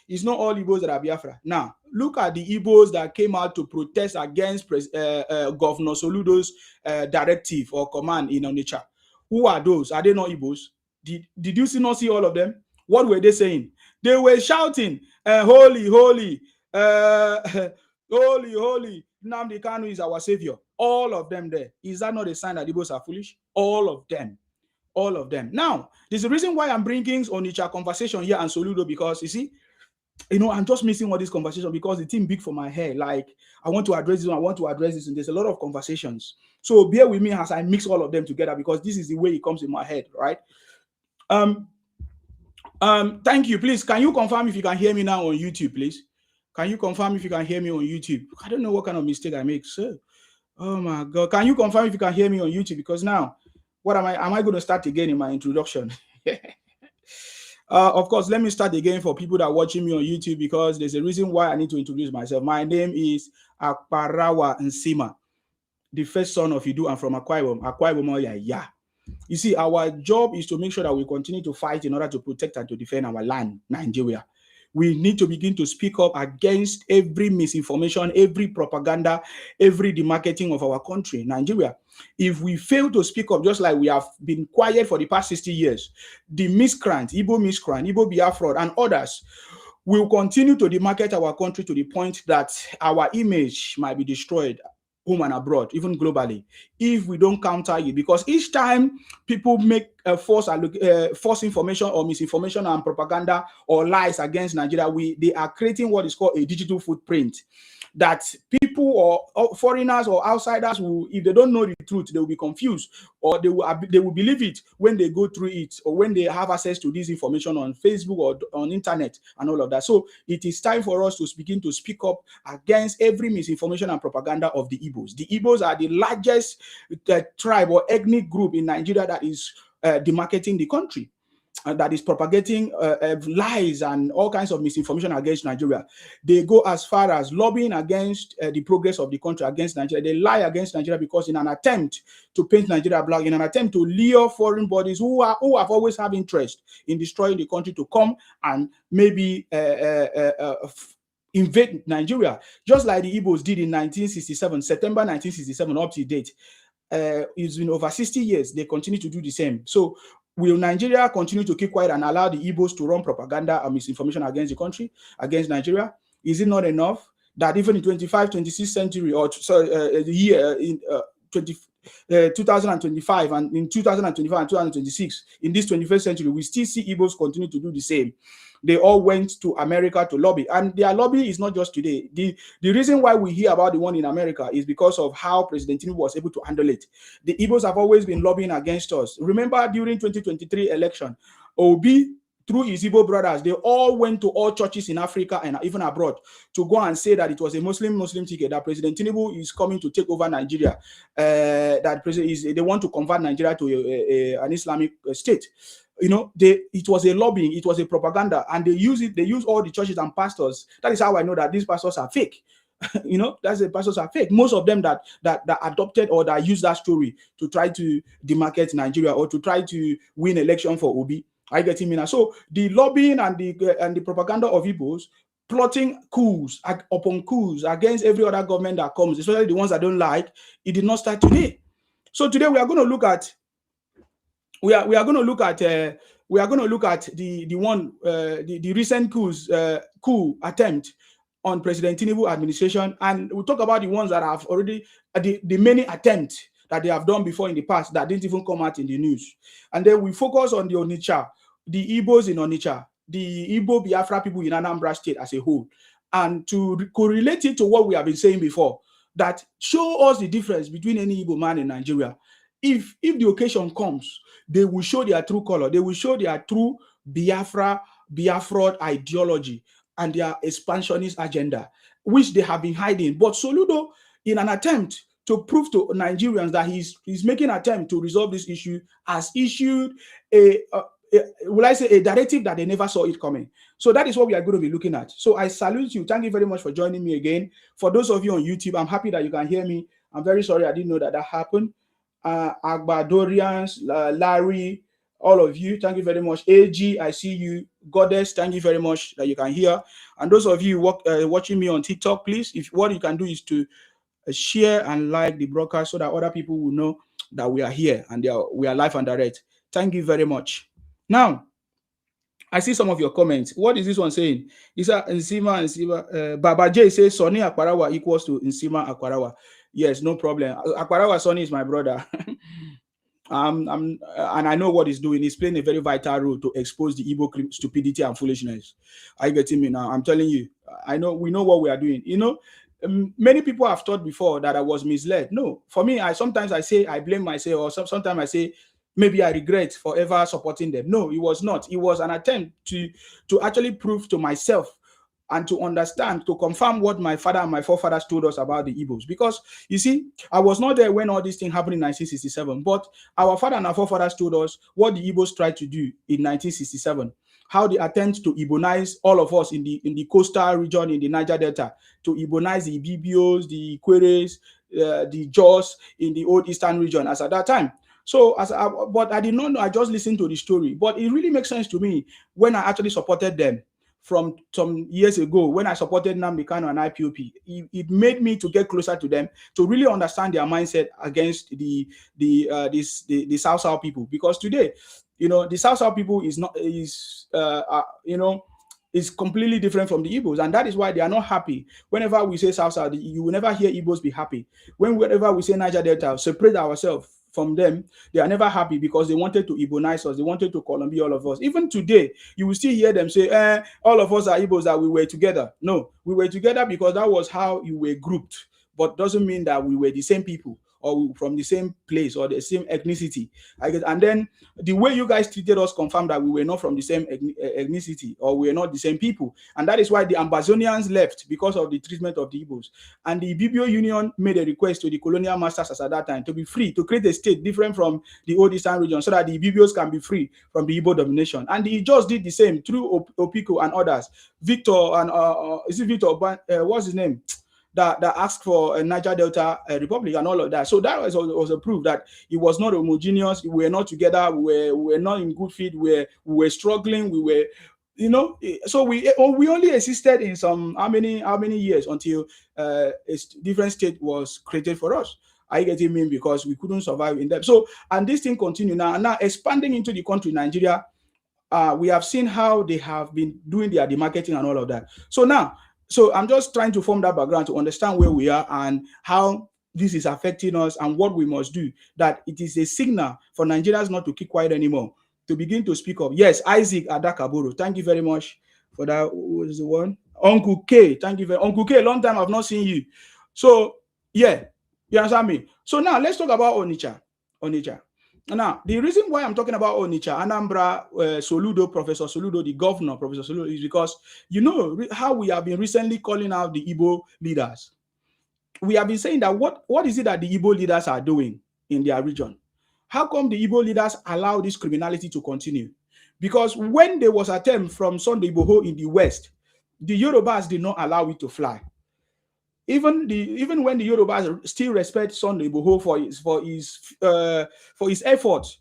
It's not all Igbos that are Biafra. Now, look at the Igbos that came out to protest against Governor Soludo's directive or command in Onitsha. Who are those? Are they not Igbos? Did you not see all of them? What were they saying? They were shouting, holy, holy, holy, holy. Nnamdi Kanu is our savior. All of them there. Is that not a sign that Igbos are foolish? All of them. All of them. Now, there's a reason why I'm bringing Onitsha conversation here and Soludo, because you see, I'm just missing all this conversation because the thing big for my hair. Like, I want to address this one, I want to address this, and there's a lot of conversations. So bear with me as I mix all of them together, because this is the way it comes in my head, right? Thank you. Please, can you confirm if you can hear me now on YouTube, please? Can you confirm if you can hear me on YouTube? I don't know what kind of mistake I make, sir. Oh my God. Can you confirm if you can hear me on YouTube? Because now, what am I going to start again in my introduction? Of course, let me start again for people that are watching me on YouTube, because there's a reason why I need to introduce myself. My name is Akparawa Nsima, the first son of Idu. I'm from Akwa Ibom. Yeah. You see, our job is to make sure that we continue to fight in order to protect and to defend our land, Nigeria. We need to begin to speak up against every misinformation, every propaganda, every demarketing of our country, Nigeria. If we fail to speak up, just like we have been quiet for the past 60 years, the miscreant, Igbo Biafra, and others will continue to demarket our country to the point that our image might be destroyed, home and abroad, even globally, if we don't counter it. Because each time people make false information or misinformation and propaganda or lies against Nigeria, they are creating what is called a digital footprint, that people or foreigners or outsiders will, if they don't know the truth, they will be confused, or they will believe it when they go through it, or when they have access to this information on Facebook or on internet and all of that. So it is time for us to begin to speak up against every misinformation and propaganda of the Igbos. The Igbos are the largest tribe or ethnic group in Nigeria that is demarketing the country, that is propagating lies and all kinds of misinformation against Nigeria. They go as far as lobbying against the progress of the country, against Nigeria. They lie against Nigeria because in an attempt to paint Nigeria black, in an attempt to lure foreign bodies who have always have interest in destroying the country to come and maybe invade Nigeria, just like the Igbos did in 1967, September 1967 up to date. It's been over 60 years. They continue to do the same. So will Nigeria continue to keep quiet and allow the Igbos to run propaganda and misinformation against the country, against Nigeria? Is it not enough that even in 26th century, or the year in 2025 and in 2025 and 2026, in this 21st century, we still see Igbos continue to do the same? They all went to America to lobby, and their lobby is not just today. The reason why we hear about the one in America is because of how President Tinubu was able to handle it. The Igbos have always been lobbying against us. Remember, during 2023 election, Obi, through his Igbo brothers, they all went to all churches in Africa and even abroad to go and say that it was a Muslim ticket, that President Tinubu is coming to take over Nigeria, that they want to convert Nigeria to an Islamic state. It was a lobbying, it was a propaganda, and they use all the churches and pastors. That is how I know that these pastors are fake. That's the pastors are fake. Most of them that adopted or that use that story to try to demarket Nigeria or to try to win election for Obi. I get him now. So the lobbying and the propaganda of Igbos plotting coups upon coups against every other government that comes, especially the ones that don't like, it did not start today. So today we are going to look at the recent coup attempt on President Tinubu administration, and we'll talk about the ones that have already the many attempts that they have done before in the past that didn't even come out in the news. And then we focus on the Onitsha, the Igbos in Onitsha, the Igbo Biafra people in Anambra State as a whole, and to correlate it to what we have been saying before, that show us the difference between any Igbo man in Nigeria. If the occasion comes, they will show their true color. They will show their true Biafra ideology and their expansionist agenda, which they have been hiding. But Soludo, in an attempt to prove to Nigerians that he's making an attempt to resolve this issue, has issued a directive that they never saw it coming. So that is what we are going to be looking at. So I salute you. Thank you very much for joining me again. For those of you on YouTube, I'm happy that you can hear me. I'm very sorry I didn't know that happened. Agbadorians, Larry, all of you. Thank you very much. AG, I see you. Goddess, thank you very much that you can hear. And those of you watching me on TikTok, please, if what you can do is to share and like the broadcast so that other people will know that we are here and we are live and direct. Thank you very much. Now, I see some of your comments. What is this one saying? Is that Nsima? Baba J says Sonny Akparawa equals to Nsima Akparawa. Yes, no problem. Akparawa Sonny is my brother. And I know what he's doing. He's playing a very vital role to expose the Igbo stupidity and foolishness. Are you getting me now? I'm telling you. We know what we are doing. You know, many people have thought before that I was misled. No, for me, sometimes I say I blame myself, or sometimes I say maybe I regret forever supporting them. No, it was not. It was an attempt to actually prove to myself and to understand, to confirm what my father and my forefathers told us about the Igbos. Because, you see, I was not there when all these things happened in 1967, but our father and our forefathers told us what the Igbos tried to do in 1967, how they attempt to Igbonize all of us in the coastal region, in the Niger Delta, to Igbonize the Ibibios, the Ikweres, the Jaws in the old eastern region as at that time. So, but I did not know, I just listened to the story. But it really makes sense to me when I actually supported them from some years ago, when I supported Nnamdi Kanu and IPOP. It made me to get closer to them, to really understand their mindset against the South people. Because today, you know, the South people is completely different from the Igbos, and that is why they are not happy. Whenever we say South, you will never hear Igbos be happy. Whenever we say Niger Delta, separate ourselves from them, they are never happy because they wanted to Igbonize us. They wanted to Colombia all of us. Even today, you will still hear them say, all of us are Igbos, that we were together. No, we were together because that was how you were grouped, but doesn't mean that we were the same people or from the same place or the same ethnicity. And then the way you guys treated us confirmed that we were not from the same ethnicity, or we were not the same people. And that is why the Ambazonians left, because of the treatment of the Igbos. And the Ibibio Union made a request to the colonial masters at that time to be free, to create a state different from the old eastern region, so that the Ibibios can be free from the Igbo domination. And he just did the same through Opiko and others. Victor and is it Victor? What's his name? That asked for a Niger Delta Republic and all of that. So that was a proof that it was not homogeneous. We were not together. We were not in good feet. We were struggling. We were, you know. So we only existed in some how many years until a different state was created for us. Are you getting me? Because we couldn't survive in them. So, and this thing continues now. And now expanding into the country, Nigeria, we have seen how they have been doing their demarketing and all of that. So now. So I'm just trying to form that background to understand where we are and how this is affecting us and what we must do. That it is a signal for Nigerians not to keep quiet anymore, to begin to speak up. Yes, Isaac Adakaburu, thank you very much for that. What is the one? Uncle K, thank you very much. Uncle K, long time I've not seen you. So yeah, you understand me? So now let's talk about Onitsha. Now, the reason why I'm talking about Onitsha, Anambra, Soludo, Professor Soludo, the governor, Professor Soludo, is because you know how we have been recently calling out the Igbo leaders. We have been saying that what is it that the Igbo leaders are doing in their region? How come the Igbo leaders allow this criminality to continue? Because when there was an attempt from Sunday Igboho in the West, the Yorubas did not allow it to fly. Even when the Yorubas still respect Sunday Igboho for his efforts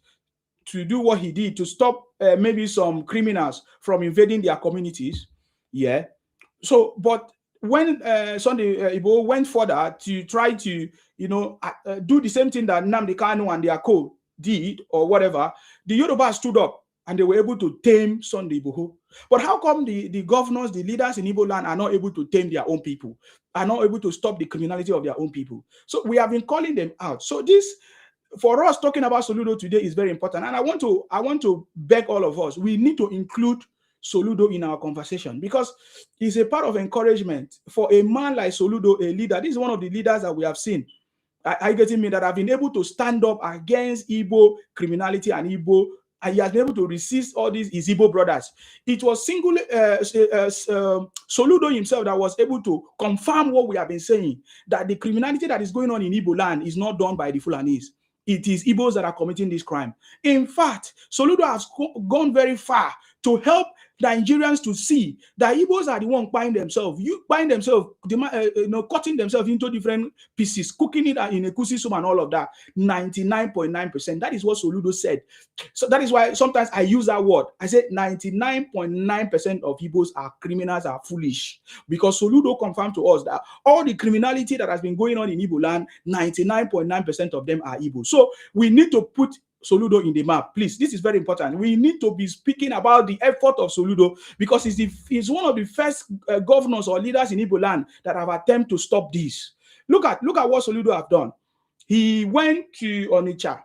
to do what he did to stop maybe some criminals from invading their communities, yeah. So, but when Sunday Igboho went further to try to, you know, do the same thing that Nnamdi Kanu and their co did or whatever, the Yorubas stood up and they were able to tame Sunday Igboho. But how come the governors, the leaders in Igbo land are not able to tame their own people, are not able to stop the criminality of their own people? So we have been calling them out. So this, for us, talking about Soludo today is very important. And I want to beg all of us, we need to include Soludo in our conversation, because he's a part of encouragement for a man like Soludo, a leader. This is one of the leaders that we have seen. Are you getting me? That have been able to stand up against Igbo criminality and Igbo. And he has been able to resist all these Igbo brothers. It was Soludo himself that was able to confirm what we have been saying, that the criminality that is going on in Igbo land is not done by the Fulanis. It is Igbos that are committing this crime. In fact, Soludo has gone very far to help Nigerians to see that Igbos are the one buying themselves, cutting themselves into different pieces, cooking it in a kusi soup and all of that. 99.9%. That is what Soludo said. So that is why sometimes I use that word. I say 99.9% of Igbos are criminals, are foolish, because Soludo confirmed to us that all the criminality that has been going on in Igbo land, 99.9% of them are Igbo. So we need to put Soludo in the map, please. This is very important. We need to be speaking about the effort of Soludo, because he's one of the first governors or leaders in Igbo land that have attempted to stop this. Look at what Soludo have done. He went to Onitsha,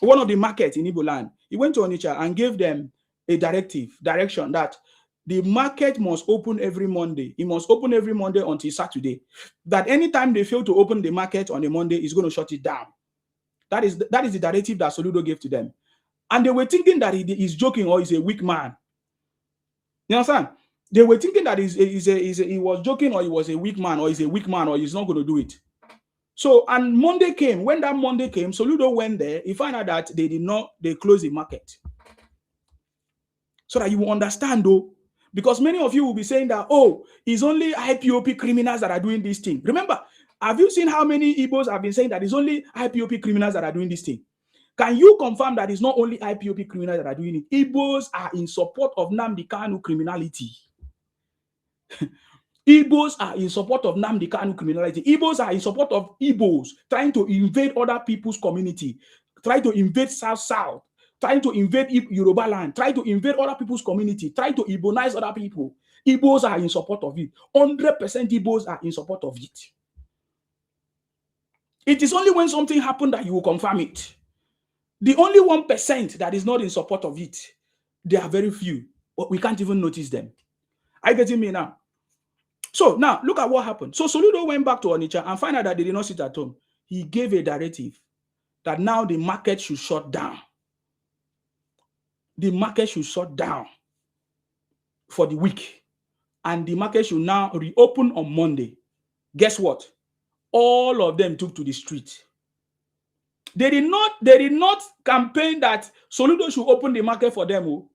one of the markets in Igbo land. He went to Onitsha and gave them a direction that the market must open every Monday. It must open every Monday until Saturday. That anytime they fail to open the market on a Monday, he's going to shut it down. That is the directive that Soludo gave to them. And they were thinking that he's joking or he's a weak man. You understand? They were thinking that he was joking or he was a weak man, or he's a weak man, or he's not going to do it. So, and Monday came. When that Monday came, Soludo went there. He found out that they closed the market. So that you will understand, though, because many of you will be saying that, oh, it's only IPOP criminals that are doing this thing. Remember, have you seen how many Igbos have been saying that it's only IPOP criminals that are doing this thing? Can you confirm that it's not only IPOP criminals that are doing it? Igbos are in support of Nnamdi Kanu criminality. Igbos are in support of Nnamdi Kanu criminality. Igbos are in support of Igbos trying to invade other people's community, trying to invade South, trying to invade Yoruba land, trying to invade other people's community, trying to Igbonize other people. Igbos are in support of it. 100% Igbos are in support of it. It is only when something happened that you will confirm it. The only 1% that is not in support of it, they are very few, but we can't even notice them. Are you getting me now? So now look at what happened. So Soludo went back to Onitsha and found out that they did not sit at home. He gave a directive that now the market should shut down. The market should shut down for the week, and the market should now reopen on Monday. Guess what? All of them took to the street. They did not campaign that Soludo should open the market for them.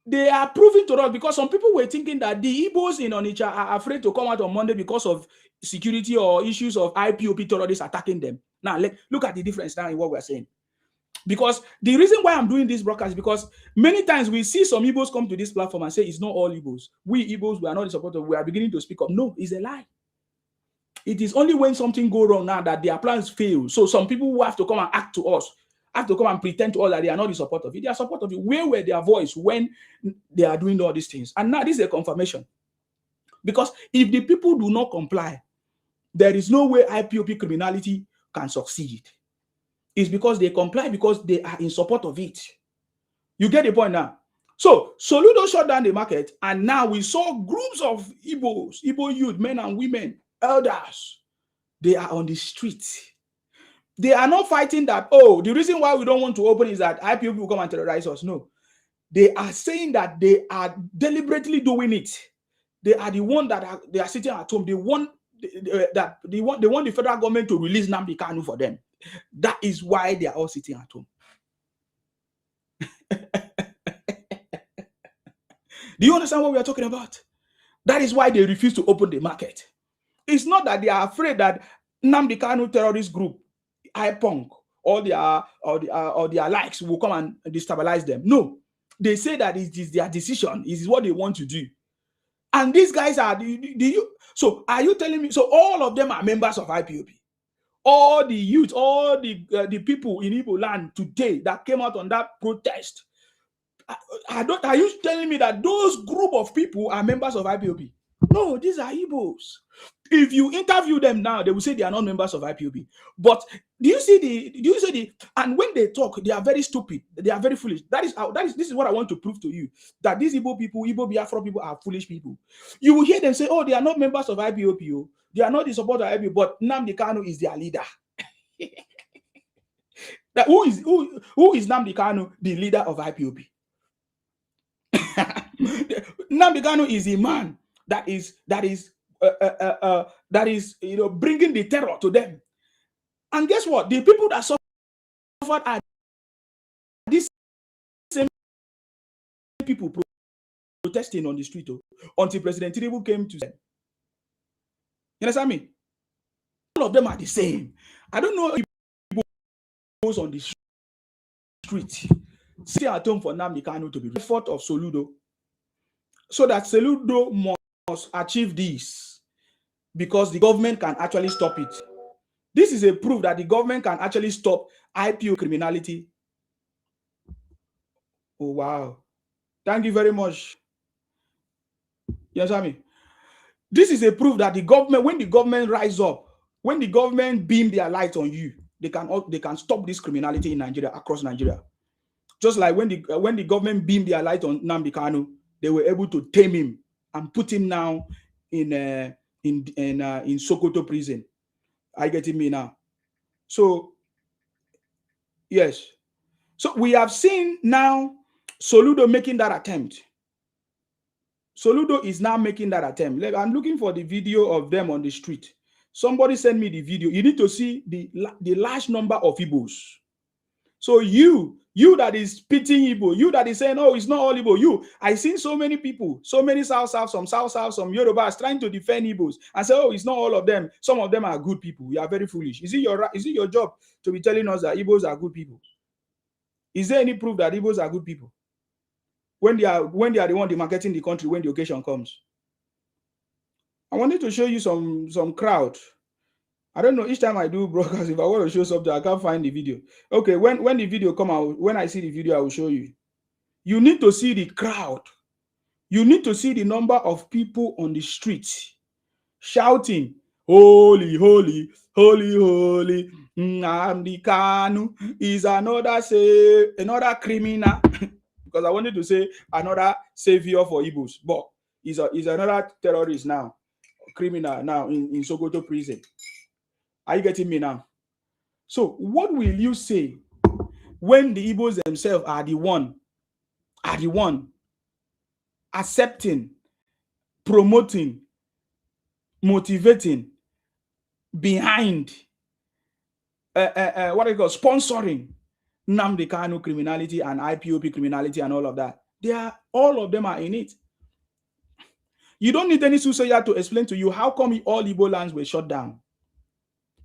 They are proving to us, because some people were thinking that the Igbos in Onitsha are afraid to come out on Monday because of security or issues of IPOP terrorists attacking them. Now, look at the difference now in what we're saying. Because the reason why I'm doing this broadcast is because many times we see some Igbos come to this platform and say it's not all Igbos. We Igbos, we are not in support of, we are beginning to speak up. No, it's a lie. It is only when something goes wrong now that their plans fail. So some people who have to come and act to us, have to come and pretend to us that they are not in support of it. They are support of it. Where were their voice when they are doing all these things? And now this is a confirmation. Because if the people do not comply, there is no way IPOP criminality can succeed. It's because they comply, because they are in support of it. You get the point now? So Soludo shut down the market, and now we saw groups of Igbos, Igbo youth, men and women, elders. They are on the street. They are not fighting that, oh, the reason why we don't want to open is that IPOP will come and terrorize us. No. They are saying that they are deliberately doing it. They are the one that they are sitting at home. They want the federal government to release Nnamdi Kanu for them. That is why they are all sitting at home. Do you understand what we are talking about? That is why they refuse to open the market. It's not that they are afraid that Nnamdi Kanu terrorist group, IPONG, or their likes will come and destabilize them. No, they say that it is their decision. It is what they want to do. And these guys are, so are you telling me, so all of them are members of IPOP? All the youth, all the people in Igbo land today that came out on that protest, are you telling me that those group of people are members of IPOP? No, these are Igbos. If you interview them now, they will say they are not members of IPOP. But this and when they talk, they are very stupid. They are very foolish. This is what I want to prove to you, that these Igbo people, Igbo Biafra people, are foolish people. You will hear them say, oh, they are not members of IPOP. They are not in support of IPOP, but Nnamdi Kanu is their leader. Who is Nnamdi Kanu, the leader of IPOP? Nnamdi Kanu is a man that is bringing the terror to them. And guess what? The people that suffered are these same people protesting on the street until President Tinubu came to them. You understand me? All of them are the same. I don't know if people goes on the street, stay at home for Nnamdi Kanu to be the effort of Soludo, so that Soludo must achieve this because the government can actually stop it. This is a proof that the government can actually stop IPO criminality. Oh, wow. Thank you very much. You understand me? This is a proof that the government, when the government rise up, when the government beam their light on you, they can stop this criminality in Nigeria, across Nigeria. Just like when the government beamed their light on Nnamdi Kanu, they were able to tame him and put him now in Sokoto prison. Are you getting me now? So yes. So we have seen now Soludo making that attempt. Soludo is now making that attempt. I'm looking for the video of them on the street. Somebody send me the video. You need to see the large number of Igbos. So you that is pitying Igbo, you that is saying, oh, it's not all Igbo. I seen so many people, so many some South, some Yorubas trying to defend Igbos and say, oh, it's not all of them. Some of them are good people. You are very foolish. Is it your job to be telling us that Igbos are good people? Is there any proof that Igbos are good people? When they are the one demarketing the country when the occasion comes. I wanted to show you some crowd. I don't know, each time I do broadcast, if I want to show something, I can't find the video. Okay, when the video come out, when I see the video, I will show you. You need to see the crowd. You need to see the number of people on the street shouting, holy, holy, holy, holy, Nnamdi Kanu is another criminal. Because I wanted to say another savior for Igbos, but he's another terrorist now, criminal now in Sokoto prison. Are you getting me now? So what will you say when the Igbos themselves are the one accepting, promoting, motivating, behind, sponsoring Nnamdi Kanu criminality and IPOP criminality and all of that? All of them are in it. You don't need any soothsayer to explain to you how come all Igbo lands were shut down.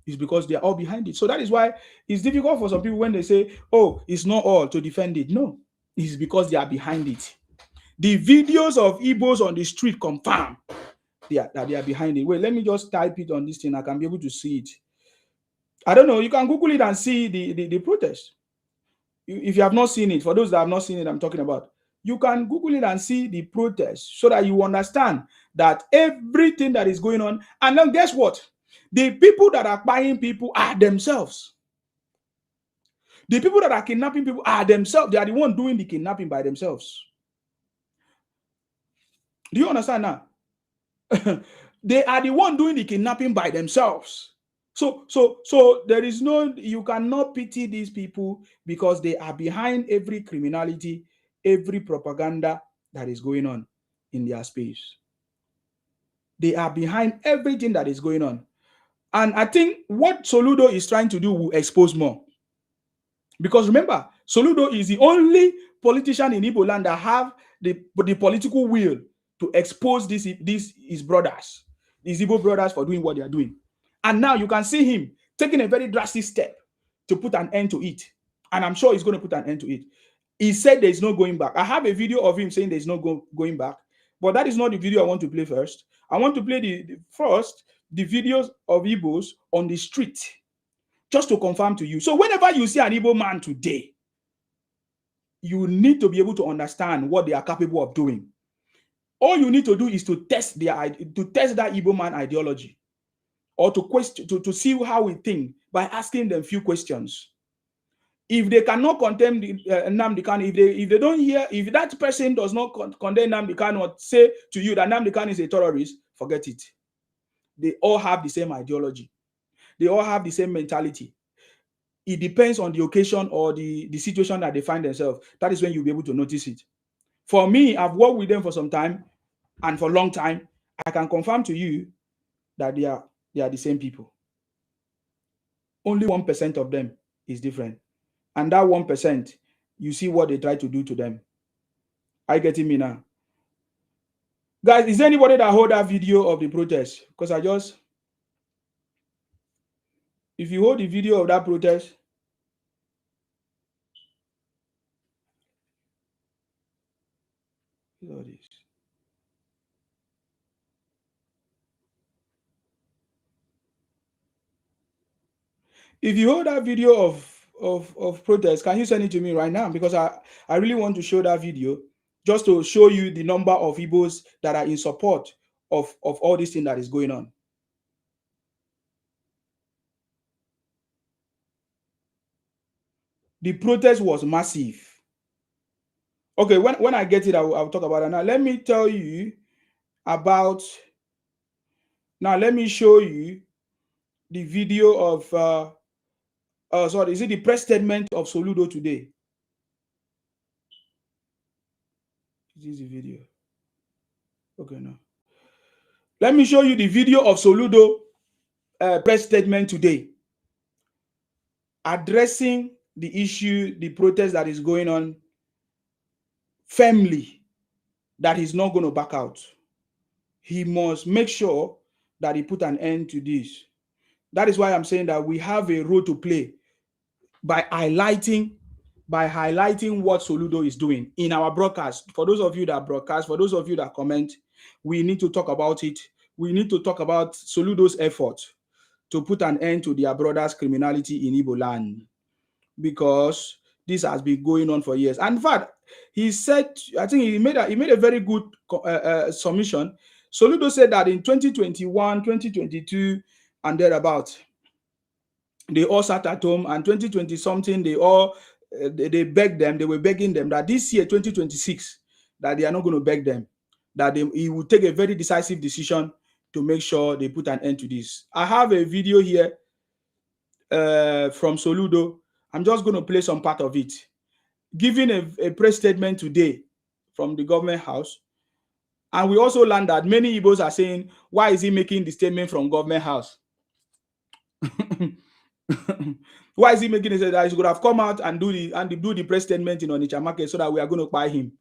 It's because they are all behind it. So that is why it's difficult for some people when they say, oh, it's not all to defend it. No, it's because they are behind it. The videos of Igbos on the street confirm that they are behind it. Wait, let me just type it on this thing. I can be able to see it. I don't know. You can Google it and see the protest. If you have not seen it, for those that have not seen it, I'm talking about, you can Google it and see the protest so that you understand that everything that is going on. And then guess what? The people that are buying people are themselves. The people that are kidnapping people are themselves. They are the one doing the kidnapping by themselves. Do you understand now? They are the one doing the kidnapping by themselves. So there is no, you cannot pity these people because they are behind every criminality, every propaganda that is going on in their space. They are behind everything that is going on. And I think what Soludo is trying to do will expose more. Because remember, Soludo is the only politician in Igbo land that have the political will to expose his brothers, these Igbo brothers, for doing what they are doing. And now you can see him taking a very drastic step to put an end to it. And I'm sure he's going to put an end to it. He said there's no going back. I have a video of him saying there's no going back. But that is not the video I want to play first. I want to play the videos of Igbos on the street, just to confirm to you. So whenever you see an Igbo man today, you need to be able to understand what they are capable of doing. All you need to do is to test that Igbo man ideology, or to see how we think by asking them few questions. If they cannot condemn Nnamdi Kanu, if they don't hear, if that person does not condemn Nnamdi Kanu or say to you that Nnamdi Kanu is a terrorist, forget it. They all have the same ideology. They all have the same mentality. It depends on the occasion or the situation that they find themselves. That is when you'll be able to notice it. For me, I've worked with them for some time, and for a long time. I can confirm to you that they are the same people. Only 1% of them is different. And that 1%, you see what they try to do to them. Are you getting me now? Guys, is there anybody that hold that video of the protest? Because if you hold the video of that protest, all this. If you hold that video of protest, can you send it to me right now? Because I really want to show that video, just to show you the number of Igbos that are in support of all this thing that is going on. The protest was massive. Okay, when I get it, I'll talk about it. Now, let me tell you about... Now, let me show you the video of... sorry, is it the press statement of Soludo today? This is the video. Okay, no. Let me show you the video of Soludo press statement today, addressing the issue, the protest that is going on firmly, that he's not going to back out. He must make sure that he put an end to this. That is why I'm saying that we have a role to play by highlighting what Soludo is doing in our broadcast. For those of you that broadcast, for those of you that comment, we need to talk about it. We need to talk about Soludo's effort to put an end to their brothers' criminality in Igbo land, because this has been going on for years. And in fact, he said, I think he made a very good submission. Soludo said that in 2021, 2022, and thereabout, they all sat at home, and 2020 something, they begged them, they were begging them that this year, 2026, that they are not going to beg them, that he will take a very decisive decision to make sure they put an end to this. I have a video here from Soludo. I'm just going to play some part of it, giving a press statement today from the government house. And we also learned that many Igbos are saying, why is he making the statement from government house? Why is he making it that he should have come out and do the press statement in Onitsha market so that we are going to buy him?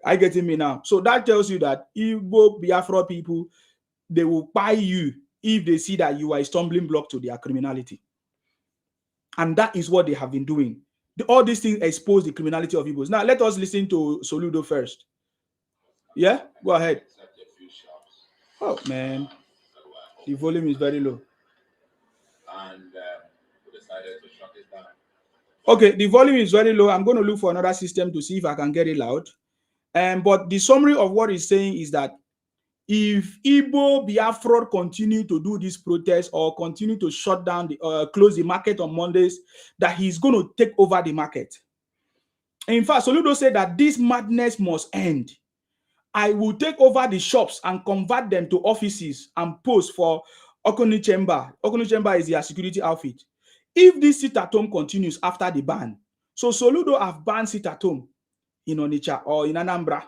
Are you getting me now? So that tells you that Igbo Biafra people, they will buy you if they see that you are a stumbling block to their criminality. And that is what they have been doing. All these things expose the criminality of Igbos. Now, let us listen to Soludo first. Yeah? Go ahead. Oh, man. The volume is very low. And we decided to shut it down. Okay, the volume is very low. I'm going to look for another system to see if I can get it loud. But the summary of what he's saying is that if Igbo Biafra continue to do this protest or continue to shut down, close the market on Mondays, that he's going to take over the market. In fact, Soludo said that this madness must end. I will take over the shops and convert them to offices and posts for Okoni Chamber. Okoni Chamber is their security outfit. If this sit-at-home continues after the ban, so Soludo have banned sit-at-home in Onitsha or in Anambra,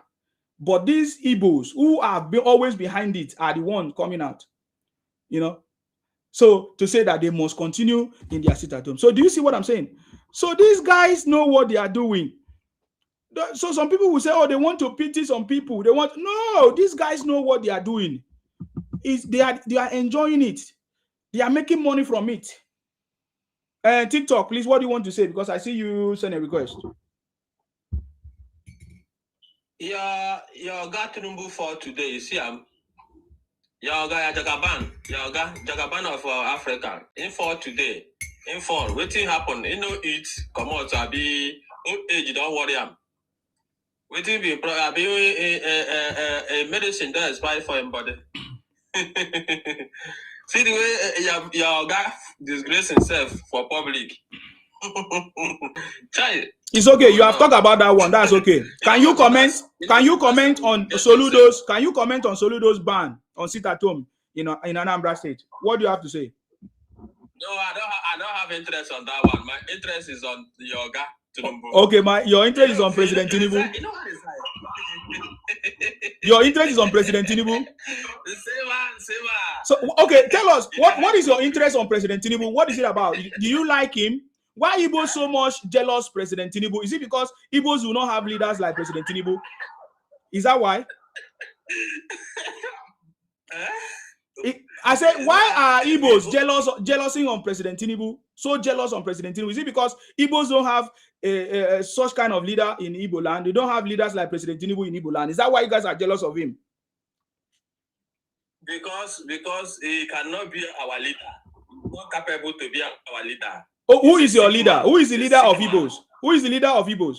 but these Igbos who have been always behind it are the ones coming out, you know. So to say that they must continue in their sit-at-home. So do you see what I'm saying? So these guys know what they are doing. So some people will say, oh, they want to pity some people. No, these guys know what they are doing. They are enjoying it. They are making money from it. TikTok, please, what do you want to say? Because I see you send a request. Your guy Tinubu for today, you see him. Your guy Jagaban of Africa. In for today. In for waiting happen. You know it come out to be age, don't worry him. Waiting be a medicine that is bad for him body. See the way your guy disgrace himself for public. It's okay. You have talked about that one. That's okay. Can you comment? Can you comment on Soludo's? Can you comment on Soludo's ban on sit-at-home in Anambra State? What do you have to say? No, I don't have interest on that one. My interest is on your guy. Okay, your interest is on President Tinubu. You know what it's like. Your interest is on President Tinubu. Same. So okay, tell us what is your interest on President Tinubu? What is it about? Do you like him? Why Igbos so much jealous President Tinubu? Is it because Igbos will not have leaders like President Tinubu? Is that why? I said, why are Igbos jealousing on President Tinubu? So jealous on President Tinubu? Is it because Igbos don't have such kind of leader in Igbo land? They don't have leaders like President Tinubu in Igbo land. Is that why you guys are jealous of him? Because he cannot be our leader. He's not capable to be our leader. Oh, who is your leader? Who is the leader of Igbos? Who is the leader of Igbos?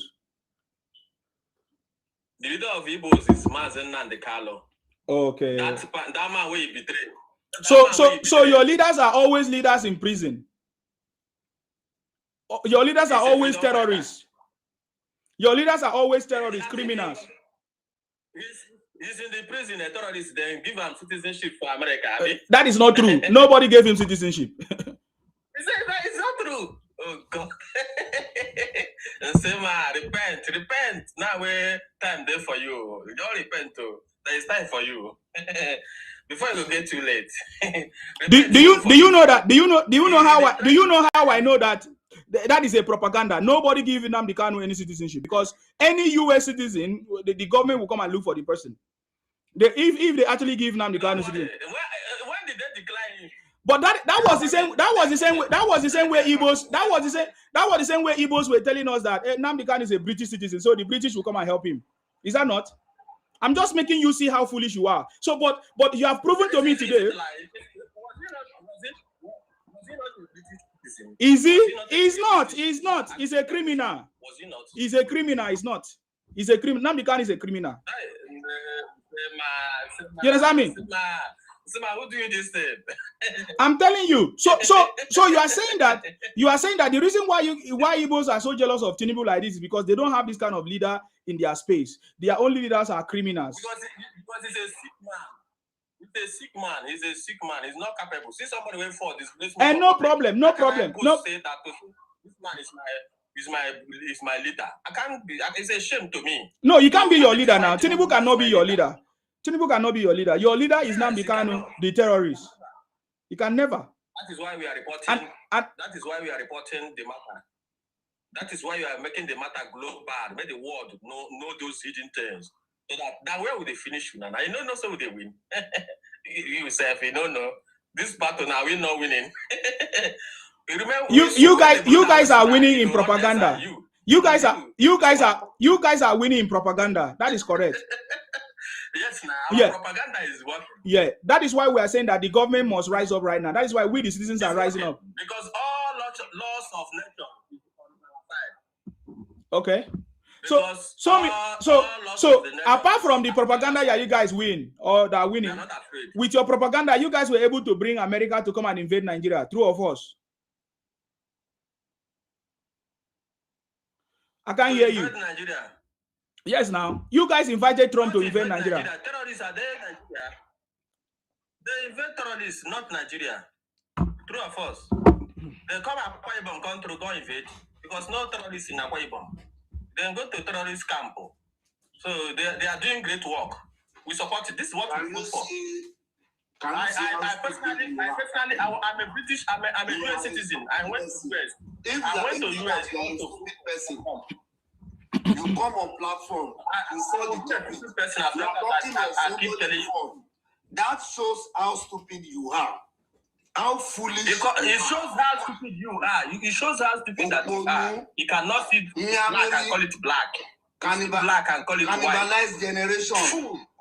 The leader of Igbos is Mazen Nandekalo. Okay. That man will betray. So your leaders are always leaders in prison. Your leaders are always terrorists. Your leaders are always terrorists, criminals. He's in the prison, a terrorist, then give him citizenship for America. That is not true. Nobody gave him citizenship. It's not true. Oh God. Sema, repent. Now we time there for you. You don't repent too. There is time for you. Before it will get too late. do you know how I know that that is a propaganda? Nobody giving them the Kanu any citizenship, because any US citizen, the government will come and look for the person. If they actually give them the Kanu citizenship. When did they decline him? But that was the same way Igbos were telling us that Nnamdi Kanu is a British citizen, so the British will come and help him. Is that not? I'm just making you see how foolish you are. So, but you have proven to me today. Is he? He's not. He's not. He's a criminal. Was he not? He's a criminal. He's not. He's a criminal. Nnamdi Kanu is a criminal. You understand me? Who do you this thing? I'm telling you. So you are saying that the reason why Igbos are so jealous of Tinubu like this is because they don't have this kind of leader in their space. Their only leaders are criminals. Because he's a sick man. He's a sick man. He's not capable. See somebody went for this. And no problem. No. Say that this man is my leader. I can't be. It's a shame to me. No, you can't be your leader now. Tinubu cannot be your leader. Tinubu cannot be your leader. Your leader is Nnamdi Kanu, the terrorist. You can never. That is why we are reporting. That is why we are reporting the matter. That is why you are making the matter global. Make the world know those hidden things. So that where will they finish? And I know so will they win. You yourself, you don't know. This battle now we're not winning. You guys are winning in propaganda. You guys are winning in propaganda. That is correct. Yes, now propaganda is working. Yeah, that is why we are saying that the government must rise up right now. That is why we, the citizens, are rising up. Because all laws of nature is on our side. Okay. So apart from the propaganda that you guys win or that are winning, with your propaganda, you guys were able to bring America to come and invade Nigeria. True or false? I can't hear you. Nigeria. Yes, now you guys invited Trump to invade Nigeria. Terrorists are there in Nigeria. They invade terrorists, not Nigeria. True or false? They come Akwa Ibom country, go invade because no terrorists in Akwa Ibom. Then go to terrorist camp. So they are doing great work. We support it. This is what we vote for. I personally, I'm a British, I'm a US citizen. I went to US. I went to US. You come on platform. I keep telling you. That shows how stupid you are. How foolish. It shows how stupid you are. It shows how stupid that you are. You cannot see black and call it black. Black and call it white. Cannibalized generation.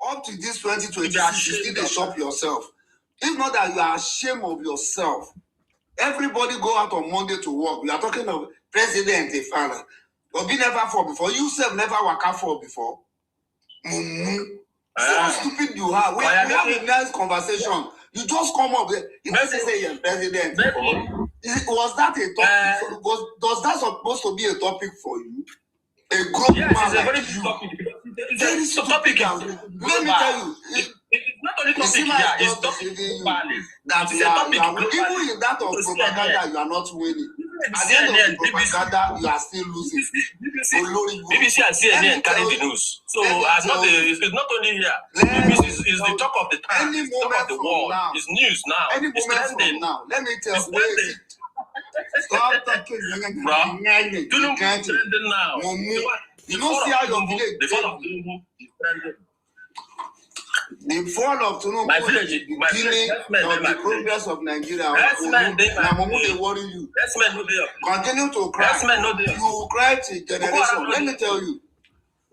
Up to this 2026, you still shop yourself. If not that you are ashamed of yourself. Everybody go out on Monday to work. We are talking of President Ifana. Obi never fought before. You self never work out for before. So stupid you are. We have a nice conversation. You just come up there. You never say you're president. Was that a topic? Does that supposed to be a topic for you? A group yes, it's a very big topic. It's a topic. Let me tell you. It's not only topic here. It's topic globally. That you are even in that of propaganda, you are not winning. At the end of the propaganda, you are still losing. BBC and CNN carry the news. So it's not only here. BBC is the talk of the town. It's the talk of the world. It's news now. Any moment from now, let me tell you. Stop talking. Bro, you don't see how your village. The fall of Tinubu, my village, my killing of the progress of Nigeria. They worry you. Continue to cry. You will cry to generation. Let me tell you,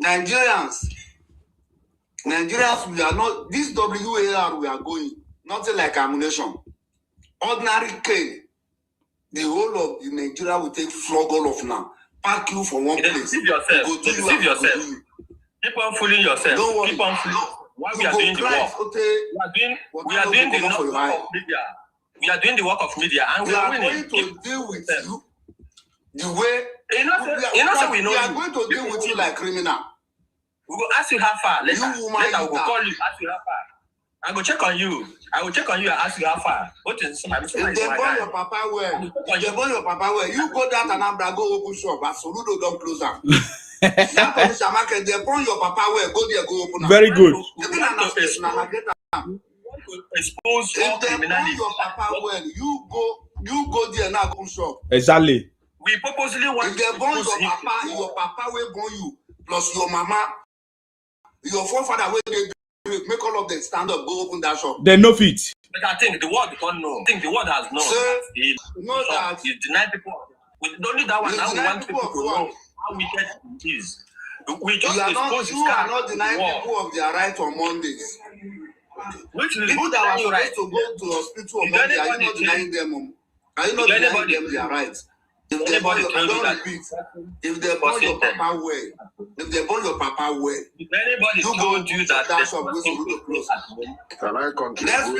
Nigerians, we are not, this WAR we are going, nothing like ammunition. Ordinary cane, the whole of Nigeria will take flog all of now. Pack you for one place. Deceive yourself. Deceive yourself. Keep on fooling yourself. Don't worry. Keep on fooling. While we are doing the work, we are doing the work of media. We are doing the work of media, and we are winning. Going to deal with you the way we are going to deal with you like criminal. We will ask you how far. Later we will call you. Ask you how far. I will check on you. I will check on you and ask you how far. What is if they born your papa well, you go down to Anambra, go open shop, but Soludo don't close down. That Onitsha market, they born your papa well, go there, go open. Very good. If they born your papa well, you go there now, open shop. Exactly. We purposely want. If they born your papa will born you, plus your mama, your forefather will make all of them stand up, go open that shop. They know fit. But I think the world don't know. I think the world has known. He denied people. With only that one, now we want people to know how wicked it is. We just expose you are not denying people of their right on Mondays. Which people that are supposed to go to hospital on Monday, are you not denying them? Are you not denying them their rights? If they born your papa well, if anybody told you that can I contribute?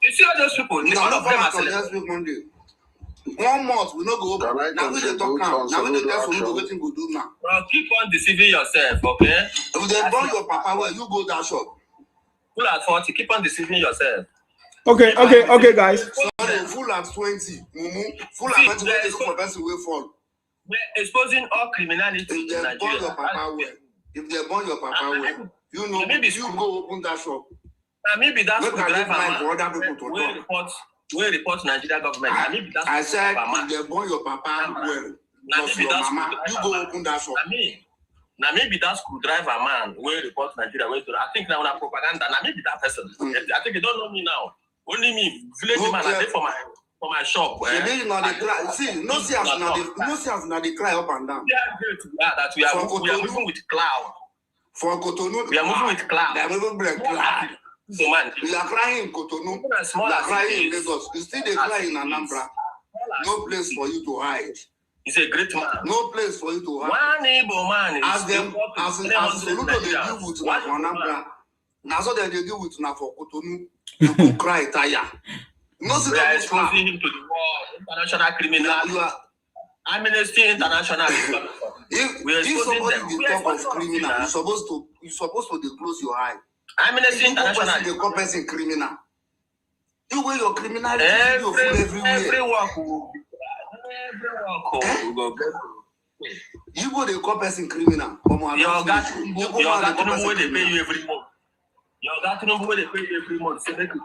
You see all those people, none of them are next week Monday. 1 month we not go open. Now we dey talk now. Now we dey tell Soludo wetin go do now. Well, keep on deceiving yourself, okay? If they born your papa well, you go that shop. Full at 40, keep on deceiving yourself. Okay, guys. Sorry, full at 20. Full at 20 wey for person wey fall. We're exposing all criminality in Nigeria. If they born your papa well, you know, you go open that shop. Maybe that's what other people we report Nigeria government. Maybe that's I said if they born your papa well, plus your mama, you go open that shop. Now maybe that screwdriver man will report Nigeria. I think now on propaganda. Now maybe that person. I think you don't know me now. Only me, village man. I did for my shop. See, no see as now they cry up and down. That we are moving with cloud. For Cotonou, we are moving with cloud. They are moving with cloud. So man, you are crying in Cotonou. You are crying in Lagos. You still they cry in Anambra. No place for you to hide. He's a great man. No place for you to hide. One Igbo man. As Soludo they deal with for Anambra. Now so they deal with for Cotonou. You go cry tire. No, we are exposing him to the world. International criminal. You are Amnesty International. If somebody dey talk of criminal, you supposed to close your eye. Amnesty International. They call person criminal. You wear your criminality everywhere. You go they call person criminal. Your got to know where they pay you every month. You got to know where they pay you every month. So they could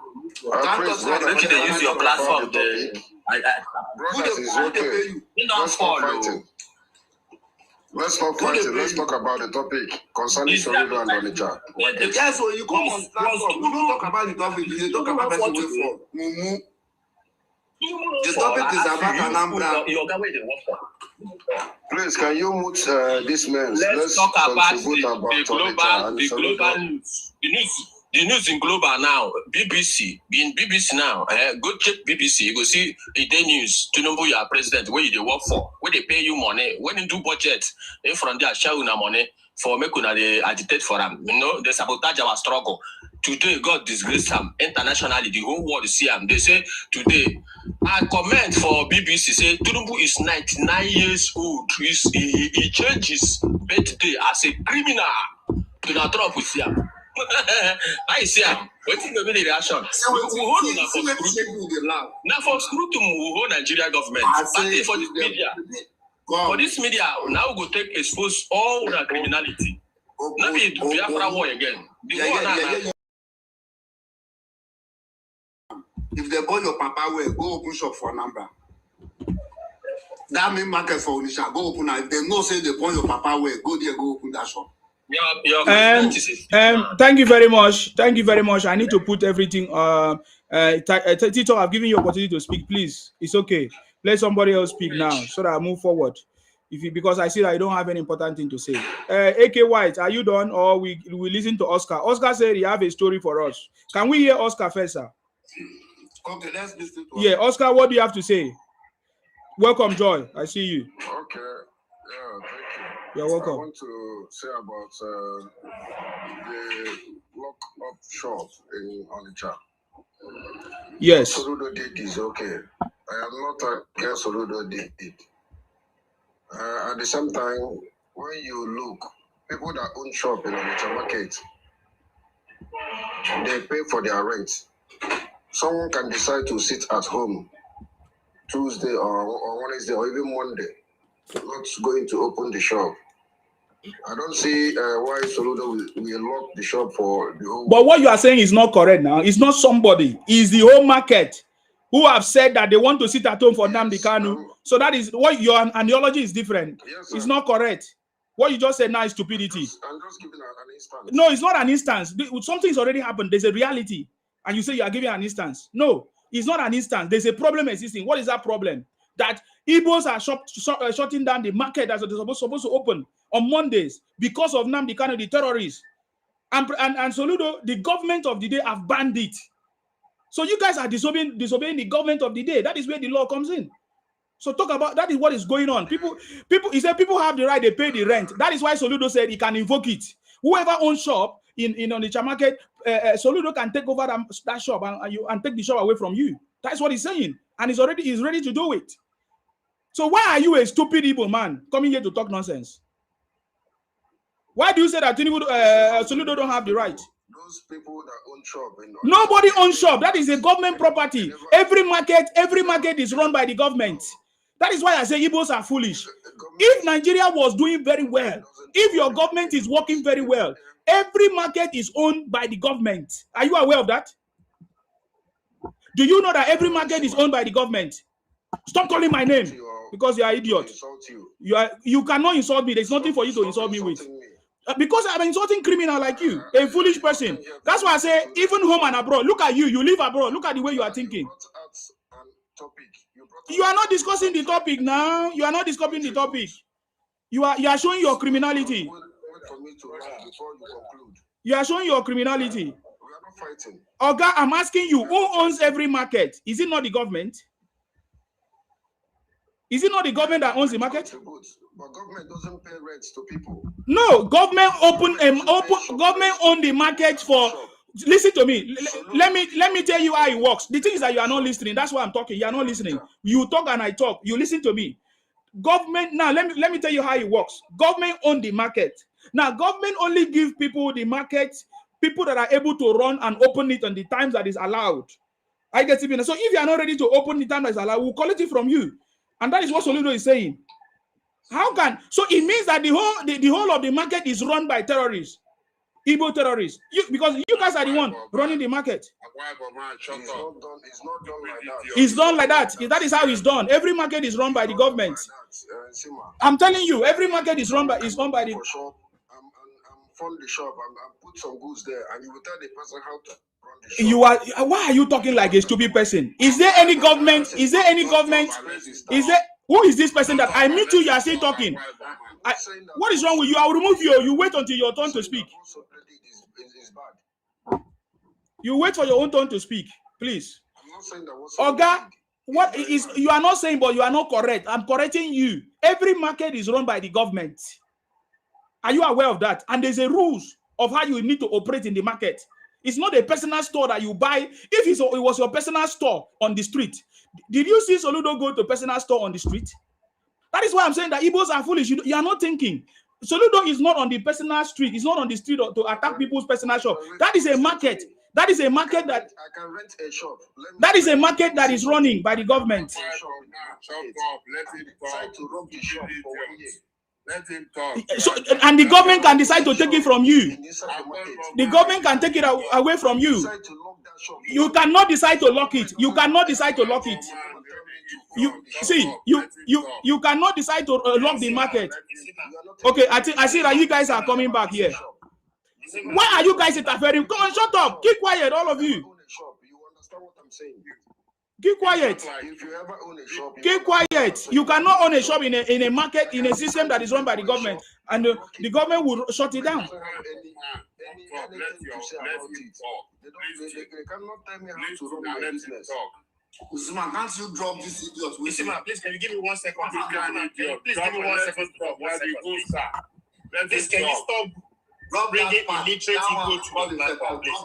use your platform. Let's not fight it. Let's talk about the topic concerning Soludo and Onitsha. Yes, so you come on platform. You don't talk about the topic. You talk about person way for Mumu. The topic is about Anambra. Please, can you mute this man? Let's talk about the global news. The news in global now, BBC now. Go check BBC. You go see the day news. Tinubu, your president, where you work for, where they pay you money, when you do budget, in front there share una money for make una they agitate for them. You know, they sabotage our struggle. Today, God disgrace them internationally. The whole world see them. They say today, I comment for BBC say Tinubu is 99 years old. He changed his birthday as a criminal. Donald Trump will see him. I see him. Waiting to be the reaction. Now for scrutum, we hold Nigeria government. But for this media, now we go take expose all the criminality. Now we do Biafra war again. If they born your papa well, go open shop for Anambra. That mean market for Onitsha, go open. If they know say they born your papa well, go there, go open that shop. Thank you very much. Thank you very much. I need to put everything. Tito, I've given you opportunity to speak. Please, it's okay. Let somebody else speak now, so that I move forward. Because I see that I don't have any important thing to say. AK White, are you done, or we listen to Oscar? Oscar said he have a story for us. Can we hear Oscar first, sir? Okay, let's listen to Yeah, Oscar, what do you have to say? Welcome, Joy. I see you. Okay. Yeah, thank you. You're welcome. I want to say about the lock-up shop in Onitsha. Yes. Soludo did is okay. I am not against Soludo did it. At the same time, when you look, people that own shop in Onitsha market, they pay for their rent. Someone can decide to sit at home Tuesday or Wednesday or even Monday, not going to open the shop. I don't see why Soludo will lock the shop for the whole. But what you are saying is not correct now. It's not somebody. It's the whole market who have said that they want to sit at home for Nnamdi Kanu. So that is what your ideology is different. Yes, it's not correct. What you just said now is stupidity. I'm just giving an instance. No, it's not an instance. Something's already happened. There's a reality. And you say you are giving an instance. No, it's not an instance. There's a problem existing. What is that problem? That Igbos are shutting down the market that they're supposed to open on Mondays because of Nnamdi Kanu, the terrorists. And Soludo, the government of the day, have banned it. So you guys are disobeying the government of the day. That is where the law comes in. So talk about that is what is going on. He said people have the right, they pay the rent. That is why Soludo said he can invoke it. Whoever owns shop in Onitsha market, Soludo can take over that shop and take the shop away from you. That's what he's saying. And he's ready to do it. So why are you a stupid Igbo man coming here to talk nonsense? Why do you say that Soludo don't have the right? Those people that own shop. Nobody owns shop. That is a government property. Every market is run by the government. That is why I say Igbos are foolish. If Nigeria was doing very well, if your government is working very well, every market is owned by the government. Are you aware of that? Do you know that every market is owned by the government? Stop calling my name because you are an idiot. You cannot insult me. There's nothing for you to insult me with. Because I'm insulting criminal like you, a foolish person. That's why I say, even home and abroad, look at you. You live abroad. Look at the way you are thinking. You are not discussing the topic now. You are not discussing the topic. You are showing your criminality. You are showing your criminality. Oga, I'm asking you, who owns every market? Is it not the government? Is it not the government that owns the market? But government doesn't pay rents to people. No, government own the market for. Listen to me. Let me tell you how it works. The thing is that you are not listening. That's why I'm talking. You are not listening. You talk and I talk. You listen to me. Government. Now let me tell you how it works. Government own the market. Now government only give people the market. People that are able to run and open it on the times that is allowed. I get it. So if you are not ready to open the time that is allowed, we'll collect it from you. And that is what Soludo is saying. How can so it means that the whole of the market is run by terrorists, Igbo terrorists? Because you guys are the one running the market. It's done like that. That is how it's done. Every market is run by the government. I'm telling you, every market is run by the. Fund the shop and put some goods there, and you will tell the person how to run the You shop. are. Why are you talking like a stupid person? Is there any government? Is there any government? Is there? Who is this person that I meet you? You are still talking. What is wrong with you? I will remove you. You wait until your turn to speak. You wait for your own turn to speak, please. I'm not saying that. Oga, what is you are not saying, but you are not correct. I'm correcting you. Every market is run by the government. Are you aware of that? And there's a rules of how you need to operate in the market. It's not a personal store that you buy. If it was your personal store on the street, did you see Soludo go to personal store on the street? That is why I'm saying that Igbos are foolish. You are not thinking. Soludo is not on the personal street. It's not on the street to attack people's personal shop. That is a market. That is a market that I can rent a shop. That is a market that is running by the government. Let him talk. So, and the government can decide to take it from you. The government can take it away from you. You cannot decide to lock it. You cannot decide to lock it. you cannot decide to lock the market. Okay, I see that you guys are coming back here. Why are you guys interfering? Come on, shut up. Keep quiet, all of you. You understand what I'm saying? Keep quiet. If you ever own a shop, keep quiet. You cannot own a shop in a market, in a system that is run by the government, and the government will shut it down. They cannot tell me how to run my business. Usman, can't you drop this idiot? Usman, please, can you give me 1 second? Please give me 1 second. Please, can you stop bringing illiterate Igbo to your platform, please?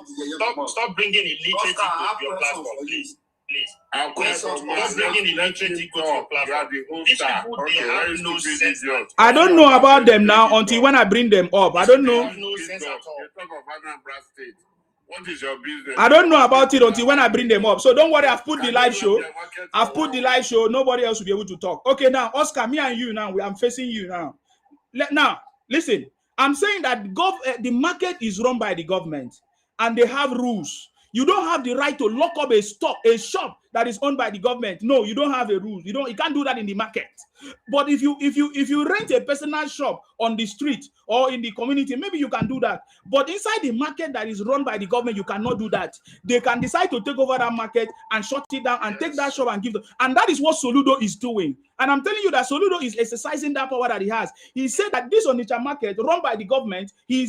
Stop bringing illiterate Igbo to your platform, please. Please. Stop bringing illiterate Igbo to your platform. These people, they have no sense. I don't know about them now until when I bring them up. I don't know. No sense at all. What is your business? I don't know about it until when I bring them up. So don't worry, I've put the live show. I've put the live show. Nobody else will be able to talk. Okay, now, Oscar, me and you now, I'm facing you now. Now, listen, I'm saying that the market is run by the government and they have rules. You don't have the right to lock up a shop that is owned by the government. No, you don't have a rule. You can't do that in the market. But if you rent a personal shop on the street or in the community, maybe you can do that. But inside the market that is run by the government, you cannot do that. They can decide to take over that market and shut it down and take that shop and give them. And that is what Soludo is doing. And I'm telling you that Soludo is exercising that power that he has. He said that this Onitsha market run by the government, he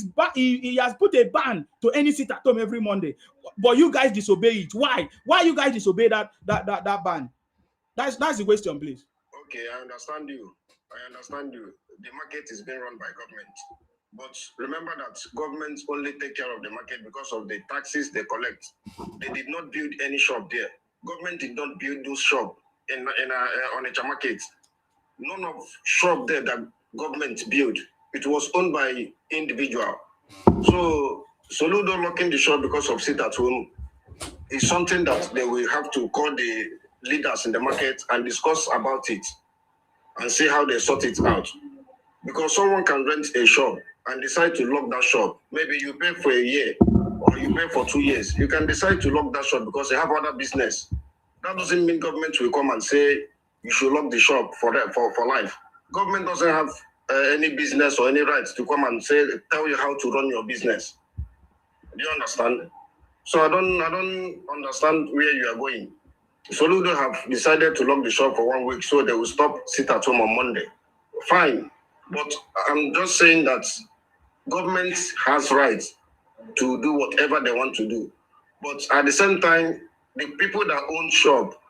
has put a ban to any sit-at-home every Monday. But you guys disobey it. Why? Why you guys disobey that ban? That's the question, please. Okay, I understand you. The market is being run by government. But remember that governments only take care of the market because of the taxes they collect. They did not build any shop there. Government did not build those shops in Onitsha market. None of shop there that government built. It was owned by individual. So Soludo locking the shop because of sit-at-home is something that they will have to call the leaders in the market and discuss about it and see how they sort it out. Because someone can rent a shop and decide to lock that shop. Maybe you pay for a year or you pay for 2 years. You can decide to lock that shop because they have other business. That doesn't mean government will come and say you should lock the shop for life. Government doesn't have any business or any rights to come and tell you how to run your business. Do you understand? So I don't understand where you are going. Soludo have decided to lock the shop for 1 week so they will stop sit-at-home on Monday. Fine. But I'm just saying that government has rights to do whatever they want to do. But at the same time, the people that own shop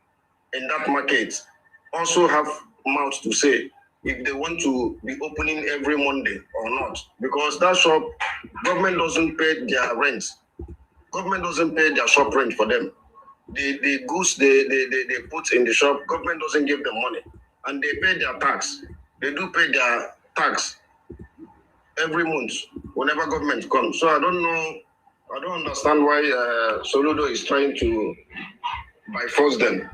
in that market also have mouth to say if they want to be opening every Monday or not. Because that shop, government doesn't pay their rent. Government doesn't pay their shop rent for them. The goods they put in the shop, government doesn't give them money. And they pay their tax. They do pay their tax every month whenever government comes. So I don't understand why Soludo is trying to bypass them.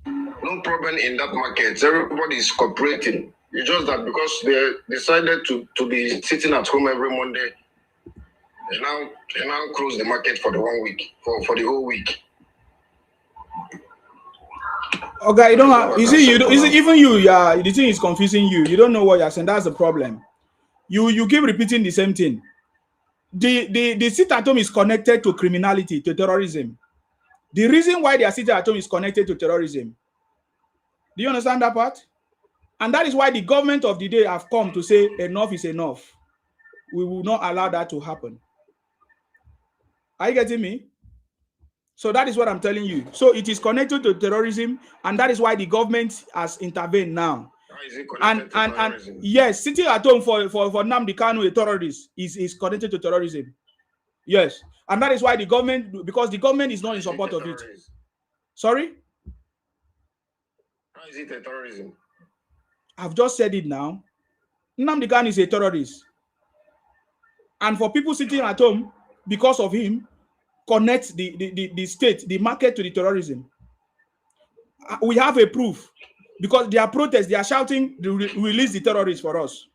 No problem in that market. Everybody is cooperating. It's just that because they decided to be sitting at home every Monday, they now close the market for the 1 week, for the whole week. Okay, you don't have. You see, even you. Yeah, the thing is confusing you. You don't know what you're saying. That's the problem. You keep repeating the same thing. The sit-at-home is connected to criminality, to terrorism. The reason why they are sitting at home is connected to terrorism. Do you understand that part? And that is why the government of the day have come to say enough is enough. We will not allow that to happen. Are you getting me? So that is what I'm telling you. So it is connected to terrorism, and that is why the government has intervened now. And yes, sitting at home for Nnamdi Kanu, a terrorist, is connected to terrorism. Yes, and that is why the government, because the government is not in support of it. Sorry? How is it a terrorism? I've just said it now. Nnamdi Kanu is a terrorist, and for people sitting at home because of him, connect the state, the market to the terrorism. We have a proof because they are protests, they are shouting, release the terrorists for us.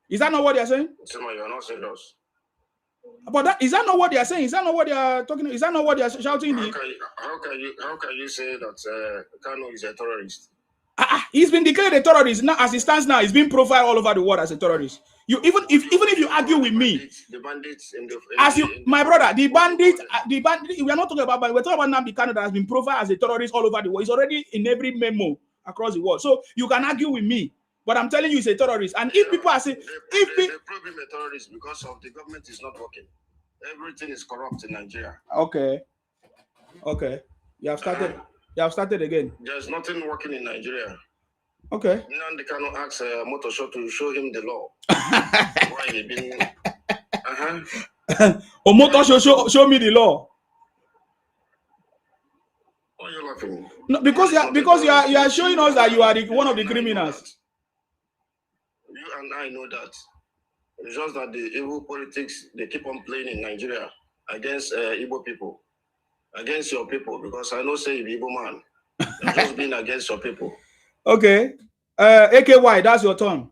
Is that not what they are saying? You are not serious. But that is that not what they are saying? Is that not what they are talking? Is that not what they are shouting? How can you say that Kanu is a terrorist? He's been declared a terrorist now. As it stands now, he's being profiled all over the world as a terrorist. Even if you argue with me, the bandits my brother, the bandit, we are not talking about, but we're talking about Nnamdi Kanu that has been profiled as a terrorist all over the world. He's already in every memo across the world. So you can argue with me, but I'm telling you, he's a terrorist. And if people are saying, they prove him a terrorist because of the government is not working. Everything is corrupt in Nigeria. Okay. You have started again. There's nothing working in Nigeria. Okay. Nnamdi Kanu asked Motor Show to show him the law. Why he been? Motor show me the law. Why are you laughing? No, because you are showing us that you are one of the criminals. You and I know that. It's just that the evil politics they keep on playing in Nigeria against Igbo people, against your people. Because I know say you're Igbo man, you're just being against your people. Okay. AKY, that's your turn.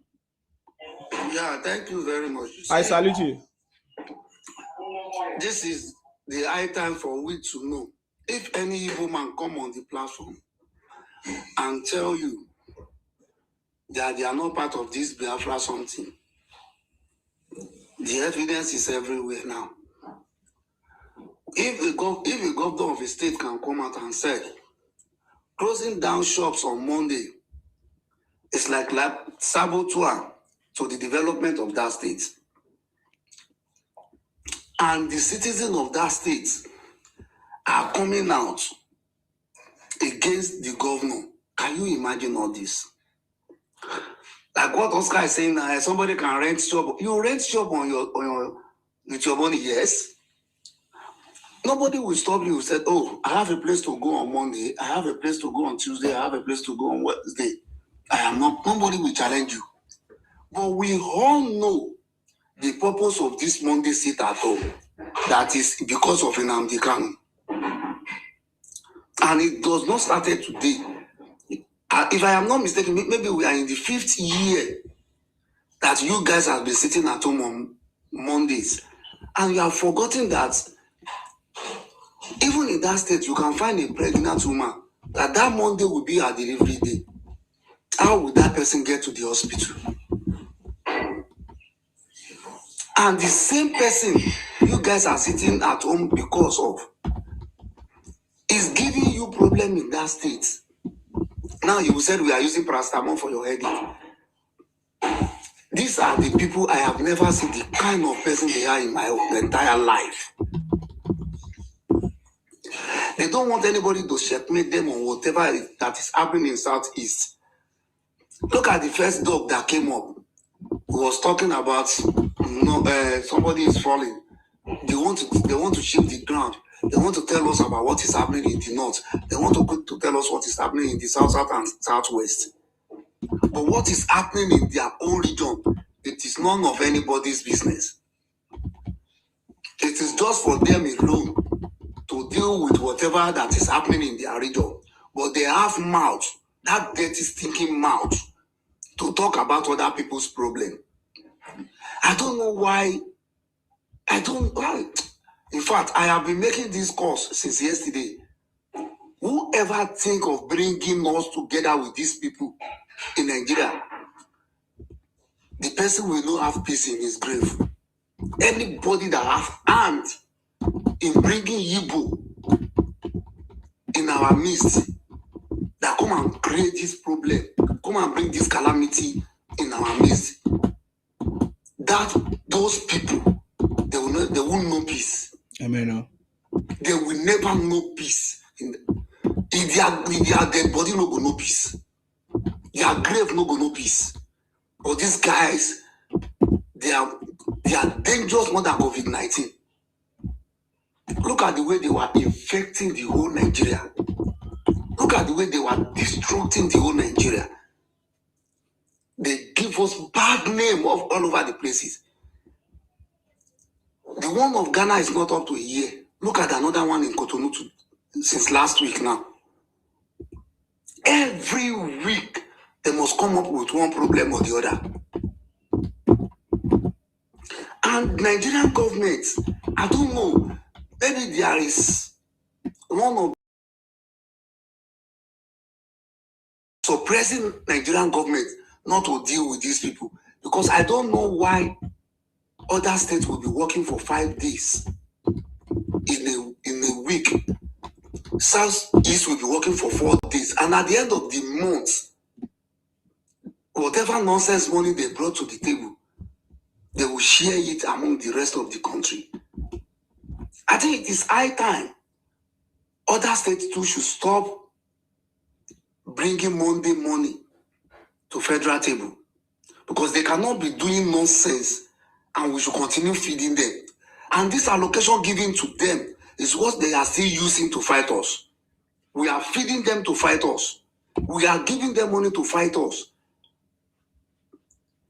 Yeah, thank you very much. I salute you. This is the high time for we to know if any Igbo man come on the platform and tell you that they are not part of this Biafra something. The evidence is everywhere now. If a governor of a state can come out and say, closing down shops on Monday is like saboteur to the development of that state. And the citizens of that state are coming out against the governor. Can you imagine all this? Like what Oscar is saying now, somebody can rent shop. You rent shop on your with your money, yes. Nobody will stop you. Said, "Oh, I have a place to go on Monday. I have a place to go on Tuesday. I have a place to go on Wednesday." Nobody will challenge you. But we all know the purpose of this Monday sit at home. That is because of Nnamdi Kanu. And it does not start today. If I am not mistaken, maybe we are in the 5th year that you guys have been sitting at home on Mondays. And you have forgotten that even in that state, you can find a pregnant woman that Monday will be her delivery day. How would that person get to the hospital? And the same person you guys are sitting at home because of is giving you problem in that state. Now you said we are using paracetamol for your headache. These are the people I have never seen the kind of person they are in my entire life. They don't want anybody to checkmate them on whatever that is happening in Southeast. Look at the first dog that came up. Who was talking about somebody is falling. They want to shift the ground. They want to tell us about what is happening in the north. They want to tell us what is happening in the south and southwest. But what is happening in their own region, it is none of anybody's business. It is just for them alone to deal with whatever that is happening in their region. But they have mouth, that dirty, stinking mouth, to talk about other people's problem. I don't know why. In fact, I have been making this course since yesterday. Whoever think of bringing us together with these people in Nigeria, the person will not have peace in his grave. Anybody that has hand in bringing Igbo in our midst, that come and create this problem, come and bring this calamity in our midst, those people, they will know peace. Amen. They will never know peace. If their dead body no go no peace. Their grave no go no peace. But these guys, they are dangerous more than COVID-19. Look at the way they were infecting the whole Nigeria. Look at the way they were destructing the whole Nigeria. They give us bad name all over the places. The one of Ghana is not up to a year. Look at another one in Cotonou since last week now. Every week, they must come up with one problem or the other. And Nigerian government, I don't know. Maybe there is one of suppressing Nigerian government not to deal with these people, because I don't know why other states will be working for 5 days in a week. Southeast will be working for 4 days, and at the end of the month, whatever nonsense money they brought to the table, they will share it among the rest of the country. I think it is high time other states too should stop bringing Monday money to federal table, because they cannot be doing nonsense and we should continue feeding them. And this allocation given to them is what they are still using to fight us. We are feeding them to fight us. We are giving them money to fight us.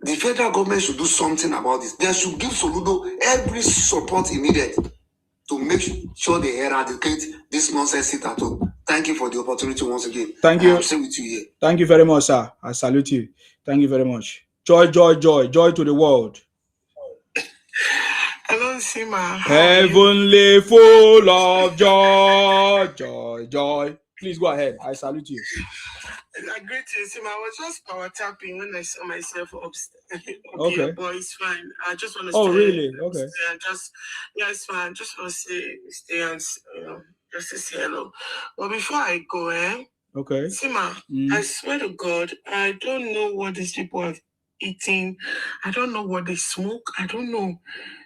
The federal government should do something about this. They should give Soludo every support he needed to make sure they eradicate this nonsense at home. Thank you for the opportunity once again. Thank you. I'm staying with you here. Thank you very much, sir. I salute you. Thank you very much. Joy, joy, joy, joy to the world. Hello, Sima. Heavenly full of joy, joy, joy. Please go ahead. I salute you. I greet you, Sima. I was just power tapping when I saw myself upstairs. Okay. But it's fine. I just want to Oh, stay. really? Okay. It's fine. Just want to stay and just to say hello. But before I go, Okay. Sima, I swear to God, I don't know what these people are eating. I don't know what they smoke. I don't know.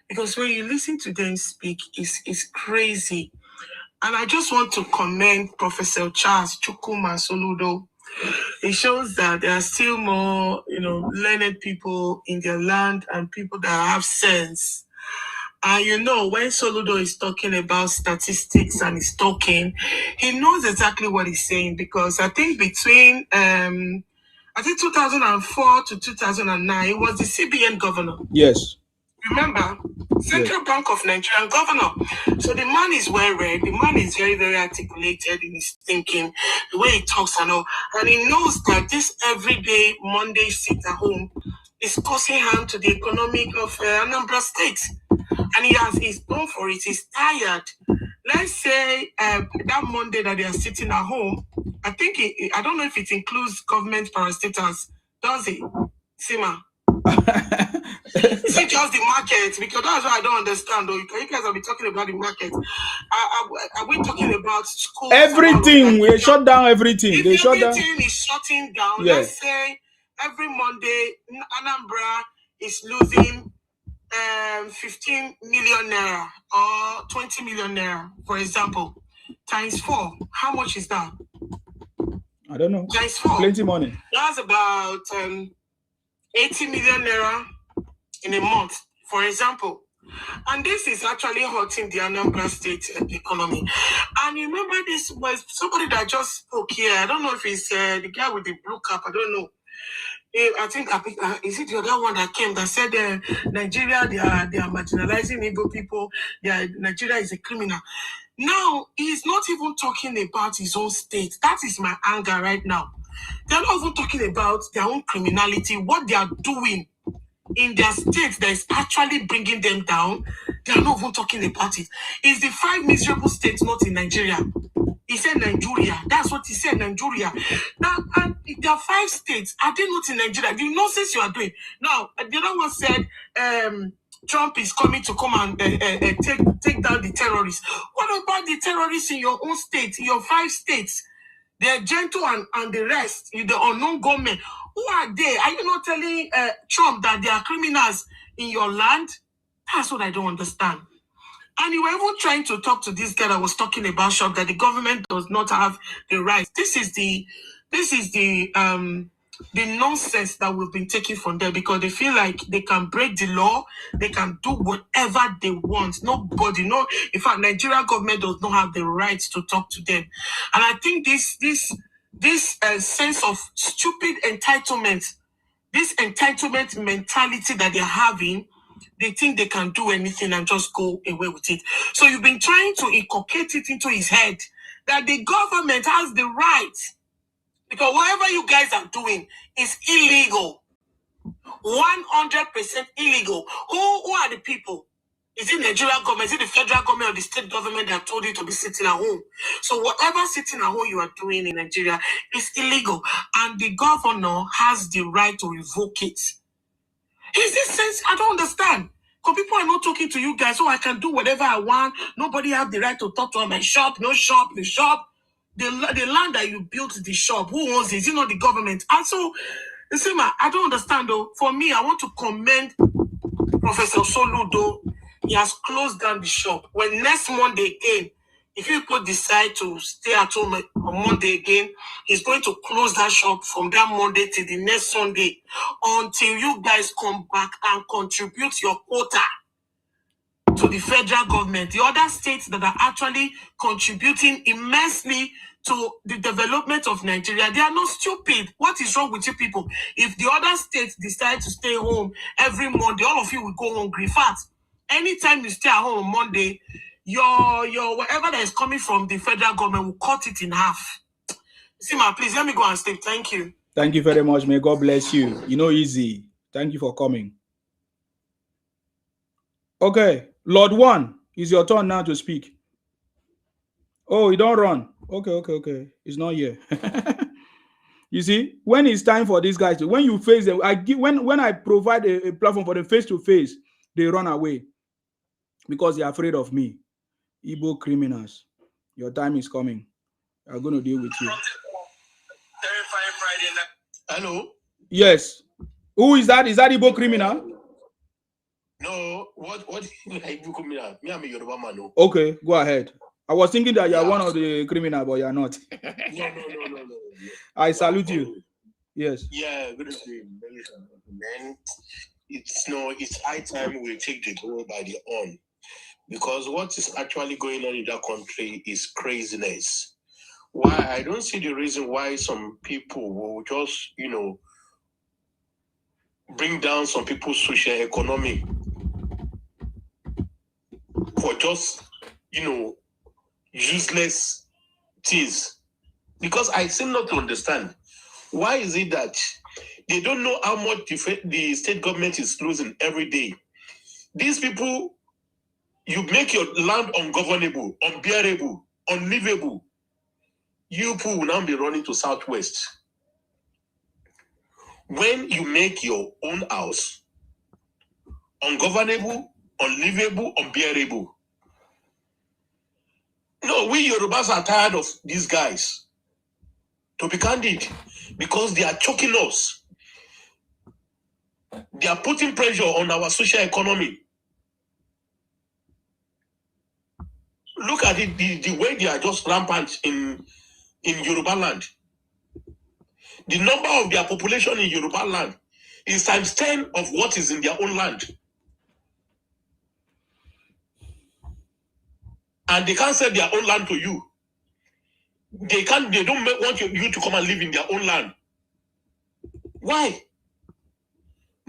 Because when you listen to them speak, it's crazy. And I just want to commend Professor Charles Chukuma Soludo. It shows that there are still more, learned people in their land and people that have sense. And when Soludo is talking about statistics and he's talking, he knows exactly what he's saying, because I think between 2004 to 2009, he was the CBN governor. Yes. Remember, Central Bank of Nigeria governor. So the man is well read. The man is very, very articulated in his thinking, the way he talks and all. And he knows that this everyday Monday sit at home is causing harm to the economy of Anambra State. And he's known for it. He's tired. Let's say that Monday that they are sitting at home, I think, I don't know if it includes government parastatals. Does it? Sima? Is it just the market? Because that's what I don't understand, though. You guys will be talking about the market. Are we talking about schools? Everything. We shut down everything. If they shut down. Everything is shutting down. Yeah. Let's say every Monday, Anambra is losing 15 million naira or 20 million naira, for example, times 4. How much is that? I don't know. Times 4. Plenty money. That's about 80 million naira in a month, for example. And this is actually hurting the Anambra State economy. And you remember, this was somebody that just spoke here. I don't know if it's the guy with the blue cap. I don't know. I think is it the other one that came that said Nigeria, they are marginalizing Igbo people. Nigeria is a criminal. Now, he's not even talking about his own state. That is my anger right now. They're not even talking about their own criminality, what they are doing in their state that is actually bringing them down. They are not even talking about it. It's the 5 miserable states not in Nigeria. He said Nigeria. That's what he said, Nigeria. Now, and there are 5 states. Are they not in Nigeria? The nonsense you are doing. Now, the other one said Trump is coming to come and take down the terrorists. What about the terrorists in your own state, in your 5 states? They're gentle and the rest, the unknown government. Who are they? Are you not telling Trump that they are criminals in your land? That's what I don't understand. And you were even trying to talk to this guy that was talking about shop that the government does not have the right. This is the nonsense that we've been taking from them, because they feel like they can break the law, they can do whatever they want. Nobody, in fact, Nigerian government does not have the right to talk to them. And I think this sense of stupid entitlement, this entitlement mentality that they're having, they think they can do anything and just go away with it. So you've been trying to inculcate it into his head that the government has the right, because whatever you guys are doing is illegal. 100% illegal. Who are the people? Is it Nigerian government? Is it the federal government or the state government that told you to be sitting at home? So whatever sitting at home you are doing in Nigeria is illegal. And the governor has the right to revoke it. Is this sense? I don't understand. Because people are not talking to you guys, so I can do whatever I want. Nobody have the right to talk to my shop. No shop, the shop. The land that you built the shop, who owns it? Is it not the government? And so, you see, I don't understand though. For me, I want to commend Professor Soludo. He has closed down the shop. When next Monday again, if people decide to stay at home on Monday again, he's going to close that shop from that Monday till the next Sunday until you guys come back and contribute your quota to the federal government. The other states that are actually contributing immensely to the development of Nigeria, they are not stupid. What is wrong with you people? If the other states decide to stay home every Monday, all of you will go hungry. In fact, anytime you stay at home on Monday, your whatever that is coming from the federal government will cut it in half. Sima, please let me go and sleep. Thank you. Thank you very much. May God bless you. You know, easy. Thank you for coming. Okay, Lord One, it's your turn now to speak. Oh, you don't run. Okay. It's not here. You see, when it's time for these guys to, when you face them, when I provide a platform for them face to face, they run away because they're afraid of me. Igbo criminals, your time is coming. I'm going to deal with you. Hello. Yes. Who is that? Is that Igbo criminal? No. What Igbo criminal? Me, I'm a Yoruba man. Okay, go ahead. I was thinking that you're one of the criminals, but you're not. No. I salute you. Yes. Yeah, good evening. Then it's high time we take the goal by the horn, because what is actually going on in that country is craziness. Why? I don't see the reason why some people will just, bring down some people's social economy for just, useless things. Because I seem not to understand. Why is it that they don't know how much the state government is losing every day? These people, you make your land ungovernable, unbearable, unlivable. You people will now be running to Southwest. When you make your own house ungovernable, unlivable, unbearable. No, we Yorubas are tired of these guys, to be candid, because they are choking us. They are putting pressure on our social economy. Look at it, the way they are just rampant in Yoruba land. The number of their population in Yoruba land is times 10 of what is in their own land. And they can't sell their own land to you. They don't want you to come and live in their own land. Why?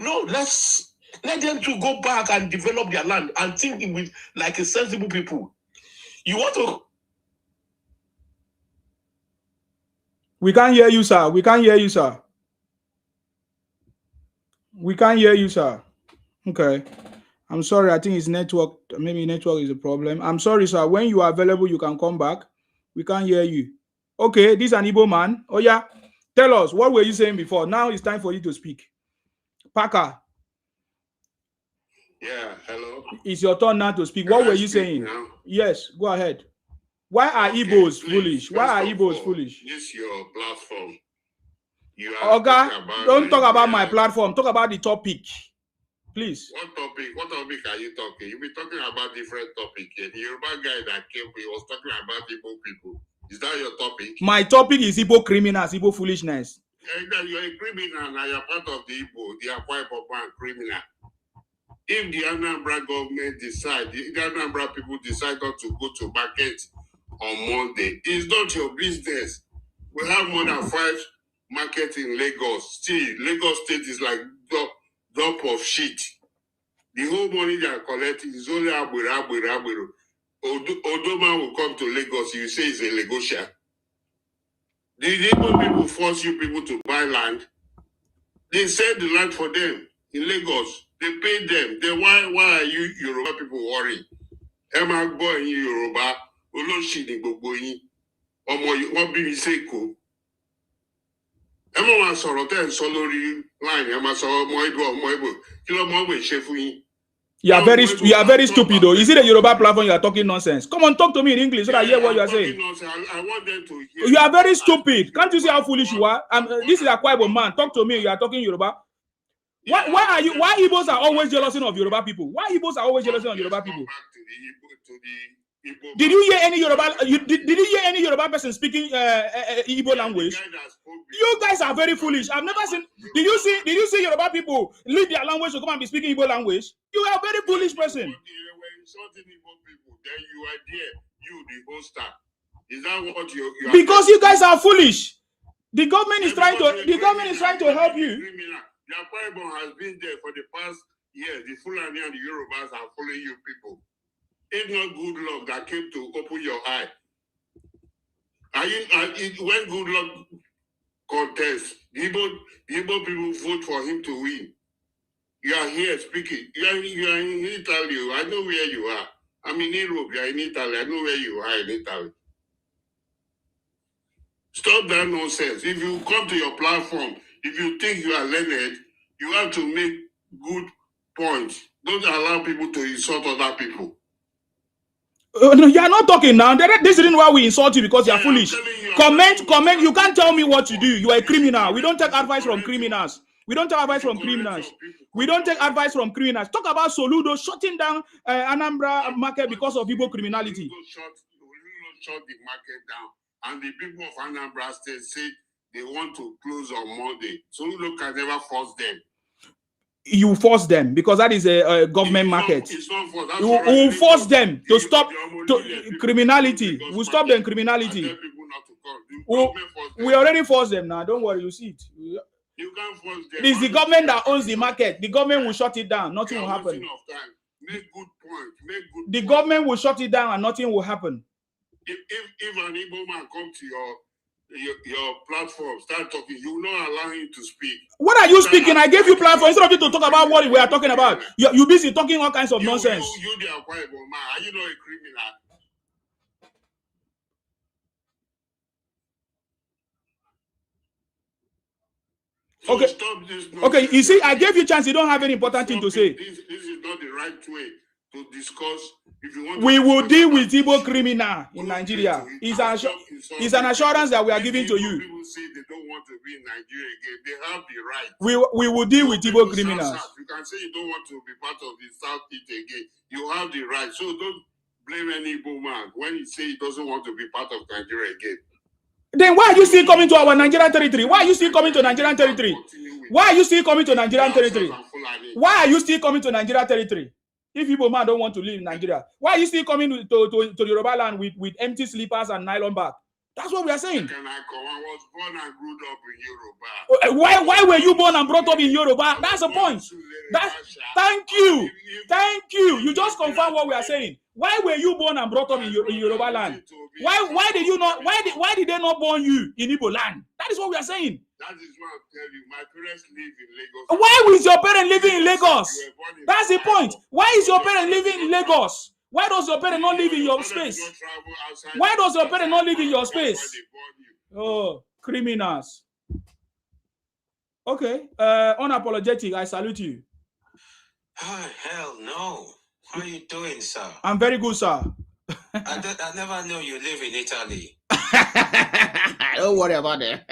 No, let them to go back and develop their land and think with like a sensible people. You want to... We can't hear you, sir. We can't hear you, sir. We can't hear you, sir. Okay. I'm sorry. I think it's network. Maybe network is a problem. I'm sorry, sir. When you are available, you can come back. We can't hear you. Okay. This is an Igbo man. Oh, yeah. Tell us, what were you saying before? Now it's time for you to speak. Parker. Yeah, hello. It's your turn now to speak. What were you saying? Now? Yes, go ahead. Why are Igbos foolish? Why are Igbos foolish? This is your platform. You are don't talk about my platform. Talk about the topic, please. What topic are you talking? You'll be talking about different topic. The Yoruba guy that came, he was talking about Igbo people. Is that your topic? My topic is Igbo criminals, Igbo foolishness. You're a criminal and you're part of the Igbo, the Akwa Ibom criminal. If the Anambra government decide, the Anambra people decide not to go to market on Monday, it's not your business. We have more than 5 markets in Lagos. Still, Lagos State is like dump of shit. The whole money they are collecting is only Agbero. Odoma will come to Lagos, you say it's a Lagosian. The Igbo people force you people to buy land. They sell the land for them in Lagos. They pay them. Then why are you Yoruba people worrying? Emma boy in Yoruba, Oloshini Boboyi, Omo bí mi seko. Emma wa sọ̀rọ̀ tẹ́ ń sọ lórí line, Emma sọ ọmọ Ibo, kí ló mọ̀ wẹ̀ ṣe fún yín? You are very stupid though. Is it a Yoruba platform you are talking nonsense? Come on, talk to me in English so that I hear what you are saying. I want them to hear. You are very stupid. Can't you see how foolish you are? This is a Kwaibo man. Talk to me. You are talking Yoruba. Why Igbos are always jealous of Yoruba people? Why Igbos are always jealous of Yoruba people? Did you hear any Yoruba? Did you hear any Yoruba person speaking Igbo language? You guys are very foolish. I've never seen. Did you see Yoruba people leave their language to come and be speaking Igbo language? You are a very foolish person. When insulting Igbo people, then you are there, you the hoster. Is that what you are? Because you guys are foolish. The government is trying to help you. The Akwa has been there for the past years. The Fulani and the Yorubas are following you people. It's not good luck that came to open your eye. When good luck contests, the Igbo people vote for him to win. You are here speaking. You are in Italy. I know where you are. I'm in Europe. You are in Italy. I know where you are in Italy. Stop that nonsense. If you come to your platform, if you think you are learned, you have to make good points. Don't allow people to insult other people. No, you are not talking now. This isn't why we insult you because you are foolish. Comment. You can't tell me what to do. You are a criminal. We don't take advice from criminals. We don't take advice from criminals. We don't take advice from criminals. Talk about Soludo shutting down Anambra market because of Igbo criminality. Shut the market down. And the people of Anambra State say they want to close on Monday. Soludo can never force them. You force them because that is a government market. It's not force. We will force them to stop criminality. We'll stop them criminality. We already forced them now. Don't worry, you see it. You can't force them. It's the government that owns the market. The government will shut it down. Nothing will happen. Make good point. The government will shut it down and nothing will happen. If an Igbo man comes to your platform, start talking, you will not allow him to speak. What are you speaking? I gave you platform instead of you to talk about what we are talking about. You busy talking all kinds of nonsense. You the Akwa Ibom man. Are you not a criminal? So okay. Stop this nonsense. Okay, you see, I gave you a chance. You don't have any important thing to say. This is not the right way to discuss. If you want we will deal with Igbo criminal in Nigeria. It's an assurance that we are giving to you. People say they don't want to be in Nigeria again. They have the right. We will deal with Igbo criminals. You can say you don't want to be part of the Southeast again. You have the right. So don't blame any Igbo man when he say he doesn't want to be part of Nigeria again. Then why are you still coming to our Nigerian territory? Why are you still coming to Nigerian territory? Why are you still coming to Nigerian territory? Why are you still coming to Nigerian territory? If Igbo man don't want to live in Nigeria, why are you still coming to Yoruba land with empty slippers and nylon bag? That's what we are saying. I was born and grew up in Yoruba. Why were you born and brought up in Yoruba? That's the point. Thank you. You just confirm what we are saying. Why were you born and brought up in Yoruba land? Why did they not born you in Igbo land? That is what we are saying. That is what I'm telling you. My parents live in Lagos. Why is your parent living in Lagos? That's the point. Why is your parent living in Lagos? Why does your parent not live in your space? Why does your parent not live in your space? Oh, criminals. Okay. Unapologetic. I salute you. Oh, hell no. How are you doing, sir? I'm very good, sir. I never knew you live in Italy. Don't worry about that.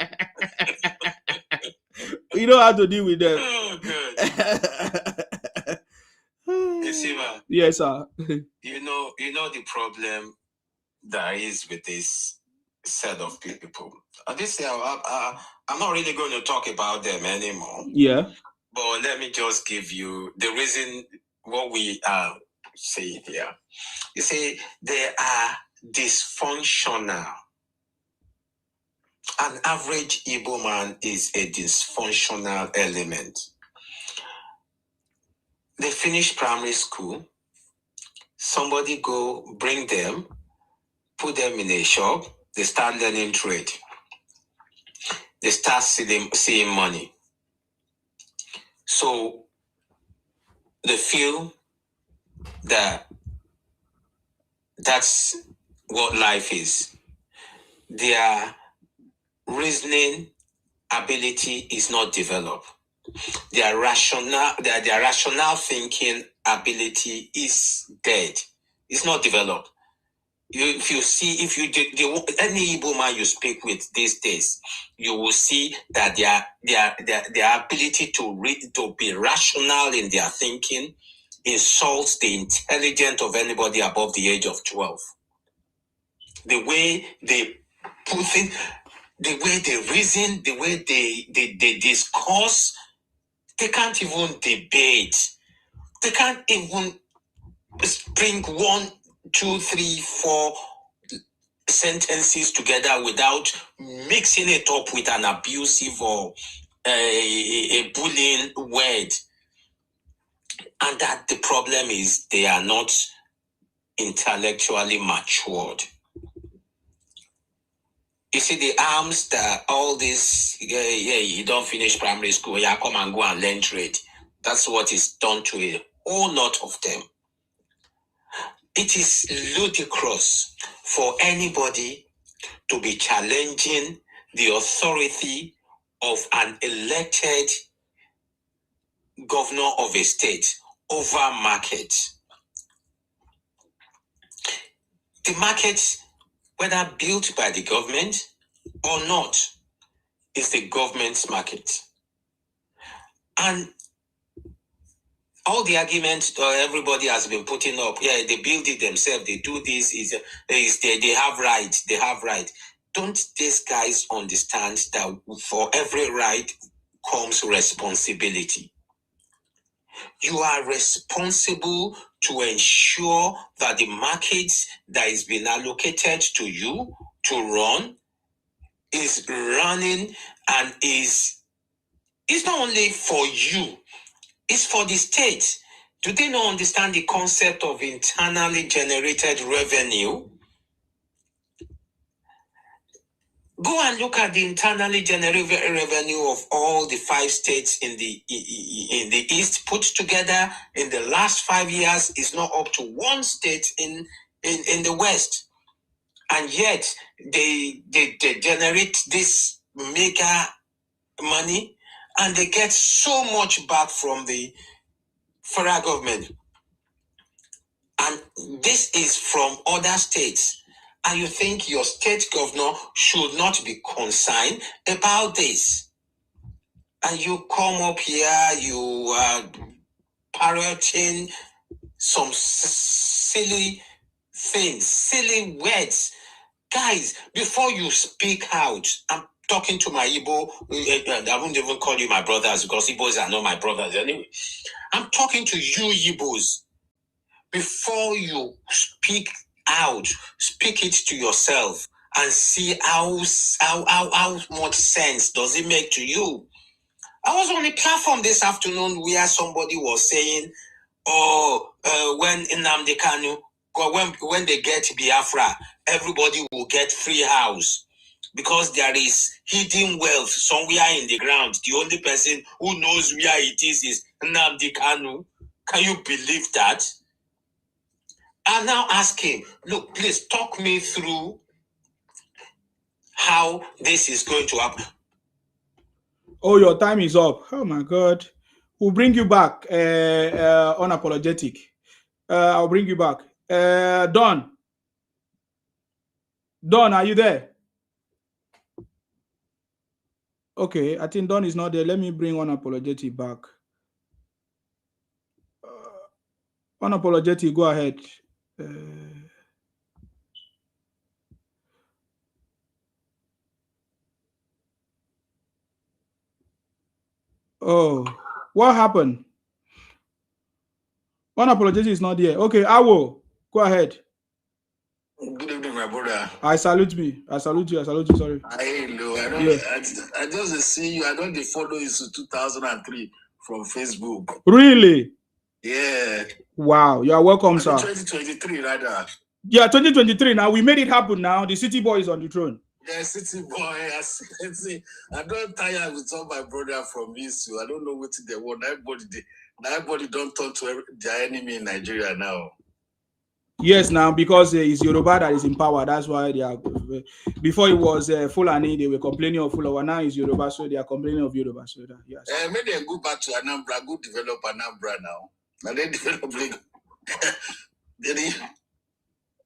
You know how to deal with them. Oh, good. Isiva, yes, sir. You know the problem there is with this set of people. This year, I'm not really going to talk about them anymore. Yeah. But let me just give you the reason what we are saying here. You see, they are dysfunctional. An average Igbo man is a dysfunctional element. They finish primary school. Somebody go bring them, put them in a shop. They start learning trade. They start seeing money. So they feel that that's what life is. Their reasoning ability is not developed. Their rational thinking ability is dead. It's not developed. Any Igbo man you speak with these days, you will see that their ability to be rational in their thinking insults the intelligence of anybody above the age of 12. The way they put it, the way they reason, the way they discuss, they can't even debate. They can't even bring 1, 2, 3, 4 sentences together without mixing it up with an abusive or a bullying word. And that the problem is they are not intellectually matured. You see, the arms that all this, you don't finish primary school, yeah, come and go and learn trade. That's what is done to a whole lot of them. It is ludicrous for anybody to be challenging the authority of an elected governor of a state over markets. The markets, whether built by the government or not, is the government's market. And all the arguments everybody has been putting up, yeah, they build it themselves, they do this, they have right, they have right. Don't these guys understand that for every right comes responsibility? You are responsible to ensure that the markets that is being allocated to you to run is running and is not only for you, it's for the state. Do they not understand the concept of internally generated revenue? Go and look at the internally generated revenue of all the 5 states in the East put together in the last 5 years is not up to 1 state in the West. And yet they generate this mega money and they get so much back from the federal government. And this is from other states. And you think your state governor should not be concerned about this. And you come up here, you are parroting some silly things, silly words. Guys, before you speak out, I'm talking to my Igbo, I won't even call you my brothers because Igbos are not my brothers anyway. I'm talking to you Igbos. Before you speak out, speak it to yourself and see how much sense does it make to you. I was on a platform this afternoon where somebody was saying, when Nnamdi Kanu, when they get Biafra, everybody will get free house because there is hidden wealth somewhere in the ground. The only person who knows where it is Nnamdi Kanu. Can you believe that? I now ask him, look, please talk me through how this is going to happen. Oh, your time is up. Oh my God. We'll bring you back, unapologetic. I'll bring you back. Don, are you there? Okay, I think Don is not there. Let me bring unapologetic back. Unapologetic, go ahead. Oh, what happened? Unapologetic is not there. Okay, I will. Go ahead. Good evening, my brother. I salute you. Sorry. I just see you. I don't follow you since 2003 from Facebook. Really? Yeah. Wow. You are welcome, sir. 2023, rather. Yeah, 2023. Now we made it happen. Now the city boy is on the throne. Yeah, city boy. I don't tire with all my brother from this. I don't know what they want. Everybody Everybody don't turn to their enemy in Nigeria now. Yes, now because it's Yoruba that is in power. That's why they are. Before it was Fulani, they were complaining of Fulani. Now it's Yoruba, so they are complaining of Yoruba. So that, yes. Maybe they go back to Anambra, go develop Anambra now. Now they develop Lagos.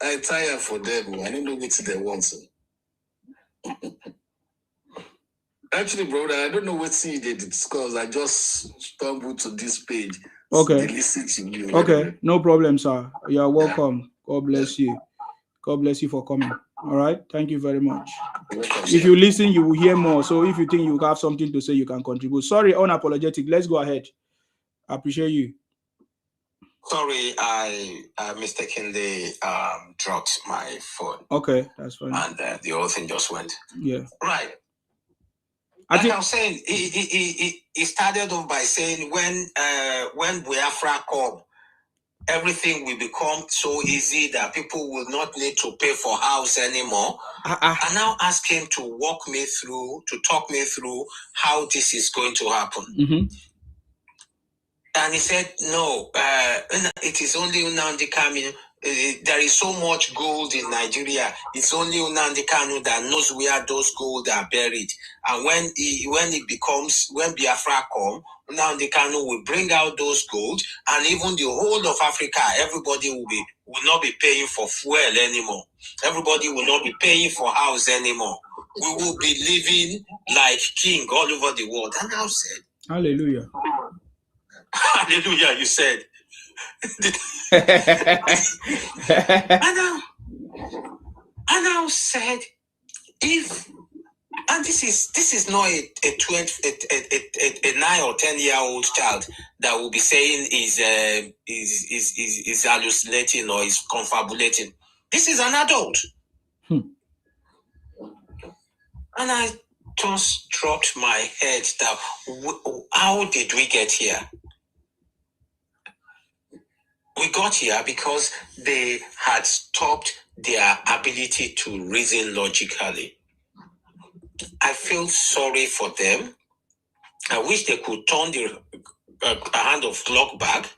I tire for them. I don't know what they want. So. Actually, brother, I don't know what they discuss. I just stumbled to this page. Okay. So they listen to you. Okay, no problem, sir. You are welcome. God bless you. God bless you for coming. All right. Thank you very much. If you listen, you will hear more. So if you think you have something to say, you can contribute. Sorry, unapologetic. Let's go ahead. I appreciate you. Sorry, I mistakenly dropped my phone. Okay, that's fine. And the whole thing just went. Yeah. Right. Like I was saying, he started off by saying when Biafra come, everything will become so easy that people will not need to pay for house anymore. I now ask him to talk me through how this is going to happen. Mm-hmm. And he said, no, it is only Nnamdi Kanu. There is so much gold in Nigeria. It's only Nnamdi Kanu that knows where those gold are buried. And when Biafra come, Nnamdi Kanu will bring out those gold, and even the whole of Africa, everybody will not be paying for fuel anymore. Everybody will not be paying for house anymore. We will be living like king all over the world. And I said, hallelujah. Hallelujah, you said. And I said, this is not a 9 or 10-year-old child that will be saying is hallucinating or is confabulating. This is an adult. And I just dropped my head down. How did we get here? We got here because they had stopped their ability to reason logically. I feel sorry for them. I wish they could turn the hand of clock back.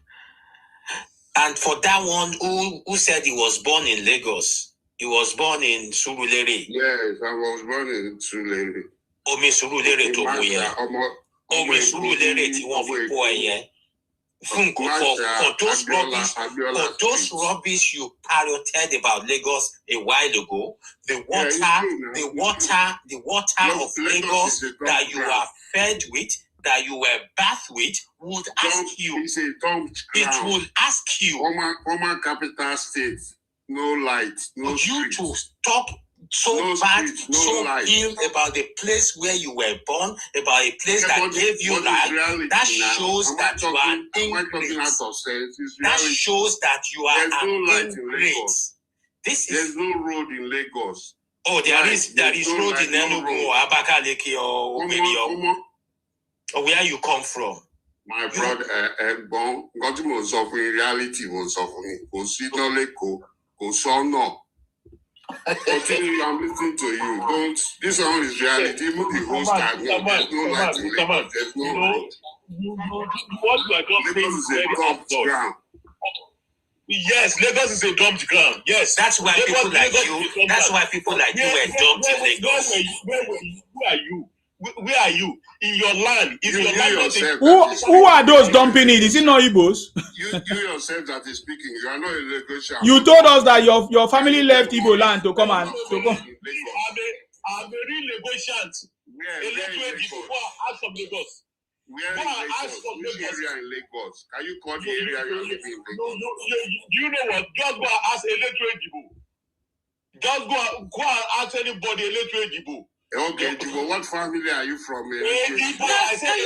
And for that one who said he was born in Lagos, he was born in Surulere. Yes, I was born in Surulere. Omi Surulere to Muye. Omi Surulere ti won fi po eye. For those rubbish you parroted about Lagos a while ago, the water of Lagos that you are fed with, that you were bathed with, would ask you. It will ask you. Former capital state, no light, no street. You to stop so bad, so ill about the place where you were born, about a place that gave you life. That shows that you are ingrate. That shows that you are an ingrate. There's no road in Lagos. Oh, there is road in Enugu or Abakaliki or Ogbeni or where you come from. My brother, God was suffering, reality was suffering. Continue, I'm listening to you. This one is reality. Even the host can know. There's no light in Lagos. There's no road. What you are just saying is very absurd. Yes, Lagos is a dumped ground. Yes, that's why people like you. That's why people like you were dumped in Lagos. Who are you? Where are you? In your land? If your land yourself, who are those dumping it? Is it not Igbos? You yourself that is speaking. You are not a Lagosian. You told us that your family left Igbo land to come and to come. I'm a real Lagosian. Ask from Lagos. Where in Lagos? Which area in Lagos? Can you call the area you're living in Lagos? Do you know what? Just go and ask electorate Igbo. Just go and ask anybody electorate Igbo. Okay, but what family are you from? Can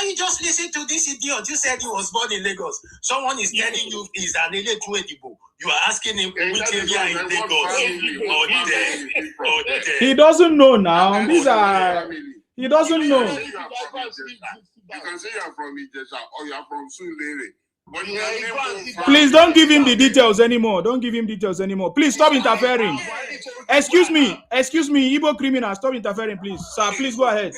you just listen to this idiot? You said he was born in Lagos. Someone is telling you he's an electorate Igbo. You are asking him which area in Lagos. He doesn't know now. These are. He doesn't know. You can say you are from Ijesha or you are from Surulere. Please don't give him the details anymore. Don't give him details anymore. Please stop interfering. Excuse me, Igbo criminal, stop interfering, please. Sir, please go ahead.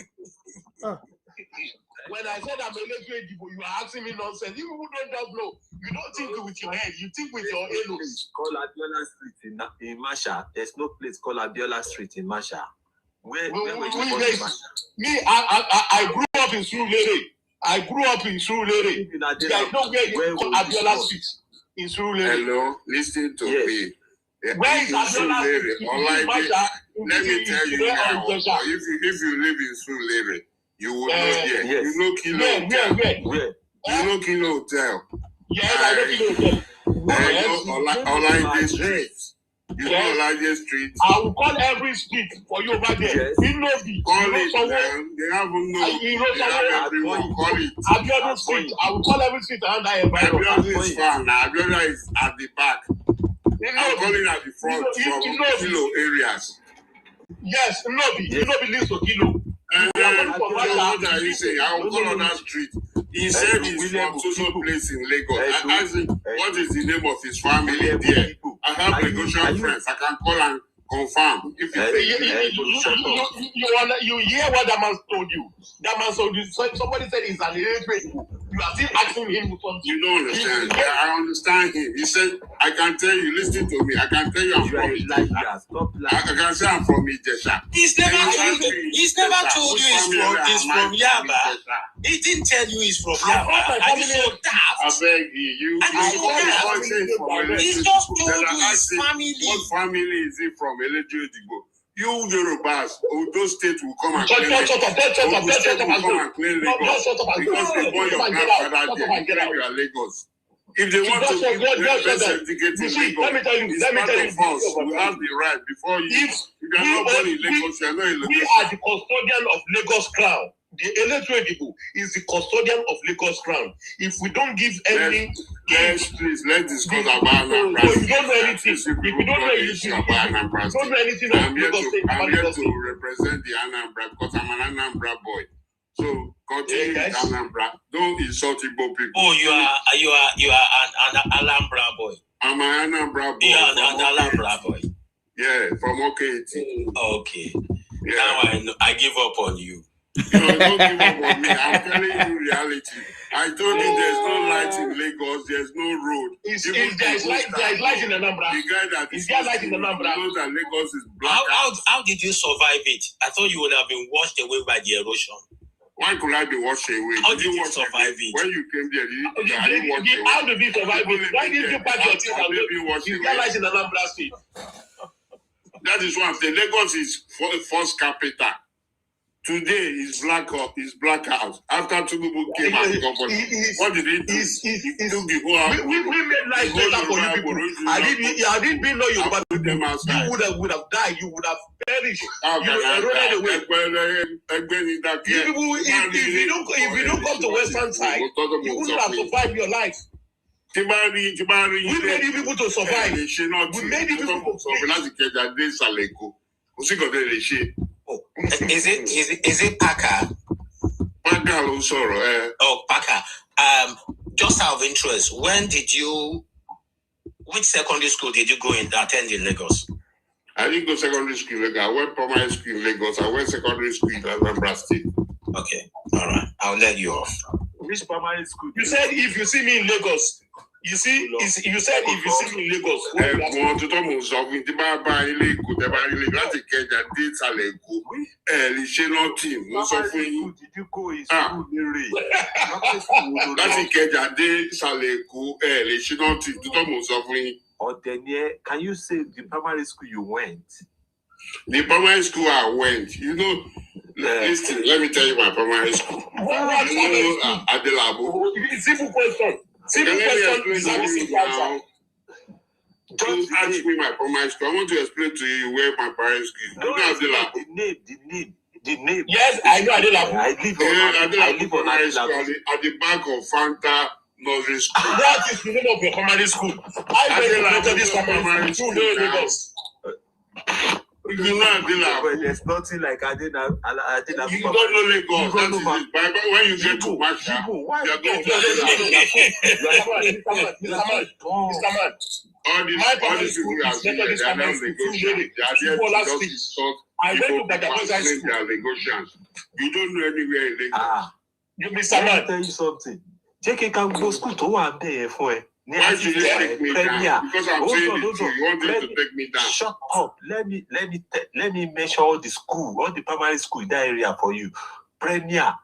When I said I'm a literate Igbo, you are asking me nonsense. You people don't just know. You don't think with your head. You think with your elo. It's called Abiola Street in Masha. There's no place called Abiola Street in Masha. Where were you born in Masha? Me, I grew up in Soludo. I grew up in Soludo. There's no way you call Abiola Street in Soludo. Hello, listen to me. Where is Abiola Street? Let me tell you now. If you live in Suluere, you will know here. Yes. You know Kilo Hotel. Where? You know Kilo Hotel. Yes, I know Kilo Hotel. Olaide Street. You know Olaide Street. I will call every street for you over there. Yes. You know the. Call it, man. They have everyone. Call it. Abiola Street. I will call every street around that environment. Abiola is far now. Abiola is at the back. I'm calling at the front from Kilo areas. Yes, Nobi lives to Kilo. What are you saying? I will call on that street. He said he's from social place in Lagos. I asked him, what is the name of his family there? I have Lagosian friends. I can call and confirm. If you hear what that man told you. That man told you. Somebody said he's an illiterate. You are still asking him something. You don't understand. I understand him. He said, I can tell you, listen to me. I can tell you I'm from Ijesha. I can say I'm from Ijesha. He's never told you he's from Yaba. He didn't tell you he's from Yaba. Are you so daft? I beg you. He's just told you his family. What family is he from? Igbo. You Yorubas, Odo State will come and claim Lagos. Odo State will come and claim Lagos because they born your grandfather there. You are Lagos. If they want to give certificate in Lagos, it's part of us. We have the right before you. If you are not born in Lagos, you are not in Lagos. We are the custodian of Lagos Crown. The electorate people is the custodian of Lagos Crown. If we don't give any... Please, let's discuss about Anambra. If you don't know anything, I'm here to represent the Anambra because I'm an Anambra boy. So continue with Anambra. Don't insult Igbo people. Oh, you are an Alhambra boy. I'm an Anambra boy. You are an Alhambra boy. Yeah, from OK18. Okay. Yeah. Now I give up on you. No, don't give up on me. I'm telling you reality. I told you there's no light in Lagos, there's no road. There's light in Anambra. The guy that is light in Anambra. knows that Lagos is black. How did you survive it? I thought you would have been washed away by the erosion. Why could I be washed away? How did you survive it? When you came there, how did you survive it? Why did you pack your things and you got light in Anambra State? That is one thing. Lagos is first capital. Today is blackout. After Tinubu came and governed, what did he do? We made life better for you people. I didn't know you, but you would have died. You would have perished. You eroded away. If you don't come to Western side, you wouldn't have survived your life. We made you people to survive. We made you people to survive. Oh, is it Packer? Packer, sorry. Oh, Packer. Just out of interest, which secondary school did you go in attend in Lagos? I didn't go secondary school in Lagos. I went primary school in Lagos. I went secondary school in Anambra State. Okay, all right. I'll let you off. Which primary school? You said if you see me in Lagos. You see, you said if you see me in Lagos. Did you go in school? Can you say the primary school you went? The primary school I went, listen, let me tell you my primary school. Adelabu. Simple question. Don't ask me my primary school. I want to explain to you where my parents go. The name. Yes, I know Adelabu. I live on Adelabu at the back of Fanta Nursery School. What is the name of your primary school? I went to this primary school. Lagos. There's nothing like Adelabu. You don't know Lagos. When you get to Masha, you are going to Mr. Man. All these people are saying they are not Lagosians. They are there to just insult people who are claiming they are Lagosians. You don't know anywhere in Lagos. Mr. Man, tell you something. JK can go school to one day for it. Why did you take me down? Because I'm saying the truth. You wanted to take me down. Shut up. Let me mention all the school, all the primary school in that area for you. Premier,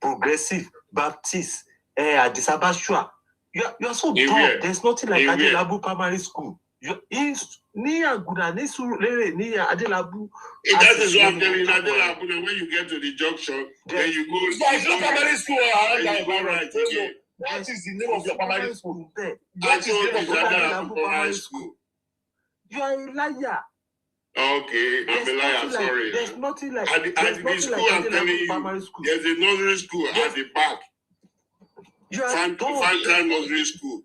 Progressive, Baptist, Addis Ababa. You're so dumb. There's nothing like Adelabu Primary School. That is what I'm telling you. Adelabu, when you get to the junction, then you go. There's no primary school around there. Right again. What is the name of your primary school? What is the name of your primary school? You are a liar. Okay, I'm a liar. Sorry. There's nothing like the school. I'm telling you, there's a nursery school at the back. Fanta nursery school.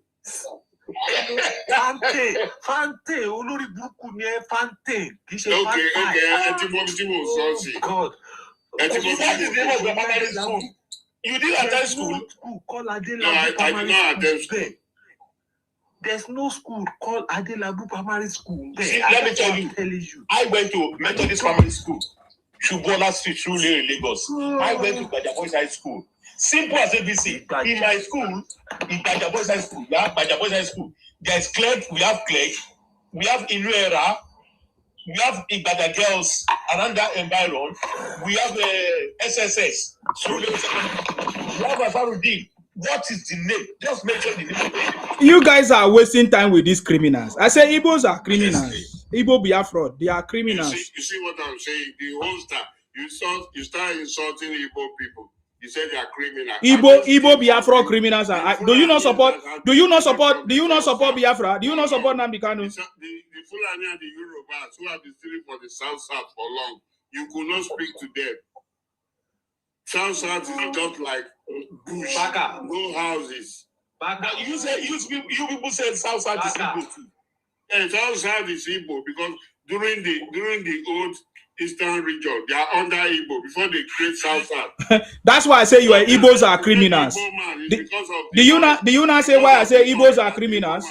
Fante, Olori Buku near Fante. Okay. God. What is the name of your primary school? You didn't attend school? Called Adelabu no, I did not attend school. There's no school called Adelabu Primary School. See, let me tell you. I went to Methodist Primary School, Shubola Street, Shule, Lagos. I went to Baja Boys High School. Simple as ABC. In my school, in Baja Boys High School, we have Baja Boys High School. There's Clegg, we have Inuera, we have Ibadan girls around that environment. We have SSS. So we have Afarudin. What is the name? Just mention the name. You guys are wasting time with these criminals. I say Igbos are criminals. Igbo Biafra, they are criminals. You see what I'm saying? The whole start, you start insulting Igbo people. You said they are criminals. Igbo Biafra criminals are. Do you not support Biafra? Do you not support Nnamdi Kanu? The Fulani and the Yorubas who have been stealing for the South for long, you could not speak to them. South is just like bush, no houses. But you people said South is Igbo too. And South is Igbo because during the old Eastern region, they are under Igbo before they create South. That's why I say you are Igbos are criminals. Do you not say why I say Igbos are criminals?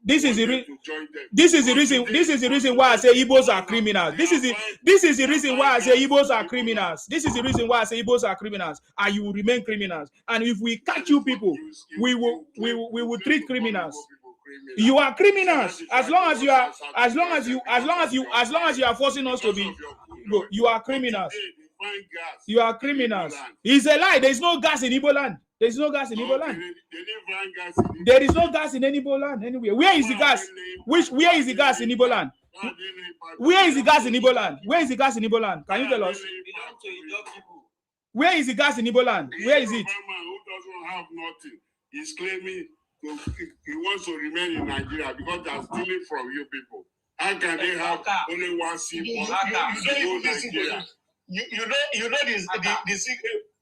This is the reason why I say Igbos are criminals. This is the reason why I say Igbos are criminals. This is the reason why I say Igbos are criminals, and you will remain criminals. And if we catch you people, we will treat criminals. You are criminals as long as you are forcing us to be. You are criminals. You are criminals. It's a lie. There is no gas in Igbo land. There is no gas in Igbo land. There is no gas in any Igbo land anywhere. Where is the gas? Where is the gas in Igbo land? Where is the gas in Igbo land? Where is the gas in Igbo land? Can you tell us? Where is the gas in Igbo land? Where is it? Who doesn't have nothing? He's claiming he wants to remain in Nigeria because they are stealing from you people. How can they have only one seaport? You know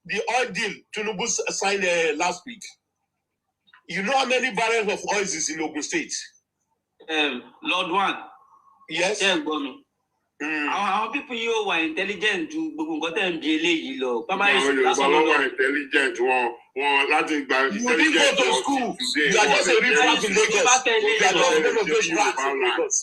the oil deal Tinubu signed last week. You know how many barrels of oil is in Ogun State? Lord one. Yes. Our people you were intelligent to intelligent. You didn't go to school. You are just a refugee in Lagos. You are just one of those rats in Lagos.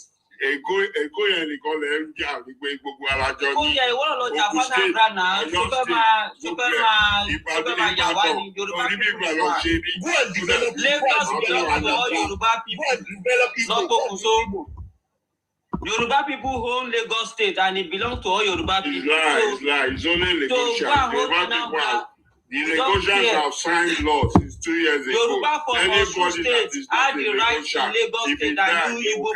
Yoruba people own Lagos State and it belongs to all Yoruba people. It's only Lagos. The Lagosians have signed laws since 2 years ago. Yoruba for Osun State had the right in Lagos State and you Igbo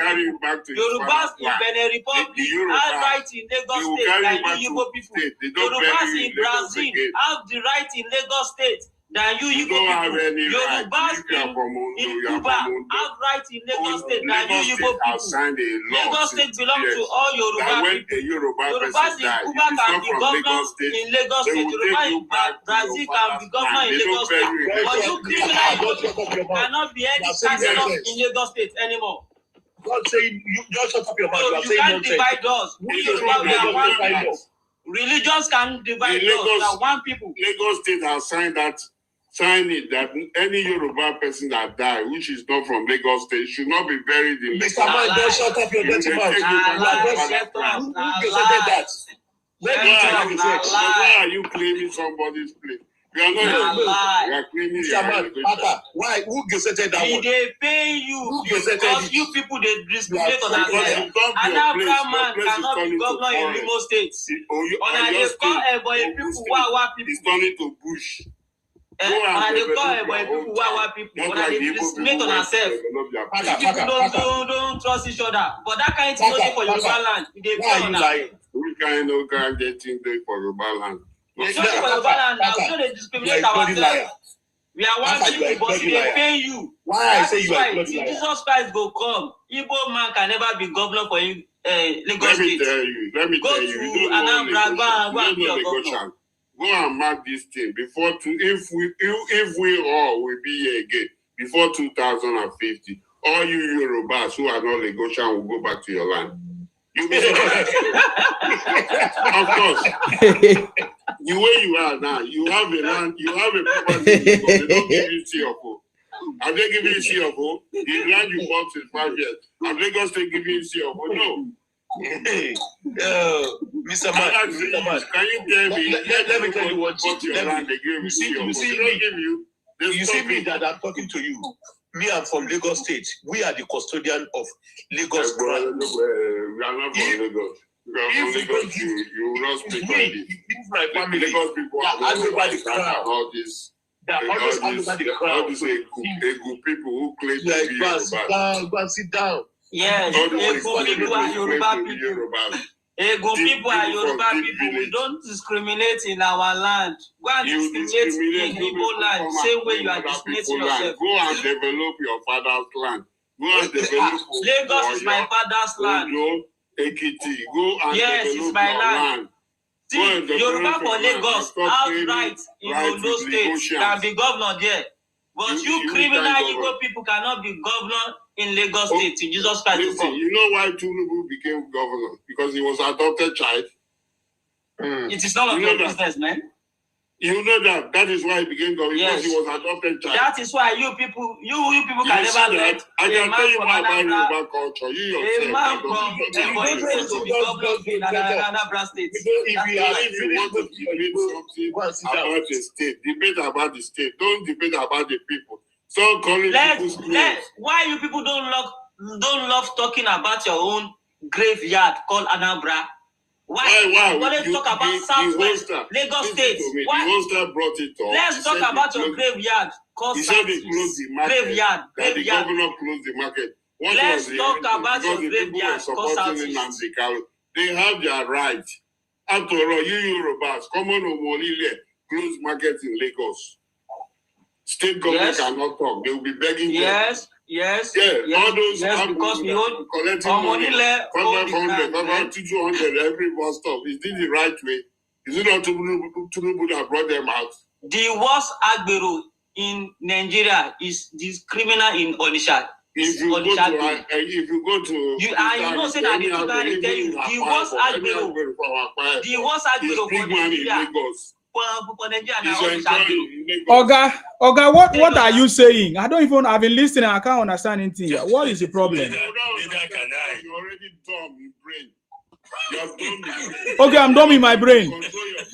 people. Yorubas in Benin Republic had right in Lagos State and you Igbo people. Yorubas in Brazil have the right in Lagos State than you Igbo people. Yorubas in Cuba have right in Lagos State than you Igbo people. Lagos State belongs to all Yoruba people. Yorubas in Cuba can be governors in Lagos State. Yoruba in Brazil can be governor in Lagos State. But you criminals cannot be any councillor in Lagos State anymore. God saying you just shut up your mouth. So you can't divide us. We are one people. Religions can divide us. We are one people. Lagos State has signed it that any Yoruba person that died, which is not from Lagos State, should not be buried in Lagos. Mr. Man, don't shut up your dirty mouth. Who decided that? Why are you claiming somebody's place? We are not. We are claiming why? Who gazetted that one? They pay you because you people they discriminate on our side. Anambra man cannot be governor in Imo State. On a they call people Wawa people. It's turning to bush. On a they call people Wawa people. On a they discriminate on ourselves. People don't trust each other. But that kind of thing not for Yoruba land. They Why are you lying? We can't get things for Yoruba land. It's not for Yoruba land. Now we don't discriminate ourselves. We are one people, but they pay you. Why I say you are bloody liar? Jesus Christ go come. Igbo man can never be governor for Lagos State. Let me tell you. Go to Anambra, go and be your governor. Go and mark this thing before if we all will be here again before 2050. All you Yorubas who are not Lagosian will go back to your land. You be surprised. Of course. The way you are now, you have a land, you have a property, they don't give you CFO. Have they given you CFO? The land you bought in 5 years. Have Lagos State given you CFO? No. Mr. Man, can you tell me? Let me tell you what your land they give you CFO. You see me that I'm talking to you. Me, I'm from Lagos State. We are the custodian of Lagos. We are not from Lagos. You will not speak on this. My family, Lagos people are everybody crowd. All this. All these Igbo people who claim to be Yoruba. Go and sit down. Yes, Igbo people are Yoruba people. Igbo people are Yoruba people. We don't discriminate in our land. Go and discriminate in Igbo land. Same way you are discriminating yourself. Go and develop your father's land. Go and develop. Lagos is my father's land. Ekiti, go and yes, develop it's my your land. See, Yoruba for Lagos, outright in Ondo State, can be governor there. But you criminal Igbo people cannot be governor in Lagos State. Jesus Christ. Listen, you know why Tinubu became governor? Because he was adopted child. It is none of your business, man. You know that. That is why he became governor. Yes. Because he was adopted child. That is why you people can never let I can tell you more about Yoruba culture. You yourself. A man from Ebonyi State to be governor in Anambra State. If you want to debate something about the state, debate about the state. Don't debate about the people. So calling people's names. Why you people don't love talking about your own graveyard called Anambra? Why? You want to talk about Southwest Lagos State? Why? The hoster brought it up. Let's talk about your graveyard. He said they closed the market. Graveyard. The governor closed the market. Let's talk about your graveyard. They have their right. After all, you Yorubas, common Omolile, close market in Lagos. State government cannot talk. They will be begging them. Yes. All those because we own collecting money. 500, 200 every bus stop. Is this the right way? Is it not Tinubu that brought them out? The worst agbero in Nigeria is this criminal in Onitsha. If you go to you know say that the people tell you the worst agbero for Nigeria. Oga, what are you saying? I've been listening, I can't understand anything. What is the problem? You're already dumb in brain. Okay, I'm dumb in my brain. Control your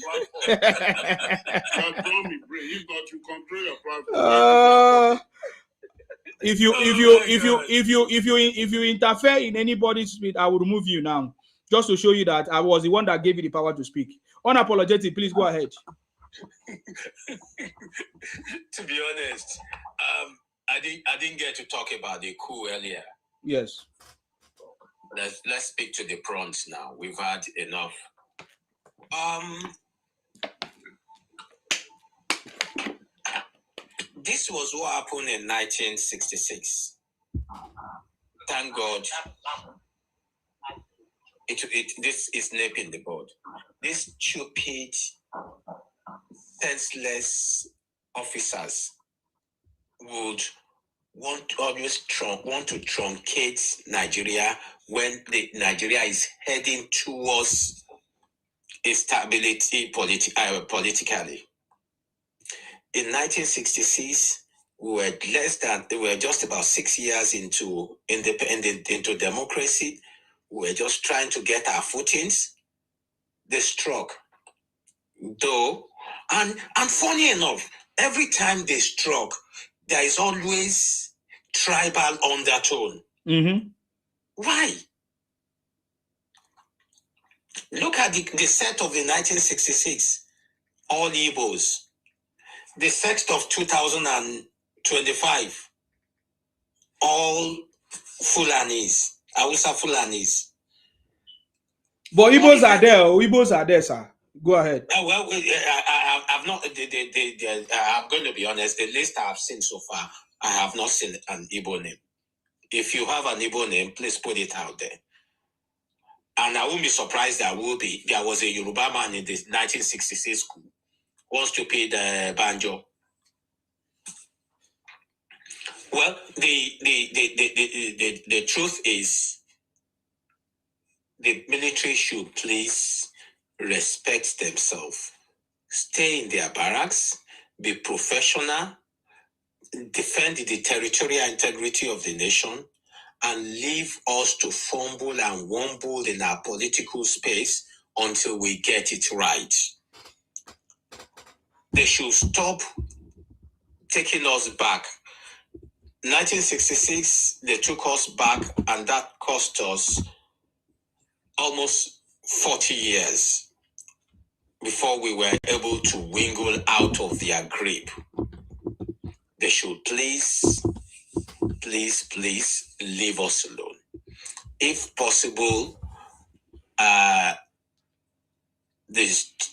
platform. You're dumb in brain. If not, you control your platform. If you interfere in anybody's speech, I will remove you now. Just to show you that I was the one that gave you the power to speak. Unapologetic, please go ahead. To be honest, I didn't get to talk about the coup earlier. Yes. Let's speak to the prawns now. We've had enough. This was what happened in 1966. Thank God. This is nip in the bud. These stupid, senseless officers would want to truncate Nigeria when Nigeria is heading towards instability politically. In 1966, we were just about 6 years into democracy. We were just trying to get our footings. They struck. Though And funny enough, every time they struck, there is always tribal undertone. Mm-hmm. Why? Look at the set of the 1966, all Igbos. The set of 2025, all Fulanis, Hausa Fulanis. But Igbos are there. Igbos are there, sir. Go ahead. Well, I've not. I'm going to be honest. The list I've seen so far, I have not seen an Igbo name. If you have an Igbo name, please put it out there. And I won't be surprised there was a Yoruba man in the 1966 school who wants to pay the banjo. Well, the truth is, the military should please respect themselves, stay in their barracks, be professional, defend the territorial integrity of the nation, and leave us to fumble and wumble in our political space until we get it right. They should stop taking us back. 1966, they took us back, and that cost us almost 40 years before we were able to wiggle out of their grip. They should please leave us alone. If possible, the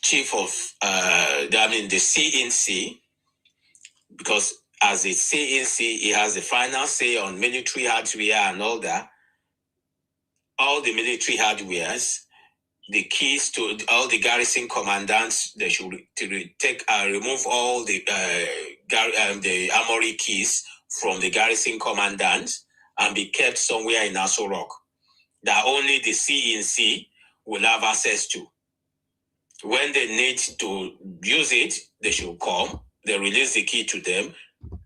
chief of, the CNC, because as a CNC, he has the final say on military hardware and all that. All the military hardwares, the keys to all the garrison commandants, they should remove all the armory keys from the garrison commandants and be kept somewhere in Aso Rock that only the CNC will have access to. When they need to use it, they should come. They release the key to them.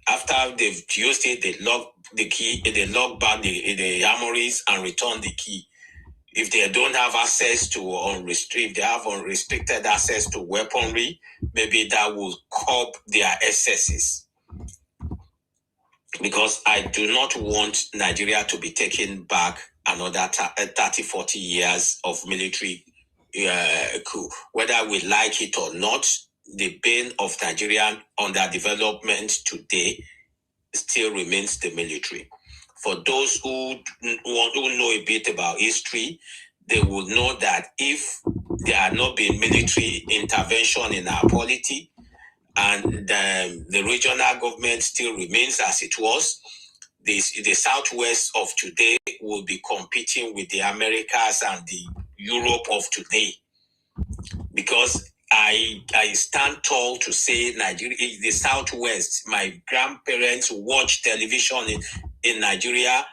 After they've used it, they lock the key, they lock back the armories and return the key. If they don't have access to they have unrestricted access to weaponry, maybe that will curb their excesses. Because I do not want Nigeria to be taken back another 30, 40 years of military coup. Whether we like it or not, the bane of Nigerian underdevelopment today still remains the military. For those who know a bit about history, they will know that if there had not been military intervention in our polity, and the regional government still remains as it was, the Southwest of today will be competing with the Americas and the Europe of today. Because I stand tall to say Nigeria, the Southwest, my grandparents watched television in Nigeria,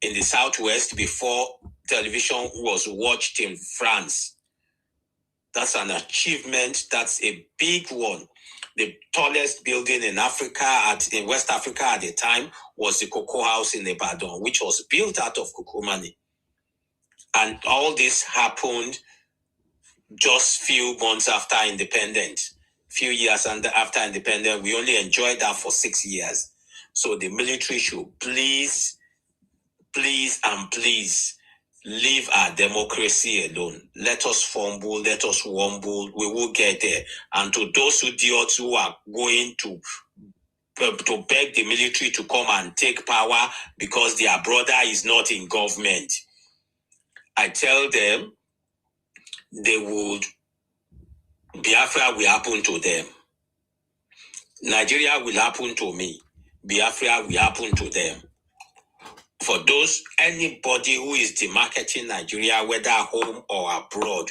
in the Southwest, before television was watched in France. That's an achievement. That's a big one. The tallest building in Africa, in West Africa at the time, was the Cocoa House in Ibadan, which was built out of cocoa money. And all this happened just few months after independence. Few years after independence, we only enjoyed that for 6 years. So the military should please leave our democracy alone. Let us fumble, let us wumble. We will get there. And to those idiots who are going to beg the military to come and take power because their brother is not in government, I tell them, Biafra will happen to them. Nigeria will happen to me. Biafra will happen to them. For anybody who is demarketing Nigeria, whether home or abroad,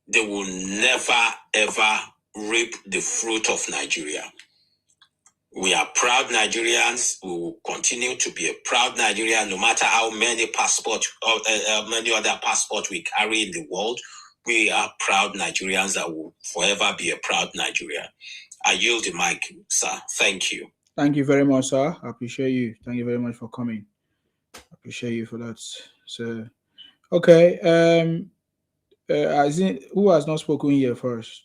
they will never, ever reap the fruit of Nigeria. We are proud Nigerians. We will continue to be a proud Nigerian, no matter how many passports or many other passports we carry in the world. We are proud Nigerians that will forever be a proud Nigerian. I yield the mic, sir. Thank you. Thank you very much, sir. I appreciate you. Thank you very much for coming. I appreciate you for that. So, okay. I think who has not spoken here first?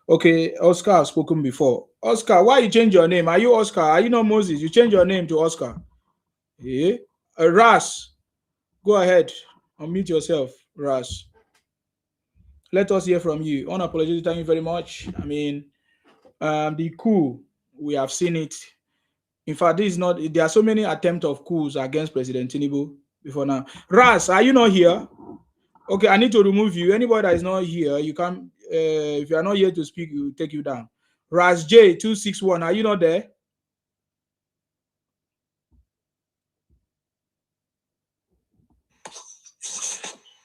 Okay, Oscar has spoken before. Oscar, why you change your name? Are you Oscar? Are you not Moses? You change your name to Oscar. Yeah. Ras, go ahead. Unmute yourself, Ras. Let us hear from you. Unapologetic, thank you very much. I mean, the coup, we have seen it. In fact, this is not, there are so many attempts of coups against President Tinubu before now. Ras, are you not here? Okay, I need to remove you. Anybody that is not here, you can, if you are not here to speak, we will take you down. Ras J261, are you not there?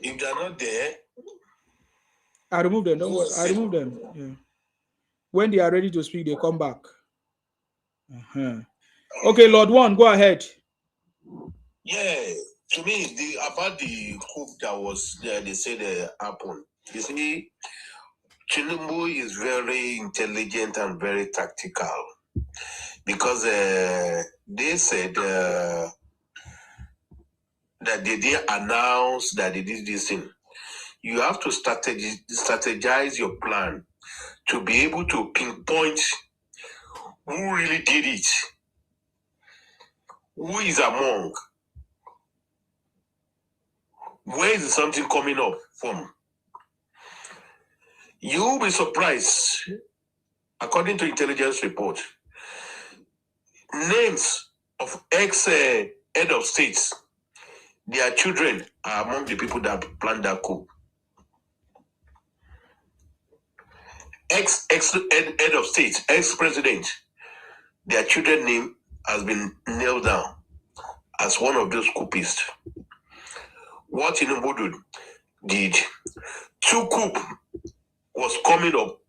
If they're not there, I remove them. Don't worry. I remove them. Yeah. When they are ready to speak, they come back. Okay, Lord One, go ahead. yeah. To me, about the coup that was there, they said happened. You see, Tinubu is very intelligent and very tactical because they said that they did announce that they did this thing. You have to strategize your plan to be able to pinpoint who really did it, who is among, where is something coming up from. You'll be surprised, according to intelligence report, names of ex-head of states, their children are among the people that planned that coup. Ex-head of state, ex-president, their children's name has been nailed down as one of those coupists. What Tinubu did, 2 coup was coming up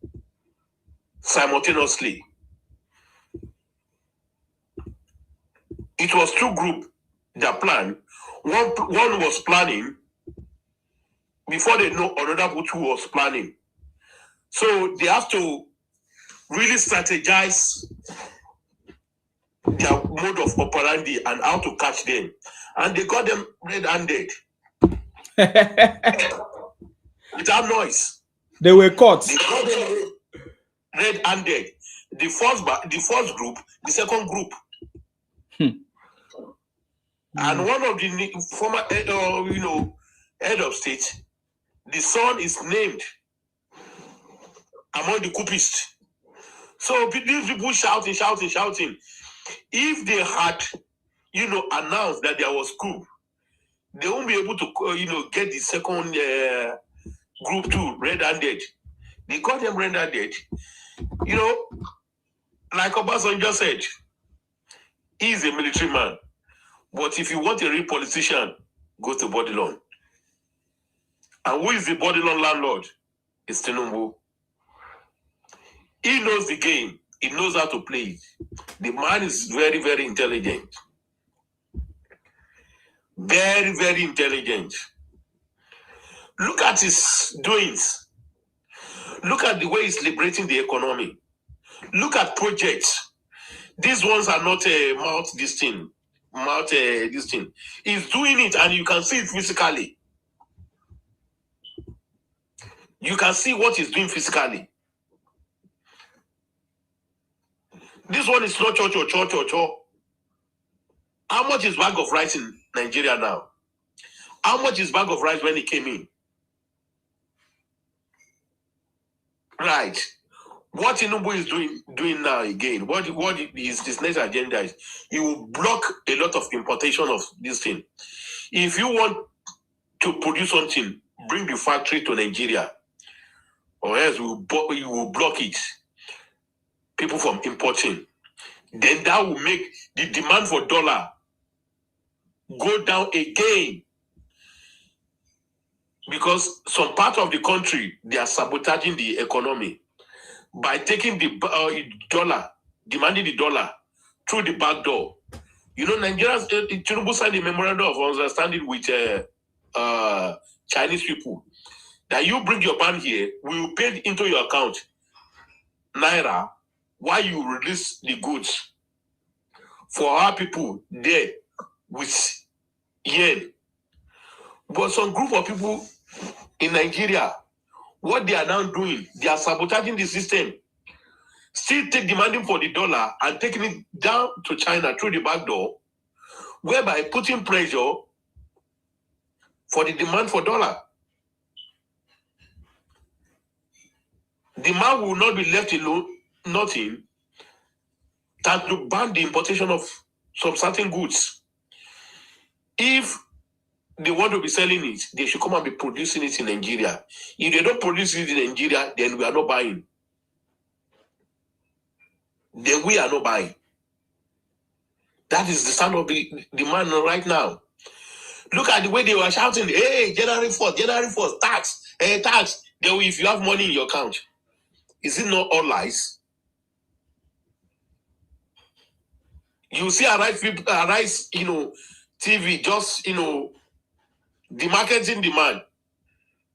simultaneously. It was 2 groups that planned. One was planning before they know another group who was planning. So they have to really strategize their mode of operandi and how to catch them. And they got them red-handed. Without noise. They were caught. They got them red-handed. The first group, the second group. And one of the former head of state, the son is named among the coupists. So these people shouting. If they had, announced that there was coup, they won't be able to, get the second group too, red-handed. They got them red-handed. Like Obasanjo said, he's a military man. But if you want a real politician, go to Bodilon. And who is the Bodilon landlord? It's Tinubu. He knows the game. He knows how to play it. The man is very, very intelligent. Very, very intelligent. Look at his doings. Look at the way he's liberating the economy. Look at projects. These ones are not this thing. He's doing it and you can see it physically. You can see what he's doing physically. This one is not cho. How much is bag of rice in Nigeria now? How much is bag of rice when it came in? Right. What Tinubu is doing now again, what is his next agenda is, he will block a lot of importation of this thing. If you want to produce something, bring the factory to Nigeria, or else you will block it. People from importing. Then that will make the demand for dollar go down again. Because some part of the country, they are sabotaging the economy by taking the dollar, demanding the dollar through the back door. Nigerians, Tinubu signed a memorandum of understanding with Chinese people that you bring your ban here, we will pay into your account Naira while you release the goods for our people there with yen. But some group of people in Nigeria What they are now doing, they are sabotaging the system. Still demanding for the dollar and taking it down to China through the back door, whereby putting pressure for the demand for dollar. Demand will not be left alone, nothing, than to ban the importation of some certain goods. If they want to be selling it, they should come and be producing it in Nigeria. If they don't produce it in Nigeria, then we are not buying. Then we are not buying. That is the sound of the demand right now. Look at the way they were shouting, hey, January 4th, tax, hey, tax. Then if you have money in your account, is it not all lies? You see Arise, TV, just, the marketing demand,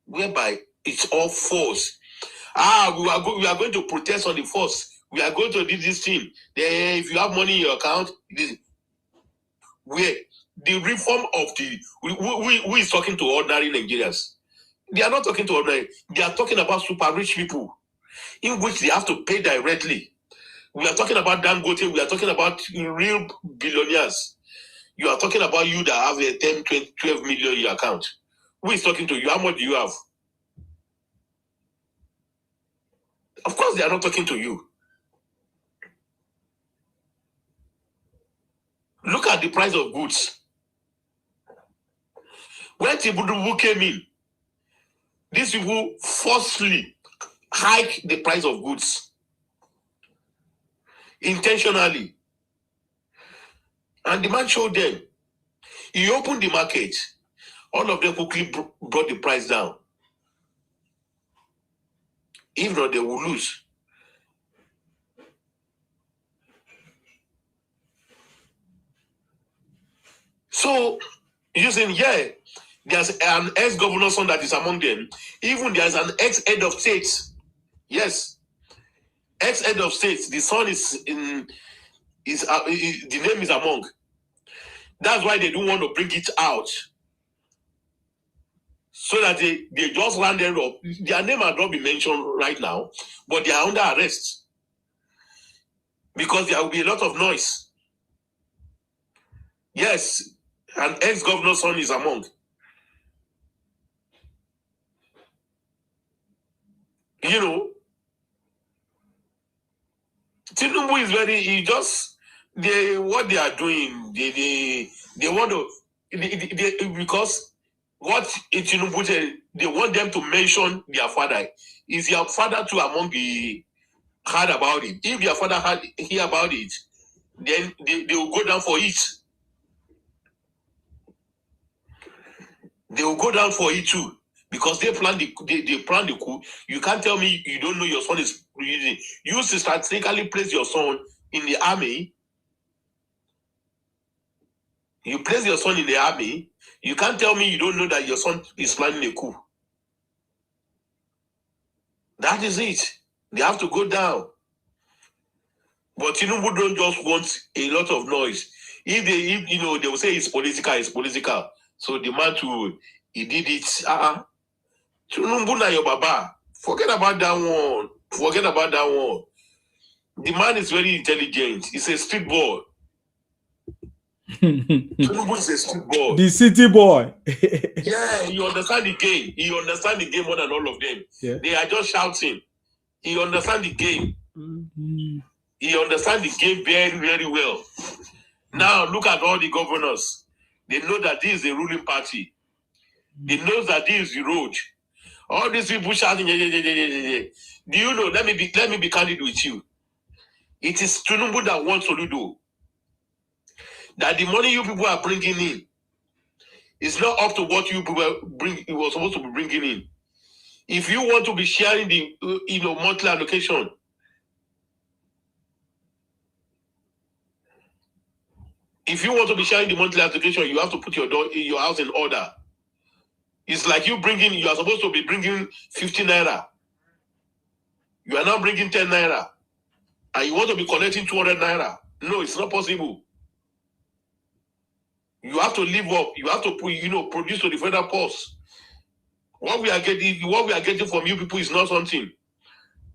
whereby it's all false. We are going to protest on the 4th. We are going to do this thing. Then if you have money in your account, where the reform of who is talking to ordinary Nigerians? They are not talking to ordinary. They are talking about super rich people, in which they have to pay directly. We are talking about Dangote. We are talking about real billionaires. You are talking about you that have a 10, 20, 12 million in your account. Who is talking to you? How much do you have? Of course, they are not talking to you. Look at the price of goods. When Tinubu came in, these people forcefully hike the price of goods intentionally. And the man showed them. He opened the market. All of them quickly brought the price down. If not, they will lose. So, using, there's an ex-governor son that is among them. Even there's an ex-head of state. Yes. Ex-head of state. The son the name is among. That's why they don't want to bring it out. So that they just rounded up. Their name has not been mentioned right now, but they are under arrest. Because there will be a lot of noise. Yes, an ex-governor's son is among. Tinubu is what they are doing, they want to, because what Tinubu said, they want them to mention their father. Is your father too among the heard about it? If their father hear about it, then they will go down for it. They will go down for it too. Because they plan the coup. You can't tell me you don't know your son is using. You strategically place your son in the army. You place your son in the army. You can't tell me you don't know that your son is planning a coup. That is it. They have to go down. But Tinubu don't just want a lot of noise. If they will say it's political. So the man he did it. Tinubu na your baba. Forget about that one. The man is very intelligent. He's a street boy. Tinubu is a street boy. The city boy. Yeah, he understands the game. He understands the game more than all of them. Yeah. They are just shouting. He understands the game. Mm-hmm. He understands the game very, very well. Now, look at all the governors. They know that this is a ruling party. They know that this is the road. All these people shouting, Do you know? Let me be candid with you. It is Tinubu that wants Soludo. That the money you people are bringing in is not up to what you people you were supposed to be bringing in. If you want to be sharing the monthly allocation, you have to put your house in order. It's like you are supposed to be bringing 50 naira. You are now bringing 10 naira. And you want to be collecting 200 naira. No, it's not possible. You have to live up. You have to produce to the federal post. What we are getting from you people is not something.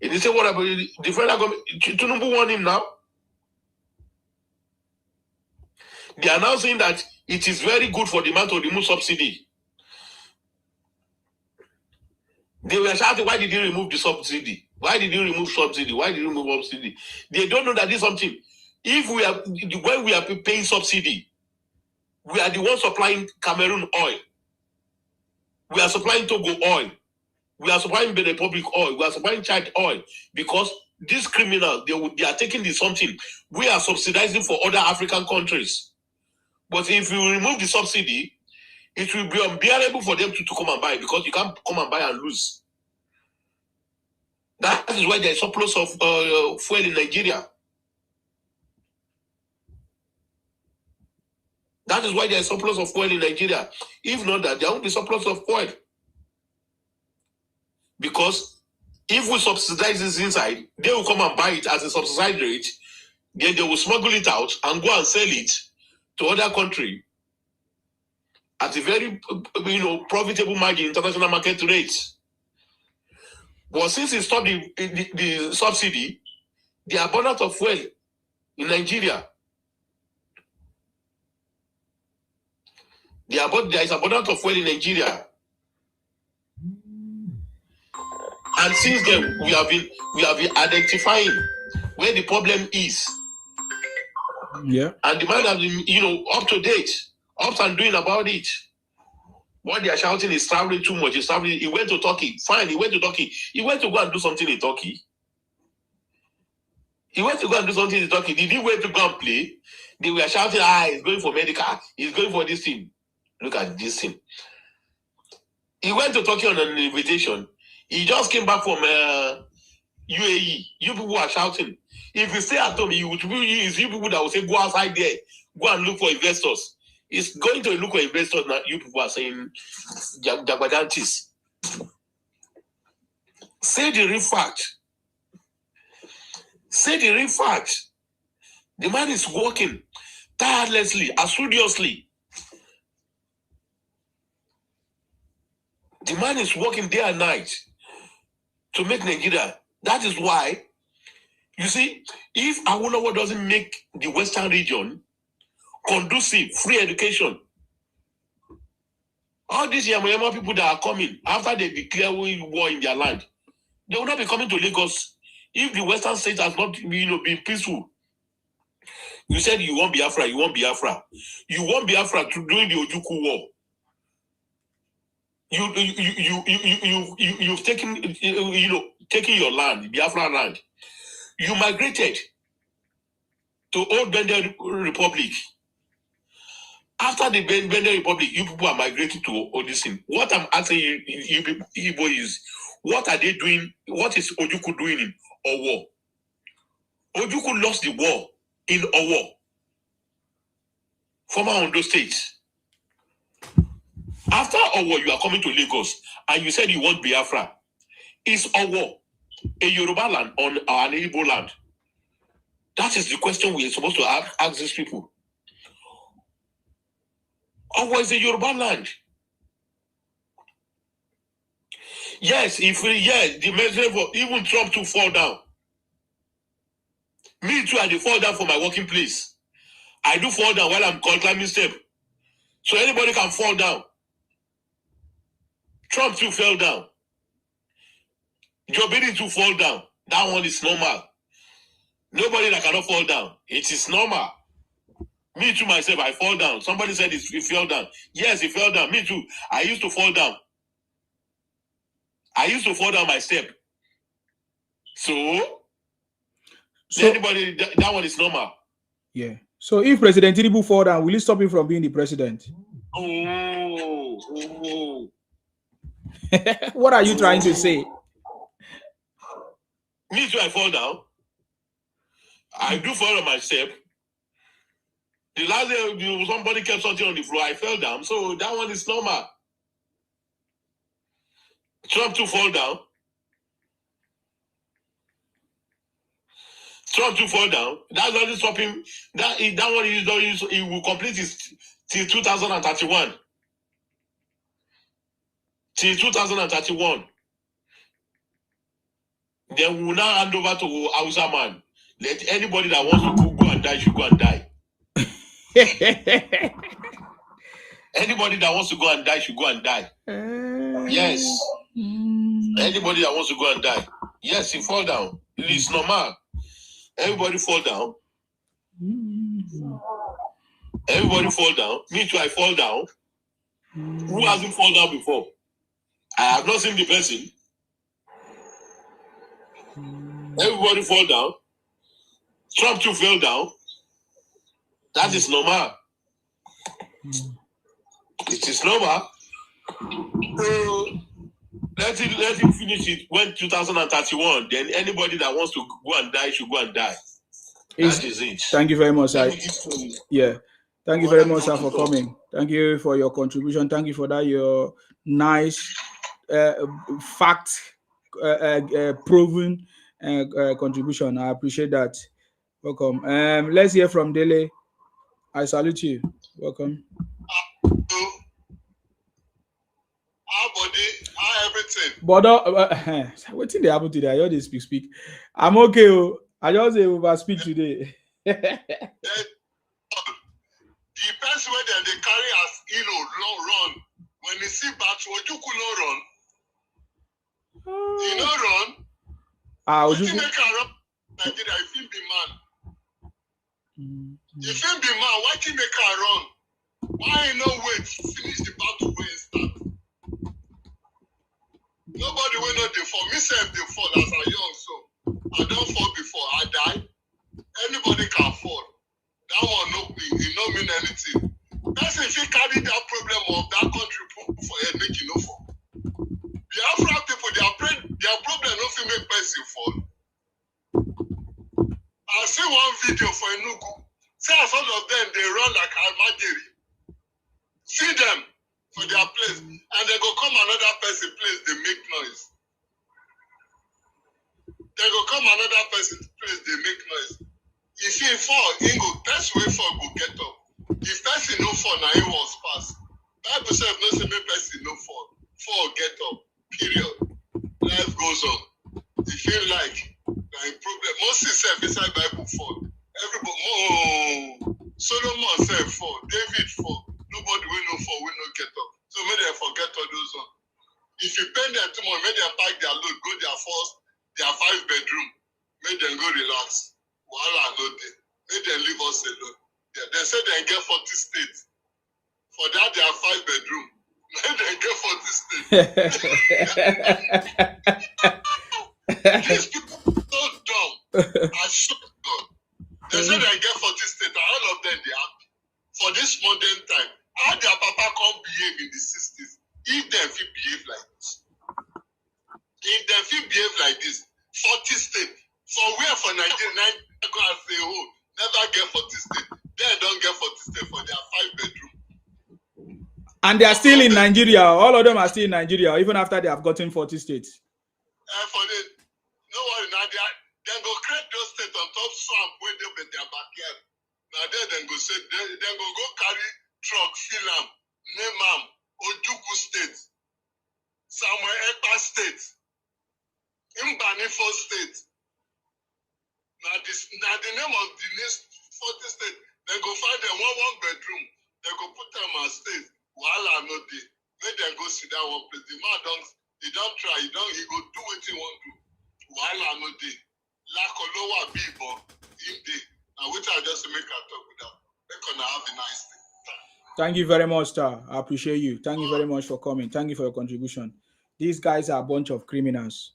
They say, what about the federal government? Tinubu won him now. They are now saying that it is very good for the man to remove subsidy. They were shouting, why did you remove the subsidy? Why did you remove subsidy? Why did you remove subsidy? They don't know that this is something. When we are paying subsidy, we are the ones supplying Cameroon oil. We are supplying Togo oil. We are supplying the Republic oil. We are supplying Chad oil. Because these criminals, they are taking this something. We are subsidizing for other African countries. But if you remove the subsidy, it will be unbearable for them to come and buy, because you can't come and buy and lose. That is why there is surplus of fuel in Nigeria. That is why there is surplus of fuel in Nigeria. If not that, there won't be surplus of fuel. Because if we subsidize this inside, they will come and buy it at a subsidized rate. Then they will smuggle it out and go and sell it to other country at a very profitable margin, international market rates. But since it stopped the subsidy, the abundance of fuel in Nigeria, there is abundance of fuel in Nigeria. And since then, we have been identifying where the problem is. Yeah. And the man has been, up to date, up and doing about it. What they are shouting is traveling too much. He went to Turkey. Fine, he went to Turkey. He went to go and do something in Turkey. He went to go and do something in Turkey. Did he went to go and play? They were shouting, he's going for medical. He's going for this thing. Look at this thing. He went to Turkey on an invitation. He just came back from UAE. You people are shouting. If you stay at home, it's you people that will say, go outside there. Go and look for investors. It's going to look for investors now. You people are saying, Jagabantis. Say the real fact. Say the real fact. The man is working tirelessly, assiduously. The man is working day and night to make Nigeria. That is why, you see, if Awolowo doesn't make the Western region conducive, free education, all these Yamayama people that are coming after they declare war in their land, they will not be coming to Lagos if the Western states has not been peaceful. You said you want Biafra, you want Biafra. You want Biafra to during the Ojukwu war. You've taken taking your land, Biafra land. You migrated to Old Benin Republic. After the Benin Republic, you people are migrating to Odyssin. What I'm asking you people, Igbo, is what are they doing? What is Ojukwu doing in Owo? Ojukwu lost the war in Owo, former Ondo State. After Owo, you are coming to Lagos and you said you want Biafra. Is Owo a Yoruba land or an Igbo land? That is the question we are supposed to ask these people. Owo is a Yoruba land. Yes, the message for even Trump to fall down. Me too, I do fall down for my working place. I do fall down while I'm climbing step. So anybody can fall down. Trump too fell down. Joe Biden too fall down. That one is normal. Nobody that cannot fall down. It is normal. Me too myself, I fall down. Somebody said he fell down. Yes, he fell down. Me too. I used to fall down. I used to fall down my step. So anybody, that one is normal. Yeah. So if President Tinubu fall down, will it stop him from being the president? Oh. What are you trying to say? Me too, I fall down. I do fall on my step. The last day, somebody kept something on the floor. I fell down. So that one is normal. Trump to fall down. Trump to fall down. That doesn't stop him. That one he will complete his till 2031. till 2031. Then we will now hand over to Hausa man. Let anybody that wants to go and die should go and die. Anybody that wants to go and die should go and die. Yes. Anybody that wants to go and die. Yes, he fall down. It's normal. Everybody fall down. Everybody fall down. Me too, I fall down. Who hasn't fallen down before? I have not seen the person. Everybody fall down. Trump too fell down. That is normal. It is normal. So let him finish it when 2031. Then anybody that wants to go and die should go and die. That is it. Thank you very much, sir. Yeah. Thank you very much, sir, for coming. Thank you for your contribution. Thank you for that. Your nice fact proven contribution. I appreciate that. Welcome. Let's hear from Dele. I salute you. Welcome. How body? How everything? But what did they happen today? I heard they speak. I'm okay. I just over speak today. The person where they carry as run. When they see batch, what you could not run. You know run. What you make a run? Nigeria, if you be man. If you be man, why you make a run? Why no wait to finish the battle when it start? Nobody will not dey fall. Me self dey fall as I young, so I don't fall before I die. Anybody can fall. That one no mean, it no mean anything. Person if you carry that problem of that country for head, make you no fall. Biafra people, their problem no fit make person fall. I see one video for Enugu. See as all of them they run like Almajiri. See them for their place, and they go come another person place, they make noise. They go come another person place, they make noise. If he fall, he go person way fall go get up. If person no fall, now he was pass. Bible says no say make person no fall. Fall get up. Period. Life goes on. If you like, like problem. Moses self inside Bible fall. Everybody, Solomon self fall. David fall. Nobody will no fall, will no get up. So may they forget all those ones. If you pay them too much, may they pack their load, go their 5 bedroom. May them go relax. Wahala no dey. May them leave us alone. Yeah, they say they get 40 states. For that, they have 5 bedroom. May they get 40 states. These people are so dumb. I shook God. They say they get 40 states, and all of them they happy. For this modern time, how their papa can't behave in the 60s? If they fit behave like this, 40 states. For where for Nigeria, go and say, oh, never get 40 states. They don't get 40 states for their 5 bedroom. And they are still in Nigeria. All of them are still in Nigeria, even after they have gotten 40 states. For the, no worry, now they go create those states on top swamp where they in their backyard. Now then go say, then go carry truck, fill am, name am, Ojuku State, Samuel Ekpa State, Imbanifo State. Now the name of the next 40 state, they go find them one bedroom, they go put them as state. Wahala no dey. Make them go sit down one place. The man don't try, he go do what he want to do. Wahala no dey. Lakolowa Bibo, him dey. Now which I just make a talk with them. They're gonna have a nice day. Thank you very much, sir. I appreciate you. Thank you very much for coming. Thank you for your contribution. These guys are a bunch of criminals.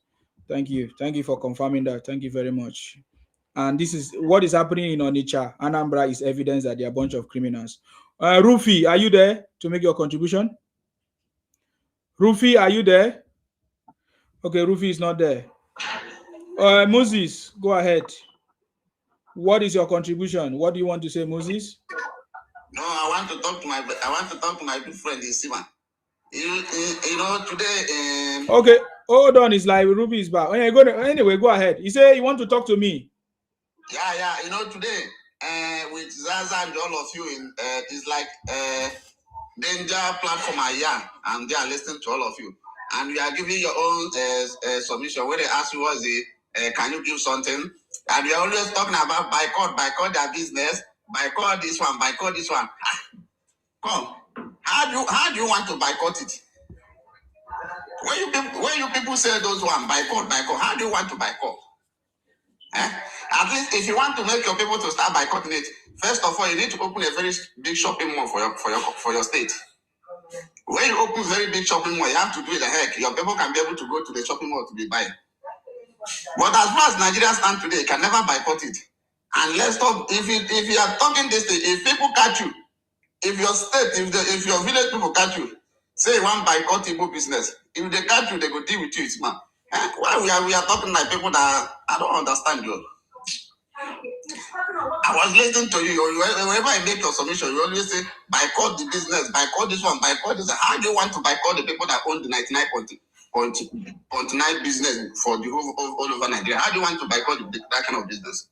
Thank you. Thank you for confirming that. Thank you very much. And this is what is happening in Onitsha. Anambra is evidence that they are a bunch of criminals. Rufai, are you there to make your contribution? Rufai, are you there? Okay, Rufai is not there. Moses, go ahead. What is your contribution? What do you want to say, Moses? No, I want to talk to my good friend Isima. You know today. Okay, hold on. It's like Ruby is back. Anyway, go ahead. He said you want to talk to me. Yeah. You know today, with Zaza and all of you in it's like danger platform and they are listening to all of you. and you are giving your own submission, where they ask you what is it, can you give something? And you're always talking about boycott their business, boycott this one, boycott this one. Come, how do you want to boycott it? When you people say those one, boycott, how do you want to boycott? At least if you want to make your people to start boycotting it, first of all, you need to open a very big shopping mall for your state. When you open very big shopping mall, you have to do it the heck. Your people can be able to go to the shopping mall to be buying. But as far as Nigeria stands today, you can never boycott it. And let's talk, if you are talking this thing, if people catch you, if your state, if your village people catch you, say one boycott Igbo business, if they catch you, they go deal with you, it's man. Why we are talking like people that I don't understand you. I was listening to you. Whenever I make your submission, you always say boycott the business, boycott this one, boycott this. How do you want to boycott the people that own the 99.9 business for the all over Nigeria? How do you want to boycott that kind of business?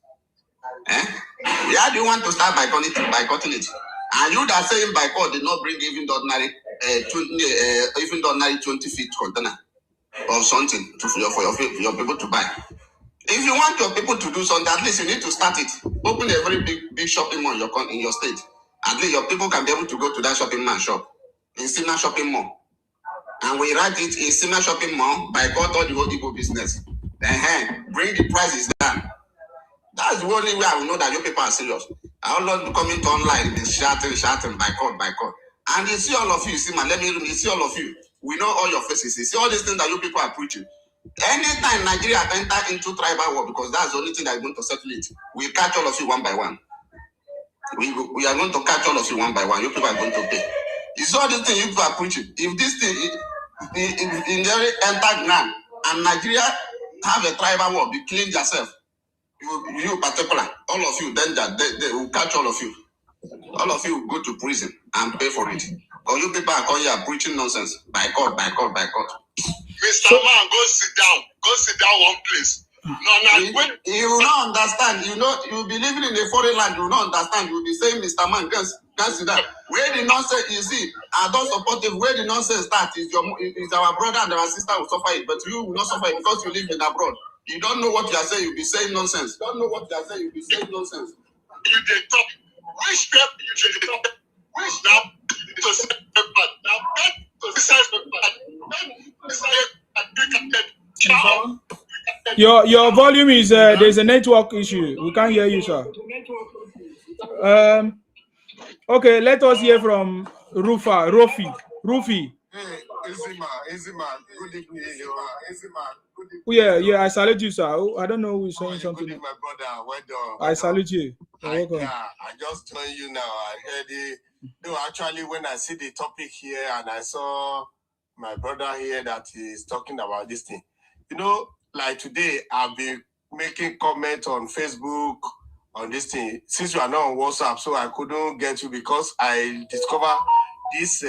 How do you want to start boycotting it? And you that saying boycott did not bring even the ordinary 20 feet container of something for your people to buy. If you want your people to do something, at least you need to start it. Open a very big shopping mall in your state. At least your people can be able to go to that shopping mall shop. In Sima shopping mall. And we write it in Sima shopping mall, boycott all the whole Igbo business. Bring the prices down. That's the only way I will know that your people are serious. I will not be coming to online and shouting, boycott. And you see all of you, see man, you see all of you. We know all your faces. You see all these things that you people are preaching. Anytime Nigeria enter into tribal war, because that's the only thing that is going to settle it, we catch all of you one by one. We are going to catch all of you one by one. You people are going to pay. You see all these things you people are preaching. If this thing in enter ground and Nigeria have a tribal war, be clean yourself. You particular, all of you, then they will catch all of you. All of you will go to prison and pay for it. Because you people are here preaching nonsense. Boycott. Mr. Man, go sit down one place. You will not understand. You be living in a foreign land, you will not understand. You will be saying, Mr. Man, can't sit down. Where the nonsense, you see, I don't support it. Where the nonsense starts is our brother and our sister will suffer it, but you will not suffer it because you live in abroad. You don't know what you are saying, you'll be saying nonsense. You dey talk. Which step you dey talk? Which now to say bad? Now to say bad. Your volume is there's a network issue. We can't hear you, sir. Okay, let us hear from Rufai. Hey, easy man. Good evening, easy man. Yeah, I salute you, sir. I don't know who's saying something. Good evening, my brother. Well done. I salute you. I just joined you now. I heard it. No, actually, when I see the topic here and I saw my brother here that is talking about this thing, like today, I've been making comments on Facebook on this thing. Since you are not on WhatsApp, so I couldn't get you because I discovered this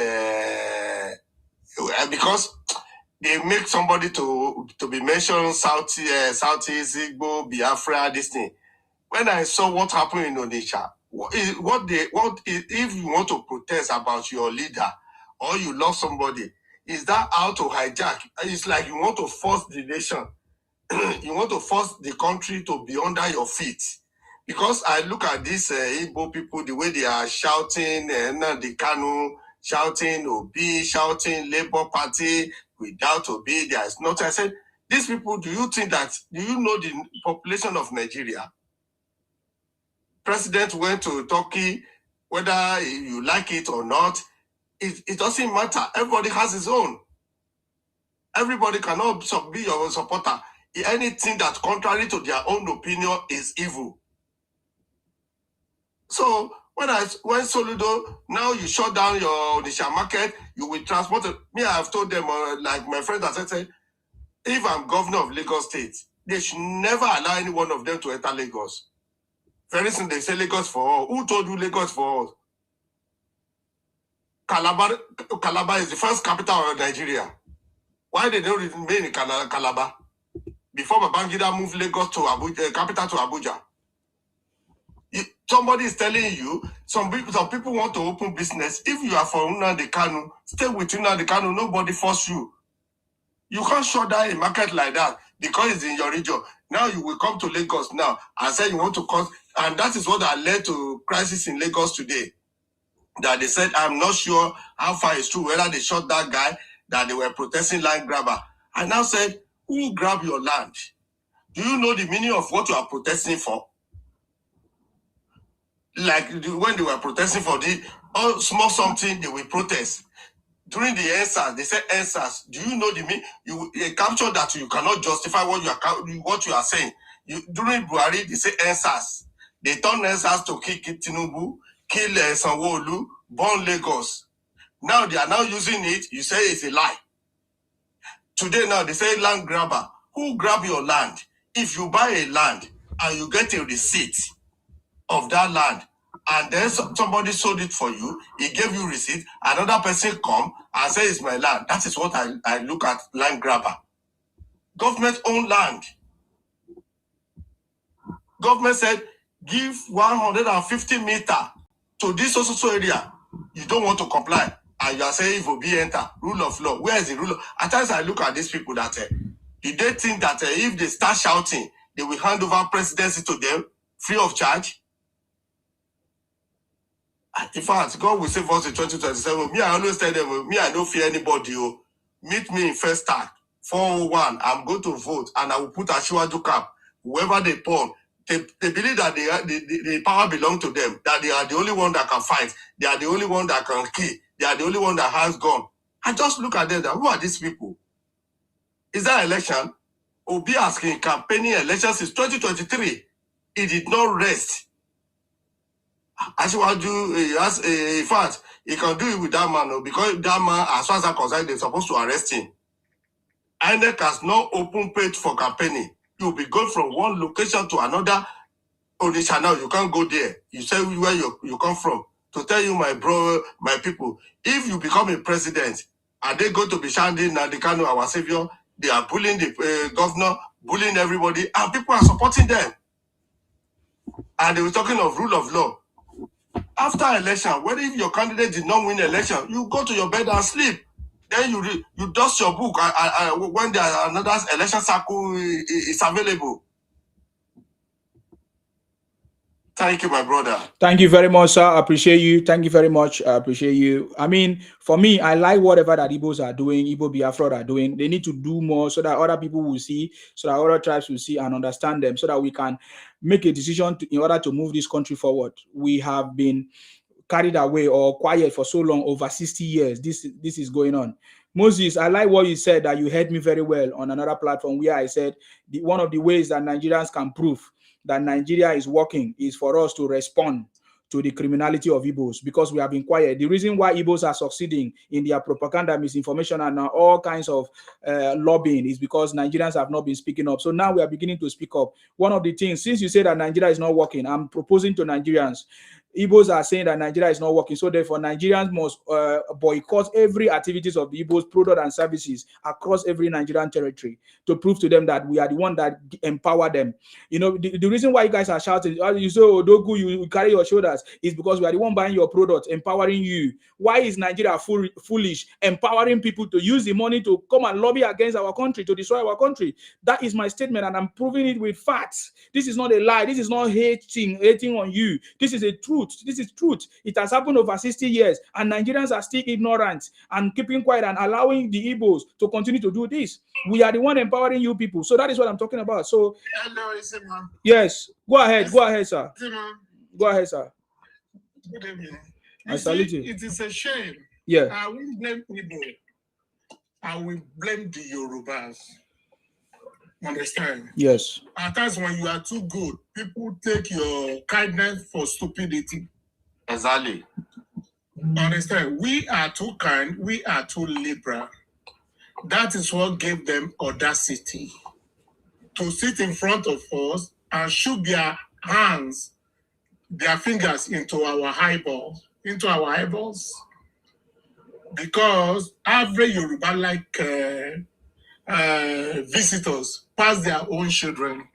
because they make somebody to be mentioned Southeast Igbo Biafra this thing. When I saw what happened in Onitsha, if you want to protest about your leader or you love somebody, is that how to hijack? It's like you want to force the nation, you want to force the country to be under your feet. Because I look at these Igbo people, the way they are shouting, the Kanu, shouting Obi, shouting Labour Party, without Obi, there is nothing. I said, these people, do you know the population of Nigeria? President went to Turkey, whether you like it or not, it doesn't matter. Everybody has his own. Everybody cannot be your supporter. Anything that's contrary to their own opinion is evil. So when Soludo, now you shut down your Onitsha market, you will transport it. Me, I have told them, like my friends that said, if I'm governor of Lagos State, they should never allow any one of them to enter Lagos. Very soon they say Lagos for all. Who told you Lagos for all? Calabar is the first capital of Nigeria. Why they don't remain in Calabar? Before Babangida moved Lagos to Abuja, capital to Abuja. Somebody is telling you, some people want to open business. If you are from Nnamdi Kanu, stay with Nnamdi Kanu. Nobody force you. You can't shut down a market like that because it's in your region. Now you will come to Lagos now and say you want to cause, and that is what that led to crisis in Lagos today. That they said, I'm not sure how far it's true, whether they shot that guy, that they were protesting land grabber. I now said, who grabbed your land? Do you know the meaning of what you are protesting for? Like when they were protesting for the small something, they will protest. During the answers, they said answers. Do you know the meaning? You capture that you cannot justify what you are saying. During Buhari, they say answers. They turn answers to kill Tinubu, kill Sanwo-Olu, burn Lagos. Now they are now using it. You say it's a lie. Today now they say land grabber. Who grab your land? If you buy a land and you get a receipt of that land, and then somebody sold it for you, he gave you receipt, another person come and say it's my land. That is what I look at land grabber. Government owned land. Government said, give 150 meters to this social area. You don't want to comply. And you are saying if be enter, rule of law. Where is the rule of? At times I look at these people that do they think that if they start shouting, they will hand over presidency to them free of charge? In fact, God will save us in 2027. Me, I always tell them, me, I don't fear anybody. Oh. Meet me in First Tag, 401. I'm going to vote, and I will put a Shiwaju cap. Whoever they pawn, they believe that the power belongs to them, that they are the only one that can fight. They are the only one that can kill. They are the only one that has gun. I just look at them, that, who are these people? Is that election? Obi asking campaigning elections since 2023. It did not rest. As you want to, in fact, he can do it with that man, because that man, as far as I'm concerned, they're supposed to arrest him. INEC has no open page for campaigning. You'll be going from one location to another. Onitsha now, you can't go there. You say where you come from. To tell you, my bro, my people, if you become a president, are they going to be shouting Nandikano, our savior? They are bullying the governor, bullying everybody, and people are supporting them. And they were talking of rule of law. After election, whether if your candidate did not win election, you go to your bed and sleep. Then you dust your book when there another election cycle is available. Thank you, my brother. Thank you very much, sir. I appreciate you. Thank you very much. I appreciate you. I mean, for me, I like whatever that Igbos are doing, Igbo Biafra are doing. They need to do more so that other people will see, so that other tribes will see and understand them, so that we can make a decision in order to move this country forward. We have been carried away or quiet for so long, over 60 years. This is going on. Moses, I like what you said, that you heard me very well on another platform where I said one of the ways that Nigerians can prove that Nigeria is working is for us to respond to the criminality of Igbos, because we have been quiet. The reason why Igbos are succeeding in their propaganda, misinformation, and all kinds of lobbying is because Nigerians have not been speaking up. So now we are beginning to speak up. One of the things, since you say that Nigeria is not working, I'm proposing to Nigerians. Igbos are saying that Nigeria is not working, so therefore Nigerians must boycott every activities of the Igbos product and services across every Nigerian territory to prove to them that we are the one that empower them. You know, the reason why you guys are shouting, you say, Odogu, you carry your shoulders, is because we are the one buying your product, empowering you. Why is Nigeria foolish, empowering people to use the money to come and lobby against our country, to destroy our country? That is my statement, and I'm proving it with facts. This is not a lie. This is not hating on you. This is a truth. This is truth. It has happened over 60 years, and Nigerians are still ignorant and keeping quiet and allowing the Igbos to continue to do this. We are the one empowering you people. So that is what I'm talking about. So, hello, Isima. Yes, go ahead. Go ahead, sir. Isima. Go ahead, sir. Good evening. I salute you. It is a shame. Yeah. I will blame Igbo. I will blame the Yorubas. Understand? Yes. At times when you are too good, people take your kindness for stupidity. Exactly. Understand? We are too kind. We are too liberal. That is what gave them audacity to sit in front of us and shoot their hands, their fingers into our eyeballs. Because every Yoruba visitors pass their own children.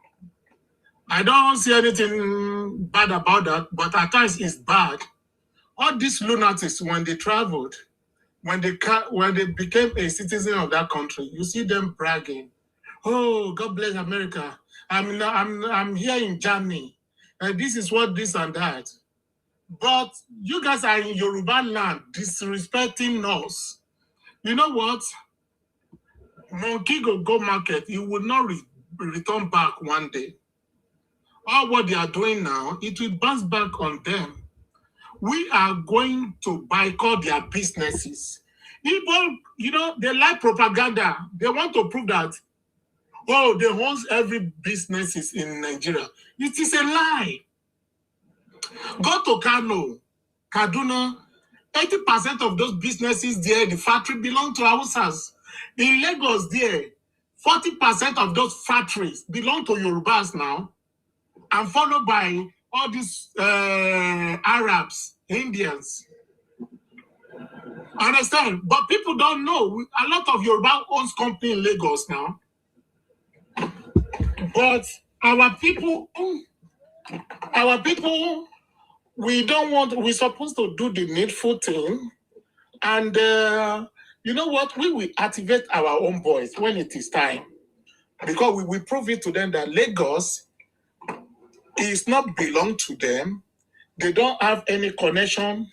I don't see anything bad about that, but at times it's bad. All these lunatics, when they traveled, when they became a citizen of that country, you see them bragging, "Oh, God bless America! I'm here in Germany, and this is what this and that." But you guys are in Yoruba land disrespecting us. You know what? Monkey go market. It will not return back one day. All what they are doing now, it will bounce back on them. We are going to boycott their businesses. People, they like propaganda. They want to prove that, oh, they own every businesses in Nigeria. It is a lie. Go to Kano, Kaduna, 80% of those businesses there, the factory belong to Hausas. In Lagos there, 40% of those factories belong to Yorubas now, and followed by all these Arabs, Indians. Understand? But people don't know. A lot of Yoruba owns company in Lagos now. But our people, we're supposed to do the needful thing. And you know what? We will activate our own voice when it is time. Because we will prove it to them that Lagos is not belong to them. They don't have any connection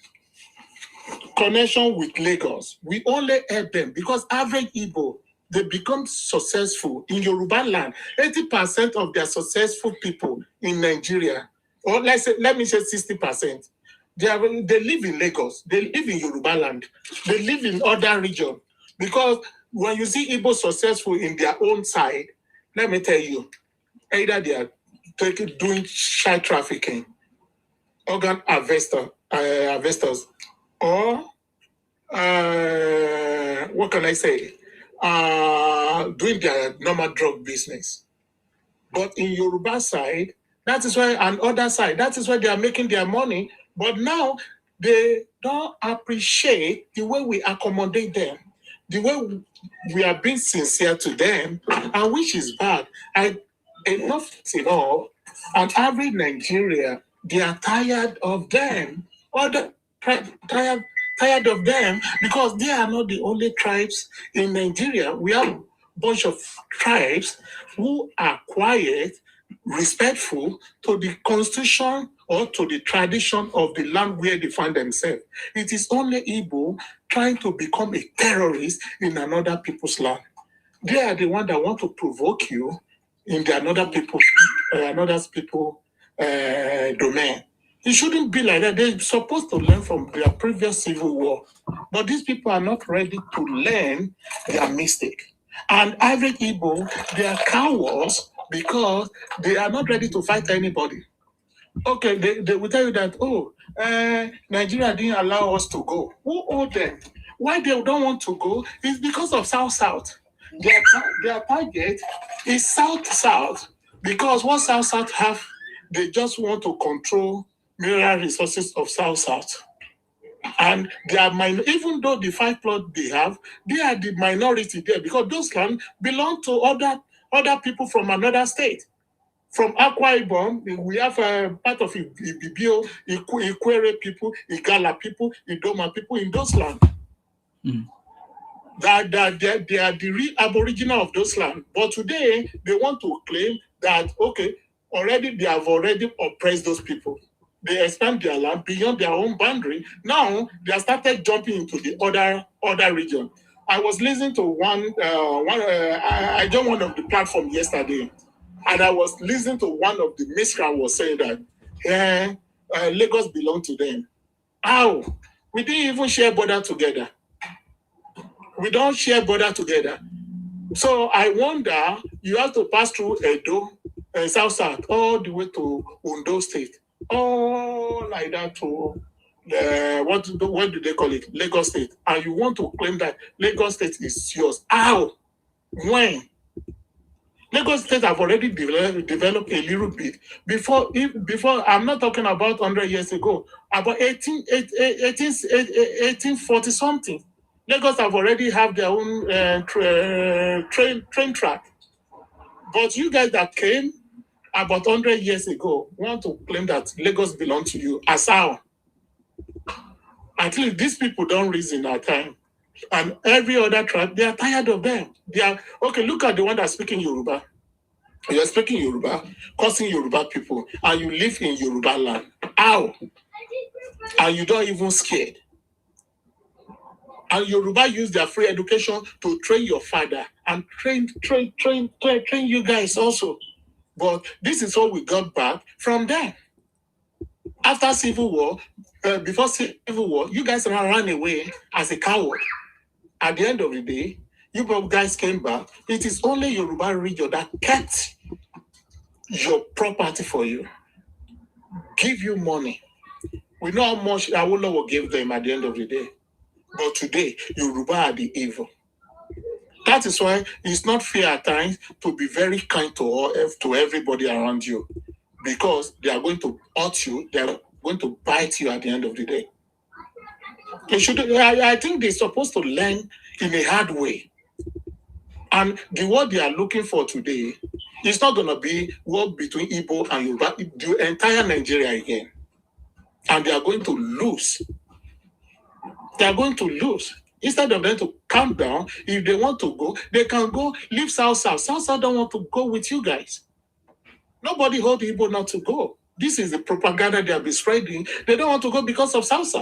with Lagos. We only help them because average Igbo, they become successful in Yoruba land. 80% of their successful people in Nigeria, or let me say 60%, they live in Lagos. They live in Yoruba land. They live in other regions. Because when you see Igbo successful in their own side, let me tell you, either they are doing child trafficking, organ harvesters, or what can I say? Doing their normal drug business. But in Yoruba side, that is why, and other side, that is why they are making their money. But now they don't appreciate the way we accommodate them, the way we are being sincere to them, and which is bad. Enough is enough. And every Nigeria, they are tired of them. Tired of them because they are not the only tribes in Nigeria. We have a bunch of tribes who are quiet, respectful to the constitution or to the tradition of the land where they find themselves. It is only Igbo trying to become a terrorist in another people's land. They are the one that want to provoke you in the another people's domain. It shouldn't be like that. They're supposed to learn from their previous civil war. But these people are not ready to learn their mistake. And every Igbo, they are cowards because they are not ready to fight anybody. Okay, they will tell you that, Nigeria didn't allow us to go. Who owed them? Why they don't want to go is because of South-South. Their target is South-South. Because what South-South have, they just want to control mineral resources of South-South. And they are even though the 5 plots they have, they are the minority there because those lands belong to other people from another state. From Akwa Ibom, we have a part of Ibibio, Ikwere people, Igala people, Idoma people in those lands. That they are the real aboriginal of those lands. But today, they want to claim that, they have already oppressed those people. They expand their land beyond their own boundary. Now, they have started jumping into the other region. I was listening to I joined one of the platforms yesterday, and I was listening to one of the miscreants was saying that Lagos belong to them. How? We didn't even share border together. We don't share border together. So I wonder, you have to pass through Edo, South, all the way to Ondo State. All like that to what do they call it? Lagos State. And you want to claim that Lagos State is yours. How? When? Lagos State have already developed a little bit. Before, I'm not talking about 100 years ago, about 1840 something. Lagos have already have their own train track. But you guys that came about 100 years ago want to claim that Lagos belongs to you. As how? At least these people don't reason at time. And every other tribe, they are tired of them. They are, okay, look at the one that's speaking Yoruba. You're speaking Yoruba, causing Yoruba people, and you live in Yoruba land. How? And you don't even scared. And Yoruba use their free education to train your father and train you guys also. But this is what we got back from them. After Civil War, before Civil War, you guys ran away as a coward. At the end of the day, you guys came back. It is only Yoruba region that kept your property for you, give you money. We know how much Awolowo gave them at the end of the day. But today, Yoruba are the evil. That is why it's not fair at times to be very kind to everybody around you, because they are going to hurt you, they are going to bite you at the end of the day. They should. I think they're supposed to learn in a hard way. And what they are looking for today is not going to be war between Igbo and Yoruba, the entire Nigeria again. And they are going to lose. They are going to lose. Instead of them to calm down, if they want to go, they can go leave South. South don't want to go with you guys. Nobody hold Igbo not to go. This is the propaganda they have been spreading. They don't want to go because of South.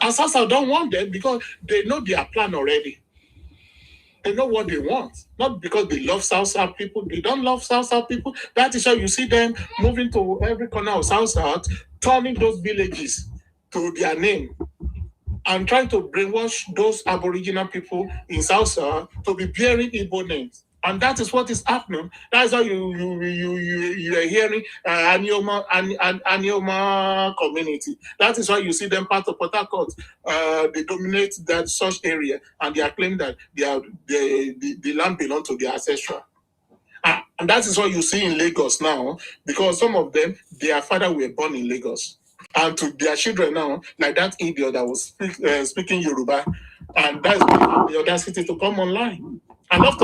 And South don't want them because they know their plan already. They know what they want. Not because they love South people. They don't love South people. That is why you see them moving to every corner of South, turning those villages to their name and trying to brainwash those Aboriginal people in South to be bearing Igbo names. And that is what is happening. That's why you are hearing Anioma community. That is why you see them part of Port Harcourt. They dominate that such area, and they are claiming that the land belongs to their ancestral. And that is what you see in Lagos now, because some of them, their father were born in Lagos. And to their children now, like that idiot that was speaking Yoruba, and that's the audacity to come online. A lot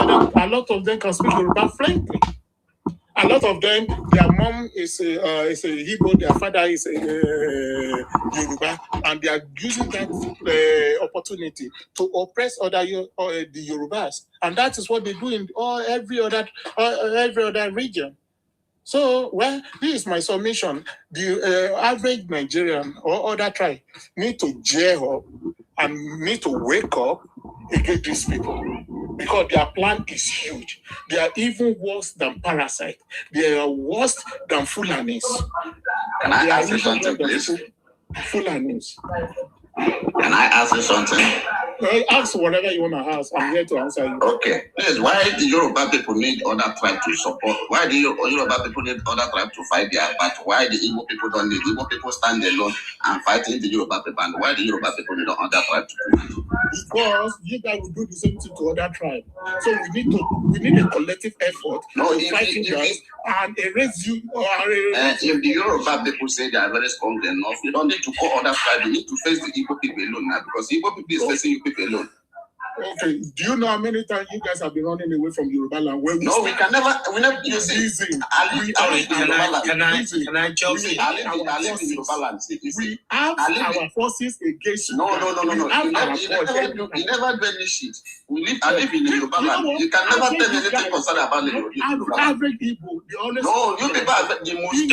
of them can speak Yoruba fluently. A lot of them, their mom is a Igbo, their father is a Yoruba, and they are using that opportunity to oppress the Yorubas, and that is what they do in every other region. So, well, this is my submission. The average Nigerian or other tribe need to gear up and need to wake up against these people, because their plan is huge. They are even worse than parasite. They are worse than Fulanis. Can I ask you something, please? Fulanis. Can I ask you something? Ask whatever you want to ask. I'm here to answer you. Okay. Please, why do Yoruba people need other tribes to support? Why do Yoruba people need other tribes to fight their battle? Why the Igbo people don't need? Igbo people stand alone and fighting the Yoruba people. And why the Yoruba people need other tribes to do it? Because you guys will do the same thing to other tribes. So we need a collective effort to fight you guys and erase you. If the Yoruba people say they are very strong enough, you don't need to call other tribes. You need to face the Igbo people alone now, because Igbo people is facing you people alone. Okay, do you know how many times you guys have been running away from Yoruba land? We never use it. Can I jump in? We have our forces against you. No. You never do any shit. I live in the Yoruba land. You can never tell anything concerning about the Yoruba land. Average people, the honest. No, you people are the most.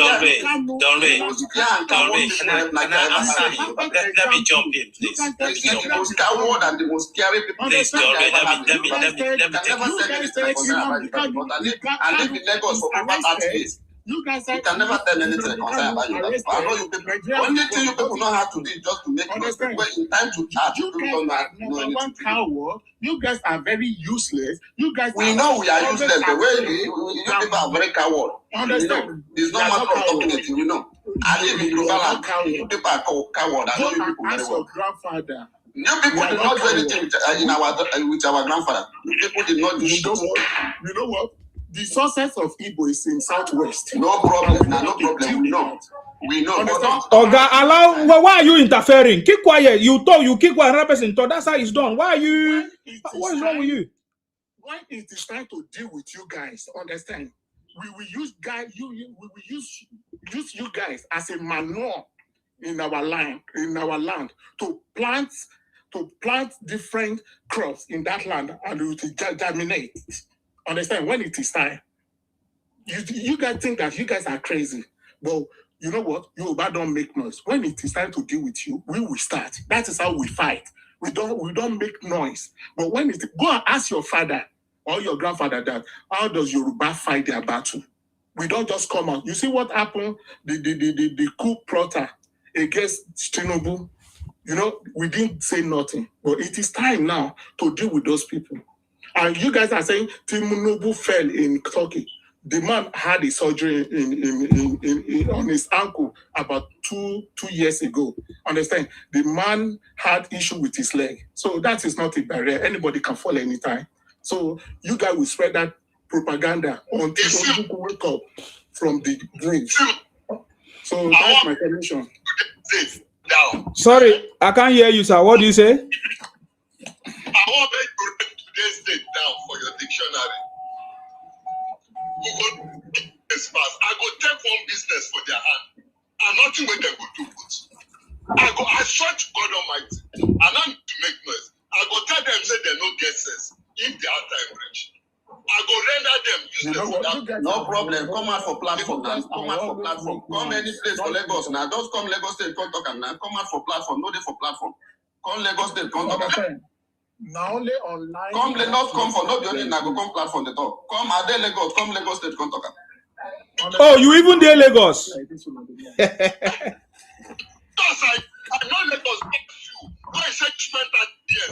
Let me jump in, please. The most coward and the most scary people. Please, let me I live in Lagos for over 30 years. You can never tell anything concern about you. I know you people. Only thing you people know how to do is just to make noise. But in time to act, you don't know anything. Coward. You guys are very useless. You guys. We know we are useless. The way you people are very coward. Understand? It's not matter of talking it. We know. I live in Yoruba land. You people are coward. I know you people very well. Grandfather. You people did not do anything with our grandfather. You people did not do shit. You know what? The sources of Igbo is in Southwest. No problem. No problem. We know. Oga, allow. Why are you interfering? Keep quiet. You talk. You keep quiet. Another person talk. That's how it's done. Why are you? What is wrong with you? When it is time to deal with you guys, understand? We will use we will use you guys as a manure in our land to to plant different crops in that land and it will germinate. Understand? When it is time. You guys think that you guys are crazy. But you know what? Yoruba don't make noise. When it is time to deal with you, we will start. That is how we fight. We don't make noise. But when it go and ask your father or your grandfather that how does Yoruba fight their battle? We don't just come out. You see what happened? The coup plotter against Tinubu. You know, we didn't say nothing. But it is time now to deal with those people. And you guys are saying Tinubu fell in Turkey. The man had a surgery on his ankle about two years ago. Understand? The man had issue with his leg. So that is not a barrier. Anybody can fall anytime. So you guys will spread that propaganda until people wake up from the grave. So that's my permission. Sorry, I can't hear you, sir. What do you say? I want to write today's date down for your dictionary. I go take one business for their hand, and nothing with them go do good. I swear to God Almighty, and I need to make noise. I go tell them say they no get sense if they are time rich. I go render them useless. No problem. Come out for platform now. Come out for platform. Come any place for Lagos now. Just come Lagos State, come talk now. Come out for platform. No day for platform. Come Lagos State, come talk. Now only online. Come Lagos, come for not the only now go come platform the talk. Come Ade Lagos, come Lagos State, come talk. Oh, you even there Lagos? Because I know Lagos you. Why I said you spent that there.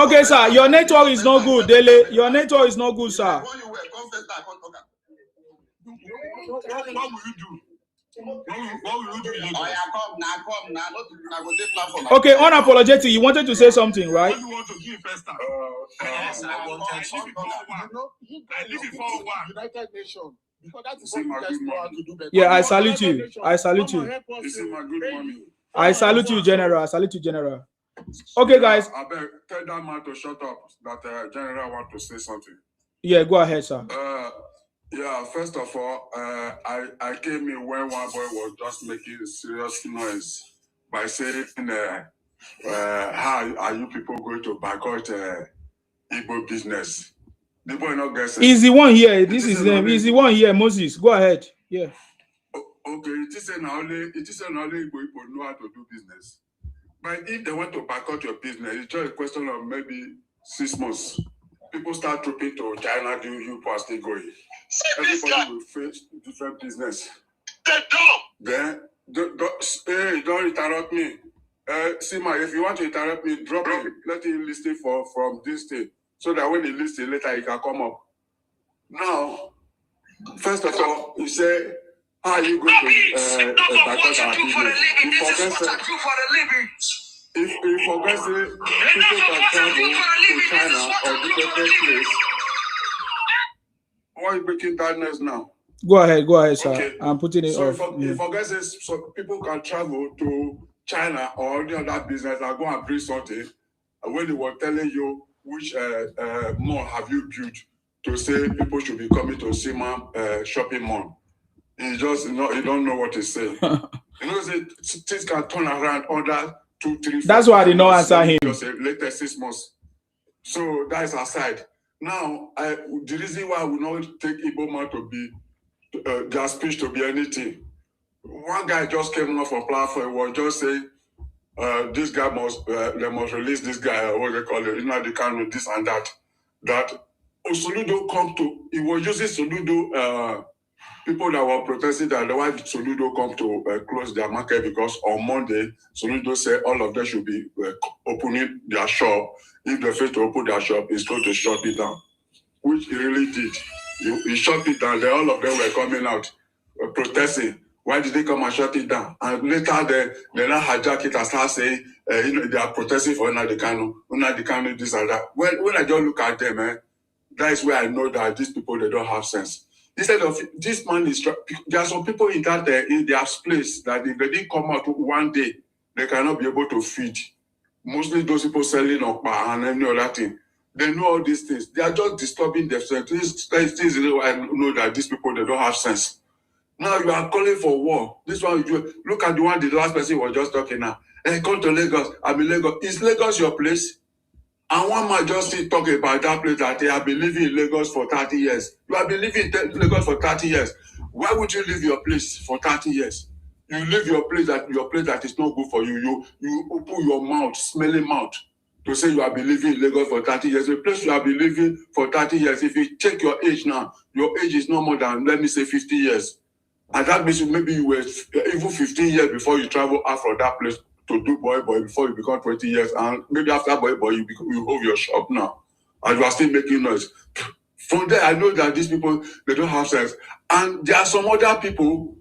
Okay, sir. Your network is not good, Dele. Your network is not good, sir. What will you do? What will you do? Come now. Okay, unapologetic. You wanted to say something, right? What do you want to give first time? Yes, I wanted to. I did before one. United Nations. Because that is what you guys know how to do better. Yeah, I salute you. I salute you. This is my good mommy. I salute you, General. I salute you, General. Okay, guys. I beg, tell that man to shut up. That General want to say something. Yeah, go ahead, sir. Yeah, first of all, I came in when one boy was just making serious noise by saying, how are you people going to boycott Igbo business? The boy not gets it. He's the one here. This is him. He's the one here, Moses. Go ahead. Yeah. Okay, it is only Igbo people know how to do business. But if they want to boycott your business, it's just a question of maybe 6 months. People start trooping to China, you are still going. Everybody will face different business. Then don't interrupt me. Sima, if you want to interrupt me, drop it. Let him listen from this thing. So that when he listens later, he can come up. Now, first of all, you say, how are you going to boycott our business? If you forget to people can travel to China or different place, why are you breaking darkness now? Go ahead, sir. Okay. I'm putting it off. If forget this, so people can travel to China or any other business and go and bring something. When they were telling you which mall have you built to say people should be coming to Sima shopping mall, you don't know what to say. You know, things can turn around under 2, 3, 4. That's why I did not answer him. Just latest 6 months. So that is aside. Now, the reason why I will not take Igbo man to be their speech to be anything. One guy just came off a platform, was just saying, this guy they must release this guy, what they call it, they can this and that. That Soludo come to, he was using Soludo, people that were protesting that why Soludo come to close their market because on Monday, Soludo said all of them should be opening their shop. If they fail to open their shop, he's going to shut it down, which he really did. He shut it down. Then all of them were coming out protesting. Why did they come and shut it down? And later they now hijack it and start saying, they are protesting for Nnamdi Kanu, this and that. When I just look at them, that is where I know that these people, they don't have sense. Instead of this man is, there are some people in that in their place that if they didn't come out one day, they cannot be able to feed. Mostly those people selling okpa and any other thing. They know all these things. They are just disturbing themselves. This is why I know that these people, they don't have sense. Now you are calling for war. This one, look at the last person was just talking now. Hey, come to Lagos. I'm in Lagos. Is Lagos your place? And one man just talk about that place that they have been living in Lagos for 30 years. You have been living in Lagos for 30 years. Why would you leave your place for 30 years? You leave your place that is not good for you. You open your mouth, smelling mouth, to say you have been living in Lagos for 30 years. The place you have been living for 30 years, if you check your age now, your age is no more than, let me say, 50 years. And that means maybe you were even 15 years before you travel out from that place to do boy before you become 20 years. And maybe after boy you hold your shop now. And you are still making noise. From there, I know that these people, they don't have sense. And there are some other people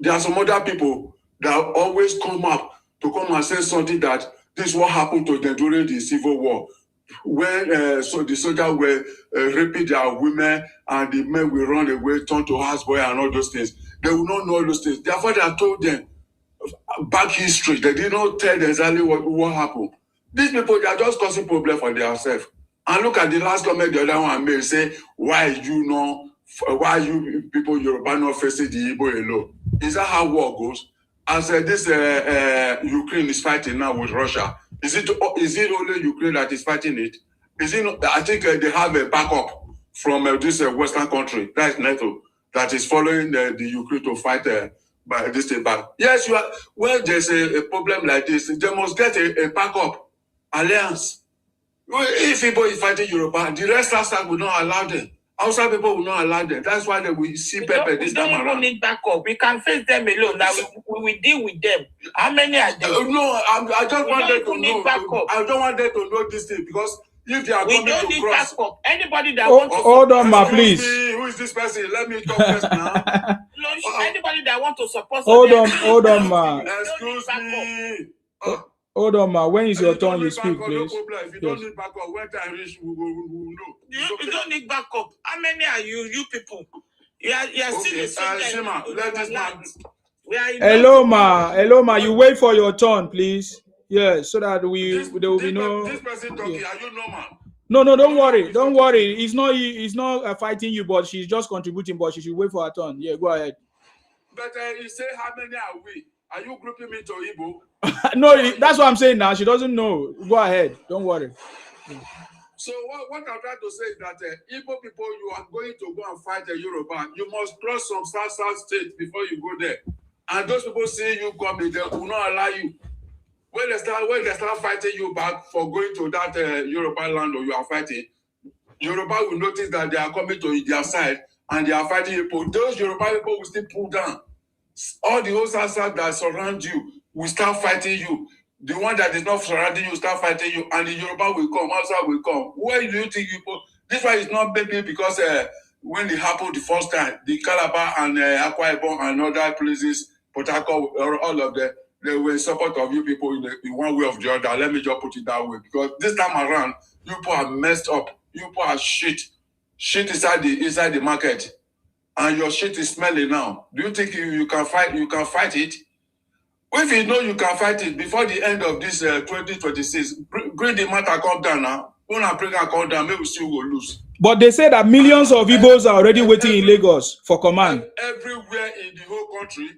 that always come up to come and say something that this is what happened to them during the Civil War. When so the soldiers were raping their women and the men will run away, turn to houseboy and all those things. They will not know all those things. Their father told them back history. They did not tell them exactly what happened. These people, they are just causing problem for themselves. And look at the last comment the other one made, say, why you people Yoruba not facing the Igbo alone? Is that how war goes? As this Ukraine is fighting now with Russia, is it only Ukraine that is fighting it? Is it not, I think they have a backup from this Western country, that is NATO, that is following the Ukraine to fight by this thing back. Yes, when there's a problem like this, they must get a backup alliance. If people is fighting Yoruba, the rest of will not allow them. Outside people will not allow them. That's why they will see Pepe this time around. We don't even need backup. We can face them alone. Now we will deal with them. How many are there? No, I just want them to know. I don't want them to know this thing because if they are coming to cross. We don't need backup. Anybody that wants to hold on, ma, please. Who is this person? Let me talk first now. No, anybody that wants to support. Hold on, ma. Excuse me. Hold on, ma. When is your turn? You speak, please. No problem. If you don't need backup, when time reach, we will know. You don't need backup. How many are you people? You are okay. still Shema, let this man. Hello, ma. You wait for your turn, please. Yes, so that there will be no. This person talking, are you normal? No, don't worry. He's not fighting you, but she's just contributing. But she should wait for her turn. Yeah, go ahead. But you say how many are we? Are you grouping me to Igbo? No, that's what I'm saying now. She doesn't know. Go ahead. Don't worry. So what I'm trying to say is that Igbo people, you are going to go and fight a Yoruba. You must cross some south states before you go there. And those people see you coming, they will not allow you. When they start fighting you back for going to that Yoruba land or you are fighting, Yoruba will notice that they are coming to their side and they are fighting people. Those Yoruba people will still pull down. All the whole south that surround you will start fighting you. The one that is not surrounding you start fighting you, and the Yoruba will come, outside will come. Where do you think people? This one is not maybe because when it happened the first time, the Calabar and Akwa Ibom and other places, Port Harcourt, all of them, they were in support of you people in one way or the other. Let me just put it that way. Because this time around, you people are messed up. You people are shit inside the market. And your shit is smelling now. Do you think you can fight it? If you know you can fight it before the end of this 2026, bring the matter come down now. When I bring her come down, maybe we still will lose. But they say that millions of Igbos are already waiting in Lagos for command. Everywhere in the whole country,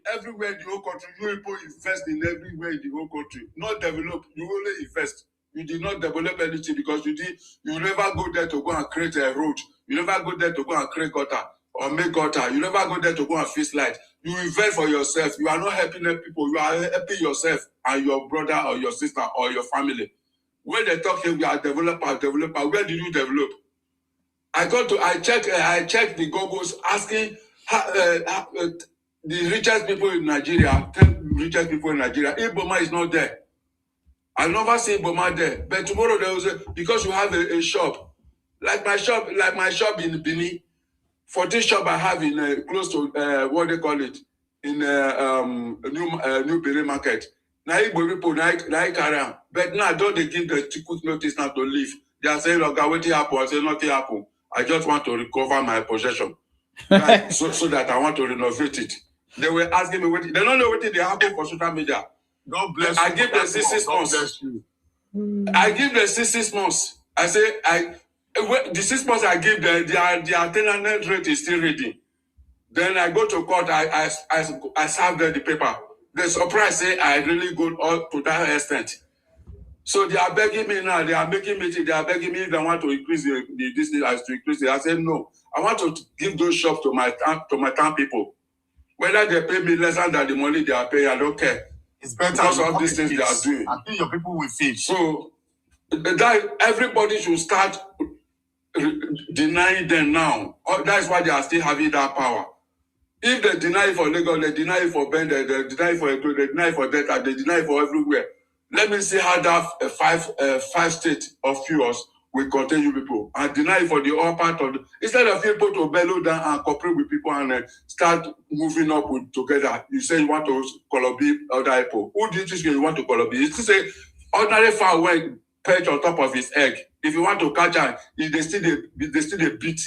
you people invest in everywhere in the whole country. Not develop, you only invest. You did not develop anything because you never go there to go and create a road. You never go there to go and create gutter or make gutter. You never go there to go and fix light. You invest for yourself. You are not helping people. You are helping yourself and your brother or your sister or your family. When they talk here, we are developer. Where did you develop? I checked the Googles asking the richest people in Nigeria, 10 richest people in Nigeria. Iboma is not there. I never see Iboma there. But tomorrow there was because you have a shop. Like my shop in Bini. 14 shop I have in close to what they call it in New Bini market. Now Igbo people now carry. But now don't they give the quick notice now to leave? They are saying, "Okay, what happened?" I say, "Nothing happened. I just want to recover my possession, right? so that I want to renovate it." They were asking me what they don't know what they happen for social media. God bless I you. give them 6 months. I give them 6 months. I say the 6 months I give them, their tenant rate is still reading. Then I go to court, I serve them the paper. They surprised, say I really go up to that extent. So they are begging me now, they are making me, they are begging me if I want to increase this thing as to increase it. I said, no, I want to give those shops to my town people. Whether they pay me less than the money they are paying, I don't care. It's better because of these things they are doing. I think your people will feed. So that everybody should start denying them now. That's why they are still having that power. If they deny it for Lagos, they deny it for Bend, they deny it for Edo, they deny it for Delta, they deny it for everywhere. Let me see how that five states of yours will contain you people and deny it for the other part of the. Instead of people to bellow down and cooperate with people and start moving up together, you say you want to Colobi other people. Who do you think you want to Colobi? You still say ordinary far away perch on top of his egg. If you want to catch her, they still a beat.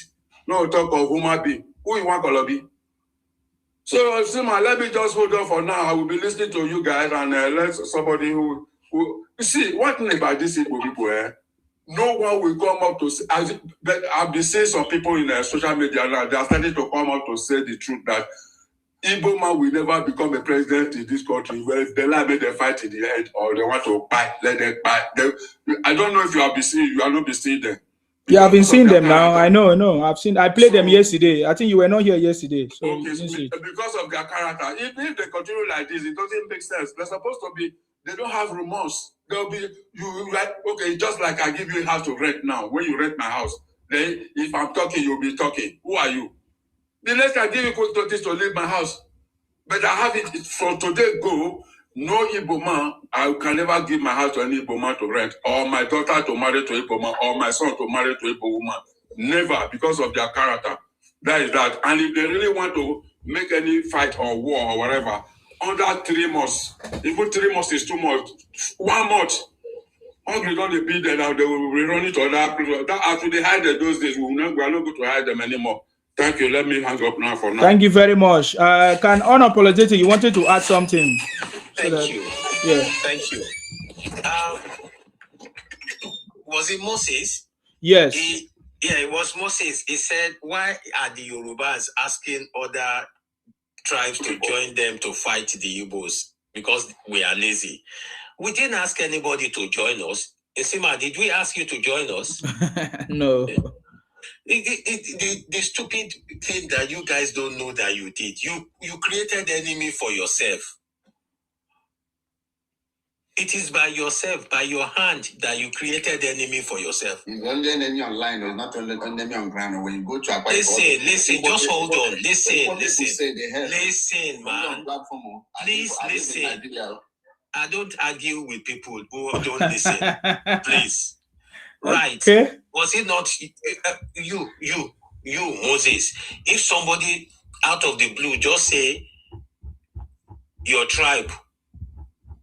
No talk of human being. Who you want Colobi? So, Sima, let me just hold on for now. I will be listening to you guys and let somebody who you see, one thing about these people, no one will come up to say, I've been seeing some people in social media now, they are starting to come up to say the truth that Igbo man will never become a president in this country. Well, if they lie, they fight in the head or they want to buy, let them buy. I don't know if you have been seeing, you are not been seeing them. Yeah, I've been seeing them now. I know. I've seen. I played them yesterday. I think you were not here yesterday. So okay, so because of their character, if they continue like this, it doesn't make sense. They're supposed to be. They don't have remorse. They'll be you like okay, just like I give you a house to rent now. When you rent my house, then if I'm talking, you'll be talking. Who are you? The next I give you quick notice to leave my house, but I have it from today go. No Igbo man, I can never give my house to any Igbo man to rent, or my daughter to marry to Igbo man, or my son to marry to Igbo woman. Never, because of their character. That is that. And if they really want to make any fight or war or whatever, under 3 months, even 3 months is too much. 1 month, hungry don't they be there now, they will rerun it to other people. After they hide those days, we are not going to hide them anymore. Thank you. Let me hang up now for now. Thank you very much. Can unapologetic, you wanted to add something? Thank you. Yeah. Thank you. Was it Moses? Yes. It was Moses. He said, why are the Yorubas asking other tribes to join them to fight the Igbos? Because we are lazy. We didn't ask anybody to join us. Isima, did we ask you to join us? No. The stupid thing that you guys don't know that you did, you created enemy for yourself. It is by yourself, by your hand, that you created enemy for yourself. It's only enemy online, or not only enemy on ground. When you go to a listen, just hold on. Listen, man. Please listen. I don't argue with people who don't listen. Please. Right. Okay. Was it not you, Moses? If somebody out of the blue just say your tribe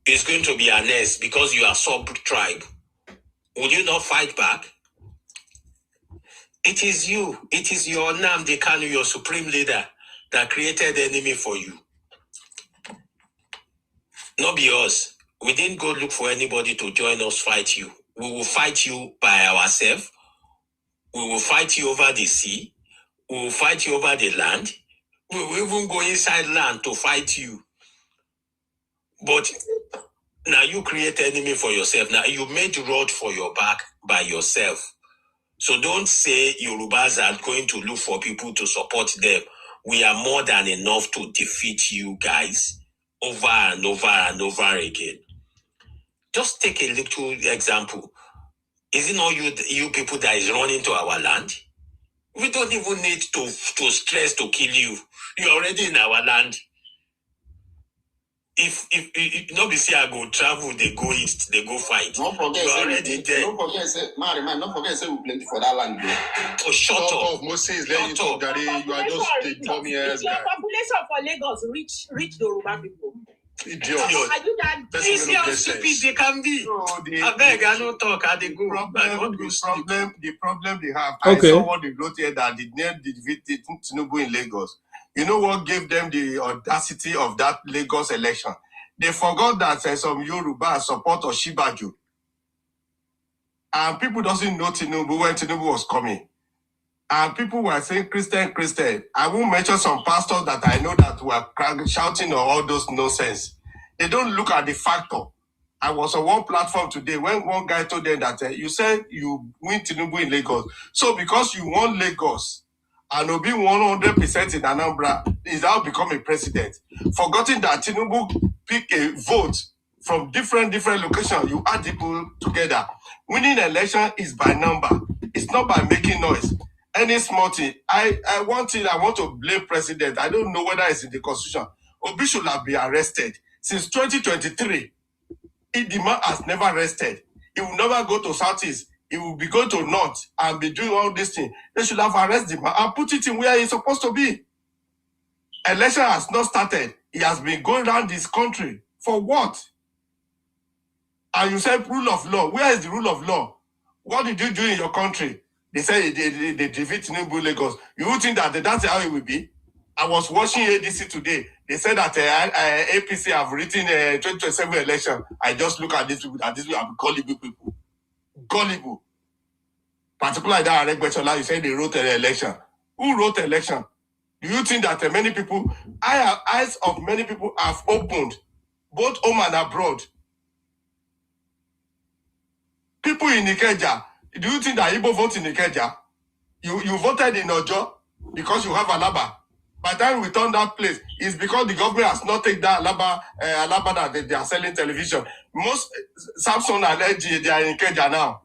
is going to be annexed because you are sub-tribe, would you not fight back? It is you. It is your Nnamdi Kanu, your supreme leader, that created enemy for you. Not be us. We didn't go look for anybody to join us fight you. We will fight you by ourselves. We will fight you over the sea. We will fight you over the land. We will even go inside land to fight you. But now you create enemy for yourself. Now you made road for your back by yourself. So don't say Yorubas are going to look for people to support them. We are more than enough to defeat you guys over and over and over again. Just take a little example. Is it not you people that is running to our land? We don't even need to stress to kill you. You're already in our land. If nobody say I go travel, they go east, they go fight. Don't forget, you're already there. Don't forget, man, don't forget, say we plenty for that land. Oh, shut up. Moses, let you talk, Daddy. You are just the dummy ass guy. The population for Lagos reach the Yoruba people. Idiot. Are you that? This is how stupid they can be. I beg, I don't talk. I they go. The problem they have. Okay. I saw what they wrote here that the name defeated Tinubu in Lagos. You know what gave them the audacity of that Lagos election? They forgot that some Yoruba support Oshibaju. And people doesn't know Tinubu when Tinubu was coming. and people were saying Christian. I won't mention some pastors that I know that were shouting or all those nonsense. They don't look at the factor. I was on one platform today when one guy told them that you said you win Tinubu in Lagos. So because you won Lagos and will be 100% in Anambra, is now become a president. Forgetting that Tinubu pick a vote from different locations. You add people together. Winning election is by number. It's not by making noise. Any small thing. I want to blame president. I don't know whether it's in the constitution. Obi should have been arrested. Since 2023, the man has never rested. He will never go to Southeast. He will be going to North and be doing all these things. They should have arrested him and put it in where he's supposed to be. Election has not started. He has been going around this country. For what? And you said rule of law. Where is the rule of law? What did you do in your country? They say they defeat Tinubu Lagos. You think that that's how it will be? I was watching ADC today. They said that APC have written 2027 election. I just look at these people, and these people are gullible people. Gullible. Particularly that Aregbesola, you said they wrote an election. Who wrote the election? Do you think that many people, eyes of many people have opened, both home and abroad? People in Ikeja, do you think that Igbo vote in Ikeja? You voted in Ojo because you have Alaba. By the time we turn that place, it's because the government has not taken that Alaba that they are selling television. Most Samsung and LG, they are in Ikeja now.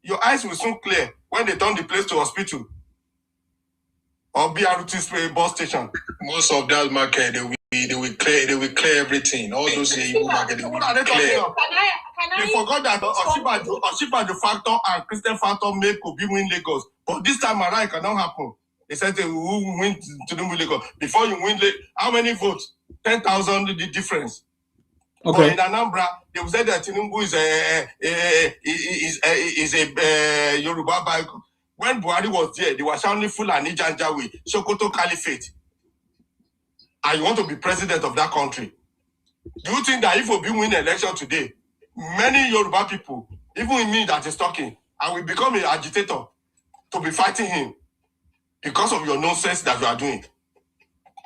Your eyes will soon clear when they turn the place to hospital or BRT bus station. Most of that market, they will clear everything. All those Igbo market, they will clear. They forgot that Oshibaju factor and Christian factor make Obi win Lagos. But this time around, it cannot happen. They said they will win Tinubu Lagos. Before you win, how many votes? 10,000 the difference. Okay. But in Anambra, they will say that Tinubu is a Yoruba Bible. When Buhari was there, they were shouting Fulani Janjawe, Sokoto Caliphate. And you want to be president of that country. Do you think that if Obi win the election today, many Yoruba people, even me that is talking, I will become an agitator to be fighting him because of your nonsense that you are doing?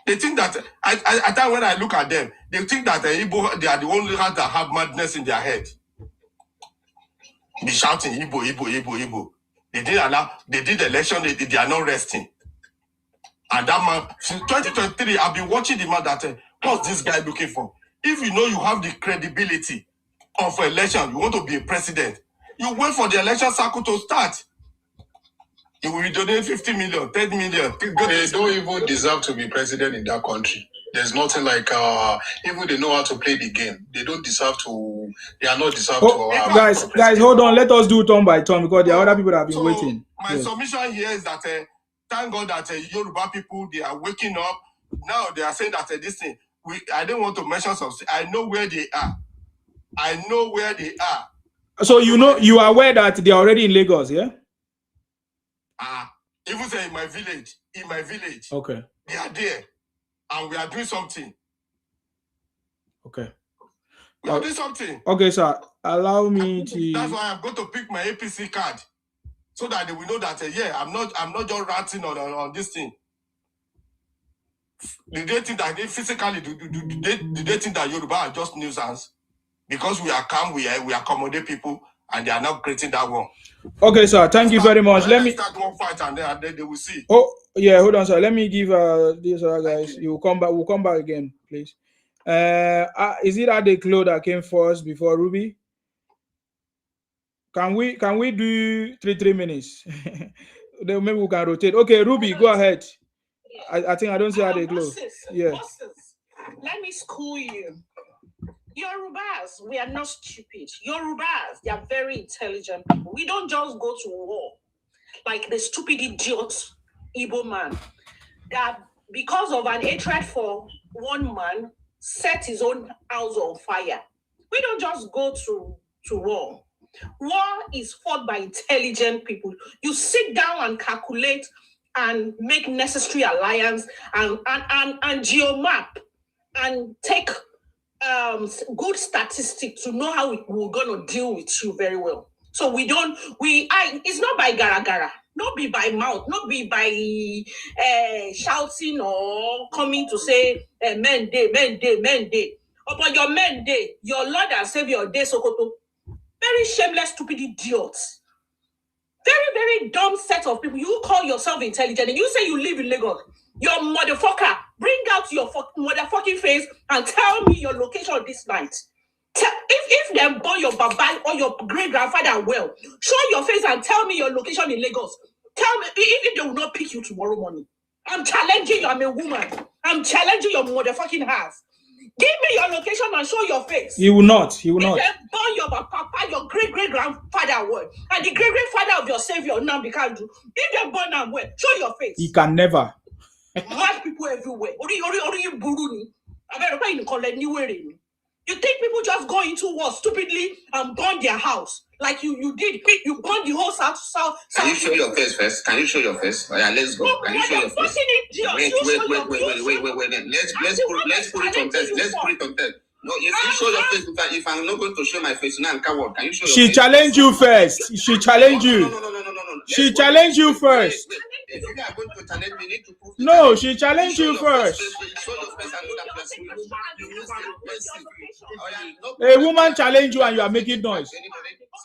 They think that, at time when I look at them, they think that they are the only ones that have madness in their head. Be shouting, Igbo. They did the election, they are not resting. And that man, since 2023, I've been watching the man that, what's this guy looking for? If you know you have the credibility of election, you want to be a president, you wait for the election cycle to start. You will donate 50 million, 10 million. They don't even deserve to be president in that country. There's nothing like, even they know how to play the game. They don't deserve to, they are not deserved to. Guys, hold on. Let us do turn by turn because there are other people that have been waiting. My submission here is that, thank God that Yoruba people, they are waking up. Now they are saying that this thing, I don't want to mention something. I know where they are. So you are aware that they are already in Lagos, yeah? Even say in my village. Okay. They are there. And we are doing something. Okay. We are doing something. Okay, sir. Allow me to. That's why I'm going to pick my APC card. So that they will know that, I'm not just ranting on this thing. Did they think that physically, do they think that Yoruba are just nuisance? Because we are calm, we accommodate people, and they are not creating that one. Okay, sir. Thank you very much. Let me start one fight, and then they will see. Oh, yeah. Hold on, sir. Let me give these other guys. You will come back. We'll come back again, please. Is it Adeklo that came first before Ruby? Can we do 3 minutes? Then maybe we can rotate. Okay, Ruby, go ahead. I think I don't see Adeklo. Yeah. Bosses, let me school you. Yorubas, we are not stupid. Yorubas, they are very intelligent people. We don't just go to war like the stupid idiot Igbo man that because of an hatred for one man set his own house on fire. We don't just go to war. War is fought by intelligent people. You sit down and calculate and make necessary alliance and geomap and take good statistics to know how we're going to deal with you very well. So it's not by gara. Not be by mouth, not be by shouting or coming to say men day. Upon your men day, your Lord and Savior day Sokoto. Very shameless, stupid idiots. Very, very dumb set of people. You call yourself intelligent and you say you live in Lagos. Your motherfucker, bring out your motherfucking face and tell me your location this night. If they born your baba or your great grandfather well, show your face and tell me your location in Lagos. Tell me if they will not pick you tomorrow morning. I'm challenging you. I'm a woman. I'm challenging your motherfucking house. Give me your location and show your face. He will not. He will not. If they born your papa, your great grandfather well, and the great grandfather of your savior Nnamdi Kanu, if they born them well, show your face. He can never. Mad people everywhere. You think people just go into war stupidly and burn their house like you did? You burned the whole south. Can you show your face first? Can you show your face? Oh, yeah, let's go. Can you show your face? Wait. Let's put it on test. Let's put it on test. No, if you show your face, if I'm not going to show my face, now I'm coward. Can you show your face? She challenge you first. She challenge you. No. She challenge you first. If you are going to challenge me, you need to prove. No, she challenge you first. Show your face and know that A woman challenge you and you are making noise. See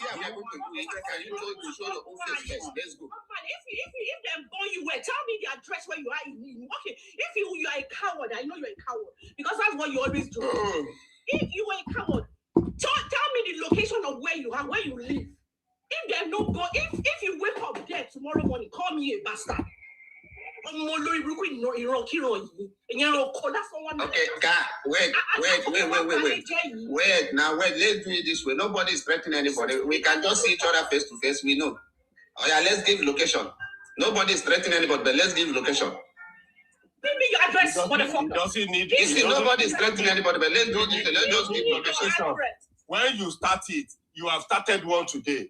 how we are going to do it. Can you show your own face first? Let's go. If them born you were, tell me the address where you are in. Okay, if you are a coward, I know you're a coward because that's what you always do. If you are a coward, tell me the location of where you are, where you live. If they no go, if you wake up dead tomorrow morning, call me a bastard. Okay, God, wait. Now, let's do it this way. Nobody is threatening anybody. We can just see each other face to face. We know. Oh yeah, let's give location. Nobody is threatening anybody, but let's give location. Give me your address, motherfucker. Nobody is threatening anybody, but let's do this. Let's just give location. When you start it, you have started one today.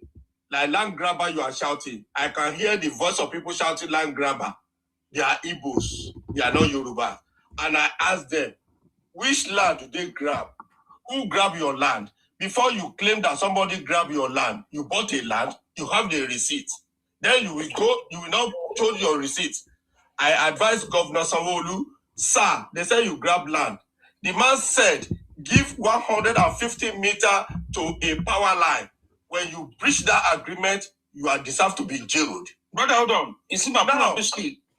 Like land grabber, you are shouting. I can hear the voice of people shouting land grabber. They are Igbos. They are not Yoruba. And I asked them, which land do they grab? Who grabbed your land? Before you claim that somebody grabbed your land, you bought a land, you have the receipt. Then you will go, you will now show your receipt. I advised Governor Sanwo-Olu, sir, they said you grab land. The man said, give 150 meters to a power line. When you breach that agreement, you are deserved to be jailed. Brother, hold on. You see my now,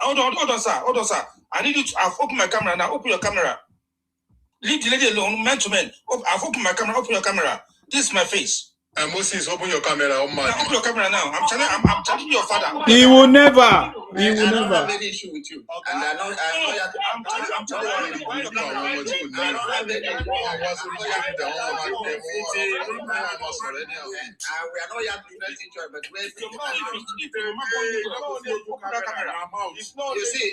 hold on, sir. I need you to. I've opened my camera now. Open your camera. Leave the lady alone, man to man. I've opened my camera. Open your camera. This is my face. Moses, open your camera. Now, open your camera now. I'm telling your father. He will never. He will I don't never. have any issue with you. And I know I'm telling you. I don't have any issue. We are not here to press each other, but you see,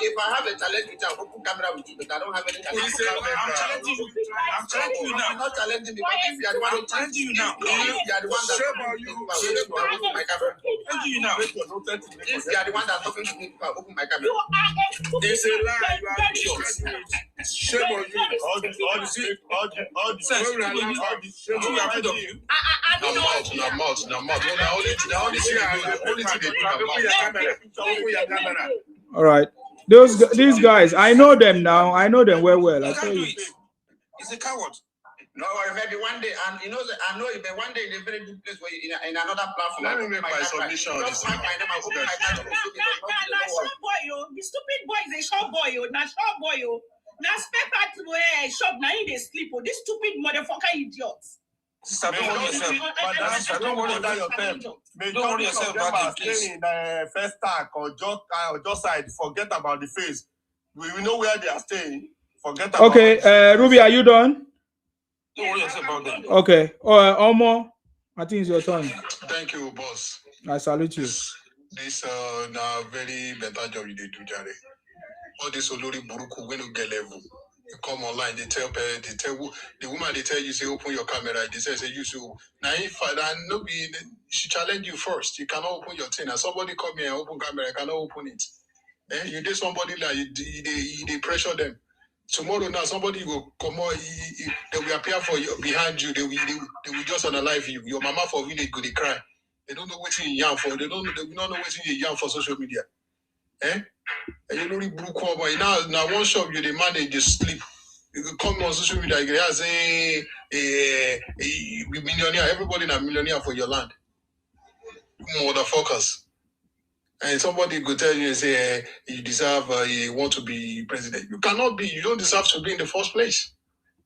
if I have a challenge with you, I'll open camera with you, but I don't have any challenge. I'm challenging you now. I'm not challenging you, but if you are the one challenging you now. If you are the one that open my camera. Challenging you now. If you are the one that talking to me, open my camera. It's a lie. You are idiot. Shame on you. All the Sense. You are afraid of you. All right. These guys, I know them now. I know them well. I tell you. He's a coward. No, maybe one day, and you know, I know if one day in a very good place where in another platform. Let me make my submission. The stupid boy is a short boy. Not short boy. Now spare part to shop. Now he they sleep. This stupid motherfucker idiots. Sister, don't worry yourself. Don't worry about yourself. Don't worry yourself about the place. In first stack or just side. Forget about the face. We know where they are staying. Forget about. Okay, Ruby, are you done? Don't worry yourself about them. Okay. Omo, I think it's your turn. Thank you, boss. I salute you. This now very better job you did do, Jare. All this Olori Buruku when you get level. You come online, they tell the woman, they tell you, say, open your camera. They say you should. Now, if she challenge you first. You cannot open your thing. And somebody come here and open camera, you cannot open it. You did somebody like, they pressure them. Tomorrow now, somebody will come out, they will appear for you behind you, they will just unalive you. Your mama for village go they cry. They don't know what you young for. They don't know what you young for social media. Eh? And you know the blue cover. Now one shop you demand they just sleep. You can come on social media. You can say be millionaire. Everybody a millionaire for your land. Motherfuckers. And somebody could tell you, say, you deserve, you want to be president. You cannot be. You don't deserve to be in the first place.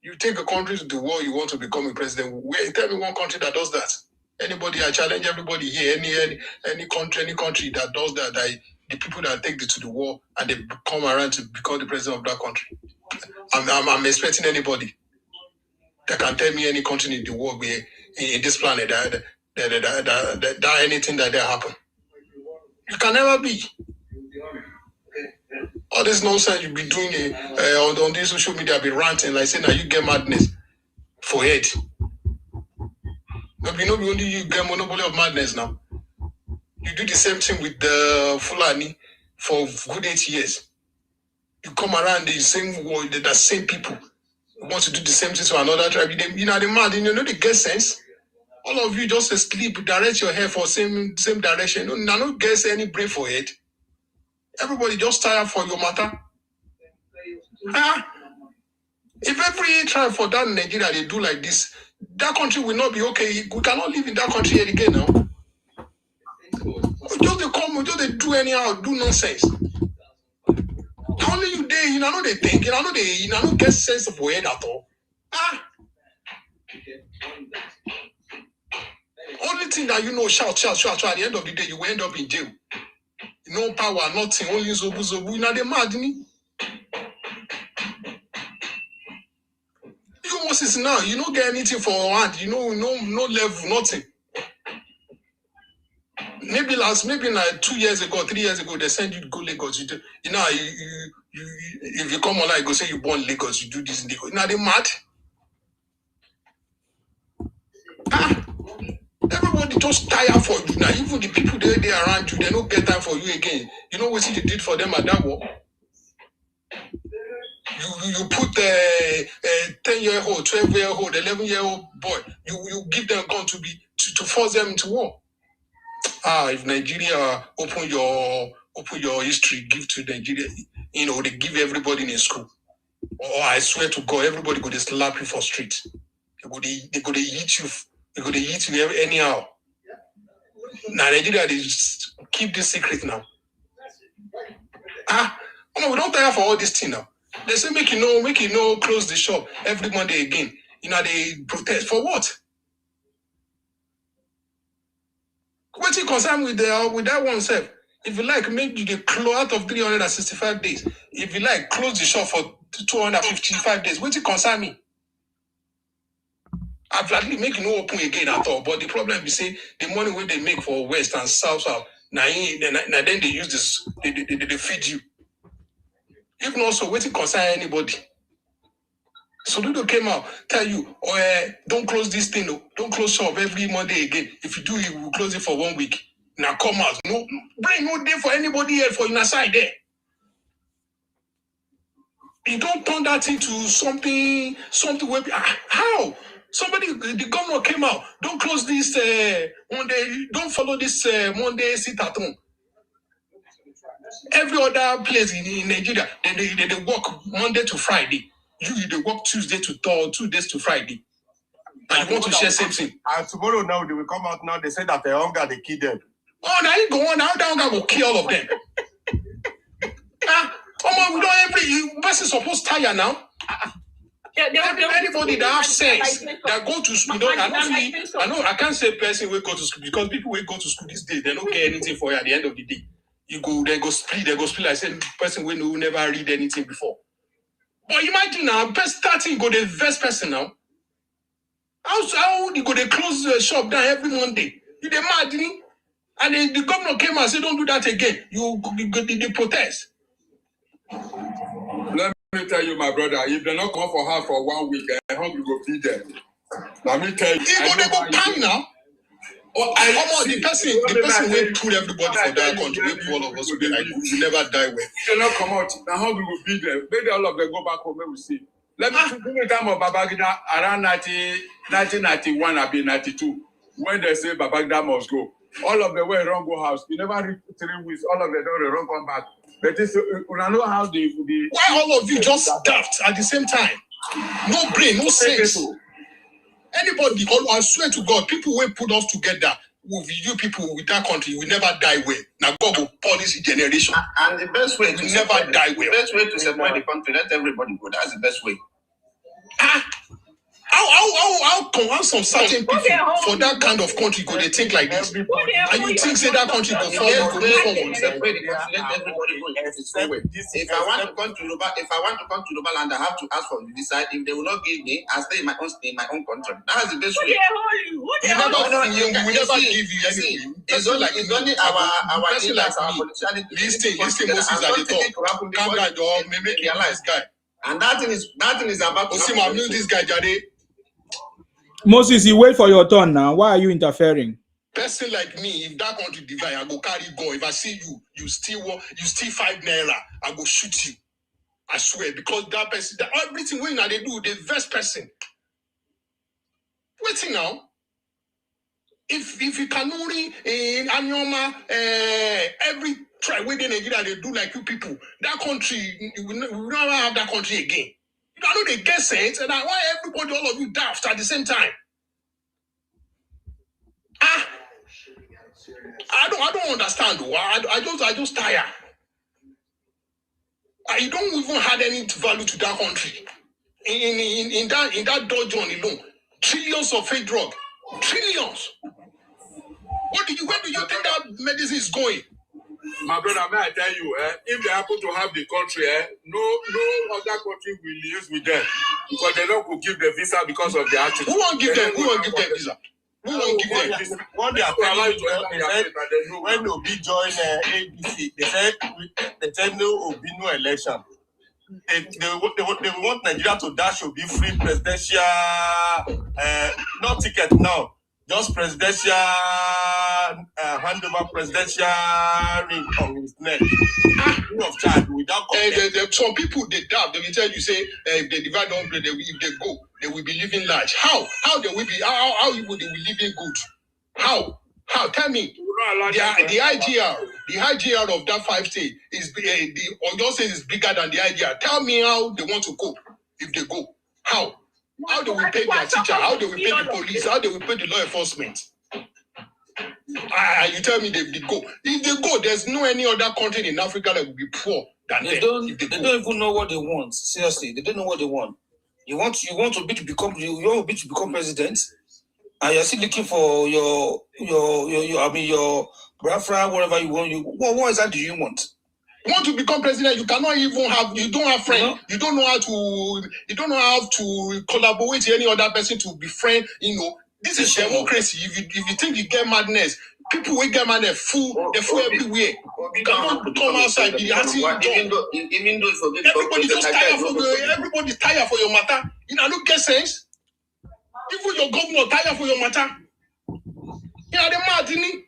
You take a country to the world, you want to become a president. Tell me one country that does that. Anybody, I challenge everybody here, any country that does that, the people that take it to the war and they come around to become the president of that country. I'm expecting anybody that can tell me any country in the world in this planet that anything that happen. You can never be. All this nonsense you be doing on this social media, be ranting like saying, now you get madness for head. But only you get monopoly of madness now. You do the same thing with the Fulani for good 8 years. You come around the same world, the same people want to do the same thing to another tribe. They're mad, they get sense. All of you just asleep, direct your hair for same direction. No, no get any brain for it. Everybody just tired for your matter. If every tribe for that Nigeria they do like this, that country will not be okay. We cannot live in that country yet again now. Just they come, just they do anyhow, do nonsense. Only you there, you know they think, you know get sense of word at all. Only thing that you know, shout. At the end of the day, you will end up in jail. No power, nothing, only zobu. You know they mad, me. You Moses now, you don't get anything for hand, you know, no level, nothing. Maybe like 2 years ago, 3 years ago, they send you to go Lagos. You know, if you come online, go say you born Lagos, you do this in Lagos. Now they mad. Everybody just tired for you now. Even the people they around you, they don't get time for you again. You know what you did for them at that war? You put a 10-year-old, 12-year-old, 11-year-old boy. You give them a gun to force them into war. If Nigeria open your history, give to Nigeria, they give everybody in a school. Oh, I swear to God, everybody go to slap you for street. They go to eat you. They go to eat you anyhow. Now Nigeria, they just keep this secret now. We don't tire for all this thing now. They say make you know, close the shop every Monday again. They protest for what? What's it concern with that one self? If you like, maybe they close out of 365 days. If you like, close the shop for 255 days. What's it concern me? I've gladly make no open again at all. But the problem is, say the money when they make for West and South, now then they use this, they feed you. If not so, what's it concern anybody? Soludo came out, tell you, don't close this thing, don't close shop every Monday again. If you do, you will close it for 1 week. Now come out. No, bring no day for anybody else for your side there. You don't turn that into something where how? The governor came out, don't close this Monday, don't follow this Monday sit at home. Every other place in Nigeria, they work Monday to Friday. They work Tuesday to Friday. And you want to share same thing. And tomorrow now, they will come out now, they say that the hunger, they kill them. Oh, now you go on, now the hunger will kill all of them. We don't every person supposed to tire now. Anybody that have sense that go to school, I know I can't say person will go to school because people will go to school these days, they don't get anything for you at the end of the day. They go split. I said person who never read anything before. But imagine now, starting go the first person now. How you go they close the shop down every Monday? You they mad, and then the governor came and said, don't do that again. They protest. Let me tell you, my brother, if they not come for house for 1 week, I hope you go feed them. Let me tell you. They go pan now. The person will pull everybody for that country. Will pull all of us. Will be like, we never die well. They not come out. I hope you go feed them. Maybe all of them go back home. We see. Let me think the time of Babangida around 1991, I be 92. When they say Babangida must go, all of the way wrong go house. You never reach 3 weeks, all of the don't wrong come back. But this when I know how the why all of you just daft at the same time? No brain, no sense. Anybody, I swear to God, people will put us together with you people with that country, we never die well. Now God will punish the generation. And the best way we never die well. The best way to separate the country, let everybody go. That's the best way. How come some certain people for that kind of country go they think like this? And you think say that country go forward? Separate the country, let everybody go. If I want to come to Yoruba land, I have to ask for the visa. If they will not give me, I stay in my own country. That's the best way. We never give you anything. It's only our person like me. Listen, Moses at the top. Calm down, dog. Make this guy. And that thing is about to happen. This guy, Jade. Moses, you wait for your turn now. Why are you interfering? Person like me, if that country divide, I go carry go. If I see you steal 5 naira, I go shoot you. I swear, because that person, everything when they do, the best person. Waiting now. If you can only in Anyoma, every tribe within Nigeria they do like you people, that country we will never have that country again. I know they get sense, and why everybody, all of you daft at the same time? I don't understand. I just tire. I don't even had any value to that country. In that dungeon alone, trillions of fake drug, trillions. Where do you think that medicine is going? My brother, may I tell you, if they happen to have the country, no other country will liaise with them because they don't give the visa because of the attitude. Who won't give them? Who won't give them visa? Who won't give them visa? What they are telling you, when Obi joined ABC, they said no Obi, no election. They want Nigeria to dash Obi free presidential, not ticket now. Just presidential handover presidential ring on his neck. Of charge without some people they doubt. They will tell you say if they divide don't play, if they go, they will be living large. How they will be? How will they be living good? How? Tell me. The IGR of that 5 state is the Oyo state is bigger than the IGR. Tell me how they want to cope if they go. How they will pay their teacher? How they will pay the police? How they will pay the law enforcement? You tell me they go. If they go, there's no any other country in Africa that will be poor than them. They don't even know what they want. Seriously, they don't know what they want. You want to become president, and you're still looking for your Biafra, whatever you want. What exactly do you want? You want to become president, you cannot even have, you don't have friends, you don't know how to collaborate with any other person to be friend, This is democracy. If you think you get madness, people will get madness, they're full everywhere. You cannot come outside, everybody's tired for your matter. Don't get sense. Even your governor tired for your matter. They're mad, isn't it?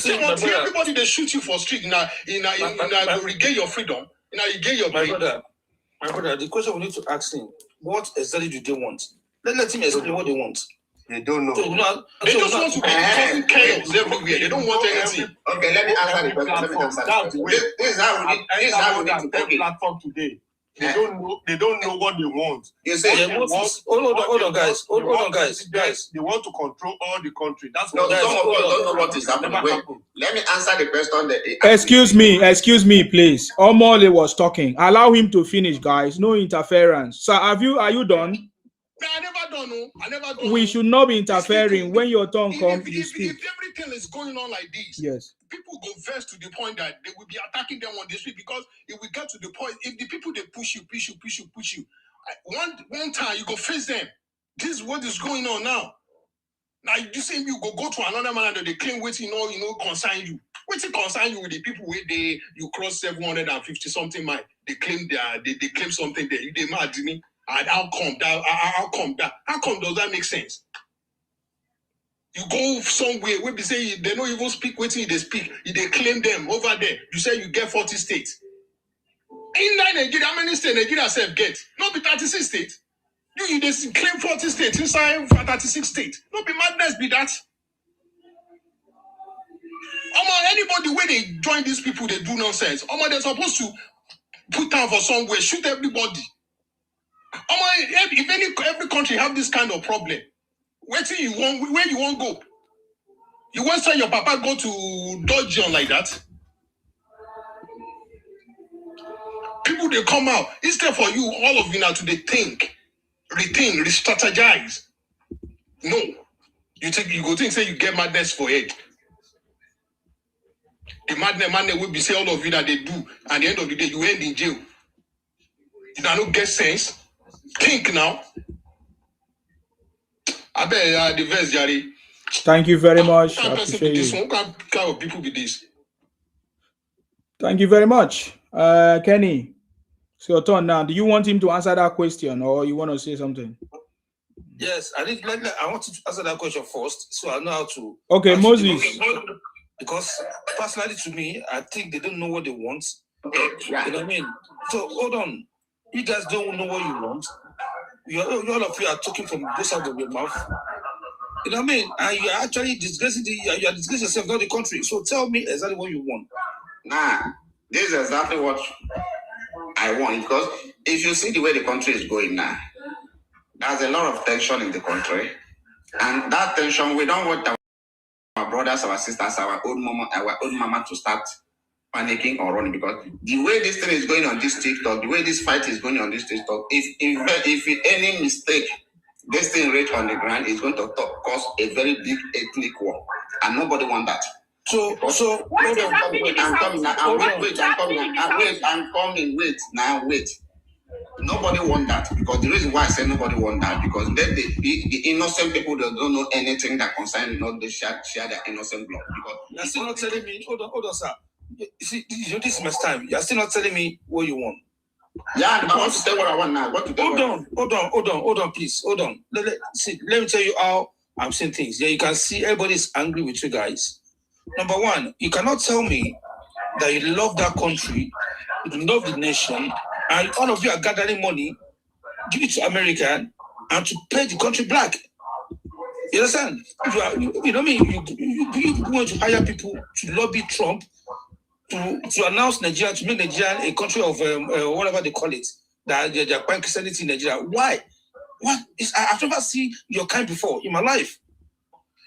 Everybody they shoot you for street now regain your freedom. You gain your my brother, the question we need to ask him, what exactly do they want? Let him explain what they want. They don't know. They just want to be causing chaos everywhere. They don't want anything. Okay, let me answer the question. This is how we need to take it. Platform today. They don't know what they want. You say hold on, guys. They want to control all the country. That's what some of us don't know what is happening. Wait, let me answer the question. Excuse me, please. Omole was talking. Allow him to finish, guys. No interference. Sir, are you done? No, I never done. We should not be interfering. When your turn comes, you speak. If everything is going on like this, yes, people go vex to the point that they will be attacking them on the street, because if we get to the point, if the people they push you, one time you go face them. This is what is going on now. Now you say you go to another man and they claim waiting, concern you. Waiting concern you with the people where you cross 750 something mile. They claim they claim something there. You they mad me. And how come does that make sense? You go somewhere where they say they don't even speak waiting they speak. They claim them over there. You say you get 40 states. In Nigeria, how many states Nigeria self get? Not be 36 states. You claim 40 states inside 36 states. Not be madness be that. the way they join these people, they do nonsense. They're supposed to put down for somewhere, shoot everybody. If every country have this kind of problem, where you want go? You want to send your papa go to Dodge like that? People they come out instead for you, all of you now to they think, rethink, re-strategize. No, you go think say you get madness for it. The madness will be say all of you that they do, at the end of the day you end in jail. You don't get sense. Think now. I bet the verse, Jerry. Thank you very much. I appreciate this you. one kind of people with this. Thank you very much. Kenny, it's your turn now. Do you want him to answer that question or you want to say something? Yes, I want to answer that question first, so I know how to. Okay, Moses. Because personally, to me, I think they don't know what they want. You know what I mean? So hold on, you guys don't know what you want. All of you are talking from both sides of your mouth. You know what I mean? And you are actually disgracing you are disgracing yourself, not the country. So tell me exactly what you want. Nah, this is exactly what I want. Because if you see the way the country is going now, there's a lot of tension in the country. And that tension, we don't want our brothers, our sisters, our old mama to start panicking or running. Because the way this thing is going on this TikTok, the way this fight is going on this TikTok, if any mistake, this thing reach on the ground is going to cause a very big ethnic war. And nobody wants that. What is happening in I'm coming now. Wait. Wait. Nobody want that, because the reason why I say nobody want that, because then the innocent people that don't know anything that concerns, they share their innocent blood. Because you're still not telling me. Hold on, sir. You see, this is my time. You're still not telling me what you want. Yeah, I want to tell what I want now. Hold on, please. Hold on. Let me tell you how I'm seeing things. Yeah, you can see everybody's angry with you guys. Number one, you cannot tell me that you love that country, you love the nation, and all of you are gathering money, give it to America, and to pay the country black. You understand? You know what I mean? You want to hire people to lobby Trump to announce Nigeria, to make Nigeria a country of whatever they call it, that they're quite Christianity in Nigeria. Why? I've never seen your kind before in my life.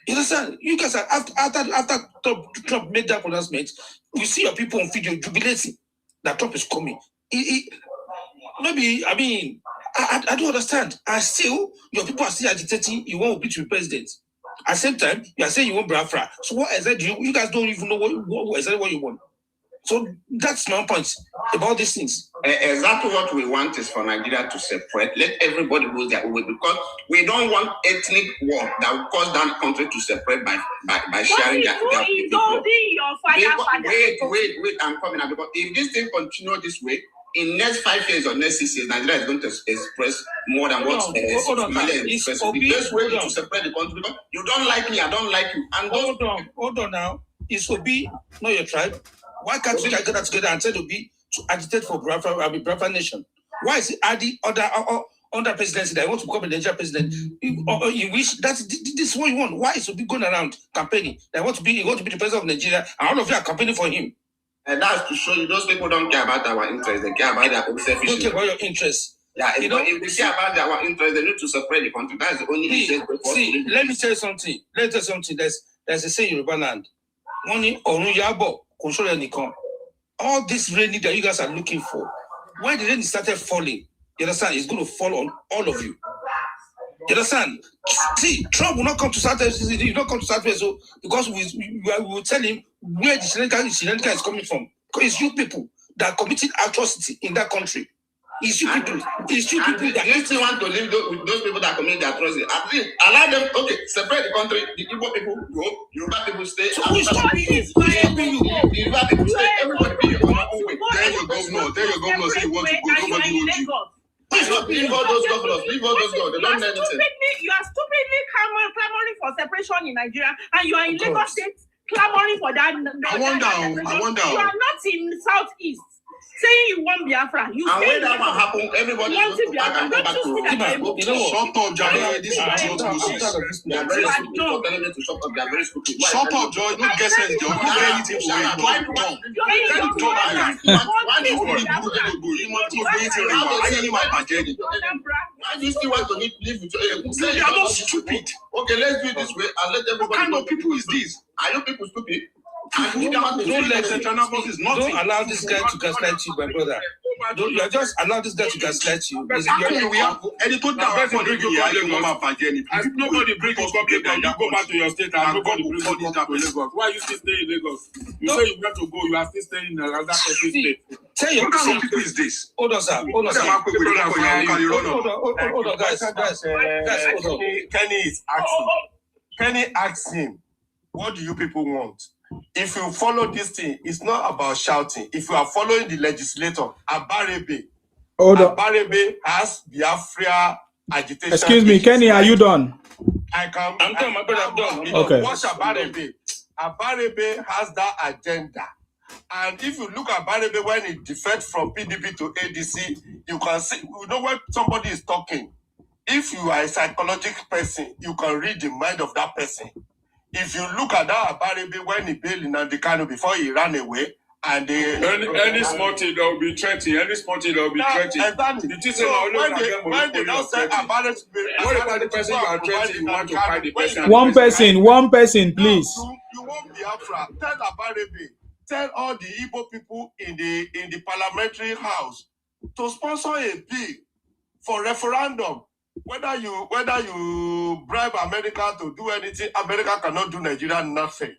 You understand? You guys are after Trump made that pronouncement, you see your people on video jubilating that Trump is coming. I don't understand. And still, your people are still agitating. You want to be president. At the same time, you are saying you want Biafra. So what exactly you guys don't even know what exactly what you want. So that's my point about these things. Exactly what we want is for Nigeria to separate. Let everybody go their way, because we don't want ethnic war that will cause that country to separate by sharing their people. Wait, I'm coming out, because if this thing continues this way, in next 5 years or next 6 years, Nigeria is going to express more than what Somalia expresses. The best way to separate the country, because you don't like me, I don't like you. And hold on now. Is Obi not your tribe? Why can't you get that together and tell Obi to agitate for Biafra nation? Why is it Adi under presidency that wants to become a Nigerian president? You wish this is what you want. Why is Obi going around campaigning? That want to be the president of Nigeria, and all of you are campaigning for him? And that's to show you those people don't care about our interests. They care about their own selfish. Don't care about your interests. Yeah, if they care about their interests, they need to separate the country. That's the only thing. Let me tell you something. There's a saying in Yoruba land. Money orun yabo control anycon. All this rain that you guys are looking for, when the rain started falling, you understand, it's going to fall on all of you. You understand? See, Trump will not come to Southwest. He will not come to Southwest, so because we will tell him where the Sri Lanka is coming from. Because it's you people that are committing atrocity in that country. It's you people. It's you people that you still want to live with those people that commit the atrocity. At least allow them. Okay, separate the country. The Igbo people go. Yoruba people stay. So who's stopping you? Yoruba people stay. Everybody be your own way. Tell your governor say you want to go. Nobody will you. Leave all those governors. Leave all those governors. They don't know anything. You are stupidly clamoring for separation in Nigeria, and you are in Lagos State clamoring for that. I wonder. You are not in Southeast. saying you want Biafra. You and say when that one happen, everybody want goes to back Biafra. and go Don't back you see that to Shut up, Jagaban. This is not nonsense. they are very stupid for telling me to shut up. They are very stupid. Shut up, Joy. No get sense. They don't do anything for you. Why Don't do talk. Why do you still want to live with your You are not stupid. Okay, let's do it this way and let everybody. What kind of people is this? Are you people stupid? Don't allow this guy to gaslight you, my brother. You are just allow this guy to gaslight you. We have any total Nobody bring you come Lagos. You go back to your state and nobody bring you come to Lagos. Why you still staying in Lagos? You say you want to go, you are still staying in another country state. Tell your What kind of people is this? Hold on, sir. Hold on, guys. Hold on. Kenny is asking. Kenny asks him, what do you people want? If you follow this thing, it's not about shouting. If you are following the legislator, Abarebe has Biafra agitation. Excuse me, Kenny, are you done? I'm done, my brother. I'm done. Okay. Watch Abarebe. Abarebe has that agenda. And if you look at Abarebe when he defects from PDP to ADC, you can see, you know when somebody is talking. If you are a psychological person, you can read the mind of that person. If you look at that Abarebe when he bailed in Andikano before he ran away, and any small thing that will be threatening, Exactly. When they now say Abarebe, what about the person you are threatening? You want to fight the person? One person, please. You want Biafra? Tell Abarebe, tell all the Igbo people in the parliamentary house to sponsor a bill for referendum. Whether you bribe America to do anything, America cannot do Nigeria nothing.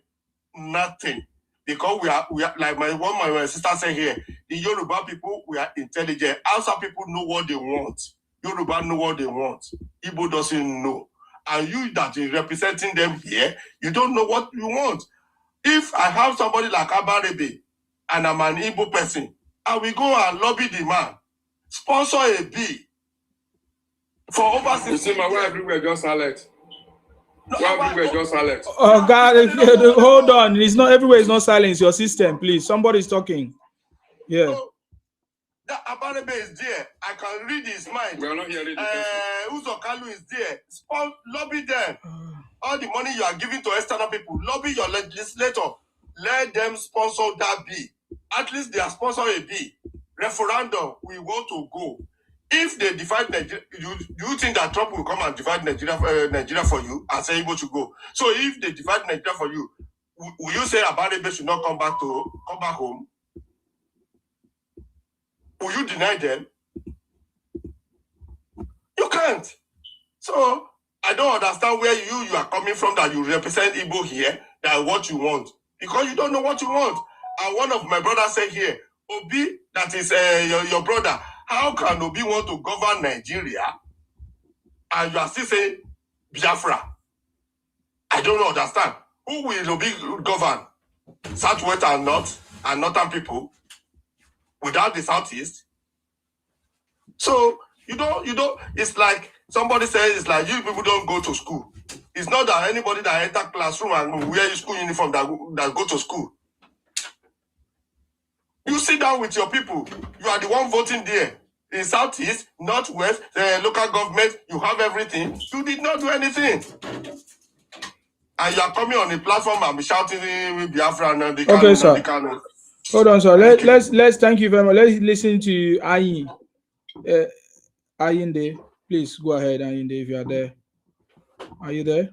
Because we are like my sister said here, the Yoruba people, we are intelligent. Hausa people know what they want. Yoruba know what they want. Igbo doesn't know. And you that is representing them here, you don't know what you want. If I have somebody like Abarebe and I'm an Igbo person, I will go and lobby the man, sponsor a bill. For over 60 years. You see, my wife everywhere just silent. Oh God, hold on. It's not everywhere. It's not silent. It's your system, please. Somebody's talking. Yeah. So, that Abarebe is there. I can read his mind. We are not hearing Uzokalu is there. Lobby them. All the money you are giving to external people, lobby your legislator. Let them sponsor that bill. At least they are sponsoring a bill. Referendum. We want to go. If they divide Nigeria, you think that Trump will come and divide Nigeria for you and say Igbo should go? So if they divide Nigeria for you, will you say Abarebe should not come back home? Will you deny them? You can't. So I don't understand where you are coming from that you represent Igbo here, that what you want. Because you don't know what you want. And one of my brothers said here, Obi, that is your brother, how can Obi want to govern Nigeria and you are still saying Biafra? I don't understand. Who will Obi govern? Southwest and North and Northern people without the Southeast? So you don't. It's like somebody says it's like you people don't go to school. It's not that anybody that enter classroom and wear school uniform that go to school. You sit down with your people. You are the one voting there. In Southeast, Northwest, local government, you have everything. You did not do anything. And you are coming on the platform and be shouting Biafra and the Okay, sir. Hold on, sir. Let's thank you very much. Let's listen to Ayin. Ayinde, please go ahead, Ayinde, if you are there. Are you there?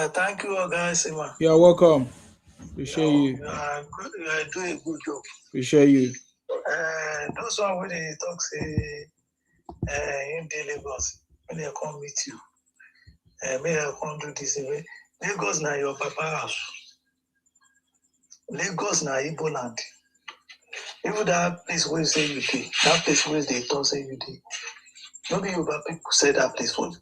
Thank you, guys. You are welcome. Appreciate you. You are doing a good job. Appreciate you. Those one when they talk say in the Lagos, when they come meet you, may I come do this way. Lagos na your papa house. Lagos na Igbo land. Even that place where you say you did, that place where they talk say you did. Nobody Yoruba people say that place for you.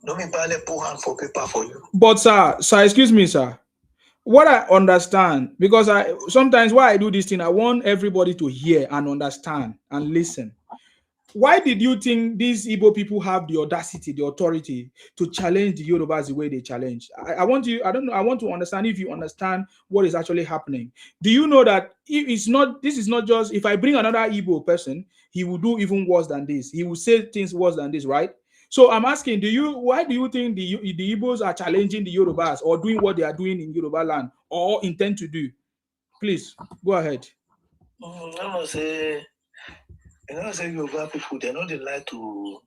Nobody put hand for paper for you. But sir, excuse me, sir. What I understand, because sometimes why I do this thing, I want everybody to hear and understand and listen. why did you think these Igbo people have the audacity, the authority to challenge the Yorubas the way they challenge? I want to understand if you understand what is actually happening. Do you know that this is not just, if I bring another Igbo person, he will do even worse than this. He will say things worse than this, right? So I'm asking, why do you think the Igbos are challenging the Yorubas or doing what they are doing in Yoruba land or intend to do? Please, go ahead. I say Yoruba people, they know they like to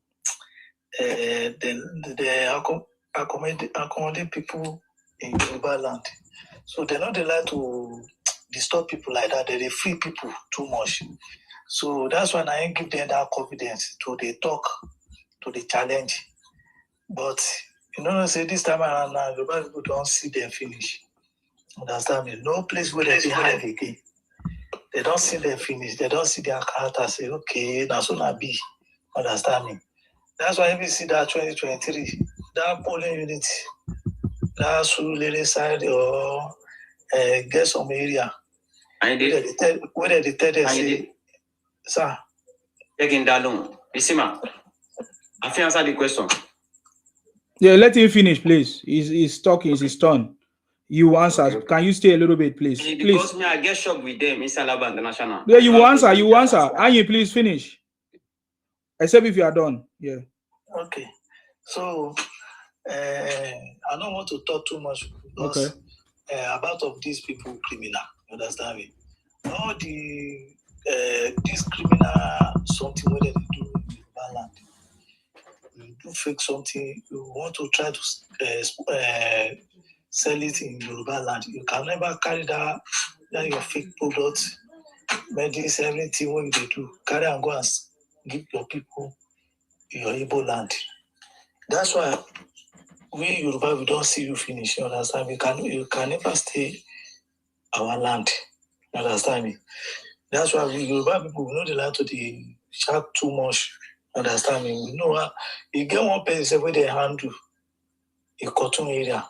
they accommodate people in Yoruba land. So they know they like to disturb people like that. They free people too much. So that's why I give them that confidence to they talk, to the challenge. But say this time around now, Yoruba people don't see them finish. Understand me? No place where they hide again. They don't see them finish. They don't see their character. Say, okay, that's what I be. Understand me? That's why we see that 2023, that polling unit, that Soludo side or get some area. I did. Where they tell them say, sir. Taking that long. Isima, I can answer the question. Yeah, let him finish, please. He's talking, it's his turn. You answer. Okay. Can you stay a little bit, please? Because me, I get shocked with them in Salaba International. Yeah, you answer. Anyi, please finish. Except if you are done. Yeah. Okay. So, I don't want to talk too much because about of these people criminal. Understand me? All this criminal something what they do in Yoruba land. You do fake something. You want to try to sell it in Yoruba land. You can never carry that your fake product, medicine, everything what they do. Carry and go and give your people your Igbo land. That's why we Yoruba, we don't see you finish. You understand me? You can never stay our land. You understand me? That's why we Yoruba people, we know the land to the shout too much. Understand me? We know you get one person where they handle a cotton area.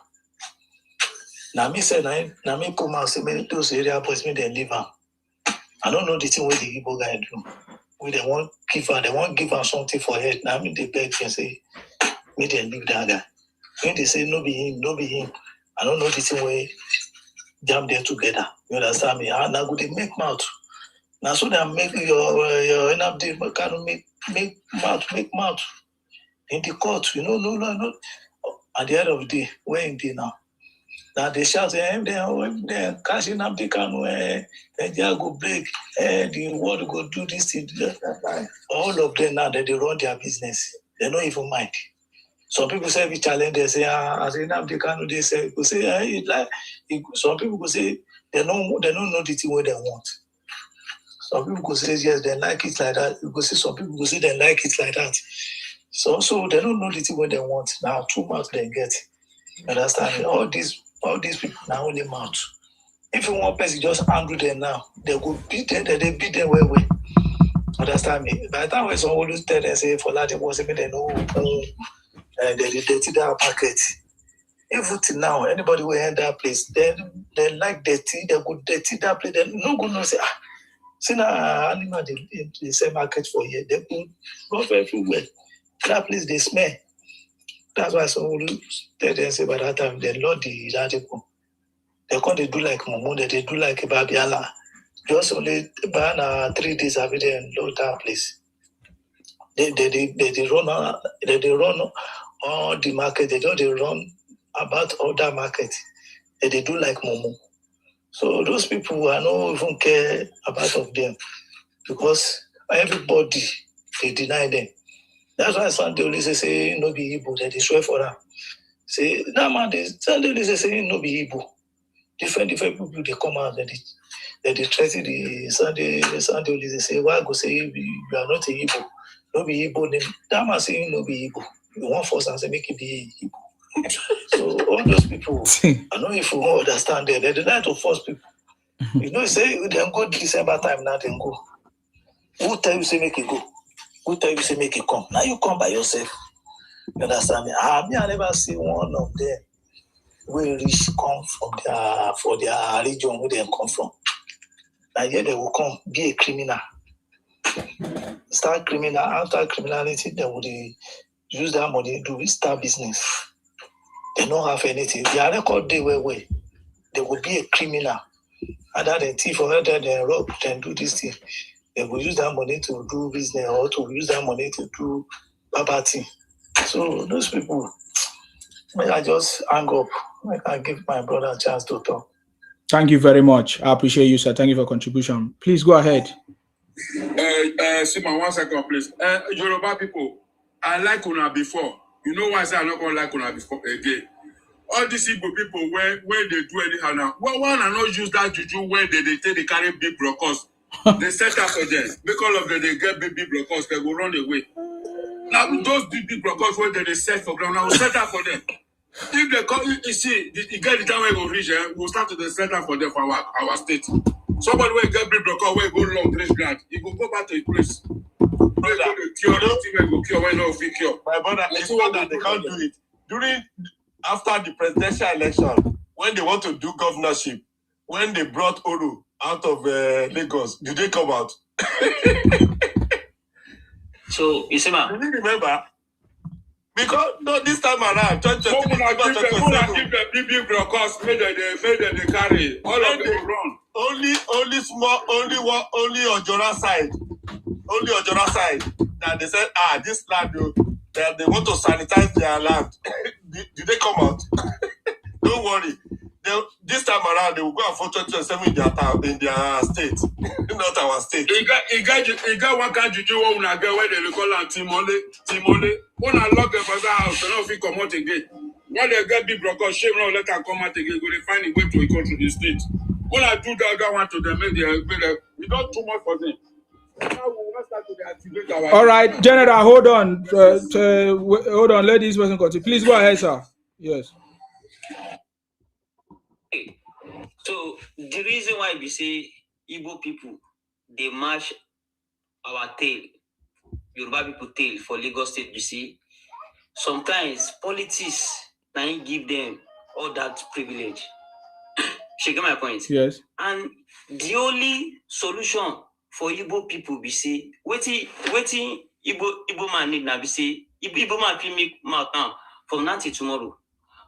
Now me say now me come out say me those area boys me they leave them. I don't know the thing where the Igbo guy do. When they want give her something for head. Now me they beg and say me they leave that guy. When they say no be him, I don't know the thing where jam there together. You understand me? And now go they make mouth. Now so they make your enough day kind of make mouth in the court. No. At the end of the day, where in day now? Now they shout, they're cashing up the canoe, and they go break, the world go do this thing. All of them now they run their business. They don't even mind. Some people say we challenge, they say, as enough the canoe, they say, some people go say they don't know the thing what they want. Some people go say yes, they like it like that. You go say some people go say they like it like that. So they don't know the thing what they want. Now too much they get. Understand? All these people now only mouth. If you want person just angry them now, they go beat them, they beat them well. Understand me? By the time when someone will tell them say for that they was they know they dirty that market. Even till now, anybody will enter that place, they like dirty, they go dirty that place, they no go no say see now animal they sell market for here, they go rough everywhere. That place they smell. That's why someone tell them say by that time they load the Atiku. They can't do like Momo, they do like Babiala. Just only by 3 days after they load that place. They run all the market, they run about all that market. They do like Momo. So those people I don't even care about of them because everybody they deny them. That's why Sunday only say no be Igbo, they swear for them. Say that man Sunday only say no be Igbo. Different people they come out and they threaten the Sunday only say why go say you are not a Igbo. No be Igbo name. That man saying no be Igbo. You want force and say make it be Igbo. So all those people, I know if you won't understand them, they like to force people. Say they go December time now, they go. Who tell you say make it go? Who tell you say make it come? Now you come by yourself. You understand me? I never see one of them where rich come from their region where they come from. And yet they will come be a criminal. start criminal. After criminality, they would use that money to start business. They don't have anything. Their record day way. They would be a criminal. Either they thief or either they rob, then do this thing. They will use that money to do business or to use that money to do property. So those people, I just hang up. I give my brother a chance to talk. Thank you very much. I appreciate you, sir. Thank you for your contribution. Please go ahead. Simon, 1 second, please. Yoruba people, I like Una before. You know why I say I'm not going to like Una before again? All these Igbo people, when they do anyhow now, one and not use that juju when they take the carry big brokers. They set up for them. Make all of them, they get big brokers, they go run away. Now, those big brokers, when they set for ground, now set up for them. If they come, you see, you get the time where we reach, we'll start to set up for them for our state. Somebody will get big broker, will go long 3 grand. He will go back to his place. My brother, it's not that they can't do it. After the presidential election, when they want to do governorship, when they brought Olu out of Lagos, did they come out? So, you see, man. Do you remember? Because no, this time around, give the big brokers, made they carry. All of them run. Only Ojora side. Only Ojora side. That they said, this land, that they want to sanitize their land. Did they come out? Don't worry. This time around, they will go and vote 2027 in their state, not our state. You got one country you want to get where they call it Timole. When I lock them for that house, they don't come out again. When they get big brokers, shame not let them come out again. Go they find a way to go to the state. When I do that, I want to them make we don't too much for them. All right, General, hold on. Hold on. Let this person continue. Please go ahead, sir. Yes. So the reason why we say Igbo people they match our tail, Yoruba people tail for Lagos State, you see, sometimes politics can give them all that privilege. She get my point. Yes. And the only solution for Igbo people be say, waiting Igbo man need now be say, Igbo man can make mouth now from now till tomorrow.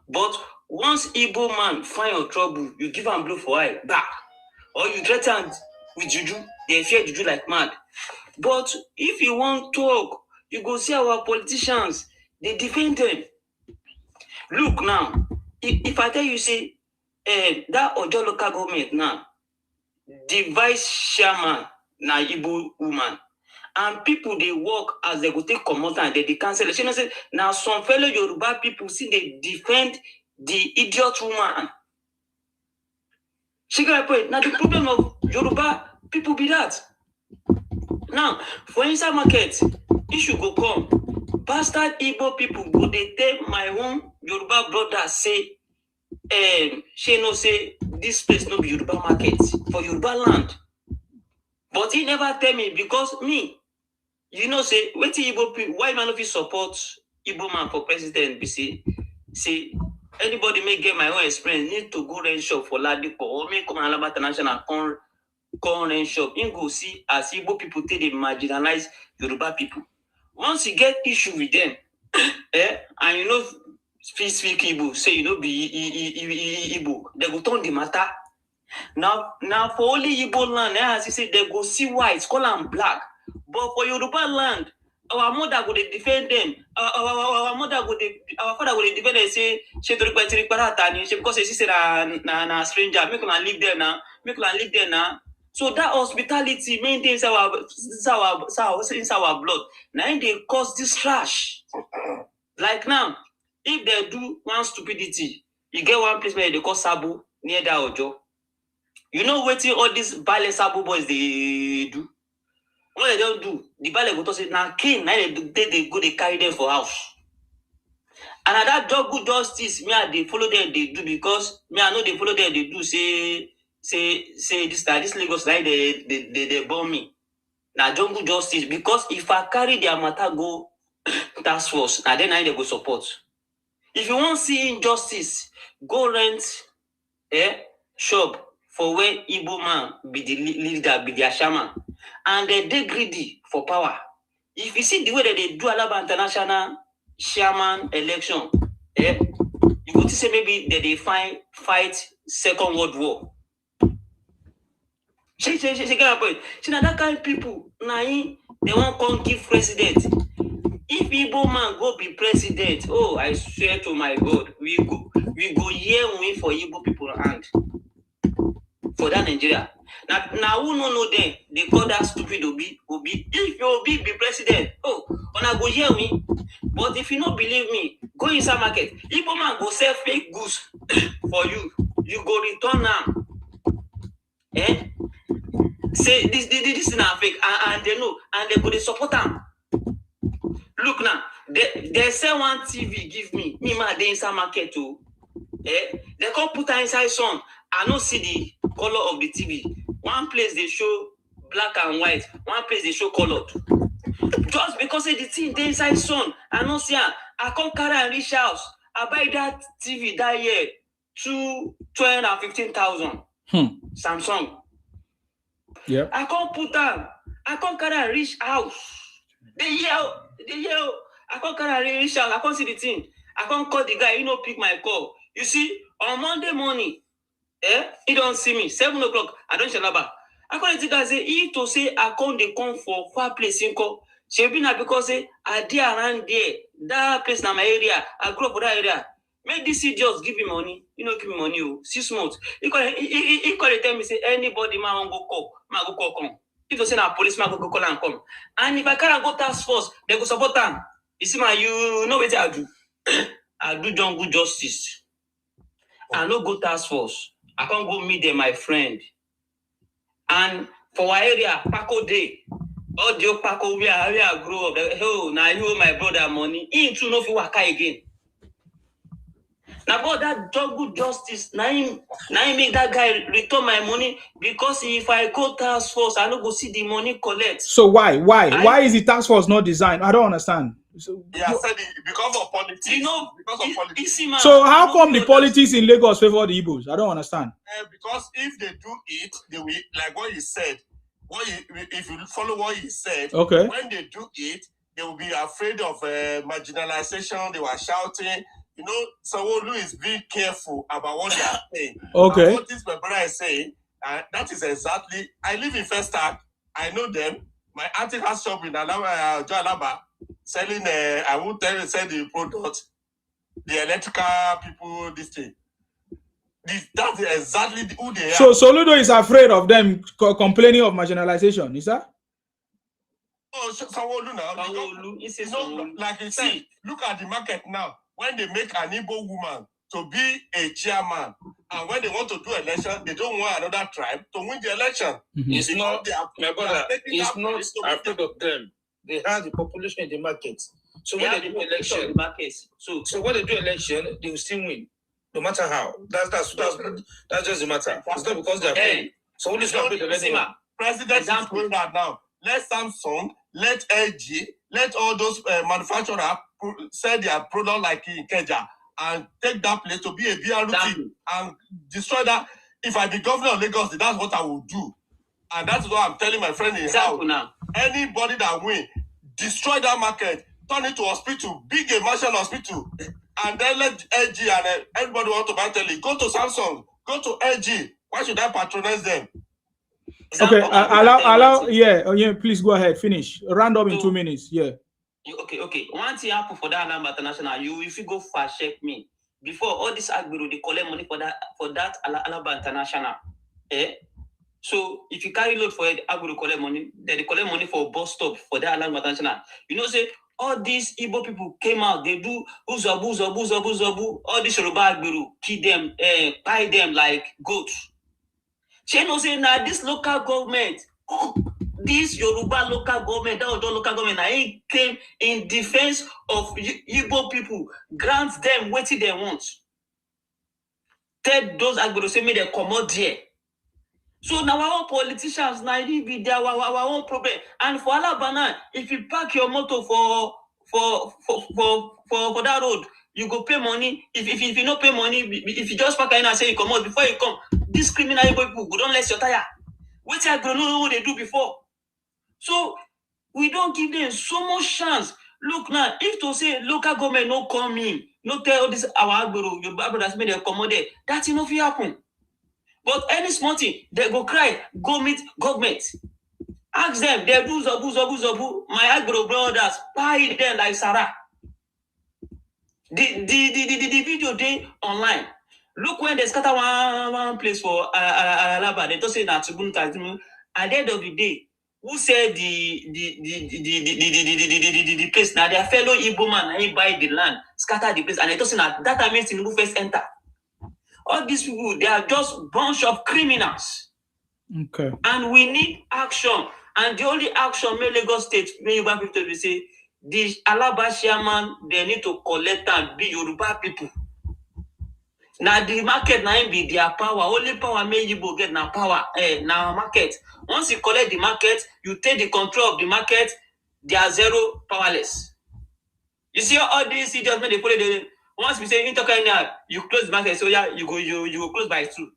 But once Igbo man find your trouble, you give him blow for eye back, or you threaten with juju, they fear juju like mad. But if you want talk, you go see our politicians, they defend them. Look now, if I tell you say that Ojo local government now, the vice chairman na Igbo woman, and people they work as they go take command and they cancel. You know, say now some fellow Yoruba people see they defend the idiot woman. She got a point. Now the problem of Yoruba people be that. Now for inside market, issue go come. Bastard Igbo people go they tell my own Yoruba brother say, she no say this place no be Yoruba market for Yoruba land. But he never tell me because me, you know, say wait till Igbo people, why man of you support Igbo man for president? Be say anybody may get my own experience need to go rent shop for Ladipo or may come Alaba International come rent shop. You go see as Igbo people take they marginalize Yoruba people. Once you get issue with them, and you know speak Igbo, say you know be Igbo, they go turn the matter. Now for only Igbo land, as you say, they go see white, call them black. But for Yoruba land, our mother would defend them. Our father would defend them. Say she because she said na stranger. Make una live there now. Make una live there now. So that hospitality maintains our blood. Now they cause this trash. Like now, if they do one stupidity, you get one place where they call Sabu near that Ojo. You know what all these Bale Sabu boys they do? What they don't do, the Bale go to say now king, now they go they carry them for house. And at that job good justice, me I they follow them they do because me I know they follow them they do say this Lagos like they bomb me. Now jungle justice because if I carry their matter go task force, and then I they go support. If you want to see injustice, go rent shop for where Igbo man be the leader, be their shaman, and they greedy for power. If you see the way that they do Alaba International chairman election, you go to say maybe that they fight Second World War. She get a point. See now that kind of people, they won't come give president. If Igbo man go be president, oh, I swear to my God, we go hear win for Igbo people hand for that Nigeria. Now who know them? They call that stupid Obi. If you Obi be president, oh, I go hear me. But if you don't believe me, go inside market. Igbo man go sell fake goods for you. You go return now. Say this is not fake, and they know, and they go to support them. Look now, they sell one TV, give me man, they inside market too. They come put her inside sun. I don't see the color of the TV. One place they show black and white, one place they show colored. Just because the thing they inside sun, I don't see her. I come carry and reach house. I buy that TV that year, 215,000. Samsung. Yeah. I can't put down. I can't carry and reach house. They yell. I can't carry and reach house. I can't see the thing. I can't call the guy. He don't pick my call. You see, on Monday morning, he don't see me. 7 o'clock, I don't shall about. I can't the guy say, he to say I can't they come for far place in call. She be not because I did around there. That place na my area. I grew up for that area. Make this just give me money. You know, give me money. 6 months. He call it tell me say anybody man won't go call. Man go call come. If you say na police man go call and come. And if I can't go task force, they go support them. You see, man, you know what I do? I do jungle justice. I no go task force. I can't go meet them, my friend. And for our area, Paco Day. All the Paco where I grew up. Oh, now you owe my brother money. He too no fi waka again. Now about that jungle justice, now he make that guy return my money because if I go task force, I don't go see the money collect. So why is the task force not designed? I don't understand. So, yeah, I said because of politics. You know, because of politics. Man, so how come the politics in Lagos favor the Igbos? I don't understand. Because if they do it, they will like what he said. If you follow what he said, okay. When they do it, they will be afraid of marginalization. They were shouting. You know, Soludo is being careful about what they are saying. Okay. And what this my brother is saying, that is exactly. I live in Festac. I know them. My auntie has shop in Alaba, selling. I won't tell you sell the product. The electrical people, this thing. That's exactly who they are. So Soludo is afraid of them complaining of marginalization. Is that? Oh, Soludo now. Like you said, look at the market now. When they make an Igbo woman to be a chairman, and when they want to do election, they don't want another tribe to win the election. Mm-hmm. It's not, my brother, it's not afraid of them. They have the population in the market. So when they do election, so when they do election, they will still win, no matter how. That's just the matter. It's not because they're afraid. So only not the president is going that now. Let Samsung, let LG, let all those manufacturers sell their product like in Keja and take that place to be a BRT and destroy that. If I be governor of Lagos, that's what I will do. And that's what I'm telling my friend in house. Anybody that win, destroy that market, turn it to hospital, big immersion hospital, and then let LG and everybody want to buy tele. Go to Samsung, go to LG. Why should I patronize them? Okay, allow. Yeah. Please go ahead. Finish. Round up in 2 minutes. Yeah. Okay. One thing happen for that Alaba International. If you go fast check me before all this Agbero, they collect money for that Alaba International. So if you carry load for it, Agbero collect money. Then they collect money for bus stop for that Alaba International. You know, say all these Igbo people came out. They do uzabu. All this Yoruba Agbero kill them, buy them like goats. She know say now this local government, this Yoruba local government, that local government, I came in defense of Igbo people, grant them what they want. Tell those Agbero say me they come out there. So now our politicians now be there our own problem. And for Alabama, if you park your motor for that road, you go pay money. If you not pay money, if you just park in and say you come out before you come, this criminal people go don't let your tire. What I don't know what they do before. So We don't give them so much chance. Look now, if to say local government no come in, no tell this our Agbero, your brothers made them accommodate, that's enough to happen. But any small thing, they go cry, go meet government. Ask them, they do zabu. My Agbero brothers, buy them like Sarah. The video day online. Look when they scatter one place for Alaba, they don't say that at the end of the day, who said the place now? Their fellow Igbo man, he buy the land, scatter the place, and they don't say that that means Tinubu first enter. All these people, they are just bunch of criminals. Okay. And we need action. And the only action may Lagos State, may Yoruba people will say, the Alaba chairman, they need to collect and be Yoruba people. Now the market now be their power. Only power may Igbo get now power. Now market. Once you collect the market, you take the control of the market, they are zero powerless. You see all these idiots when they put it. Once we say you close the market, so yeah, you go close by 2.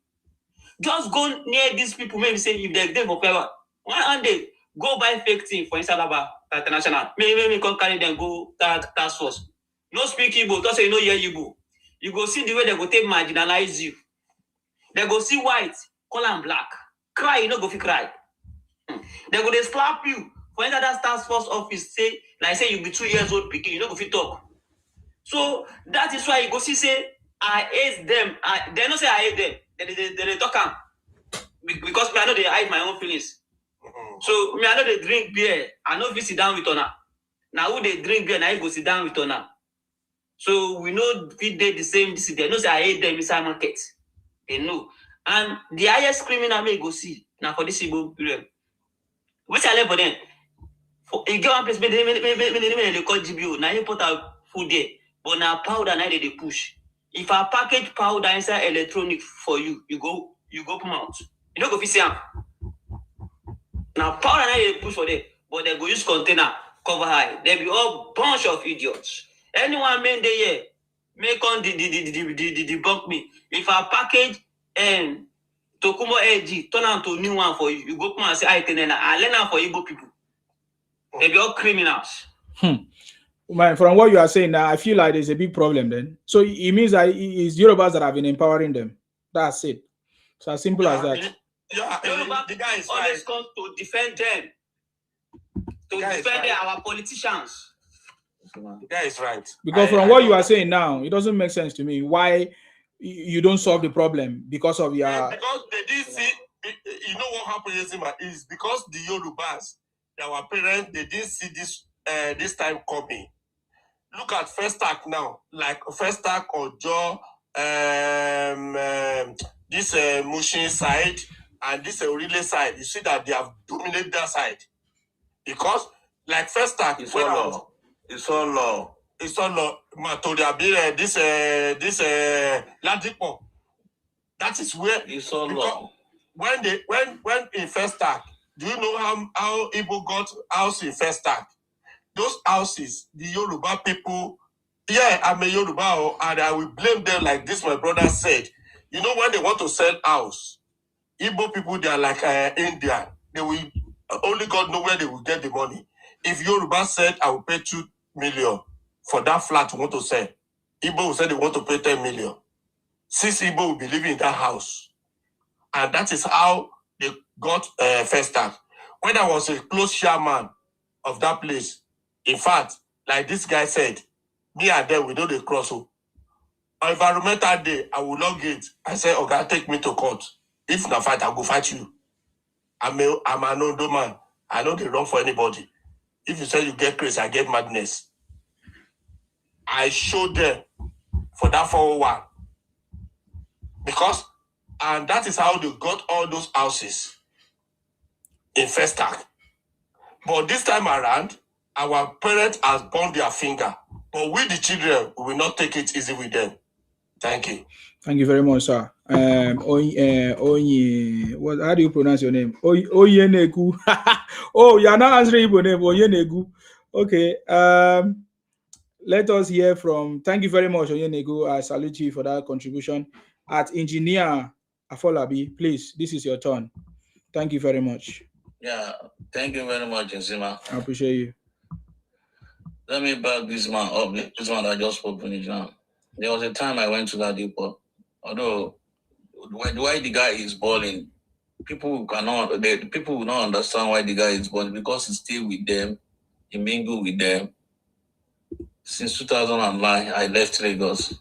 Just go near these people. Maybe say if they're there for power, one day go buy fake thing for inside Alaba International. Maybe come carry them go task force. No speak Igbo, don't say you know hear Igbo. You go see the way they go take marginalize you. They go see white, call them black. Cry, you know go fi cry. They go they slap you for enter that task force office. Say like say you be 2 years old, picking, you know go fi talk. So that is why you go see say I hate them. They don't say I hate them. They talk because me I know they hide my own feelings. So me I know they drink beer. I know if you sit down with honor. Now who they drink beer, now you go sit down with honor. So we know if they the same. They know say I hate them inside market. They know. And the highest criminal may go see now for this Igbo period. Which I left for them. For you get one place, they call GBO. Now you put out food there, but now powder now they push. If I package powder inside electronic for you, you go come out. You don't go see them. Now powder now they push for them, but they go use container cover high. They be all bunch of idiots. Anyone man they here make on the debunk me. If I package Tokumo AG turn out to new one for you, you go come and say I learn for Igbo people. They be all criminals. Man, from what you are saying now, I feel like there's a big problem then. So it means that it's Yorubas that have been empowering them. That's it. It's as simple as that. The guy is always come to defend them. To defend our politicians. The guy is right. Because from what you are saying now, it doesn't make sense to me. Why you don't solve the problem because of your... Because they didn't see... You know what happened, Yezima, is because the Yorubas, our parents, they didn't see this time coming. Look at First Act now, like First Act or Joe, this Mushin side and this Orile side. You see that they have dominated that side because, like First Act, it's all law. Matoria, this Ladipo. That is where it's all law. When in First Act, do you know how Igbo got house in First Act? Those houses, the Yoruba people, I'm a Yoruba, and I will blame them like this, my brother said. You know, when they want to sell house, Igbo people, they are like Indian. They will, only God know where they will get the money. If Yoruba said, I will pay 2 million for that flat you want to sell, Igbo will say they want to pay 10 million. 6 Igbo will be living in that house. And that is how they got First Act. When I was a close chairman of that place, in fact, like this guy said, me and them, we know the cross. On environmental day, I will log it. I say, okay, take me to court. If not fight, I'll go fight you. I'm an old man. I know they run for anybody. If you say you get crazy, I get madness. I showed them for that 401. Because, and that is how they got all those houses in First Act. But this time around, our parents has burned their finger. But we, the children, we will not take it easy with them. Thank you. Thank you very much, sir. How do you pronounce your name? Oyenegu. Oh, you are not answering your name. Oyenegu. Okay. Let us hear from. Thank you very much, Oyenegu. I salute you for that contribution. At Engineer Afolabi, please, this is your turn. Thank you very much. Yeah, Thank you very much, Nsima. I appreciate you. Let me back this man up. This man that just spoke finish now. There was a time I went to that depot. Although why the guy is balling, people will not understand why the guy is balling because he stayed with them, he mingled with them. Since 2009, I left Lagos.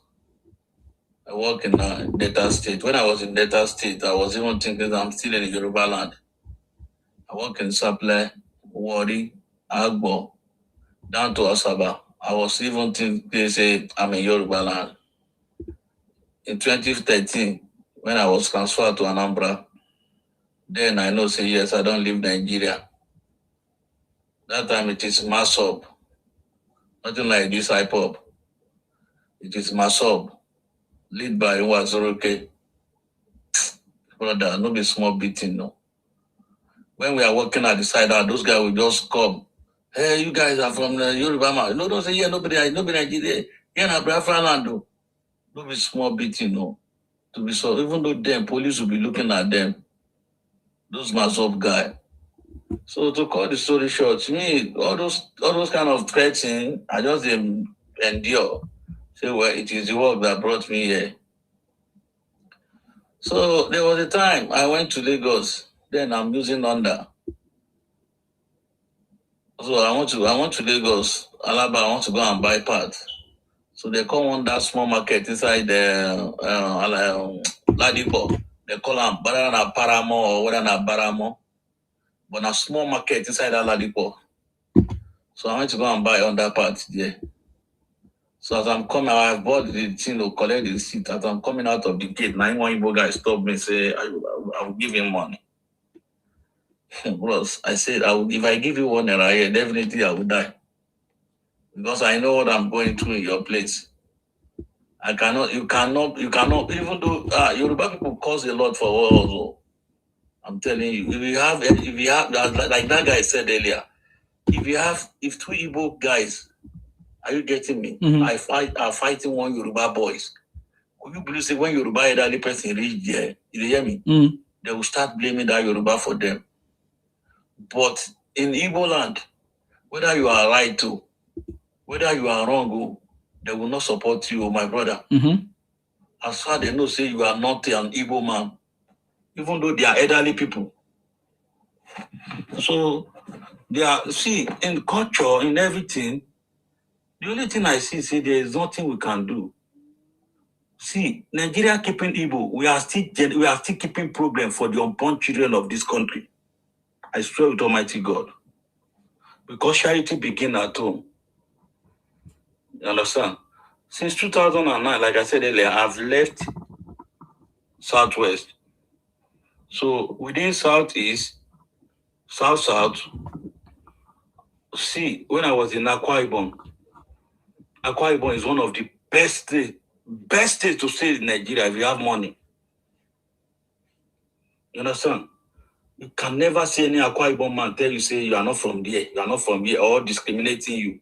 I work in Delta State. When I was in Delta State, I was even thinking that I'm still in the Yoruba land. I work in Saple, Wari, Agbo, down to Asaba. I was even thinking they say I'm in Yoruba land. In 2013, when I was transferred to Anambra, then I know say yes, I don't leave Nigeria. That time it is Masop. Nothing like this hip-hop. It is Masop. Lead by Wazoroke. Brother, no be small beating, no. When we are working at the side, those guys will just come. Hey, you guys are from the Yoruba man. No, don't say, yeah, nobody Nigeria. Yeah, na Biafra land, no. No be small beating, no. To be so, even though them, police will be looking at them. Those Masop guys. So to cut the story short, to me, all those kind of threats, I just endure. Say, well, it is the work that brought me here. So there was a time I went to Lagos. Then I'm using Honda. So I want to Lagos, Alaba. I want to go and buy parts. So they call one that small market inside the Ladipo. They call them Barana Paramo or whether na Baramo. But a small market inside that Ladipo. So I went to go and buy Honda parts there. So as I'm coming, I bought the thing to collect the receipt. As I'm coming out of the gate, one Igbo guy stopped me and say, I will give him money. Bros, I said, if I give you 1 naira here, definitely I will die. Because I know what I'm going through in your place. You cannot, even though Yoruba people cause a lot for war also. I'm telling you, if you have, like that guy said earlier, if two Igbo guys, are you getting me? Mm-hmm. Are fighting one Yoruba boys. Could you believe say when Yoruba elderly person reach there, you hear me? Mm-hmm. They will start blaming that Yoruba for them. But in Igbo land, whether you are right to, whether you are wrong, they will not support you, my brother. Mm-hmm. As far as they know, say you are not an Igbo man, even though they are elderly people. So they are, see, in culture, in everything, the only thing I see, there is nothing we can do. See, Nigeria keeping Igbo, we are still keeping problem for the unborn children of this country. I swear with Almighty God. Because charity begins at home. You understand? Since 2009, like I said earlier, I've left Southwest. So within Southeast, South, see, when I was in Akwa Ibom is one of the best states to stay in Nigeria if you have money. You understand? You can never see any Akwa Ibom man tell you, say, you are not from there, you are not from here, or discriminating you.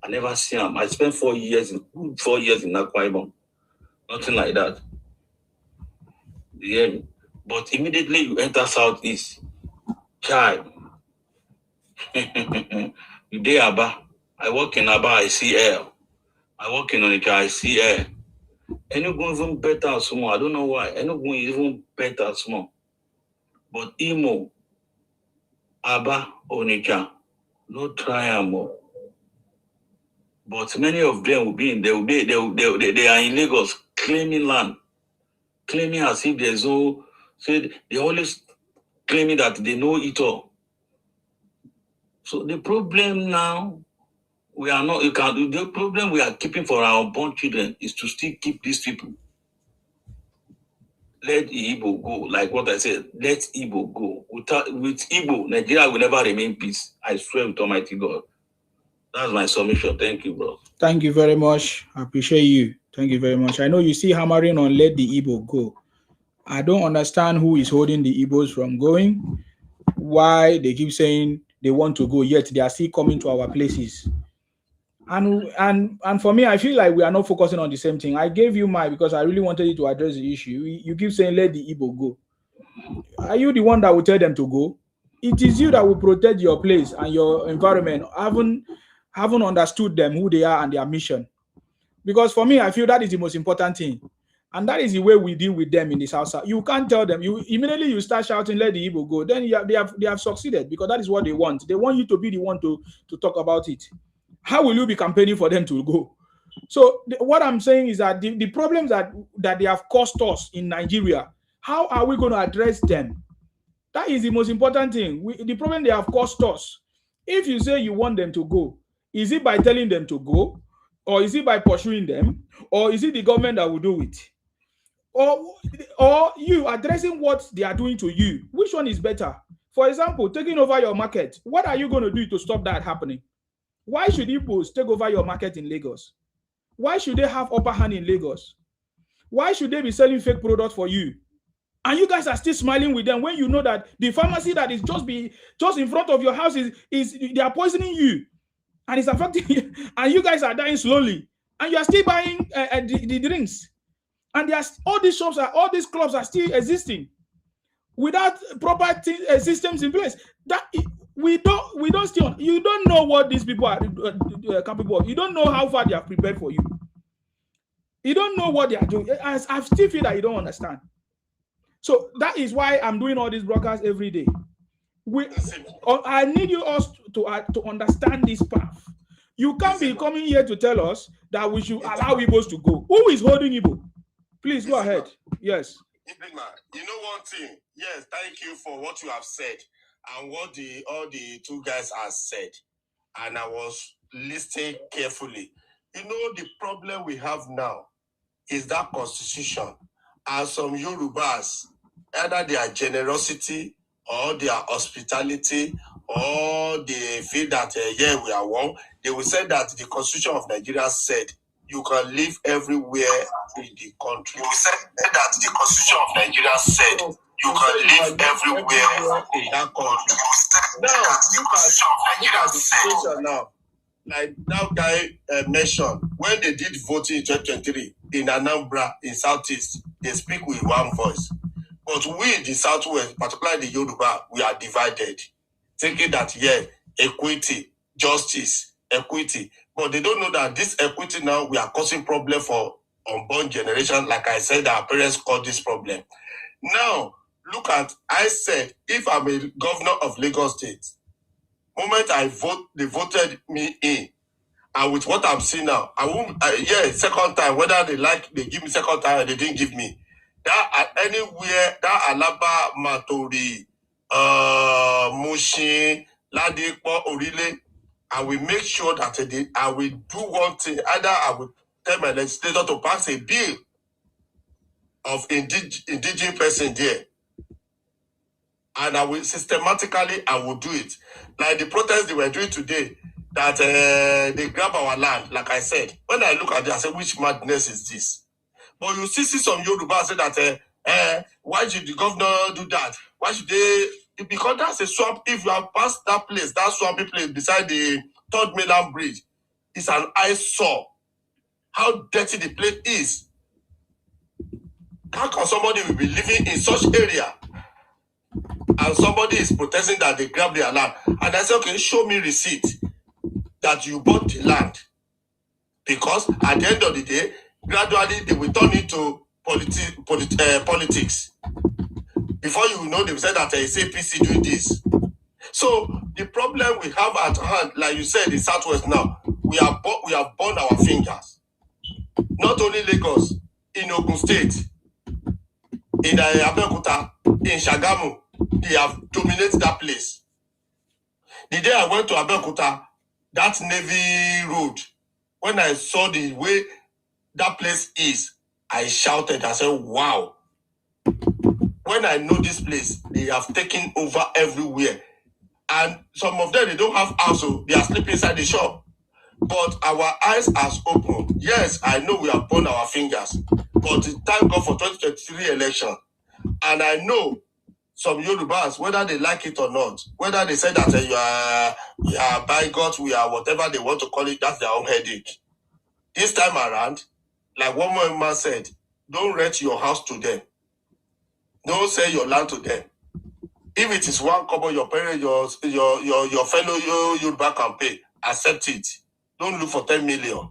I never see him. I spent 4 years in Akwa Ibom. Nothing like that. You hear me? But immediately you enter Southeast, child. You dey Aba. I work in Aba, I see air. I work in Onitsha, I see air. Enugu even better small. I don't know why. Enugu is even better small. But Imo, Aba, Onitsha, no try more. But many of them will be in. They are in Lagos claiming land, claiming as if there's no. Say they always claiming that they know it all. So the problem now, we are not. The problem we are keeping for our unborn children is to still keep these people. Let Igbo go, like what I said. Let Igbo go. With Igbo, Nigeria will never remain peace. I swear with Almighty God. That's my submission. Thank you, bro. Thank you very much. I appreciate you. Thank you very much. I know you see hammering on let the Igbo go. I don't understand who is holding the Igbos from going. Why they keep saying they want to go, yet they are still coming to our places. And for me, I feel like we are not focusing on the same thing. I gave you my because I really wanted you to address the issue. You keep saying let the Igbo go. Are you the one that will tell them to go? it is you that will protect your place and your environment, haven't understood them, who they are and their mission. Because for me, I feel that is the most important thing. And that is the way we deal with them in this house. You can't tell them. You immediately you start shouting, let the Igbo go. Then they have succeeded because that is what they want. They want you to be the one to talk about it. How will you be campaigning for them to go? So what I'm saying is that the problems that they have caused us in Nigeria, how are we going to address them? That is the most important thing. The problem they have caused us. If you say you want them to go, is it by telling them to go? Or is it by pursuing them? Or is it the government that will do it? Or you addressing what they are doing to you? Which one is better? For example, taking over your market. What are you going to do to stop that happening? Why should Igbos take over your market in Lagos? Why should they have upper hand in Lagos? Why should they be selling fake products for you? And you guys are still smiling with them when you know that the pharmacy that is just in front of your house is they are poisoning you, and it's affecting you, and you guys are dying slowly, and you are still buying the drinks, and all these shops all these clubs are still existing without proper systems in place. That we don't still. You don't know what these people are capable of. You don't know how far they are prepared for you. You don't know what they are doing. I still feel that you don't understand. So that is why I'm doing all these broadcasts every day. I need you all to understand this path. You can't be coming here to tell us that we should allow Igbos to go. Who is holding Igbo? Please go ahead. Yes. You know one thing? Yes, thank you for what you have said and what all the two guys have said. And I was listening carefully. You know, the problem we have now is that constitution. And some Yorubas, either their generosity or their hospitality, or they feel that, we are one, they will say that the constitution of Nigeria said you can live everywhere in the country. You said that the constitution of Nigeria said you can live everywhere in that country. Now, look at the situation now. Like that guy mentioned, when they did voting in 2023 in Anambra, in Southeast, they speak with one voice. But we in the Southwest, particularly the Yoruba, we are divided, thinking that, equity, justice, equity. But they don't know that this equity now, we are causing problem for unborn generation. Like I said, our parents caused this problem. Now, look at, I said, if I'm a governor of Lagos State, moment I vote, they voted me in. And with what I'm seeing now, I won't, second time, whether they give me second time or they didn't give me. That anywhere, that Alaba, Matori, Mushin, Ladipo, Orile, I will make sure that I will do one thing. Either I will tell my legislator to pass a bill of indigenous person there. And I will systematically, I will do it. Like the protest they were doing today, that they grab our land, like I said. When I look at it, I say, which madness is this? But you see some Yoruba say that, why should the governor do that? Why should they? Because that's a swamp. If you have passed that place, that swampy place beside the Third Mainland Bridge, it's an eyesore. How dirty the place is. How can somebody be living in such area? And somebody is protesting that they grab their land. And I say, okay, show me receipt that you bought the land. Because at the end of the day, gradually they will turn into politics. Before you know, they will say that it's APC doing this. So the problem we have at hand, like you said, in Southwest now, we have burned our fingers. Not only Lagos, in Ogun State, in Abeokuta, in Shagamu, they have dominated that place. The day I went to Abeokuta, that Navy Road, when I saw the way that place is, I shouted, I said, wow. When I know this place, they have taken over everywhere. And some of them, they don't have house, so they are sleeping inside the shop. But our eyes are open. Yes, I know we have burned our fingers. But thank God for 2023 election. And I know some Yorubas, whether they like it or not, whether they say that you are bigot, we are whatever they want to call it, that's their own headache. This time around, like one more man said, don't rent your house to them. Don't sell your land to them. If it is 1 kobo, your parent, your fellow Yoruba can pay. Accept it. Don't look for 10 million.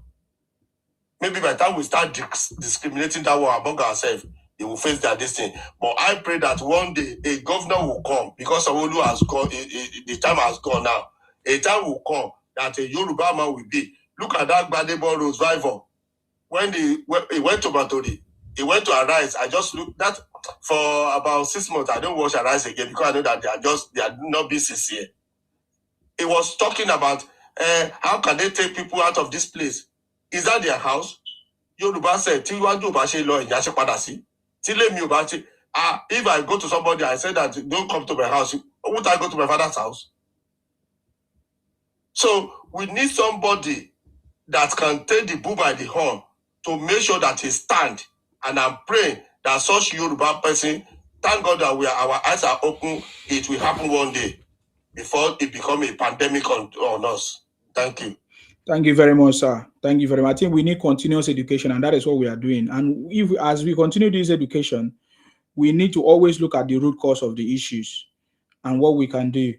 Maybe by the time we start discriminating that one among ourselves, they will face their destiny. But I pray that one day a governor will come, because Soludo has gone, the time has gone now. A time will come that a Yoruba man will be. Look at that Gbadebo Rose rival. When he went to Batori, he went to Arise. I just looked that for about 6 months. I don't watch Arise again because I know that they are not being sincere. He was talking about how can they take people out of this place? Is that their house? Yoruba said, if I go to somebody, I say that don't come to my house. Won't I go to my father's house? So we need somebody that can take the bull by the horn to make sure that he stand. And I'm praying that such Yoruba person, thank God that our eyes are open, it will happen one day before it becomes a pandemic on us. Thank you. Thank you very much, sir. Thank you very much. I think we need continuous education, and that is what we are doing. And as we continue this education, we need to always look at the root cause of the issues and what we can do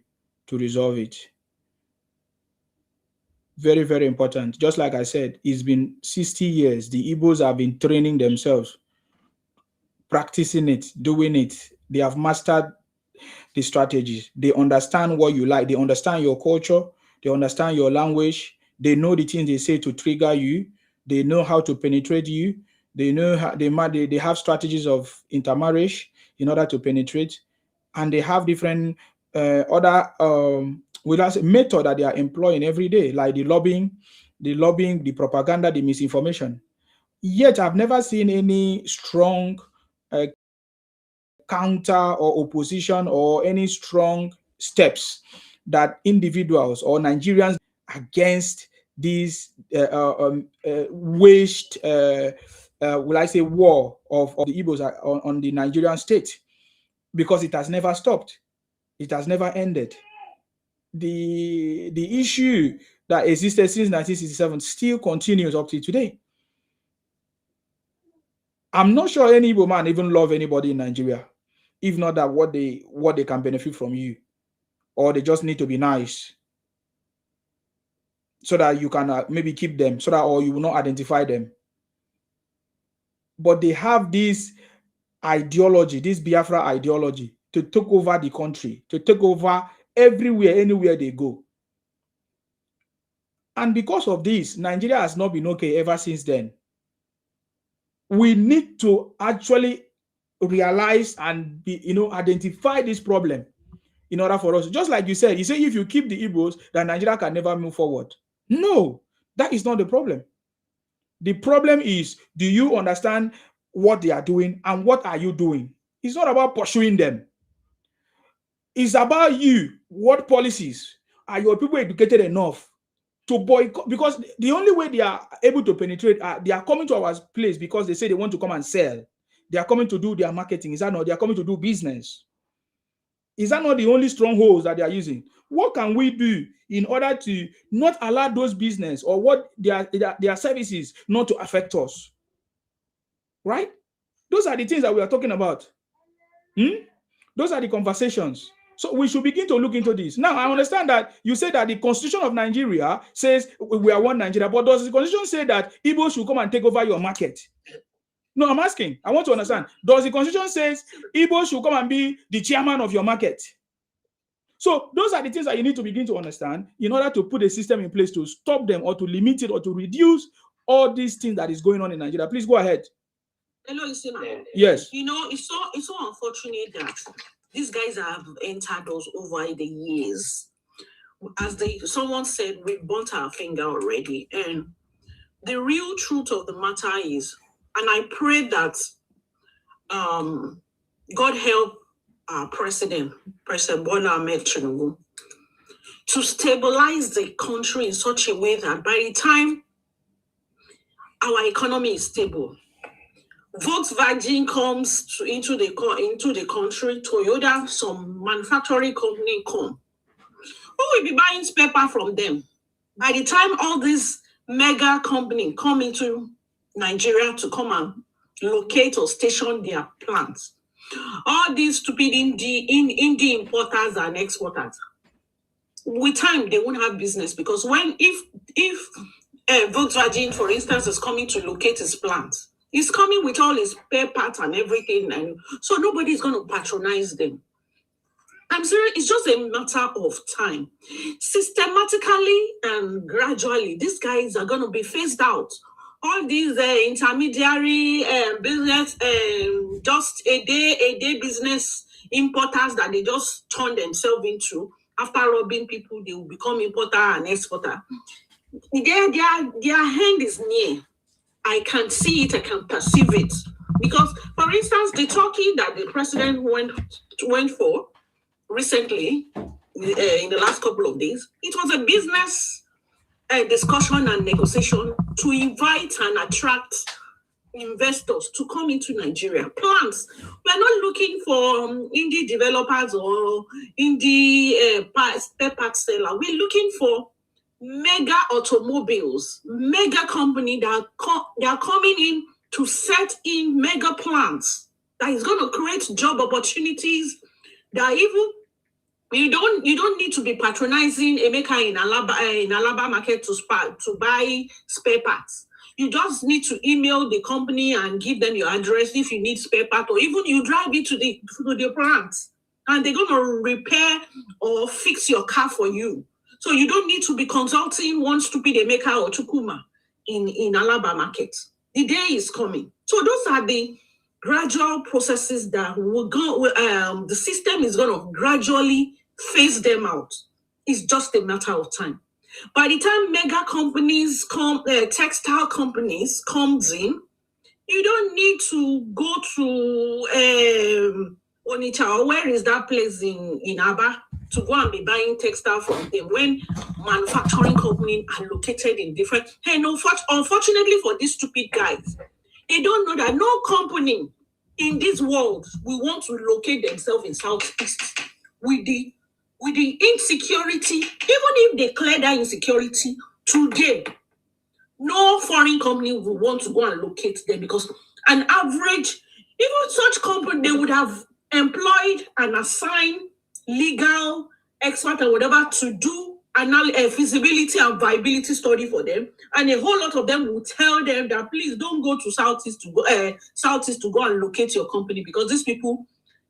to resolve it. Very, very important. Just like I said, it's been 60 years. The Igbos have been training themselves, practicing it, doing it. They have mastered the strategies. They understand what you like. They understand your culture. They understand your language. They know the things they say to trigger you. They know how to penetrate you. They know how they have strategies of intermarriage in order to penetrate, and they have different other method that they are employing every day, like the lobbying, the propaganda, the misinformation. Yet I've never seen any strong counter or opposition or any strong steps that individuals or Nigerians against these waged, will I say, war of the Igbos on the Nigerian state, because it has never stopped. It has never ended. The issue that existed since 1967 still continues up to today. I'm not sure any Igbo man even love anybody in Nigeria, if not that what they can benefit from you, or they just need to be nice so that you can maybe keep them, so that, or you will not identify them. But they have this ideology, this Biafra ideology, to take over the country, to take over everywhere, anywhere they go. And because of this, Nigeria has not been okay ever since then. We need to actually realize and identify this problem in order for us. Just like you say if you keep the Igbos, then Nigeria can never move forward. No, that is not the problem. The problem is, do you understand what they are doing and what are you doing? It's not about pursuing them. It's about you. What policies are your people educated enough to boycott? Because the only way they are able to penetrate, they are coming to our place because they say they want to come and sell. They are coming to do their marketing. Is that not? They are coming to do business. Is that not the only strongholds that they are using? What can we do in order to not allow those business or what their services not to affect us? Right? Those are the things that we are talking about. Those are the conversations. So we should begin to look into this. Now, I understand that you say that the Constitution of Nigeria says we are one Nigeria, but does the Constitution say that Igbo should come and take over your market? No, I'm asking. I want to understand. Does the Constitution say Igbo should come and be the chairman of your market? So those are the things that you need to begin to understand in order to put a system in place to stop them or to limit it or to reduce all these things that is going on in Nigeria. Please go ahead. Hello, listener. Yes. It's so unfortunate that these guys have entered us over the years. As someone said, we burnt our finger already. And the real truth of the matter is, and I pray that God help our President Bola Ahmed Tinubu, to stabilize the country in such a way that by the time our economy is stable, Volkswagen comes into the country, Toyota, some manufacturing company come. Who will be buying spare parts from them? By the time all these mega companies come into Nigeria to come and locate or station their plants, All these stupid indie importers and exporters, with time they won't have business, because if Volkswagen, for instance, is coming to locate his plant, he's coming with all his spare parts and everything, and so nobody's going to patronize them. I'm serious, it's just a matter of time. Systematically and gradually, these guys are going to be phased out. All these intermediary business, just a day business importers that they just turn themselves into, after robbing people, they will become importer and exporter. Their hand is near. I can see it, I can perceive it. Because, for instance, the Turkey that the president went for recently, in the last couple of days, it was a business discussion and negotiation to invite and attract investors to come into Nigeria. Plants. We're not looking for indie developers or indie spare parts seller. We're looking for mega automobiles, mega company that are coming in to set in mega plants that is going to create job opportunities. That even you don't need to be patronizing a maker in Alaba market to buy spare parts. You just need to email the company and give them your address if you need spare part, or even you drive it to the plant and they're going to repair or fix your car for you. So you don't need to be consulting one stupid Emeka or Chukuma in Alaba market. The day is coming. So those are the gradual processes that will go. The system is going to gradually phase them out. It's just a matter of time. By the time mega companies come, textile companies comes in, you don't need to go to Onitsha, or where is that place in Aba, to go and be buying textile from them when manufacturing companies are located in different. Hey, no, unfortunately for these stupid guys, they don't know that no company in this world will want to locate themselves in Southeast with the insecurity. Even if they clear that insecurity today, no foreign company will want to go and locate them, because an average, even such company, they would have employed and assigned legal expert or whatever to do a feasibility and viability study for them, and a whole lot of them will tell them that please don't go to Southeast to go and locate your company, because these people,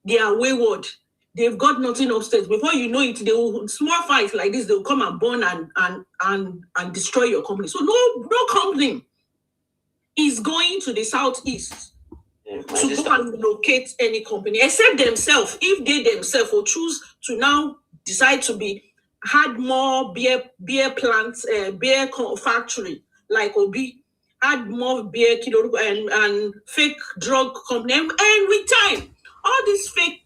they are wayward. They've got nothing upstairs. Before you know it, they will, small fights like this, they will come and burn and destroy your company. So no company is going to the Southeast to go and locate any company, except themselves. If they themselves will choose to now decide to had more beer plants, beer factory like Obi, add more beer and fake drug company, and with time, all these fake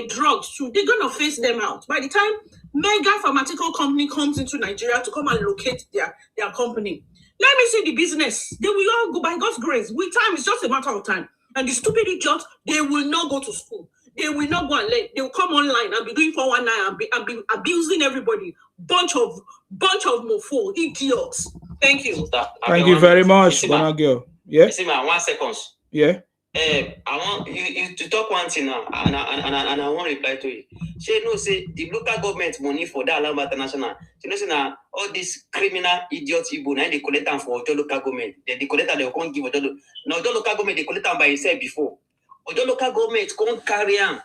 drugs too, they're gonna face them out. By the time mega pharmaceutical company comes into Nigeria to come and locate their company, let me see the business. They will all go, by God's grace. With time, it's just a matter of time. And the stupid idiots, they will not go to school. They will not go and learn. They will come online and be doing 419 and be abusing everybody. Bunch of mofo idiots. Thank you. Thank you very much, Bonagio. Yeah. 1 second. Yeah. I want you to talk one thing now, and I want to reply to it. She know say the local government money for that Alaba International. She know say now all these criminal idiots Igbo now they collect them for the local government. They collect them, they can't give now the local government they collect them by itself before. Or the local government can't carry on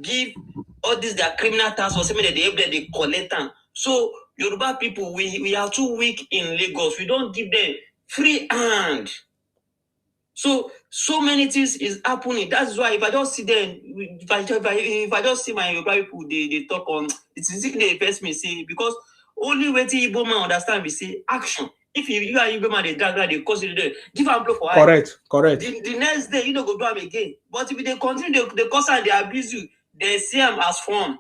give all these their criminal tax for something that they collect them. So Yoruba people we are too weak in Lagos. We don't give them free hand. So many things is happening. That's why if I just see them, if I just see my Yoruba people, they talk on it's easy they first me say, because only way to Igbo man understand we say action. If you are Igbo man, they drag that they cause you give and blow for correct. The next day you don't go do them again. But if they continue they cause and they abuse you, they see them as fun.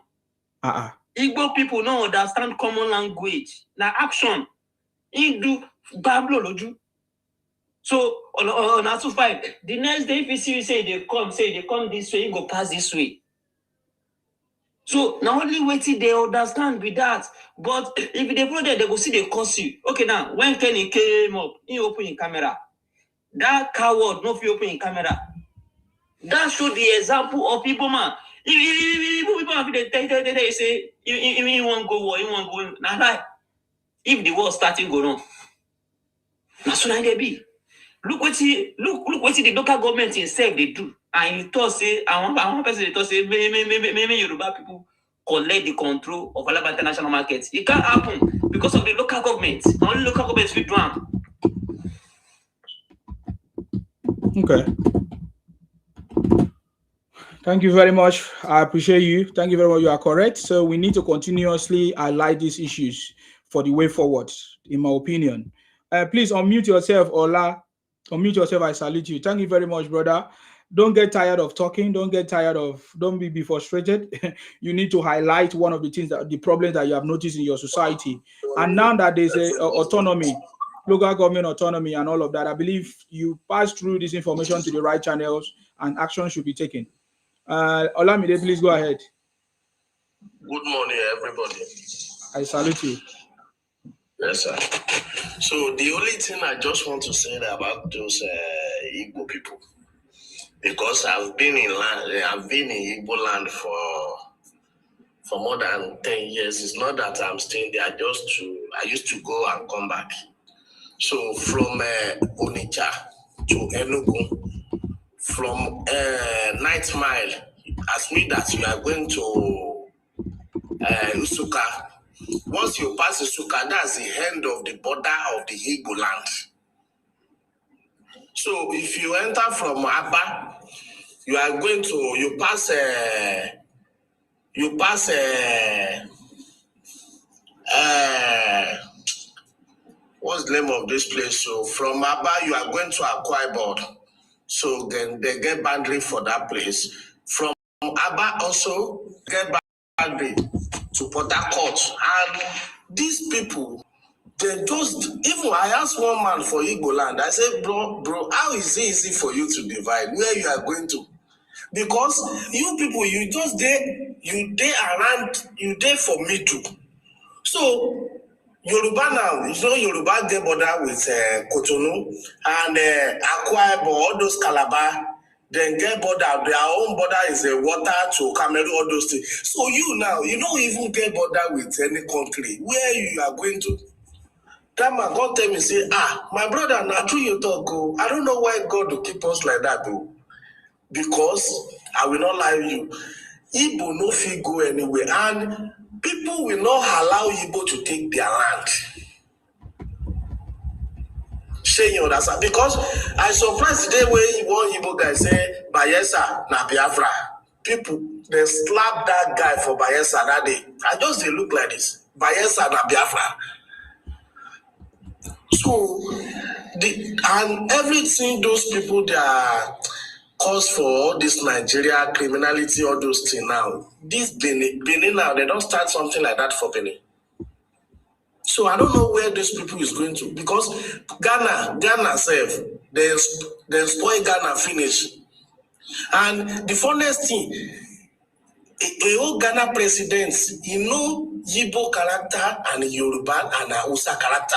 Igbo people don't understand common language. Now action. You do bablo loju. So on to fight. The next day, if you see say they come this way, you go pass this way. So now only waiting they understand with that. But if they follow that, they go see they curse you. Okay, now when Kenny came up, he open your camera. That coward no fit open your camera. That should the example of people, man. If people have they say, you want go war, you want go. Now, like, if the war starting go on, that's what they be. Look what the local government itself they do. And you thought say, I want person they thought say, maybe Yoruba people collect the control of Alaba international markets. It can't happen because of the local government. Only local governments will do them. Okay. Thank you very much. I appreciate you. Thank you very much. You are correct. So we need to continuously highlight these issues for the way forward, in my opinion. Please unmute yourself, Ola. Unmute yourself. I salute you. Thank you very much, brother. Don't get tired of talking. Don't be frustrated. You need to highlight one of the things the problems that you have noticed in your society. And now that there's autonomy, local government autonomy and all of that, I believe you pass through this information to the right channels and action should be taken. Olamide, please go ahead. Good morning, everybody. I salute you. Yes, sir. So the only thing I just want to say about those Igbo people, because I've been in Igbo land for more than 10 years. It's not that I'm staying there. I used to go and come back. So from Onitsha to Enugu, from 9th Mile, as me that you are going to Usuka. Once you pass Usuka, that's the end of the border of the Igbo land. So if you enter from Aba, you pass what's the name of this place? So from Aba, you are going to Akwa Ibom. So then they get boundary for that place. From Aba also get boundary to Port Harcourt. And these people, they just, even I asked one man for Igbo land, I said, bro, how is it easy for you to divide where you are going to? Because you people, you just there for me too. So Yoruba now, Yoruba get border with Cotonou and Akwa Ibom, all those Calabar, then get border, their own border is water to Cameroon, all those things. So you don't even get border with any country. Where you are going to? That man God tell me, say, my brother, now true you talk, I don't know why God will keep us like that, though. Because I will not lie to you. Igbo no fit go anywhere, and people will not allow Igbo to take their land. Say you understand? Because I surprised the day when one Igbo guy say Bayelsa na Biafra. People they slap that guy for Bayelsa that day. I just they look like this. Bayelsa na Biafra. So and everything those people they are cause for all this Nigeria criminality, all those things now. This Benin now, they don't start something like that for Benin. So I don't know where these people is going to, because Ghana self, they spoil Ghana finish. And the funniest thing, a old Ghana president, Igbo character and Yoruba and Hausa character.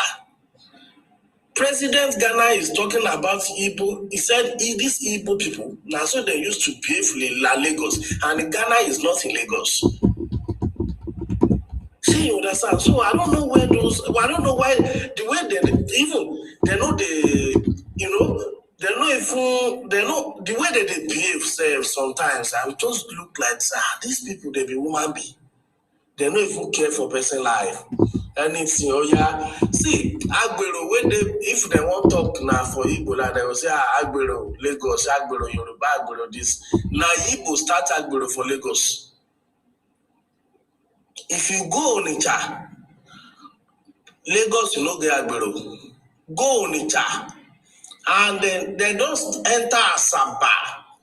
President Ghana is talking about Igbo. He said these Igbo people, now so they used to behave in Lagos, and Ghana is not in Lagos. See, you understand? So I don't know where I don't know why the way they know the way that they behave sometimes. I just look like these people, they be woman be. They don't even care for person life. Anything, see, Agbero, if they want to talk now for Igbo, they will say, Agbero, Lagos, Agbero, Yoruba, Agbero, this. Now, Igbo start Agbero for Lagos. If you go Onitsha, Lagos, you know, get Agbero. Go Onitsha, and then they don't enter Asaba,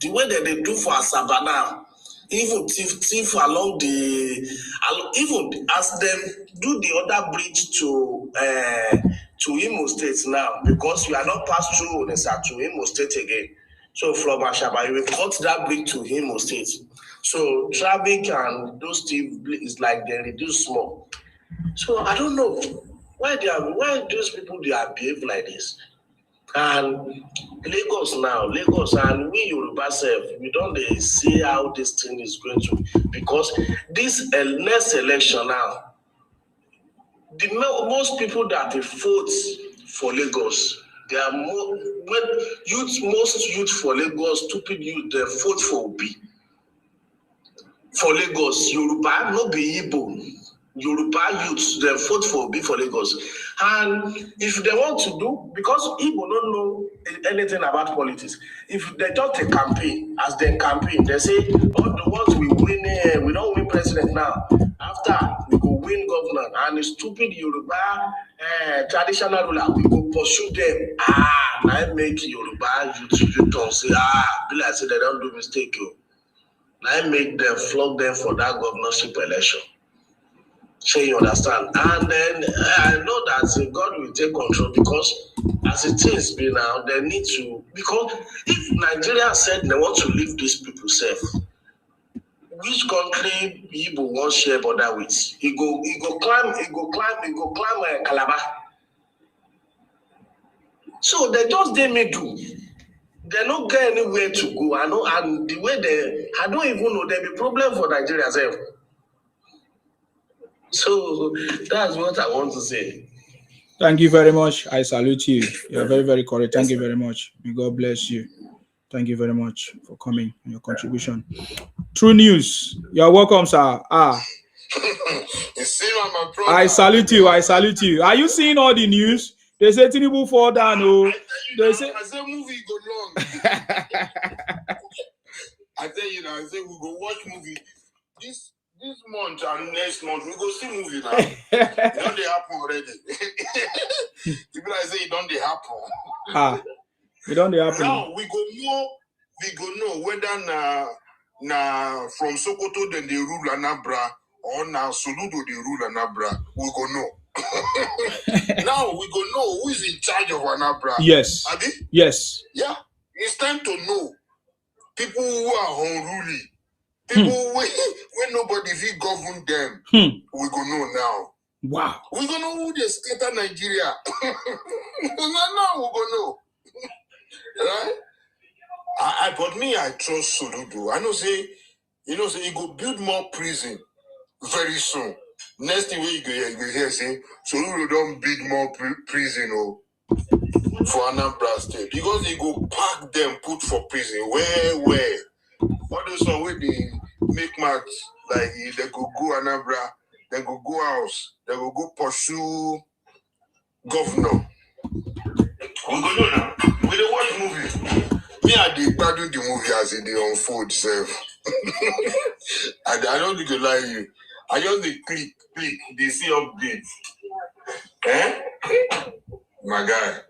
the way that they do for Asaba now. Even thief along even as them do the other bridge to Imo State now, because we are not passed through Onitsha to Imo State again. So from Ashaba, we cut that bridge to Imo State. So traffic and those thief is like they reduce small. So I don't know why those people they are behave like this. And Lagos and we Yoruba self, we don't see how this thing is going to, because this next election now, most people that vote for Lagos, they are most youth for Lagos, stupid youth, they vote for Obi. For Lagos, Yoruba, no be Igbo. Yoruba youths, they vote for Obi for Lagos. And if they want to do, because Igbo don't know anything about politics, if they just a campaign, as they campaign, they say, oh, the ones we win, we don't win president now. After, we go win governor. And the stupid Yoruba traditional ruler, we go pursue them. Now make Yoruba youth don't say, be like say they don't do mistake. Now make them flog them for that governorship election. So you understand? And then I know that God will take control, because as it is been now, they need to, because if Nigeria said they want to leave these people safe, which country people won't share border with? He go climb Calabar. So they just they may do. They don't get anywhere to go. I know, and the way I don't even know, there be problem for Nigeria self. So that's what I want to say. Thank you very much. I salute you. You're very, very correct. Thank you very much. May God bless you. Thank you very much for coming and your contribution. True News. You're welcome, sir. You see my brother. I salute you. I salute you. Are you seeing all the news? They say Tinubu fall down. Oh, they say I say movie go long. I tell you now, I say we go watch movie this month and next month. We go see movie now. It don't they happen already? People I say it don't they happen. It don't they happen. Now we go know whether na from Sokoto then they rule Anambra, or now Soludo they rule Anambra. We go know. Now we go know who is in charge of Anambra. Yes. Abi? Yes. Yeah. It's time to know people who are unruly. People when nobody will govern them. We go know now. Wow. We go know who they scatter Nigeria. Now we go know. Right? But me, I trust Soludo. I know say, he go build more prison very soon. Next thing you go hear say, Soludo don't build more prison for Anambra State, because he go pack them, put for prison. Where? All those one where they make match, like they go Anambra, they go house, they go pursue governor. We go know now. We dey watch movie. Me, I dey gbadun the movie as it dey unfold self. I don't need to lie you. I just dey click, they see updates. My guy.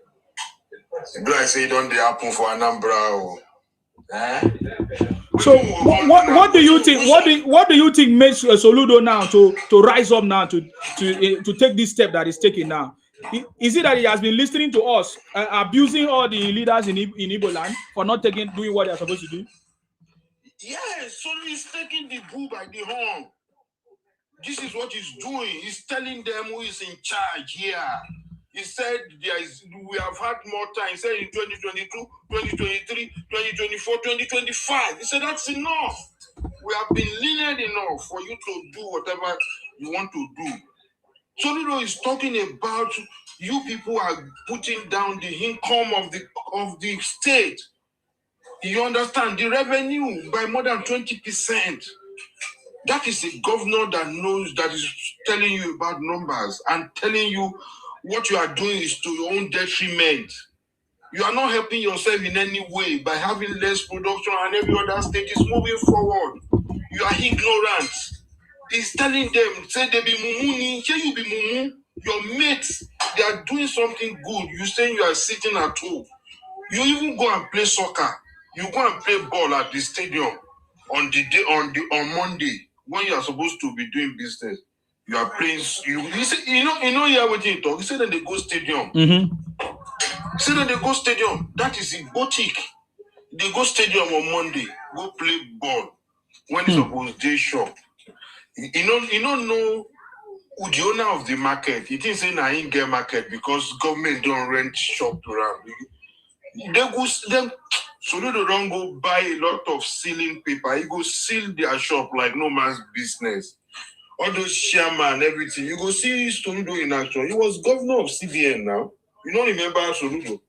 Do I say don't they happen for Anambra? So what do you think? What do you think makes Soludo now to rise up now to take this step that he's taking now? Is it that he has been listening to us, abusing all the leaders in Igbo land for not doing what they are supposed to do? Yes, so he's taking the bull by the horn. This is what he's doing. He's telling them who is in charge here. He said we have had more time. He said in 2022, 2023, 2024, 2025. He said that's enough. We have been lenient enough for you to do whatever you want to do. Soludo is talking about you people are putting down the income of the state. You understand? The revenue by more than 20%. That is a governor that knows, that is telling you about numbers and telling you what you are doing is to your own detriment. You are not helping yourself in any way by having less production, and every other state is moving forward. You are ignorant. He's telling them, say they be mumuni, say you be mumu. Your mates, they are doing something good. You say you are sitting at home. You even go and play soccer. You go and play ball at the stadium on Monday when you are supposed to be doing business. You are playing. You know what you talk. You say that they go stadium. Say that they go stadium. That is a boutique. They go stadium on Monday. Go play ball when it's supposed to shop. You don't know who the owner of the market. You think say na him get market because government don't rent shop to run. They go them. Soludo don't go buy a lot of sealing paper. He go seal their shop like no man's business. All those chairman, everything. You go see Soludo in action. He was governor of CBN now. You don't remember Soludo?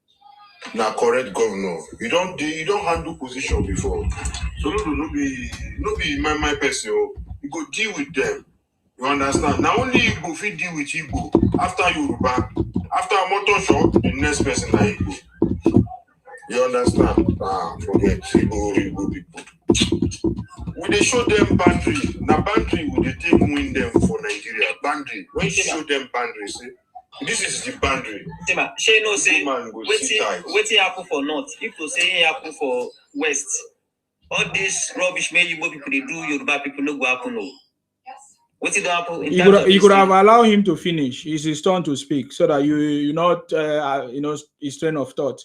Now correct governor. You don't handle position before. Soludo no be my person. You go deal with them. You understand? Now only Igbo fit deal with Igbo. After Yoruba, after a motor shop, the next person na Igbo. You understand? Forget Igbo people. When they show them boundary, now boundary will they take win them for Nigeria. Boundary. When you show them boundaries, say, this is the boundary. She no say waiting happen for north. If you say happen for west, all this rubbish made Igbo people they do Yoruba people no go happen no. What's it happen? You could have allowed him to finish. It's his turn to speak, so that you not his train of thought.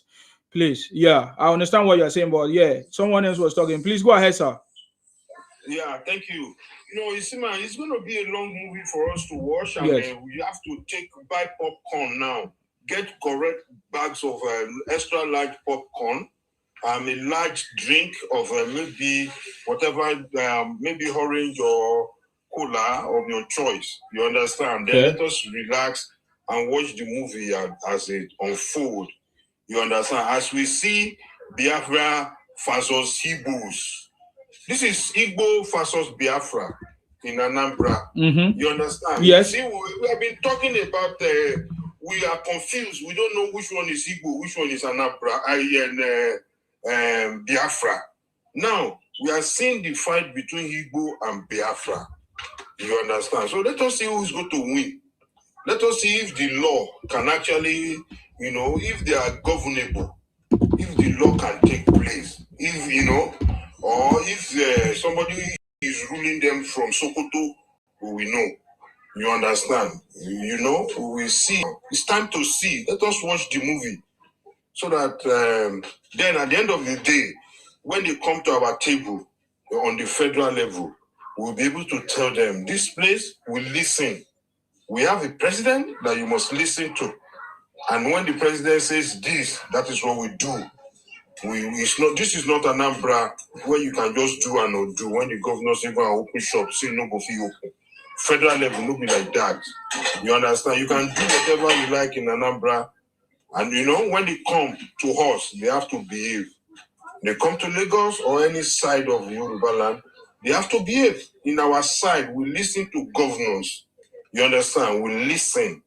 Please, yeah, I understand what you're saying, but yeah, someone else was talking. Please go ahead, sir. Yeah, thank you. You see, man, it's going to be a long movie for us to watch, and yes. We have to buy popcorn now. Get correct bags of extra large popcorn, a large drink of maybe whatever, maybe orange or cola of your choice. You understand? Then let us relax and watch the movie as it unfolds. You understand? As we see Biafra versus Igbos. This is Igbo versus Biafra in Anambra. Mm-hmm. You understand? Yes. See, we have been talking about, we are confused. We don't know which one is Igbo, which one is Anambra, and Biafra. Now, we are seeing the fight between Igbo and Biafra. You understand? So let us see who is going to win. Let us see if the law can actually, if they are governable, if the law can take place, if, or if somebody is ruling them from Sokoto, we will know. You understand? We will see. It's time to see. Let us watch the movie so that then at the end of the day, when they come to our table on the federal level, we'll be able to tell them, this place will listen. We have a president that you must listen to. And when the president says this, that is what we do. This is not Anambra where you can just do and not do. When the governor say go and open shop, say no go fee open. Federal level no be like that. You understand? You can do whatever you like in Anambra. And when they come to us, they have to behave. They come to Lagos or any side of Yoruba land, they have to behave. In our side, we listen to governors. You understand? We listen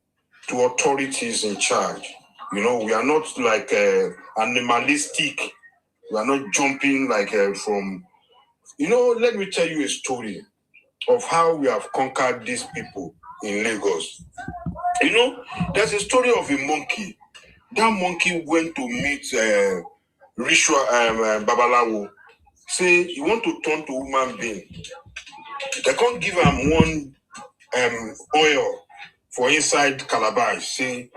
to authorities in charge. We are not like animalistic. We are not jumping like from... let me tell you a story of how we have conquered these people in Lagos. There's a story of a monkey. That monkey went to meet ritual Babalawo. Say, he want to turn to human being. They can't give him one oil for inside calabash. Say,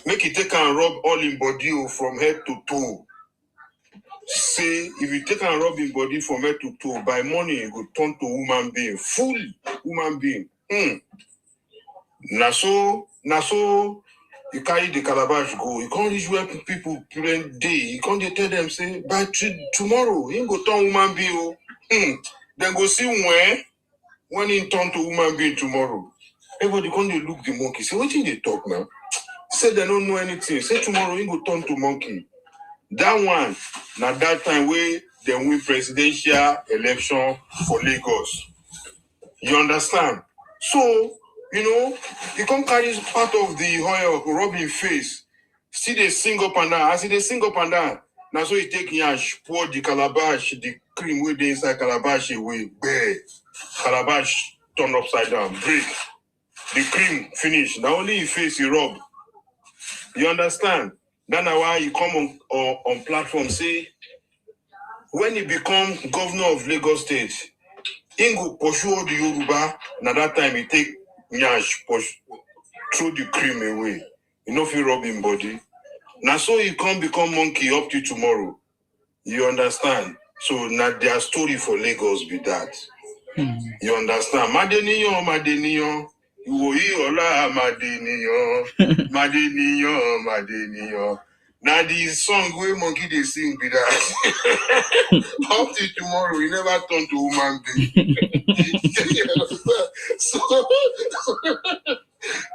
make it take and rub all in body from head to toe. Say, if you take and rub in body from head to toe, by morning you go turn to human being, full human being. Now so you carry the calabash go. You can't reach where people plan day. You can't tell them, say, by tomorrow, you go turn human being. Then go see when he turn to human being tomorrow. Everybody can't look the monkey. Say, what did they talk now? Say they don't know anything. Say tomorrow he go turn to monkey. That one, now that time where they win presidential election for Lagos. You understand? So, you can't carry part of the oil, rub in face. See they sing up and down. I see they sing up and down. Now so you take yash, pour the calabash, the cream with the inside calabash away. Bear. Calabash turn upside down. Break. The cream finish. Now only in face you rub. You understand? That's why you come on platform, say, when he become governor of Lagos State, he go pursue all the Yoruba. Now that time he take nyash, throw the cream away. If you rub him body. Now so he can't become monkey up to tomorrow. You understand? So now their story for Lagos be that. You understand? Madeniyon. Madeniyon. Now the song where monkey they sing be that. Up till tomorrow, we never turn to human being.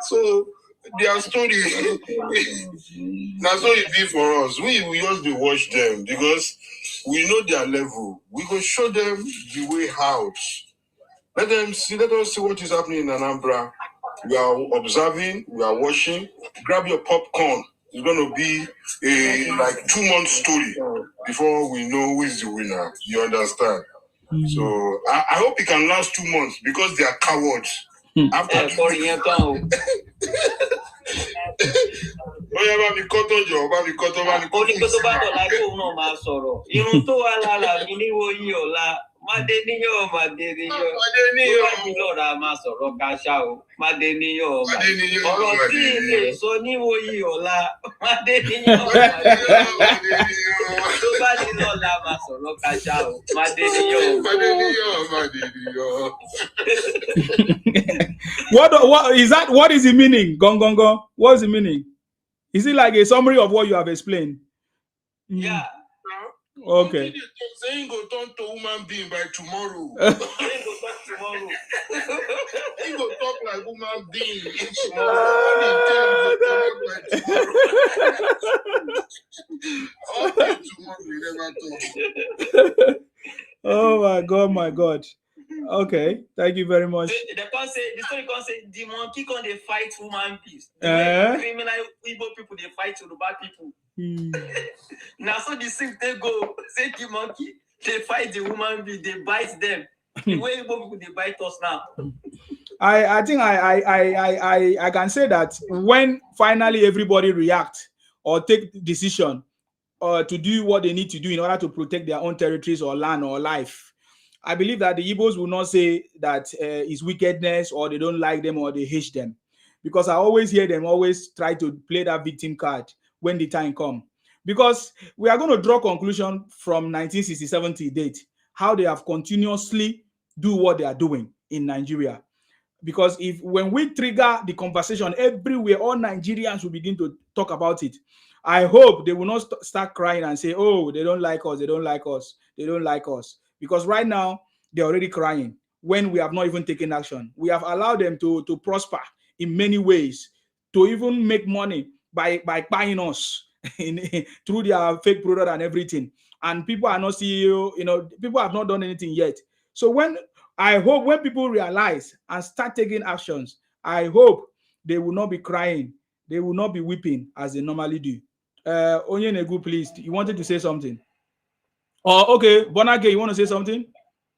so their story. Now so it be for us. We just be watch them because we know their level. We go show them the way out. Let us see what is happening in Anambra. We are observing, we are watching. Grab your popcorn. It's going to be a 2-month story before we know who is the winner. You understand? So I hope it can last 2 months because they are cowards. After What is that? What is the meaning? Gong gong gong. What's the meaning? Is it like a summary of what you have explained? Yeah. Okay. Saying go turn to human being by tomorrow. He go talk like human being tomorrow. Oh my God. Okay, thank you very much. The story can say the monkey can they fight human beings. The criminal Igbo people they fight Yoruba people. Now so the same they go say the monkey they fight the human being, they bite them. The way Igbo people they bite us now. I think I can say that when finally everybody react or take decision to do what they need to do in order to protect their own territories or land or life, I believe that the Igbos will not say that it's wickedness or they don't like them or they hate them, because I always hear them always try to play that victim card when the time comes. Because we are going to draw conclusion from 1967 to date, how they have continuously do what they are doing in Nigeria. Because when we trigger the conversation everywhere, all Nigerians will begin to talk about it. I hope they will not start crying and say, oh, they don't like us, they don't like us, they don't like us. Because right now, they're already crying when we have not even taken action. We have allowed them to prosper in many ways, to even make money by buying us through their fake product and everything. And people are not CEO, people have not done anything yet. So I hope when people realize and start taking actions, I hope they will not be crying. They will not be weeping as they normally do. Onyenegu, please, you wanted to say something? Oh, okay. Bonage, you want to say something?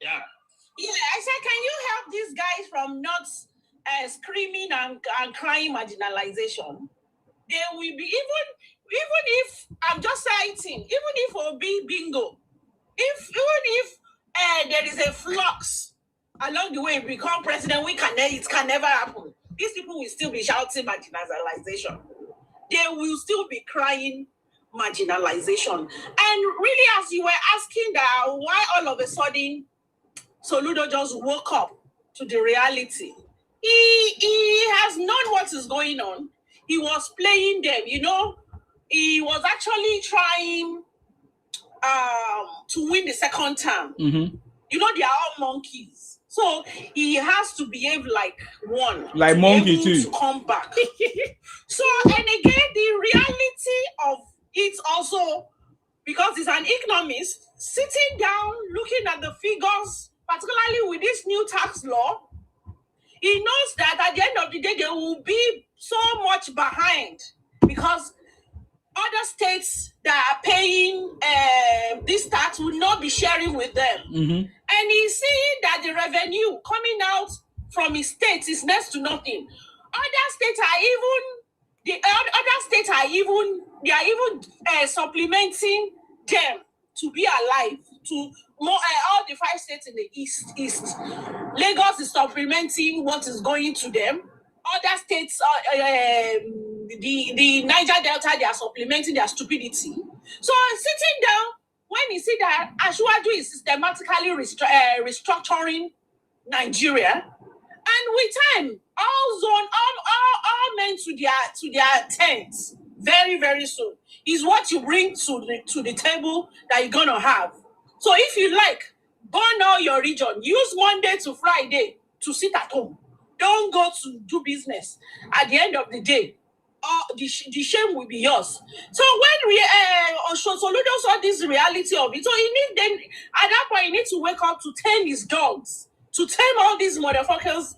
Yeah, I said, can you help these guys from not screaming and crying marginalization? They will be, even if, I'm just citing, even if Obi bingo, even if there is a flux along the way become president, it can never happen. These people will still be shouting marginalization. They will still be crying marginalization. And really, as you were asking that, why all of a sudden Soludo just woke up to the reality. He has known what is going on. He was playing them, He was actually trying to win the second term. Mm-hmm. They are all monkeys. So he has to behave like one. Like monkey too. To come back. So, and again, the reality of it also, because he's an economist, sitting down, looking at the figures, particularly with this new tax law, he knows that at the end of the day, they will be so much behind because other states that are paying this tax will not be sharing with them. Mm-hmm. And he's seeing that the revenue coming out from his states is next to nothing. Other states are even supplementing them to be alive. To more all the 5 states in the east. Lagos is supplementing what is going to them. Other states, the Niger Delta, they are supplementing their stupidity. So sitting down, when you see that Ashwaju is systematically restructuring Nigeria, and with time, all men to their tents, very, very soon. Is what you bring to the table that you're gonna have. So if you like, burn all your region. Use Monday to Friday to sit at home. Don't go to do business. At the end of the day, the shame will be yours. So when Soludo saw this reality of it, so he need then at that point he needs to wake up to tame his dogs, to tame all these motherfuckers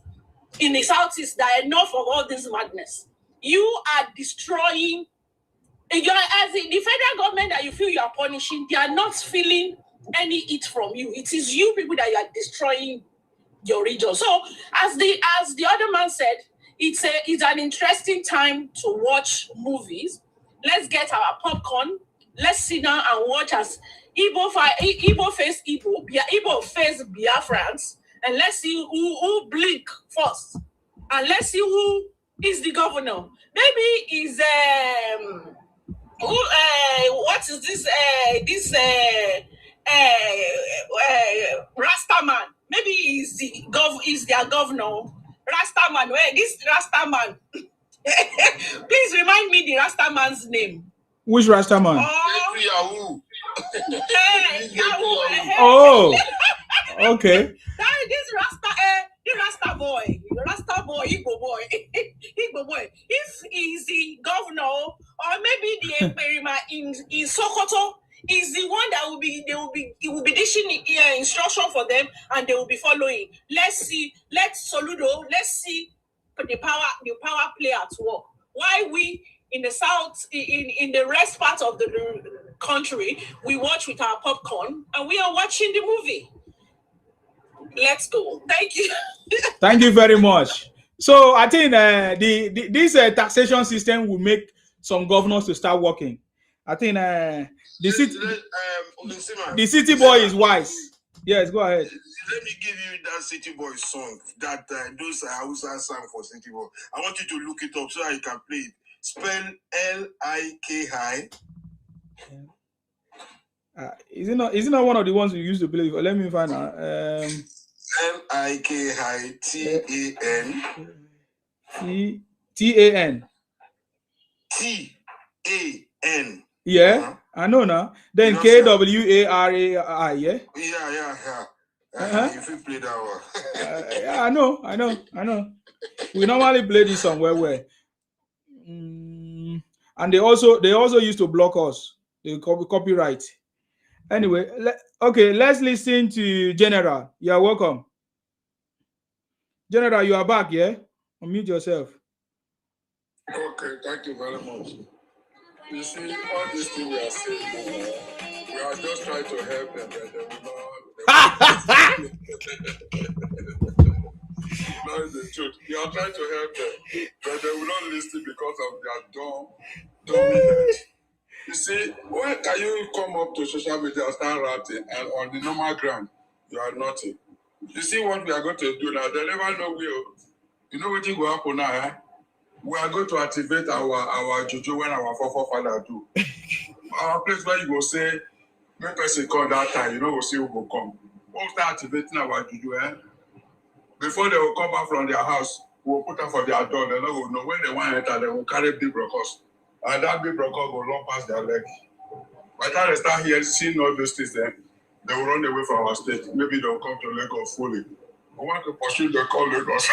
in the southeast that are enough of all this madness. You are destroying. As the federal government that you feel you are punishing, they are not feeling any hit from you. It is you people that you are destroying your region. So as the other man said, it's an interesting time to watch movies. Let's get our popcorn. Let's sit down and watch as Igbo face Biafrans, and let's see who blink first, and let's see who is the governor. Maybe is what is this Rastaman? Maybe is their governor. Rastaman. Where this Rastaman? Please remind me the Rastaman's name. Which Rastaman? Yahoo. Yahoo. Oh, okay. This Rasta boy, Igbo boy. If he's the governor, or maybe the Emperor in Sokoto, is the one that he will be dishing instruction for them, and they will be following. Let's Soludo, let's see the power play at work. Why we in the south, in the rest part of the country, we watch with our popcorn and we are watching the movie. Let's go. Thank you. Thank you very much. So I think this taxation system will make some governors to start working. I think the city boy is wise. Yes, go ahead. Let me give you that City Boy song that those Hausa sang for City Boy. I want you to look it up so I can play it. Spell L-I-K-I. Is it not one of the ones we used to play before? Let me find out. L-I-K-I-T-A-N. T-A-N. T-A-N. Yeah, I know now. Then K-W-A-R-A-I, yeah? Yeah. If you play that one. Yeah, I know. We normally play this song where. And they also used to block us. They copyright. Anyway, let's listen to General. You're welcome. General, you are back, yeah? Unmute yourself. Okay, thank you very much. You see, all these things we are saying, we are just trying to help them, but they will not. That is the truth. We are trying to help them, but they will not listen because of their dumb head. You see, when can you come up to social media and start ranting, and on the normal ground, you are nothing. You see what we are going to do now? They never know you know what will happen now, eh? We are going to activate our juju when our forefathers do. Our place where you go say, when person come that time, we'll see who will come. We'll start activating our juju, eh? Before they will come back from their house, we'll put them for their door. They will know when they want to enter, they will carry big brokers. And that big broker will run past their leg. By the time they start here seeing all those things, then they will run away from our state. Maybe they will come to Lagos fully. We want to pursue the call Lagos.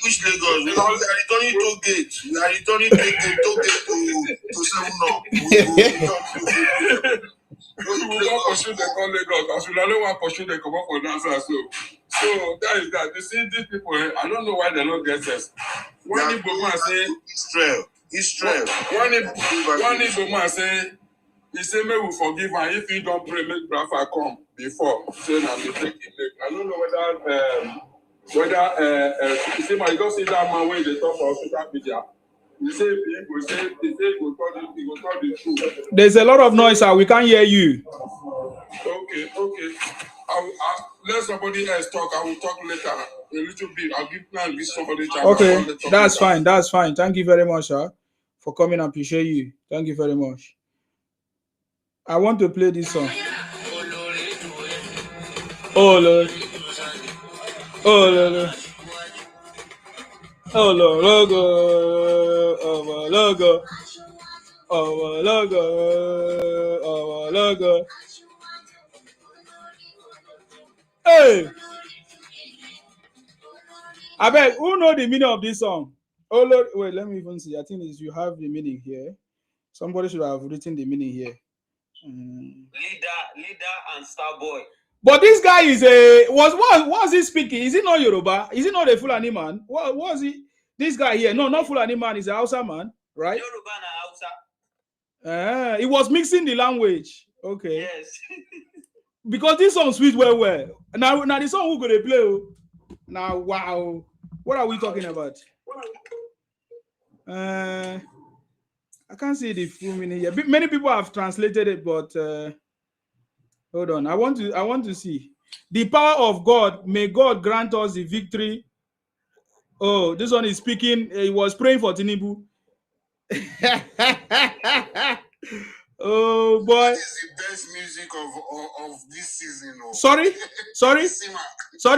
Which Lagos? We are returning to gate. We are returning to gate to 7-Up. We will not pursue the call Lagos. As we don't want to pursue the come up for dancer. So that is that. You see, these people, I don't know why they don't get this. When Igbo man say Israel. When Igbo man say, he say, may we forgive and if you don't pray, make Rafa come before. Say na mistake. I don't know whether you see, you go see that man when they talk on social media. You say people say he will call the truth. There's a lot of noise, sir. We can't hear you. Okay. I'll let somebody else talk. I will talk later a little bit. I'll give somebody time. Okay, that's fine. Thank you very much, sir, for coming. I appreciate you. Thank you very much. I want to play this song. Oh Lord. Oh logo, oh logo, oh logo, oh logo. Hey, I bet who know the meaning of this song? Oh Lord, wait, let me even see. I think you have the meaning here. Somebody should have written the meaning here. Leader and star boy. But this guy is a was he speaking? Is he not Yoruba? Is he not a Fulani man? What was he? This guy here? No, not Fulani man. He's a Hausa man, right? Yoruba and Hausa. He was mixing the language. Okay. Yes. Because this song sweet well. Now the song who gonna play? Now wow, what are we talking about? I can't see the full meaning here. Many people have translated it, but hold on. I want to see the power of God. May God grant us the victory. Oh, this one is speaking. He was praying for Tinubu. Oh boy! That is the best music of this season. Oh. Sorry.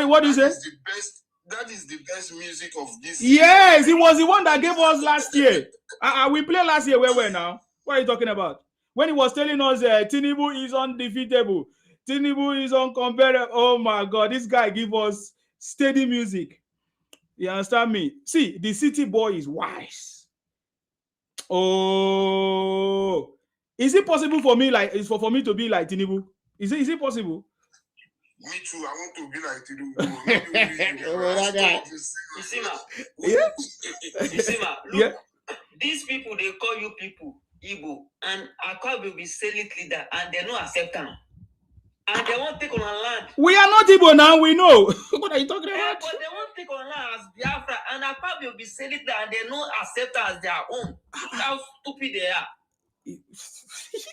What do you say? That is the best music of this. Yes, season. It was the one that gave us last year. We played last year. Where now? What are you talking about? When he was telling us Tinubu is undefeatable, Tinubu is uncomparable. Oh my God, this guy give us steady music. You understand me? See, the city boy is wise. Oh, is it possible for me for me to be like Tinubu? Is it possible? Me too. I want to be like Tinubu. That guy. You see, look, these people they call you people Igbo, and Akwa will be selling leader, and they don't accept them, and they won't take on land. We are not Igbo now. We know. What are you talking about? But they won't take on land as Biafra, and Akwa will be selling leader, and they don't accept as their own. Look how stupid they are.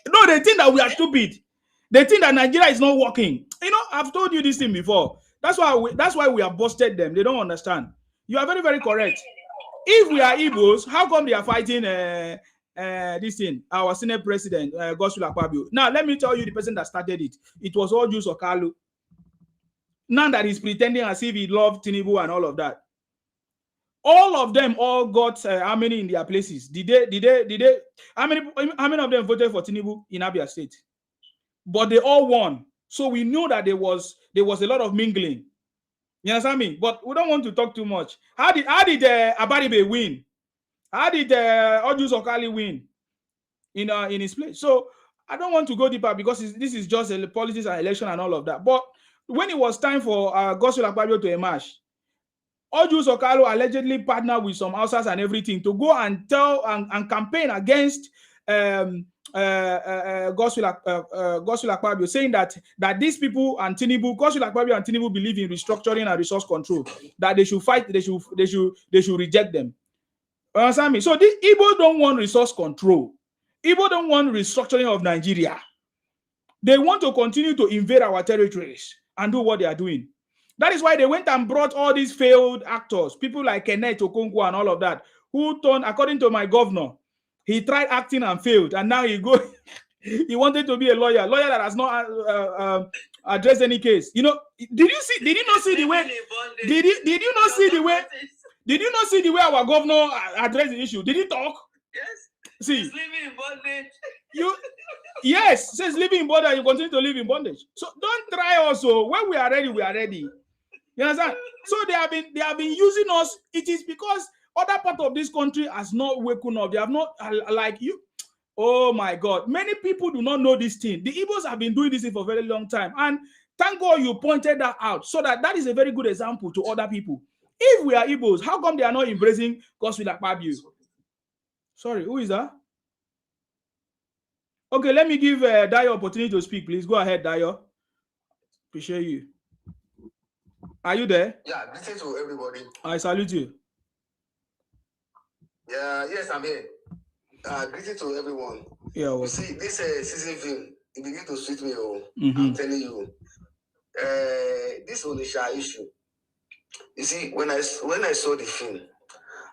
No, they think that we are stupid. They think that Nigeria is not working. You know, I've told you this thing before. That's why we have busted them. They don't understand. You are very, very correct. If we are Igbos, how come they are fighting this thing? Our Senate President, Godswill Akpabio. Now, let me tell you the person that started it. It was all Jews or Kalu. Now that he's pretending as if he loved Tinubu and all of that. All of them all got how many in their places? Did they? How many of them voted for Tinubu in Abia State? But they all won. So we know that there was a lot of mingling. You understand me? But we don't want to talk too much. How did Abaribe win? How did Ojus Okali win in his place? So I don't want to go deeper because this is just a politics and election and all of that. But when it was time for Godswill Akpabio to emerge, Ojus Okalo allegedly partnered with some outsiders and everything to go and tell and campaign against Godswill Akpabio, saying that these people and Tinubu, Godswill Akpabio and Tinubu believe in restructuring and resource control, that they should fight, they should reject them. Understand me? So the Igbo don't want resource control. Igbo don't want restructuring of Nigeria. They want to continue to invade our territories and do what they are doing. That is why they went and brought all these failed actors, people like Kenneth Okonkwo and all of that, who turned, according to my governor, he tried acting and failed, and now he wanted to be a lawyer that has not addressed any case. You know, did you not see the way our governor addressed the issue? Did he talk? Yes. See, he's living in bondage. Yes, says living in bondage, you continue to live in bondage. So don't try also. When we are ready, we are ready. You understand? So they have been using us. It is because other part of this country has not woken up. They have not like you. Oh my God. Many people do not know this thing. The Igbos have been doing this for a very long time. And thank God you pointed that out. So that is a very good example to other people. If we are Igbos, how come they are not embracing Godswill Akpabio? Sorry, who is that? Okay, let me give Dayo opportunity to speak, please. Go ahead, Dayo. Appreciate you. Are you there? Yeah, listen to everybody. I salute you. Yeah, yes, I'm here. Greeting to everyone. Yeah, well. You see, this season film, it begins to suit me. I'm telling you. This Onitsha issue. You see, when I saw the film,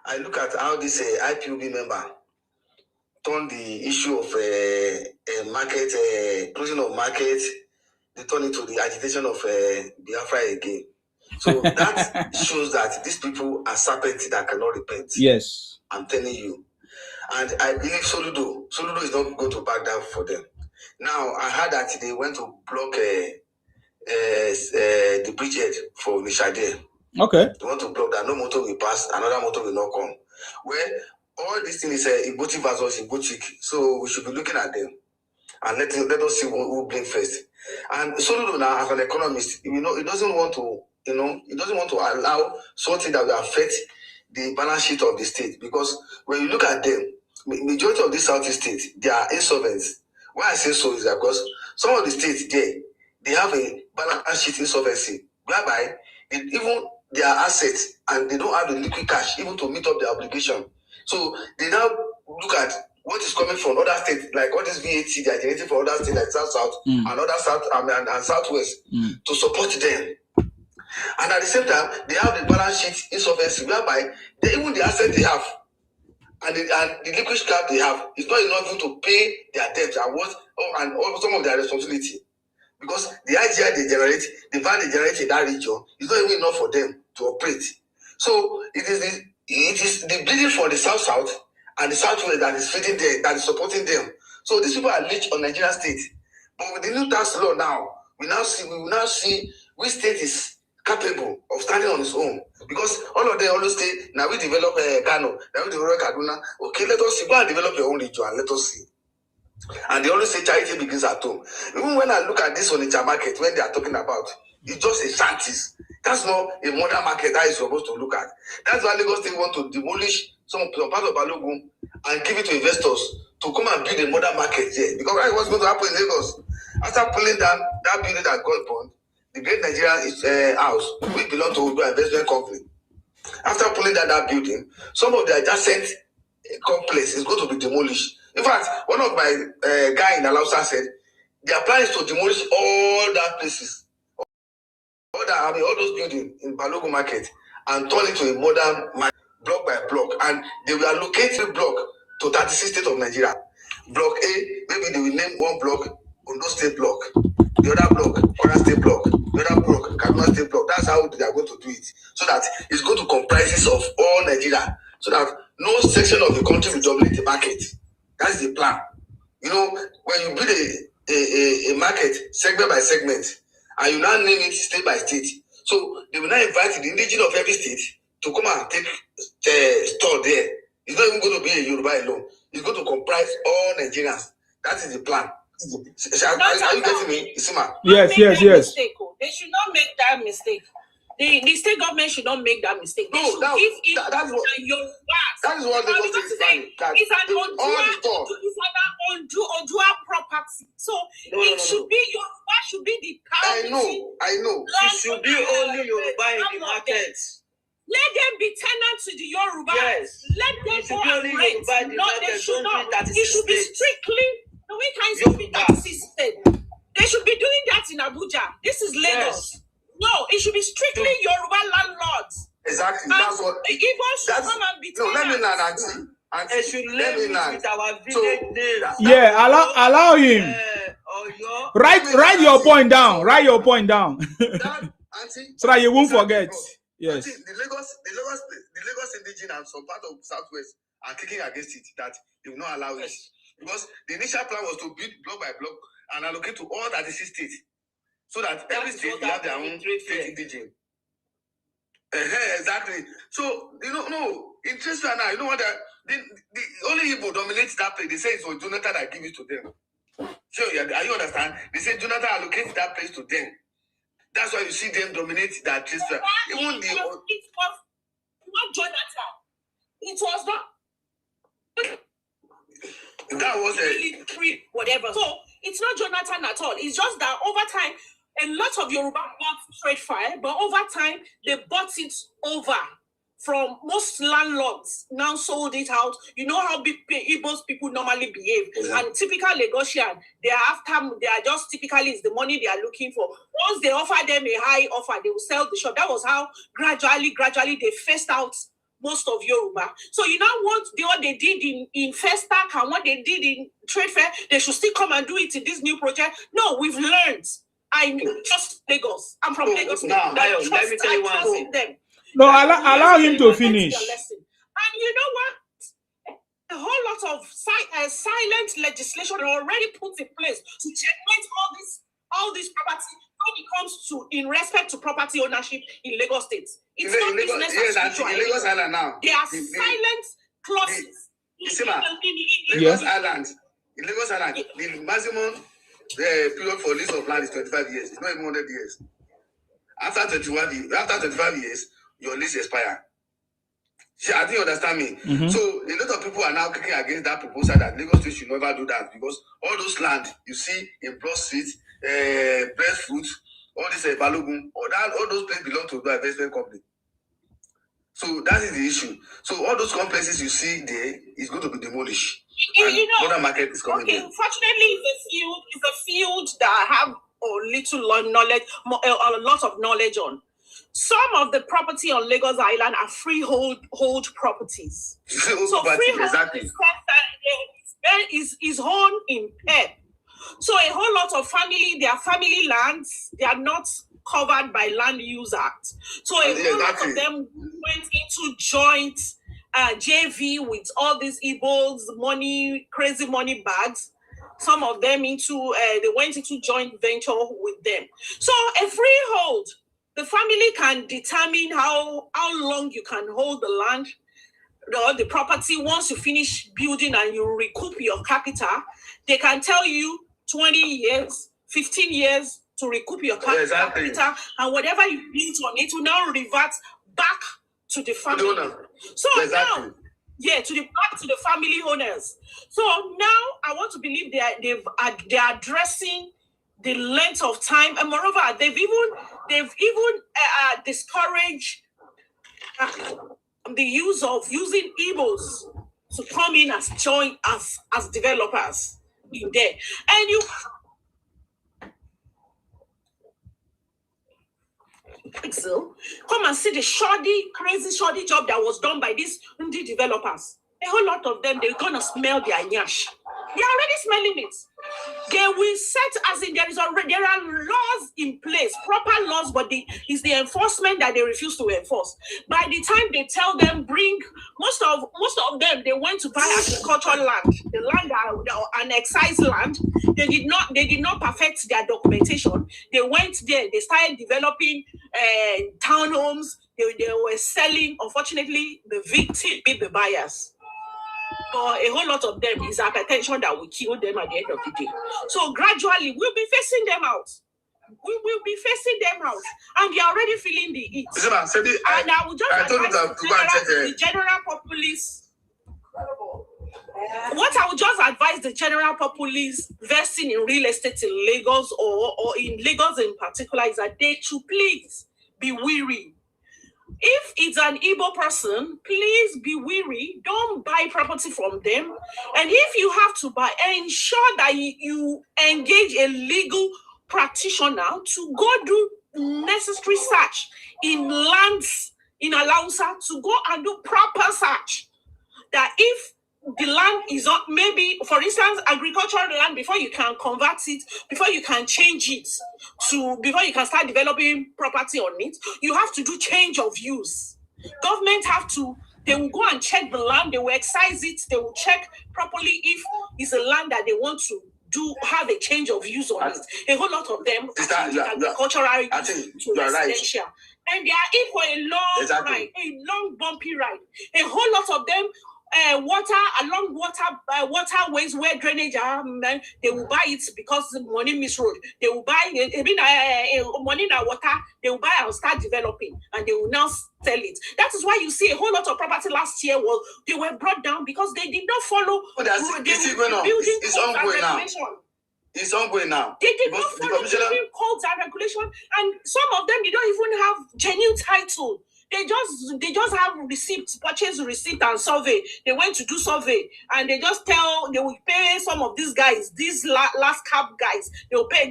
I look at how this IPOB member turned the issue of market, closing of market, they turn it to the agitation of Biafra again. So that shows that these people are serpents that cannot repent. Yes. I'm telling you. And I believe Soludo is not going to back down for them. Now, I heard that they went to block the bridgehead for Onitsha. Okay. They want to block that no motor will pass, another motor will not come. Well, all this thing is Igbo versus Igbo chick. So we should be looking at them and let us see who blink first. And Soludo now, as an economist, he doesn't want to, he doesn't want to allow something that will affect the balance sheet of the state, because when you look at them, majority of the Southeast states, they are insolvent. Why I say so is that because some of the states there, they have a balance sheet insolvency, whereby even their assets and they don't have the liquid cash even to meet up their obligation. So they now look at what is coming from other states, like all this VAT they are generating from other states like South and other South and Southwest to support them. And at the same time, they have the balance sheet insolvency, whereby even the assets they have and the liquid cash they have is not enough even to pay their debt and some of their responsibility. Because the IGI they generate, the value they generate in that region is not even enough for them to operate. So it is the bleeding for the South and the Southwest that is feeding them, that is supporting them. So these people are leech on Nigerian state. But with the new tax law now, we will now see which state is capable of standing on its own. Because all of them always say, now we develop Kano, now we develop Kaduna. Okay, let us see, go and develop your own region and let us see. And they always say charity begins at home. Even when I look at this Onitsha market, when they are talking about, it's just a shanties. That's not a modern market that is supposed to look at. That's why Lagos State want to demolish some part of Balogun and give it to investors to come and build a modern market there. Because what's going to happen in Lagos? After pulling down that building that got burned, the Great Nigerian house, which belongs to Udo Investment Company, after pulling down that building, some of the adjacent complex is going to be demolished. In fact, one of my guy in Alausa said their plan is to demolish all that places, all those buildings in Balogun Market and turn it to a modern market, block by block, and they will allocate a block to 36 states of Nigeria. Block A, maybe they will name one block Ondo State block, the other block Kwara State block, the other block Kaduna State block. That's how they are going to do it, so that it's going to comprise of all Nigeria, so that no section of the country will dominate the market. That's the plan. When you build a market segment by segment, and you now name it state by state, so they will now invite the indigenous of every state to come and take the store there. It's not even going to be a Yoruba alone. It's going to comprise all Nigerians. That is the plan. Are you getting me, Isima? Yes. Mistake. They should not make that mistake. The state government should not make that mistake. They should give it that is what they want to say. It's an Ondua property. So it should be Yoruba should be the priority. I know. It should be only Yoruba in the market. Let them be tenants to the Yoruba. Yes. Let them go and rent. They should not. It should be strictly. We can't speak that system. They should be doing that in Abuja. This is Lagos. Yes. No, it should be strictly Yoruba landlords. Exactly. That's what. Should come and be let me learn, Auntie. They should let me with our village names. Yeah, allow him. Write your point down. Write your point down. So that you won't forget. Yes. Auntie, the Lagos indigenous and some part of Southwest are kicking against it, that they will not allow it. Because the initial plan was to build block by block and allocate to all 36 states, so that every state will have their own state indigenous. Exactly. So in Tristan now, you know what? The only Igbo dominates that place. They say it's for Jonathan that give it to them. So are you understand? They say Jonathan allocates that place to them. That's why you see them dominate that Tristan. Even it was not Jonathan. It was not. That was free, whatever. So it's not Jonathan at all. It's just that over time, a lot of Yoruba bought trade fire, but over time they bought it over from most landlords. Now sold it out. You know how Igbo's people normally behave. Exactly. And typical Lagosian, they are just typically it's the money they are looking for. Once they offer them a high offer, they will sell the shop. That was how gradually they phased out most of Yoruba. So you now want what they did in Festac and what they did in Trade Fair, they should still come and do it in this new project. No, we've learned. I trust Lagos. I'm from Lagos. Now, let me tell you one thing. Them. No, allow him to finish. And you know what? A whole lot of silent legislation already put in place to checkmate all this property when it comes to in respect to property ownership in Lagos State. It's not business as usual. In Lagos Island now. There are silent clauses. Lagos Island. In Lagos Island, the maximum period for lease of land is 25 years. It's not even 100 years. After 25 years, your lease expires. I think you understand me. So a lot of people are now kicking against that proposal that Lagos State should never do that because all those land you see in Broad Street, Breadfruit, all this Balogun, all those places belong to the investment company. So that is the issue. So all those complexes you see there is going to be demolished. Modern market is coming. Okay, fortunately, it's a field that I have a lot of knowledge on. Some of the property on Lagos Island are freehold properties. So freehold exactly. is owned in PEP. So a whole lot of their family lands, they are not covered by Land Use Act. So a whole lot of them went into joint JV with all these Igbos, crazy money bags. Some of them they went into joint venture with them. So a freehold, the family can determine how long you can hold the land or the property. Once you finish building and you recoup your capital, they can tell you 20 years, 15 years to recoup your capital, and whatever you built on it will now revert back to the family. So now, back to the family owners. So now I want to believe they are addressing the length of time, and moreover, they've even discouraged the use of using Igbos to come in as developers in there, and you. So, come and see the crazy shoddy job that was done by these Ndi developers. A whole lot of them, they're gonna smell their nyash. They're already smelling it. They will set there are laws in place, proper laws, but it's the enforcement that they refuse to enforce. By the time they tell them most of them, they went to buy agricultural land, the land an excise land. They did not perfect their documentation. They went there, they started developing townhomes. They were selling. Unfortunately, the victim beat the buyers. A whole lot of them is hypertension that will kill them at the end of the day. So gradually, we'll be facing them out. We will be facing them out, and they're already feeling the heat. And I will just advise the general populace. What I would just advise the general populace vesting in real estate in Lagos or in Lagos in particular is that they should please be wary. If it's an Igbo person, please be wary. Don't buy property from them. And if you have to buy, ensure that you engage a legal practitioner to go do necessary search in lands, in Alausa, to go and do proper search. That if the land is not, maybe, for instance, agricultural land, before you can convert it, before you can change it before you can start developing property on it, you have to do change of use. Government they will go and check the land, they will excise it, they will check properly if it's a land that they want to have a change of use on it. A whole lot of them agricultural to residential. And they are in for a long ride, a long bumpy ride. A whole lot of them waterways where drainage are, they will buy it because the money misroad. They will buy money in water, they will buy and start developing, and they will now sell it. That is why you see a whole lot of property last year they were brought down because they did not follow it's ongoing now. It's ongoing now. They did not follow building codes and regulation, and some of them they don't even have genuine title. They just have receipts, purchase receipt and survey. They went to do survey and they just they will pay some of these guys, these last cap guys. They'll pay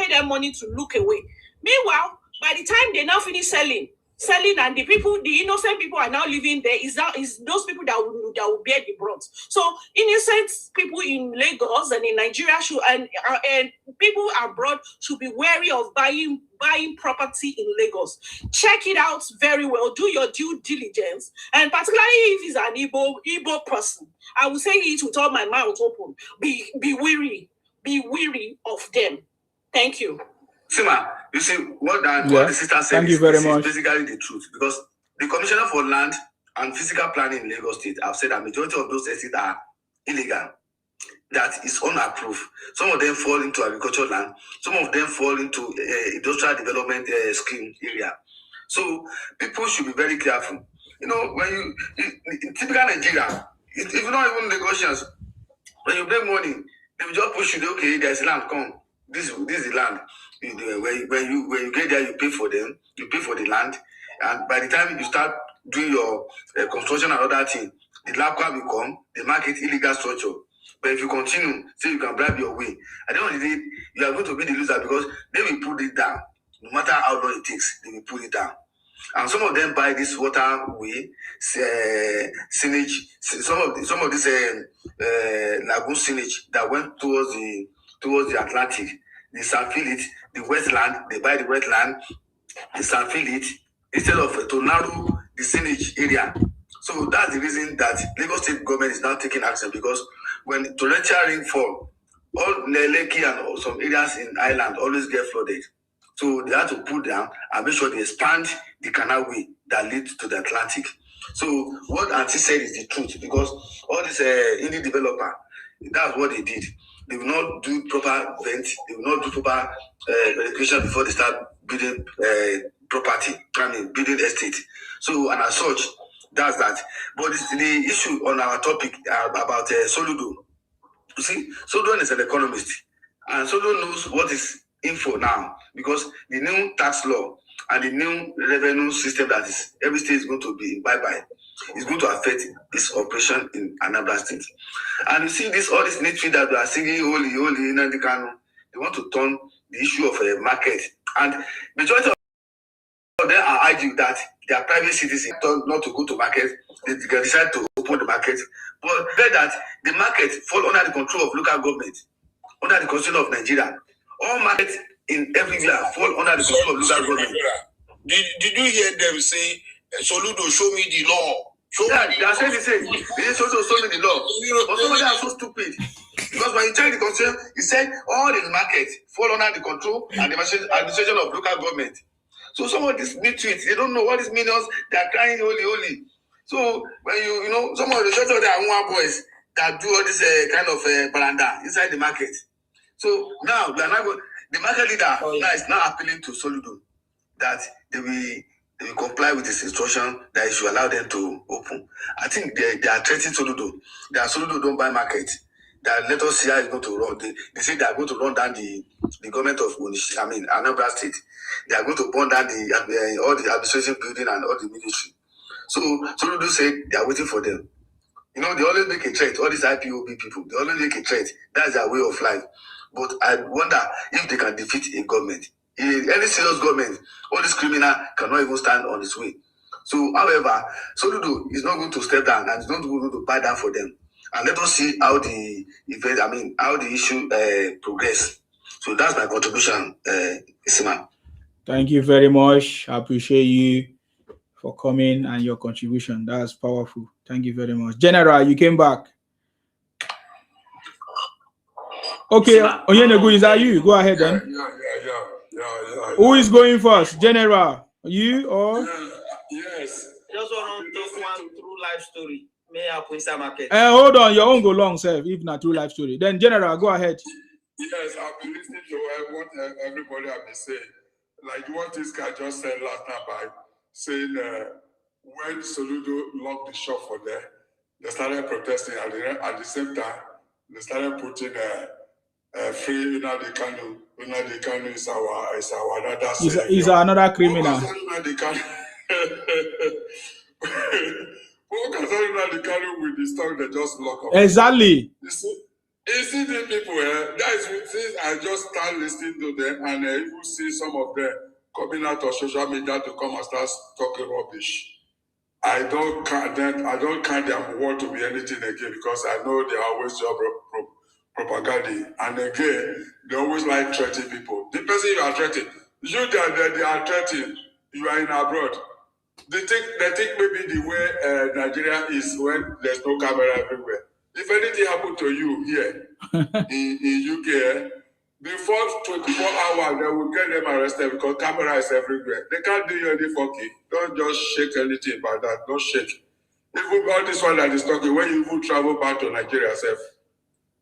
them money to look away. Meanwhile, by the time they now finish selling, selling, and the innocent people are now living there. Is those people that will bear the brunt. So innocent people in Lagos and in Nigeria should and people abroad should be wary of buying property in Lagos. Check it out very well. Do your due diligence, and particularly if it's an Igbo person, I will say it with all my mouth open. Be weary of them. Thank you. Sima, you see what the sister said. Thank you very much. Is basically the truth, because the Commissioner for Land and Physical Planning in Lagos State have said that majority of those estates are illegal. That is unapproved. Some of them fall into agricultural land. Some of them fall into industrial development scheme area. So people should be very careful. You know, when you in typical Nigeria, if you're not even negotiations, when you bring money, they will just push you. Okay, there's land. Come, this is the land. When you get there, you pay for them. You pay for the land, and by the time you start doing your construction and other thing, the LAPCA will come. They market illegal structure. But if you continue, say you can bribe your way, at the end of the day, you are going to be the loser, because they will put it down. No matter how long it takes, they will put it down. And some of them buy this waterway, sewage. Some of this lagoon sewage that went towards the Atlantic. They sanfill it. The wetland, they buy the wetland. They sanfill it instead of to narrow the sewage area. So that's the reason that Lagos State government is now taking action, because when torrential rainfall, all Lekki and some areas in Ireland always get flooded. So they have to put down and make sure they expand the canalway that leads to the Atlantic. So what Auntie said is the truth, because all this indie developer, that's what they did. They will not do proper vent. They will not do proper verification before they start building property. Building estate. So, and as such, that's that. But the issue on our topic about Soludo. You see, Soludo is an economist, and Soludo knows what is info now, because the new tax law and the new revenue system that is every state is going to be bye-bye. It's going to affect its operation in Anambra State. And you see all this nitpick that we are singing, holy, holy, they want to turn the issue of a market. And majority of them are arguing that they are private citizens, not to go to market. They decide to open the market. But that the market fall under the control of local government, under the control of Nigeria. All markets in everywhere fall under the control of local government. Did you hear them say, Soludo, show me the law? They are saying the same. They just also show me the law. But some of them are so stupid. Because when you check the constitution, it said all the markets fall under the control and the administration of local government. So some of these nitwits, they don't know what this means. They are crying holy, holy. So when you know, some of the church of the boys that do all this kind of baranda inside the market. So now we are not going. The market leader now is now appealing to Soludo that they will comply with this instruction that you should allow them to open. I think they are threatening Soludo. That Soludo don't buy market. That let us see how it's going to run. They say they are going to run down the government of Onitsha, Anambra State. They are going to burn down all the administration building and all the ministry. So Soludo said they are waiting for them. You know, they always make a threat. All these IPOB people, they always make a threat. That's their way of life. But I wonder if they can defeat a government. Any serious government, all this criminal cannot even stand on its way. So, however, Soludo is not going to step down and is not going to buy down for them. And let us see how the event, how the issue progress. So that's my contribution, Isima. Thank you very much. I appreciate you for coming and your contribution. That's powerful. Thank you very much. General, you came back. Okay, Onyenegu, is that you? Go ahead then. Yeah. Who is going first? General, you or? Yes. Just want to talk one true life story. May I put some market? Hold on, your own go long, sir. If not true life story, then General, go ahead. Yes, I've been listening to what everybody have been saying. Like what this guy just said last night by saying when Soludo locked the shop for them, they started protesting at the same time. They started putting free Nnamdi Kanu. Nnamdi Kanu is our another. He's another criminal. What can Nnamdi Kanu with the story they just lock up? Exactly. You see these people, that is since I just start listening to them and even see some of them coming out of social media to come and start talking rubbish. I don't count their word to be anything again because I know they always do propaganda. And again, they always like threatening people. The person you are threatening, they are threatening, you are in abroad. They think maybe the way Nigeria is when there's no camera everywhere. If anything happened to you here in UK, before 24 hours, they will get them arrested because camera is everywhere. They can't do you any fucking. Don't just shake anything about that. Don't shake. Even all this one that is talking, when you even travel back to Nigeria self,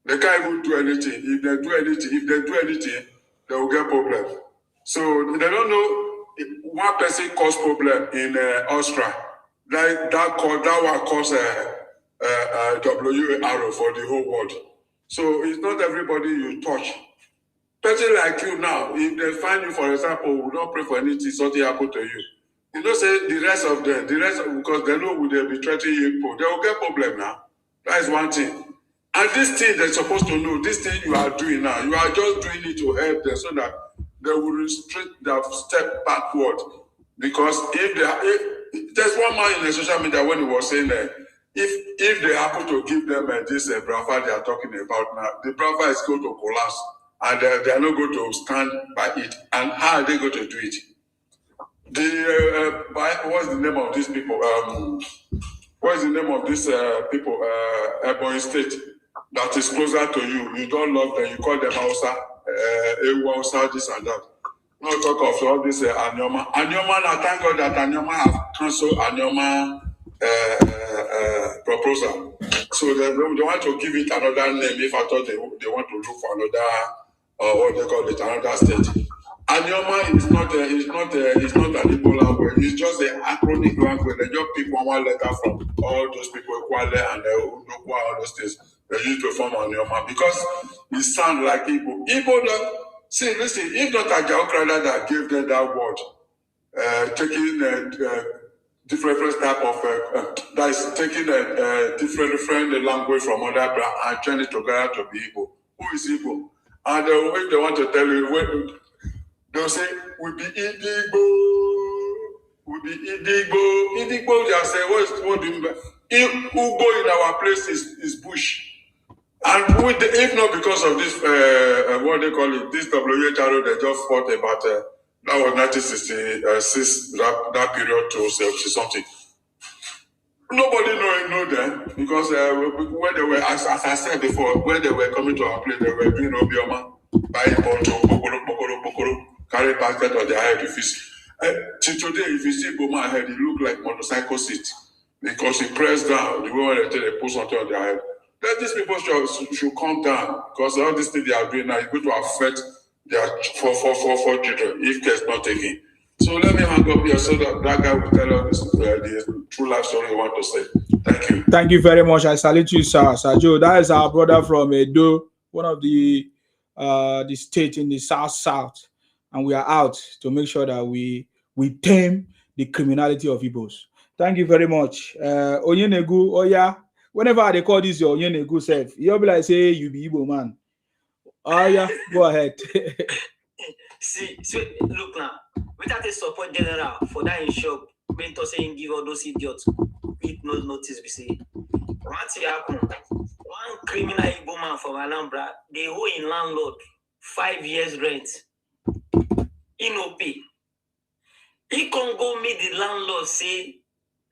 they can't even do anything. If they do anything, they will get problems. So they don't know if one person caused problem in Austria. That one caused WAR for the whole world. So it's not everybody you touch. Person like you now, if they find you, for example, will not pray for anything, something happen to you. You know, say the rest of them, because they know would they be threatening you, they will get problem now. That is one thing. And this thing they're supposed to know, this thing you are doing now, you are just doing it to help them so that they will restrict their step backward. Because if there's one man in the social media when he was saying that if they happen to give them this Biafra they are talking about now, the Biafra is going to collapse. And they are not going to stand by it. And how are they going to do it? What's the name of these people? What is the name of these people? Ebonyi State that is closer to you. You don't love them. You call them Hausa, this and that. No talk of all this Anyoma. Anyoma, now thank God that Anyoma have cancelled Anyoma proposal. So they want to give it another name if I thought they want to look for another. Or what they call it, another state. Anyoma is not an Igbo language. It's just an acronym language. They just pick one letter from all those people, Kwale and Unokwa, all those states. They used to form Anyoma because it sounds like Igbo. Listen, if not Ajaokrada that gave them that word, taking different type of, that is taking a different language from other and turning it together to be Igbo. Who is Igbo? And if they want to tell you, they'll say, we be Igbo. Igbo, they say, what do you mean? Ugo in our place is bush. And if not because of this, what they call it, this WHO, they just fought about, that was 1966, that period to 70 something. Nobody know them because when they were, as I said before, when they were coming to our place, they were doing Obioma, buying bottle, carry basket on their head to fish. Till today, if you see Boma head, it look like motorcycle seat because he pressed down the way they put something on their head. Then these people should calm down because all this thing they are doing now is going to affect their four children if care is not taken. So let me hang up here so that guy will tell us the true life story you want to say. Thank you. Thank you very much. I salute you, sir. Sir Joe, that is our brother from Edo, one of the state in the south. And we are out to make sure that we tame the criminality of Igbos. Thank you very much. Onyenegu, oh yeah. Whenever they call this your Onyenegu self, you'll be like, say, you be Igbo man. Oh yeah, go ahead. See, look now. Without a support general for that in shop, mentor saying give all those idiots with no notice, we say. Once it happen, one criminal Igbo man from Alhambra, they owe in landlord 5 years rent. He no pay. He can't go meet the landlord, say,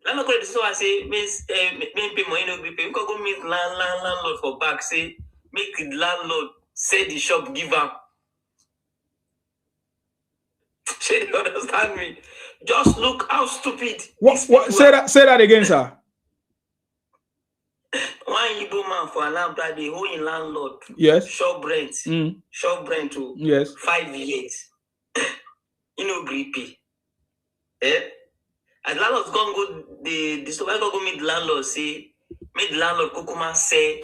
landlord call this one say, pay money no pay. We can go meet landlord for back, say, make the landlord say the shop give up. She don't understand me. Just look how stupid. What? Say that again, sir. One Igbo man for Alhambra, the whole landlord. Yes. Shop rent. Shop rent to yes. 5 years. You know, creepy. As landlord's gonna go, the supervisor go meet the landlord, say, make the landlord Kukuma say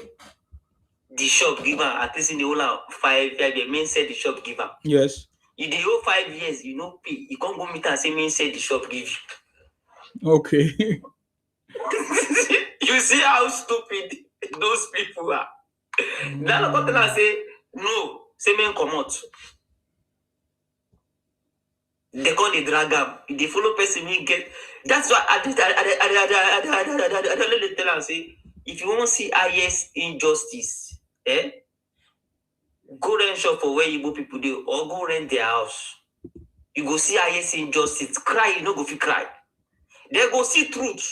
the shop giver, at least in the whole 5 years, the main say the shop giver. Yes. If the whole 5 years, you know, pay, you can't go meet and say, main say the shop give you. Okay. You see how stupid those people are. Landlord come say, no, say men come out. They call the drag up. They follow person we get. That's why I don't tell them say if you want to see highest injustice, go rent shop for where Igbo people do, or go rent their house. You go see highest injustice. Cry, you no go feel cry. They go see truth,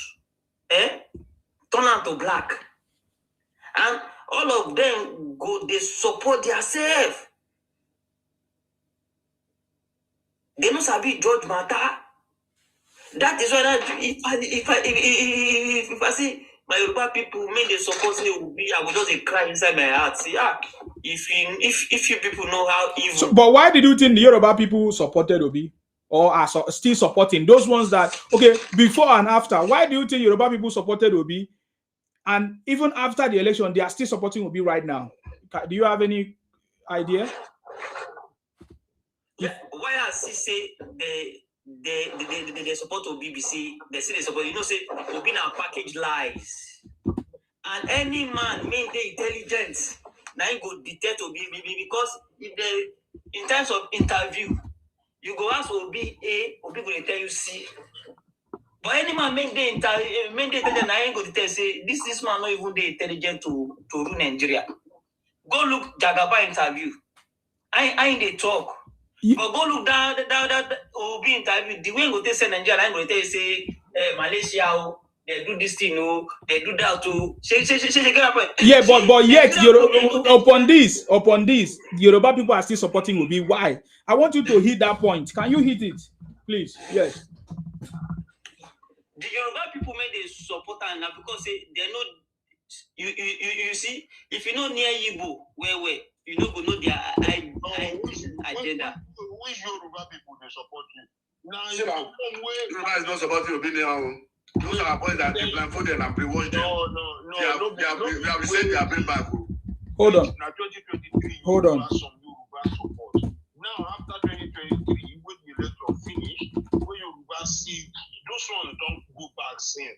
turn out to black, and all of them go. They support themselves. They must have been judge matter. That is why if I see my Yoruba people make the support me, I will just cry inside my heart. See, if you people know how evil. So, but why did you think the Yoruba people supported Obi, or are still supporting those ones that before and after? Why do you think Yoruba people supported Obi, and even after the election they are still supporting Obi right now? Do you have any idea? Why I say they support BBC, they say they support, say Obi now package lies. And any man mean they intelligent, now he go detect Obi because if they in terms of interview, you go ask Obi A, Obi go tell you C. But any man mean they intelligent, now he go detect say this man not even they intelligent to rule Nigeria. Go look Jagaban interview. I ain't they talk. But go look down Obi interview. The way go they say Nigeria, I'm going to tell you say Malaysia, they do this thing, they do that too. Yeah, but yet upon this, the Yoruba people are still supporting Obi. Why? I want you to hit that point. Can you hit it, please? Yes. The Yoruba people made a support and now because they know you see if you know near Igbo where you know go know their agenda. Which Yoruba people they support you? Now Yoruba is not supporting opinion. Those are boys that they blindfolded and brainwashed them. No. They have said they have been back. Hold on. Now 2023. Hold on. Some Yoruba support. Now after 2023, when the election finish, when Yoruba see those ones don't go back sin.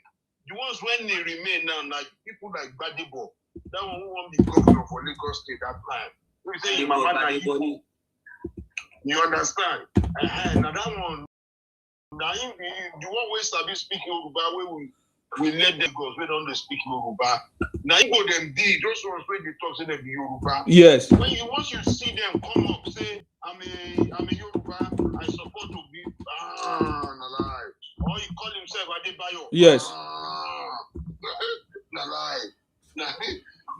The ones when they remain now, like people like Badebo, that one who won't be governor for Lagos State that time. We say you understand? Now that one, now the one we start speaking Yoruba, we let them go. We don't speak Yoruba. Now you go them be those ones where they talk say they be Yoruba. Yes. When you once you see them come up, say I'm a Yoruba, I support to be alive. Or he call himself Adebayo. Yes.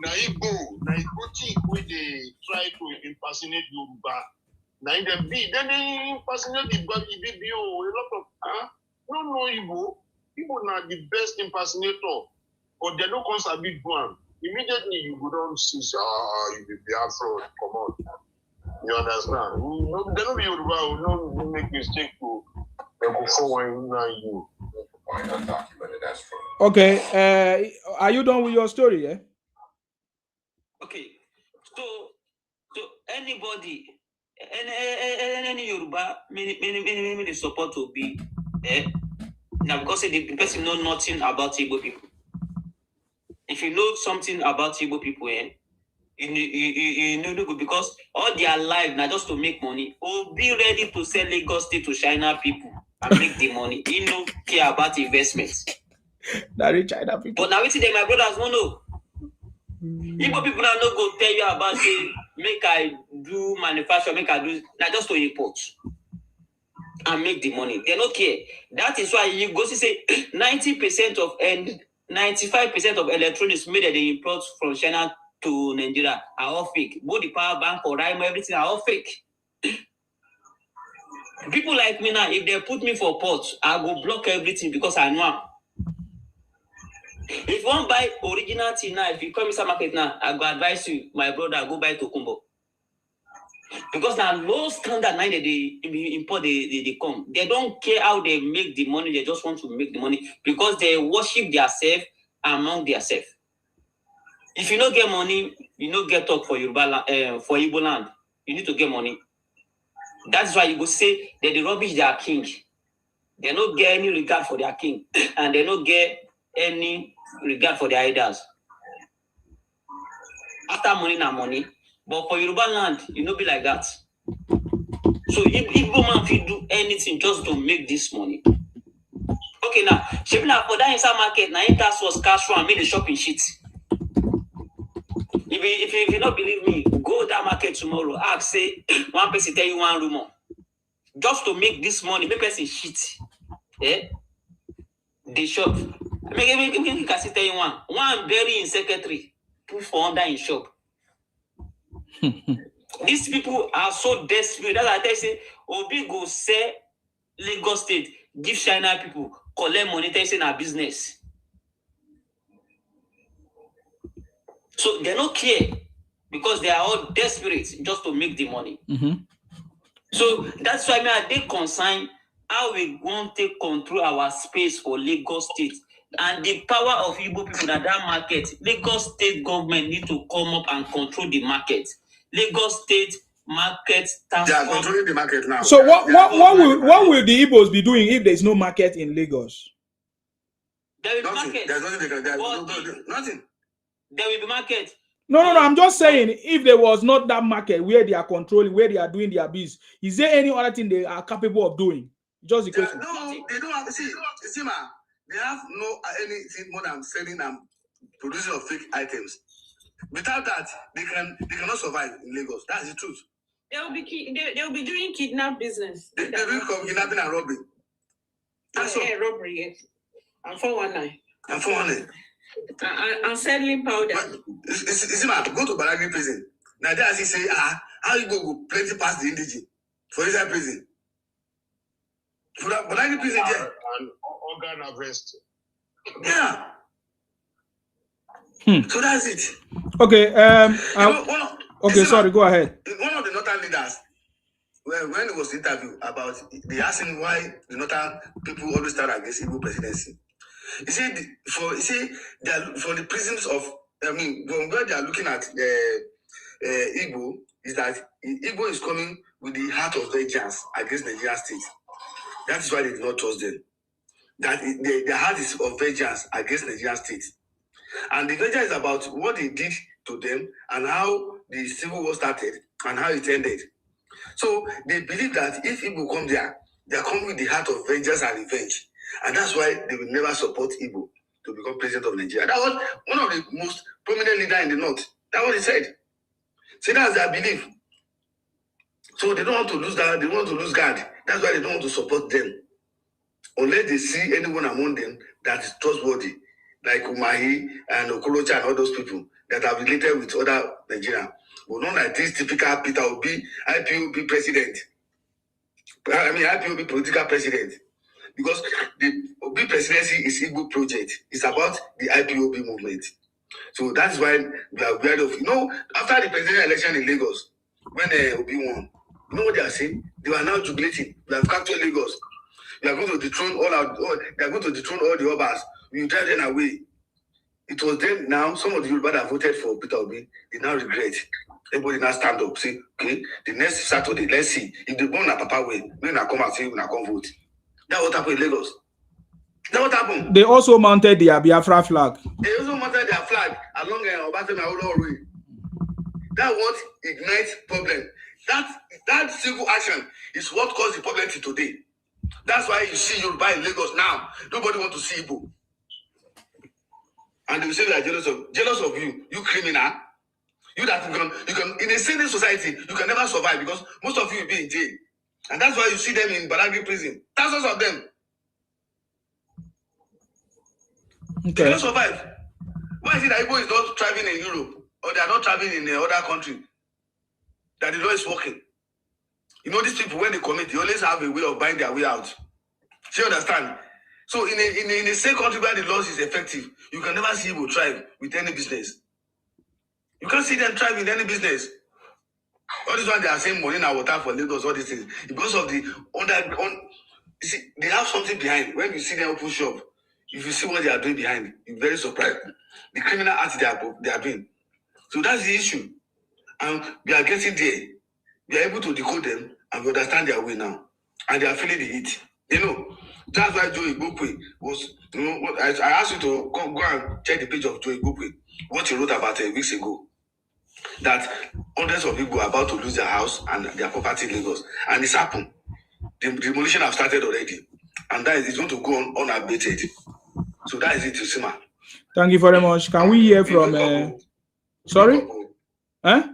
Now Igbo think when they try to impersonate Yoruba. Now in the B, then they impersonate the BBO. A lot of no Igbo. Igbo are the best impersonator, but they don't come a big one. Immediately you go down see, you be Biafra, come on. You understand? They don't be Yoruba, will not make mistake to go forward you. Okay, are you done with your story? Yeah. Okay, so anybody, any Yoruba, many support will be now because the person know nothing about Igbo people. If you know something about Igbo people, you know because all their life now just to make money, or be ready to sell Lagos State to China people and make the money. You know care about investments. That is China people. But now we see that my brothers won't know. Igbo people now no go tell you about say make I do manufacture, make I do now just to import and make the money. They don't care. That is why you go to say 90% of and 95% of electronics made that they import from China to Nigeria are all fake. Both the power bank or Rimo, everything are all fake. People like me now, if they put me for port, I go block everything because I know. If you want to buy original thing now, if you come inside market now, I go advise you, my brother, go buy Tokumbo. Because now low standard now they import they come. They don't care how they make the money, they just want to make the money because they worship themselves among themselves. If you don't get money, you don't get talk for Yoruba for Igbo land. You need to get money. That's why you go say that they rubbish their king. They don't get any regard for their king, and they don't get any regard for their idols. After money, na money. But for Yoruba land, you know be like that. So if man will do anything just to make this money. Okay, now, now for that inside market, now task was cash flow and make the shopping shit. If you not believe me, go that market tomorrow. Ask, say, one person tell you one rumor. Just to make this money, make person shit. Eh? They shop. Make can tell you one bury in secretary, put for under in shop. These people are so desperate. That's why I tell you, say, Obi go sell Lagos State, give China people, collect money, tell you say na business. So they don't care because they are all desperate just to make the money. So that's why I dey concerned how we want to control our space for Lagos State and the power of Igbo people at that market. Lagos State government need to come up and control the market. Lagos State market task. They are controlling the market now. So what will the Igbos be doing if there is no market in Lagos? There will be Nothing. market. There's nothing they can do. Nothing. There will be market. No. I'm just saying, if there was not that market where they are controlling, where they are doing their business, is there any other thing they are capable of doing? Just the question. No, they don't have. See, man, they have no anything more than selling and producing of fake items. Without that, they cannot survive in Lagos. That's the truth. They will be doing kidnap business. They will come kidnapping and robbery. That's all. Robbery, yes. And 419. And 419. And selling powder. See, man, go to Badagry prison. Now there, he say, how you go plenty past the indigene for inside prison? For that Badagry prison, yeah. And organ harvest. Yeah. So that's it. Okay. Okay, sorry. Go ahead. One of the northern leaders, when it was interviewed about, they asked him why the northern people always stand against Igbo presidency. He said for the prisons of, from where they are looking at Igbo, is that Igbo is coming with the heart of vengeance against Nigeria state. That is why they do not trust them. That their heart is of vengeance against Nigeria state. And the vengeance is about what they did to them and how the civil war started and how it ended. So they believe that if Igbo come there, they are coming with the heart of vengeance and revenge. And that's why they will never support Igbo to become president of Nigeria. That was one of the most prominent leaders in the north. That's what he said. So that's their belief. So they don't want to lose that. They want to lose guard. That's why they don't want to support them. Unless they see anyone among them that is trustworthy, like Umahi and Okorocha and all those people that are related with other Nigerians. But not like this typical Peter Obi, IPOB president. IPOB political president. Because the Obi presidency is Igbo project. It's about the IPOB movement. So that's why we are aware of, after the presidential election in Lagos, when Obi won, you know what they are saying? They are now jubilating. We have captured Lagos. We are going to dethrone they are going to dethrone all the Obas. We will drive them away. It was them now, some of the Yoruba that voted for Peter Obi, they now regret. Everybody now stand up, say, okay, the next Saturday, let's see. If they go on a papa way, we will come and say, we will come vote. That's what happened in Lagos. That's what happened. They also mounted their Biafra flag. They also mounted their flag along Obafemi Awolowo Way. That's what ignites problem. That single action is what caused the problem till today. That's why you see Yoruba in Lagos now. Nobody wants to see Igbo. And they will say they are jealous of you, you criminal. You that you can in a civil society, you can never survive because most of you will be in jail. And that's why you see them in Badagry prison. Thousands of them. Okay. They don't survive. Why is it that Igbo is not traveling in Europe or they are not traveling in other country? That the law is working. These people, when they commit, they always have a way of buying their way out. Do you understand? So in a same country where the law is effective, you can never see Igbo thrive with any business. You can't see them thrive in any business. All this one they are saying money and water for Lagos, all these things. Because of the you see, they have something behind. When you see them open shop, if you see what they are doing behind, you're very surprised. The criminal acts they are doing. So that's the issue. And we are getting there. We are able to decode them and we understand their way now. And they are feeling the heat. That's why Joe Igbokwe was, I asked you to go and check the page of Joe Igbokwe, what he wrote about 8 weeks ago. that hundreds of people are about to lose their house and their property in Lagos. And it's happened. The demolition have started already. And that is going to go on unabated. So that is it, Sima. Thank you very much. Can we hear from... sorry? Huh?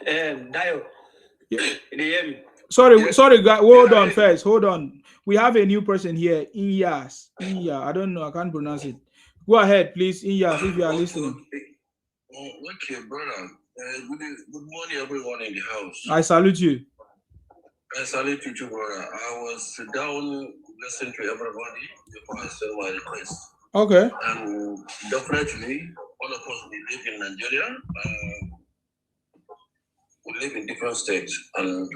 Dio. Yeah. Sorry, guys. Hold on first. Hold on. We have a new person here. Inyas. I don't know. I can't pronounce it. Go ahead, please, Inyas, if you are listening. Okay, brother. Good morning, everyone in the house. I salute you. I salute you too, brother. I was down listening to everybody before I sent my request. Okay. And definitely, all of us, we live in Nigeria. We live in different states. And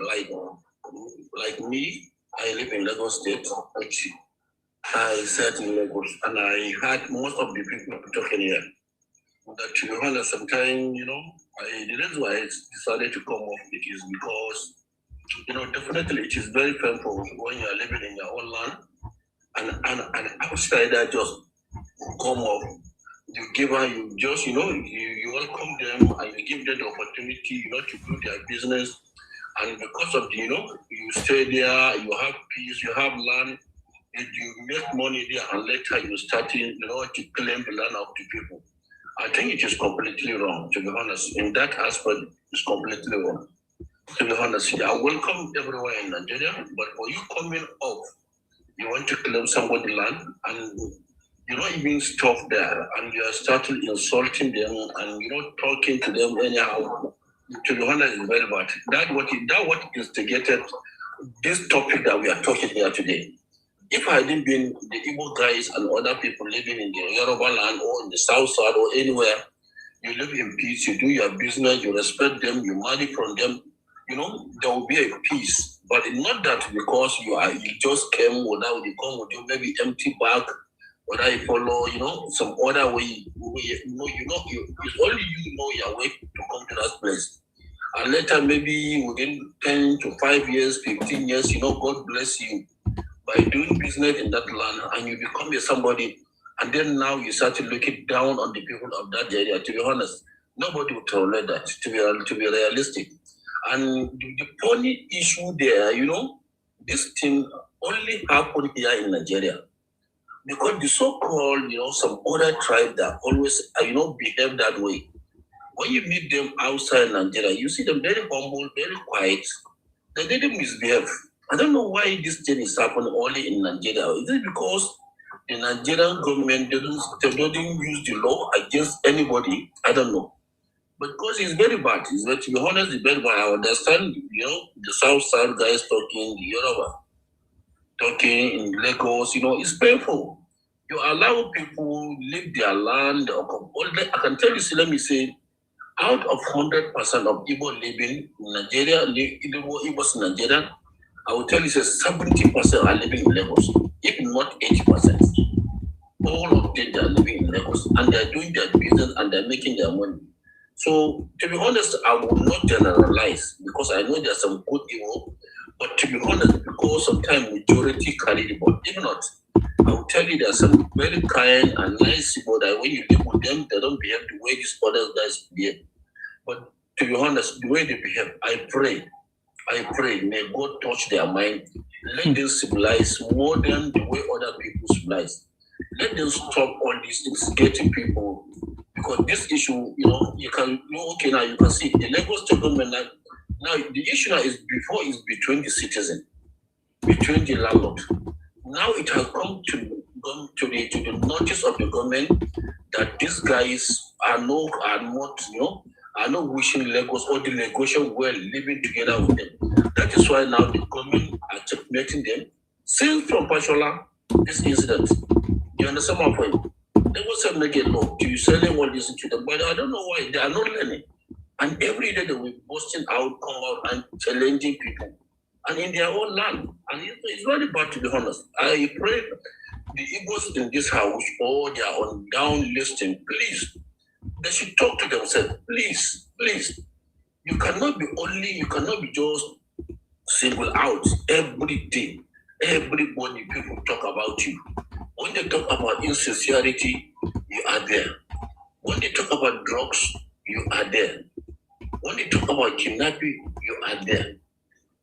like me, I live in Lagos State, which I sat in Lagos. And I heard most of the people talking here. That to be honest, sometimes, the reason why I decided to come off it is because, definitely it is very painful when you are living in your own land and an outsider just come off. You give her, you just, you welcome them and you give them the opportunity, to do their business. And because of the, you stay there, you have peace, you have land, and you make money there, and later you starting, to claim the land of the people. I think it is completely wrong, to be honest. In that aspect, it's completely wrong. To be honest, I welcome everywhere in Nigeria, but for you coming off, you want to claim somebody's land, and you're not even stop there, and you are starting insulting them, and talking to them anyhow. To be honest, it's very bad. That what instigated this topic that we are talking here today. If I hadn't been the Igbo guys and other people living in the Yoruba land or in the South Side or anywhere, you live in peace, you do your business, you respect them, you money from them, there will be a peace. But not that because you just came without you come with your maybe empty bag, whether you follow, some other way, it's only you know your way to come to that place. And later, maybe within 10 to 5 years, 15 years, God bless you by doing business in that land, and you become somebody, and then now you start looking down on the people of that area. To be honest, nobody would tolerate that, to be realistic. And the funny issue there, this thing only happened here in Nigeria. Because the so-called, some other tribe that always, behave that way. When you meet them outside Nigeria, you see them very humble, very quiet. They didn't misbehave. I don't know why this thing is happening only in Nigeria. Is it because the Nigerian government doesn't use the law against anybody? I don't know. But because it's very bad. To be honest, it's very bad. I understand, the South Side guys talking, the Yoruba talking in Lagos, it's painful. You allow people live their land. I can tell you, let me say, out of 100% of Igbo living in Nigeria, Igbos in Nigeria, I will tell you, 70% are living in Lagos, if not 80%. All of them are living in Lagos, and they're doing their business and they're making their money. So, to be honest, I will not generalize because I know there's some good Igbo, but to be honest, because sometimes majority carry the ball. If not, I will tell you there's some very kind and nice people that when you live with them, they don't behave the way these other guys behave. But to be honest, the way they behave, I pray, may God touch their mind. Let them civilize more than the way other people civilize. Let them stop all these things, getting people. Because this issue, you can, okay, now you can see the Lagos State government now the issue now is before is between the citizen, between the landlord. Now it has come to the notice of the government that these guys are not wishing Lagos or the negotiation well living together with them. That is why now the government are checkmating them. Since from Pashola, this incident, you understand my point? Lagos said make a law to selling all this to them, but I don't know why they are not learning. And every day they will be busting out, come out and challenging people. And in their own land. And it's very bad, to be honest. I pray the Igbos in this house or they are on down listing, please, they should talk to themselves. Please. You cannot be just single out every day. Everybody, people talk about you. When they talk about insincerity, you are there. When they talk about drugs, you are there. When you talk about kidnapping, you are there.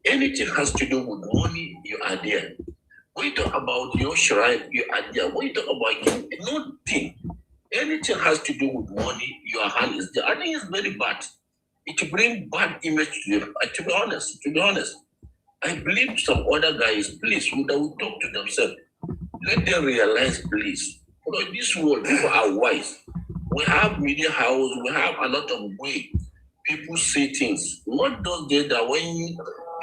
Anything has to do with money, you are there. When you talk about your shrine, you are there. When you talk about nothing, anything has to do with money, your hand is there. I think it's very bad. It brings bad image to them. To be honest, I believe some other guys, please, who will talk to themselves. Let them realize, please. Because this world, people are wise. We have media house, we have a lot of way people say things. Not those days that when you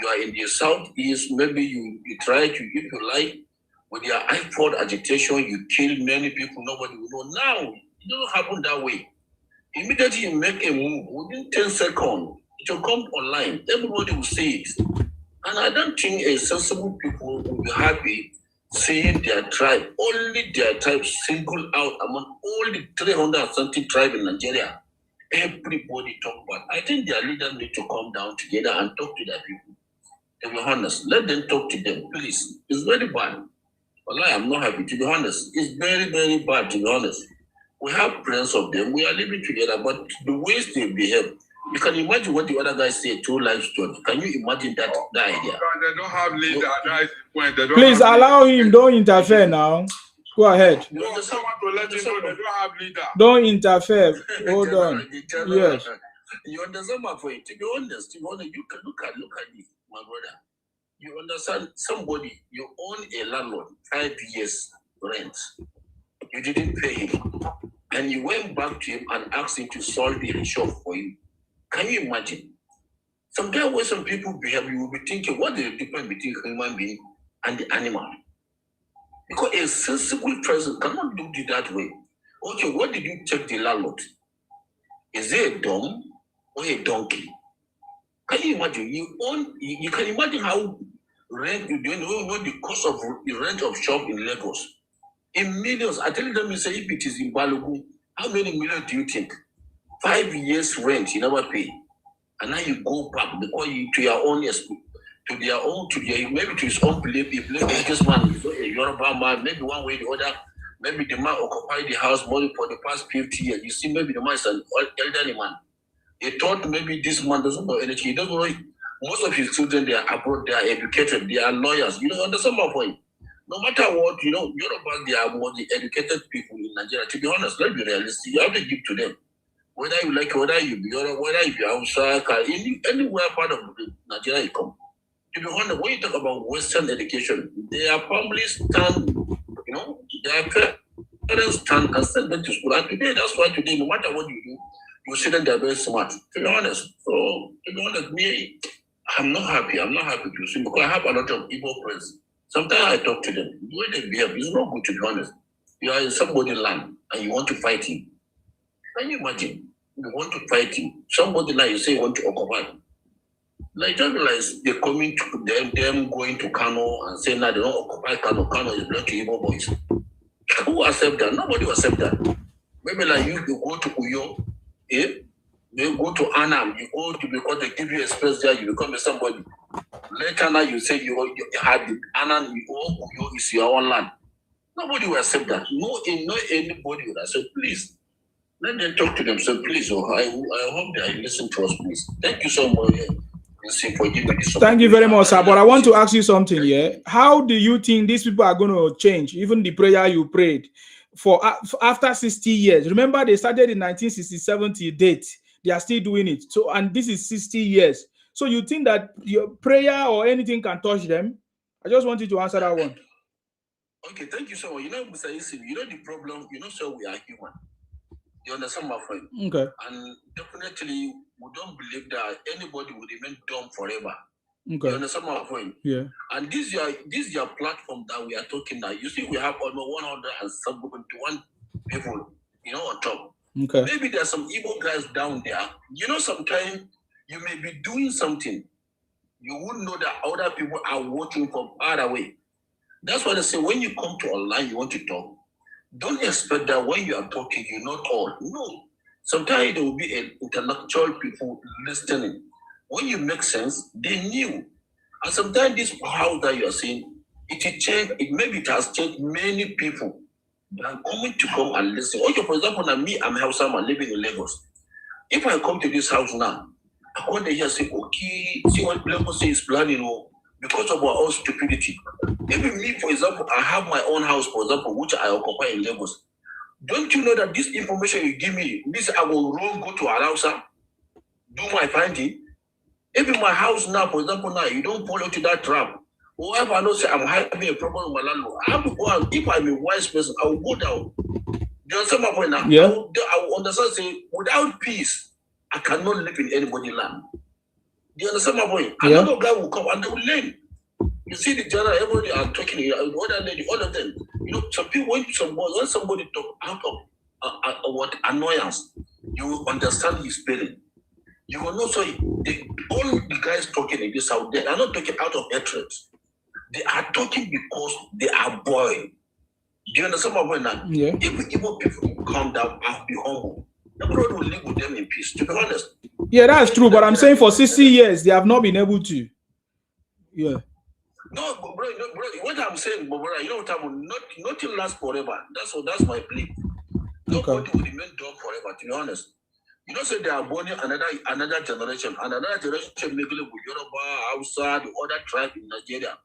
are in the southeast, maybe you try to, if you like, with your iPod agitation, you kill many people, nobody will know. Now, it doesn't happen that way. Immediately you make a move, within 10 seconds, it will come online. Everybody will see it. And I don't think a sensible people will be happy seeing their tribe, only their tribe singled out among all the 300 something tribes in Nigeria. Everybody talk about. I think their leaders need to come down together and talk to their people. To be honest, let them talk to them, please. It's very bad. Well, I am not happy, to be honest. It's very, very bad, to be honest. We have friends of them. We are living together, but the ways they behave, you can imagine what the other guys say, 2 life story. Can you imagine that idea? They don't have leader. That is the point. Please allow him. Don't interfere now. Go ahead. No, someone to let you know they don't have leader. Don't interfere. Hold on. Yes. You understand my point? To be honest, you can look at it, my brother. You understand somebody, you own a landlord, 5 years rent. You didn't pay him. And you went back to him and asked him to solve the shop for you. Can you imagine? Sometimes when some people behave, you will be thinking, what is the difference between human being and the animal? Because a sensible person cannot do it that way. Okay, what did you check the landlord? Is it a dumb or a donkey? Can you imagine? You can imagine how rent, you know the cost of the rent of shop in Lagos. In millions, I tell them, you say, if it is in Balogun, how many millions do you think? 5 years rent, you never pay. And now you go back because to your own, maybe to his own belief, he believes this man is a Yoruba man, maybe one way or the other, maybe the man occupied the house money for the past 50 years. You see, maybe the man is an elderly man. He thought maybe this man doesn't know anything. He doesn't know. Most of his children, they are abroad, they are educated, they are lawyers. You know, understand my point? No matter what, Yoruba, they are more the educated people in Nigeria. To be honest, let's be realistic. You have to give to them. Whether you like, whether you be outside, anywhere part of Nigeria you come. To be honest, when you talk about Western education, their families stand, their parents stand and send them to school. And today, that's why today, no matter what you do, you see them, they're very smart. To be honest. So, to be honest, me, I'm not happy to see because I have a lot of Igbo friends. Sometimes I talk to them. The way they behave is not good, to be honest. You are in somebody's land and you want to fight him. Can you imagine? You want to fight him. Somebody like you say you want to occupy. Like just realize they're coming to them going to Kano and saying that they don't occupy Kano. Kano is belong to Igbo boys. Who accept that? Nobody will accept that. Maybe like you go to Uyo, you go to Anam, you go to because they give you a space there, you become somebody. Later now you say you have the Anam, Uyo is your own land. Nobody will accept that. No anybody will accept. Please. Let them talk to themselves, please. I hope they listen to us, please. Thank you so much. Thank you very much, sir. But I want to ask you something here. How do you think these people are going to change? Even the prayer you prayed for after 60 years. Remember, they started in 1967 till date. They are still doing it. So, and this is 60 years. So you think that your prayer or anything can touch them? I just want you to answer that one. Okay, thank you so much. Mr. Isim, the problem, so we are human. You understand my friend? Okay. And definitely, we don't believe that anybody will remain dumb forever. Okay. You understand my point? Yeah. And this is your platform that we are talking now. You see, we have almost 171 people, on top. Okay. Maybe there's some evil guys down there. Sometimes you may be doing something. You wouldn't know that other people are watching from far away. That's why they say when you come to online, you want to talk. Don't expect that when you are talking, you know all. No. Sometimes there will be intellectual people listening. When you make sense, they knew. And sometimes this house that you are seeing, it has changed many people. They are coming to come and listen. Okay, for example, now me, I'm Hausa man living in Lagos. If I come to this house now, I want to hear say, okay, see what Lagos is planning, because of our own stupidity. Even me, for example, I have my own house, for example, which I occupy in Lagos. Don't you know that this information you give me, this I will go to Alausa, do my finding. Even my house now, for example, now you don't fall into that trap. Whoever I know say I'm having a problem with my landlord, I have to go out. If I'm a wise person, I will go down. Do you understand my point now? Yeah. I will understand, say, without peace, I cannot live in anybody's land. Do you understand my point? Yeah. Another guy will come and they will learn. You see the general, everybody are talking, the other lady, all of them. You know, some people, when somebody talk out of what annoyance, you will understand his feeling. You will know, so all the guys talking in this out there are not talking out of hatred. They are talking because they are boiled. Do you understand my point now? Yeah. If Igbo people calm down and be humble, everybody will live with them in peace, to be honest. Yeah, that's true. But I'm saying for 60 years, they have not been able to. Yeah. No, bro, what I'm saying, bro, you know what I'm nothing lasts forever. That's my belief. Nobody will remain dumb forever, to be honest. You don't say they are born another generation, and another generation may live with Yoruba, Hausa, the other tribe in Nigeria.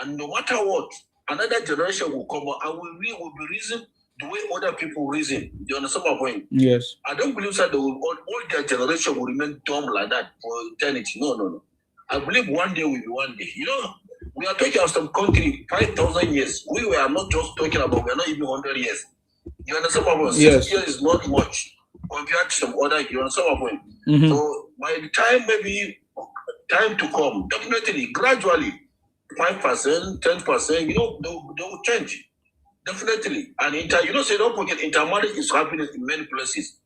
And no matter what, another generation will come and will be reason the way other people reason. Do you understand my point? Yes. I don't believe that all their generation will remain dumb like that for eternity. No. I believe one day will be one day. You know, we are talking of some country 5,000 years. We were not just talking about, we are not even 100 years. You understand my point? Yes. 6 years is not much compared to some other. You understand my point? Mm-hmm. So by the time, maybe time to come, definitely, gradually, 5%, 10%, you know, they will change. Definitely. And say, don't forget, intermarriage is happening in many places.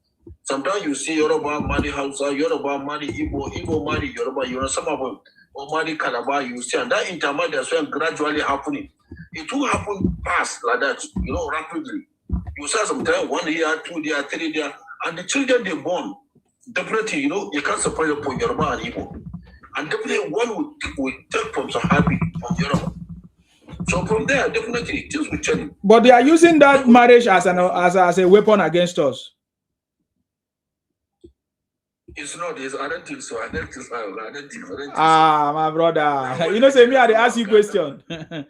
Sometimes you see Yoruba marry Hausa, Yoruba marry Igbo, Igbo marry Yoruba, you know, some of them, or marry Calabar, you see, and that intermarriage is gradually happening. It will happen fast like that, you know, rapidly. You see sometimes 1 year, 2 years, 3 years, and the children they born, definitely, you know, you can't separate Yoruba and Igbo. And definitely one will take from some habit from Yoruba. So from there, definitely, things will change. But they are using that marriage as a weapon against us. It's not. I don't think so. I don't think so. Ah, my brother. You know, say me, I ask you question. Then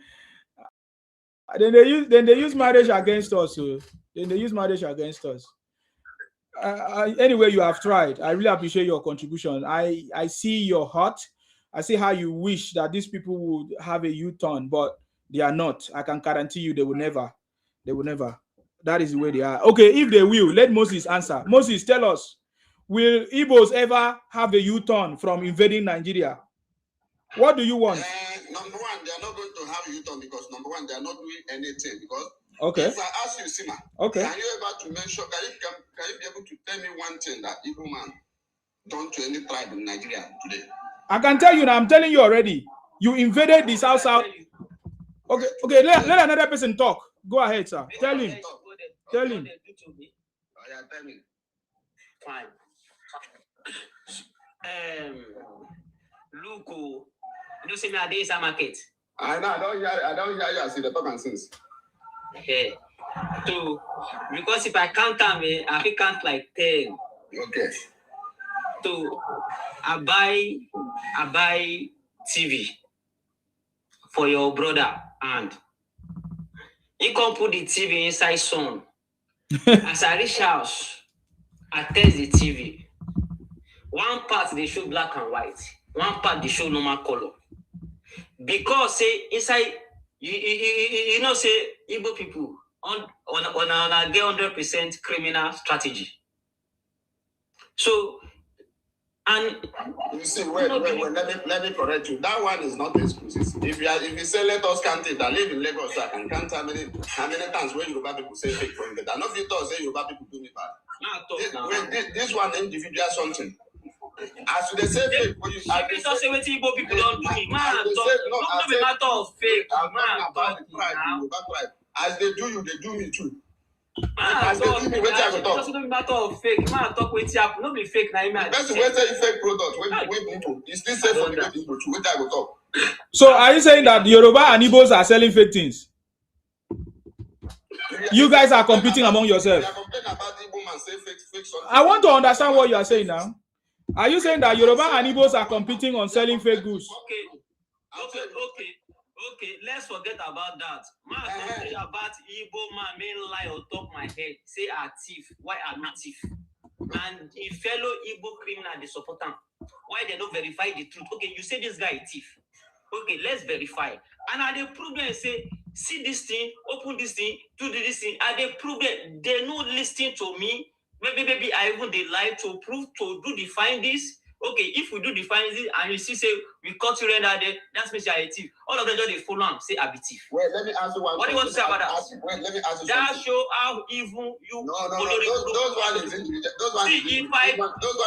they use marriage against us. So then they use marriage against us. Anyway, you have tried. I really appreciate your contribution. I see your heart. I see how you wish that these people would have a U-turn, but they are not. I can guarantee you they will never. They will never. That is the way they are. Okay, if they will, let Moses answer. Moses, tell us, will Igbos ever have a U-turn from invading Nigeria? What do you want? Number one, they are not going to have a U-turn because number one, they are not doing anything. Because if I ask you, Sima, can you able to mention? Can you be able to tell me one thing that Igbo man done to any tribe in Nigeria today? I can tell you now. I'm telling you already. You invaded the South. Okay. Let another person talk. Go ahead, sir. Tell him. Tell him. Tell me. Fine. Look, you see me at the Eastern market. I know. I don't hear you. I see the talk and since. Okay. So, because if I count them, I can count like 10. Okay. So, I buy TV for your brother, and he can put the TV inside sun. As I reach house, I test the TV. One part they show black and white, one part they show normal color. Because say inside you know say Igbo people on get 100% criminal strategy. So and you see, wait, let me correct you. That one is not exclusive. If you say let us count it, I live in Lagos, so I can count how many times when Yoruba people say fake from it. I know if you thought say Yoruba people do me bad. This one individual something. As they say fake, you don't say what Igbo people don't do me. Man, not be matter of fake. As they do you, they do me too. As they do me, it doesn't be matter of fake. Man, talk with you. Not be fake now. That's the way say fake product. When people, it's still safe for the people too. What I will talk. So are you saying that Yoruba and Igbos are selling fake things? You guys are competing among yourselves. They are complaining about Igbo man say fake fix something. I want to understand what you are saying now. Are you saying that Yoruba and Igbos are competing on selling fake goods? Okay, let's forget about that. Man, talking about Igbo man, main lie on top of my head. Say are thief. Why are not thief? And a fellow Igbo criminal, they support them. Why they don't verify the truth? Okay, you say this guy is thief. Okay, let's verify. And are they prove and say, see this thing, open this thing, do this thing. Are they prove it? They not listening to me. Maybe I even they lie to prove to do define this. Okay, if we do define this and you see say we cut you render there, that's means you are a thief. All of them just they follow and say I be thief. Wait, let me ask you one. What do you want to say about that? Wait, let me ask you that something. show how evil you. No. Those one is individual. Those one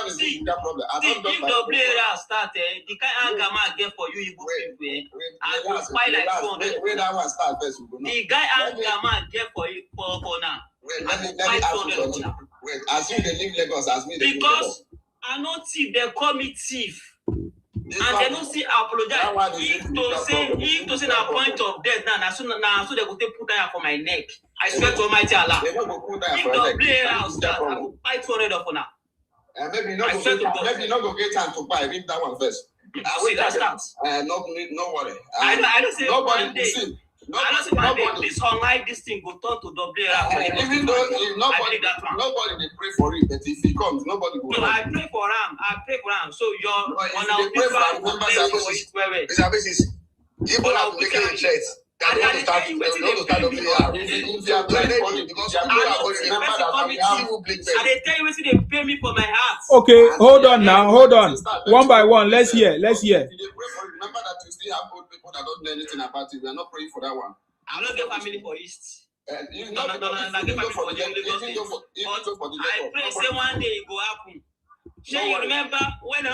is individual problem. See, if the player start, the kind of anger man get for you, people, and you spy like 200. Wait, that one start first. The guy anger man get for you for now. Wait, let me ask you something. Wait, as you they leave Lagos, as me they leave Lagos. I not thief, they call me thief. And they don't see apologize. If to say a point of death now, so they go take put down for my neck. I swear to Almighty Allah. If the player house start, I will buy 200 of now. Maybe not go get time to buy. Read that one first. See that starts. No worry. I don't say nobody one day. see. I don't say one day. This online this thing go turn to double. Even though nobody they pray for it, but if he comes, nobody will. No, I pray for him. So you're on our people. People are making a threat. They want to start the if you are praying for it, because people are going to remember that we have evil big men. And they tell you what they pay me for my heart. Okay, hold on now, hold on. One by one, let's hear. If you pray for it, remember that you still have old people that don't know anything about it. We are not praying for that one. I don't get family for East. No, I get family for the I pray say one day it go happen. Sure, you remember when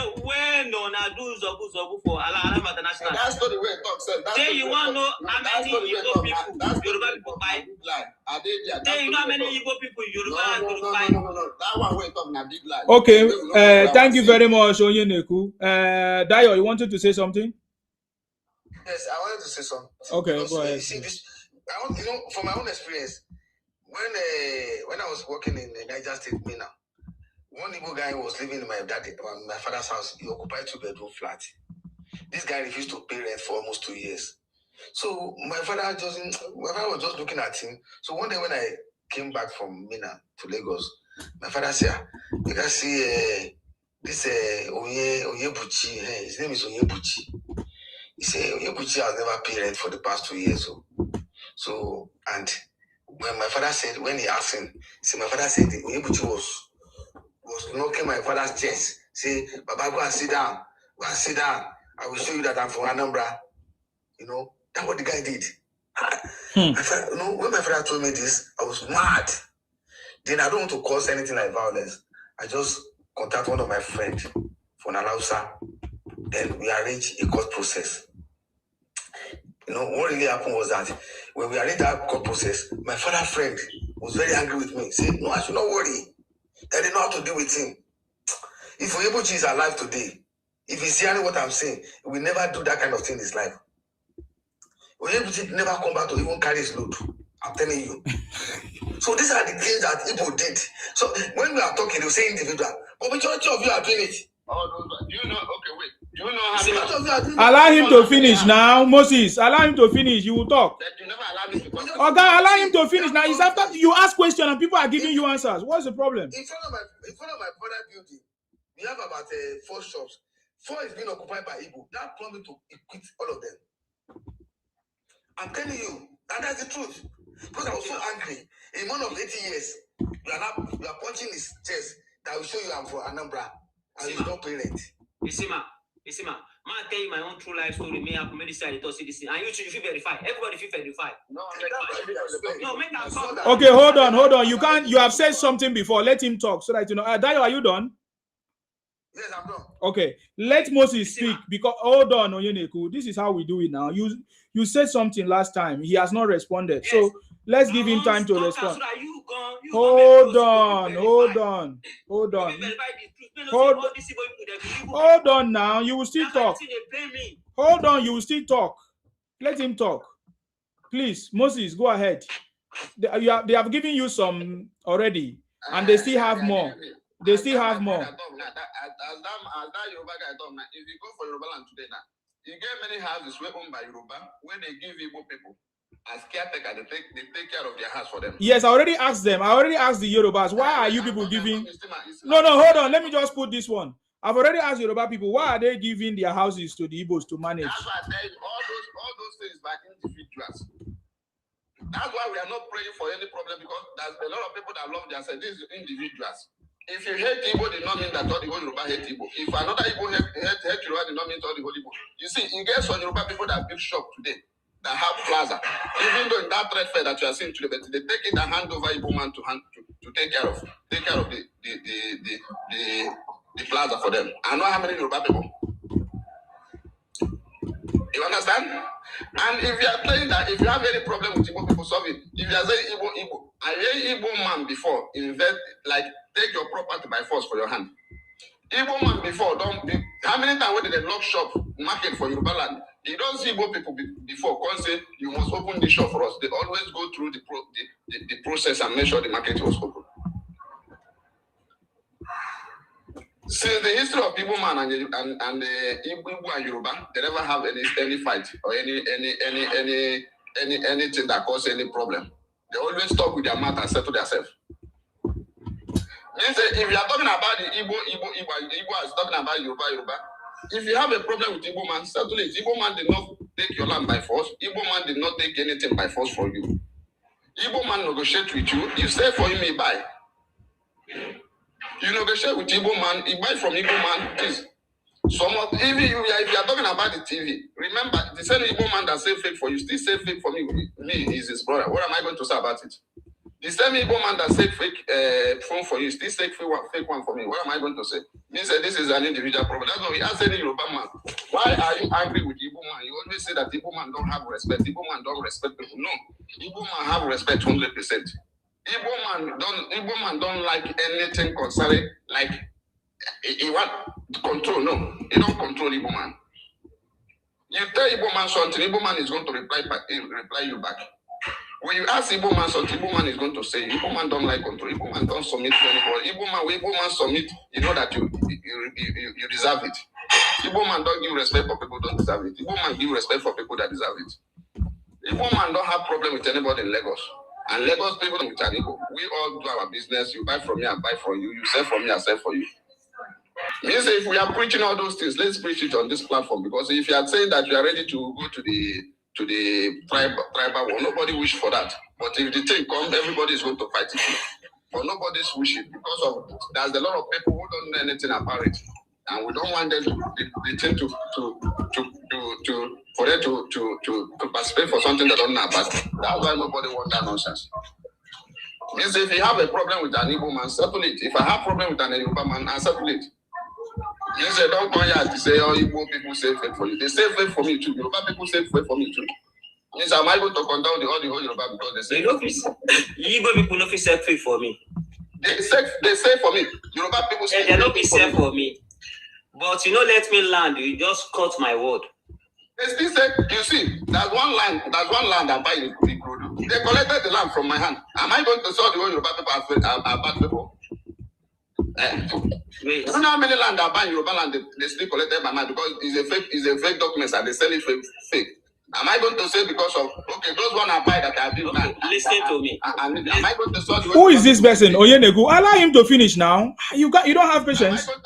on a do Zobu for Alama International? That's not the way it talks. Say you want to know how many Igbo people Yoruba people buy? Say you know how many Igbo people Yoruba buy? No. That one way talk na big lie. Okay, thank you very much, Onyeneku. Dayo, you wanted to say something? Yes, I wanted to say something. Okay, because, go ahead. See this, from my own experience, when I was working in Niger State, Mina, one Igbo guy was living in my father's house. He occupied 2-bedroom flat. This guy refused to pay rent for almost 2 years. So my father was just looking at him. So one day when I came back from Mina to Lagos, my father said, "You can see this Onyebuchi. His name is Onyebuchi." He said, "Onyebuchi has never paid rent for the past 2 years." So and when my father said, when he asked him, my father said Onyebuchi was knocking my father's chest. Say, "Baba, go and sit down. Go and sit down. I will show you that I'm from Anambra." That's what the guy did. My father, when my father told me this, I was mad. Then I don't want to cause anything like violence. I just contact one of my friends from Alausa. Then we arranged a court process. What really happened was that when we arranged that court process, my father's friend was very angry with me. Saying, "No, I should not worry. I didn't know how to deal with him. If Onyebuchi is alive today, if he's hearing what I'm saying, he will never do that kind of thing in his life. Onyebuchi never come back to even carry his load. I'm telling you." So these are the things that people did. So when we are talking, they say individual. But majority of you are doing it. Do you know? Okay, wait. Do you know how many? Allow him to finish now, Moses. Allow him to finish. You will talk. You never allow me to talk. Okay, allow him to finish now. It's after you ask questions and people are giving you answers. What's the problem? In front of my brother building, we have about 4 shops. 4 is being occupied by Igbo. That promised to equip all of them. I'm telling you, and that's the truth. Because I was so angry. A man of 80 years, you are punching his chest. That will show you I'm for Anambra. And you don't pay rent. Isima, man, tell you my own true life story. Me, I committed suicide. And you feel verify. Everybody feel verify. No, make that talk. Okay, hold on. You have said something before. Let him talk so that you know. Dayo, are you done? Yes, I'm done. Okay, let Moses speak because hold on, Onyeneku. This is how we do it now. You said something last time. He has not responded. Yes. So let's give him time to respond. Hold on now. You will still talk. Hold on, you will still talk. Let him talk. Please, Moses, go ahead. They have given you some already. and they still have more. They still have more. As that Yoruba guy talk now, if you go for Yoruba land today now, you get many houses where owned by Yoruba, where they give Igbo people as caretaker, they take care of their house for them. Yes, I already asked them. I already asked the Yorubas, why are you people giving? No, hold on. Let me just put this one. I've already asked Yoruba people, why are they giving their houses to the Igbos to manage? That's why I tell you, all those things by individuals. That's why we are not praying for any problem, because there's a lot of people that love themselves. These individuals. If you hate Igbo, it does not mean that all the whole Yoruba hate Igbo. If another Igbo hate Yoruba, it does not mean all the whole Igbo. You see, you get some Yoruba people that build shop today, that have plaza. Even though in that trade fair that you are seeing today, but they take it and hand over Igbo man to take care of the plaza for them. I know how many Yoruba people. You understand? And if you are saying that if you have any problem with Igbo people, solve it. If you are saying Igbo, I heard Igbo man before invest, like take your property by force for your hand. Igbo man before how many times did they lock shop market for Yoruba land? You don't see Igbo people before come say you must open the shop for us. They always go through the process and make sure the market was open. Since the history of Igbo man and Igbo and Yoruba, they never have any fight or anything that causes any problem. They always talk with their mouth and settle themselves. Means if you are talking about the Igbo is talking about Yoruba. If you have a problem with Igbo man, settle it. Igbo man did not take your land by force. Igbo man did not take anything by force for you. Igbo man negotiate with you. You say for him, he buy. You negotiate with Igbo man, he buy from Igbo man. Please. If you are talking about the TV, remember the same Igbo man that say fake for you, still say fake for me. Me is his brother. What am I going to say about it? The same Igbo man that say fake phone for you, still say fake one for me. What am I going to say? Me say this is an individual problem. That's why we ask any Yoruba man, why are you angry with Igbo man? You always say that Igbo man don't have respect. Igbo man don't respect people. No, Igbo man have respect 100%. Igbo man don't like anything concerning like he want control. No, he don't control Igbo man. You tell Igbo man something, Igbo man is going to reply you back. When you ask Igbo man something, Igbo man is going to say, Igbo man don't like control. Igbo man don't submit to anybody. Igbo man submit, you know that you deserve it. Igbo man don't give respect for people who don't deserve it. Igbo man give respect for people that deserve it. Igbo man don't have problem with anybody in Lagos. And Lagos people with an Igbo, we all do our business. You buy from me, I buy from you. You sell from me, I sell for you. Means if we are preaching all those things, let's preach it on this platform. Because if you are saying that you are ready to go to the tribal war, nobody wish for that. But if the thing comes, everybody is going to fight it. But nobody's wishing because of there's a lot of people who don't know anything about it, and we don't want them to participate for something they don't know about. That's why nobody wants that nonsense. Means if you have a problem with an Igbo man, settle it. If I have a problem with an Yoruba man, I settle it. You say don't come here to say, oh, Igbo people say fake for you. They say fake for me too. Yoruba people say fake for me too. Means am I going to condemn all the whole Yoruba because they say Igbo people no fit say fake for me. They say for me. Yoruba people say they don't be say for me. But you know, let me land. You just cut my word. They still say, you see, there's one land I buy in Ikorodu. They collected the land from my hand. Am I going to sell the whole Yoruba people as bad people? Wait. You know how many land I buy in Yoruba land they still collected by mine because it's a fake document and they sell it fake. Am I going to say because of those one I buy that I build now? Listen to me. Am I going to sell the who is this person? Oyenegu, allow him to finish now. You don't have patience. Am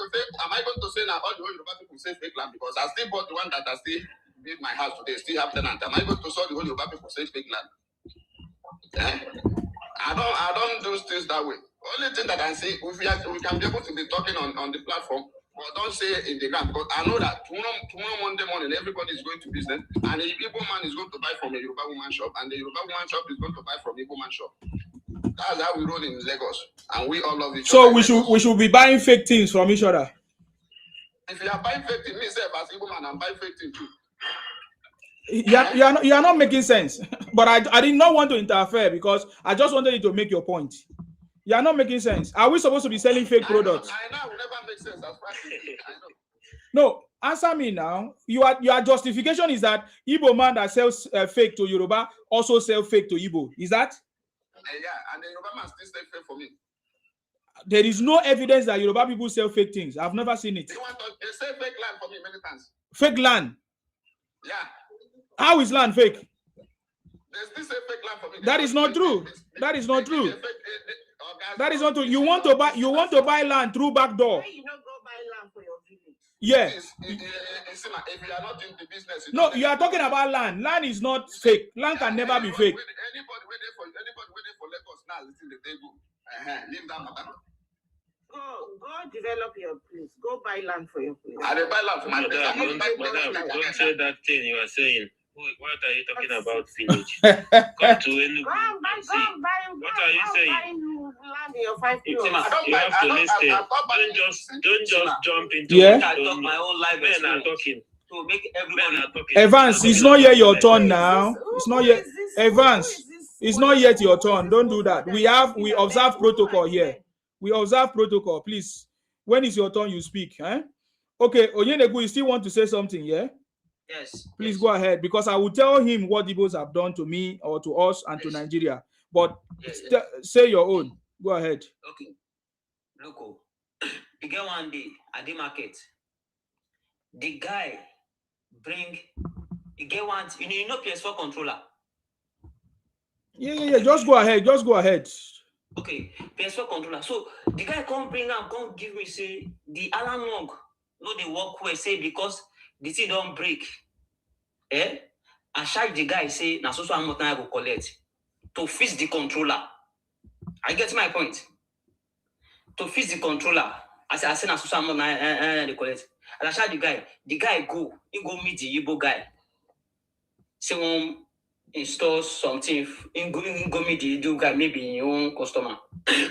I going to say now all the whole Yoruba people say fake land because I still bought the one that I still build my house today, still have tenant. Am I going to sell the whole Yoruba people say fake land? I don't do things that way. Only thing that I say, we can be able to be talking on the platform, but don't say it in the ground because I know that tomorrow Monday morning everybody is going to business, and the Igbo man is going to buy from a Yoruba woman shop, and the Yoruba woman shop is going to buy from Igbo man shop. That's how we roll in Lagos, and we all love each other. So we should be buying fake things from each other. If you are buying fake things, me say as Igbo man, I'm buying fake things too. You are not making sense. But I did not want to interfere because I just wanted you to make your point. You are not making sense. Are we supposed to be selling fake products? I know, it will never make sense. That's practically. I know. No, answer me now. Your justification is that Igbo man that sells fake to Yoruba also sell fake to Igbo. Is that? Yeah, and the Yoruba man still sell fake for me. There is no evidence that Yoruba people sell fake things. I've never seen it. They say fake land for me many times. Fake land? Yeah. How is land fake? They still say fake land for me. That is not true. That is not true. That is not true. You want to buy land through back door. You don't go buy land for your village. Yeah. If you are not in the business, No, you are talking about land. Land is not fake. Land can never be fake. Anybody waiting for Lagos now, listen the table. Leave that matter. Go develop your place. Go buy land for your place. I buy land for my place. Don't say that thing you are saying. What are you talking about, village? Come to Enugu. What are you saying? You have to listen. Don't just jump into it. I talk my own life. Men are talking. To make everyone talking. Evans, it's not yet your turn now. It's not yet. Evans, it's not yet your turn. Don't do that. We observe protocol here. We observe protocol. Please, when it's your turn, you speak. Okay, Onyenegu, you still want to say something, yeah? Yes. Please go ahead, because I will tell him what Igbos have done to me or to us and to Nigeria. But say your own. Go ahead. Okay. Look, you get one day at the market. The guy you get one, you know PS4 controller. Yeah. Just go ahead. Okay, PS4 controller. So the guy come give me, say the alarm log, no they work well, say because the thing don't break. I charge the guy, say now so I'm not go collect to fix the controller. I get my point. To fix the controller, I say now so I'm not collect. And I charge the guy go meet the Igbo guy. Say install something, go meet the Igbo guy, maybe your own customer.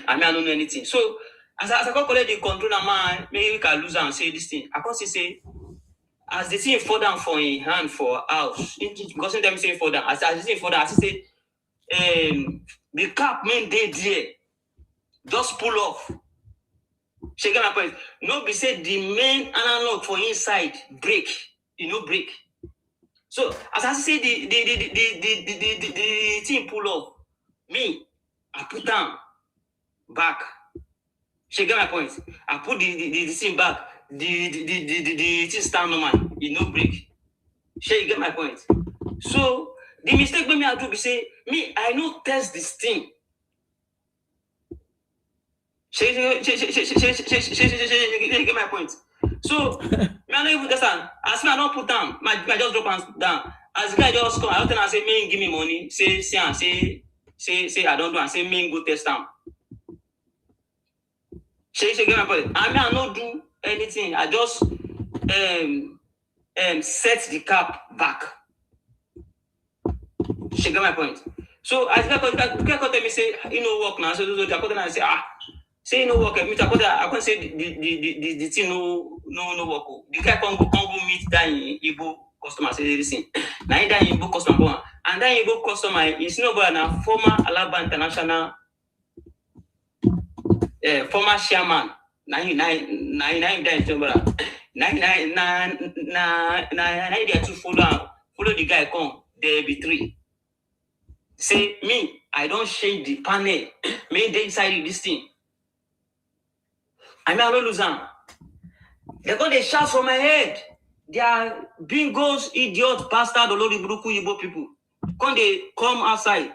I don't know anything. So as I go collect the controller, man, maybe we can lose and say this thing. I can't say as the thing fall down for in hand for house, because sometimes say fall down. As the thing fall down, I say the cap main day there, just pull off. She get my point. No, be say the main analog for inside break, break. So as I say the thing pull off, me I put down back. She get my point. I put the thing back. The thing stand normal, break. She get my point. So the mistake me I do be say me I no test this thing. She get my point. So me I no even understand. As me I don't put down, my just drop down. As the guy just come, I don't tell him say me give me money. Say I don't do and say me go test them. She get my point. I mean I no do anything. I just set the cap back. She get my point. So as the guy tell me say work now. So I come and say say no work. Me I can't say the thing no work. The guy can go meet that Igbo customer say listen. Now that Igbo customer and that Igbo customer is nobody na former Alaba International former chairman. Now they to follow the guy come. There be three. Say me, I don't change the panel. Me they inside this thing. I don't lose them. They got the shout from my head. They are bingos, idiots, bastard, Olori Buruku Igbo people. When they come outside,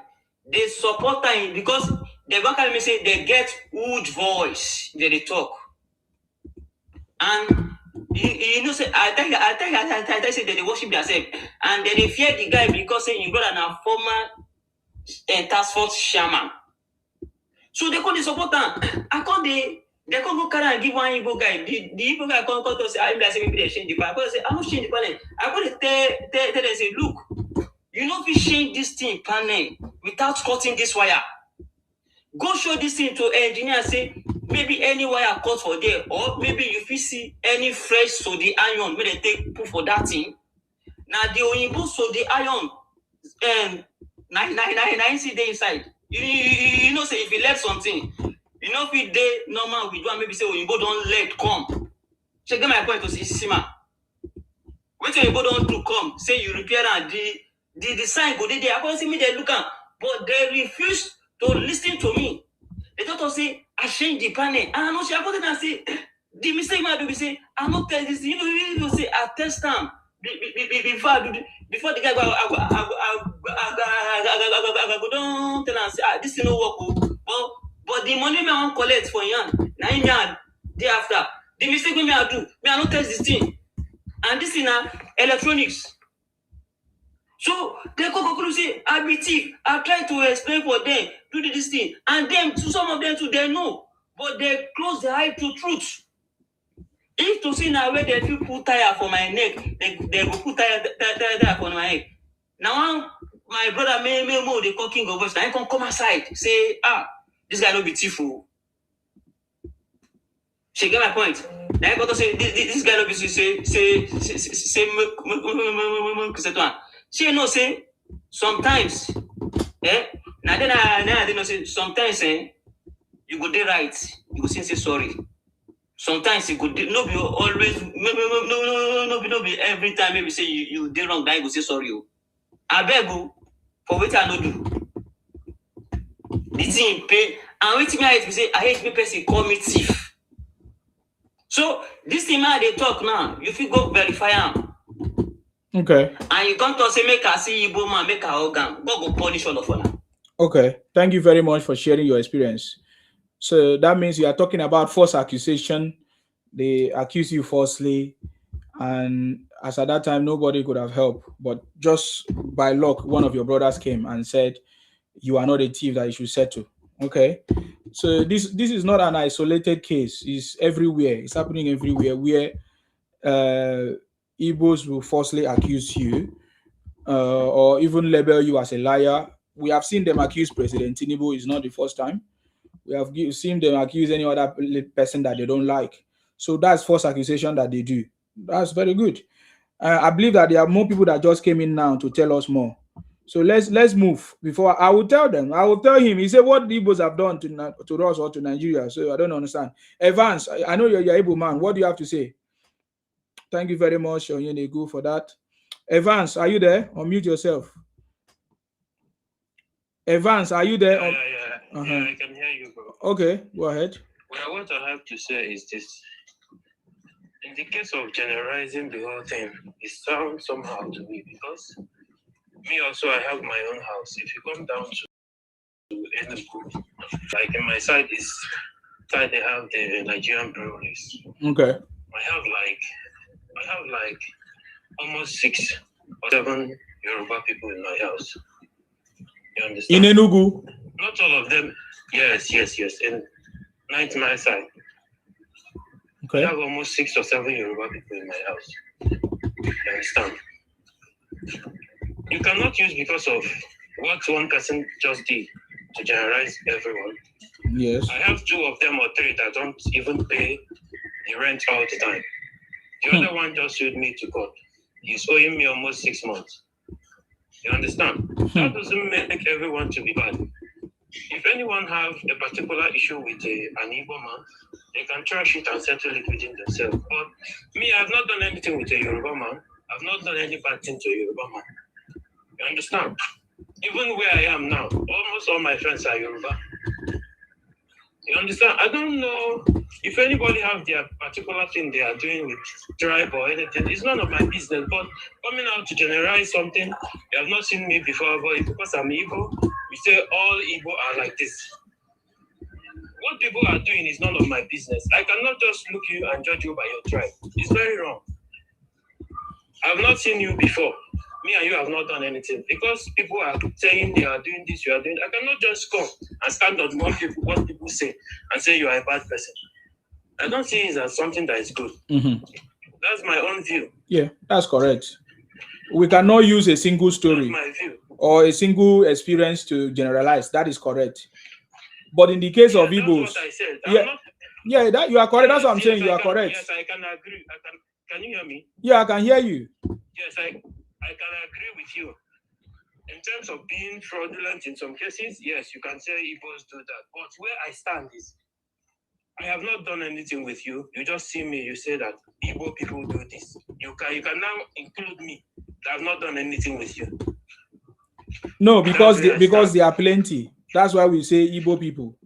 they support them because they go me say they get huge voice. They talk. And say I say they worship themselves. And they fear the guy because say his brother na former task force chairman. So they call the support them. They can't go carry and give one Igbo guy. The Igbo guy come to say, I say maybe they change the panel. I say, I don't change the panel. I go to tell them say, look, you know if you change this thing panel without cutting this wire. Go show this thing to engineer say maybe any wire cut for there, or maybe if you see any fresh so the iron where they take put for that thing. Now the Oyinbo so the iron nine see they inside. You know say if you left something. You know, if they normal, we do and maybe say, Oyinbo don't let come. Check my point to Sima. When Oyinbo don't do come, say you repair and the sign go there. I can't see me they look at, but they refuse to listen to me. They don't say, I changed the panel. And I know she put it and say, the mistake might be say, I'm not telling this. You know, say, I test them. Before the guy go, I go down tell and say, this is no work. But the money me I want collect for yan, 9 years day after. The mistake me I do, me I not test this thing. And this is now electronics. So they go say, I be thief. I try to explain for them, do this thing. And them, to some of them too, they know. But they close their eye to truth. If to see now where they put tire for my neck, they go put tire for my head. Now my brother me the cooking of voice. I can come aside, say, this guy no be thief. She get my point. Now I got to say this guy no be say she know say sometimes, now then I know say sometimes you go there right, you go say sorry. Sometimes you could no be always no be every time maybe say you did wrong, then you go say sorry. I beg you for what I no do. The thing pain and wait me I hate me say I hate me person call me thief. So this thing man they talk now, you feel go verify am. Okay. And you come to say make I see Igbo man, make a organ. God go punish all of us. Okay. Thank you very much for sharing your experience. So that means you are talking about false accusation. They accuse you falsely, and as at that time nobody could have helped. But just by luck, one of your brothers came and said, "You are not a thief that you should settle." Okay. So this is not an isolated case. It's everywhere. It's happening everywhere where Igbos will falsely accuse you or even label you as a liar. We have seen them accuse President Tinubu. It's not the first time. We have seen them accuse any other person that they don't like. So that's false accusation that they do. That's very good. I believe that there are more people that just came in now to tell us more. So let's move. Before I will tell them, I will tell him. He said what the Igbos have done to us or to Nigeria. So I don't understand. Evans, I know you're Igbo man. What do you have to say? Thank you very much, Onyenegu, for that. Evans, are you there? Unmute yourself. Evans, are you there? Yeah, I can hear you, bro. Okay, go ahead. Well, what I have to say is this. In the case of generalizing the whole thing, it sounds somehow to me because me also, I have my own house. If you come down to Enugu, like in my side they have the Nigerian breweries. Okay. I have like almost 6 or 7 Yoruba people in my house. You understand? In Enugu? Not all of them. Yes. In 99 side. Okay. I have almost 6 or 7 Yoruba people in my house. You understand? You cannot use because of what one person just did to generalize everyone. Yes. I have 2 of them or 3 that don't even pay the rent all the time. The other one just sued me to court. He's owing me almost 6 months. You understand? That doesn't make everyone to be bad. If anyone have a particular issue with an Igbo man, they can trash it and settle it within themselves. But me, I've not done anything with a Yoruba man. I've not done any bad thing to a Yoruba man. You understand? Even where I am now, almost all my friends are Yoruba. You understand? I don't know if anybody have their particular thing they are doing with tribe or anything. It's none of my business. But coming out to generalize something, you have not seen me before, but because I'm Igbo, we say all Igbo are like this. What people are doing is none of my business. I cannot just look you and judge you by your tribe. It's very wrong. I've not seen you before. Me and you have not done anything. Because people are saying they are doing this, you are doing. I cannot just come and stand on what people say and say you are a bad person. I don't see it as something that is good. Mm-hmm. That's my own view. Yeah, that's correct. We cannot use a single story or a single experience to generalize. That is correct. But in the case of Igbos, that's what I said. That you are correct. That's what I'm saying. You are correct. Yes, I can agree. Can you hear me? Yeah, I can hear you. Yes, I can agree with you. In terms of being fraudulent in some cases, yes, you can say Igbos do that. But where I stand is, I have not done anything with you. You just see me, you say that Igbo people do this. You can now include me. I have not done anything with you. No, because they are plenty. That's why we say Igbo people.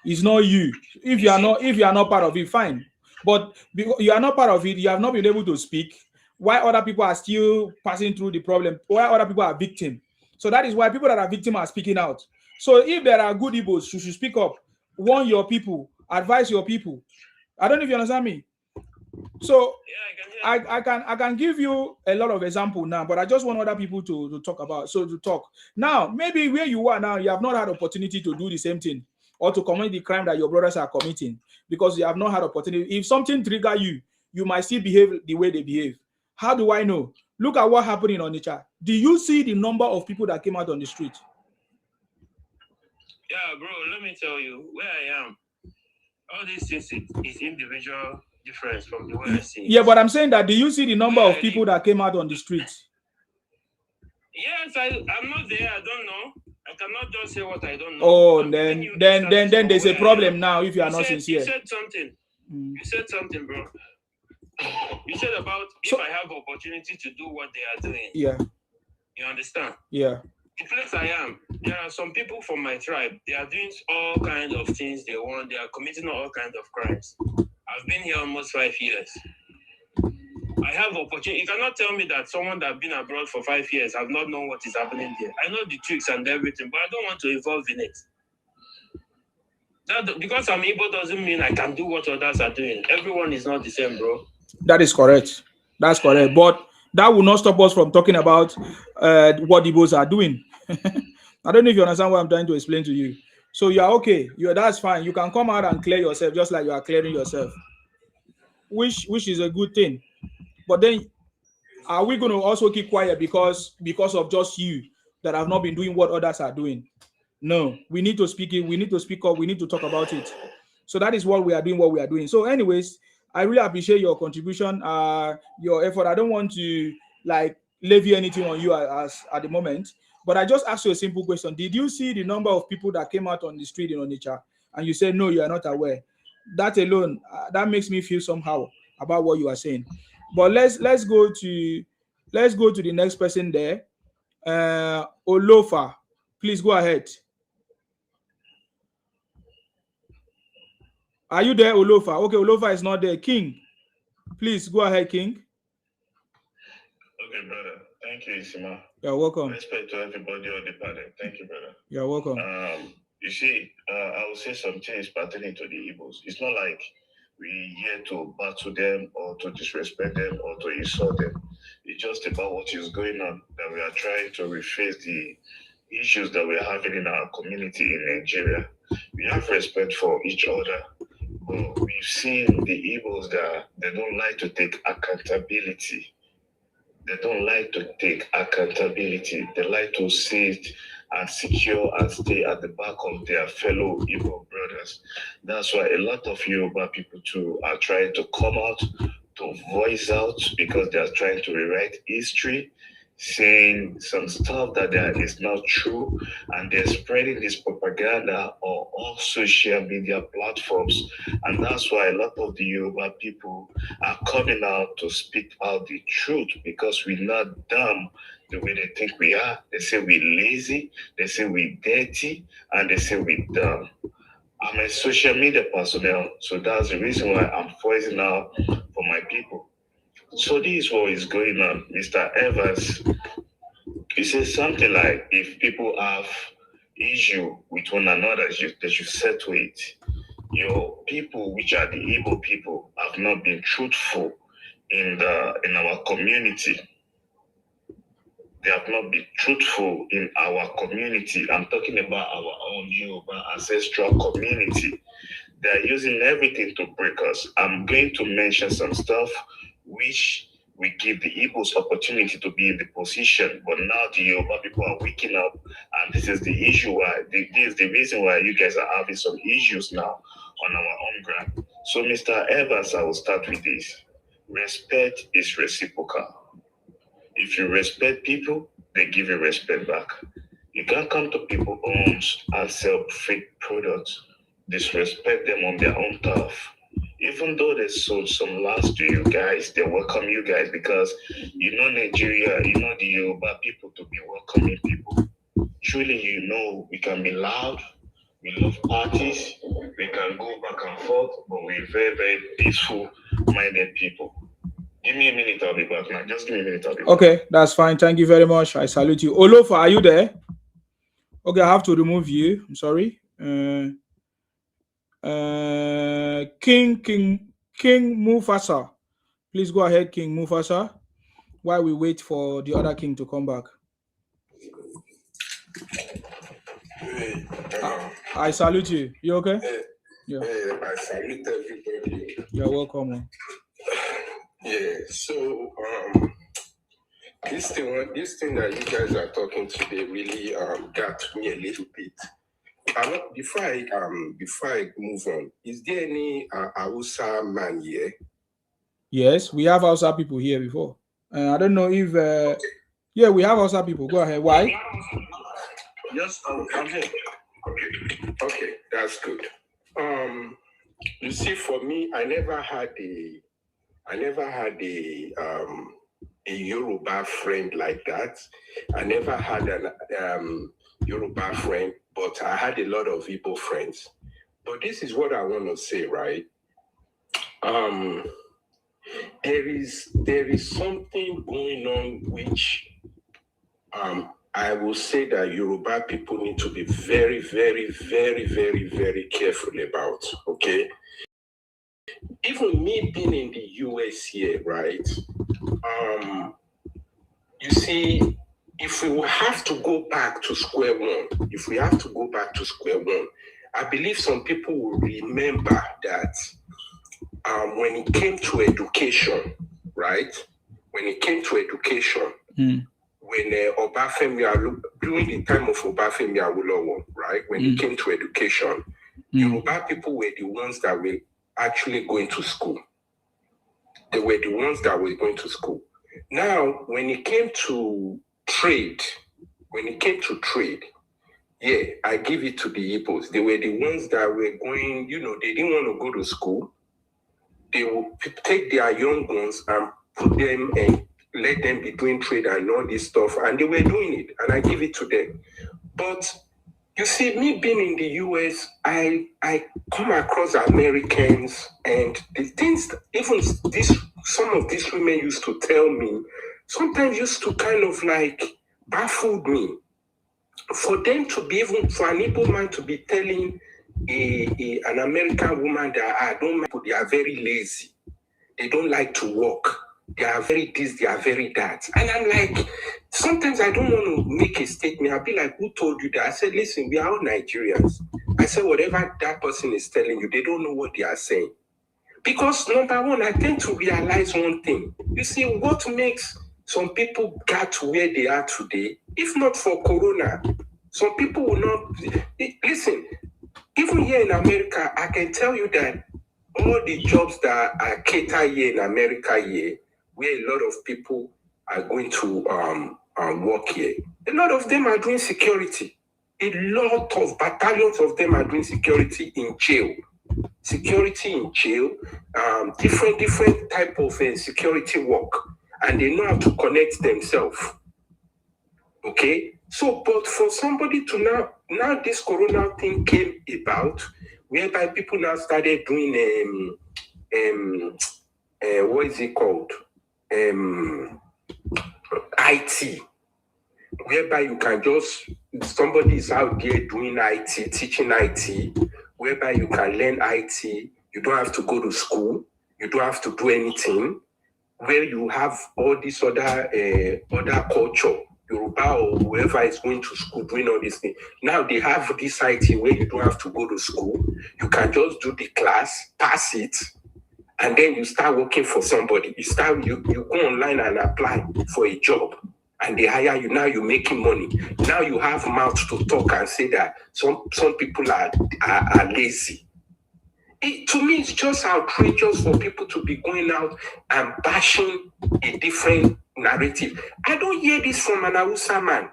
It's not you. If you are not part of it, fine. But because you are not part of it, you have not been able to speak. Why other people are still passing through the problem? Why other people are victim? So that is why people that are victim are speaking out. So if there are good Igbos, you should speak up, warn your people, advise your people. I don't know if you understand me. So I can give you a lot of example now, but I just want other people to talk about. So to talk now, maybe where you are now, you have not had opportunity to do the same thing or to commit the crime that your brothers are committing because you have not had opportunity. If something trigger you, you might still behave the way they behave. How do I know? Look at what happened in Onitsha. Do you see the number of people that came out on the street? Yeah, bro, let me tell you where I am. All these things is individual difference from the way I see it. Yeah, but I'm saying that do you see the number of people that came out on the street? Yes, I'm not there. I don't know. I cannot just say what I don't know. Oh, then there's a problem now if you are not sincere. You said something. You said something, bro. You said about if I have opportunity to do what they are doing. Yeah. You understand? Yeah. The place I am, there are some people from my tribe. They are doing all kinds of things they want. They are committing all kinds of crimes. I've been here almost 5 years. I have opportunity. You cannot tell me that someone that's been abroad for 5 years have not known what is happening there. I know the tricks and everything, but I don't want to involve in it. That, because I'm Igbo doesn't mean I can do what others are doing. Everyone is not the same, bro. That is correct. That's correct. But that will not stop us from talking about what Igbos are doing. I don't know if you understand what I'm trying to explain to you. So you are okay. That's fine. You can come out and clear yourself just like you are clearing yourself, which is a good thing. But then, are we going to also keep quiet because of just you that have not been doing what others are doing? No, we need to speak it. We need to speak up. We need to talk about it. So that is what we are doing. So anyways, I really appreciate your contribution, your effort. I don't want to levy anything on you as at the moment, but I just asked you a simple question. Did you see the number of people that came out on the street in Onitsha? And you said, no, you are not aware. That alone, that makes me feel somehow about what you are saying. But let's go to the next person there. Olofa, please go ahead. Are you there, Olofa? Okay, Olofa is not there. King, please go ahead, King. Okay, brother. Thank you, Isima. You're welcome. Respect to everybody on the panel. Thank you, brother. You're welcome. You see, I will say some things pertaining to the Igbos. It's not like we're here to battle them or to disrespect them or to insult them. It's just about what is going on that we are trying to reface the issues that we're having in our community in Nigeria. We have respect for each other, but we've seen the Igbos that they don't like to take accountability. They don't like to take accountability. They like to sit and secure and stay at the back of their fellow Igbo brothers. That's why a lot of Yoruba people too are trying to come out to voice out because they are trying to rewrite history, saying some stuff that is not true, and they're spreading this propaganda on all social media platforms. And that's why a lot of the Yoruba people are coming out to speak out the truth, because we're not dumb the way they think we are. They say we're lazy, they say we're dirty, and they say we're dumb. I'm a social media personnel, so that's the reason why I'm voicing out for my people. So this is what is going on. Mr. Evans, he says something like, if people have issue with one another, they should settle it. Your people, which are the Igbo people, have not been truthful in our community. They have not been truthful in our community. I'm talking about our own Yoruba ancestral community. They're using everything to break us. I'm going to mention some stuff which we give the Igbos opportunity to be in the position, but now the Yoruba people are waking up, and this is the issue why, this is the reason why you guys are having some issues now on our own ground. So, Mr. Evans, I will start with this. Respect is reciprocal. If you respect people, they give you respect back. You can't come to people's homes and sell fake products, disrespect them on their own turf. Even though they sold some lands to you guys, they welcome you guys because you know Nigeria, you know the Yoruba people to be welcoming people. Truly, you know we can be loud, We love parties. We can go back and forth, but we're very, very peaceful-minded people. Give me a minute, I'll be back now. Just give me a minute, I'll be back. Okay, that's fine. Thank you very much. I salute you. Olofa, are you there? Okay, I have to remove you. I'm sorry. King Mufasa. Please go ahead, King Mufasa, while we wait for the other king to come back. I salute you. You okay? Yeah. I salute everybody. You're welcome. Yeah. So this thing that you guys are talking today really got me a little bit. Before I move on, is there any Hausa man here? Yes, we have Hausa people here before. I don't know if okay. Yeah, we have Hausa people. Go ahead. Why? Yes, I'm here. Okay, that's good. You see, for me, I never had a Yoruba friend like that. I never had an Yoruba friend, but I had a lot of Igbo friends. But this is what I want to say, right? There is something going on which I will say that Yoruba people need to be very, very, very, very, very careful about, okay? Even me being in the US here, right? You see, if we will have to go back to square one, I believe some people will remember that when it came to education, right? When Obafemi, during the time of Obafemi Awolowo, right? When it came to education, Yoruba people were the ones that were actually going to school. They were the ones that were going to school. Now, when it came to trade, yeah, I give it to the Igbos. They were the ones that were going, they didn't want to go to school. They would take their young ones and put them and let them be doing trade and all this stuff. And they were doing it. And I give it to them. But you see, me being in the US, I come across Americans and the things, even some of these women used to tell me, sometimes used to kind of like baffle me. For them to be, even for an Igbo man to be telling an American woman that they are very lazy. They don't like to work. They are very this, they are very that. And I'm like, sometimes I don't want to make a statement. I'll be like, who told you that? I said, listen, we are all Nigerians. I said, whatever that person is telling you, they don't know what they are saying. Because number one, I tend to realize one thing. You see, what makes some people get to where they are today, if not for Corona, some people will not... Listen, even here in America, I can tell you that all the jobs that are catered here in America here, where a lot of people are going to work here, a lot of them are doing security. A lot of battalions of them are doing security in jail. Different type of security work. And they know how to connect themselves. Okay? So, but for somebody to now this Corona thing came about, whereby people now started doing what is it called? IT. Whereby you can just, somebody is out there doing IT, teaching IT, whereby you can learn IT. You don't have to go to school. You don't have to do anything. Where you have all this other culture, Yoruba or whoever is going to school doing all these things. Now they have this IT where you don't have to go to school. You can just do the class, pass it, and then you start working for somebody. You go online and apply for a job, and they hire you. Now you're making money. Now you have mouth to talk and say that some people are lazy. To me, it's just outrageous for people to be going out and bashing a different narrative. I don't hear this from an Hausa man.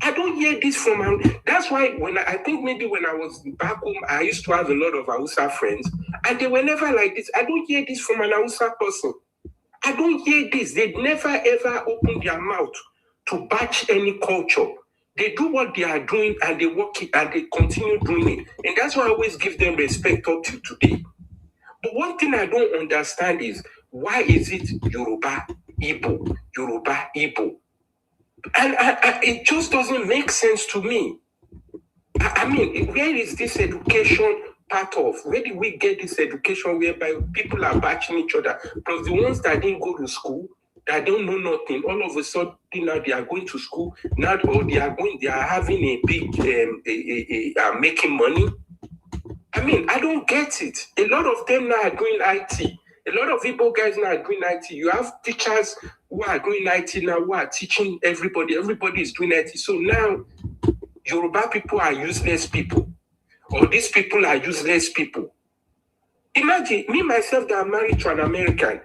I don't hear this from that's why I think maybe when I was back home, I used to have a lot of Hausa friends, and they were never like this. I don't hear this from an Hausa person. I don't hear this. They never ever open their mouth to bash any culture. They do what they are doing and they work it and they continue doing it. And that's why I always give them respect up to today. But one thing I don't understand is, why is it Yoruba, Igbo, Yoruba, Igbo? And it just doesn't make sense to me. I mean, where is this education part of? Where did we get this education whereby people are batching each other? Because the ones that didn't go to school, that don't know nothing, all of a sudden now they are going to school, now or they are having a big making money. I mean, I don't get it. A lot of them now are doing IT. A lot of Igbo guys now are doing IT. You have teachers who are doing IT now, who are teaching everybody. Everybody is doing IT. So now Yoruba people are useless people, or these people are useless people. Imagine me myself that I'm married to an African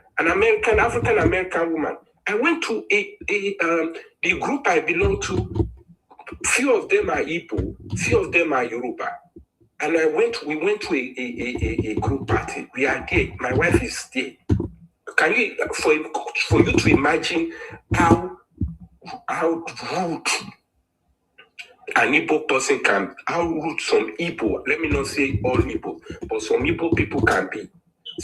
American woman. I went to the group I belong to. Few of them are Igbo, few of them are Yoruba, and we went to a group party. We are there. My wife is there. Can you for you to imagine how rude an Igbo person can, how rude some Igbo, let me not say all Igbo, but some Igbo people can be.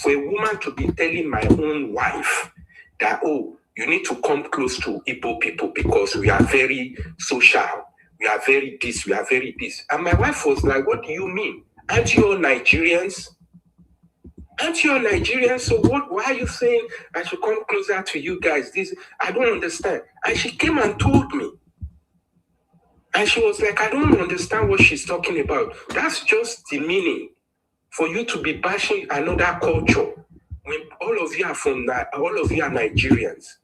For a woman to be telling my own wife that, oh, you need to come close to Igbo people because we are very social, we are very this, we are very this. And my wife was like, what do you mean? Aren't you all Nigerians? Aren't you all Nigerians? So why are you saying I should come closer to you guys? This, I don't understand. And she came and told me. And she was like, I don't understand what she's talking about. That's just the meaning for you to be bashing another culture when all of you are Nigerians.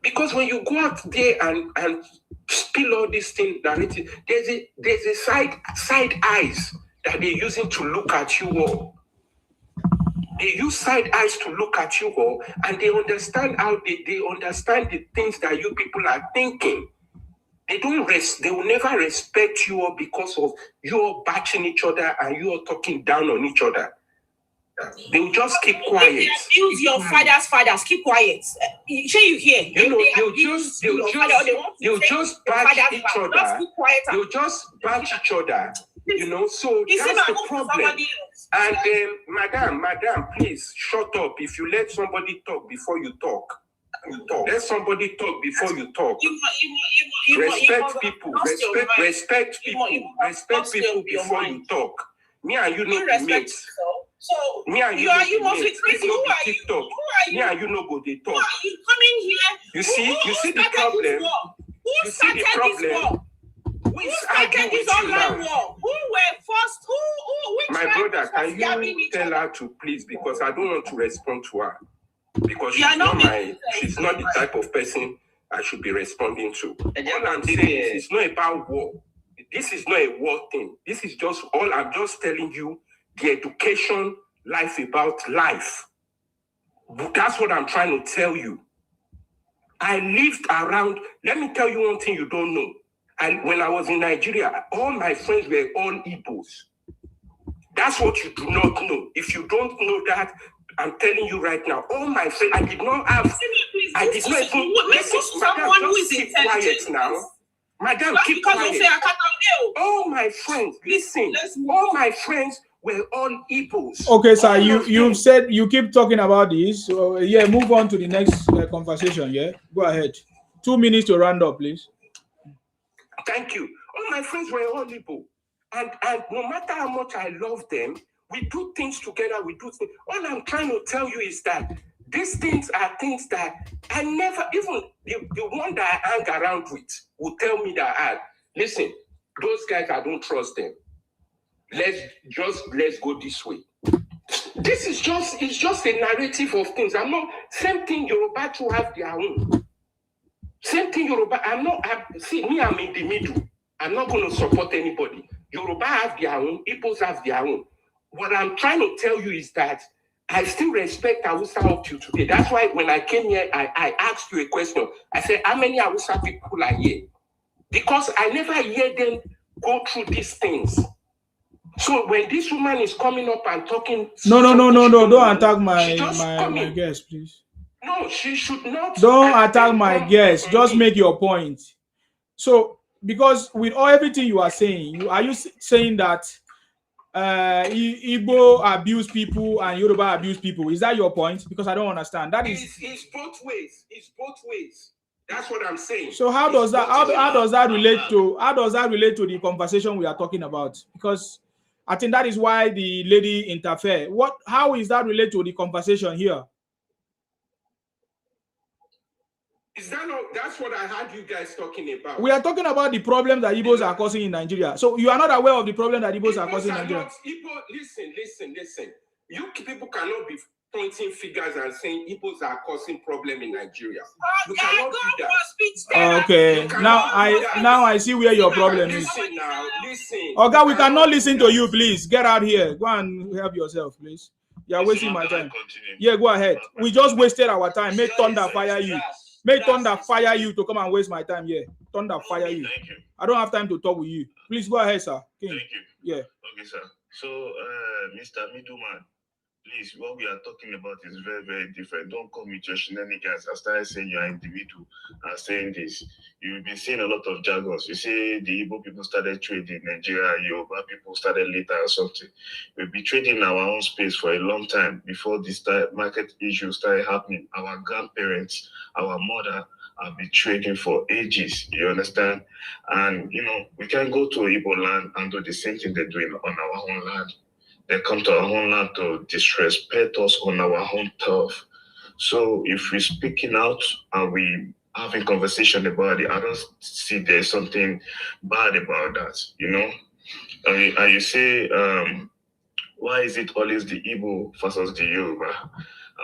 Because when you go out there and spill all these things, there's a side eyes that they're using to look at you all. They use side eyes to look at you all, and they understand how they understand the things that you people are thinking. They will never respect you all because of you all batching each other and you all talking down on each other. They will just keep quiet. Use your father's fathers. Keep quiet. Sure, you hear? They'll just batch each other. They'll just batch each other. You know, so that's the problem. And madam, please shut up. If you let somebody talk before you talk. Let somebody talk before you talk. Respect people. Respect people before you talk. Me and you know the mates. So me and you must be crazy. Who are you? Who are you? Me and you know go they talk. Who are you coming here? You see the problem. Who started this war? Who started this online war? Who were first? Which my brother, can you tell her to please, because I don't want to respond to her. Because she's not the type of person I should be responding to. All I'm saying is it's not about war. This is not a war thing. This is just all I'm just telling you, the education, life about life. That's what I'm trying to tell you. I lived around, let me tell you one thing you don't know. When I was in Nigeria, all my friends were all Igbos. That's what you do not know. If you don't know that, I'm telling you right now, all my friends, I did not even, madam, just keep quiet now. Madam, keep quiet. All my friends, listen, all my friends were all Igbos. Okay, sir, you said you keep talking about this. So, yeah, move on to the next conversation, yeah? Go ahead. 2 minutes to round up, please. Thank you. All my friends were all Igbo. And no matter how much I love them, we do things together, All I'm trying to tell you is that these things are things that I never, even the one that I hang around with will tell me that, listen, those guys, I don't trust them. Let's go this way. This is just a narrative of things. Same thing Yoruba to have their own. Same thing Yoruba, I'm in the middle. I'm not going to support anybody. Yoruba have their own, Igbos have their own. What I'm trying to tell you is that I still respect Hausa up to today. That's why when I came here, I asked you a question. I said, how many Hausa people are here? Because I never hear them go through these things. So when this woman is coming up and talking... No, don't attack my guest, please. No, she should not... Don't attack my guest. Just make your point. So because with everything you are saying, are you saying that Igbo abuse people and Yoruba abuse people? Is that your point? Because I don't understand. That is it's both ways. It's both ways. That's what I'm saying. So how does that relate to the conversation we are talking about? Because I think that is why the lady interfered. How is that related to the conversation here? Is that not? That's what I heard you guys talking about. We are talking about the problem that Igbos are causing in Nigeria. So you are not aware of the problem that Igbos are causing in Nigeria? Listen. You people cannot be pointing figures and saying Igbos are causing problem in Nigeria. You cannot do that. Okay. Now I see where your problem is. Listen. Okay, we cannot listen to you, please. Get out here. Go and help yourself, please. You are wasting my time. Yeah, go ahead. We just wasted our time. Make Thunder fire you. Make Thunder fire you to come and waste my time here. Thunder fire you. Thank you. I don't have time to talk with you. Please go ahead, sir. King. Thank you. Yeah. Okay, sir. So, Mr. Middleman, please, what we are talking about is very, very different. Don't come with your shenanigans. I started saying you are individual and saying this. You've been seeing a lot of jargons. You say the Igbo people started trading in Nigeria, Yoruba people started later or something. We've been trading in our own space for a long time before this market issue started happening. Our grandparents, our mother have been trading for ages, you understand? And, we can go to Igbo land and do the same thing they're doing on our own land. They come to our own land to disrespect us on our own turf. So if we're speaking out and we having conversation about it, I don't see there's something bad about that, And you say, why is it always the Igbo versus the Yoruba?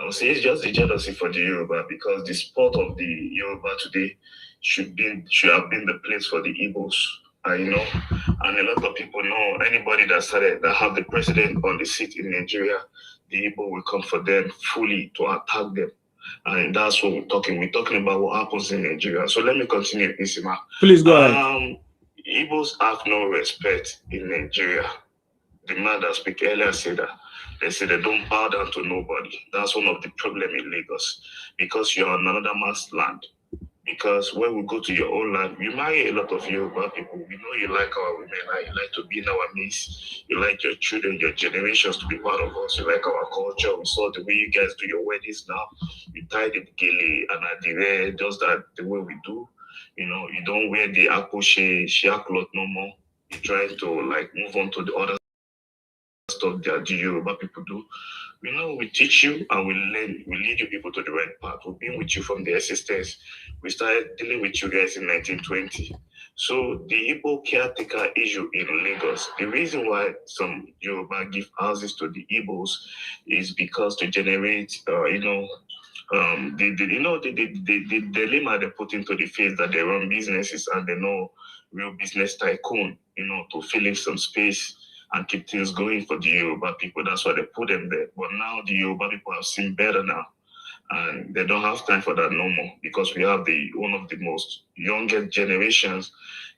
I would say it's just the jealousy for the Yoruba, because the sport of the Yoruba today should have been the place for the Igbos. And a lot of people know anybody that have the president on the seat in Nigeria, the Igbo will come for them fully to attack them. And that's what we're talking. We're talking about what happens in Nigeria. So let me continue, Isima. Please go ahead. Igbos have no respect in Nigeria. The man that spoke earlier said that. They say they don't bow down to nobody. That's one of the problems in Lagos, because you're on another man's land. Because when we go to your own land, you marry a lot of Yoruba people. We know you like our women, you like to be in our midst. You like your children, your generations to be part of us. You like our culture. We saw the way you guys do your weddings now. You tie the gele and adire, just that the way we do. You don't wear the akoshe, shia cloth no more. You're trying to move on to the other stuff that the Yoruba people do. We teach you and we lead you people to the right path. We've been with you from the existence. We started dealing with you guys in 1920. So the Igbo caretaker issue in Lagos, the reason why some Yoruba give houses to the Igbos is because to generate, the dilemma they put into the face that they run businesses and they know real business tycoon, to fill in some space and keep things going for the Yoruba people. That's why they put them there. But now the Yoruba people have seen better now. And they don't have time for that no more, because we have one of the most youngest generations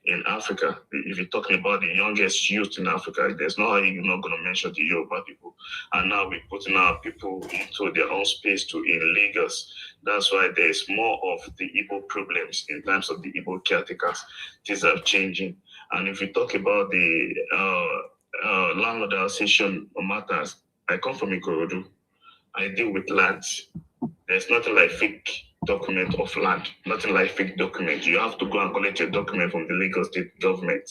in Africa. If you're talking about the youngest youth in Africa, there's no how you're not going to mention the Yoruba people. And now we're putting our people into their own space too in Lagos. That's why there's more of the Igbo problems in terms of the Igbo caretakers. Things are changing. And if you talk about the landlord association matters, I come from Ikorodu. I deal with lands. There's nothing like fake document of land, nothing like fake document. You have to go and collect your document from the Lagos state government.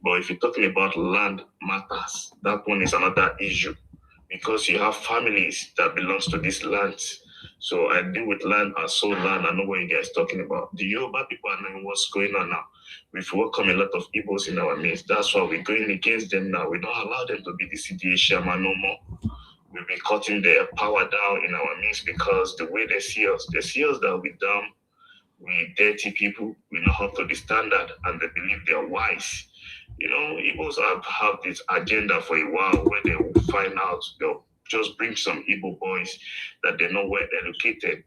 But if you're talking about land matters, that one is another issue, because you have families that belongs to these lands. So I deal with land, I sold land, I know what you guys are talking about. The Yoruba people are knowing what's going on now. We've welcomed a lot of Igbos in our midst. That's why we're going against them now. We don't allow them to be the CDA chairman no more. We'll be cutting their power down in our midst, because the way they see us that we're dumb, we dirty people, we not up to the standard, and they believe they're wise. Igbos have this agenda for a while where they will find out, they'll just bring some Igbo boys that they know well educated.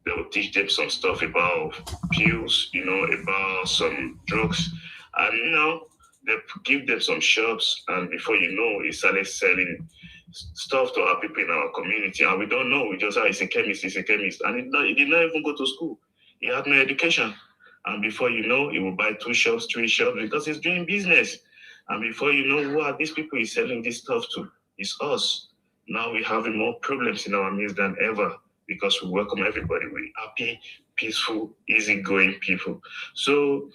They will teach them some stuff about pills, about some drugs, and they give them some shops, and before you know, he started selling stuff to our people in our community, and we don't know. We just say he's a chemist, and he did not even go to school. He had no education. And before you know, he will buy 2 shops, 3 shops because he's doing business. And before you know, who are these people he's selling this stuff to? It's us. Now we're having more problems in our midst than ever because we welcome everybody. We're happy, peaceful, easygoing people. So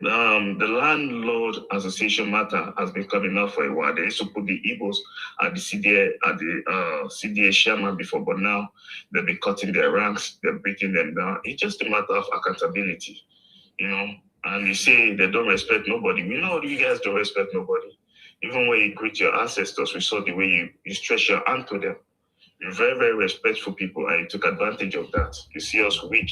the landlord association matter has been coming up for a while. They used to put the Igbos at the CDA chairman before, but now they've been cutting their ranks, they're breaking them down. It's just a matter of accountability, you know. And you say they don't respect nobody. We know you guys don't respect nobody. Even when you greet your ancestors, we saw the way you stretch your hand to them. You're very, very respectful people, and you took advantage of that. You see us weak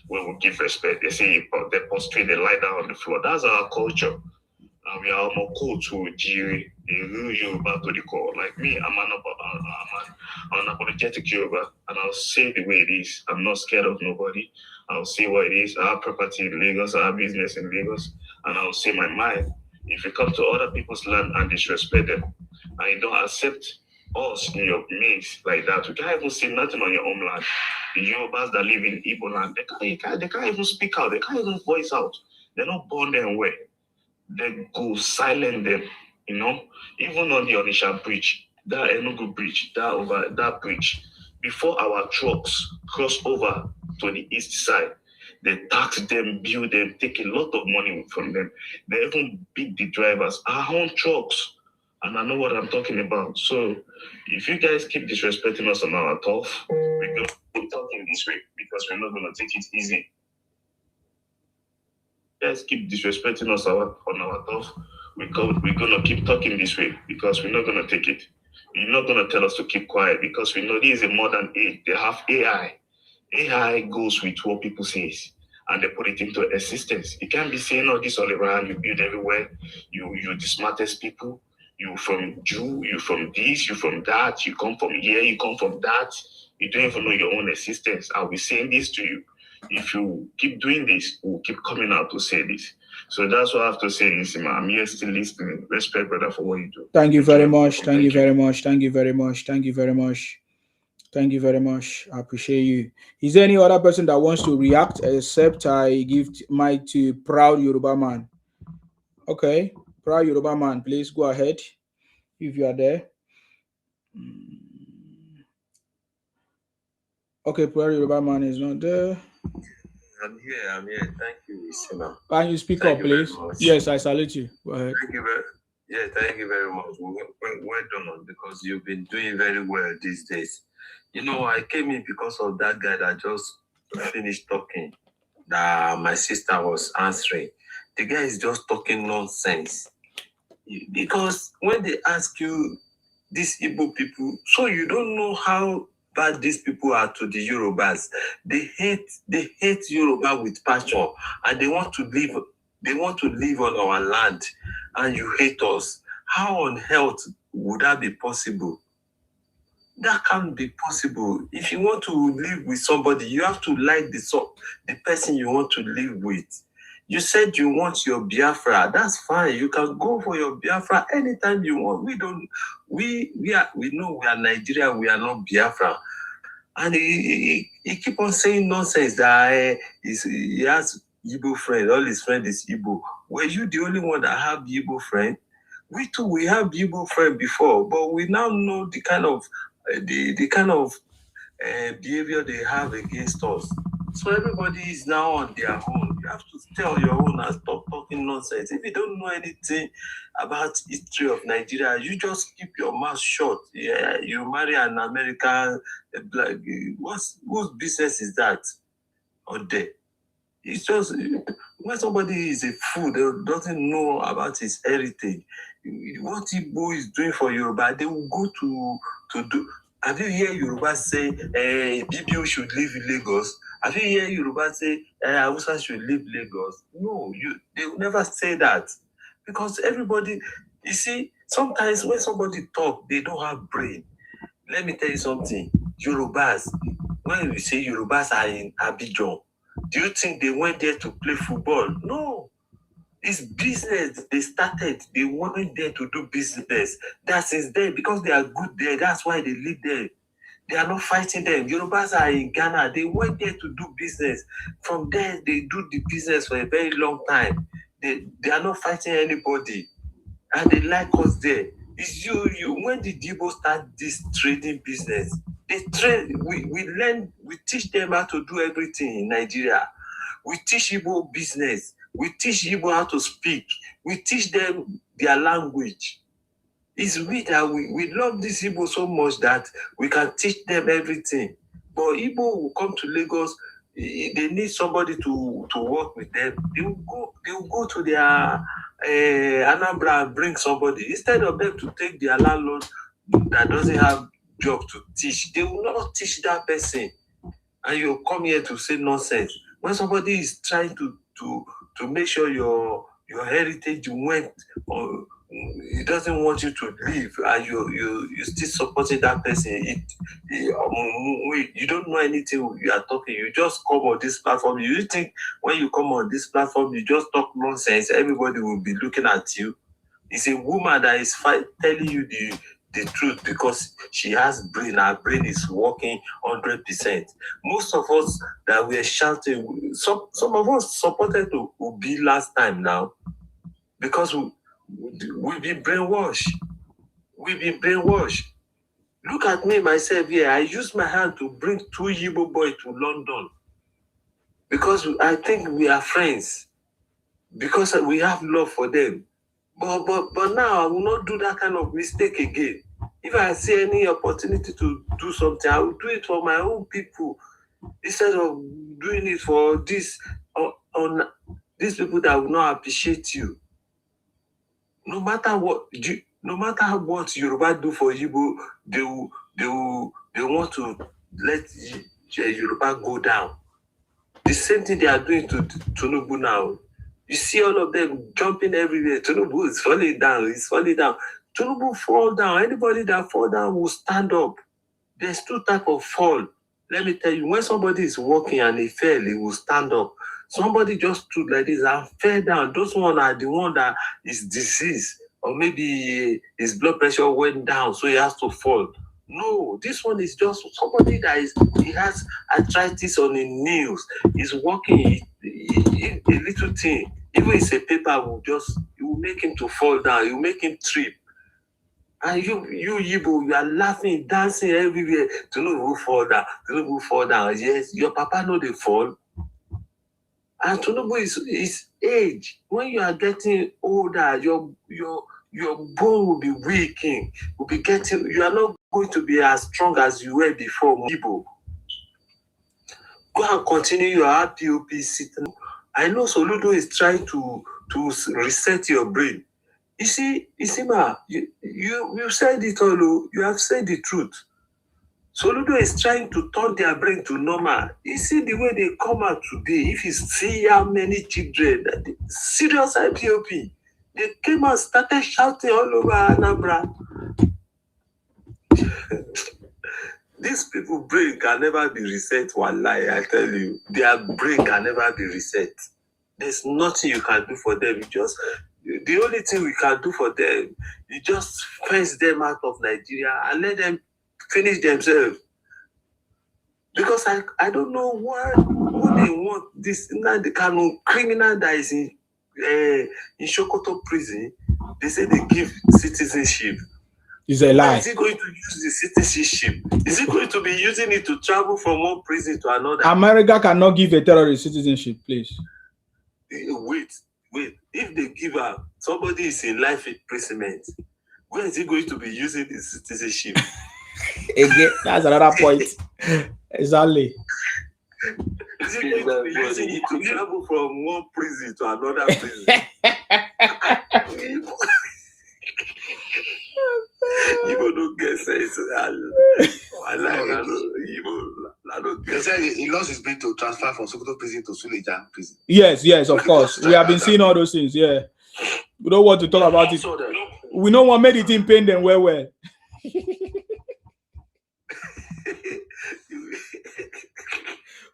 when we give respect. They say they prostrate, they lie down on the floor. That's our culture. And we are more cool to Jiri, a real Yoruba to the core. Like me, I'm an unapologetic Yoruba, and I'll say the way it is. I'm not scared of nobody. I'll say what it is. I have property in Lagos, I have business in Lagos, and I'll say my mind. If you come to other people's land and disrespect them, and you don't accept us in your midst like that, you can't even say nothing on your own land. The Yorubas that live in Igbo land, they can't even speak out. They can't even voice out. They're not born them way. They go silent them, you know. Even on the Onitsha bridge, that Enugu bridge, that bridge, before our trucks cross over to the east side, they tax them, build them, take a lot of money from them. They even beat the drivers, our own trucks. And I know what I'm talking about. So if you guys keep disrespecting us on our turf, we're going to keep talking this way because we're not going to take it easy. You guys keep disrespecting us on our turf, we're going to keep talking this way because we're not going to take it. You're not going to tell us to keep quiet because we know this is a modern age. They have AI. AI goes with what people say, and they put it into existence. You can't be saying all this all around. You build everywhere. You're the smartest people. You from Jew, you from this, you from that, you come from here, you come from that. You don't even know your own existence. I'll be saying this to you. If you keep doing this, we'll keep coming out to say this. So that's what I have to say, Isima. I'm here still listening. Respect, brother, for what you do. Thank you very much. Thank you very much. Thank you very much. Thank you very much. Thank you very much. I appreciate you. Is there any other person that wants to react except I give mic to Proud Yoruba Man? Okay. Proud Yoruba Man, please go ahead if you are there. Okay, Proud Yoruba Man is not there. I'm here. Thank you, Isima. Can you speak up, please? Yes, I salute you. Go ahead. Thank you very much. Well done, because you've been doing very well these days. You know, I came in because of that guy that just finished talking, that my sister was answering. The guy is just talking nonsense. Because when they ask you, these Igbo people, so you don't know how bad these people are to the Yorubas. They hate Yoruba with passion, and they want to live on our land, and you hate us. How on earth would that be possible? That can't be possible. If you want to live with somebody, you have to like the person you want to live with. You said you want your Biafra. That's fine. You can go for your Biafra anytime you want. We know we are Nigeria. We are not Biafra. And he keep on saying nonsense that he has Igbo friend. All his friend is Igbo. Were you the only one that have Igbo friend? We too, we have Igbo friend before, but we now know the kind of behavior they have against us. So everybody is now on their own. You have to tell your own and stop talking nonsense. If you don't know anything about history of Nigeria, you just keep your mouth shut. Yeah, you marry an American black. Whose business is that? Or there? It's just when somebody is a fool, they doesn't know about his heritage. What Igbo is doing for Yoruba, they will go to do. Have you heard Yoruba say, BBO should live in Lagos? Have you heard Yoruba say, Hausa should leave Lagos? No, they will never say that. Because everybody, you see, sometimes when somebody talk, they don't have brain. Let me tell you something. Yorubas, when we say Yorubas are in Abidjan, do you think they went there to play football? No. It's business. They started. They went there to do business. That is there because they are good there. That's why they live there. They are not fighting them. Yorubas are in Ghana. They went there to do business. From there, they do the business for a very long time. They are not fighting anybody. And they like us there. It's you. When did Igbo start this trading business? They trade. We teach them how to do everything in Nigeria. We teach Igbo business. We teach Igbo how to speak. We teach them their language. It's we that we love these Igbo so much that we can teach them everything. But Igbo will come to Lagos. They need somebody to work with them. They will go to their Anambra and bring somebody. Instead of them to take their landlord that doesn't have job to teach, they will not teach that person. And you come here to say nonsense. When somebody is trying to make sure your heritage went, or he doesn't want you to leave, and you still supporting that person, you don't know anything you are talking. You just come on this platform. You think when you come on this platform, you just talk nonsense, everybody will be looking at you. It's a woman that is telling you the truth because she has brain. Her brain is working 100%. Most of us that were shouting, some of us supported Obi last time now because we've been brainwashed. We've been brainwashed. Look at me, myself here. I used my hand to bring 2 Igbo boys to London because I think we are friends, because we have love for them. But now I will not do that kind of mistake again. If I see any opportunity to do something, I will do it for my own people instead of doing it for these people that will not appreciate you. No matter what Yoruba do for Igbo, they want to let Yoruba go down. The same thing they are doing to Tinubu now. You see all of them jumping everywhere. Tinubu is falling down. He's falling down. Tinubu fall down. Anybody that fall down will stand up. There's 2 types of fall. Let me tell you, when somebody is walking and he fell, he will stand up. Somebody just stood like this and fell down. Those one are the one that is diseased, or maybe his blood pressure went down, so he has to fall. No, this one is just somebody that he has arthritis on his knees. He's walking, a little thing. Even if it's a paper, it will make him to fall down. It will make him trip. And you Igbo, you are laughing, dancing everywhere. Tinubu fall down. Tinubu fall down. Yes, your papa know they fall. And Tinubu is age. When you are getting older, your bone will be weakening. You are not going to be as strong as you were before. Igbo, go and continue your RPOP system. I know Soludo is trying to reset your brain. You see, ma, you said it all. You have said the truth. Soludo is trying to turn their brain to normal. You see the way they come out today. If you see how many children, serious IPOP, they came and started shouting all over Anambra. These people's brain can never be reset. Wallahi, I tell you, their brain can never be reset. There's nothing you can do for them. The only thing we can do for them, you just fence them out of Nigeria and let them finish themselves. Because I don't know what they want. This the kind of criminal that is in Sokoto prison, they say they give citizenship. It's a lie. Is he going to use the citizenship? Is he going to be using it to travel from one prison to another? America cannot give a terrorist citizenship, please. Wait. If they give her, somebody is in life imprisonment, where is he going to be using his citizenship? Again, that's another point. Exactly. Is he going to be using it to travel from one prison to another prison? You don't get sense. They said he lost his bid to transfer from Sokoto prison to Suleja prison. Yes, of course. We have been seeing all those things. Yeah, we don't want to talk about it. We don't want made it in pain them well.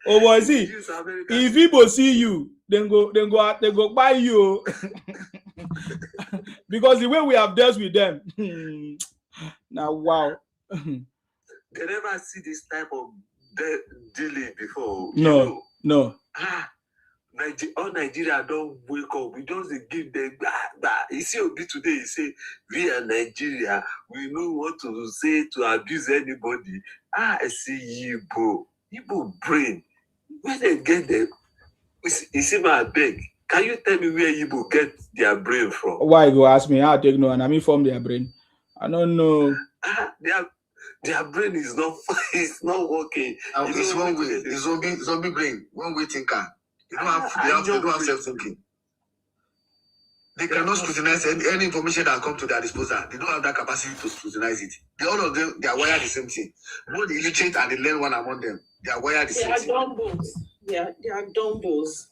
Oh boy, see, if people see you, then go buy you. Because the way we have dealt with them. Now wow. they never see this type of dealing before. No. All Nigeria don't wake up. We just give them back. You see, Obi today, he say, we are Nigeria. We know what to say to abuse anybody. I see Igbo brain. Where they get them? You see, my beg. Can you tell me where Igbo get their brain from? Why you go ask me? How take no and I mean from their brain? I don't know. Their brain is not it's not working. It's one way. It's zombie brain. One way thinker. They don't have self-thinking. They cannot scrutinize any information that comes to their disposal. They don't have that capacity to scrutinize it. All of them, they are wired the same thing. Both the illiterate and the learned one among them, they are wired the same thing. They are dumbbells.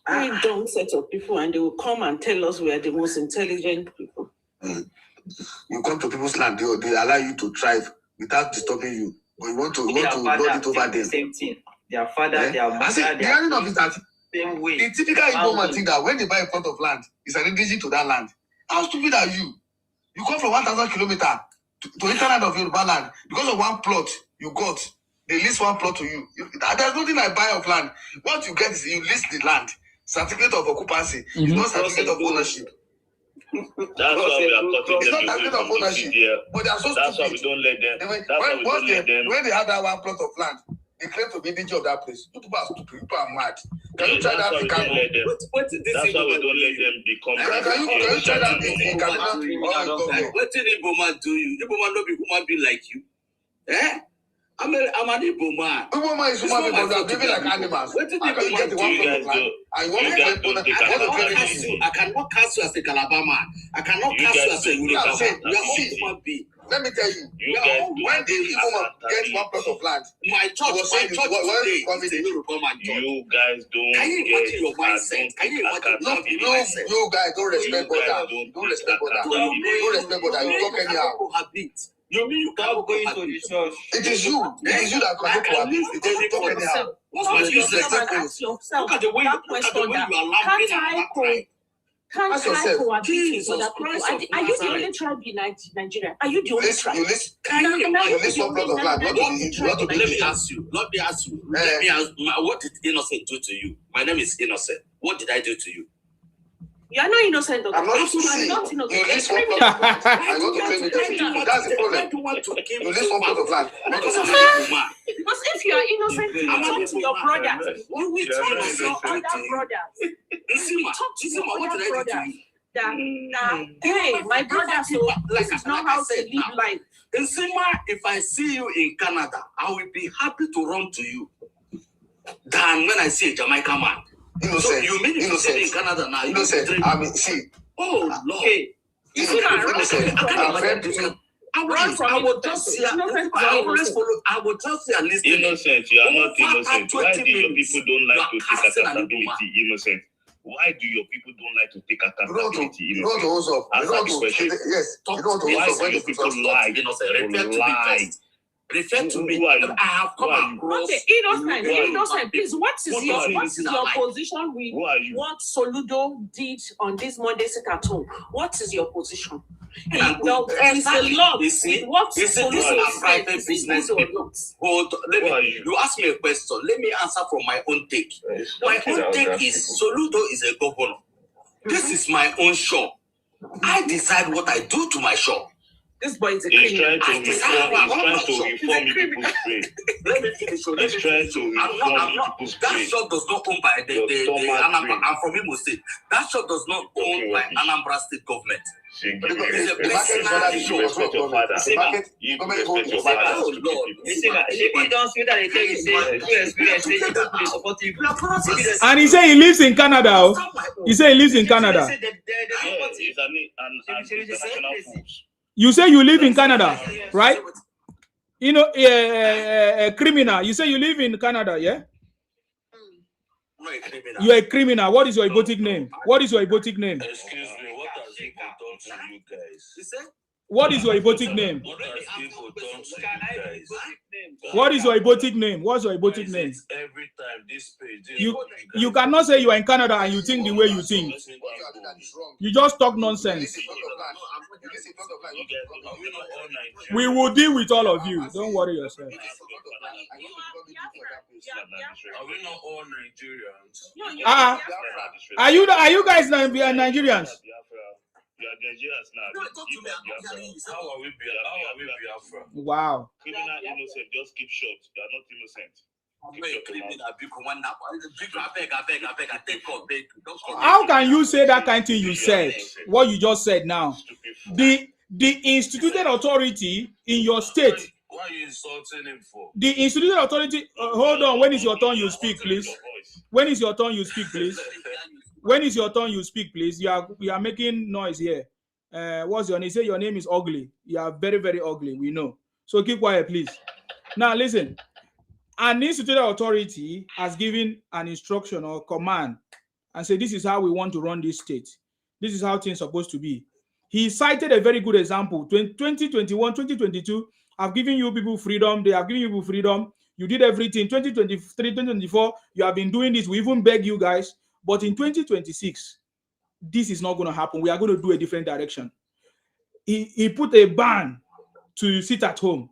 Very dumb set of people, and they will come and tell us we are the most intelligent people. You come to people's land, they allow you to thrive without disturbing you. But you want to lord it over them. Same thing. Their father, their mother. The irony of it that the typical Igbo man think that when they buy a plot of land, it's an indigenous to that land. How stupid are you? You come from 1,000 kilometers to internet of Yoruba land because of one plot you got. They lease one plot to you. There's nothing like buy of land. What you get is you lease the land. Certificate of occupancy. It's not certificate of ownership. That's why we are cutting them away from the but they are so that's stupid. why we don't let them. When they have that one plot of land, they claim to be indigenous of that place. You people are stupid. People are mad. Can you try that in Kano? That's why we don't let them become. Can you try that in Kano? What did Igbo man do you? Igbo man no be human being like you. I'm an Igbo man. Igbo man is human being, but they are living like animals. What did Igbo man do? I cannot cast you as a Calabar man. I cannot cast you as a Yoruba man. We are all human beings. Let me tell you, when the Igbo man gets one plot of land, my church today is a Yoruba man church. You guys don't. Can you imagine your mindset? Can you imagine your mindset? You guys don't respect border. Don't respect border. Don't respect border. You talk anyhow. You mean you can't go into the church? It is you. It is you that can talk anyhow. What's what you ask yourself that question? Can't I cohabit with other people? Are you the only tribe in Nigeria? Are you the only tribe? You list one plot of land. Let me ask you. What did Innocent do to you? My name is Innocent. What did I do to you? You are not innocent. I'm not innocent. You list one plot of land. I want to claim it. That's the problem. You list one plot of land. Because if you are innocent, you talk to your brothers. You will talk to your other brothers. You will talk to your other brothers. Hey, my brother, so this is not how to live life. Nsima, if I see you in Canada, I will be happy to run to you than when I see a Jamaican man. Innocent. So you mean if you stay in Canada now? Innocent. I mean, see. Oh Lord. Hey, innocent. I would just see. I would just see and listen. Innocent. You are not innocent. Why do your people don't like to take accountability? Innocent. Why do your people don't like to take accountability? You don't know what's up. Yes. You don't know what's up. Why do your people lie? Refer to me. I have come across. Innocent. Please, what is your position with what Soludo did on this Monday sit at home? What is your position? It's a lot. What Soludo is private business people. You ask me a question. Let me answer from my own take. My own take is Soludo is a governor. This is my own shop. I decide what I do to my shop. This boy is a criminal. He's trying to reform people's brain. Let me finish. He's trying to reform people's brain. That shop does not own by the Anambra. I'm from Imo State. That shop does not own by Anambra State government. It's a place you respect your father. You respect your father. Oh Lord. If don't feel that they tell you say you support you. And he said he lives in Canada. He said he lives in Canada. He's an international force. You say you live in Canada, right? You know, a criminal. You say you live in Canada, yeah? You're a criminal. What is your Igbo name? What is your Igbo name? Excuse me, what has Igbo done to you guys? What is your Igbo name? What has Igbo done to you guys? What is your Igbo name? What's your Igbo name? Every time this page. You cannot say you are in Canada and you think the way you think. You just talk nonsense. We will deal with all of you. Don't worry yourself. Are we not all Nigerians? Are you guys Nigerians? How are we Biafra? Wow. Criminal innocent, just keep short. They are not innocent. How can you say that kind of thing you said? What you just said now? The instituted authority in your state. Why are you insulting him for? The instituted authority. Hold on. When is your turn? You speak, please. When is your turn? You speak, please. When is your turn? You speak, please. You are making noise here. What's your name? Say your name is ugly. You are very, very ugly. We know. So keep quiet, please. Now listen. An instituted authority has given an instruction or command and said, this is how we want to run this state. This is how things are supposed to be. He cited a very good example. 2021, 2022 have given you people freedom. They have given you people freedom. You did everything. 2023, 2024, you have been doing this. We even beg you guys. But in 2026, this is not going to happen. We are going to do a different direction. He put a ban to sit at home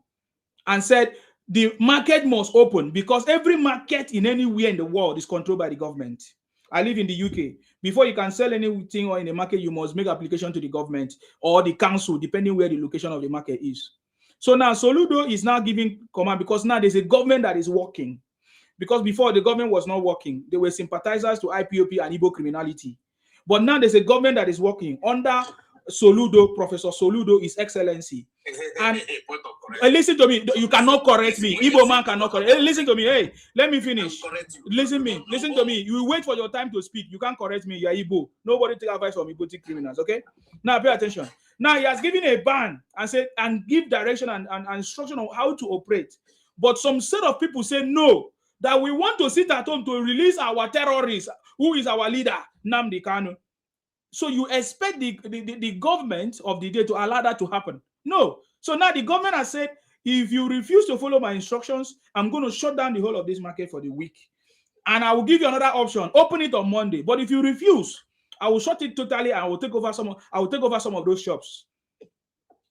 and said, the market must open because every market in anywhere in the world is controlled by the government. I live in the UK. Before you can sell anything or in the market, you must make application to the government or the council, depending where the location of the market is. So now Soludo is now giving command because now there's a government that is working. Because before the government was not working, they were sympathizers to IPOP and Igbo criminality. But now there's a government that is working under Soludo, Professor Soludo, His Excellency. And listen to me, you cannot correct me. Igbo man cannot correct. Hey, listen to me. Hey, let me finish. Listen to me. You wait for your time to speak. You can't correct me. You're Igbo. Nobody take advice from Igbo criminals. Okay. Now pay attention. Now he has given a ban and said and give direction and instruction on how to operate. But some set of people say no, that we want to sit at home to release our terrorists. Who is our leader? Nnamdi Kanu. So you expect the government of the day to allow that to happen? No. So now the government has said, if you refuse to follow my instructions, I'm going to shut down the whole of this market for the week. And I will give you another option. Open it on Monday. But if you refuse, I will shut it totally and I will take over some of those shops.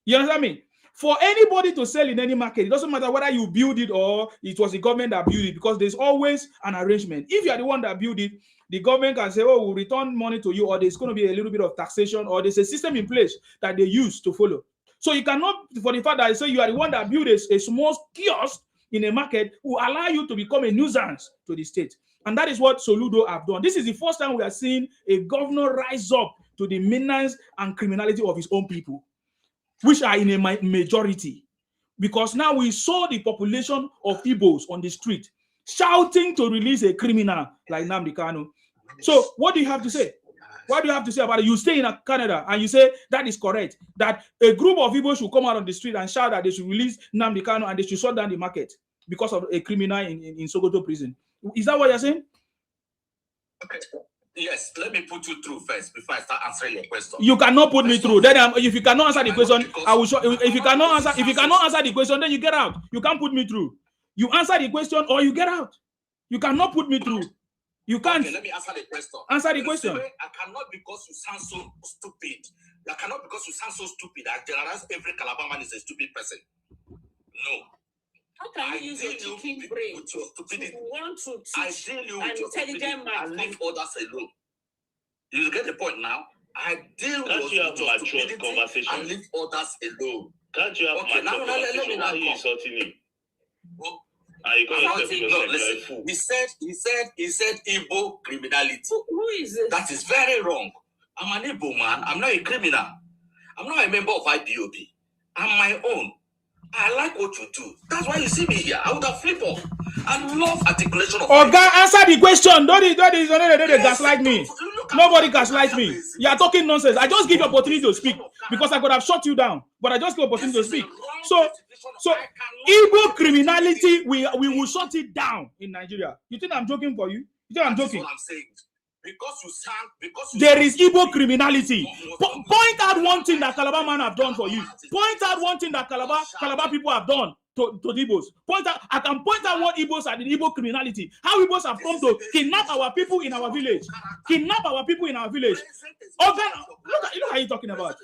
You understand me? For anybody to sell in any market, it doesn't matter whether you build it or it was the government that built it, because there's always an arrangement. If you are the one that built it, the government can say, oh, we'll return money to you, or there's going to be a little bit of taxation, or there's a system in place that they use to follow. So you cannot, for the fact that I say you are the one that built a small kiosk in a market, will allow you to become a nuisance to the state. And that is what Soludo have done. This is the first time we are seeing a governor rise up to the menace and criminality of his own people, which are in a majority. Because now we saw the population of Igbos on the street shouting to release a criminal like Nnamdi Kanu. So what do you have to say? What do you have to say about it? You stay in Canada and you say that is correct, that a group of Igbos should come out on the street and shout that they should release Nnamdi Kanu and they should shut down the market because of a criminal in Sokoto prison. Is that what you're saying? Okay. Yes, let me put you through first before I start answering your question. You cannot put me through. Then if you cannot answer the question, I will show. If you cannot answer the question, then you get out. You can't put me through. You answer the question or you get out. You cannot put me through. You can't. Okay, let me answer the question. Answer the question. I cannot, because you sound so stupid. I cannot, because you sound so stupid. I generalize every Calabar man is a stupid person. No. How can you use your chicken brain to want to teach an intelligent man? And leave others alone. You get the point now? I deal with your stupidity conversation and leave others alone. Can't you have okay, now let me now you insulting him? Well, no, listen. He said Igbo criminality. Who is it? That is very wrong. I'm an Igbo man. I'm not a criminal. I'm not a member of IPOP. I'm my own. I like what you do. That's why you see me here. I would have flipped off. I love articulation of. Oh, God, answer the question. Don't gaslight me. Nobody gaslight me. You are talking nonsense. I just give you opportunity to speak because I could have shut you down, but I just give opportunity to speak. So Igbo criminality, we will shut it down in Nigeria. You think I'm joking for you? You think I'm joking? That's what I'm saying. because you sound, there is Igbo criminality. Point out one thing that Calabar man have done for you. Point out one thing that Calabar people have done to the Igbos. I can point out what Igbos are the Igbo criminality. How Igbos have come to kidnap our people in our village. Kidnap our people in our village. Look how you talking about.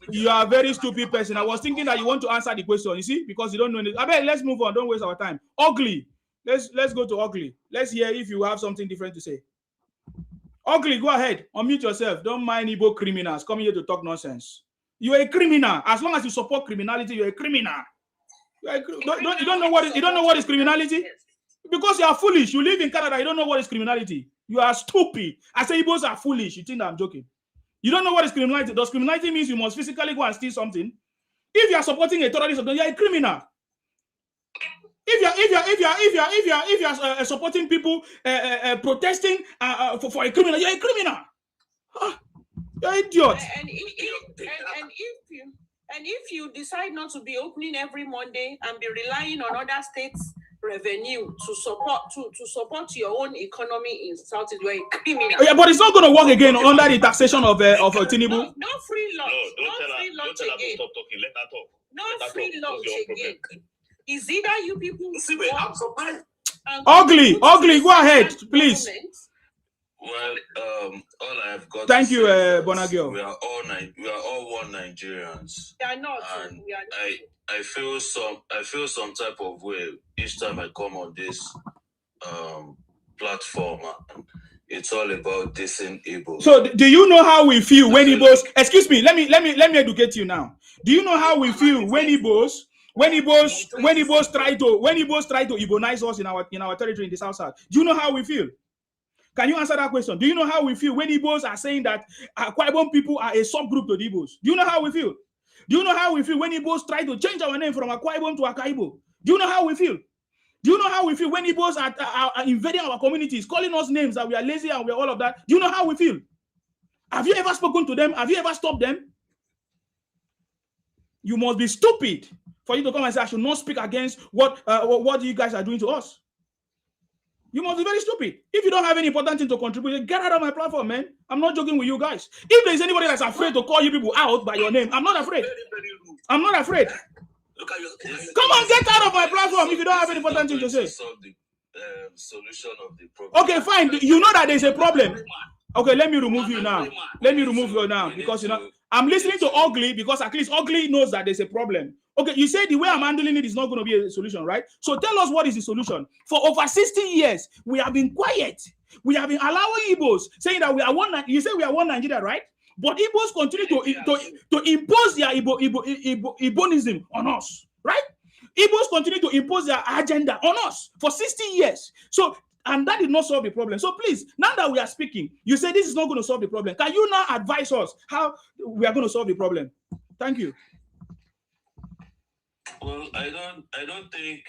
You are a very stupid person. I was thinking that you want to answer the question, you see, because you don't know anything. I mean, let's move on. Don't waste our time. Ugly. Let's go to Ugly. Let's hear if you have something different to say. Ugly, go ahead. Unmute yourself. Don't mind Igbo criminals coming here to talk nonsense. You are a criminal. As long as you support criminality, you're a criminal. You don't know what is criminality? Because you are foolish. You live in Canada. You don't know what is criminality. You are stupid. I say Igbos are foolish. You think that I'm joking? You don't know what is criminality. Does criminality means you must physically go and steal something? If you are supporting a terrorist, you are a criminal. If you are supporting people protesting for a criminal, you're a criminal. You're an idiot. And if you decide not to be opening every Monday and be relying on other states' revenue to support your own economy in South, you are a criminal. Yeah, but it's not going to work again under the taxation of Tinubu. No free lunch. No free lunch again. Stop talking. Let her talk. No free lunch again. Is either you people Ugly, go ahead, please. Well, all I've got. Thank you, Bonagio. We are all one Nigerians. We are not. And I feel some type of way each time I come on this platform. It's all about dissing Igbo. So, do you know how we feel when Igbos? Excuse me. Let me educate you now. Do you know how we feel when Igbos try to Igbonize us in our territory in the South? Do you know how we feel? Can you answer that question? Do you know how we feel when Igbos are saying that Akwa Ibom people are a subgroup to the Igbos? Do you know how we feel? Do you know how we feel when Igbos try to change our name from Akwa Ibom to Akaibo? Do you know how we feel? Do you know how we feel when Igbos are invading our communities, calling us names that we are lazy and we are all of that? Do you know how we feel? Have you ever spoken to them? Have you ever stopped them? You must be stupid for you to come and say, I should not speak against what you guys are doing to us. You must be very stupid. If you don't have any important thing to contribute, get out of my platform, man. I'm not joking with you guys. If there's anybody that's afraid to call you people out by your name, I'm not afraid. I'm not afraid. Come on, get out of my platform if you don't have any important thing to say. Solution of the problem. Okay, fine. You know that there's a problem. Okay, let me remove you now. Let me remove you now because I'm listening to Ugly because at least Ugly knows that there's a problem. Okay, you say the way I'm handling it is not going to be a solution, right? So tell us what is the solution. For over 60 years, we have been quiet. We have been allowing Igbos saying that we are one. You say we are one Nigeria, right? But Igbos continue to impose their Igbonism on us, right? Igbos continue to impose their agenda on us for 60 years. So, and that did not solve the problem. So please, now that we are speaking, you say this is not going to solve the problem. Can you now advise us how we are going to solve the problem? Thank you. Well, I don't think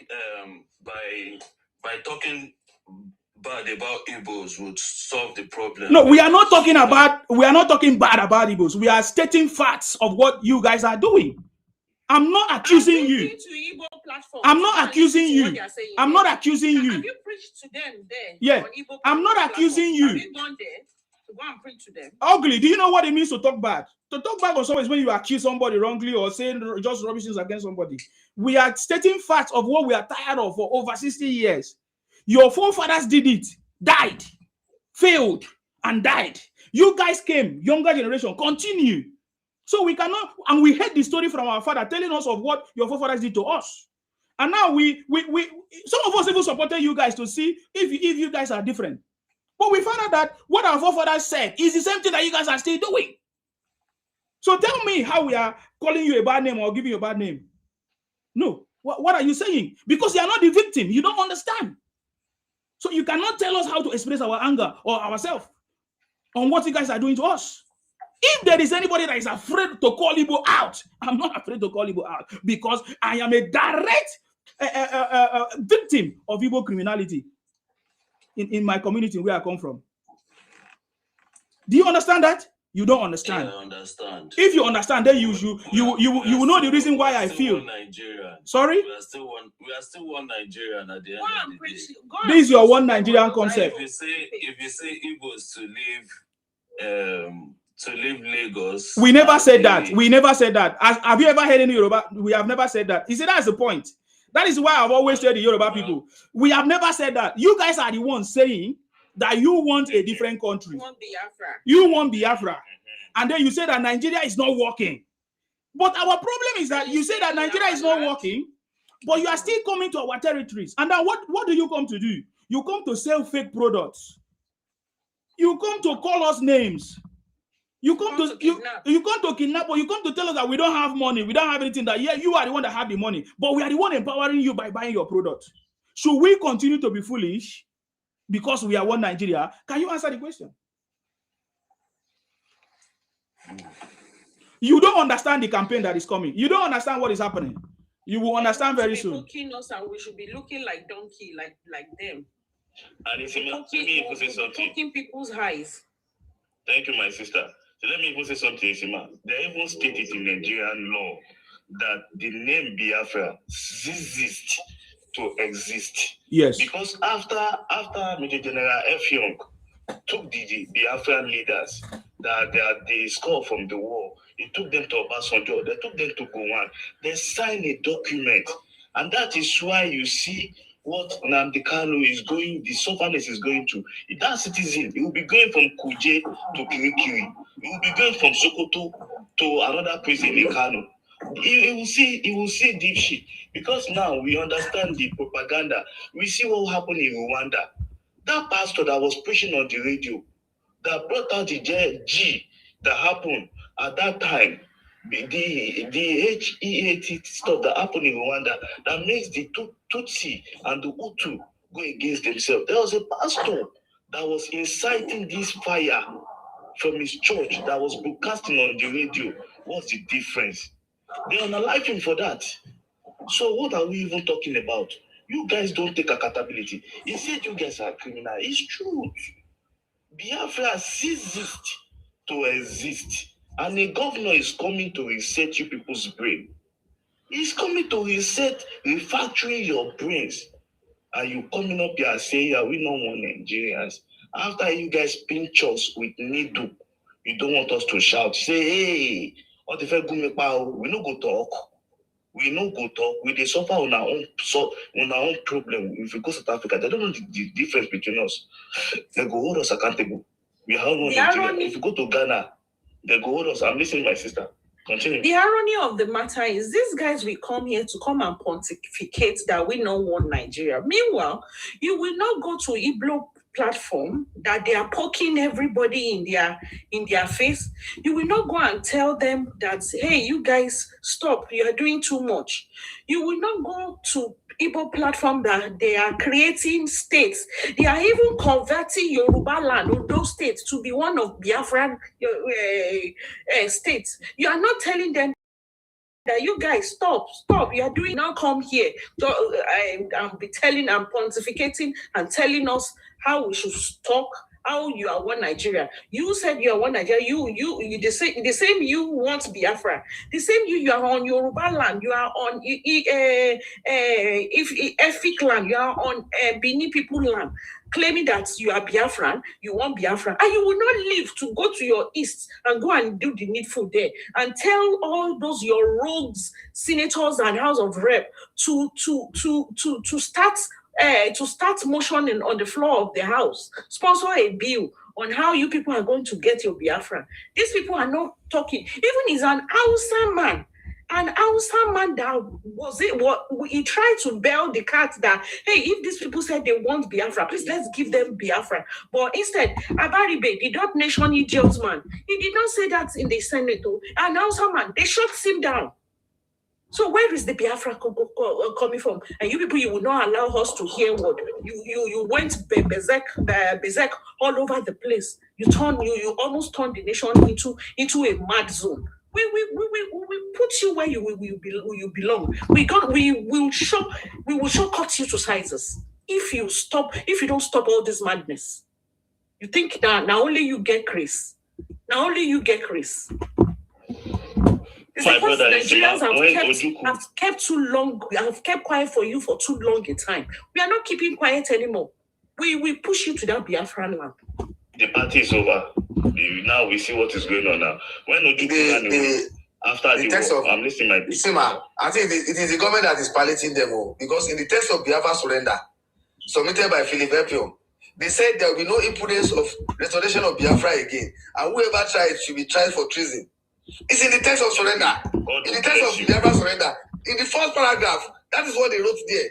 by talking bad about Igbos would solve the problem. No, we are not talking bad about Igbos. We are stating facts of what you guys are doing. I'm not accusing you. I'm not accusing you. I'm not accusing you. Have you preached to them there? Yeah. I'm not accusing you. Have you gone there to go and preach to them? Ugly. Do you know what it means to talk bad? To talk bad on someone is when you accuse somebody wrongly or saying just rubbish things against somebody. We are stating facts of what we are tired of for over 60 years. Your forefathers did it, died, failed, and died. You guys came, younger generation, continue. So we cannot, and we heard the story from our father telling us of what your forefathers did to us. And now some of us even supported you guys to see if you guys are different. But we found out that what our forefathers said is the same thing that you guys are still doing. So tell me how we are calling you a bad name or giving you a bad name. No. What are you saying? Because you are not the victim. You don't understand. So you cannot tell us how to express our anger or ourselves on what you guys are doing to us. If there is anybody that is afraid to call Igbo out, I'm not afraid to call Igbo out because I am a direct victim of Igbo criminality in my community where I come from. Do you understand that? You don't understand. I understand. If you understand, then you will know the reason why I feel. Sorry? We are still one Nigerian at the end of the day. This is your one Nigerian concept. If you say Igbos to leave Lagos. We never said that. We never said that. Have you ever heard any Yoruba? We have never said that. You see, that's the point. That is why I've always said the Yoruba people. We have never said that. You guys are the ones saying that you want a different country. You want Biafra. You want Biafra. And then you say that Nigeria is not working. But our problem is that you say that Nigeria is not working, but you are still coming to our territories. And then what do you come to do? You come to sell fake products. You come to call us names. You come to kidnap, or you come to tell us that we don't have money, we don't have anything. That you are the one that have the money, but we are the one empowering you by buying your product. Should we continue to be foolish because we are one Nigeria? Can you answer the question? You don't understand the campaign that is coming. You don't understand what is happening. You will understand very soon. Us and we should be looking like donkey, like them. And if you let me even say something. Poking people's eyes. Thank you, my sister. So let me even say something, Isima. They even stated in Nigerian law that the name Biafra ceased to exist. Yes. Because after Major General F. Young took the Biafran leaders that they scored from the war, he took them to Obasanjo, they took them to Gowan, they signed a document. And that is why you see what Nnamdi Kanu is going, the sufferness is going to. If that citizen, he will be going from Kuje to Kirikiri. He will be going from Sokoto to another prison in Kanu. He will see deep shit. Because now we understand the propaganda. We see what happened in Rwanda. That pastor that was preaching on the radio, that brought out the G that happened at that time, the HEAT stuff that happened in Rwanda, that makes the Tutsi and the Hutu go against themselves. There was a pastor that was inciting this fire from his church that was broadcasting on the radio. What's the difference? They unalive him for that. So what are we even talking about? You guys don't take accountability. He said you guys are criminal. It's true. Biafra ceased to exist. And a governor is coming to reset you people's brain. He's coming to reset, refactoring your brains. And you coming up here saying, yeah, we don't want Nigerians. After you guys pinch us with needle, you don't want us to shout. Say, hey, what if I go make power? We no go talk. We no go talk. We they suffer on our own problem. If we go to South Africa, they don't know the difference between us. They go hold us accountable. We have no Nigeria. If you go to Ghana, they go hold us. I'm listening, my sister. Continue. The irony of the matter is these guys will come here to come and pontificate that we don't want Nigeria. Meanwhile, you will not go to Igbo platform that they are poking everybody in their face. You will not go and tell them that, hey, you guys stop, you are doing too much. You will not go to Igbo platform that they are creating states. They are even converting Yoruba land or those states to be one of Biafran states. You are not telling them that you guys stop. You are doing now. Come here. I'm pontificating and telling us how we should talk. How you are one Nigeria. You said you are one Nigeria. You the same you want Biafra. The same you are on Yoruba land. You are on Efik land. You are on Bini people land. Claiming that you are Biafran, you want Biafra, and you will not leave to go to your east and go and do the needful there and tell all those your rogues, senators and House of Rep to start motioning on the floor of the house, sponsor a bill on how you people are going to get your Biafra. These people are not talking. Even is an Hausa man. An Hausa man that he tried to bail the cat that, hey, if these people said they want Biafra, please let's give them Biafra. But instead, Abaribe, the Dot Nation idiot man, he did not say that in the Senate. An Hausa man, they shut him down. So where is the Biafra coming from? And you people, you will not allow us to hear what you went berserk all over the place. You almost turned the nation into a mad zone. We put you where you belong. We will shortcut you to sizes if you don't stop all this madness. You think that now only you get grace. Now only you get Chris. It's My because brother, Nigerians have kept too long. We have kept quiet for you for too long a time. We are not keeping quiet anymore. We push you to that Biafran land. The party is over. Now we see what is going on now. When Ojukwu after the text war, I'm listening my see, ma, I think it is the government that is piloting them all. Because in the text of Biafra surrender, submitted by Philip Epio, they said there will be no impudence of restoration of Biafra again. And whoever tries should be tried for treason. It's in the text of surrender. In the text of Biafra surrender. In the first paragraph, that is what they wrote there.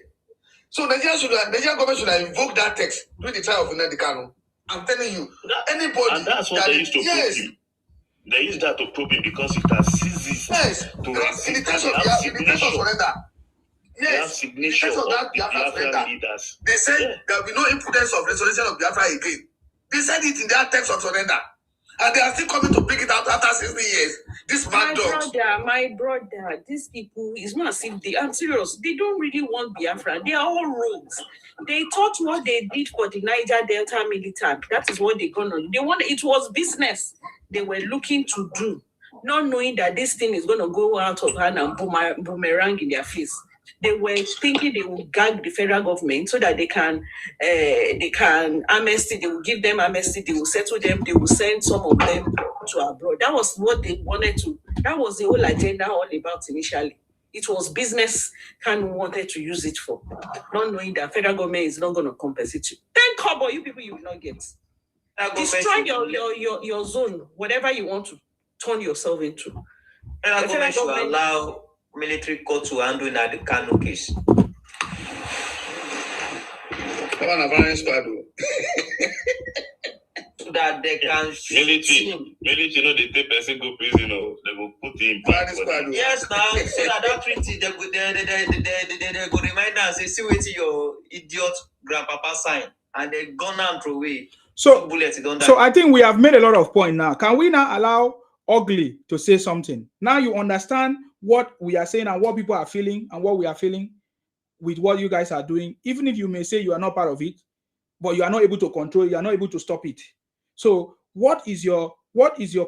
So Nigerian government should have invoked that text during the trial of Nnamdi Kanu. I'm telling you, anybody. And that's what they used to probe him. They used that to probe him because it has seized. Yes. In the text of surrender. Yes. In the text of that Biafra surrender. They said there will be no impudence of restoration of Biafra again. They said it in their text of surrender. And they are still coming to pick it out after 60 years. This mad dogs. My brother, these people, it's not as if I'm serious. They don't really want Biafra. They are all rogues. They thought what they did for the Niger Delta militant. That is what they're going to do. It was business they were looking to do, not knowing that this thing is going to go out of hand and boomerang in their face. They were thinking they would gag the federal government so that they can amnesty. They will give them amnesty. They will settle them. They will send some of them to abroad. That was what they wanted to. That was the whole agenda all about initially. It was business Kanu wanted to use it for, not knowing that federal government is not going to compensate you. 10 kobo, you people, you will not get. Destroy your zone, whatever you want to turn yourself into. The federal government allow military court to handle in the Kanu case. Come on, Avarian squad. So that they can military, they take person go prison or they will put him back. Yes, now so that treaty they go remind us, say, see what your idiot grandpapa sign, and they gone and throw away. So I think we have made a lot of points now. Can we now allow Ugly to say something? Now you understand what we are saying and what people are feeling and what we are feeling with what you guys are doing. Even if you may say you are not part of it, but you are not able to control it, you are not able to stop it. So what is your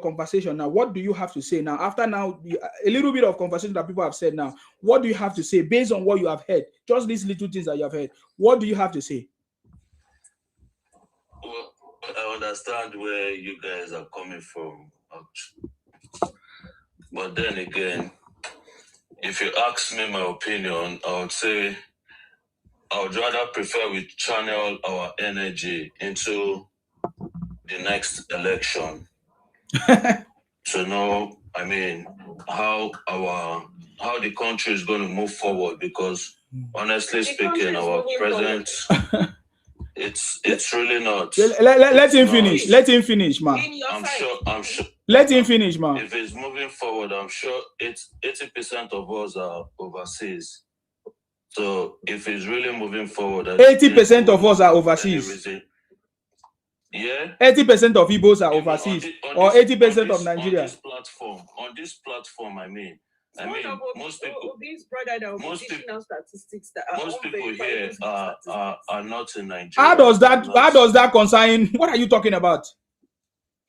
conversation now? What do you have to say now? After now, a little bit of conversation that people have said now, what do you have to say based on what you have heard? Just these little things that you have heard. What do you have to say? Well, I understand where you guys are coming from. But then again, if you ask me my opinion, I would say I would rather prefer we channel our energy into the next election to know, I mean, how the country is going to move forward. Because honestly speaking, our present, it's really not. Let him finish. Let him finish, man. I'm sure. Let him finish, man. If it's moving forward, I'm sure 80% of us are overseas. So if it's really moving forward, 80% of us are overseas. Yeah. 80% of Igbos are overseas, or 80% of Nigeria. On this platform, I mean, most people here are not in Nigeria. How does that concern? What are you talking about?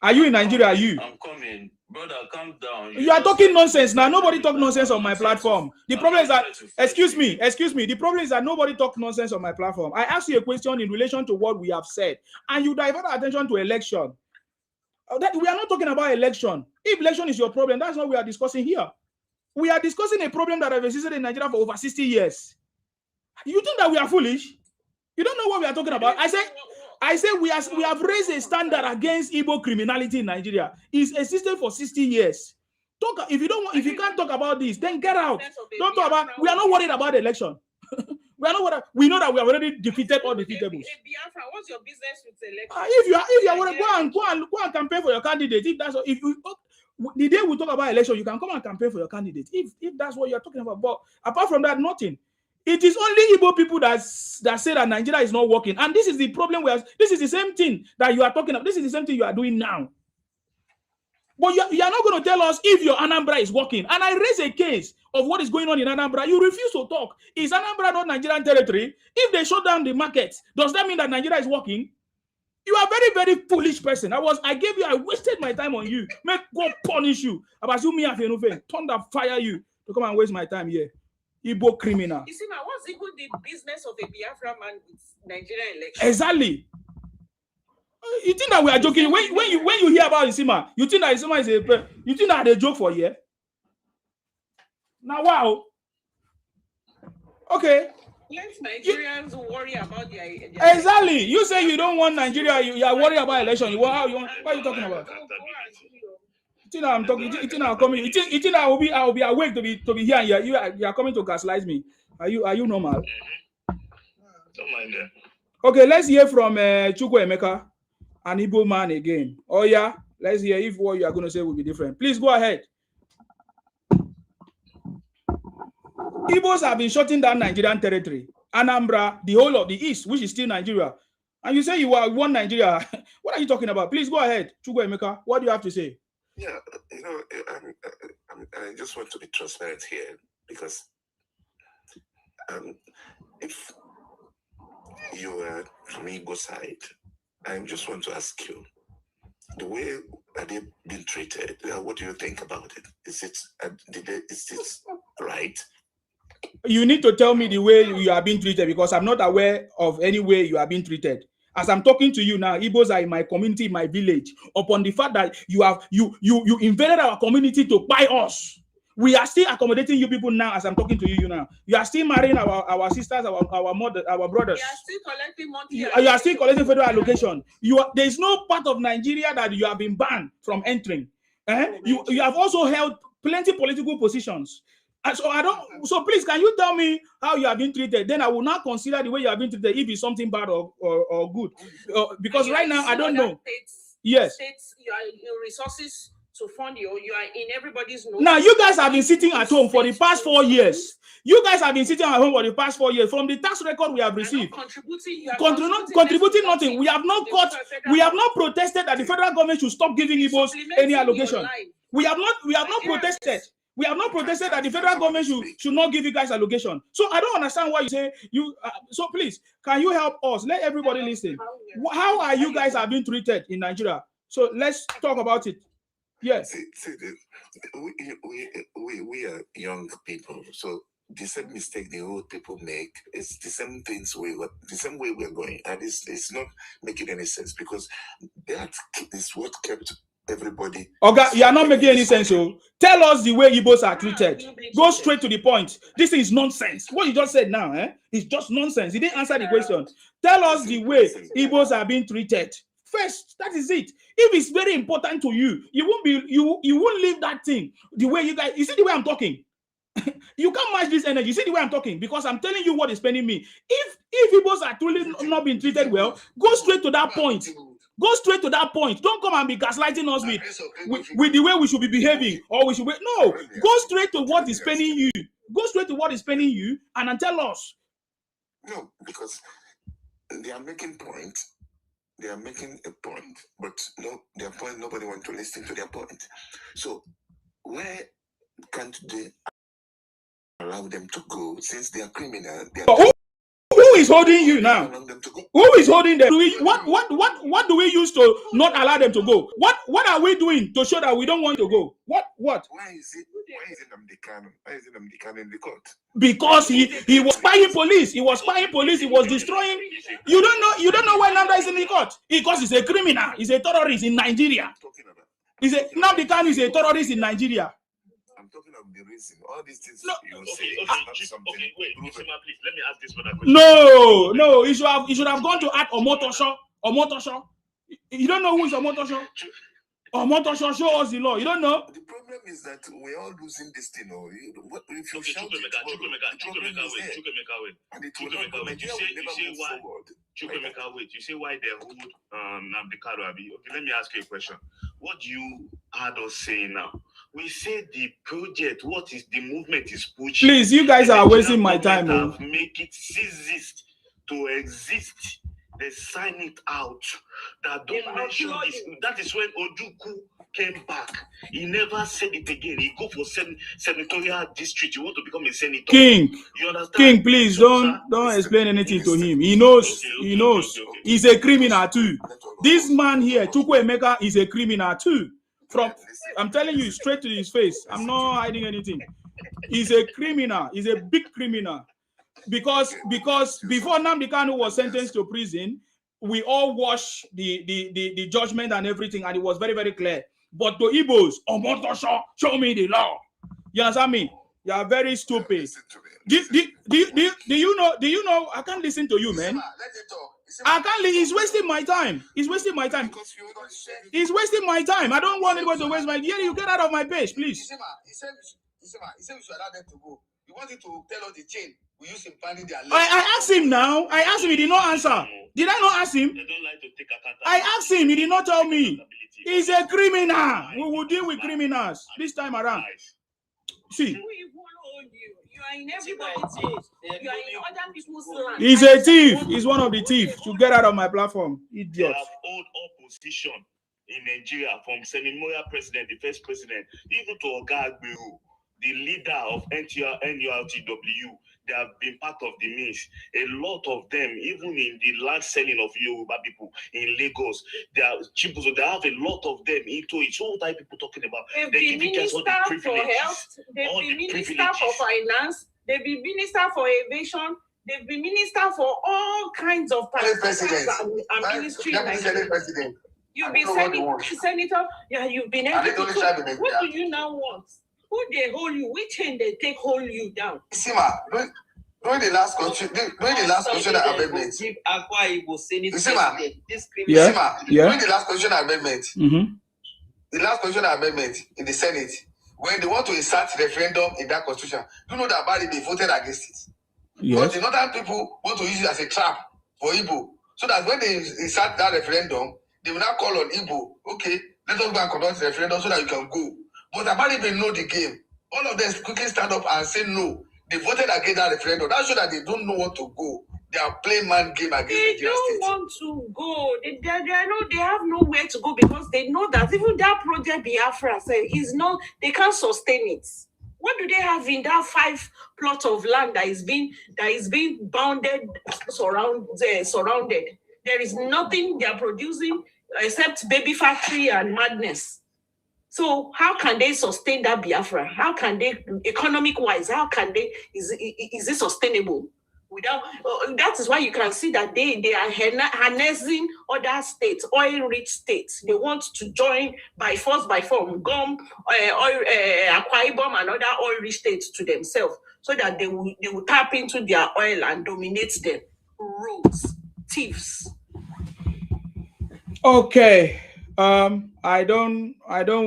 Are you in Nigeria? Are you? I'm coming. Brother, calm down. You are talking nonsense now. Nobody talk nonsense on my platform. The problem is that, excuse me. The problem is that nobody talk nonsense on my platform. I asked you a question in relation to what we have said, and you divert attention to election. That we are not talking about election. If election is your problem, that's what we are discussing here. We are discussing a problem that has existed in Nigeria for over 60 years. You think that we are foolish? You don't know what we are talking about. I say we have raised a standard against Igbo criminality in Nigeria. It's existed for 60 years. If you can't talk about this, then get out. Don't talk about. We are not worried about the election. We are not worried. We know that we have already defeated all defeatables. What's your business with election? If you are worried, go and campaign for your candidate. If that's the day we talk about election, you can come and campaign for your candidate. If that's what you are talking about. But apart from that, nothing. It is only Igbo people that say that Nigeria is not working. And this is the problem. This is the same thing that you are talking about. This is the same thing you are doing now. But you are not going to tell us if your Anambra is working. And I raise a case of what is going on in Anambra. You refuse to talk. Is Anambra not Nigerian territory? If they shut down the markets, does that mean that Nigeria is working? You are a very, very foolish person. I wasted my time on you. Make God punish you. About you, me, and thunder fire you to come and waste my time here. Igbo criminal. You see, man, what's even the business of a Biafra man with Nigerian election? Exactly. You think that we are joking? When you hear about Isima, you think that Isima is you think that they joke for you? Now, wow. Okay. Let Nigerians worry about their exactly. You say you don't want Nigeria. You are worried about election. What are you talking about? You think I'm talking? You think I'm coming? You think I will be awake to be here? And you are coming to gaslight me? Are you normal? Don't mind that. Okay, let's hear from Chukwu Emeka, an Igbo man again. Oh yeah, let's hear if what you are going to say will be different. Please go ahead. Igbos have been shutting down Nigerian territory, Anambra, the whole of the East, which is still Nigeria. And you say you are one Nigeria. What are you talking about? Please go ahead, Chukwu Emeka. What do you have to say? Yeah, I just want to be transparent here because if you are from Igbo side, I just want to ask you, the way are they being treated? What do you think about it? Is it right? You need to tell me the way you are being treated because I'm not aware of any way you are being treated. As I'm talking to you now, Igbos are in my community, in my village. Upon the fact that you invaded our community to buy us, we are still accommodating you people now. As I'm talking to you now, you are still marrying our sisters, our mother, our brothers. You are still collecting money. You are still collecting federal allocation. There is no part of Nigeria that you have been banned from entering. You have also held plenty political positions. And so please, can you tell me how you have been treated? Then I will not consider the way you have been treated if it's something bad or good. Because right now I don't know. Yes. States, your resources to fund you are in everybody's notes. Now you guys have been sitting at home for the past 4 years. You guys have been sitting at home for the past 4 years. From the tax record we have received, contributing nothing. We have not protested that the federal government should stop giving Igbos any allocation. We have not protested. We have not protested that the federal government should not give you guys allocation. So I don't understand why you say you. So please, can you help us? Let everybody listen. How are you guys have been treated in Nigeria? So let's talk about it. Yes. We are young people, so the same mistake the old people make is the same things the same way we're going, and it's not making any sense because that is what kept everybody. Okay, you are not making any sense. So tell us the way Igbos are treated. Go straight to the point. This is nonsense. What you just said now, is just nonsense. You didn't answer the question. Tell us the way Igbos are being treated. First, that is it. If it's very important to you, you won't leave that thing the way you guys. You see the way I'm talking. You can't match this energy. You see the way I'm talking because I'm telling you what is paining me. If Igbos are truly not being treated well, go straight to that point. Go straight to that point. Don't come and be gaslighting us with the way we should be behaving or we should be. No, go straight to what is paining you. Go straight to what is paining you and then tell us. No, because they are making points. They are making a point, but their point, nobody wants to listen to their point. So where can't they allow them to go since they are criminal? Who is holding you now? Who is holding them? What do we use to not allow them to go? What are we doing to show that we don't want to go? What? Why is it in the court? Because he was spying police. He was spying police. He was destroying. You don't know why Nanda is in the court? Because he's a criminal. He's a terrorist in Nigeria. Nnamdi Kanu is a terrorist in Nigeria. I'm talking of the reason. All these things you say. Okay, wait, please, let me ask this for that question. No, he should have gone to act Omotosho. You don't know who is Omotosho? Omotosho, show us the law. You don't know? The problem is that we're all losing this thing. If you shout you say why they hold Nnamdi Kanu. Okay, let me ask you a question. What do you had us saying now? We say the project, what is the movement is pushing. Please, you guys are wasting my time. Make it cease to exist. they sign it out. That don't mention this. That is when Ojuku came back. He never said it again. He go for senatorial district. You want to become a senator. King, you understand? King, please don't explain anything to him. He knows. He knows. He's a criminal too. This man here, Chukwuemeka, is a criminal too. I'm telling you straight to his face. I'm not hiding anything. He's a criminal. He's a big criminal. Because before Nnamdi Kanu was sentenced to prison, we all watched the judgment and everything, and it was very, very clear. But to Igbos, show me the law. You understand me? You are very stupid. Do you know? I can't listen to you, man. I can't. He's wasting my time. He's wasting my time. He's wasting my time. I don't want anybody to waste my time. Yeah, you get out of my page, please. He said we should allow them to go. You wanted to tell us the chain we use in planning their life. I asked him now. I asked him. He did not answer. Did I not ask him? They don't like to take I asked him. He did not tell me. He's a criminal. We will deal with criminals this time around. See. You are in everybody's house. You are in other people's land. He's a thief. He's one of the thieves. To get out of my platform. Idiot. They have old opposition in Nigeria from semi-memorial president, the first president, even to Oga Agberu, the leader of NURTW. They have been part of the means. A lot of them, even in the land selling of Yoruba people in Lagos, they are cheap. So they have a lot of them into it. So what are people talking about? They've been minister for health. They've been minister for finance. They've been minister for aviation. They've been minister for all kinds of president and ministry. President. You've been senator. Yeah, you've been everything. What do you now want? Who they hold you? Which hand they take hold you down? Isima, during the last constitutional amendment. During the last constitutional amendment, the last constitutional amendment in the Senate, when they want to insert referendum in that constitution, you know that body they voted against it. Because the northern people want to use it as a trap for Igbo. So that when they insert that referendum, they will now call on Igbo, okay, let us go and conduct the referendum so that you can go. But about even know the game. All of them quickly stand up and say no. They voted against that referendum. That shows that they don't know what to go. They are playing man game against the They don't want to go. They have nowhere to go because they know that even that project Biafra is not. They can't sustain it. What do they have in that 5 plot of land that is being bounded, surrounded? There is nothing they are producing except baby factory and madness. So how can they sustain that Biafra? How can they, economic-wise, how can they, is it sustainable? Without that is why you can see that they are harnessing other states, oil-rich states. They want to join by force, Gum, Akwa Ibom, and other oil-rich states to themselves, so that they will tap into their oil and dominate them. Rogues, thieves. Okay. I don't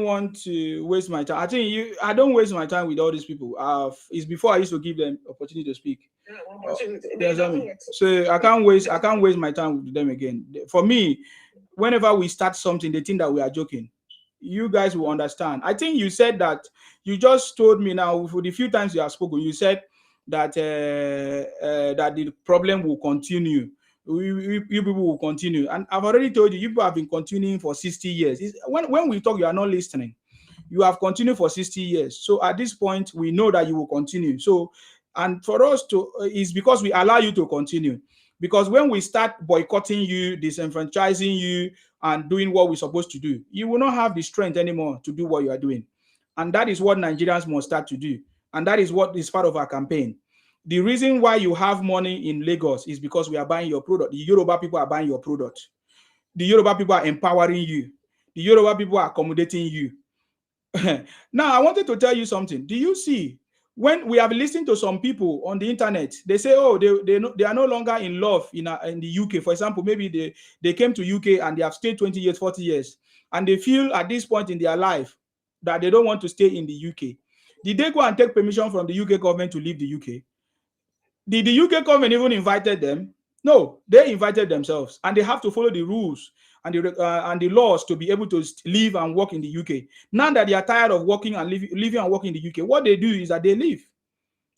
want to waste my time. I don't waste my time with all these people. It's before I used to give them opportunity to speak. So I can't waste my time with them again. For me, whenever we start something, they think that we are joking. You guys will understand. I think you said that you just told me now for the few times you have spoken, you said that that the problem will continue. You people will continue, and I've already told you people have been continuing for 60 years. When we talk, you are not listening. You have continued for 60 years, so at this point we know that you will continue. So, and for us to is because we allow you to continue, because when we start boycotting you, disenfranchising you, and doing what we're supposed to do, you will not have the strength anymore to do what you are doing, and that is what Nigerians must start to do, and that is what is part of our campaign. The reason why you have money in Lagos is because we are buying your product. The Yoruba people are buying your product. The Yoruba people are empowering you. The Yoruba people are accommodating you. Now, I wanted to tell you something. Do you see, when we have listened to some people on the internet, they say, oh, they are no longer in love in the UK. For example, maybe they came to UK and they have stayed 20 years, 40 years, and they feel at this point in their life that they don't want to stay in the UK. Did they go and take permission from the UK government to leave the UK? Did the UK government even invited them? No, they invited themselves, and they have to follow the rules and the laws to be able to live and work in the UK. Now that they are tired of working and living and working in the UK, what they do is that they leave.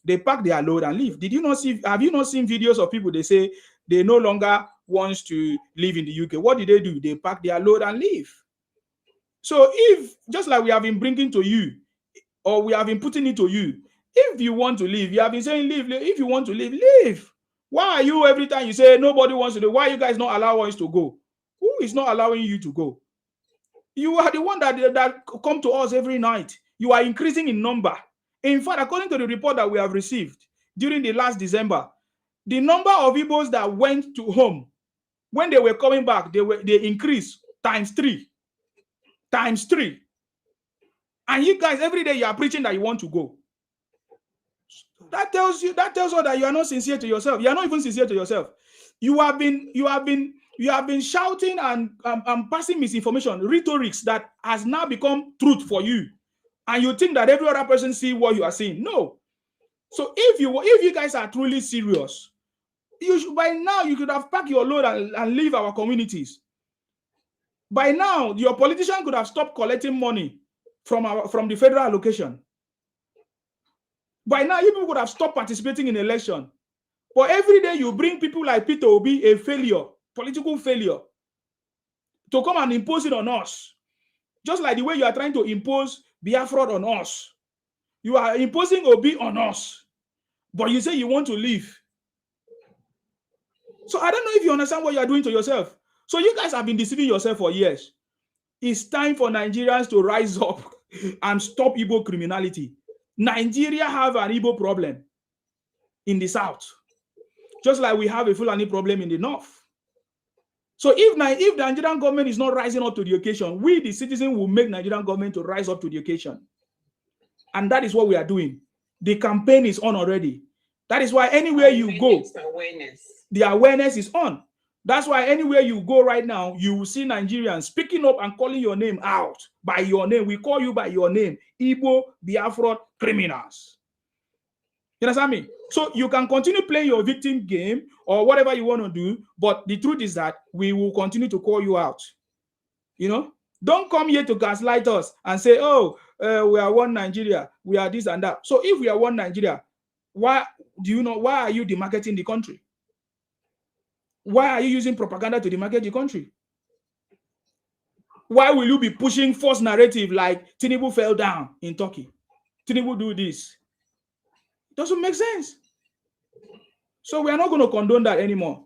They pack their load and leave. Did you not see? Have you not seen videos of people? They say they no longer wants to live in the UK, what do? They pack their load and leave. So if, just like we have been bringing to you, or we have been putting it to you, if you want to leave, you have been saying leave. If you want to leave, leave. Why are you, every time you say nobody wants to do, why are you guys not allowing us to go? Who is not allowing you to go? You are the one that come to us every night. You are increasing in number. In fact, according to the report that we have received during the last December, the number of Igbos that went to home, when they were coming back, they increased times 3. Times 3. And you guys, every day you are preaching that you want to go. That tells us that you are not sincere to yourself. You are not even sincere to yourself. You have been shouting and passing misinformation, rhetorics that has now become truth for you. And you think that every other person see what you are saying. No. So if you guys are truly serious, by now you could have packed your load and leave our communities. By now, your politician could have stopped collecting money from the federal allocation. By now, you people could have stopped participating in election. But every day you bring people like Peter Obi, a failure, political failure, to come and impose it on us. Just like the way you are trying to impose Biafra on us. You are imposing Obi on us. But you say you want to leave. So I don't know if you understand what you are doing to yourself. So you guys have been deceiving yourself for years. It's time for Nigerians to rise up and stop Igbo criminality. Nigeria have an Igbo problem in the south, just like we have a Fulani problem in the north. So if the Nigerian government is not rising up to the occasion, we, the citizens, will make Nigerian government to rise up to the occasion. And that is what we are doing. The campaign is on already. That is why anywhere you go, the awareness is on. That's why anywhere you go right now, you will see Nigerians speaking up and calling your name out by your name. We call you by your name, Igbo Biafra criminals. You understand me? So you can continue playing your victim game or whatever you want to do, but the truth is that we will continue to call you out. You know, don't come here to gaslight us and say, oh, we are one Nigeria, we are this and that. So if we are one Nigeria, why are you demarketing the country? Why are you using propaganda to demarcate the country? Why will you be pushing false narrative like Tinubu fell down in Turkey? Tinubu do this. It doesn't make sense. So we are not going to condone that anymore.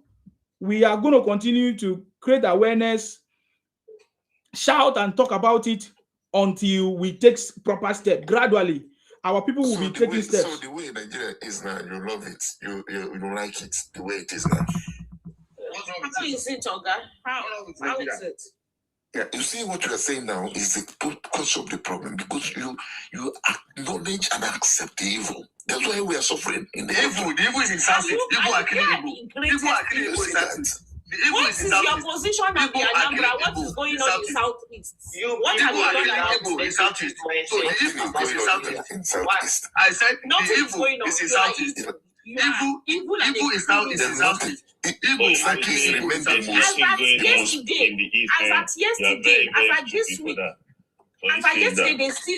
We are going to continue to create awareness, shout and talk about it until we take proper steps. Gradually, our people will be taking steps. So the way Nigeria is now, you love it. You like it the way it is now. How is it, Oga? How is it? Yeah, you see what you are saying now is the cause of the problem, because you acknowledge and accept the evil. That's why we are suffering in the evil. The evil is in Southeast. People are killing Igbo. People are killing Igbo in Southeast. What is your position on the Anambra? What is going on in Southeast? What have you done Igbo in Southeast? So the evil is in Southeast. I said the evil is in Southeast. Evil is now in Southeast. Evil is remains as at yesterday, as at this week, as at yesterday,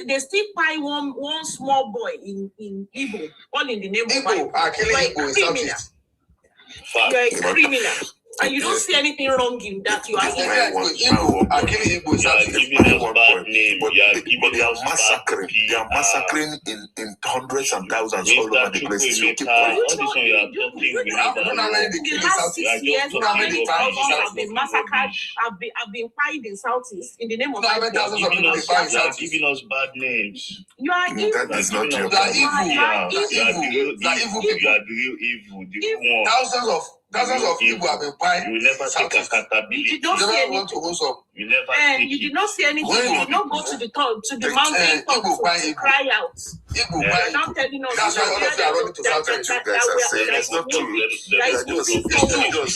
they still buy one small boy in Igbo, all in the name of Igbo are killing Igbo in Southeast. You are a criminal. And you don't see anything wrong in that. You are Igbo are killing Igbo in Southeast. But they are massacring. They are massacring in hundreds and thousands all over the place. So keep quiet. Last 6 years, have been massacred. Have been fired in Southeast in the name of giving us bad names. You are evil. That is not true. You are evil. You are the real evil. Thousands of people have been buying. You never take accountability. You did not see anything. You did not see anything. You did not go to the mountain top to cry out. Igbo buying. Now telling us that's why all of you are running to Southwest. You guys are saying it's not true. It's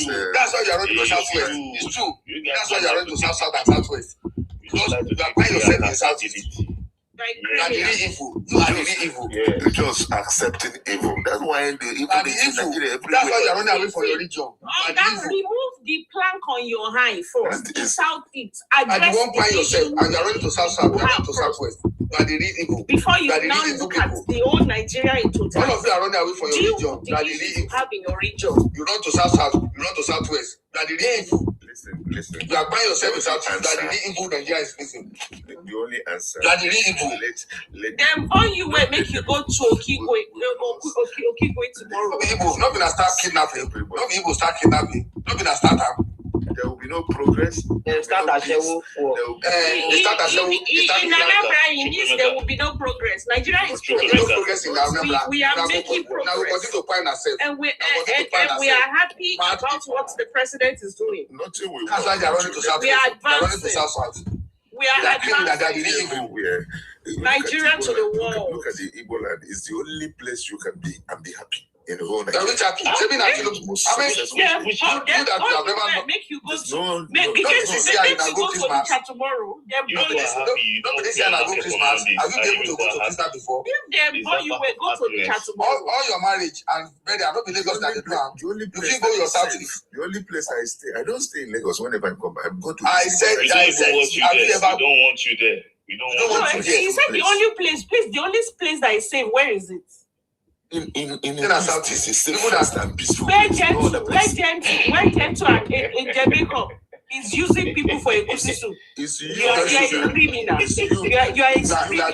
true. That's why you are running to Southwest. It's true. That's why you are running to South and Southwest. Because you are buying yourself in Southeast. You are the real evil. You are the real evil. You're just accepting evil. That's why the evil is in Nigeria. That's why you're running away from your religion. Remove the plank on your eye first. Southeast. And you won't buy yourself, and you're running to Southwest. You are the real evil. Before you now look at the whole Nigeria in totality. All of you are running away from your region. You are the real evil. Have in your region. You run to south, you run to southwest. You are the real evil. Listen. You are buying yourself in south. You are the real evil. Nigeria is facing. The only answer. You are the real evil. Then all you will make you go to Okigwe tomorrow. Not gonna start kidnapping. Not people start kidnapping. Not gonna start up. There will be no progress. They start a show. In Anambra, in this, there will be no progress. Nigeria is progressing. We are making progress. Now we continue to find ourselves. And we are happy about what the president is doing. Nothing will. That's why they are running to south. We are advancing. We are advancing. Everywhere. Nigeria to the world. Look at the Igbo land. It's the only place you can be and be happy. In the whole Nigeria. Make you go to Nigeria tomorrow. All your marriage and wedding, I don't be Lagos that they do. You go yourself. The only place I stay, I don't stay in Lagos whenever I come back. I go to. I said, we don't want you there. We don't want you there. He said the only place, please, the only place that is safe. Where is it? In the south is safest and peaceful. Where Gentle and Jamaica is using people for a goosey soup. You are a criminal. You are a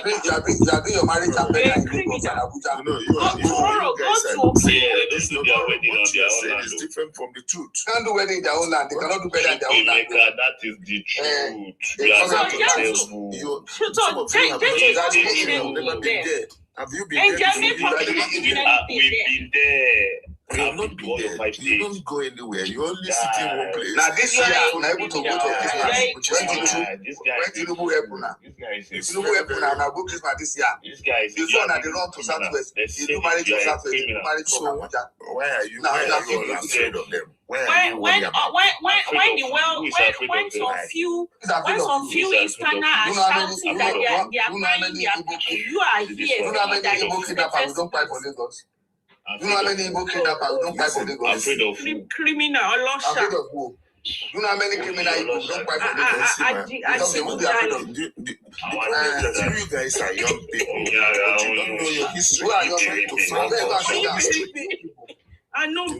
doing your marriage and better in Lagos and Abuja. Tomorrow, go to this is their wedding on their own land. It's different from the truth. They can't do wedding in their own land. They cannot do better in their own land. That is the truth. Have you been there? We've been there. We have not been there. You don't go anywhere. You only sit in one place. Now this year, I'm able to go to Christmas. When Tinubu help now. Tinubu help now go Christmas this year. The son and the run to Southwest. He do marriage to Southwest. He do marriage to Abuja. Why are you all afraid of them? When some few Easterner are shouting that they are buying their people, you are here. You know how many Igbo kidnappers don't fight for Lagos? You know how many Igbo kidnappers don't fight for Lagos? Criminal, afraid of who? You know how many criminal Igbo don't fight for Lagos? Because they won't be afraid of you. You guys are young people. You don't know your history. Who are young people? I know. The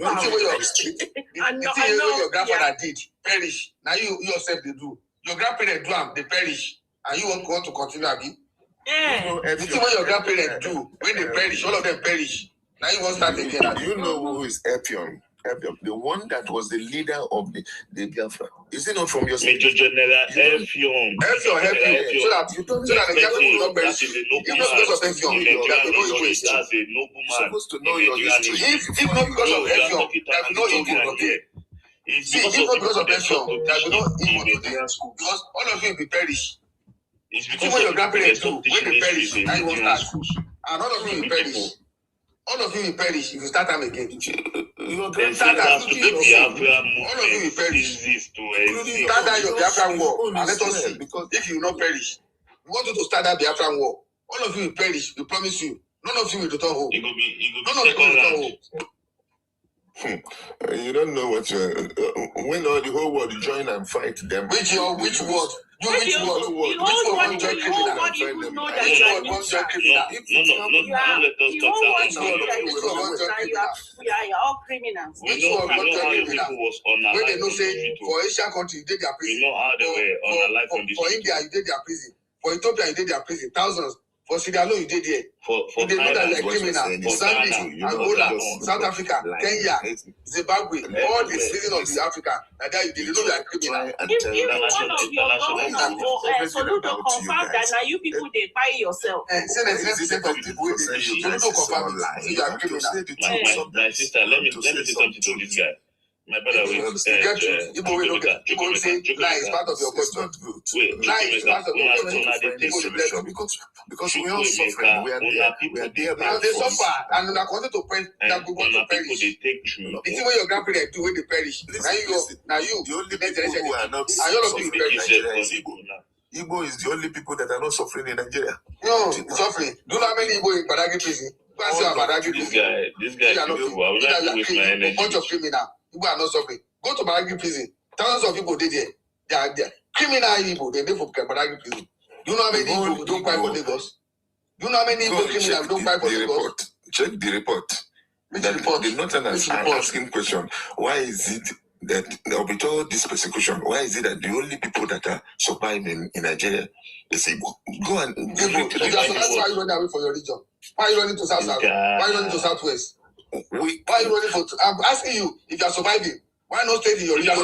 thing your grandfather did perish. Now you yourself they do. Your grandparents do them, they perish, and you want to continue again. Yeah. The thing what your grandparents do when they perish, all of them perish. Now you want to start again. Do you know who is Epion? The one that was the leader of the Biafra. Is it not from your Major General Epion? So that the Biafra will not perish. If not because of Epion, there will no Igbo history. You're supposed to know your history. If not because of Epion, there will no Igbo today. See, if not because of Epion, there will no Igbo today. Because all of you will be perish. It's because what your grandparents do when they perish, now you won't start. And all of you will perish. All of you will perish if you start time again. All of you will perish. Start that your Biafran war and let us see. Because if you will not perish, we want you to start that Biafran war. All of you will perish. We promise you. None of you will return home. None of you will return home. You don't know what when all the whole world join and fight them. Which word? Which word? Which word won't join criminal and fight them? Which word won't join criminal? We are all criminals. Which word won't join criminal? When they know say for Asian country you did their prison. For India you did their prison. For Ethiopia you did their prison. Thousands. For Sierra Leone, you did here. You did know that you're a criminal. Mozambique, Angola, South Africa, Kenya, Zimbabwe, all the citizens of the Africa. And that you did know you're a criminal. Even one of your governors, Soludo, confirmed that now you people, they buy yourself. Say there's 90% of people with the Soludo confirmed that you're a criminal. My sister, let me say something to this guy. My brother will say lie is part of your culture. Lie is part of your culture. Because we are suffering. We are there. And they suffer. And they continue to perish. They go to perish. The thing what your grandparents do when they perish. Now you. The only people who are not suffering in Nigeria is Igbo. Igbo is the only people that are not suffering in Nigeria. No, suffering. Do you know how many Igbo in Badagry prison? This guy, I will not waste my energy. Bunch of criminals. People are not suffering. Go to Badagry prison. Thousands of people did there. They are criminal people. They live for Badagry prison. You know how many Igbo don't cry for Lagos? You know how many Igbo criminals don't cry for Lagos? Check the report. The Northerners are asking question. Why is it that with all this persecution, why is it that the only people that are surviving in Nigeria is Igbo? Go and that's why you run away from your region. Why are you running to South? Why are you running to Southwest? Why are you running for? I'm asking you if you are surviving. Why not stay in your region?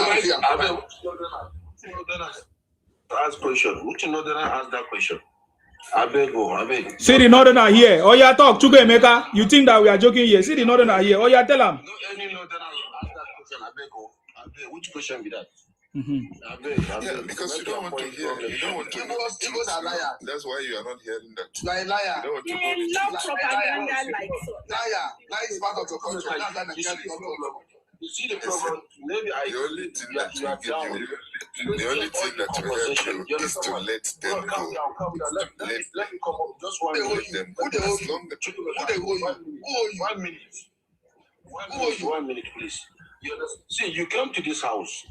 Ask question. Which Northerner ask that question? I beg. See the Northerner here. Oh yeah, talk to Emeka. You think that we are joking here? See the Northerner here. Oh yeah, tell him. No, any Northerner ask that question. I beg. Which question be that? Yeah, because you don't want to hear. You don't want to. Igbos are liars. That's why you are not hearing that. You are a liar. You don't want to go They love propaganda like so. Liar. Lie is part of your culture. That's why Nigeria is not. You see the problem? Maybe the only thing that will help you is to let them go. Let me come up. Just 1 minute. Who they owe you? 1 minute. 1 minute, please. See, you come to this house,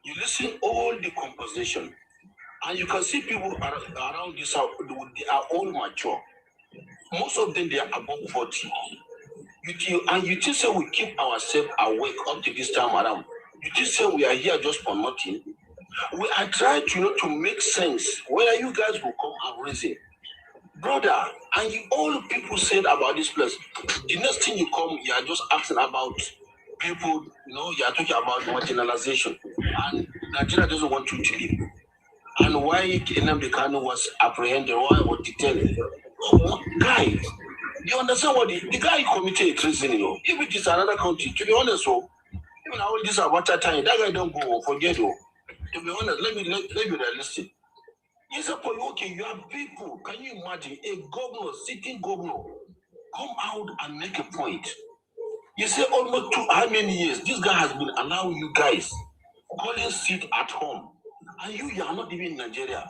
you listen all the conversation, and you can see people around this house. They are all mature. Most of them, they are above 40. You just say we keep ourselves awake up to this time around. You just say we are here just for nothing. We are trying to make sense whether you guys will come and reason. Brother, and all people said about this place, the next thing you come, you are just asking about people, you are talking about marginalization. And Nigeria doesn't want you to leave. And why Nnamdi Kanu was apprehended, why was detained? Guys, you understand what the guy committed treason, If it is another country, to be honest, even all this about that time, that guy don't go forget. To be honest, let me be realistic. Yes, okay, you have people. Can you imagine a governor, sitting governor, come out and make a point? You say almost how many years this guy has been allowing you guys calling sit at home, and you are not even in Nigeria.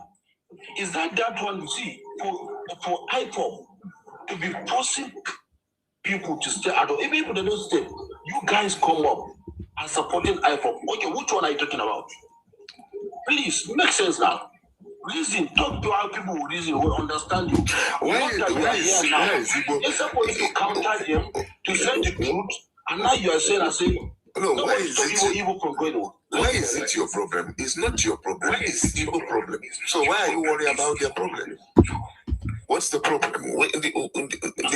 Is that one you see for IPOP to be forcing people to stay at home? Even if they don't stay, you guys come up and supporting IPOP. Okay, which one are you talking about? Please, make sense now. Reason, talk to our people who reason, who understand you. Why is Igbo? You're supposed to counter them, to say the truth, and now you are saying, no, why is it your problem? It's not your problem. It's Igbo problem. So why are you worried about their problem? What's the problem? They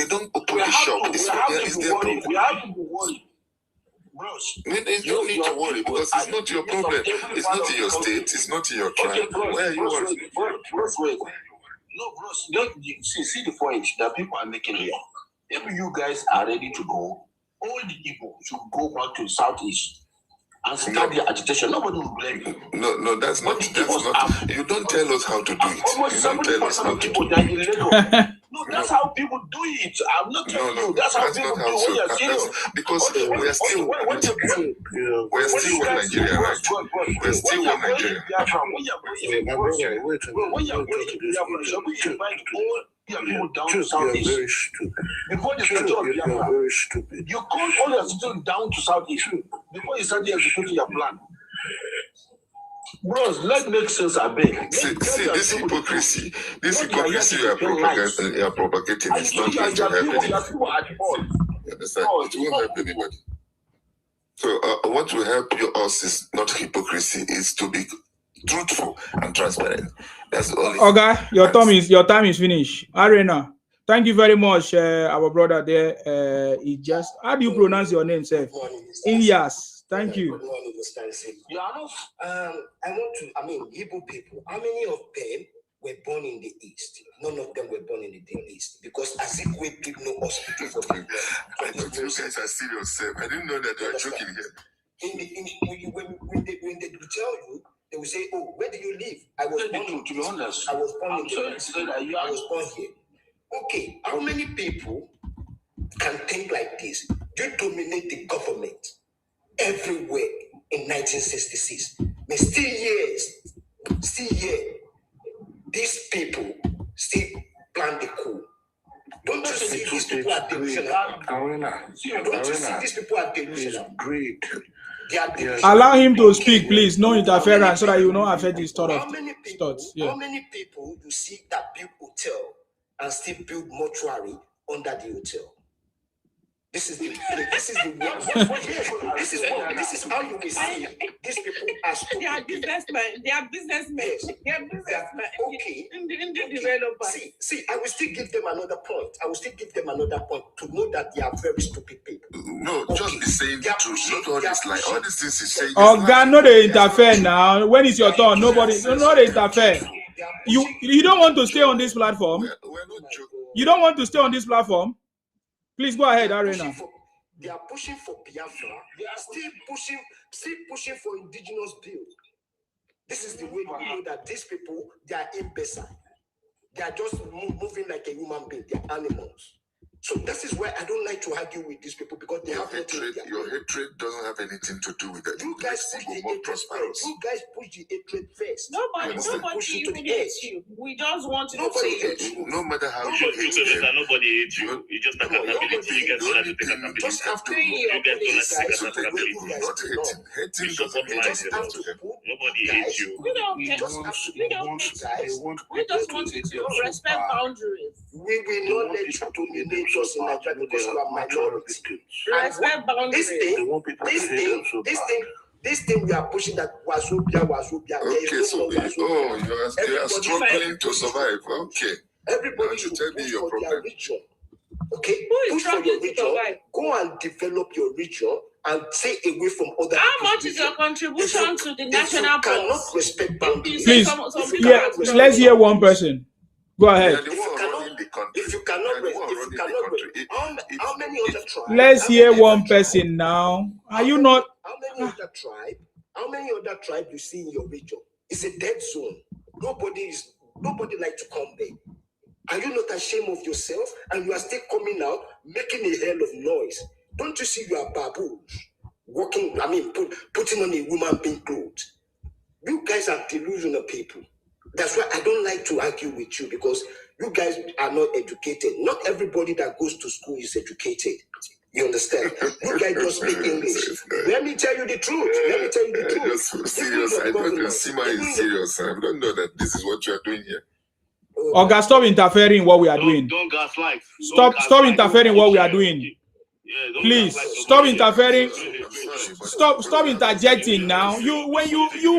don't open the shop. It's their problem. We have to be worried. Bros, you don't need to worry because it's not your problem. It's not in your state. It's not in your tribe. Why are you worried? Bros, wait. No, bros, see the point that people are making here. If you guys are ready to go, all the people should go back to the southeast and start their agitation. Nobody will blame you. No, that's not. You don't tell us how to do it. Almost 70% of people die in Lagos. No, that's how people do it. I'm not telling you. That's how people do it when you're serious. Because we're still one Nigeria, right? We're still one Nigeria. When you're going to Biafra, shall we invite all your people down to southeast? You're very stupid. Before the schedule of Biafra, you're very stupid. You call all your citizens down to southeast before you start executing your plan. Bros, let's make sense a bit. See this hypocrisy you are propagating is not going to help anybody. You understand? It won't help anybody. So what will help us is not hypocrisy, is to be truthful and transparent. That's the only. Okay, your time is finished. Arena, thank you very much, our brother there. How do you pronounce your name, sir? Ilyas. Thank you. Igbo people, how many of them were born in the East? None of them were born in the East because Atiku did no hospital for them. I thought you guys are serious, sir. I didn't know that you were joking here. When they tell you, they will say, "Oh, where do you live?" I was born to be honest. I was born in I was born here. Okay, how many people can think like this? You dominate the government everywhere in 1966. But still here, these people still plan the coup. Don't you see these people are delusional? Don't you see these people are delusional? Greed. Allow him to speak, please. No interference, so that you will not affect his thoughts. How many people you see that build hotel and still build mortuary under the hotel? This is the way. This is how you will see these people as they are businessmen. They are businessmen. Yes. They are businessmen. Okay. In the developer. See, I will still give them another point. To know that they are very stupid people. No, just be saying the truth. Not all this like all these things he's saying. Oh God, no, they interfere now. When it's your turn, nobody, no, they interfere. You don't want to stay on this platform. We're not joking. You don't want to stay on this platform. Please go ahead, Arena. They are pushing for Biafra. They are still pushing for indigenous build. This is the way we know that these people, they are imbecile. They are just moving like a human being. They are animals. So this is why I don't like to argue with these people because they have hatred. Your hatred doesn't have anything to do with it. You guys push the hatred first. You guys push the hatred first. Nobody even hates you. We just want to say you. No matter how you hate them. Nobody hates you. You just have accountability. You get to take accountability. Just have to you get to take accountability. Not hating doesn't mean nobody hates you. We don't hate you. We just want you to respect boundaries. We will not let you dominate us in Nigeria because we are minority. Respect boundaries. This thing we are pushing that Wazobia. Okay, so you are struggling to survive. Okay. Everybody should tell me your problem. Okay, push for your region. Go and develop your region and stay away from other. How much is your contribution to the national policy? Cannot respect boundaries. Please, let's hear one person. Go ahead. If you cannot, how many other tribes? Let's hear one person now. Are you not? How many other tribes you see in your region? It's a dead zone. Nobody like to come there. Are you not ashamed of yourself? And you are still coming out, making a hell of noise. Don't you see you are baboons? Putting on a woman being clothes. You guys are delusional people. That's why I don't like to argue with you because you guys are not educated. Not everybody that goes to school is educated. You understand? You guys just speak English. Let me tell you the truth. Just serious. I don't know. Sima is serious. I don't know that this is what you are doing here. Oga, stop interfering in what we are doing. Don't gaslight. Stop interfering in what we are doing. Please stop interfering. Stop interjecting now. You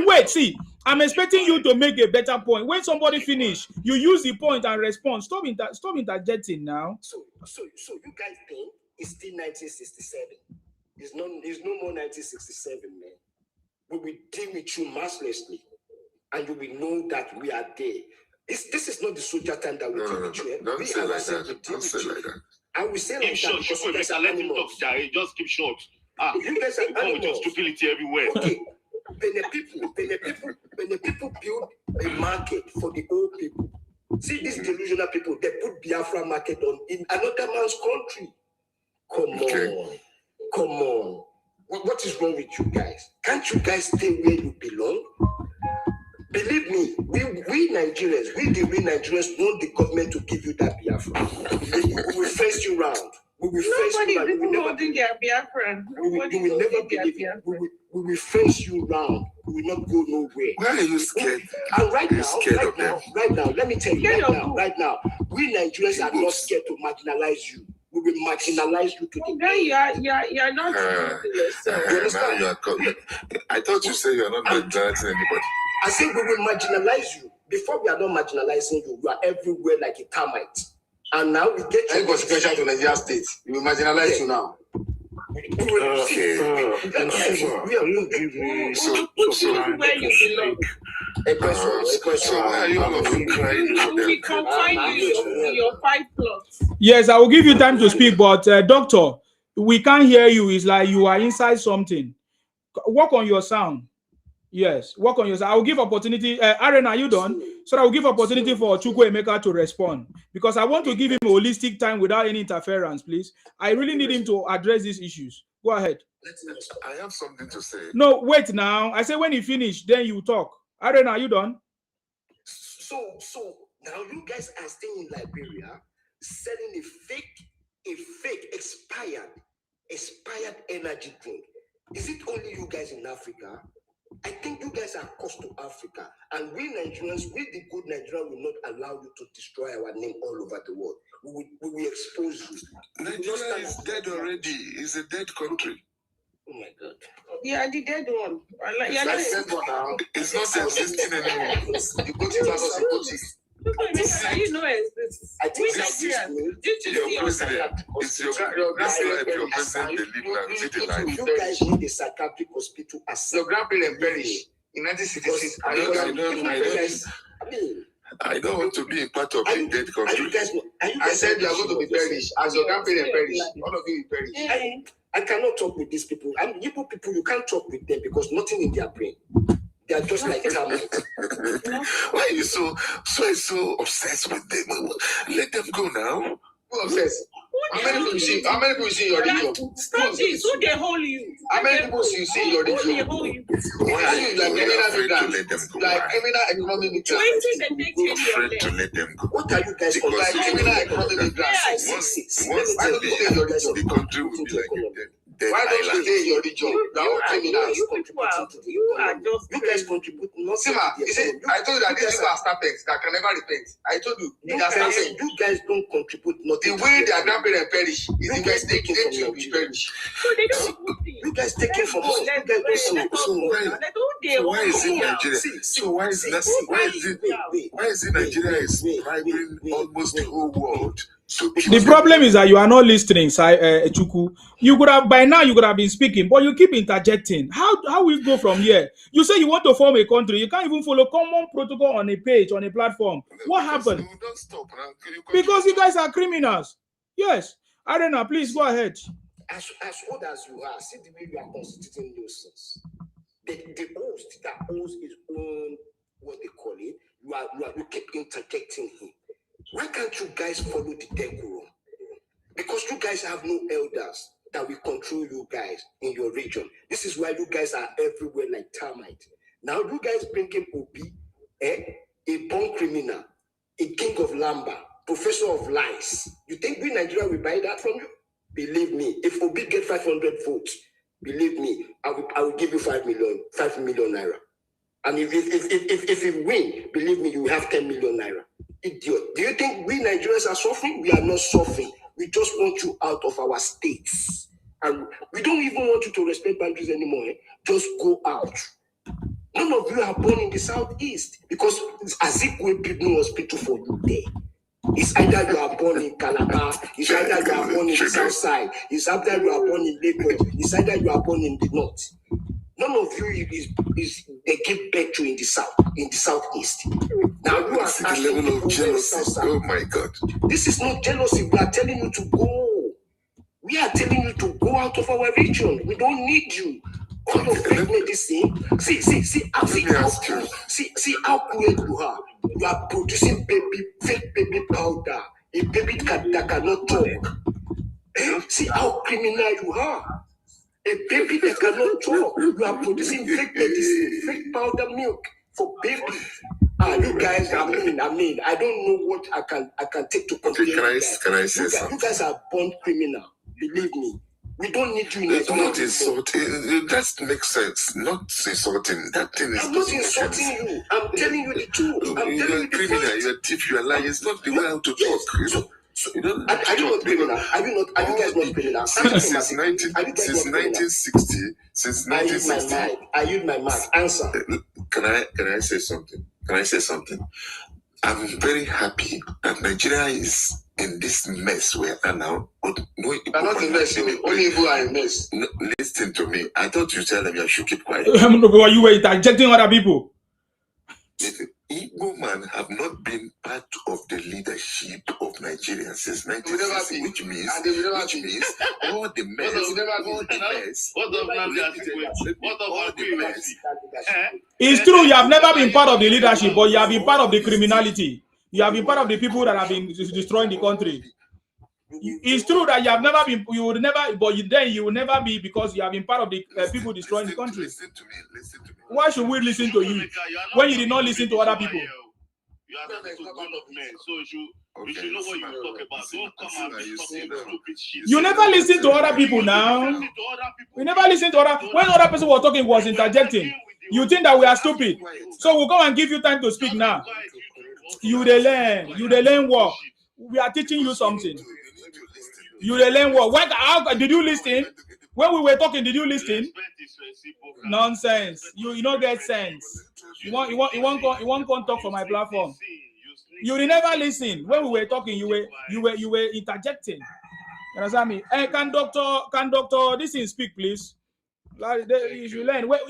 wait. See, I'm expecting you to make a better point. When somebody finish, you use the point and respond. Stop interjecting now. So you guys think it's still 1967? It's no more 1967, man. We will deal with you mercilessly, and you will know that we are there. This is not the soldier time that we deal with you. Don't say like that. Don't say like that. I will say like that because you guys are animals. Just keep short. You guys are animals. With your stupidity everywhere. Okay. When the people build a market for the old people, see these delusional people, they put Biafra market in another man's country. Come on. What is wrong with you guys? Can't you guys stay where you belong? Believe me, we Nigerians, the real Nigerians want the government to give you that Biafra. We will face you round. We will face you round. Nobody holding their Biafra. You will never believe it. We will face you round. We will not go nowhere. Why are you scared? And right now, let me tell you, right now, we Nigerians are not scared to marginalize you. We will marginalize you today. You're not. I thought you said you're not marginalizing anybody. I said we will marginalize you. Before we are not marginalizing you, you are everywhere like a termite. And now we get you. Go special to Nigeria State. We will marginalize you now. Okay. We are not giving. So where you belong. So why are you all of you crying? We confine you your 5 plots. Yes, I will give you time to speak, but doctor, we can't hear you. It's like you are inside something. Work on your sound. Yes, work on your sound. I will give opportunity. Aaron, are you done? So I will give opportunity for Chukwuemeka to respond because I want to give him holistic time without any interference, please. I really need him to address these issues. Go ahead. I have something to say. No, wait now. I say when you finish, then you talk. Aaron, are you done? So now you guys are staying in Liberia selling a fake expired energy drink. Is it only you guys in Africa? I think you guys are cost to Africa. And we Nigerians, we the good Nigerians will not allow you to destroy our name all over the world. We will expose you. Nigeria is dead already. It's a dead country. Oh my God. Yeah, the dead one. It's not existing anymore. The good is also good. You know it's I think your president. It's your president they live now. Is it alive? You guys need a psychiatric hospital as your grandparents perished in 1966. I don't want to be a part of a dead country. I said you are going to be perished as your grandparents perished. All of you will perish. I cannot talk with these people. Igbo people, you can't talk with them because nothing in their brain. They are just like termites. Why are you so obsessed with them? Let them go now. Who obsessed? How many people you see in your region? Stop this. Who they hold you? How many people you see in your region? Why are you afraid to let them go? Like criminal economic migrants. Afraid to let them go. What are you guys called? Like criminal economic migrants. Why don't you stay in your region? The country will be like a dead Why don't you island. stay in your region? You are just. You guys contribute nothing. I told you that these people are starpex that can never repent. I told you, you guys don't contribute nothing. The way their grandparents perish is the guys taking from you perish. You guys taking from us. Why is it Nigeria? So why is it Nigeria is driving almost the whole world? The problem is that you are not listening, Chuku. You could have by now you could have been speaking, but you keep interjecting. How will you go from here? You say you want to form a country, you can't even follow common protocol on a page, on a platform. What happened? Don't stop now. Because you guys are criminals. Yes. Arena, please go ahead. As old as you are, see the way you are constituting nuisance. The host that owns his own, what they call it, you keep interjecting him. Why can't you guys follow the decorum? Because you guys have no elders that will control you guys in your region. This is why you guys are everywhere like termites. Now you guys bring him Obi, a born criminal, a king of Lamba, professor of lies. You think we Nigeria will buy that from you? Believe me, if Obi get 500 votes, believe me, I will give you 5 million naira. And if you win, believe me, you will have 10 million naira. Idiot. Do you think we Nigerians are suffering? We are not suffering. We just want you out of our states. And we don't even want you to respect boundaries anymore. Just go out. None of you are born in the southeast because as if we build no hospital for you there. It's either you are born in Calabar, it's either you are born in the south side, it's either you are born in Lagos, it's either you are born in the north. None of you is they give birth to in the south, in the southeast. Now you are asking the level of jealousy. Oh my God! This is not jealousy. We are telling you to go. We are telling you to go out of our region. We don't need you. All your fake medicine. See how cruel you are. You are producing fake baby powder. A baby that cannot talk. See how criminal you are. A baby that cannot talk. You are producing fake medicine, fake powder milk for baby. You guys, I mean, I don't know what I can take to compare. Okay, can I say something? You guys are born criminal. Believe me. We don't need you in Nigeria. Not insulting. That makes sense. Not insulting. That thing is. I'm not insulting you. I'm telling you the truth. You're a criminal. You're a thief. You're a liar. It's not the way how to talk. So you don't. Are you not criminal? Are you guys not criminal? Since 1960. Since 1960. I use my mouth. Answer. Can I say something? I'm very happy that Nigeria is in this mess where now. No, I'm not in mess. Only Igbo are in mess. No, listen to me. I thought you tell them you should keep quiet. You were interjecting other people. Listen, Igbo man have not been part of the leadership of Nigeria since 1960, which means all the mess, It's true, you have never been part of the leadership, but you have been part of the criminality. You have been part of the people that have been destroying the country. It's true that you have never been, you would never, but then you will never be because you have been part of the people destroying the country. Listen to me. Why should we listen to you when you did not listen to other people? You are talking to grown up men, so you should know what you talk about. Don't come and be talking stupid shit. You never listen to other people now. We never listen to other. When other person was talking, was interjecting. You think that we are stupid, so we'll come and give you time to speak now. You they learn work. We are teaching you something. You they learn work. How did you listen? When we were talking, did you listen? Nonsense. You don't get sense. You won't come talk for my platform. You never listen. When we were talking, you were interjecting. You understand me? Hey, can doctor this thing speak, please? Like you should learn. When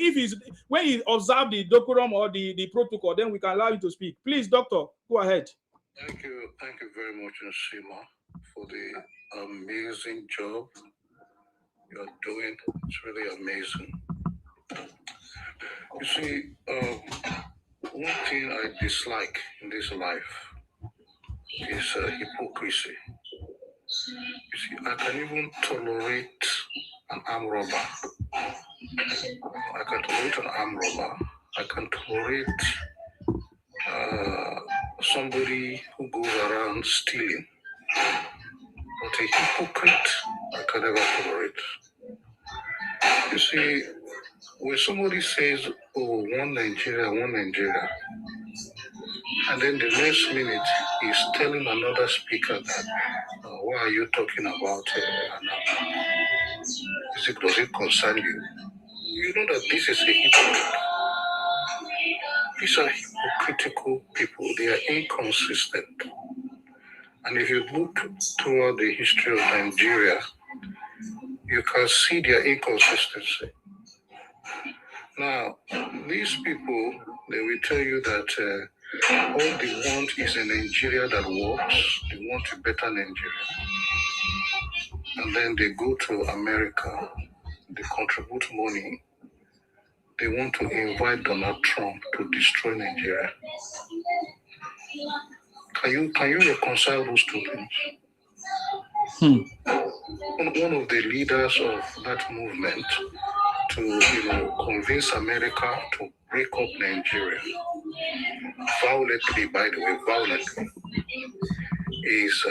he observe the decorum or the protocol, then we can allow you to speak. Please, doctor, go ahead. Thank you very much, Nsima, for the amazing job you're doing. It's really amazing. You see, one thing I dislike in this life is hypocrisy. You see, I can even tolerate an armed robber. I can tolerate an armed robber. I can tolerate somebody who goes around stealing. But a hypocrite, I can never tolerate. You see, when somebody says, oh, one Nigeria, and then the next minute he's telling another speaker that, why are you talking about does it concern you? You know that this is a hypocrite. These are hypocritical people. They are inconsistent. And if you look throughout the history of Nigeria, you can see their inconsistency. Now, these people, they will tell you that all they want is a Nigeria that works. They want a better Nigeria. And then they go to America, they contribute money. They want to invite Donald Trump to destroy Nigeria. Can you reconcile those two things? One of the leaders of that movement to convince America to break up Nigeria violently, by the way, is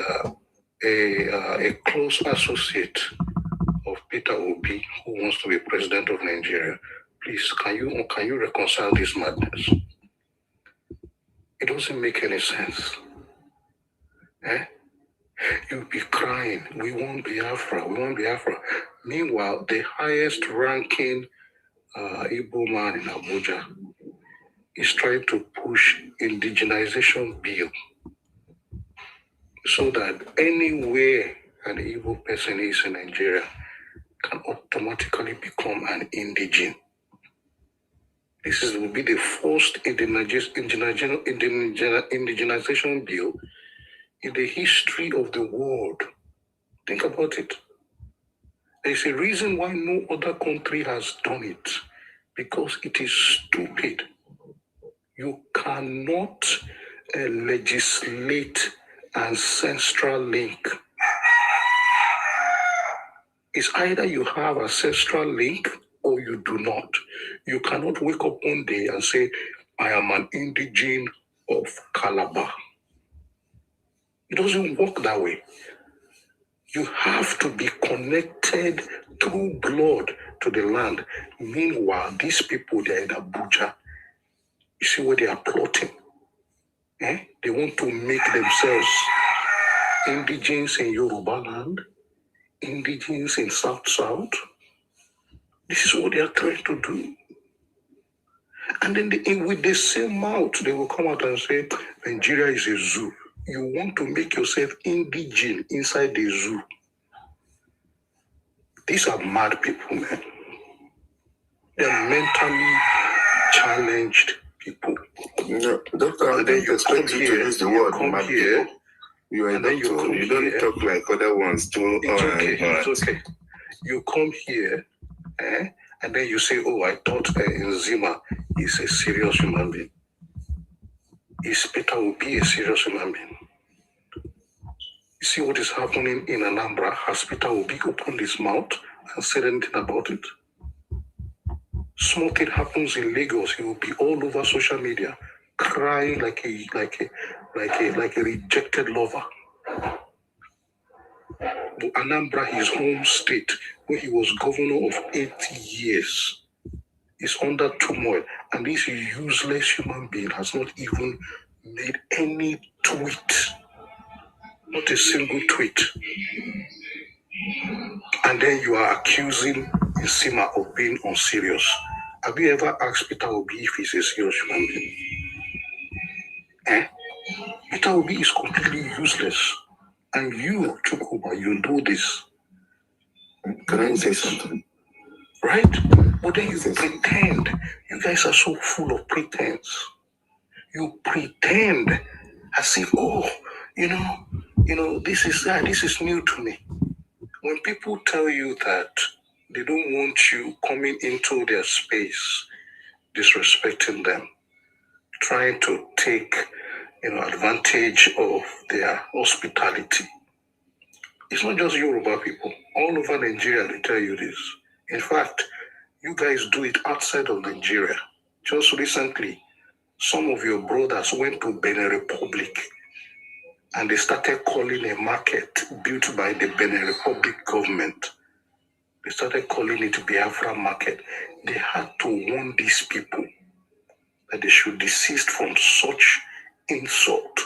a close associate of Peter Obi, who wants to be president of Nigeria. Please, can you reconcile this madness? It doesn't make any sense. You'll be crying, we want Biafra. Meanwhile, the highest ranking Igbo man in Abuja is trying to push indigenization bill so that anywhere an Igbo person is in Nigeria can automatically become an indigene. This will be the first indigenization bill in the history of the world. Think about it. There's a reason why no other country has done it, because it is stupid. You cannot legislate ancestral link. It's either you have ancestral link or you do not. You cannot wake up one day and say, I am an indigene of Calabar. It doesn't work that way. You have to be connected through blood to the land. Meanwhile, these people, they're in Abuja. You see what they are plotting? They want to make themselves indigenes in Yoruba land, indigenes in South. This is what they are trying to do. And then with the same mouth, they will come out and say, Nigeria is a zoo. You want to make yourself indigene inside the zoo. These are mad people, man. They are mentally challenged people. No, doctor, I don't expect you to use the word mad people. You are a doctor. You don't talk like other ones too. It's okay. You come here, and then you say, oh, I thought Nzima is a serious human being. Is Peter will be a serious human being? You see what is happening in Anambra? Has Peter Obi opened his mouth and said anything about it? Small thing happens in Lagos, he will be all over social media crying like a rejected lover. But Anambra, his home state, where he was governor of 8 years, is under turmoil, and this useless human being has not even made any tweet, not a single tweet. And then you are accusing Nsima of being unserious. Have you ever asked Peter Obi if he's a serious human being? Peter Obi is completely useless. And you, Chukwuma, you know this. Can I say something? Right? But then you pretend. You guys are so full of pretense. You pretend as if, this is new to me. When people tell you that they don't want you coming into their space, disrespecting them, trying to take, advantage of their hospitality. It's not just Yoruba people. All over Nigeria, they tell you this. In fact, you guys do it outside of Nigeria. Just recently, some of your brothers went to Benin Republic and they started calling a market built by the Benin Republic government. They started calling it Biafra market. They had to warn these people that they should desist from such insult.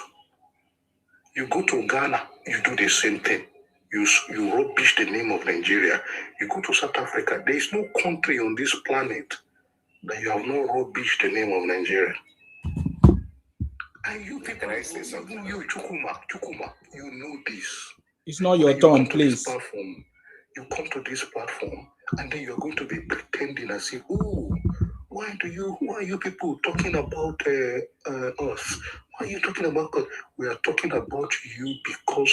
You go to Ghana, you do the same thing. You rubbish the name of Nigeria. You go to South Africa, there is no country on this planet that you have not rubbished the name of Nigeria. And you people, you Chukuma, you know this. It's not your turn, please. You come to this platform, and then you're going to be pretending as if, why are you people talking about us? Why are you talking about us? We are talking about you because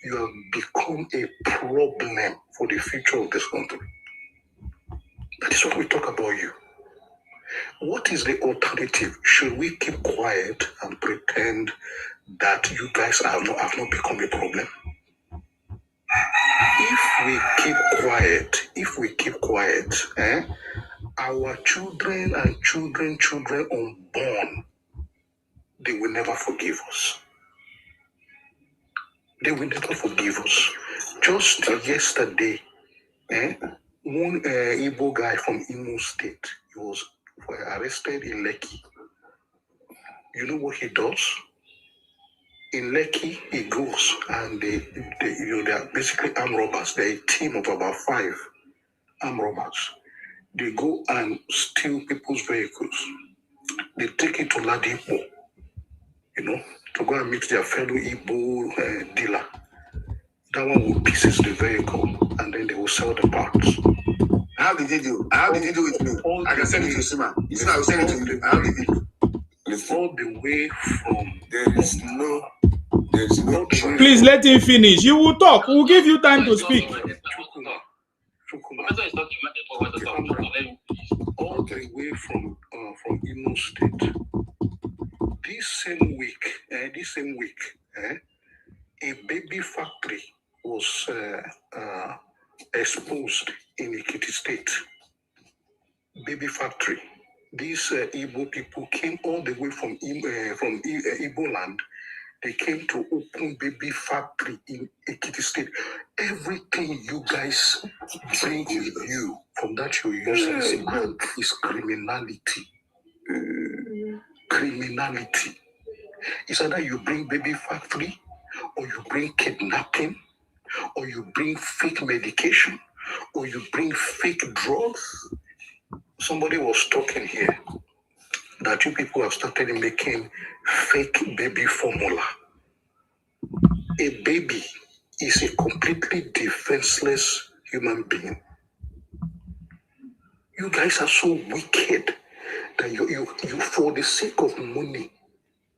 you have become a problem for the future of this country. That is what we talk about you. What is the alternative? Should we keep quiet and pretend that you guys have not become a problem? If we keep quiet, our children and children unborn, they will never forgive us. They will never forgive us. Just yesterday, one Igbo guy from Imo State, he was arrested in Lekki. You know what he does? In Lekki, he goes and they are basically armed robbers. They're a team of about 5 armed robbers. They go and steal people's vehicles. They take it to Ladipo, to go and meet their fellow Igbo dealer. That one will pieces the vehicle and then they will sell the parts. How did you do? How did you do it with me? I can send it to Sima. Sima, I will send it to you. How did you do? All the way from there is no Please let him finish. You will talk. We'll give you time to speak. All the way from Imo State. This same week, a baby factory was exposed in Ekiti State. Baby factory. These Igbo people came all the way from Igbo land. They came to open baby factory in Ekiti State. Everything you guys bring with you from that your useless land is criminality. Criminality. It's either you bring baby factory, or you bring kidnapping, or you bring fake medication, or you bring fake drugs. Somebody was talking here that you people have started making fake baby formula. A baby is a completely defenseless human being. You guys are so wicked that you for the sake of money,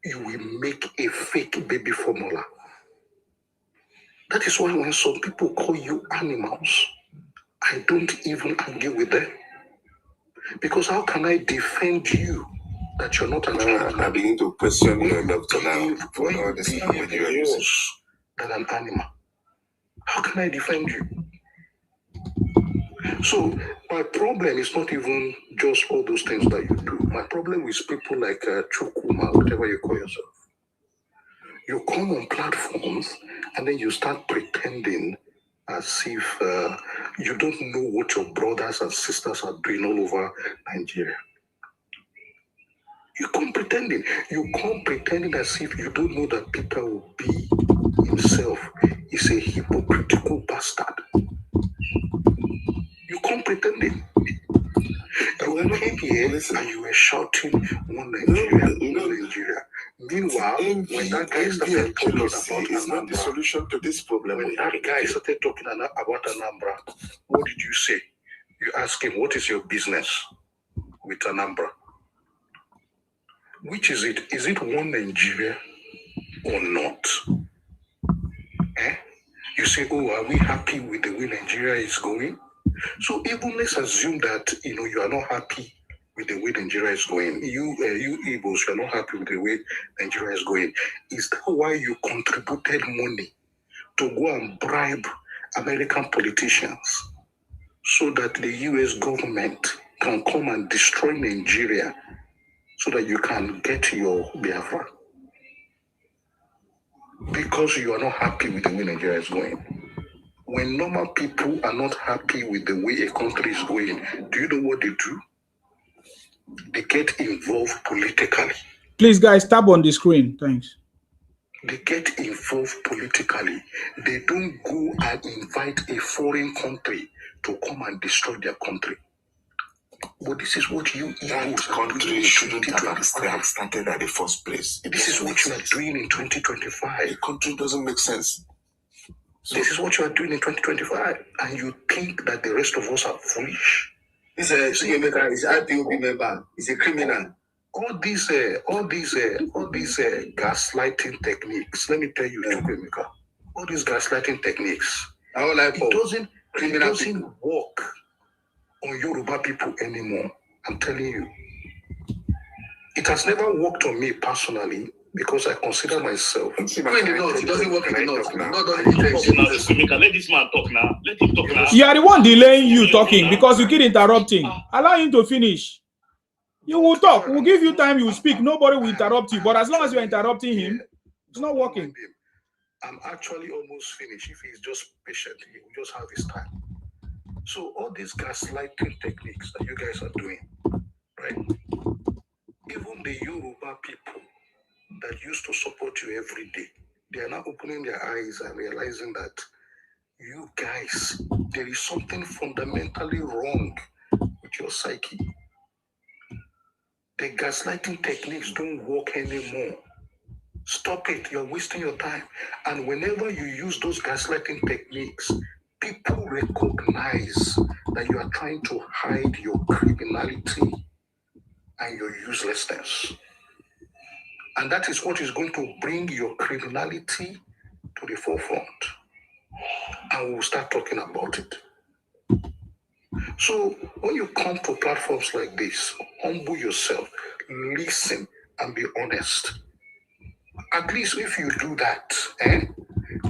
you will make a fake baby formula. That is why when some people call you animals, I don't even argue with them. Because how can I defend you that you're not an animal? I begin to question your doctor now for all this language you are using. Than an animal. How can I defend you? So my problem is not even just all those things that you do. My problem with people like Chukuma, whatever you call yourself. You come on platforms and then you start pretending as if you don't know what your brothers and sisters are doing all over Nigeria. You come pretending as if you don't know that Peter Obi himself is a hypocritical bastard. You come pretending. You came here and you were shouting one Nigeria. Meanwhile, when that guy started talking about Anambra, not the solution to this problem. When that guy started talking about Anambra, what did you say? You asked him, what is your business with Anambra? Which is it? Is it one Nigeria or not? You say, oh, are we happy with the way Nigeria is going? So even let's assume that you are not happy with the way Nigeria is going. You Igbos, you are not happy with the way Nigeria is going. Is that why you contributed money to go and bribe American politicians so that the US government can come and destroy Nigeria so that you can get your Biafra? Because you are not happy with the way Nigeria is going. When normal people are not happy with the way a country is going, do you know what they do? They get involved politically. Please, guys, tap on the screen. Thanks. They get involved politically. They don't go and invite a foreign country to come and destroy their country. But this is what you Igbos country shouldn't have started at the first place. This is what you are doing in 2025. The country doesn't make sense. This is what you are doing in 2025, and you think that the rest of us are foolish. This is a IPOB member. He's a criminal. All these gaslighting techniques. Let me tell you, Chukwemeka, all these gaslighting techniques. It doesn't work on Yoruba people anymore. I'm telling you, it has never worked on me personally. Because I consider myself. It doesn't work in the north. Let this man talk now. Let him talk now. You are the one delaying you talking because you keep interrupting. Allow him to finish. You will talk. We'll give you time. You will speak. Nobody will interrupt you. But as long as you are interrupting him, it's not working. I'm actually almost finished. If he's just patient, he will just have his time. So all these gaslighting techniques that you guys are doing, right? Even the Yoruba people that used to support you every day, they are now opening their eyes and realizing that you guys, there is something fundamentally wrong with your psyche. The gaslighting techniques don't work anymore. Stop it. You're wasting your time. And whenever you use those gaslighting techniques, people recognize that you are trying to hide your criminality and your uselessness. And that is what is going to bring your criminality to the forefront. And we'll start talking about it. So when you come to platforms like this, humble yourself, listen, and be honest. At least if you do that,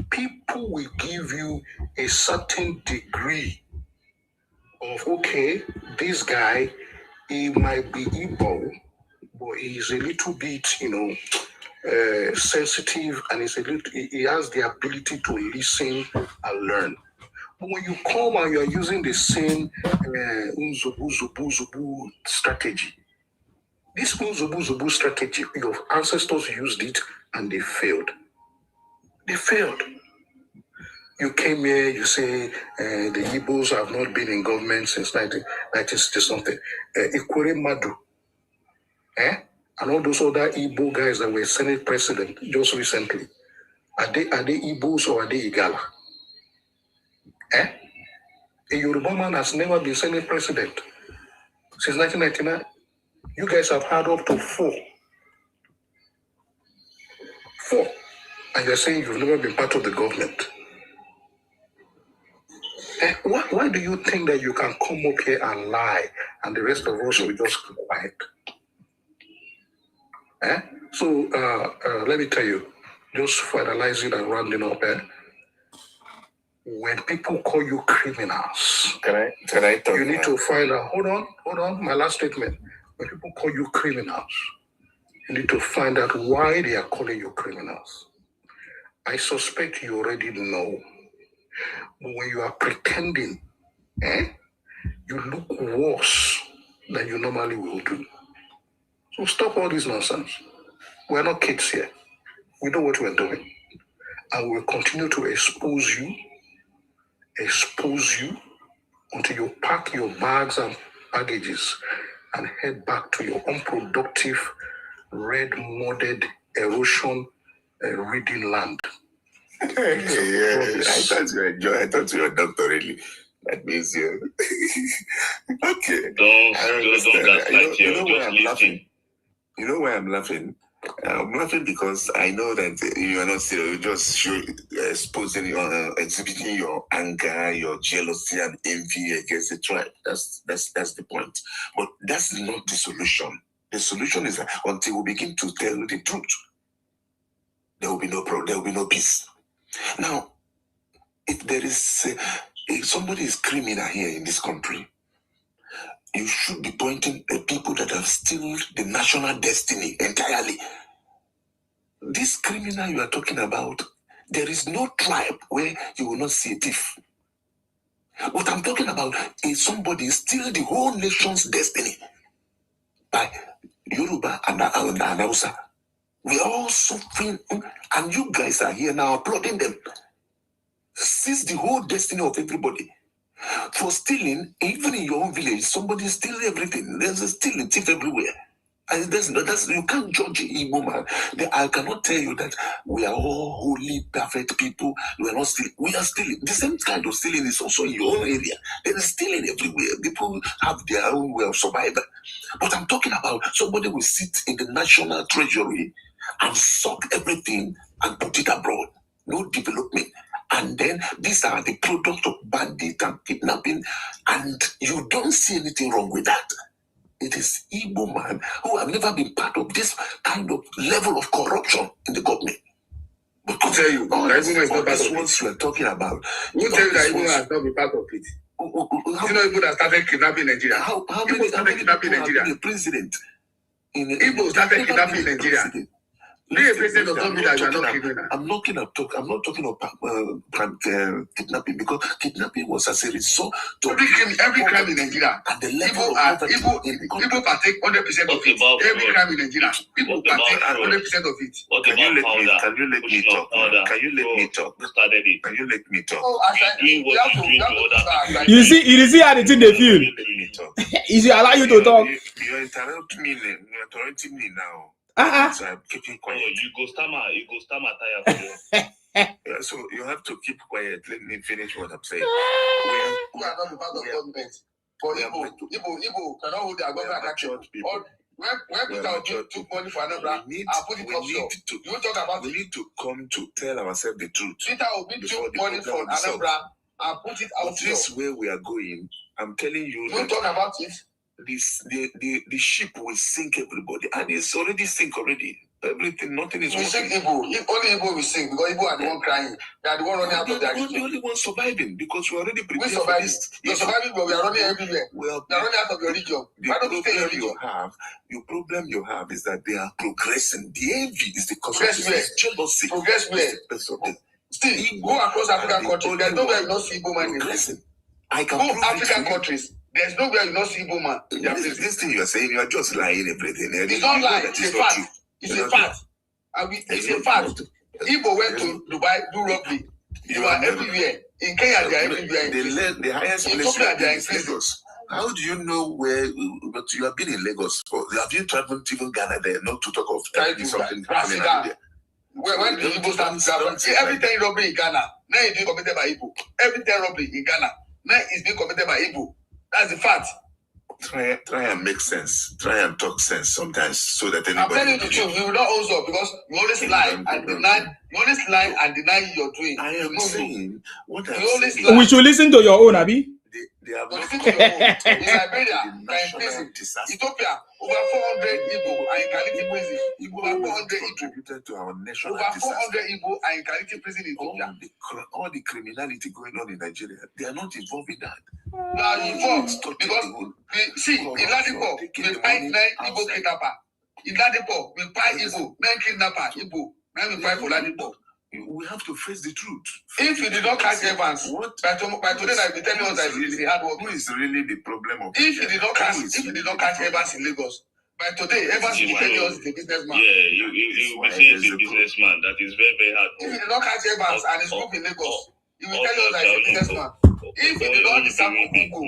people will give you a certain degree of, okay, this guy, he might be Igbo, but he's a little bit, sensitive, and he has the ability to listen and learn. But when you come and you're using the same Unzubu strategy, this Unzubu strategy, your ancestors used it and they failed. They failed. You came here, you say the Igbos have not been in government since 1960 something. Ikwere Madu, and all those other Igbo guys that were Senate president just recently, are they Igbos or are they Igala? A Yoruba man has never been Senate president since 1999. You guys have had up to four. And you're saying you've never been part of the government. Why do you think that you can come up here and lie and the rest of us will just keep quiet? So let me tell you, just finalizing and rounding up, when people call you criminals, can I talk? You need to find out. Hold on, my last statement. when people call you criminals, you need to find out why they are calling you criminals. I suspect you already know. But when you are pretending, you look worse than you normally will do. So stop all this nonsense. We're not kids here. We know what we're doing. And we'll continue to expose you until you pack your bags and baggages and head back to your unproductive, red-modded, erosion reading land. I thought you enjoy. I thought you were a doctor, really. That means you. Okay. Don't gaslight you know why I'm laughing? You know why I'm laughing? I'm laughing because I know that you are not serious. You're just exposing, exhibiting your anger, your jealousy, and envy against the tribe. That's the point. But that's not the solution. The solution is that until we begin to tell the truth, there will be no problem. There will be no peace. Now, if there is, if somebody is criminal here in this country, you should be pointing at people that have stolen the national destiny entirely. This criminal you are talking about, there is no tribe where you will not see a thief. What I'm talking about is somebody steal the whole nation's destiny by Yoruba and Hausa. We are all suffering, and you guys are here now applauding them. Seize the whole destiny of everybody. For stealing, even in your own village, somebody steals everything. There's a stealing thief everywhere. And you can't judge Igbo man. I cannot tell you that we are all holy, perfect people. We are not stealing. We are stealing. The same kind of stealing is also in your own area. There is stealing everywhere. People have their own way of survival. But I'm talking about somebody will sit in the national treasury and suck everything and put it abroad. No development. And then these are the product of bandit and kidnapping, and you don't see anything wrong with that. It is Igbo man who have never been part of this kind of level of corruption in the government. But who tell you all these ones you are talking about? Who tell you that Igbo has not been part of it? You know Igbo that started kidnapping Nigeria. How many kidnapping Nigeria? The president Igbo started kidnapping Nigeria. President of me that you are not criminal. I'm not talking about kidnapping, because kidnapping was as a result to every crime in Nigeria. At the level Igbo partake 100% of it. Every crime in Nigeria, people partake 100% of it. Can you let me talk? Can you let me talk? Can you let me talk? You see how the thing they feel. Is it allow you to talk? You're interrupting me now. So I'm keeping quiet. You go stammer tire for you. Yeah, so you have to keep quiet. Let me finish what I'm saying. We are not the part of government. For Igbo cannot hold their government account. When Peter took money for another, I put it offshore. You will talk about we need to come to tell ourselves the truth. Peter Obi took money for another, I put it offshore. This way we are going, I'm telling you. You talk about it. The ship will sink everybody, and it's already sink already. Everything, nothing is. We sink Igbo. Only Igbo will sink, because Igbo are the one crying. They are the one running out of their region. We're the only one surviving, because we're already prepared. We surviving. You're surviving, but we are running everywhere. Well, they are running out of your region. Why don't you stay in your region? The problem you have is that they are progressing. The envy is the cause of this. Jealousy. Progress where? Still, go across African countries. There's nowhere you not see Igbo man. Progressing. I can go African countries. There's nowhere you not see Igbo man. This thing you are saying, you are just lying everything. It's not lying. It's a fact. It's a fact. It's a fact. Igbo went to Dubai, do robbery. You are everywhere. In Kenya, they are everywhere. The highest place is Lagos. How do you know where? But you have been in Lagos. Have you traveled to even Ghana there? Not to talk of something happening there. When the Igbo start traveling, every time robbery in Ghana, now it's being committed by Igbo. Every time robbery in Ghana, now it's being committed by Igbo. That's the fact. Try and make sense. Try and talk sense sometimes, so that anybody. I'm telling you the truth. You will not also, because you always lie and deny. You always lie and deny you're doing. I am saying what I'm saying. We should listen to your own, Abi. They have listen to your own. In Liberia, in prison, Ethiopia, over 400 Igbo are in Kaliti prison. Over 400 contributed to our national over 400 Igbo are in Kaliti prison in Ethiopia. All the criminality going on in Nigeria, they are not involved in that. They are involved because in Ladipo, we fight 9 Igbo kidnapper. In Ladipo, we fight Igbo, 9 kidnapper, Igbo. Now we fight for Ladipo. We have to face the truth. If you did not catch Evans, by today I will tell you that it's hard work. Who is really the problem of if you did not catch Evans in Lagos, by today Evans will tell you he's a businessman. Yeah, you will be saying he's a businessman. That is very, very hard. If you did not catch Evans and his group in Lagos, he will tell you that he's a businessman. If you did not disturb Google,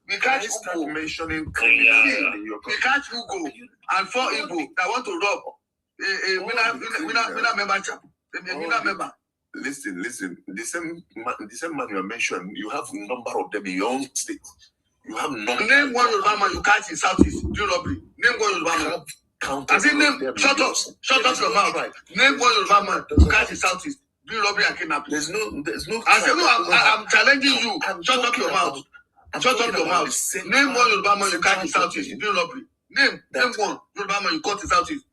we catch Google. We catch Google and 4 Igbo that want to rob. Member. Listen. The same man you mentioned, you have a number of them in your own state. You have number. Name one Yoruba man you catch in Southeast, do robbery. Name one Yoruba man. I say name. Shut up your mouth. Name one Yoruba man you catch in Southeast, do robbery and kidnapping. There's no. I say no. I'm challenging you. Shut up your mouth. Shut up your mouth. Name one Yoruba man you catch in Southeast, do robbery. Name one Yoruba man you caught in Southeast.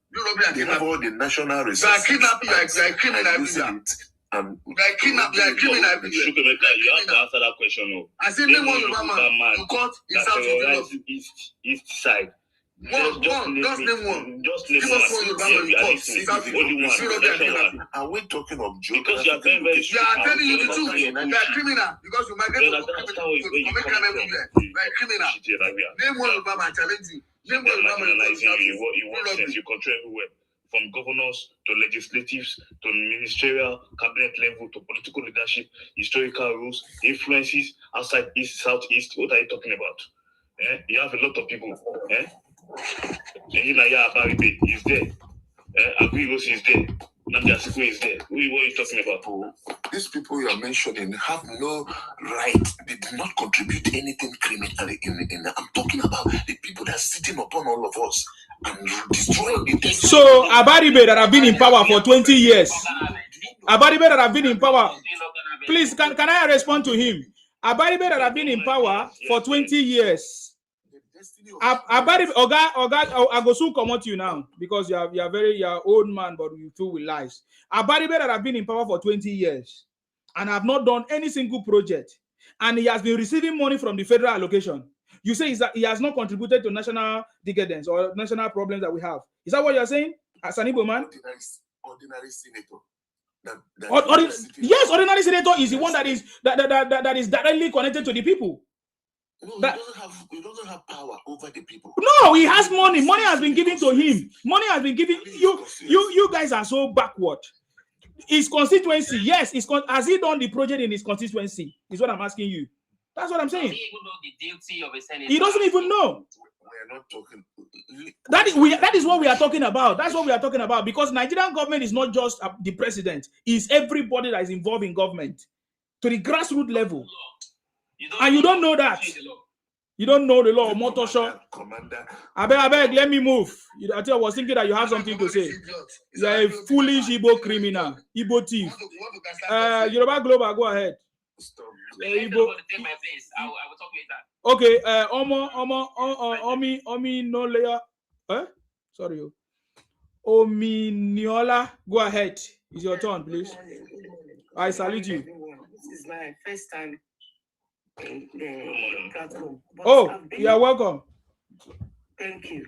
They have all the national resources. You are kidnapping, you are criminal everywhere. You are criminal everywhere. You have to answer that question. I said, name one Yoruba man you caught in Southeast. East side. Just name one. Just name Give us one Yoruba man you caught in Southeast. Only one. Are we talking of Joe? Because you are very, very you are telling you the truth. You are criminal because you migrate to commit crime everywhere. You are criminal. Name one Yoruba man challenge you. You control everywhere, from governors to legislatives to ministerial, cabinet level to political leadership, historical rules, influences outside east, southeast. What are you talking about? You have a lot of people. Naya Baribe is there. Agriros is there. Atiku is there. What are you talking about? These people you are mentioning have no right. They did not contribute anything criminally. I'm talking about the people that are sitting upon all of us and destroying the. So Abaribe that have been in power for 20 years. Abaribe that have been in power. Please, can I respond to him? Abaribe that have been in power for 20 years. Abaribe, Oga, I go soon come to you now because you are old man, but you too with lies. Abaribe that have been in power for 20 years and have not done any single project, and he has been receiving money from the federal allocation. You say he has not contributed to national decadence or national problems that we have. Is that what you are saying, as an Igbo man? Ordinary senator. Yes, ordinary senator is the one that is directly connected to the people. No, he doesn't have power over the people. No, he has money. Money has been given to him. Money has been given. You guys are so backward. His constituency, yes, has he done the project in his constituency? Is what I'm asking you. That's what I'm saying. Does he even know the duty of a senator? He doesn't even know. We're not talking. That is what we are talking about. That's what we are talking about, because Nigerian government is not just the president; it's everybody that is involved in government to the grassroots level. You don't know that. You don't know the law. Motor shop. I beg, let me move. I was thinking that you have something to say. You are a foolish Igbo criminal, Igbo thief. Yoruba Global, go ahead. Igbo. Take my place. I will talk later. Okay. Omi no layer. Sorry. Omi Niola, go ahead. It's your turn, please. I salute you. This is my first time. Oh, you are welcome. Thank you.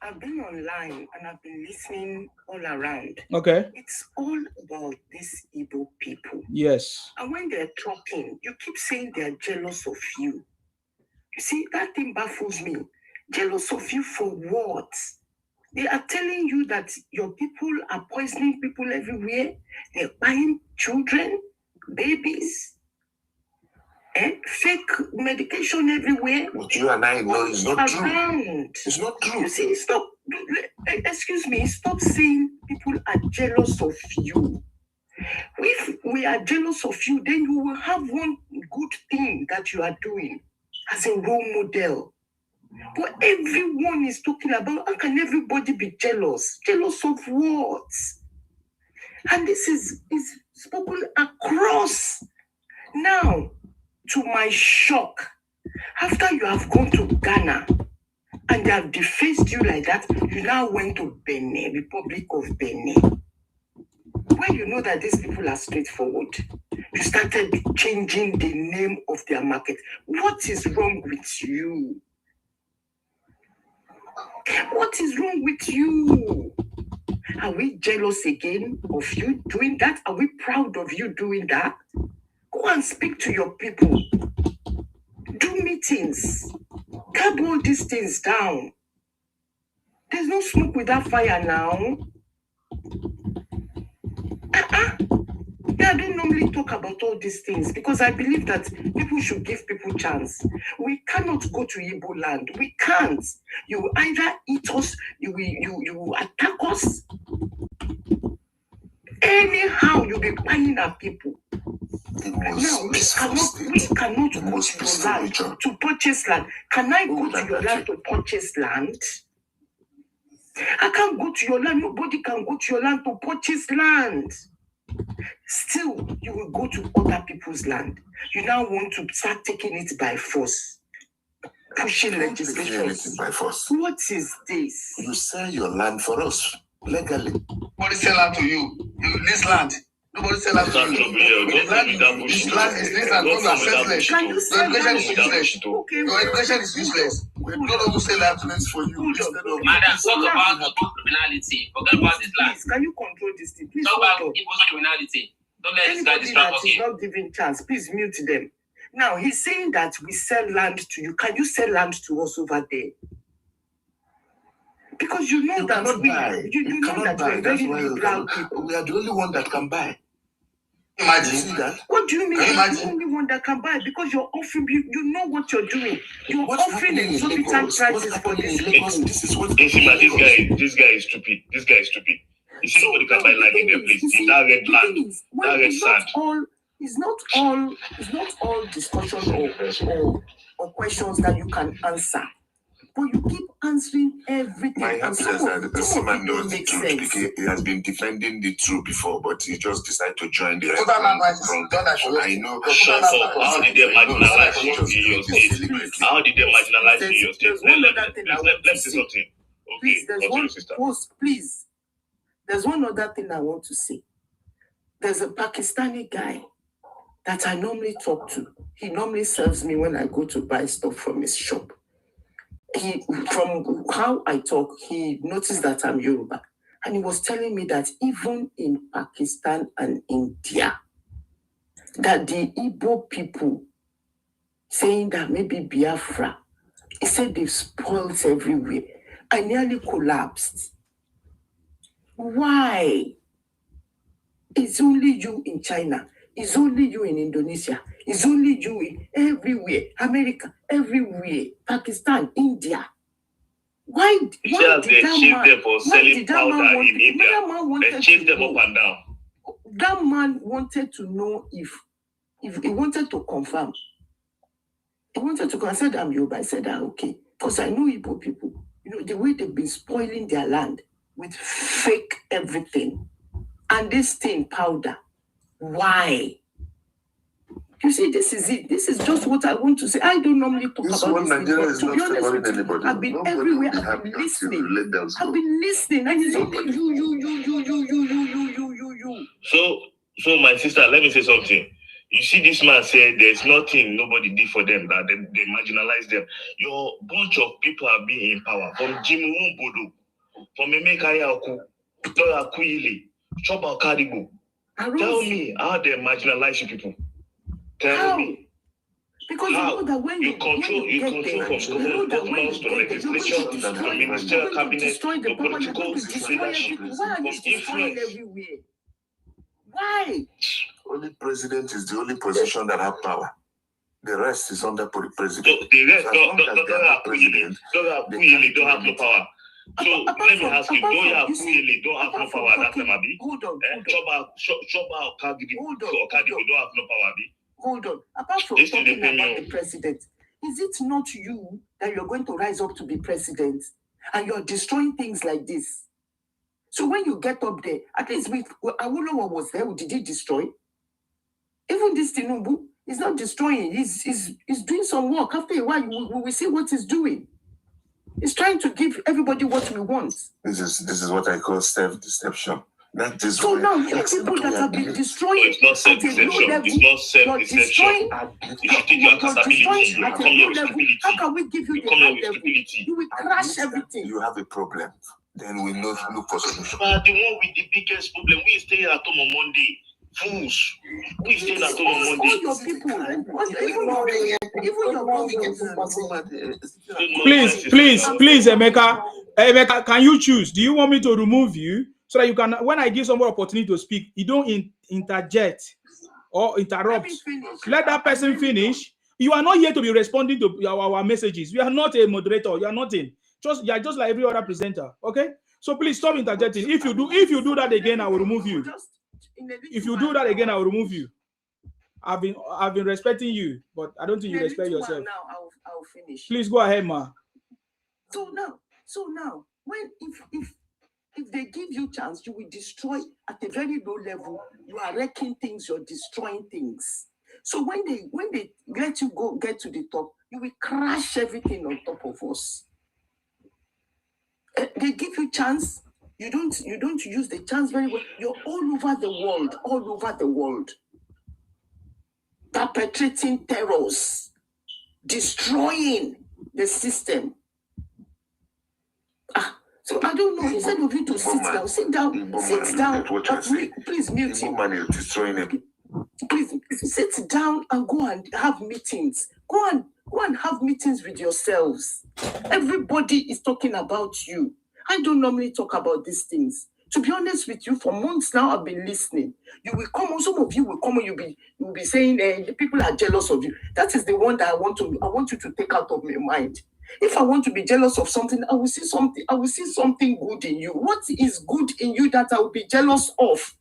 I've been online and I've been listening all around. Okay. It's all about these Igbo people. Yes. And when they're talking, you keep saying they're jealous of you. You see, that thing baffles me. Jealous of you for what? They are telling you that your people are poisoning people everywhere. They're buying children, babies. Fake medication everywhere. But you and I know it's not true. It's not true. You see, stop. Excuse me. Stop saying people are jealous of you. If we are jealous of you, then you will have one good thing that you are doing as a role model. But everyone is talking about, how can everybody be jealous? Jealous of what? And this is spoken across. Now, to my shock, after you have gone to Ghana and and they have defaced you like that, you now went to Benin, Republic of Benin. When you know that these people are straightforward, you started changing the name of their market. What is wrong with you? What is wrong with you? Are we jealous again of you doing that? Are we proud of you doing that? Go and speak to your people. Do meetings. Curb all these things down. There's no smoke without fire now. Yeah, I don't normally talk about all these things because I believe that people should give people chance. We cannot go to Igbo land. We can't. You will either eat us, you will attack us. Anyhow, you'll be buying our people. Now, we cannot go to your land to purchase land. Can I go to your land to purchase land? I can't go to your land. Nobody can go to your land to purchase land. Still, you will go to other people's land. You now want to start taking it by force. Pushing legislation by force. What is this? You sell your land for us legally. Nobody sell land to you. You lease land. Nobody sell land to you. This land is leased and those are senseless. Your education is useless. Your education is useless. We don't know who sell land for you. Madam, talk about criminality. Forget about this land. Can you control this thing? Please talk about people's criminality. Don't let this guy distract us. Anybody that is not giving chance, please mute them. Now, he's saying that we sell land to you. Can you sell land to us over there? Because you know that you know that we're very liberal people. We are the only one that can buy. Imagine. You see that? What do you mean? You're the only one that can buy because you're offering. You know what you're doing. You're offering exorbitant prices for this. This guy is stupid. This guy is stupid. You see, nobody can buy land in their place. In that red land, that red sand. It's not all discussion or questions that you can answer. But you keep answering everything. My answer is that this man knows the truth. He has been defending the truth before, but he just decided to join the I know. How did they marginalize you in your state? How did they marginalize you in your state? Let's say something. Okay, there's one other thing I want to say. There's a Pakistani guy that I normally talk to. He normally serves me when I go to buy stuff from his shop. From how I talk, he noticed that I'm Yoruba. And he was telling me that even in Pakistan and India, that the Igbo people saying that maybe Biafra, he said they've spoiled everywhere. I nearly collapsed. Why? It's only you in China. It's only you in Indonesia. It's only you in everywhere. America, everywhere. Pakistan, India. Why they chased them for selling powder in India? They chased them up and down. That man wanted to know if he wanted to confirm. He wanted to confirm. I said, I'm Yoruba. I said, okay. Because I know Igbo people. You know, the way they've been spoiling their land with fake everything. And this thing, powder. Why? You see, this is it. This is just what I want to say. I don't normally talk about this. Nigeria is not favoring anybody. I've been everywhere. I've been listening. I've been listening. And you. So my sister, let me say something. You see, this man said there's nothing nobody did for them, that they marginalized them. Your bunch of people are being in power. From Jimu Bodo, from Emeka Yaku, Dora Kuili, Choba Karibu. Tell me how they marginalize you people. Tell me. Because you know that when you control from governors to legislation to ministerial cabinet to political leadership from influence. Why? Only president is the only position that have power. The rest is under president. So the rest don't have no power. So let me ask you, don't have no power that time, Abi? Hold on. Choba Okadibo don't have no power, Abi? Hold on. Apart from talking about the president, is it not you that you're going to rise up to be president and you're destroying things like this? So when you get up there, at least with Awolowo was there, did he destroy? Even this Tinubu is not destroying. He's doing some work. After a while, we will see what he's doing. He's trying to give everybody what we want. This is what I call self-deception. That is so now you people that have been destroying. It's not self-deception. It's not self-deception. You should take your accountability. You come here with stupidity. How can we give you the level? You will crash everything. You have a problem. Then we look for solution. But the one with the biggest problem, we stay at home on Monday. Fools. We stay at home on Monday. All your people, Please, Emeka, can you choose? Do you want me to remove you so that you can, when I give someone opportunity to speak, you don't interject or interrupt? Let that person finish. You are not here to be responding to our messages. You are not a moderator. You are nothing. You are just like every other presenter. Okay? So please stop interjecting. If you do that again, I will remove you. If you do that again, I will remove you. I've been respecting you, but I don't think you respect yourself. Now I'll finish. Please go ahead, ma. So now, when if they give you chance, you will destroy at a very low level. You are wrecking things. You're destroying things. So when they let you get to the top, you will crash everything on top of us. They give you chance. You don't use the chance very well. You're all over the world, perpetrating terrors, destroying the system. So I don't know. Instead of you to sit down. Please mute him. Please sit down and go and have meetings. Go and have meetings with yourselves. Everybody is talking about you. I don't normally talk about these things. To be honest with you, for months now I've been listening. You will come on, some of you will come and you'll be saying the people are jealous of you. That is the one that I want you to take out of my mind. If I want to be jealous of something, I will see something good in you. What is good in you that I will be jealous of?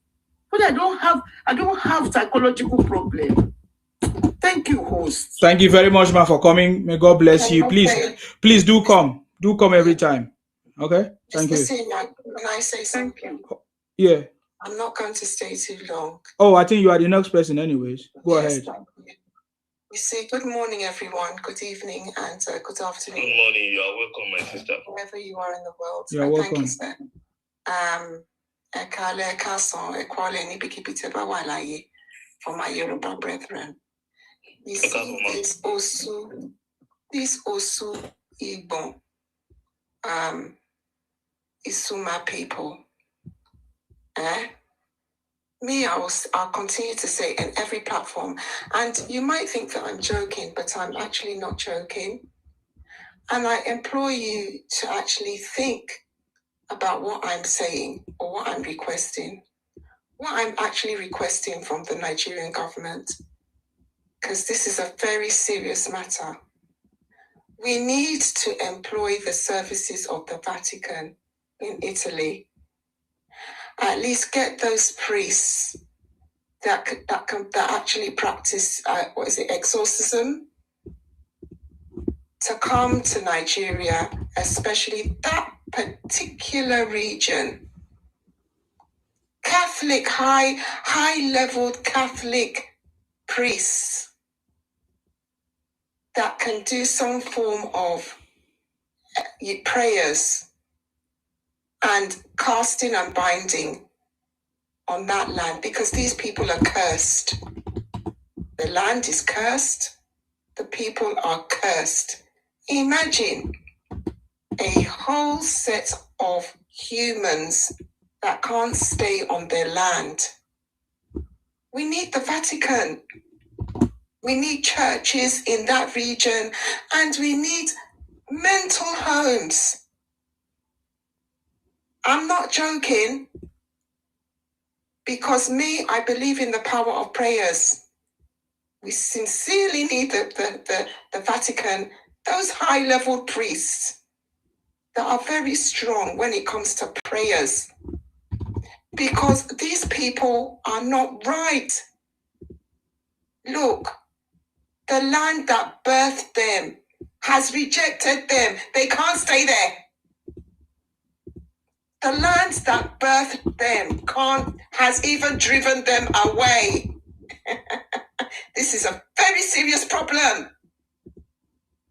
But I don't have psychological problem. Thank you, host. Thank you very much, ma, for coming. May God bless you. Please do come. Do come every time. Okay? Thank you. Can I say something? Yeah. I'm not going to stay too long. Oh, I think you are the next person anyways. Go ahead. You see, good morning, everyone. Good evening and good afternoon. Good morning. You are welcome, my sister. Wherever you are in the world. You are welcome. Thank you, sir. For my Yoruba brethren. You see, this Osu Igbo, Isuma people. Me, I'll continue to say in every platform, and you might think that I'm joking, but I'm actually not joking. And I implore you to actually think about what I'm saying or what I'm requesting. What I'm actually requesting from the Nigerian government, because this is a very serious matter. We need to employ the services of the Vatican in Italy. At least get those priests that actually practice exorcism to come to Nigeria, especially that particular region. Catholic, high-leveled Catholic priests that can do some form of prayers and casting and binding on that land, because these people are cursed. The land is cursed. The people are cursed. Imagine a whole set of humans that can't stay on their land. We need the Vatican. We need churches in that region, and we need mental homes. I'm not joking, because I believe in the power of prayers. We sincerely need the Vatican, those high-level priests that are very strong when it comes to prayers. Because these people are not right. Look, the land that birthed them has rejected them. They can't stay there. The land that birthed them has even driven them away. This is a very serious problem.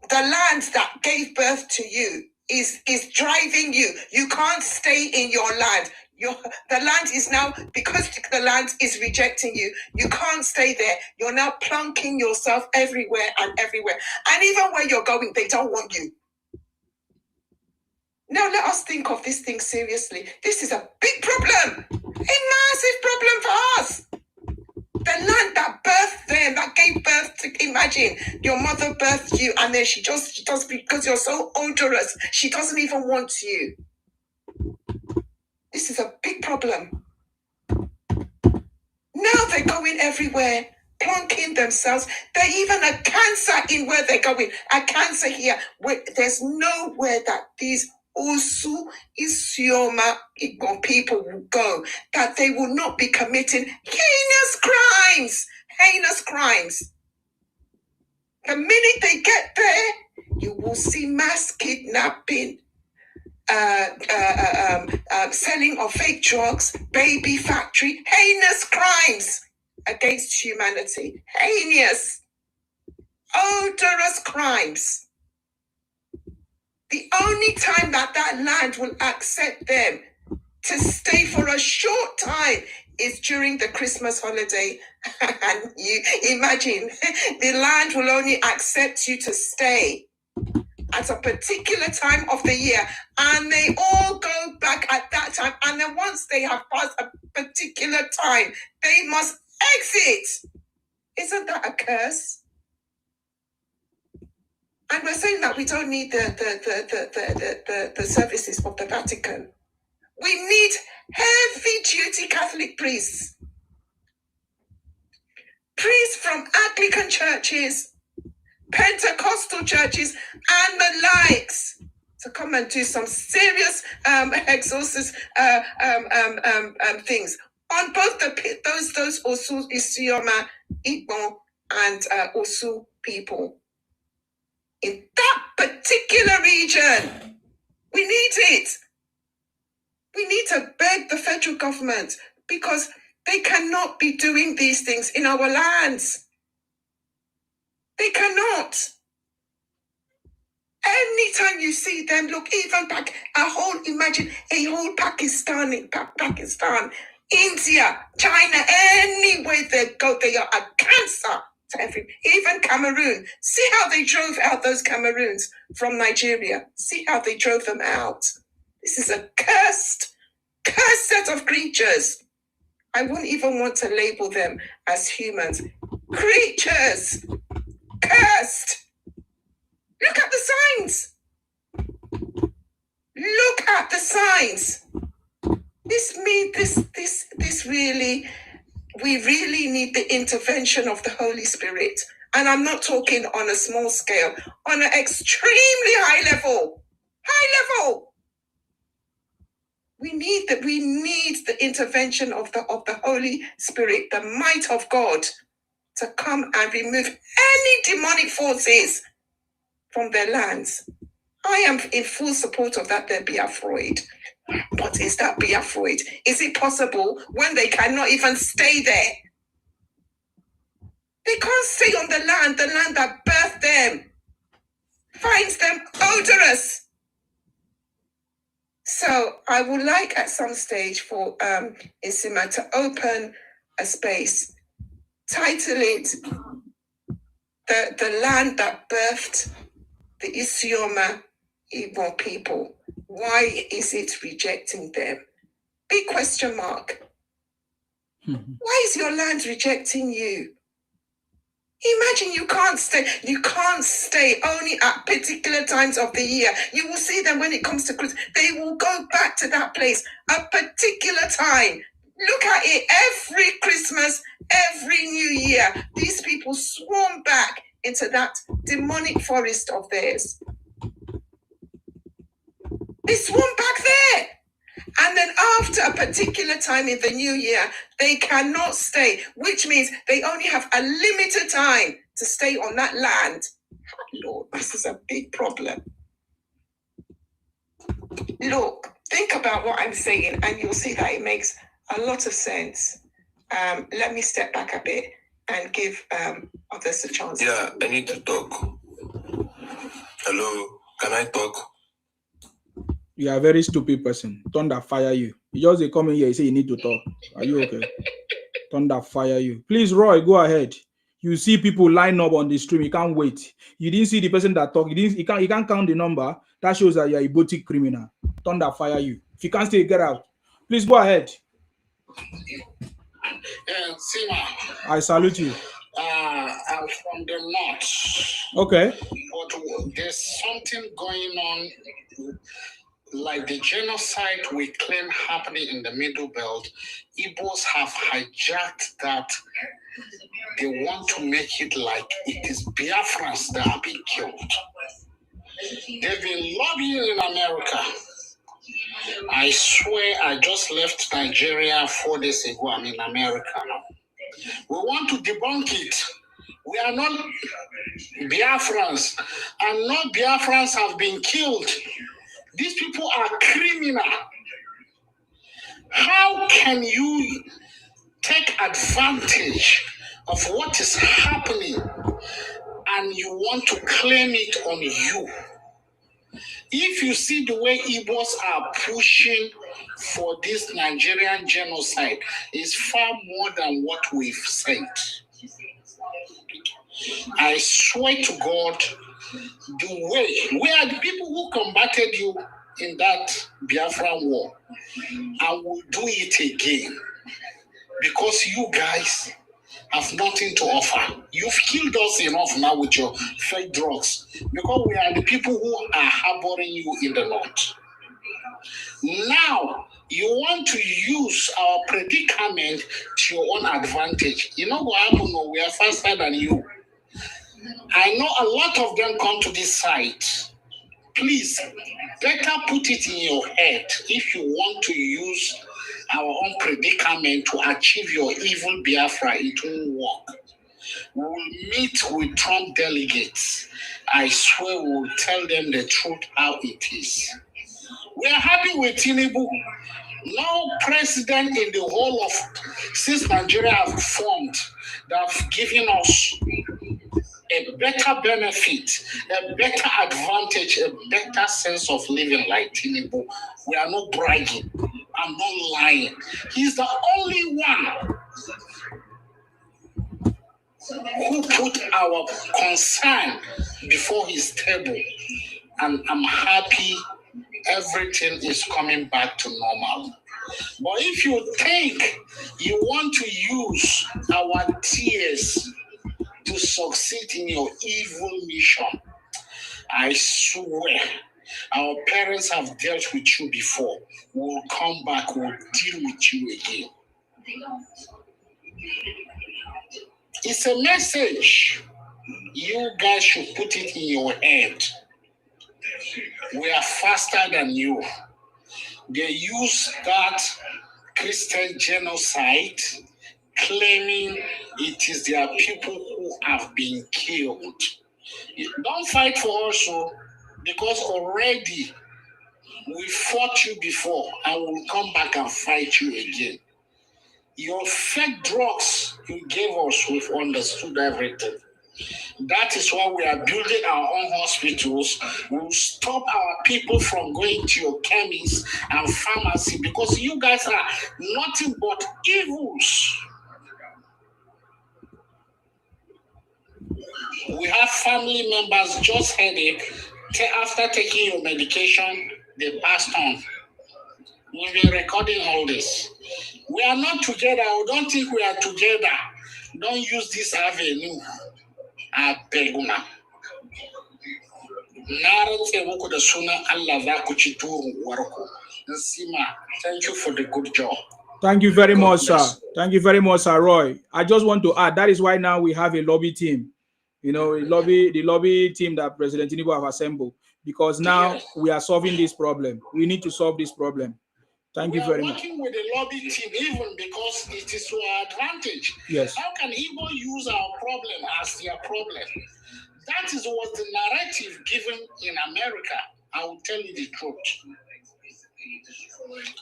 The land that gave birth to you is driving you. You can't stay in your land. The land is now, because the land is rejecting you, you can't stay there. You're now plunking yourself everywhere and everywhere. And even where you're going, they don't want you. Now let us think of this thing seriously. This is a big problem, a massive problem for us. The land that birthed them, that gave birth to, imagine, your mother birthed you and then she just because you're so odorous, she doesn't even want you. This is a big problem. Now they're going everywhere, plunking themselves. They're even a cancer in where they're going. A cancer here. Where there's nowhere that these Osu Isioma Igbo people will go that they will not be committing heinous crimes. Heinous crimes. The minute they get there, you will see mass kidnapping, selling of fake drugs, baby factory, heinous crimes against humanity. Heinous, odorous crimes. The only time that land will accept them to stay for a short time is during the Christmas holiday. And you imagine, the land will only accept you to stay at a particular time of the year, and they all go back at that time. And then once they have passed a particular time, they must exit. Isn't that a curse? And we're saying that we don't need the services of the Vatican. We need heavy-duty Catholic priests. Priests from Anglican churches, Pentecostal churches, and the likes to come and do some serious exorcist things on both those Osu Isioma Igbo and Osu people. In that particular region, we need it. We need to beg the federal government because they cannot be doing these things in our lands. They cannot. Anytime you see them, look, even back, imagine a whole Pakistan, India, China, anywhere they go, they are a cancer to even Cameroon. See how they drove out those Cameroons from Nigeria. See how they drove them out. This is a cursed set of creatures. I wouldn't even want to label them as humans. Creatures. Cursed. Look at the signs. Look at the signs. This really, we really need the intervention of the Holy Spirit. And I'm not talking on a small scale, on an extremely high level. High level. We need the intervention of the Holy Spirit, the might of God, to come and remove any demonic forces from their lands. I am in full support of that, there be afraid. But is that be afraid? Is it possible when they cannot even stay there? They can't stay on the land that birthed them, finds them odorous. So I would like at some stage for Isima to open a space, title it the land that birthed the Isioma Igbo people. Why is it rejecting them? Big question mark. Why is your land rejecting you? Imagine you can't stay only at particular times of the year. You will see them when it comes to Christmas. They will go back to that place a particular time. Look at it, every Christmas, every New Year, these people swarm back into that demonic forest of theirs. They swarm back there. And then after a particular time in the new year, they cannot stay, which means they only have a limited time to stay on that land. Lord, this is a big problem. Look, think about what I'm saying, and you'll see that it makes a lot of sense. Let me step back a bit and give others a chance. Yeah, I need to talk. Hello, can I talk? You are a very stupid person. Thunder fire you. You just they come in here, you say you need to talk. Are you okay? Thunder fire you. Please, Roy, go ahead. You see people line up on the stream. You can't wait. You didn't see the person that talk. You can't count the number. That shows that you're a boutique criminal. Thunder fire you. If you can't stay, get out. Please go ahead. Sima, I salute you. I'm from the north. Okay. But there's something going on, like the genocide we claim happening in the Middle Belt. Igbos have hijacked that. They want to make it like it is Biafrans that are being killed. They've been lobbying in America. I swear I just left Nigeria 4 days ago. I'm in America now. We want to debunk it. We are not Biafrans, and not Biafrans have been killed. These people are criminal. How can you take advantage of what is happening and you want to claim it on you? If you see the way Igbos are pushing for this Nigerian genocide, is far more than what we've said. I swear to God, the way we are the people who combated you in that Biafran war, I will do it again, because you guys have nothing to offer. You've killed us enough now with your fake drugs, because we are the people who are harboring you in the north. Now you want to use our predicament to your own advantage. You know what happened? We are faster than you. I know a lot of them come to this site. Please, better put it in your head. If you want to use our own predicament to achieve your evil Biafra, it won't work. We will meet with Trump delegates. I swear we will tell them the truth how it is. We are happy with Tinubu. No president in the whole of, since Nigeria have formed, that have given us a better benefit, a better advantage, a better sense of living like Tinubu. We are not bragging. I'm not lying. He's the only one who put our concern before his table. And I'm happy everything is coming back to normal. But if you think you want to use our tears to succeed in your evil mission, I swear our parents have dealt with you before. We'll come back, we'll deal with you again. It's a message. You guys should put it in your head. We are faster than you. They use that Christian genocide, claiming it is their people who have been killed. Don't fight for us, because already we fought you before and we'll come back and fight you again. Your fake drugs you gave us, we've understood everything. That is why we are building our own hospitals. We'll stop our people from going to your chemists and pharmacy, because you guys are nothing but evils. We have family members just headache. After taking your medication, they passed on. We've been recording all this. We are not together. I don't think we are together. Don't use this avenue. I beg you now. Thank you for the good job. Thank you very much, sir. Thank you very much, Sir Roy. I just want to add, that is why now we have a lobby team. You know, the lobby team that President Tinubu have assembled, because now we are solving this problem. We need to solve this problem. Thank you very much. We are working with the lobby team, even because it is to our advantage. Yes. How can Igbo use our problem as their problem? That is what the narrative given in America. I will tell you the truth.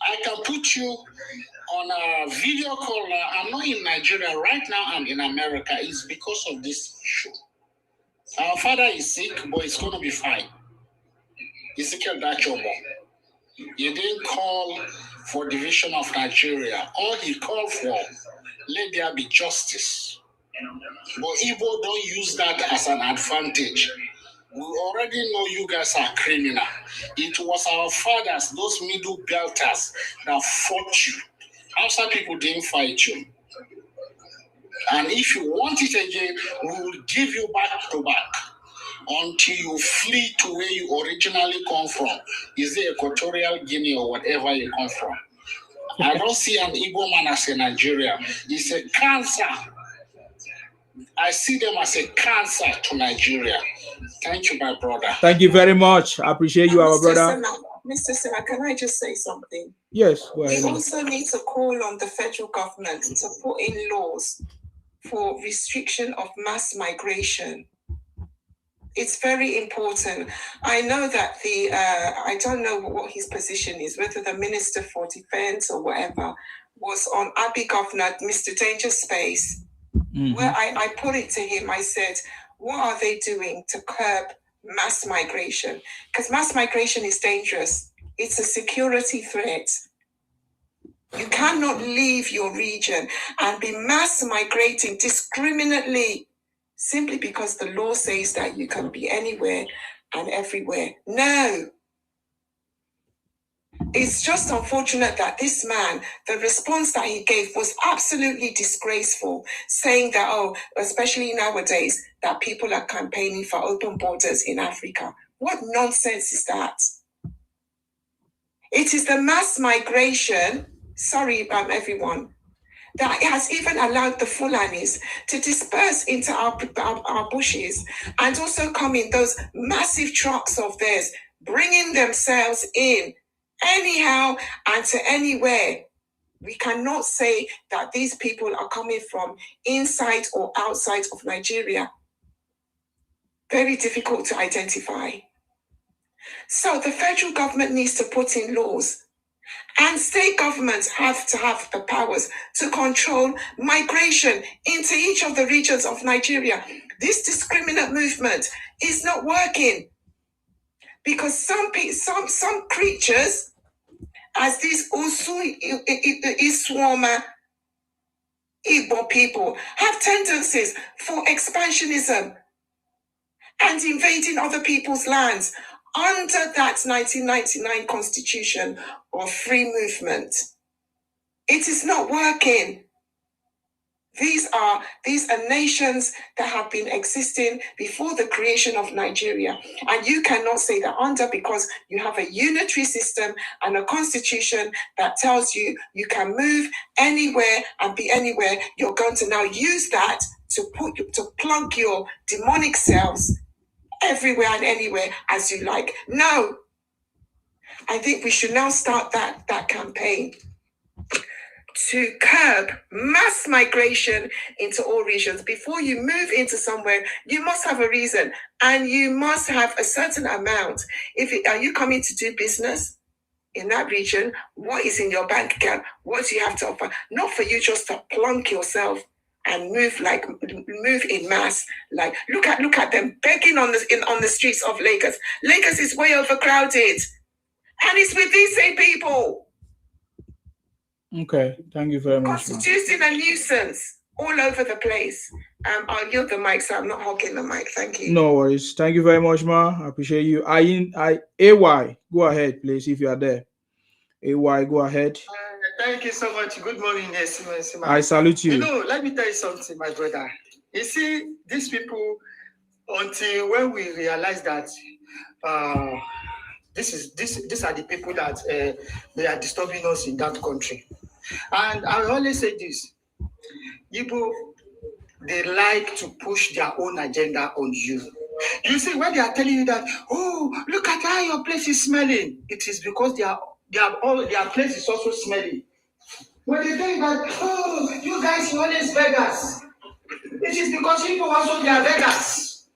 I can put you on a video call. I'm not in Nigeria right now. I'm in America. It's because of this issue. Our father is sick, but it's going to be fine. Ezekiel Dachobo. He didn't call for division of Nigeria. All he called for, let there be justice. But Igbo don't use that as an advantage. We already know you guys are criminal. It was our fathers, those middle belters, that fought you. Hausa people didn't fight you. And if you want it again, we will give you back to back until you flee to where you originally come from. Is it Equatorial Guinea or whatever you come from? I don't see an Igbo man as a Nigerian. It's a cancer. I see them as a cancer to Nigeria. Thank you, my brother. Thank you very much. I appreciate you, our brother. Mr. Sima, can I just say something? Yes, go ahead. We also need to call on the federal government to put in laws for restriction of mass migration. It's very important. I know that I don't know what his position is, whether the Minister for Defense or whatever was on Abbey Governor, Mr. Danger Space, where I put it to him, I said, what are they doing to curb mass migration? Because mass migration is dangerous. It's a security threat. You cannot leave your region and be mass migrating discriminately simply because the law says that you can be anywhere and everywhere. No. It's just unfortunate that this man, the response that he gave was absolutely disgraceful, saying that, oh, especially nowadays, that people are campaigning for open borders in Africa. What nonsense is that? It is the mass migration, sorry, everyone, that has even allowed the Fulanis to disperse into our bushes and also come in those massive trucks of theirs, bringing themselves in anyhow and to anywhere. We cannot say that these people are coming from inside or outside of Nigeria. Very difficult to identify. So the federal government needs to put in laws, and state governments have to have the powers to control migration into each of the regions of Nigeria. This discriminate movement is not working because some creatures, as these Usu Iswama Igbo people, have tendencies for expansionism and invading other people's lands under that 1999 constitution of free movement. It is not working. These are nations that have been existing before the creation of Nigeria. And you cannot say that because you have a unitary system and a constitution that tells you you can move anywhere and be anywhere, you're going to now use that to plug your demonic selves everywhere and anywhere as you like. No. I think we should now start that campaign to curb mass migration into all regions. Before you move into somewhere, you must have a reason and you must have a certain amount. Are you coming to do business in that region? What is in your bank account? What do you have to offer? Not for you just to plunk yourself and move in mass. Like look at them begging on the streets of Lagos. Lagos is way overcrowded, and it's with these same people. Okay, thank you very much. Constituting a nuisance all over the place. I'll yield the mic, so I'm not hogging the mic. Thank you. No worries. Thank you very much, ma. I appreciate you. AY, go ahead, please, if you are there. AY, go ahead. Thank you so much. Good morning, yes. I salute you. Let me tell you something, my brother. You see, these people, until when we realize that these are the people that they are disturbing us in that country. And I always say this, people, they like to push their own agenda on you. You see, when they are telling you that, oh, look at how your place is smelling, it is because their place is also smelling. When they think that, oh, you guys, you always beggars, it is because people also they are beggars.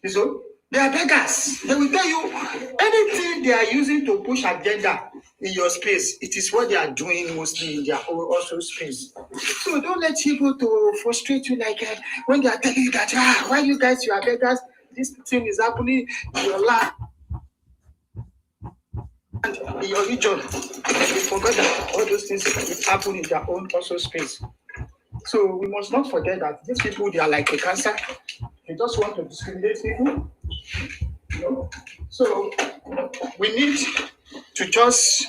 You know, they are beggars. They will tell you anything they are using to push agenda in your space, it is what they are doing mostly in their own also space. So don't let people to frustrate you like that when they are telling you that, why you guys, you are beggars, this thing is happening in your life. And in your region, you forgot that all those things happen in their own also space. So we must not forget that these people, they are like a cancer. They just want to discriminate people. You know? So we need to just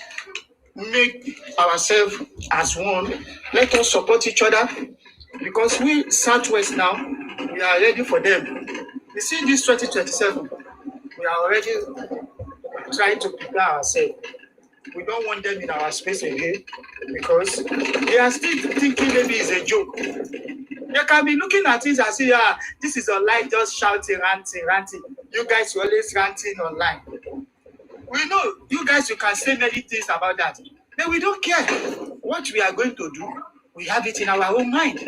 make ourselves as one. Let us support each other, because we Southwest now, we are ready for them. You see, this 2027, we are already trying to prepare ourselves. We don't want them in our space again, because they are still thinking maybe it's a joke. They can be looking at it and say, this is online, just shouting, ranting. You guys are always ranting online. We know you guys, you can say many things about that, but we don't care. What we are going to do, we have it in our own mind.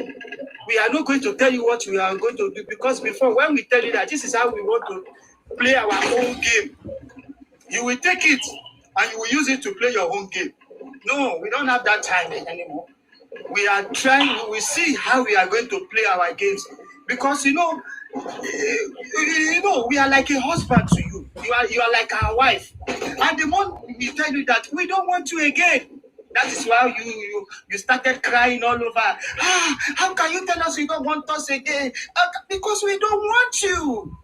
We are not going to tell you what we are going to do, because before, when we tell you that this is how we want to play our own game, you will take it and you will use it to play your own game. No, we don't have that time anymore. We are trying, we will see how we are going to play our games, because you know, we are like a husband to you. You are like our wife. And the moment we tell you that we don't want you again, that is why you started crying all over. How can you tell us you don't want us again? Because we don't want you.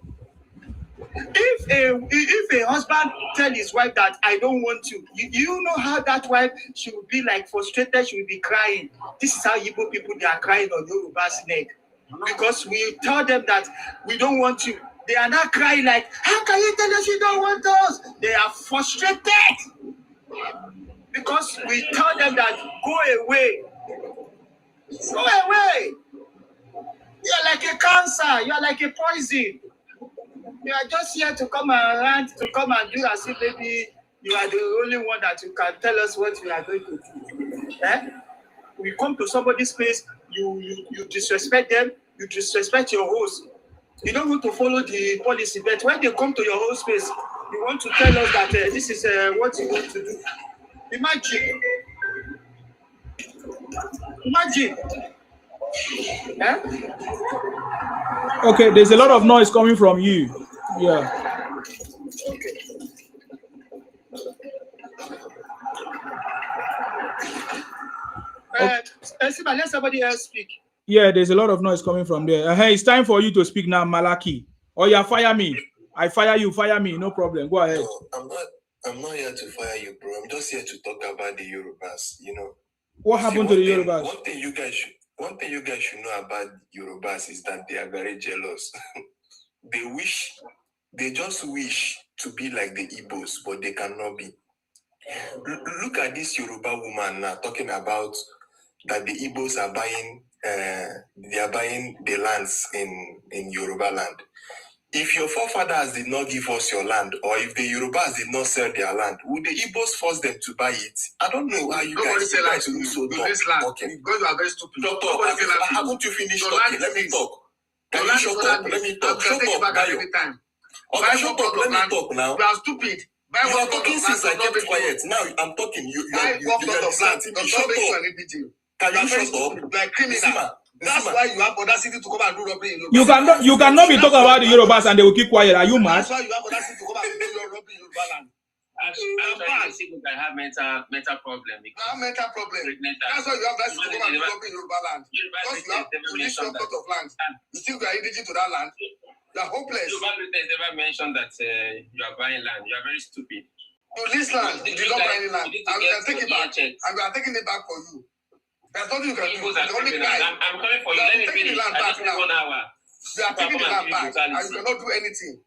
If a husband tell his wife that I don't want you, you know how that wife, she will be like frustrated, she will be crying. This is how Igbo people, they are crying on Yoruba's neck. Because we tell them that we don't want you. They are not crying like, how can you tell us you don't want us? They are frustrated. Because we tell them that go away. Go away. You're like a cancer. You're like a poison. You are just here to come and rant, to come and do as if maybe you are the only one that you can tell us what you are going to do. We come to somebody's place, you disrespect them, you disrespect your host. You don't want to follow the policy, but when they come to your host space, you want to tell us that this is what you want to do. Imagine. Okay, there's a lot of noise coming from you. Yeah. Let somebody else speak. Yeah, there's a lot of noise coming from there. Hey, it's time for you to speak now, Malaki. Or you fire me. I fire you, fire me, no problem. Go ahead. No, I'm not here to fire you, bro. I'm just here to talk about the Yorubas, you know. What happened to the Yorubas? One thing you guys should know about Yorubas is that they are very jealous. They just wish to be like the Igbos, but they cannot be. Look at this Yoruba woman now talking about that the Igbos are buying the lands in Yoruba land. If your forefathers did not give us your land, or if the Yorubas did not sell their land, would the Igbos force them to buy it? I don't know how you guys do so dumb. Okay. Because you are very stupid. Doctor, haven't you finished talking? Let me talk. Can you shut up? Let me talk. Shut up, Bayo. Okay, shut up. Let me talk now. You are stupid. You are talking since I kept quiet. Now I'm talking. You are distracting me. Shut up. Can you shut up? Like criminal. That's why you have audacity to come and do robbery in Yoruba. You cannot be talking about the Yorubas and they will keep quiet. Are you mad? That's why you have audacity to come and do your robbery in Yoruba land. Actually, people can have mental problem. Mental problem. That's why you have audacity to come and do robbery in Yoruba land. Because you have this short cut of land. You think you are indigenous to that land. You are hopeless. Yoruba never mentioned that you are buying land. You are very stupid. You lease land. You don't buy any land. And we can take it back. And we are taking it back for you. There's nothing you can do. The only guy. I'm coming for you. Let me finish. I just need 1 hour. You are taking the land back and you cannot do anything.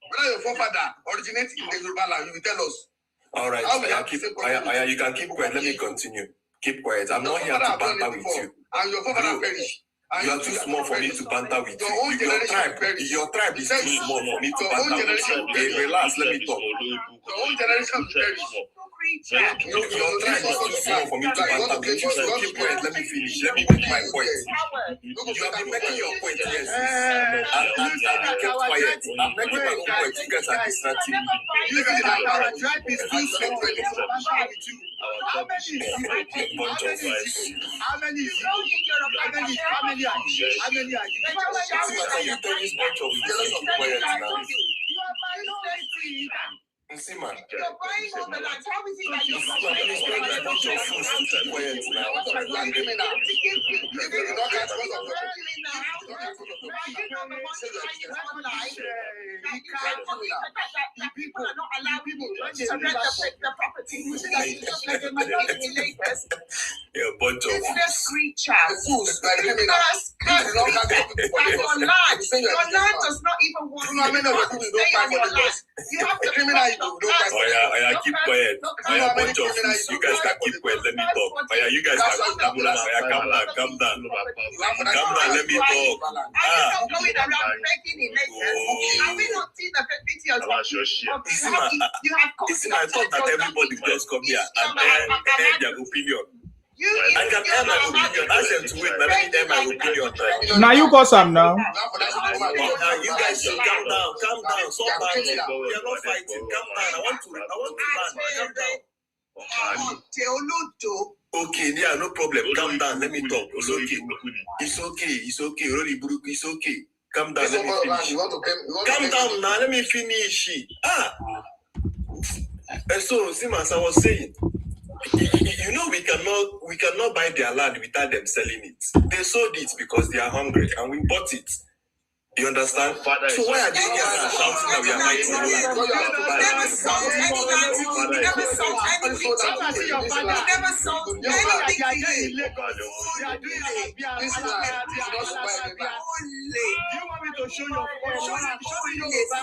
Whether your forefather originates in the Yoruba land, you will tell us. All right, you can keep quiet. Let me continue. Keep quiet. I'm not here to banter with you. And your forefather perished. You are too small for me to banter with you. Your tribe is too small for me to banter with you. Okay, relax, let me talk. Your own generation perished. Your tribe is too small for me to banter with you. So keep quiet, let me finish. Let me make my point. You have been making your point, yes. I'm kept quiet. I'm making my own point. You guys are distracting me. Our tribe is too small for you to banter with you. How many is you? How many is you? How many are you? How many are you? You tell this bunch of jealous of quiet now. Nsima. You're buying all the land. How is it that you're Please let me bunch of fools to keep quiet now. What are you doing now? If you do not catch one of them. People are not allowed to rent the property. You're a bunch of business creatures. Business your land does not even want to stay on your land. You have to keep quiet. You're a bunch of fools. You guys can keep quiet. Let me talk. You guys can calm down. Calm down. Let me talk. I'm not going around begging in nations. Have we not seen the pictures I thought that everybody would just come here and air their opinion. I can air my opinion. Ask them to wait. Let me air my opinion. Now you got some now. You guys should calm down. Stop fighting. We are not fighting. Calm down. I want to land. Calm down. Okay, yeah, no problem. Calm down. Let me talk. It's okay. Really, it's okay. Calm down. Let me finish. Calm down now. Let me finish. So, as I was saying, you know, we cannot buy their land without them selling it. They sold it because they are hungry, and we bought it. You understand? So why are they here shouting that we are buying the land? Never sold any land. Never sold anything to you. Never sold anything to you. You want me to show your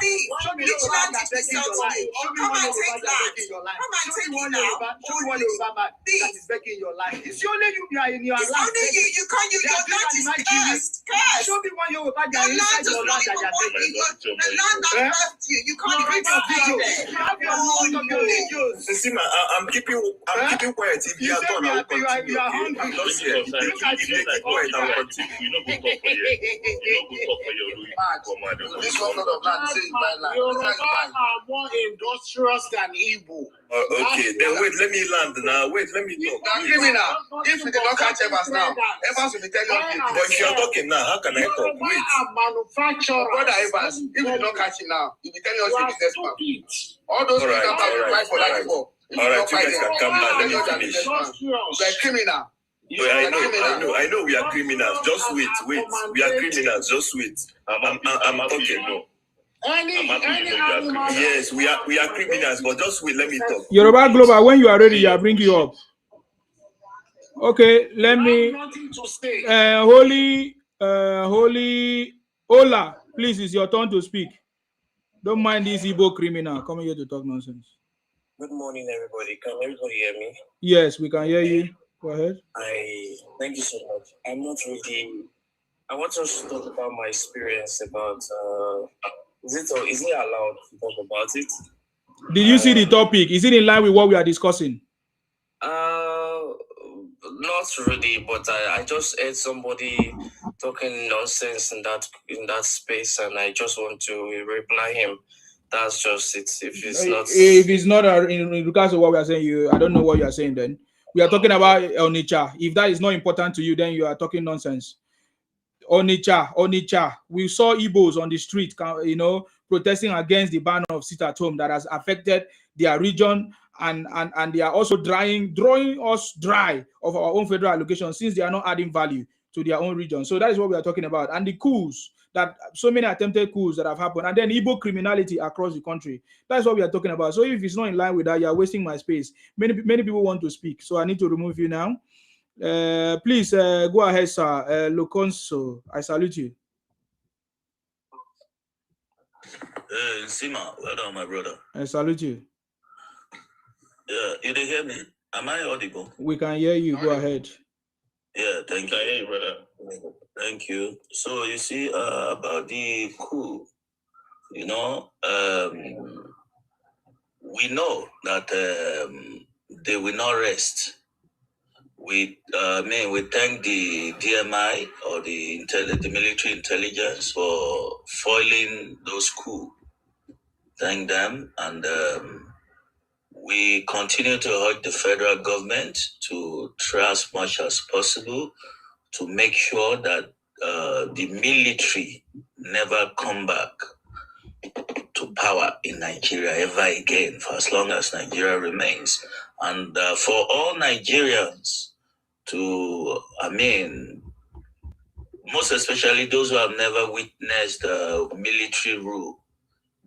See, which land did you sell to me? Come and take that. Come and take it now. Show me one Yoruba man that is begging your life. It's only you are in your land. It's only you. You can't use your land is cursed. Show me one Yoruba that your land does not even want you. The land that left you. You can't even have your videos. I'm keeping quiet. If you are done, I will continue. You are hungry. I'm not here. If they keep quiet, I will continue. You know, go talk for your This one not of land say my land. Yoruba are more industrious than Igbo. Okay, then wait, let me land now. Wait, let me talk. Criminal. If you did not catch Evans now, Evans will be telling you. But if you are talking now, how can I talk? Wait. Manufacturer. Brother Evans, if you did not catch him now, you'll be telling us you're a businessman. All those people that have fight for that before. All right, you guys can come down. Let me finish. You're a criminal. I know we are criminals. Just wait. We are criminals. Just wait. I'm talking. Yes, we are criminals, but just wait. Let me talk. Yoruba Global, when you are ready, I bring you up. Okay, let me. Holy Ola, please, it's your turn to speak. Don't mind this Igbo criminal coming here to talk nonsense. Good morning, everybody. Can everybody hear me? Yes, we can hear you. Go ahead. Thank you so much. I'm not really. I want us to talk about my experience about. Is it allowed to talk about it? Did you see the topic? Is it in line with what we are discussing? Not really, but I just heard somebody talking nonsense in that space, and I just want to reply him. That's just it. If it's not in regards to what we are saying, I don't know what you are saying. Then we are talking about Onitsha. If that is not important to you, then you are talking nonsense. Onitsha. We saw Igbos on the street, protesting against the ban of sit at home that has affected their region, and they are also drawing us dry of our own federal allocation since they are not adding value to their own region. So that is what we are talking about. And the coups, that so many attempted coups that have happened, and then Igbo criminality across the country. That's what we are talking about. So if it's not in line with that, you are wasting my space. Many people want to speak, so I need to remove you now. Please go ahead, sir. Loconso, I salute you. Sima, well done, my brother. I salute you. Yeah, you did hear me? Am I audible? We can hear you. Go ahead. Yeah, thank you. I hear you, brother. Thank you. So you see, about the coup, we know that they will not rest. We thank the DMI or the military intelligence for foiling those coups. Thank them, and we continue to urge the federal government to try as much as possible to make sure that the military never come back to power in Nigeria ever again for as long as Nigeria remains. And for all Nigerians to, most especially those who have never witnessed military rule,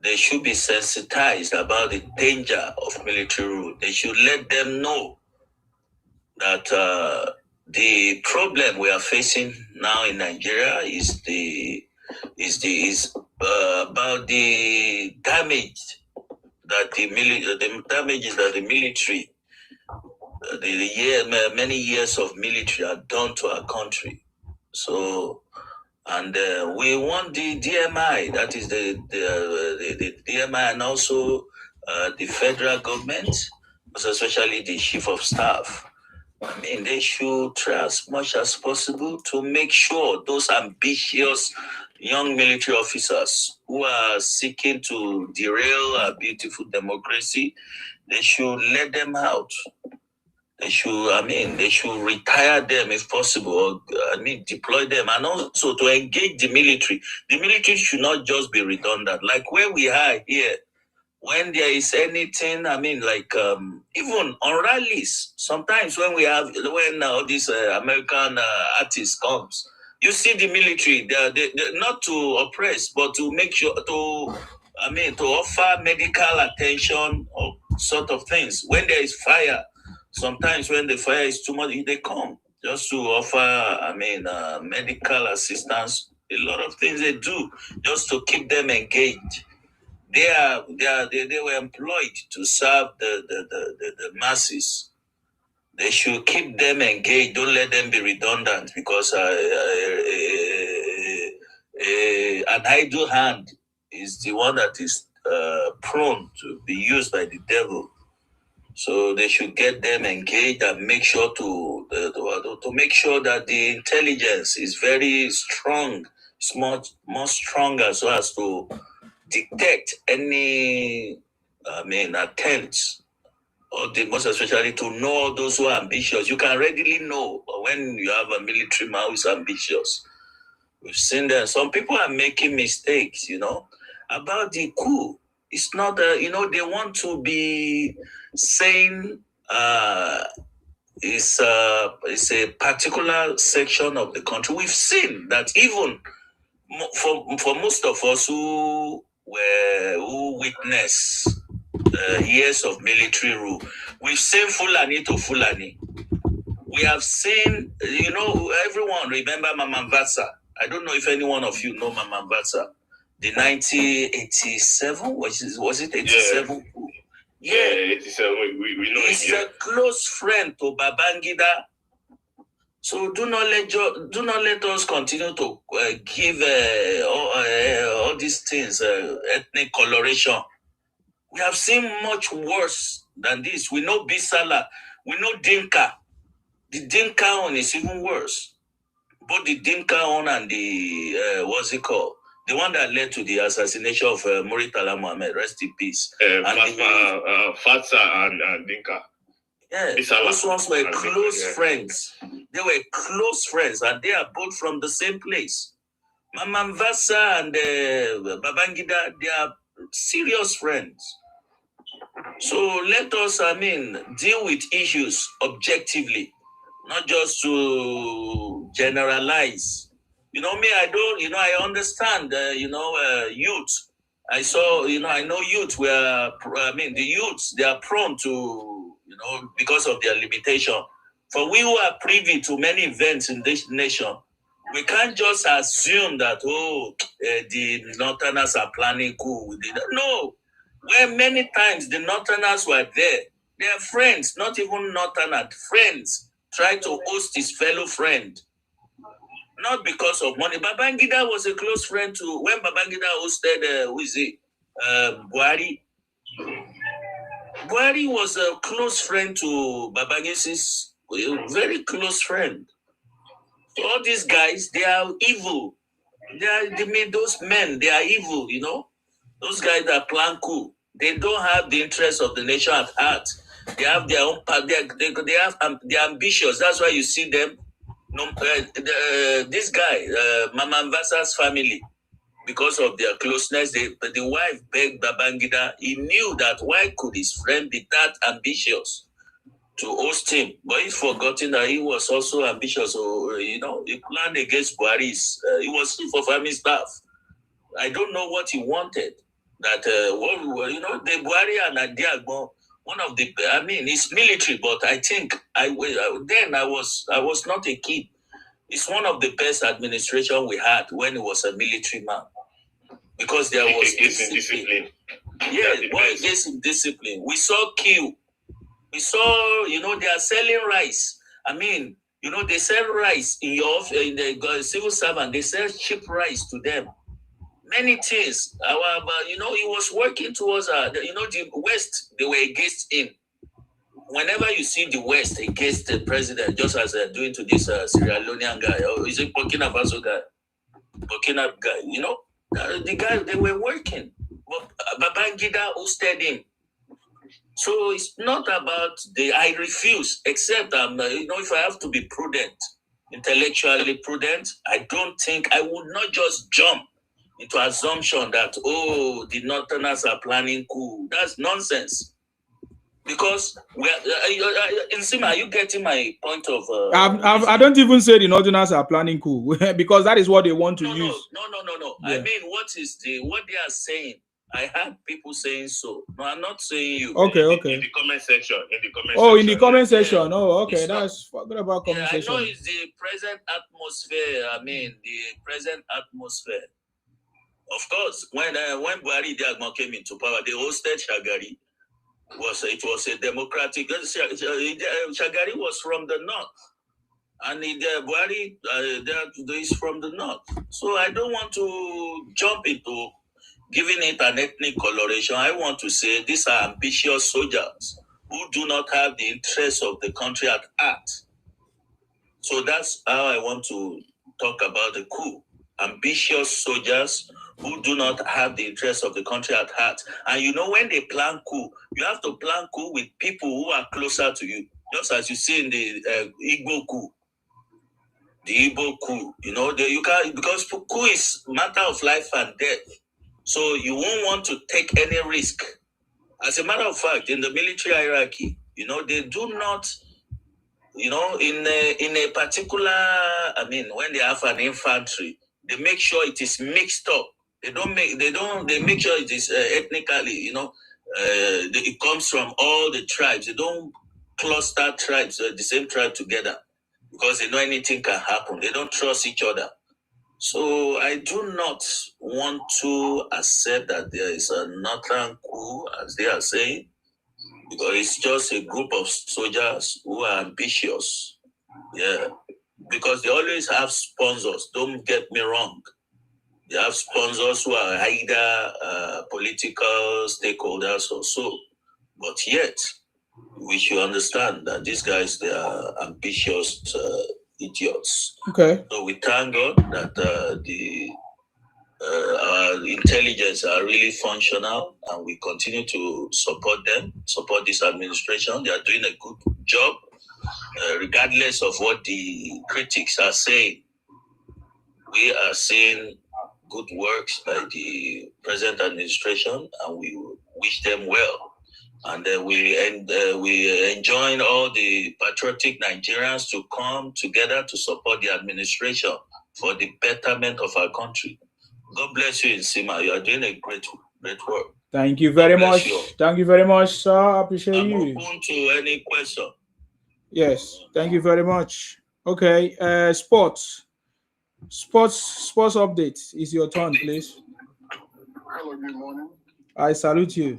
they should be sensitized about the danger of military rule. They should let them know that the problem we are facing now in Nigeria is about the damage that the military, many years of military have done to our country. So, and we want the DMI, that is the DMI, and also the federal government, especially the chief of staff. They should try as much as possible to make sure those ambitious young military officers who are seeking to derail our beautiful democracy, they should let them out. They should retire them if possible, or deploy them, and also to engage the military. The military should not just be redundant. Like where we are here, when there is anything, even on rallies, sometimes when all these American artists comes, you see the military, they're not to oppress, but to make sure to offer medical attention or sort of things. When there is fire, sometimes when the fire is too much, they come just to offer, medical assistance. A lot of things they do just to keep them engaged. They were employed to serve the masses. They should keep them engaged. Don't let them be redundant, because an idle hand is the one that is prone to be used by the devil. So they should get them engaged and make sure to make sure that the intelligence is very strong, more stronger, so as to detect any attempts, or most especially to know those who are ambitious. You can readily know when you have a military man who is ambitious. We've seen that some people are making mistakes, about the coup. It's not they want to be saying it's a particular section of the country. We've seen that even for most of us who witness years of military rule, we've seen Fulani to Fulani. We have seen, everyone remember Mama Vatsa. I don't know if any one of you know Mama Vatsa. The 1987, was it 87? Yeah, 87. We know he's a close friend to Babangida. So do not let us continue to give all these things ethnic coloration. We have seen much worse than this. We know Bisala, we know Dinka. The Dinka one is even worse. Both the Dinka one and the what's it called? The one that led to the assassination of Muritala Mohammed, rest in peace. Fatsa and Dinka. Yeah, those ones were close friends. They were close friends, and they are both from the same place. Mama Mvasa and Babangida, they are serious friends. So let us, deal with issues objectively, not just to generalize. I understand, youth. I know youth were, the youths, they are prone to, because of their limitation. For we who are privy to many events in this nation, we can't just assume that, the Northerners are planning coup. No. Where many times the Northerners were there, their friends, not even Northerners, friends, try to host his fellow friend. Not because of money. Babangida was a close friend to, when Babangida hosted, Buhari. Buhari was a close friend to Babangida's, very close friend. So all these guys, they are evil. Those men, they are evil, Those guys that plan coup, they don't have the interest of the nation at heart. They have their own part. They're ambitious. That's why you see them. This guy, Mama Mvasa's family, because of their closeness. The wife begged Babangida. He knew that why could his friend be that ambitious to host him? But he's forgotten that he was also ambitious. So, he planned against Buhari's. He was for family staff. I don't know what he wanted. That, the Buhari and Adiagbo, one of the, it's military, but I think I was not a kid. It's one of the best administration we had when he was a military man. Because there was discipline. Yeah, against discipline. We saw Coup. We saw, they are selling rice. They sell rice in the civil servant. They sell cheap rice to them. Many things. However, he was working towards, the West, they were against him. Whenever you see the West against the president, just as they're doing to this Sierra Leonean guy, or is it Burkina Faso guy? Burkina guy, the guy, they were working. But Babangida hosted him. So it's not about I refuse, except, if I have to be prudent, intellectually prudent, I don't think I would not just jump into assumption that, the Northerners are planning coup. That's nonsense. Because Nsima, are you getting my point of? I don't even say the Northerners are planning coup because that is what they want to use. No. Yeah. I mean, what they are saying? I had people saying so. No, I'm not saying you. Okay. In the comment section. In the comment section. Yeah. Oh, okay. That's forget about comment section. I know it's the present atmosphere. The present atmosphere. Of course, when Buhari Diagmo came into power, they hosted Shagari. It was a democratic. Shagari was from the north, and Buhari is from the north. So I don't want to jump into giving it an ethnic coloration. I want to say these are ambitious soldiers who do not have the interests of the country at heart. So that's how I want to talk about the coup. Ambitious soldiers who do not have the interests of the country at heart. And when they plan coup, you have to plan coup with people who are closer to you. Just as you see in the Igbo coup. The Igbo coup, you can't, because coup is matter of life and death. So you won't want to take any risk. As a matter of fact, in the military hierarchy, they do not, in a particular, when they have an infantry, they make sure it is mixed up. They make sure it is ethnically, it comes from all the tribes. They don't cluster tribes, the same tribe together, because they know anything can happen. They don't trust each other. So I do not want to accept that there is a northern coup, as they are saying, because it's just a group of soldiers who are ambitious. Yeah, because they always have sponsors. Don't get me wrong. They have sponsors who are either political stakeholders or so. But yet, we should understand that these guys, they are ambitious idiots. Okay. So we thank God that our intelligence are really functional, and we continue to support them, support this administration. They are doing a good job, regardless of what the critics are saying. We are seeing good works by the present administration, and we wish them well. And we enjoin all the patriotic Nigerians to come together to support the administration for the betterment of our country. God bless you, Nsima. You are doing a great work. Thank you very much. Thank you very much, sir. I appreciate you. I'm open to any question. Yes, thank you very much. Okay, sports update. Is your turn, please. Hello, good morning. I salute you.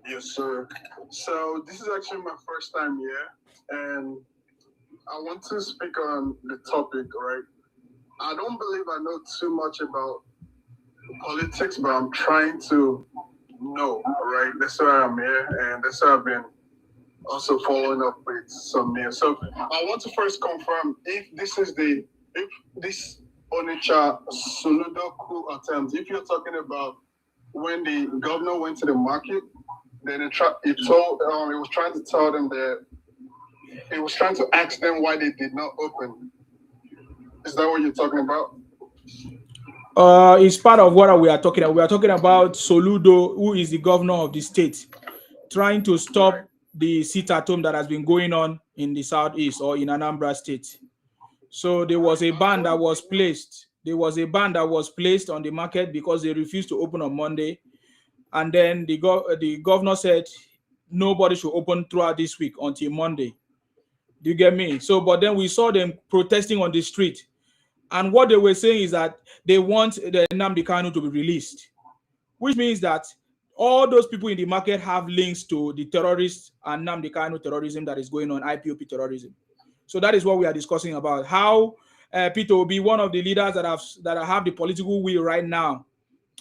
Yes, sir. So this is actually my first time here, and I want to speak on the topic, right? I don't believe I know too much about politics, but I'm trying to know, right? That's why I'm here, and that's why I've been also following up with some news. So I want to first confirm if this Onitsha Soludo coup attempt, if you're talking about when the governor went to the market, then it was trying to tell them that it was trying to ask them why they did not open. Is that what you're talking about? It's part of what we are talking about. We are talking about Soludo, who is the governor of the state, trying to stop the sit-at-home that has been going on in the southeast or in Anambra State. So there was a ban that was placed. There was a ban that was placed on the market because they refused to open on Monday. And then the governor said nobody should open throughout this week until Monday. Do you get me? So, but then we saw them protesting on the street. And what they were saying is that they want the Nnamdi Kanu to be released, which means that all those people in the market have links to the terrorists and Nnamdi Kanu terrorism that is going on, IPOP terrorism. So that is what we are discussing about. How Peter will be one of the leaders that have the political will right now.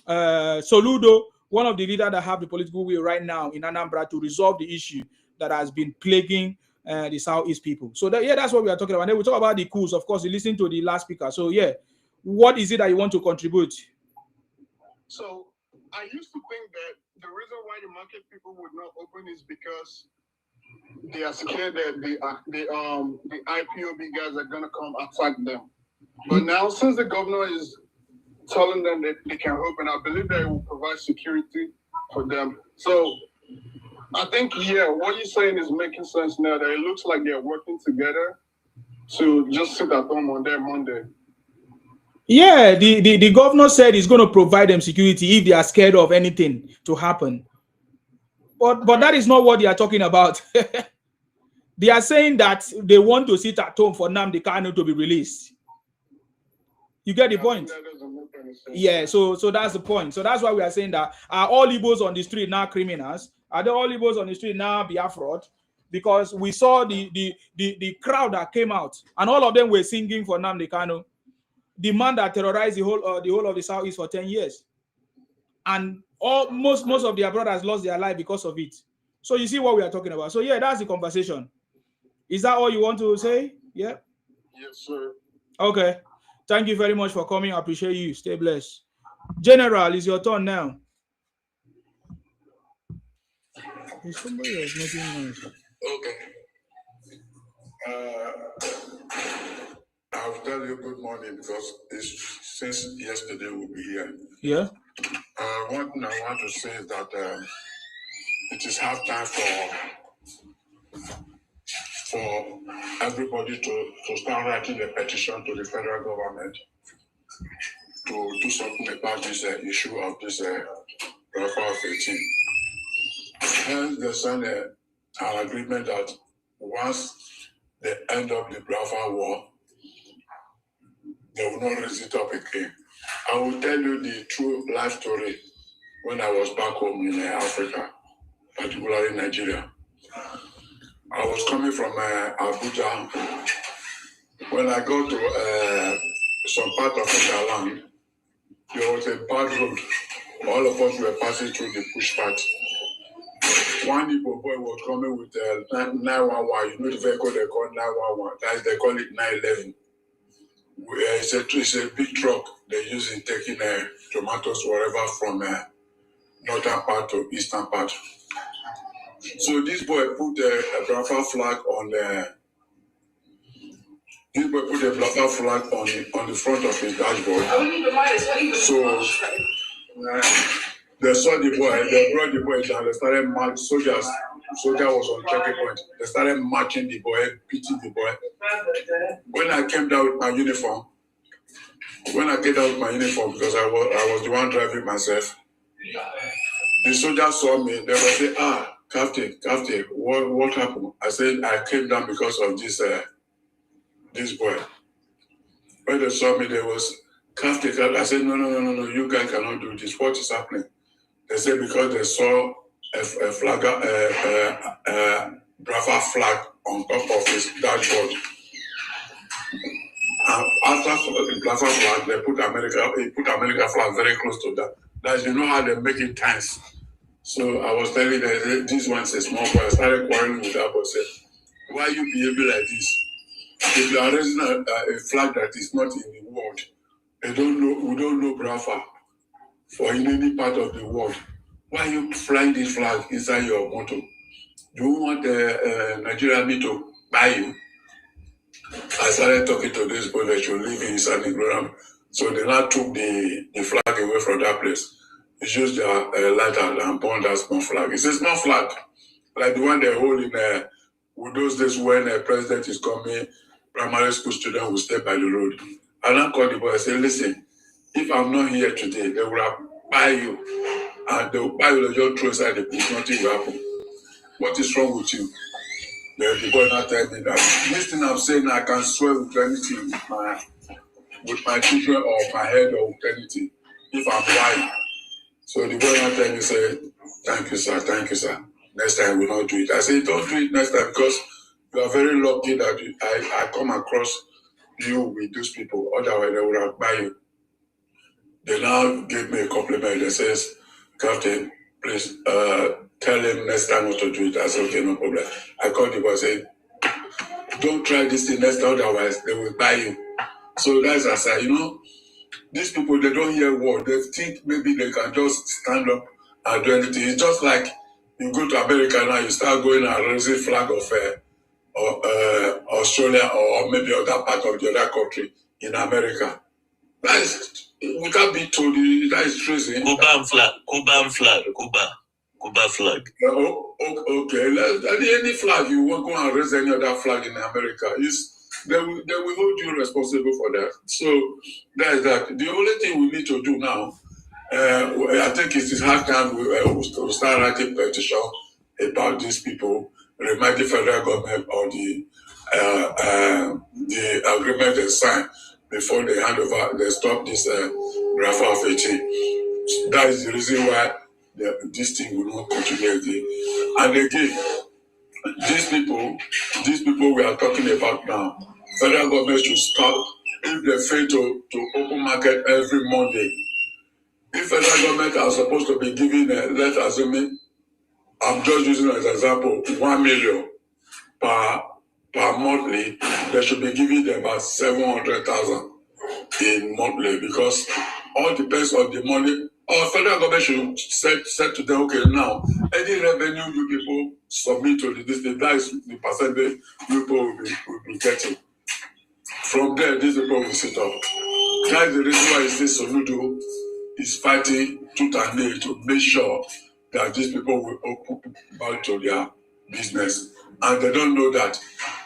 Soludo, one of the leaders that have the political will right now in Anambra to resolve the issue that has been plaguing the Southeast people. So that's what we are talking about. And then we talk about the coups, of course, you listen to the last speaker. So what is it that you want to contribute? So I used to think that the reason why the market people would not open is because they are scared that the IPOB guys are gonna come attack them. But now, since the governor is telling them that they can open, I believe that it will provide security for them. So I think, what you're saying is making sense now, that it looks like they're working together to just sit at home on that Monday. Yeah, the governor said he's going to provide them security if they are scared of anything to happen. But that is not what they are talking about. They are saying that they want to sit at home for Nnamdi Kanu to be released. You get the point? Yeah, so that's the point. So that's why we are saying that are all Igbos on the street now criminals? Are the all Igbos on the street now Biafra? Because we saw the crowd that came out, and all of them were singing for Nnamdi Kanu, the man that terrorized the whole of the Southeast for 10 years. And most of their brothers lost their life because of it. So you see what we are talking about. So that's the conversation. Is that all you want to say? Yeah? Yes, sir. Okay. Thank you very much for coming. I appreciate you. Stay blessed. General, it's your turn now. Is somebody else making noise? Okay. I'll tell you good morning because since yesterday we'll be here. Yeah. One thing I want to say is that it is half time for everybody to start writing a petition to the federal government to do something about this issue of this Rufai of 18. Hence, they signed an agreement that once they end up the Biafra war, they will not raise it up again. I will tell you the true life story when I was back home in Africa, particularly Nigeria. I was coming from Abuja. When I got to some part of the land, there was a bad road. All of us were passing through the push part. One Igbo boy was coming with 911. You know the vehicle they call 911. That is, they call it 911. It's a big truck they use in taking tomatoes, whatever, from northern part to eastern part. So this boy put a Biafra flag on the. This boy put a Biafra flag on the front of his dashboard. So they saw the boy. They brought the boy down. They started marching. Soldier was on checking point. They started marching the boy, beating the boy. When I came down with my uniform, because I was the one driving myself, the soldiers saw me. They would say, Captain, what happened? I said, I came down because of this boy. When they saw me, they was, Captain. I said, no, you guys cannot do this. What is happening? They said because they saw a flag, Biafra flag on top of his dashboard. After the Biafra flag, they put America flag very close to that. That's, you know how they make it tense. So I was telling them, this one's a small boy. I started quarreling with that boy. Said, why are you behaving like this? If you are raising a flag that is not in the world, we don't know Biafra for in any part of the world. Why are you flying this flag inside your motor? Do you want Nigeria me to buy you? I started talking to this boy that you live in San Ignorant. So they now took the flag away from that place. They used their lighter and burned that small flag. It's a small flag, like the one they hold in with those days when a president is coming, primary school students will stay by the road. And I called the boy and said, listen, if I'm not here today, they will buy you. And they will buy you, they'll just throw aside the book, nothing will happen. What is wrong with you? The boy not tell me that this thing I'm saying, I can swear with anything with my children or my head or with anything, if I'm lying. So the boy not tell me, say, thank you, sir. Next time we not do it. I say, don't do it next time because you are very lucky that I come across you with those people. Otherwise, they would have buy you. They now give me a compliment. They says, Captain, please tell him next time not to do it. I said, okay, no problem. I called him and said, don't try this thing next time, otherwise they will buy you. So that's as I, these people, they don't hear word. They think maybe they can just stand up and do anything. It's just like you go to America now, you start going and raising flag of Australia or maybe other part of the other country in America. That is, we can't be told that is treason. Cuban flag. Cuba flag. Okay. Any flag you want to go and raise any other flag in America they will hold you responsible for that. So that is that. The only thing we need to do now, I think it is hard time we start writing petition about these people, remind the federal government of the agreement they signed before they hand over, they stop this raffle of 18. That is the reason why this thing will not continue again. And again, these people we are talking about now, federal government should stop if they fail to open market every Monday. If federal government are supposed to be giving, let's assume, I'm just using as an example, 1 million per monthly, they should be giving them about 700,000 in monthly because all depends on the money. Our federal government should set to them, okay, now, any revenue you people submit to the district, that is the percentage you people will be getting. From there, these people will sit up. That is the reason why this Soludo is fighting tooth and nail to make sure that these people will open back to their business. And they don't know that.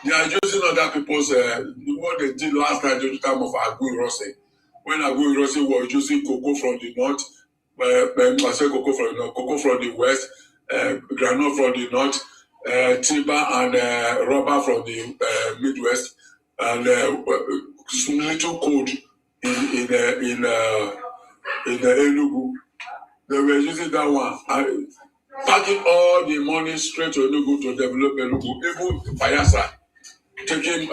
They are using other people's, what they did last time during the time of Agu Rossi. When Agu Rossi was using cocoa from the north, I say cocoa from the north, cocoa from the west, granite from the north, timber and rubber from the Midwest, and some little cold in Enugu. They were using that one, packing all the money straight to Enugu to develop Enugu, even Bayelsa, taking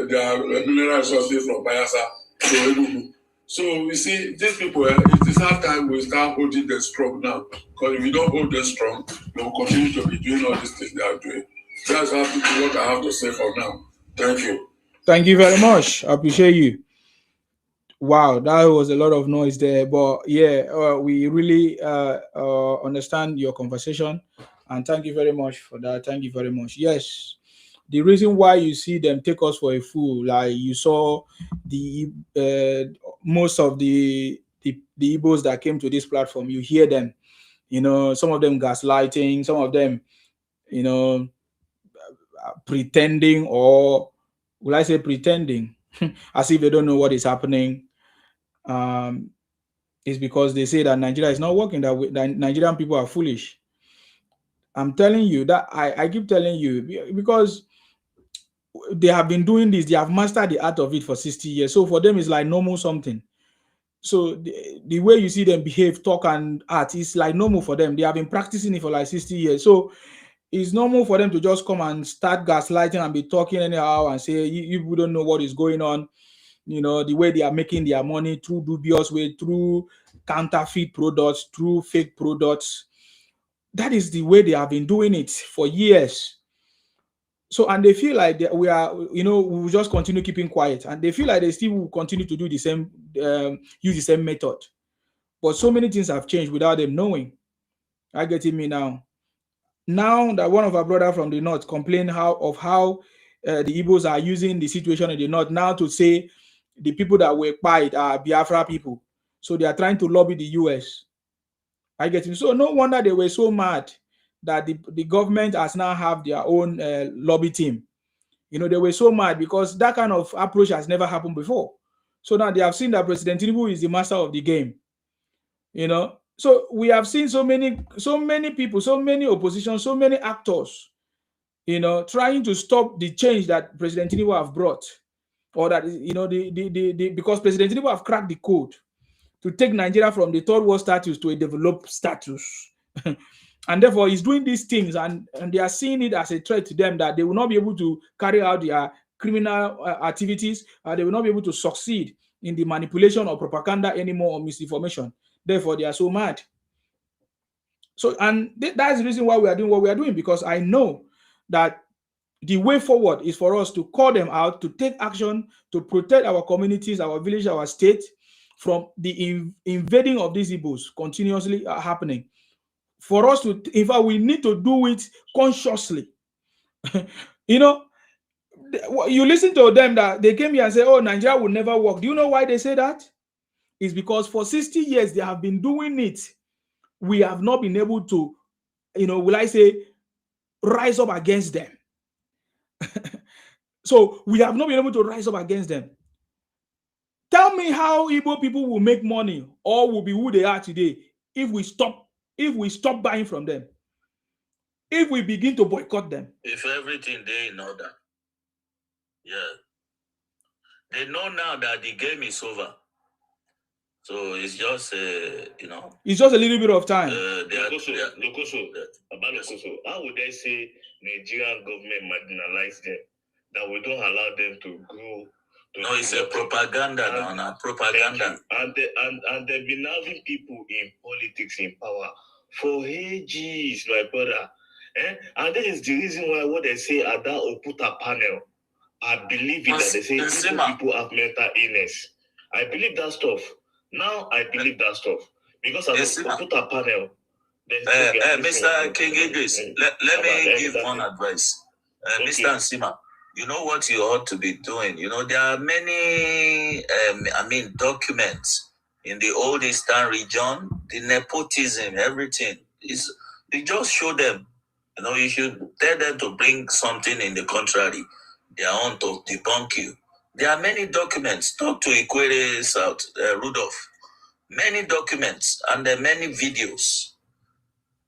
their mineral resources from Bayelsa to Enugu. So we see these people, it is hard time we start holding them strong now. Because if we don't hold them strong, they will continue to be doing all these things they are doing. That's what I have to say for now. Thank you. Thank you very much. I appreciate you. Wow, that was a lot of noise there. But yeah, we really understand your conversation. And thank you very much for that. Thank you very much. Yes. The reason why you see them take us for a fool, like you saw the most of the Igbos that came to this platform, you hear them, some of them gaslighting, some of them, pretending, or will I say pretending, as if they don't know what is happening. It's because they say that Nigeria is not working, that Nigerian people are foolish. I'm telling you that I keep telling you because they have been doing this, they have mastered the art of it for 60 years. So for them, it's like normal something. So the way you see them behave, talk, and act is like normal for them. They have been practicing it for like 60 years. So it's normal for them to just come and start gaslighting and be talking anyhow and say, you don't know what is going on. The way they are making their money through dubious way, through counterfeit products, through fake products. That is the way they have been doing it for years. So, and they feel like we will just continue keeping quiet, and they feel like they still will continue to do the same, use the same method. But so many things have changed without them knowing. I get me now. Now that one of our brothers from the north complained how the Igbos are using the situation in the north now to say the people that were quiet are Biafra people. So they are trying to lobby the US. I get it. So no wonder they were so mad that the government has now have their own lobby team. You know, they were so mad because that kind of approach has never happened before. So now they have seen that President Tinubu is the master of the game. You know, so we have seen so many people, so many opposition, so many actors, you know, trying to stop the change that President Tinubu have brought, or that, you know, because President Tinubu have cracked the code to take Nigeria from the third world status to a developed status. And therefore, he's doing these things, and they are seeing it as a threat to them, that they will not be able to carry out their criminal activities, they will not be able to succeed in the manipulation or propaganda anymore, or misinformation. Therefore, they are so mad. So, and that's the reason why we are doing what we are doing, because I know that the way forward is for us to call them out, to take action, to protect our communities, our village, our state from the invading of these Igbos continuously happening. For us to, in fact, we need to do it consciously. You know, you listen to them that they came here and say, oh, Nigeria will never work. Do you know why they say that? It's because for 60 years they have been doing it. We have not been able to, you know, will I say, rise up against them. So we have not been able to rise up against them. Tell me how Igbo people will make money or will be who they are today if we stop buying from them, if we begin to boycott them. If everything they in order. Yeah. They know now that the game is over. So it's just, you know. It's just a little bit of time. How would they say Nigerian government marginalize them? That we don't allow them to grow. No, it's a propaganda now, propaganda. And they've been having people in politics, in power for ages, my brother. And that is the reason why what they say at that Oputa panel, I believe it, that they say people have mental illness. I believe that stuff. Now I believe that stuff. Because at the Oputa panel, Mr. King Idris, let me give one advice. Mr. Nsima, you know what you ought to be doing? You know, there are many, documents in the old Eastern region, the nepotism, everything. You just show them. You know, you should tell them to bring something in the contrary. They are on to debunk you. There are many documents. Talk to Ikwere South, Rudolph. Many documents and many videos.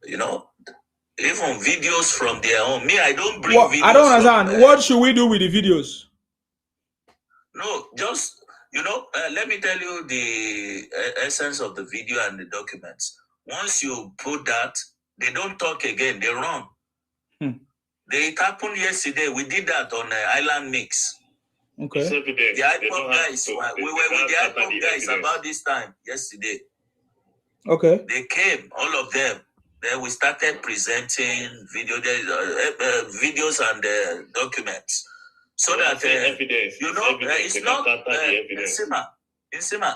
You know, even videos from their own. Me, I don't bring videos. I don't understand. What should we do with the videos? No, just, you know, let me tell you the essence of the video and the documents. Once you put that, they don't talk again. They run. It happened yesterday. We did that on Island Mix. Okay. The IPOP guys, we were with the IPOP guys about this time yesterday. Okay. They came, all of them. Then we started presenting videos and documents. So that, evidence. You know,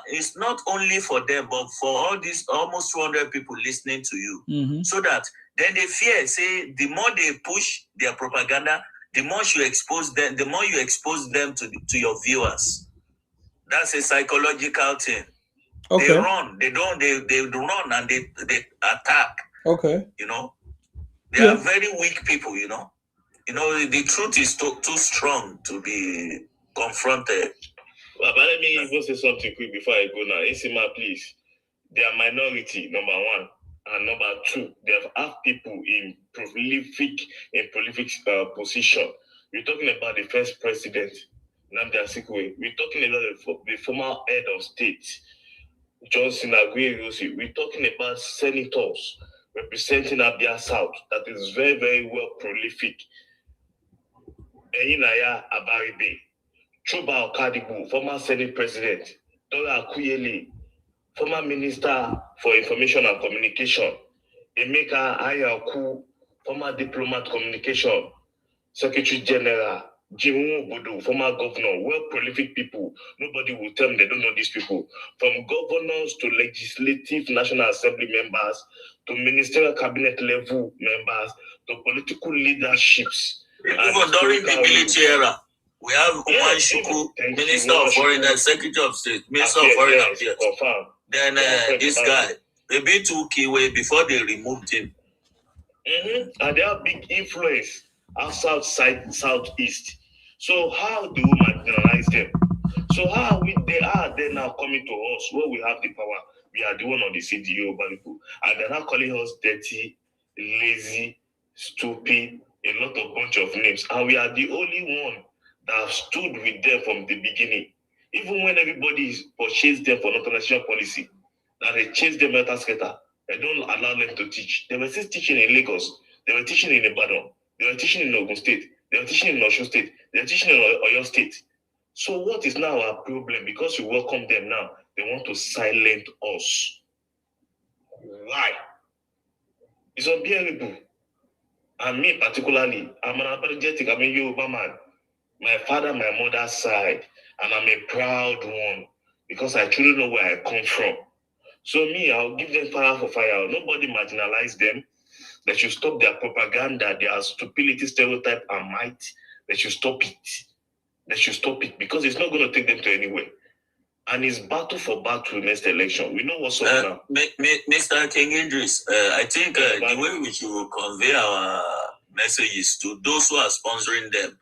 it's not only for them, but for all these almost 200 people listening to you. So that then they fear, say, the more they push their propaganda, the more you expose them, to your viewers. That's a psychological thing. Okay. They run, they run and they attack. Okay. You know, they are very weak people, you know. You know, the truth is too strong to be confronted. But let me even say something quick before I go now. Isima, please. They are minority, number one. And number two, they have people in prolific position. We're talking about the first president, Nnamdi Azikiwe. We're talking about the former head of state, Johnson Aguiyi. We're talking about senators representing Abia South that is very, very well prolific. Eyinaya Abaribe, Chuba Okadibu, former Senate President, Dora Akuyele, former Minister for Information and Communication, Emeka Ayaku, former Diplomat Communication, Secretary General, Jimu Bodo, former governor, well prolific people. Nobody will tell them they don't know these people. From governors to legislative National Assembly members, to ministerial cabinet level members, to political leaderships. Even during the military era. We have Umar Shuku, Minister of Foreign Secretary of State, Minister of Foreign Affairs. Then this guy, they beat Kiwe before they removed him. And they have big influence outside southeast. So how do we marginalize them? So how they are now coming to us where we have the power? We are the one on the CDO, and they're now calling us dirty, lazy, stupid, a lot of bunch of names, and we are the only one that have stood with them from the beginning. Even when everybody purchased them for national policy, that they chased them at Asketa, they don't allow them to teach. They were still teaching in Lagos, they were teaching in Ibadan, they were teaching in Ogun State, they were teaching in Osun State, they were teaching in Oyo State. So what is now our problem? Because we welcome them now, they want to silence us. Why? It's unbearable. And me particularly, I'm an apologetic, I'm a Yoruba man. My father, my mother's side, and I'm a proud one because I truly know where I come from. So me, I'll give them fire for fire. Nobody marginalize them. They should stop their propaganda, their stupidity, stereotype, and might. They should stop it. They should stop it because it's not going to take them to anywhere. And it's battle for battle next election. We know what's up now. Mr. King Idris, I think the way we should convey our messages to those who are sponsoring them,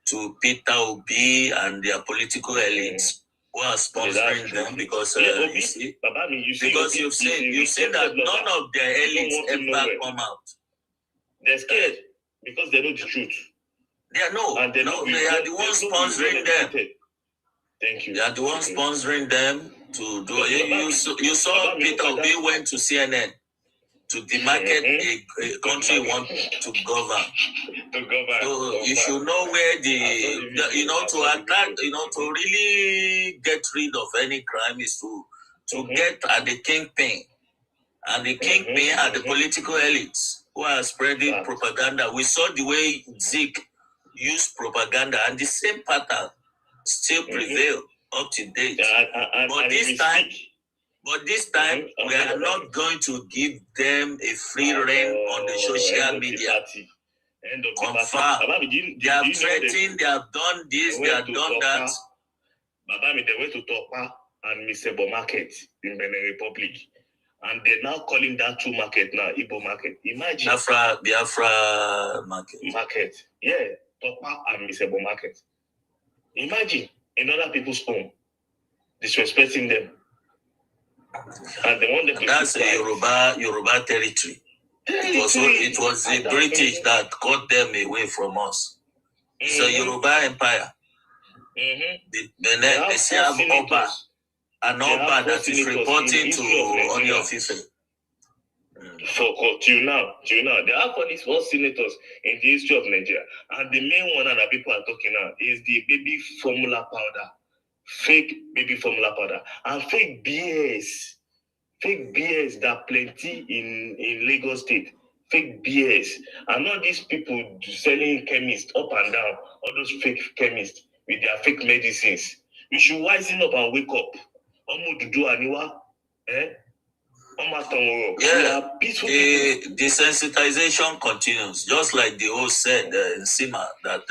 to Peter Obi and their political elites who are sponsoring them, because you see, because you've seen that none of their elites ever come out. They're scared because they know the truth. They are they are the ones sponsoring them. Thank you. They are the ones sponsoring them to do. You saw Peter Obi went to CNN to demarcate a country want to govern. So you should know where to attack, to really get rid of any crime is to get at the kingpin. And the kingpin are the political elites who are spreading propaganda. We saw the way Zeke used propaganda, and the same pattern still prevail up to date. But this time, we are not going to give them a free rein on the social media. Confirm. They have threatened, they have done this, they have done that. They went to Topa and Misebo Market in Benin Republic. And they're now calling that true market now, Igbo market. Imagine. Biafra market. Yeah, Topa and Misebo Market. Imagine in other people's home, disrespecting them. And they want them to. That's a Yoruba territory. It was the British that got them away from us. It's a Yoruba empire. They say have Oba. An Oba that is reporting to Oni of Ife. Till now, there are only 4 senators in the history of Nigeria, and the main one that people are talking now is the baby formula powder, fake baby formula powder, and fake BS that plenty in Lagos State, fake BS, and all these people selling chemists up and down, all those fake chemists with their fake medicines. You should wisen up and wake up. Yeah, the desensitization continues, just like the old said in Sima, that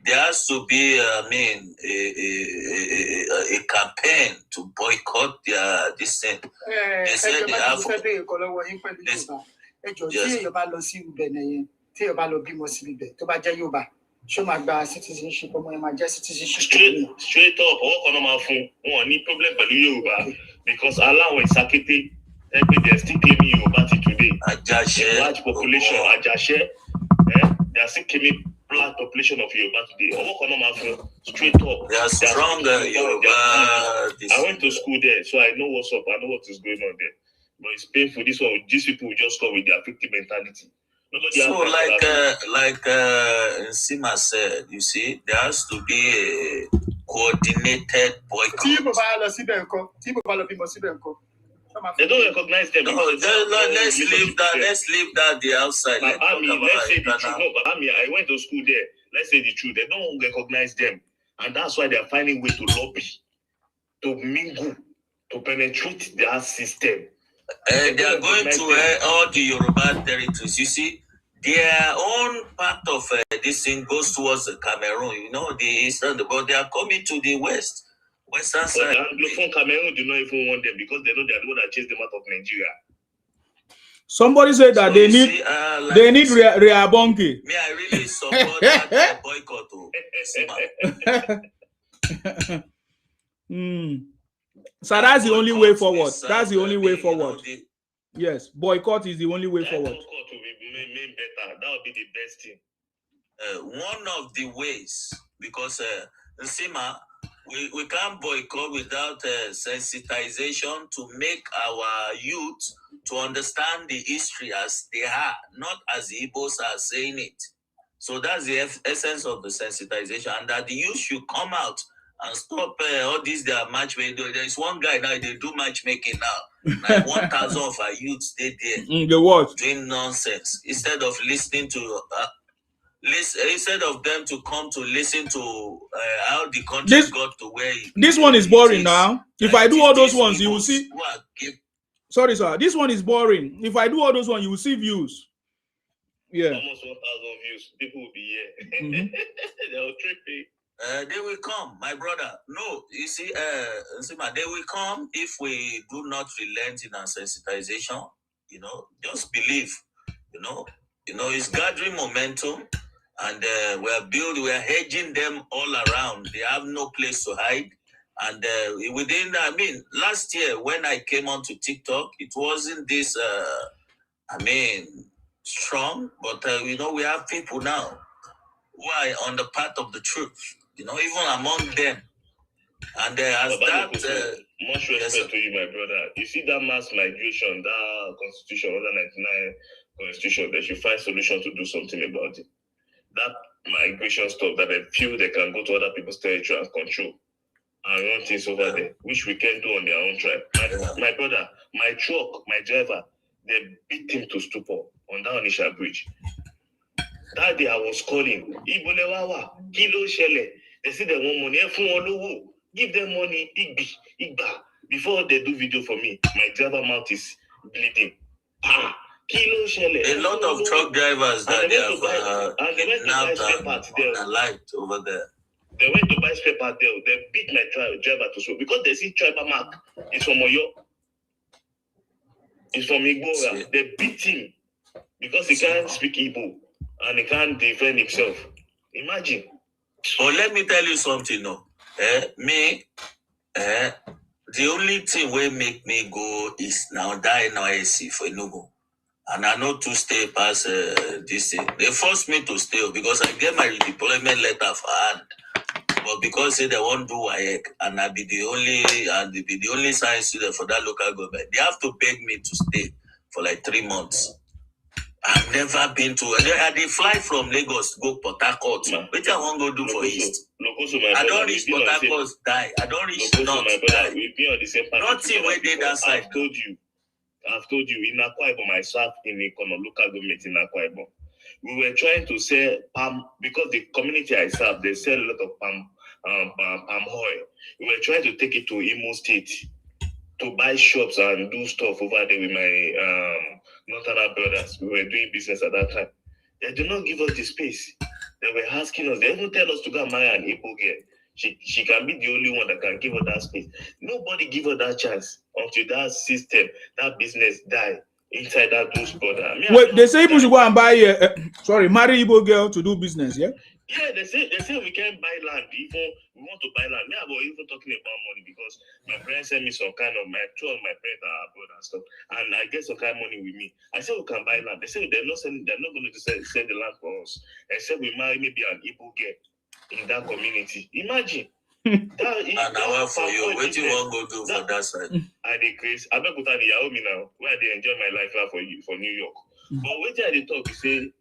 there has to be, a campaign to boycott this thing. They said they have. Citizenship, straight up, any problem because Allah will sakete. They're still claiming Yoruba today. Large population, they are still claiming large population of Yoruba today. Straight up. They are stronger Yoruba. I went to school there, so I know what's up. I know what is going on there. But it's painful. These people will just come with their victim mentality. So, like Sima said, you see, there has to be a coordinated boycott. They don't recognize them. No, let's leave that the outside. I went to school there. Let's say the truth. They don't recognize them, and that's why they are finding way to lobby, to mingle, to penetrate their system. They are going to all the Yoruba territories. You see, their own part of this thing goes towards the Cameroon, you know, the eastern, but they are coming to the western side. Anglophone Cameroon do not even want them because they know they are the one that chased them out of Nigeria. Somebody said that they need Reabonke. Me, I really support that boycott. So that's the only way forward. That's the only way forward. Yes, boycott is the only way forward. Boycott will be made better. That would be the best thing. One of the ways, because Nsima, we can't boycott without sensitization to make our youth to understand the history as they are, not as the Igbos are saying it. So that's the essence of the sensitization, and that the youth should come out and stop all these their matchmaking. There's one guy now, they do matchmaking now. Like 1,000 of our youths, they there doing nonsense. Instead of listening to instead of them to come to listen to how the country got to where this one is boring now. If I do all those ones, you will see. Sorry, sir. This one is boring. If I do all those ones, you will see views. Yeah. Almost 1,000 views. People will be here. They will trip me. They will come, my brother. No, you see, they will come if we do not relent in our sensitization. You know, just believe. You know, it's gathering momentum, and we are hedging them all around. They have no place to hide. And last year when I came onto TikTok, it wasn't this, strong, but we have people now who are on the path of the truth. You know, even among them. And much respect to you, my brother. You see that mass migration, that constitution, under 99 constitution, they should find solution to do something about it. That migration stuff that they feel they can go to other people's territory and control and run things over there, which we can do on their own tribe. My brother, my truck, my driver, they beat him to stupor on that Onitsha bridge. That day I was calling, Ibolewawa, Kilo Shele. They say they want money, give them money, Igba. Before they do video for me, my driver mouth is bleeding. Kilo Shele. A lot of truck drivers that they have kidnapped and light over there. They went to buy spare part there. They beat my driver to smoke because they see tribal mark. It's from Oyo. It's from Igbo. They beat him because he can't speak Igbo and he can't defend himself. Imagine. But let me tell you something, no. The only thing will make me go is now die NYSC for Enugu. And I know to stay past this thing. They forced me to stay because I get my redeployment letter for hand. But because they won't do WAEC and I be the only science student for that local government, they have to beg me to stay for like 3 months. I've never been to. They fly from Lagos to go Port Harcourt. Which I won't go do for East. I don't reach Port Harcourt, die. I don't reach North, die. Nothing where they that side. I've told you, in Akwa Ibom, I served in a local government in Akwa Ibom. We were trying to sell palm because the community I serve, they sell a lot of palm oil. We were trying to take it to Imo State to buy shops and do stuff over there with my Northern brothers. We were doing business at that time. They did not give us the space. They were asking us. They even tell us to go and marry an Igbo girl. She can be the only one that can give her that space. Nobody give her that chance until that system, that business die inside that those border. Wait, they say people should go and buy marry Igbo girl to do business, yeah? Yeah, they say we can't buy land. Even we want to buy land. Me, I was even talking about money because my parents sent me some kind of two of my parents are abroad and stuff, and I get some kind of money with me. I said we can buy land. They say they're not going to sell the land for us, except we marry maybe an Igbo girl in that community. Imagine. And now for you, what you want to go do for that side? I decrease. I don't put on the Yaomi now, where they enjoy my life for New York. But what I talk, you say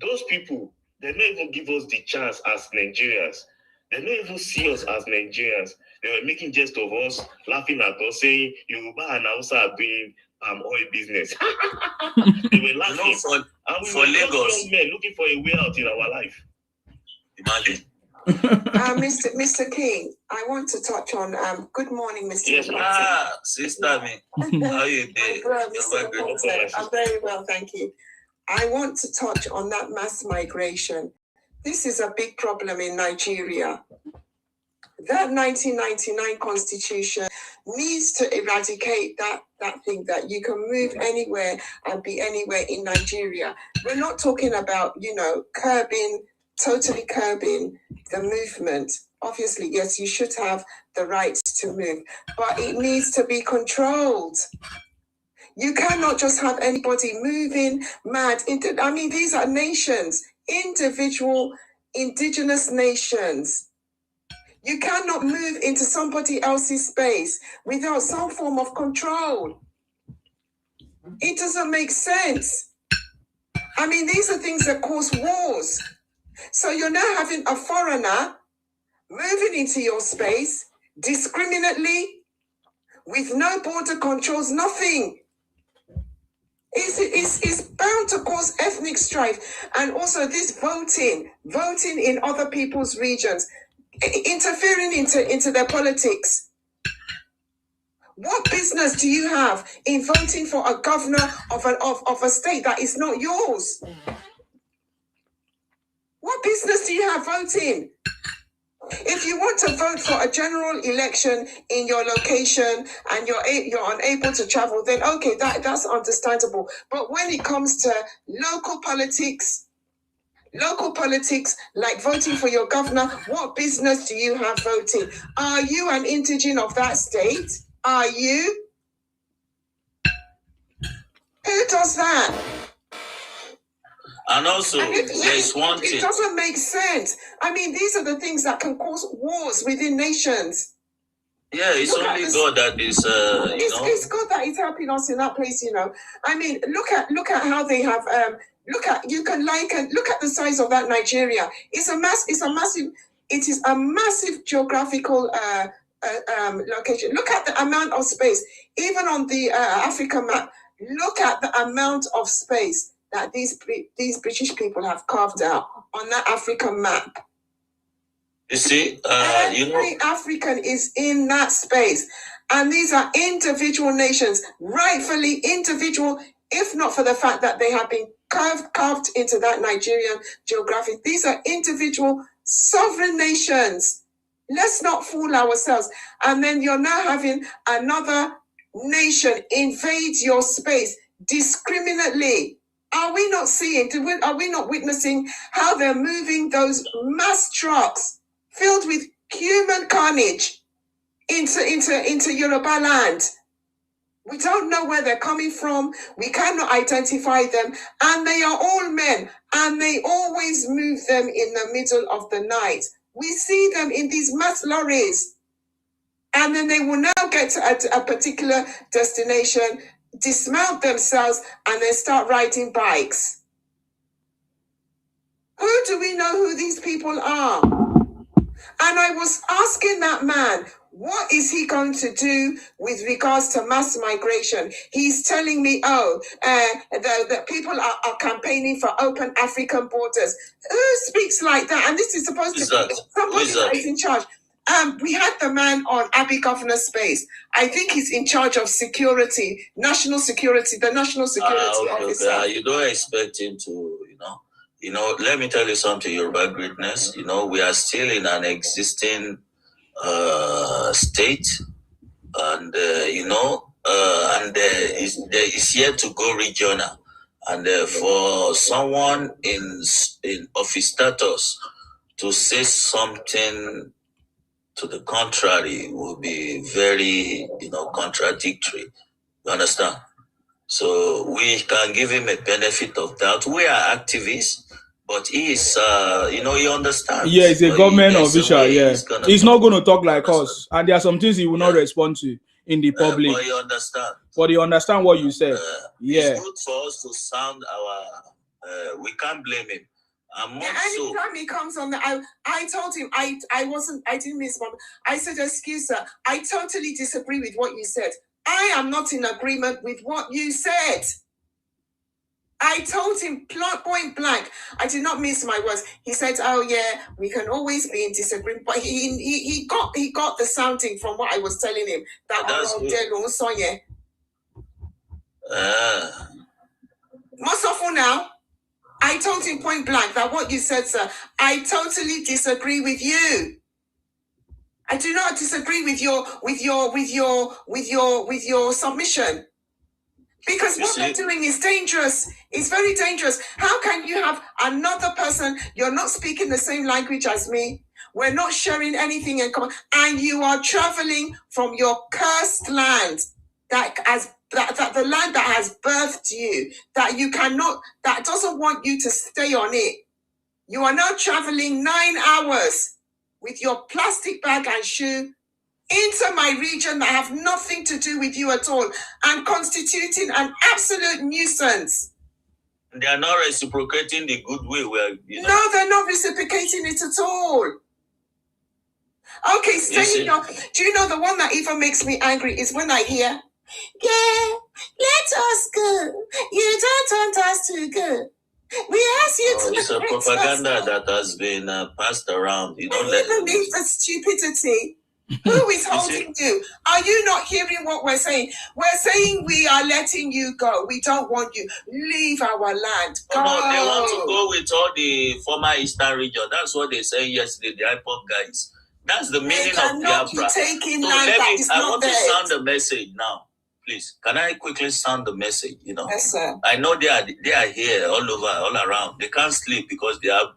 those people. They don't even give us the chance as Nigerians. They don't even see us as Nigerians. They were making jest of us, laughing at us, saying Yoruba and Hausa are doing oil business. They were laughing. And we were Lagos young men looking for a way out in our life. Imagine. Mr. King, I want to touch on. Good morning, Mr. Yes, sister, me. How are you doing? I'm very well, thank you. I want to touch on that mass migration. This is a big problem in Nigeria. That 1999 constitution needs to eradicate that thing that you can move anywhere and be anywhere in Nigeria. We're not talking about, totally curbing the movement. Obviously, yes, you should have the right to move, but it needs to be controlled. You cannot just have anybody moving mad. These are nations, individual, indigenous nations. You cannot move into somebody else's space without some form of control. It doesn't make sense. These are things that cause wars. So you're now having a foreigner moving into your space discriminately with no border controls, nothing. It's bound to cause ethnic strife. And also this voting in other people's regions, interfering into their politics. What business do you have in voting for a governor of a state that is not yours? What business do you have voting? If you want to vote for a general election in your location and you're unable to travel, then okay, that's understandable. But when it comes to local politics like voting for your governor, what business do you have voting? Are you an indigene of that state? Are you? Who does that? And also, there's one thing. It doesn't make sense. These are the things that can cause wars within nations. Yeah, it's only God that is, It's God that is helping us in that place, Look at how they have, look at the size of that Nigeria. It is a massive geographical location. Look at the amount of space. Even on the African map, look at the amount of space that these British people have carved out on that African map. You see, every African is in that space, and these are individual nations, rightfully individual, if not for the fact that they have been carved into that Nigerian geography. These are individual sovereign nations. Let's not fool ourselves. And then you're now having another nation invade your space discriminately. Are we not seeing? Are we not witnessing how they're moving those mass trucks filled with human carnage into Yoruba land? We don't know where they're coming from. We cannot identify them. And they are all men. And they always move them in the middle of the night. We see them in these mass lorries. And then they will now get to a particular destination, dismount themselves, and then start riding bikes. Who do we know who these people are? And I was asking that man, what is he going to do with regards to mass migration? He's telling me, the people are campaigning for open African borders. Who speaks like that? And this is supposed to be somebody that is in charge. We had the man on Abbey Governor Space. I think he's in charge of security, national security, the national security officer. You don't expect him to, let me tell you something, Yoruba greatness. We are still in an existing state, and it's yet to go regional. And for someone in office status to say something to the contrary will be very, contradictory. You understand? So we can give him a benefit of doubt. We are activists, but he is, he understands. Yeah, he's a government official. He's not going to talk like us, and there are some things he will not respond to in the public. But he understands. But he understands what you said. It's good for us to sound our. We can't blame him. Anytime he comes on, I told him I didn't miss one. I said, excuse sir, I totally disagree with what you said. I am not in agreement with what you said. I told him point blank. I did not miss my words. He said, "Oh yeah, we can always be in disagreement." But he got the sounding from what I was telling him. What's awful now? I told him point blank that what you said, sir, I totally disagree with you. I do not disagree with your submission. Because what they're doing is dangerous. It's very dangerous. How can you have another person, you're not speaking the same language as me, we're not sharing anything in common, and you are traveling from your cursed land, that the land that has birthed you, that you cannot, that doesn't want you to stay on it. You are now traveling 9 hours with your plastic bag and shoe into my region that have nothing to do with you at all, and constituting an absolute nuisance. They are not reciprocating the goodwill. No, they're not reciprocating it at all. Okay, stay in your... Do you know the one that even makes me angry is when I hear, yeah, let us go. You don't want us to go. We ask you to... It's a propaganda that has been passed around. You don't let... believe the stupidity. Who is holding you? Are you not hearing what we're saying? We're saying we are letting you go. We don't want you. Leave our land. Go. No, they want to go with all the former Eastern region. That's what they said yesterday, the IPOP guys. That's the meaning of Biafra. So I want to sound the message now, please. Can I quickly sound the message? Yes, sir. I know they are here all over, all around. They can't sleep because they have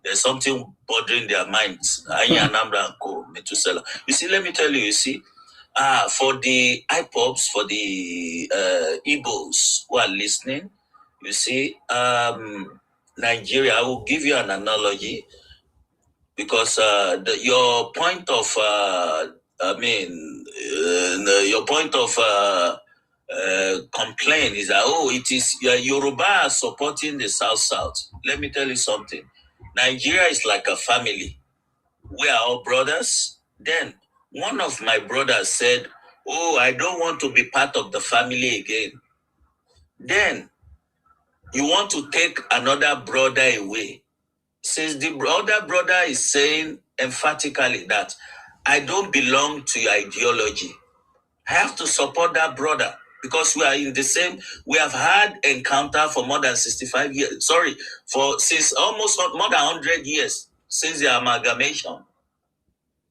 there's something bothering their minds. You see, let me tell you, for the IPOPs, for the Igbos who are listening, you see, Nigeria, I will give you an analogy because your point of, your point of complaint is that, it is Yoruba supporting the South. Let me tell you something. Nigeria is like a family. We are all brothers. Then one of my brothers said, I don't want to be part of the family again. Then you want to take another brother away. Since the other brother is saying emphatically that I don't belong to your ideology, I have to support that brother because we are in the same. We have had encounter for more than 65 years. Since almost more than 100 years since the amalgamation.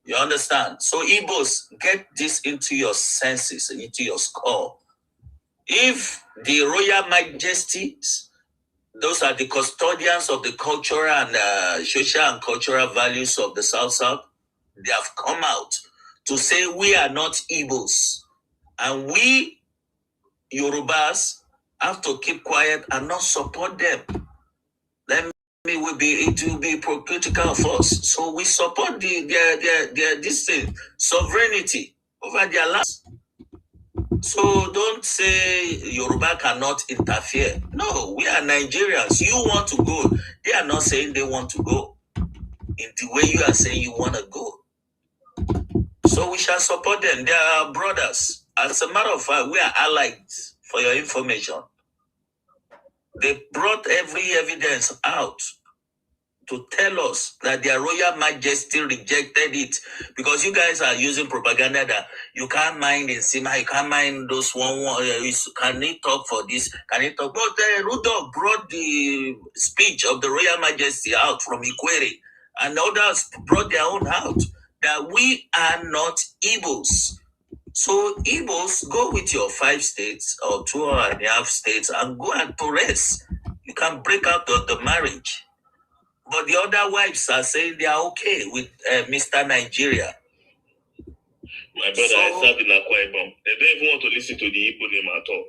You understand? So Igbos, get this into your senses, into your skull. If the Royal Majesties, those are the custodians of the cultural and social and cultural values of the South, they have come out to say we are not Igbos. And we, Yorubas, have to keep quiet and not support them. It will be hypocritical of us. So we support their sovereignty over their lands. So don't say Yoruba cannot interfere. No, we are Nigerians. You want to go. They are not saying they want to go in the way you are saying you want to go. So we shall support them. They are our brothers. As a matter of fact, we are allies, for your information. They brought every evidence out to tell us that their Royal Majesty rejected it because you guys are using propaganda that you can't mind in Sima, you can't mind those can he talk for this, can he talk? But Rudolph brought the speech of the Royal Majesty out from Ikwere, and others brought their own out, that we are not Igbos. So Igbos, go with your 5 states or 2.5 states and go and to rest. You can break out the marriage. But the other wives are saying they are okay with Mr. Nigeria. My brother, I served in Akwa Ibom. They don't even want to listen to the Igbo name at all.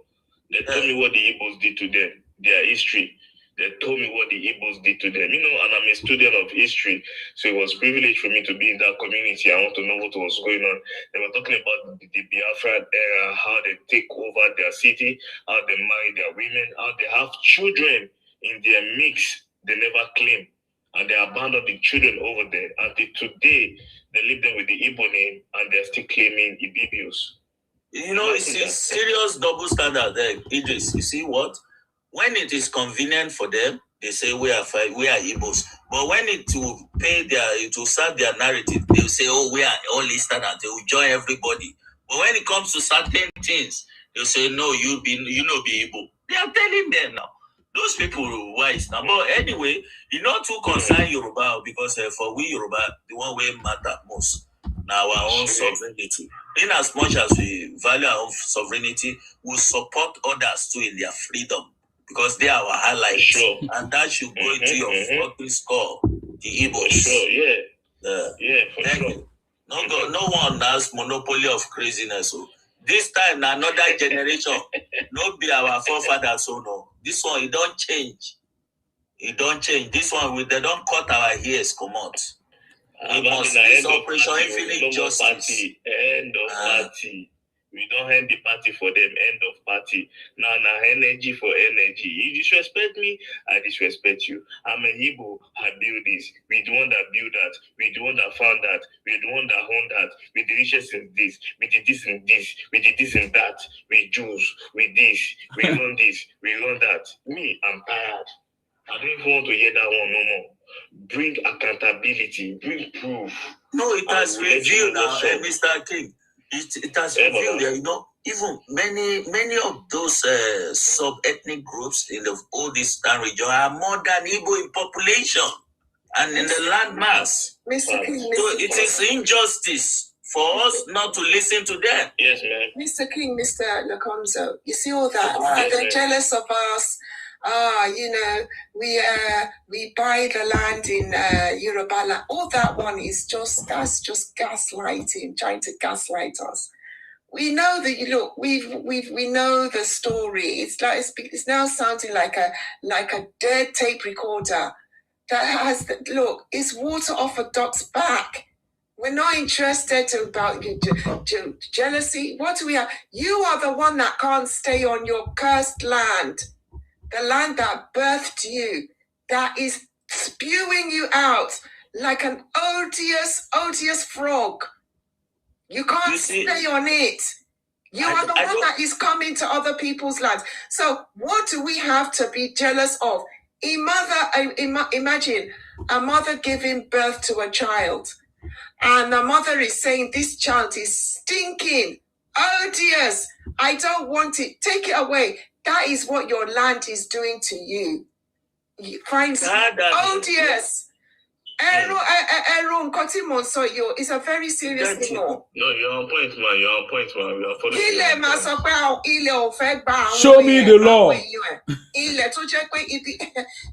They told me what the Igbos did to them, their history. They told me what the Igbos did to them. And I'm a student of history, so it was a privilege for me to be in that community. I want to know what was going on. They were talking about the Biafra era, how they take over their city, how they marry their women, how they have children in their mix they never claim. And they abandoned the children over there. Until today, they leave them with the Igbo name, and they're still claiming Ibibios. It's a serious double standard there, Idris. You see what? When it is convenient for them, they say we are Igbos. But when it will serve their narrative, they will say, we are all Eastern, and they will join everybody. But when it comes to certain things, they'll say, no, you be Igbo. They are telling them now. Those people wise now. But anyway, you not too concerned Yoruba because for we Yoruba, the one way matter most now our own sovereignty. In as much as we value our own sovereignty, we support others too in their freedom because they are our allies, and that should go into your fucking score. The Igbos, Thank you. No one has monopoly of craziness. So this time now another generation, no be our forefathers. So no, this one it don't change. It don't change. This one they don't cut our ears. Come out. We must this operation infinite justice. End of party. We don't end the party for them. End of party. Now energy for energy. You disrespect me, I disrespect you. I'm an Igbo. I build this. We the one that build that. We the one that found that. We the one that owned that. We the richest in this. We did this and this. We did this and that. We Jews. We this. We run this. We run that. Me, I'm tired. I don't even want to hear that one no more. Bring accountability. Bring proof. No, it has revealed now, Mr. King. It has revealed, even many of those sub-ethnic groups in the old Eastern region are more than Igbo in population and in the land mass. So it is injustice for us not to listen to them. Yes, ma'am. Mr. King, Mr. Lakonzo, you see all that? They're jealous of us. We buy the land in Yoruba land. All that one is that's just gaslighting, trying to gaslight us. We know that we know the story. It's now sounding like a dead tape recorder that has it's water off a duck's back. We're not interested about jealousy. What do we have? You are the one that can't stay on your cursed land. The land that birthed you, that is spewing you out like an odious frog. You can't stay on it. You are the one that is coming to other people's lands. So what do we have to be jealous of? Imagine a mother giving birth to a child, and the mother is saying, this child is stinking, odious, I don't want it, take it away. That is what your land is doing to you. You find odious. It's a very serious thing. No, you're on point, man. You're on point, man. We are following. Show me the law.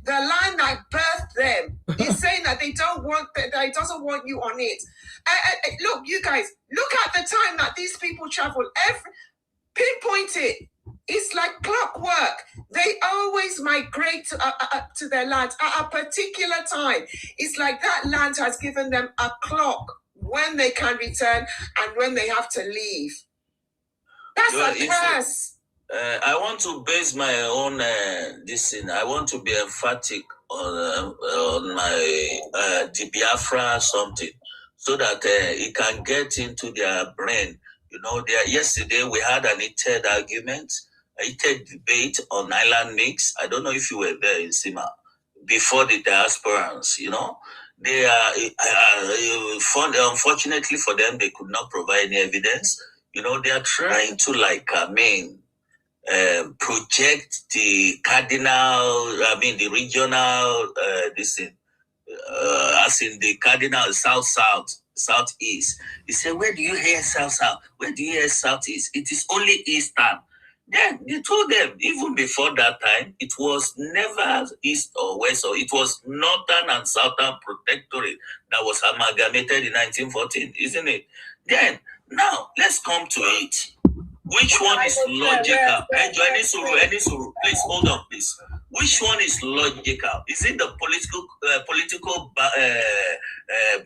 The land that birthed them is saying that they don't want that it doesn't want you on it. Look, you guys, look at the time that these people travel. Pinpoint it. It's like clockwork. They always migrate to their land at a particular time. It's like that land has given them a clock when they can return and when they have to leave. That's a curse. I want to base my own this thing. I want to be emphatic on my the Biafra something, so that it can get into their brain. Yesterday we had an heated argument, a heated debate on Island Mix. I don't know if you were there in Sima before the diasporans. They are unfortunately for them, they could not provide any evidence. They are trying to project the the regional this thing, as in the cardinal southeast. He said, where do you hear south? Where do you hear southeast? It is only eastern. Then they told them, even before that time, it was never east or west, or it was northern and southern protectorate that was amalgamated in 1914, isn't it? Then, now, let's come to it. Which one is logical? Any suru, please hold on, please. Which one is logical? Is it the political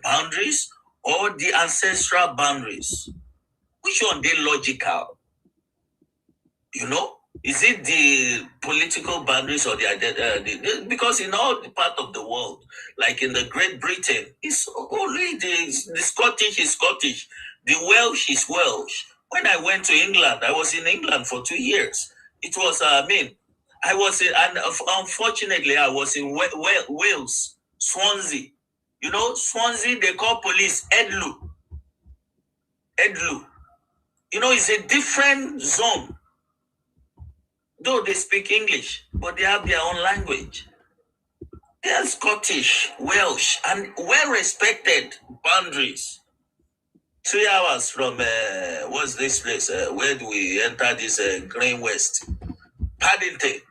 boundaries or the ancestral boundaries? Which one they logical? Is it the political boundaries or the because in all the part of the world, like in the Great Britain, it's only the Scottish is Scottish, the Welsh is Welsh. When I went to England, I was in England for 2 years. It was, unfortunately, I was in Wales, Swansea. Swansea, they call police Edlu. It's a different zone. though they speak English, but they have their own language. They are Scottish, Welsh, and well-respected boundaries. 3 hours from, what's this place? Where do we enter this Green West? Paddington.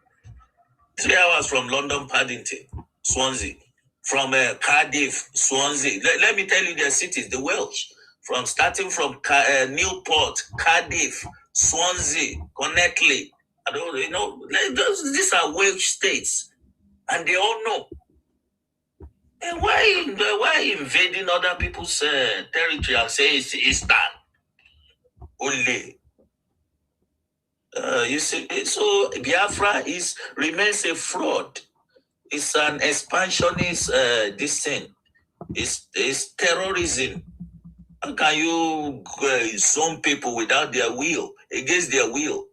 3 hours from London, Paddington, Swansea. From Cardiff, Swansea. Let me tell you their cities, the Welsh. Starting from Newport, Cardiff, Swansea, Connecticut. I don't these are Welsh states. And they all know. And why invading other people's territory and say it's Eastern? Only. You see, so Biafra remains a fraud. It's an expansionist this thing. It's terrorism. How can you zone people without their will, against their will,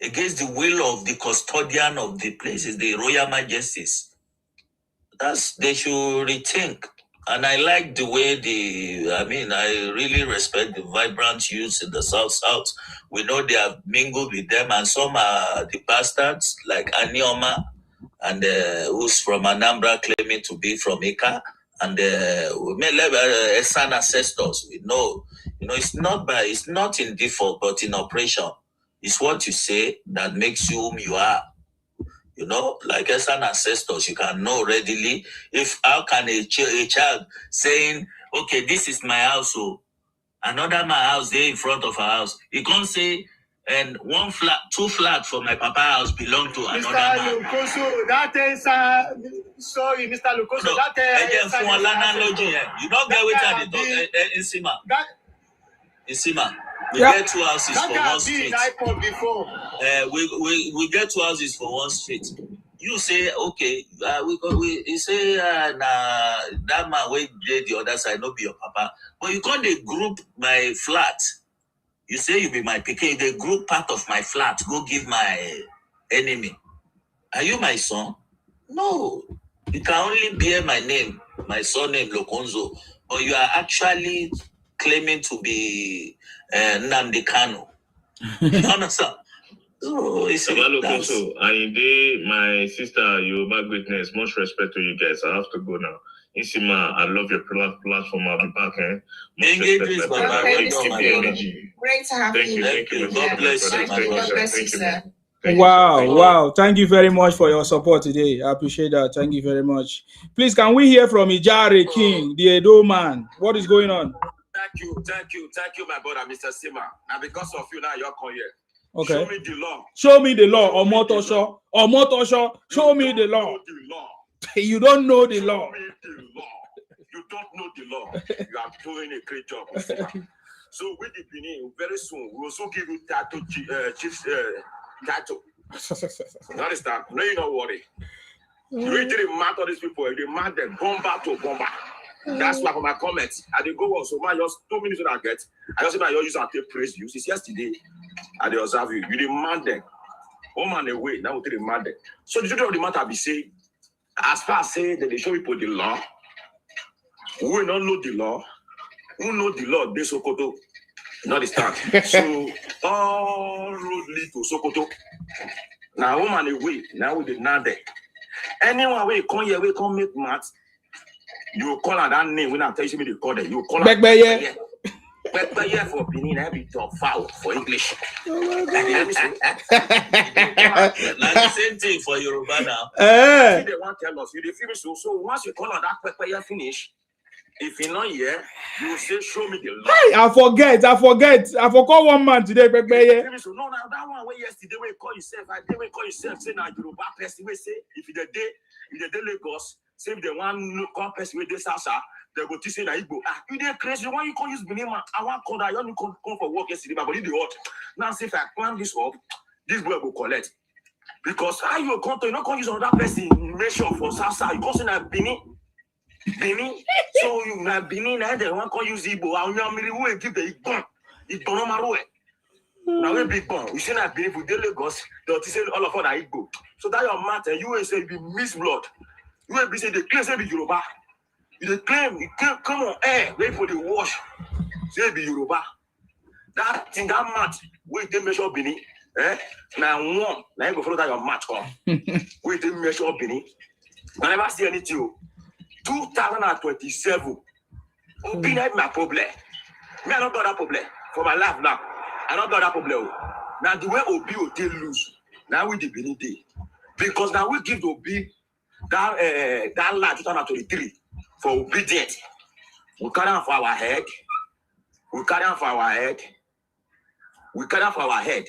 against the will of the custodian of the places, the Royal Majesties? They should rethink. And I like the way I really respect the vibrant youths in the South. We know they have mingled with them, and some are the bastards, like Anioma, and who's from Anambra, claiming to be from Ika, and Esan ancestors. We know, it's not in default, but in operation. It's what you say that makes you whom you are. Like Esan ancestors, you can know readily. How can a child saying, okay, this is my house, so another my house there in front of our house, he can't say, and two flat for my papa house belong to another man. Mr. Lukoso, that is sorry, Mr. Lukoso, No, you don't get which are the Insima. We get 2 houses for one street. We get 2 houses for one street. You say, okay, you say, that man wait the other side, not be your papa. But you can't group my flat. You say you be my PK, the group part of my flat, go give my enemy. Are you my son? No. You can only bear my name, my surname Lokonzo, but you are actually claiming to be Nnamdi Kanu. You understand? So it's Lokonzo, and my sister, Yoruba greatness, much respect to you guys. I have to go now. Insima, I love your platform. I'll be back. Great to have you. Thank you. God bless you. God bless you, sir. Wow. Thank you very much for your support today. I appreciate that. Thank you very much. Please, can we hear from Ijare King, the Edo man? What is going on? Thank you, my brother, Mr. Sima. Now, because of you, now you're calling here. Okay. Show me the law. Show me the law. Omotosho. Show me the law. You don't know the law. You don't know the law. You are doing a great job. So with the beginning, very soon, we will also give you title, chief's title. You understand? No, you don't worry. You really mad all these people. They mad them bomber to bomber. That's why for my comments, I did go on. So my just 2 minutes when I get. I just say my use and take praise you. Since yesterday, I did observe you. You demand them. Home and away. Now we demand them. So the truth of the matter be say, as far as say that they show people the law, who will not know the law, who know the law, they Sokoto. You understand? So all road lead to Sokoto. Now home and away. Now we demand them. Anyone we come here, we come make maths. You call her that name when I tell you me the call it. You call her Bekbeye for Benin, I be top foul for English. Like the same thing for Yoruba now. They want to tell us you the finish. So once you call her that Bekbeye finish, if you're not here, you will say, show me the law. Hey, I forgot one man today, Bekbeye. No, now that one where yesterday we call yourself, I did we call yourself, say now Yoruba person, we say, if the day Lagos, say if the one call person with this house, they go to say that Igbo. You did crazy. Why you can't use Benin? I want call that. You only come for work yesterday, but it's the hot. Now, see if I plan this up, this boy will collect. Because how you come to, you not going to use another person measure for Sasa. You can't say that Benin. So you na Benin, they want to use Igbo. I will give the Igbo. It's no matter. Now we big bomb. You see that Benin with the Lagos, they'll say all of us are Igbo. So that your matter, you will say you miss blood. You will be say the claim say be Yoruba. You claim, come on, wait for the wash. Say be Yoruba. That thing that match, we they measure Benin. Now one, now you go follow that your match come. We didn't measure Bini. I never see anything. 2027. Obi had my problem. Me, I don't got that problem for my life now. I don't got that problem. Now the way Obi will take lose. Now we the Bini day. Because now we give Obi that land 2023 for obedience. We carry on for our head. We carry on for our head. We carry on for our head.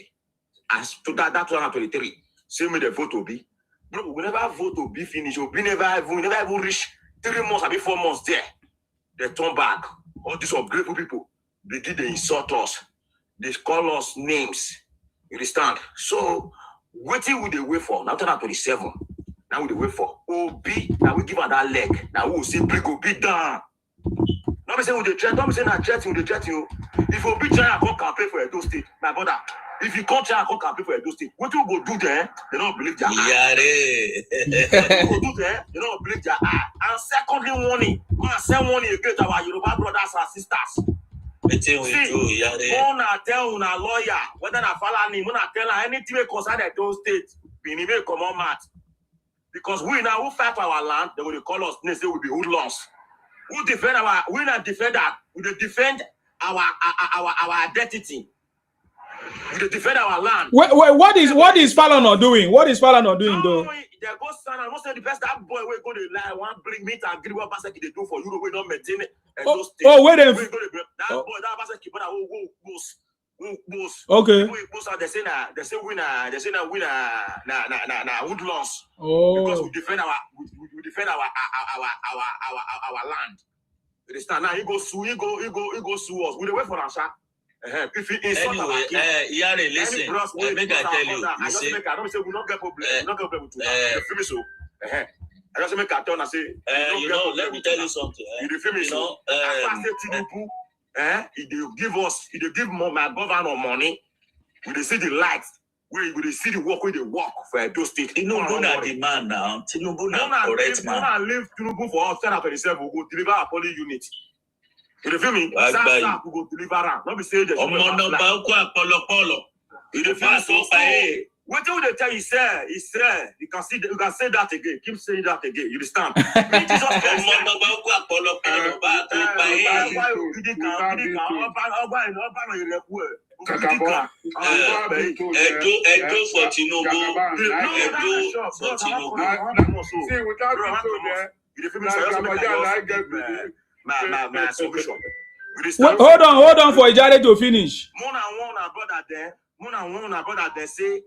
As to that 2023. Same with the vote Obi. Bro, we never vote Obi finish. Obi never even reach 3 months, I mean 4 months there. They turn back. All these ungrateful people begin to insult us. They call us names. You understand? So, what will they wait for? Now 2027. Now we wait for Obi. Now we give her that leg. Now we will see bring Obi down. Not be saying with the threat. Don't be saying that threat with the threat you. If Obi try to come campaign for Edo State, my brother. If you come try to come campaign for Edo State, what you go do there? They don't believe their eye. What you go do there? They don't believe their eye. And secondly, warning. When I say warning against our Yoruba brothers and sisters. See, when I tell una lawyer, whether I follow me, when I tell her anything we concern Edo State, we need to come on mat. Because we now who fight for our land, they will call us, they say we'll be hoodlums. Who defend our, we not defend that, we defend our identity. We defend our land. Wait, what is Falana doing? What is Falana doing though? They go stand and most of the best that boy will go to lie, one bring meat and agree what Basaki they do for you, we don't maintain it. Wait a minute. That boy, that Basaki, but I will go. Okay. They say winner, wood loss. Oh. Because we defend our land. You understand? Now he go sue us. We wait for us, sir. If he insult our king, Yari, listen. Make I tell you. I just make I don't say we not get problem. We not get problem with that. You feel me so? I just make a turn and say. You know, let me tell you something. You feel me so? I say Tinubu. He give my governor money. We see the lights. We see the work where they work for those states. Tinubu na the man now. Tinubu na correct man. I leave Tinubu for us 1027. We go deliver a police unit. You feel me? Sasa we go deliver am. Not be say there's you feel so? What do they tell you? He said. You can say that again. Keep saying that again. You understand? Edo for Tinubu. Edo for Tinubu. See, without my solution. Hold on for Ijare to finish. One brother there say,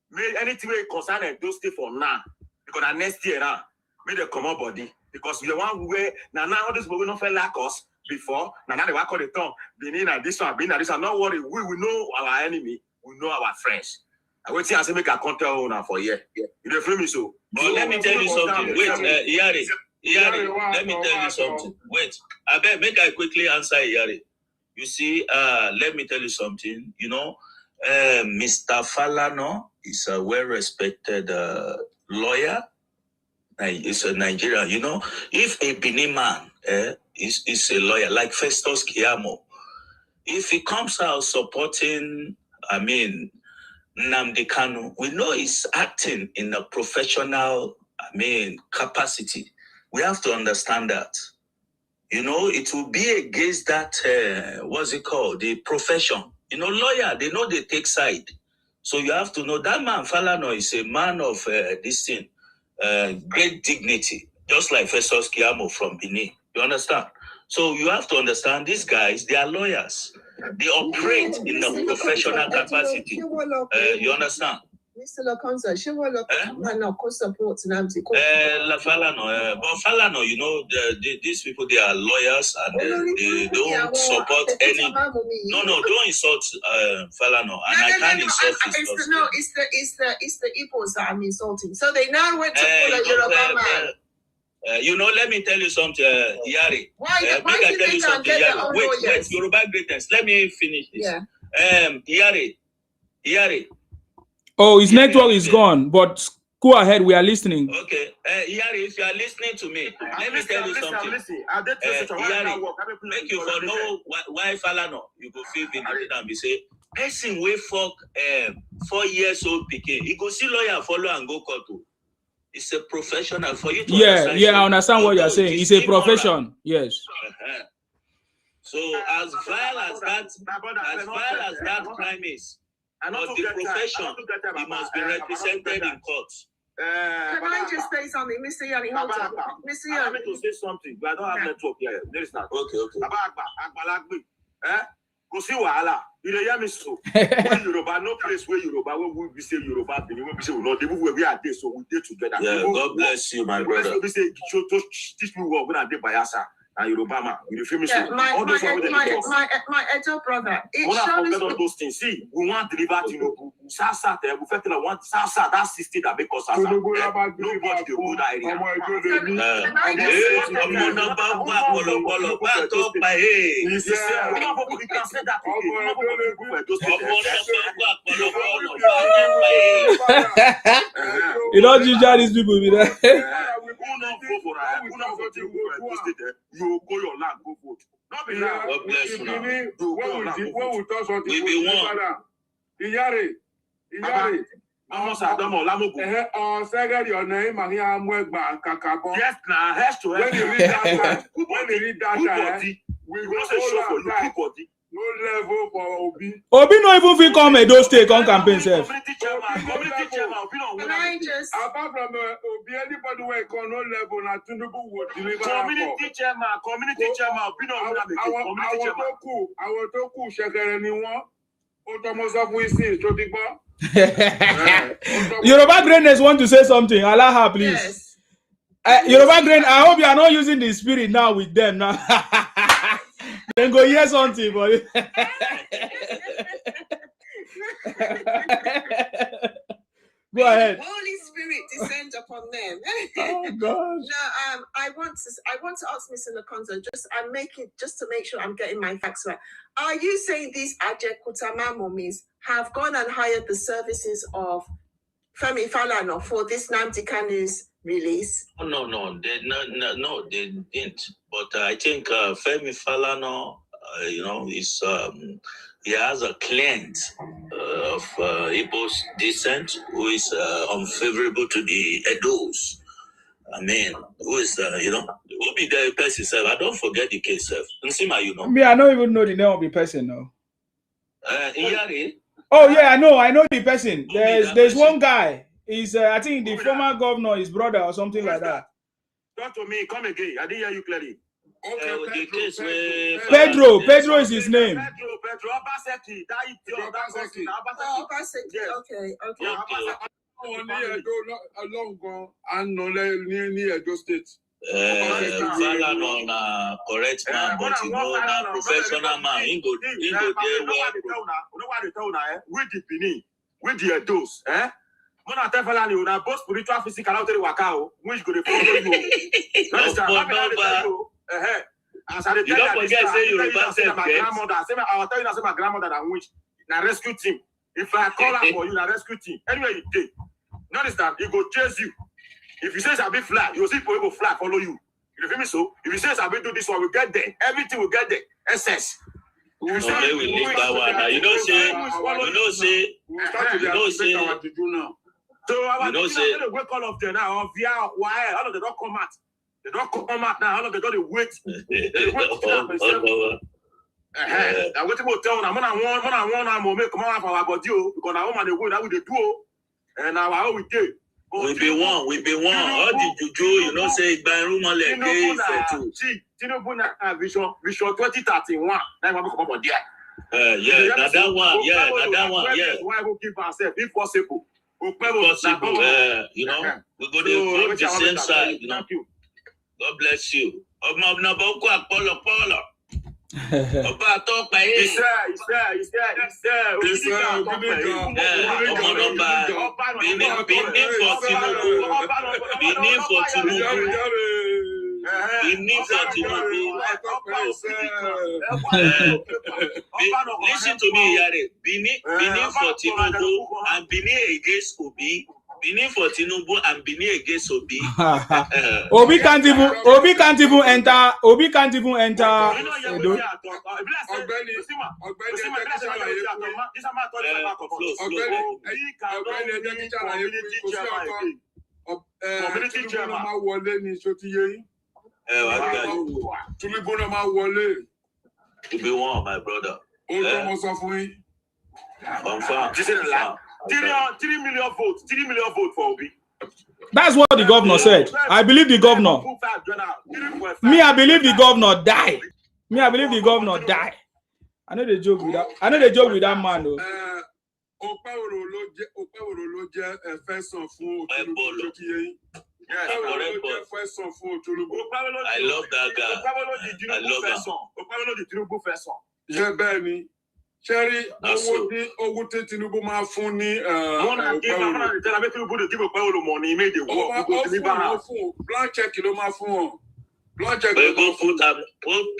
make anything we concern Edo State for now. Because next year now, make the common body. Because the one way now all this people not feel like us before. Now they work on the tongue. Benin and this one, Benin and this one. Not worry, we know our enemy, we know our friends. I wait till I say make a counter owner for year. You feel me so? But let me tell you something. Wait, Iyari, let me tell you something. Wait, I bet make I quickly answer Iyari. You see, let me tell you something. You know, Mr. Falana is a well-respected lawyer. He's a Nigerian. You know, if a Benin man is a lawyer like Festus Keyamo, if he comes out supporting, Nnamdi Kanu, we know he's acting in a professional, capacity. We have to understand that. You know, it will be against that, what's it called? The profession. You know, lawyer, they know they take side. So you have to know that man, Falana, is a man of this thing, great dignity, just like Festus Keyamo from Benin. You understand? So you have to understand these guys, they are lawyers. They operate in a professional capacity. You understand? Mr. Lakonza, she will look support Nnamdi. But Falana, you know, these people, they are lawyers and they don't support any. No, don't insult Falana. And I can't insult his person. No, it's the Igbos that I'm insulting. So they now went to pull a Yoruba man. You know, let me tell you something, Yari. Why do you think I'm getting all lawyers? Wait, Yoruba greatness. Let me finish this. Yeah. Yari. Oh, his network is gone, but go ahead. We are listening. Okay. Yari, if you are listening to me, let me tell you something. Yari, make you for know why Falana, you go feel vindicated and be say, person wey fuck 4 years old pikin, he go see lawyer, follow and go court. It's a professional for you to understand. Yeah, I understand what you're saying. It's a profession. Yes. So as vile as that crime is, but the profession, he must be represented in court. Can I just say something, Mr. Yanni? Hold on, Mr. Yanni. I want to say something. I don't have network here. There is not. Okay. Go see wahala. You dey hear me so? When Yoruba, no place where Yoruba, when we say Yoruba, when we say we not, we are there, so we dey together. Yeah, God bless you, my brother. We say teach me what when I dey Bayelsa and Yoruba man. You feel me? Yeah, So my elder brother. It shows all those things. See, we want to deliver Tinubu. Sasa, we felt like want Sasa. That system that make us Sasa. Nobody will go that area. You can say that. You don't judge these people with that. You go your land, go vote. Not be now. God bless you now. When we talk something, We be one. Iyare. Second, your name, Yes, now, has to. When you read that, we will say show for you, body. No level for Obi. Obi no even fit come Edo State, come campaign self. Community chairman, Apart from Obi, anybody where come no level, na Tinubu would deliver. Community chairman, I want to cool, shekere ni won. Otomosa Fuisi, Chotigba. Yoruba Greatness want to say something. Allow her, please. Yes. Yoruba Greatness, I hope you are not using the spirit now with them now. Then go hear something, boy. Go ahead. Holy Spirit descend upon them. Oh gosh. No, I want to ask Mr. Nakonzo, just to make sure I'm getting my facts right. Are you saying these Ajekuta mummies have gone and hired the services of Femi Falana for this Nnamdi Kanu's release? No, they didn't. But I think Femi Falana, is he has a client of Igbo's descent who is unfavorable to the Edos. I mean, who is who be the person? I don't forget the case. Nsima, Me, I don't even know the name of the person now. Iyare. Oh yeah, I know the person. There's one guy. He's I think the former governor, his brother or something like that. Talk to me. Come again. I didn't hear you clearly. Pedro is his name. Pedro Obaseki. Edo State. Falana correct man, but na professional man. He go there well. With the Benin, with the Edos, when I tell Falana, you both spiritual, physical, out of the Wakao, which go to follow you. You don't forget say Yoruba self my grandmother. I will tell you, I say my grandmother that which na rescue team. If I call her for you, na rescue team. Anyway, you did. You understand? He go chase you. If you say I'll be fly, you see people will fly, follow you. You feel me? So if you say I'll be do this one, we get there. Everything will get there. SS. You say wake all of them now. Why? All of them don't come out. They don't come out now. All of them don't wait. They wait. I wait to tell them. I'm gonna make come out for our body because now man they go that we do. And now how we do. We be one. All the juju, say Tinubu na vision 2031. Now we come up there. That one. Why we keep ourselves if possible? We go to vote the same side. God bless you. Listen to me, Yare. Benin for Tinubu and Benin against Obi. Benin for Tinubu and Benin against Obi. Obi can't even enter. Obi can't even enter. Community chairman. To be one, my brother. 3 million votes. 3 million votes for Obi. That's what the governor said. I believe the governor. Me, I believe the governor die. Me, I believe the governor die. I know they joke with that. I know they joke with that man though. I love that guy. I love him. Yeah, Benny. Cherry, Tinubu ma fún ní blank check ló máa fún ọ. Blank check ló máa fún.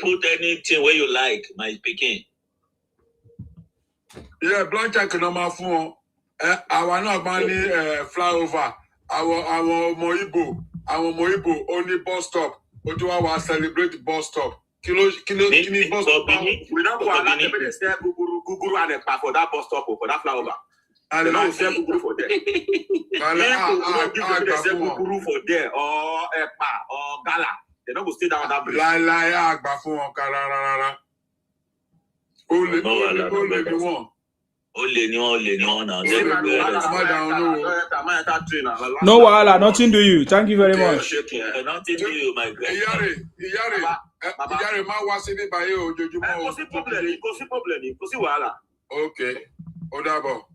Put anything where you like, my pikin. Yeah, blank check ló máa fún ọ. Àwa náà bá ní flyover. Àwọn ọmọ Igbo only bus stop. Ojú wa wá celebrate bus stop. Kilo bus stop. We don't go allow them to stay Guguru and for that bus stop or for that flyover. And they don't sell Guguru for there. They don't give them sell Guguru for there or Epa or Gala. They don't go stay down that bridge. No wahala, nothing to you. Thank you very much. Nothing to you, my girl. Okay. Odabo.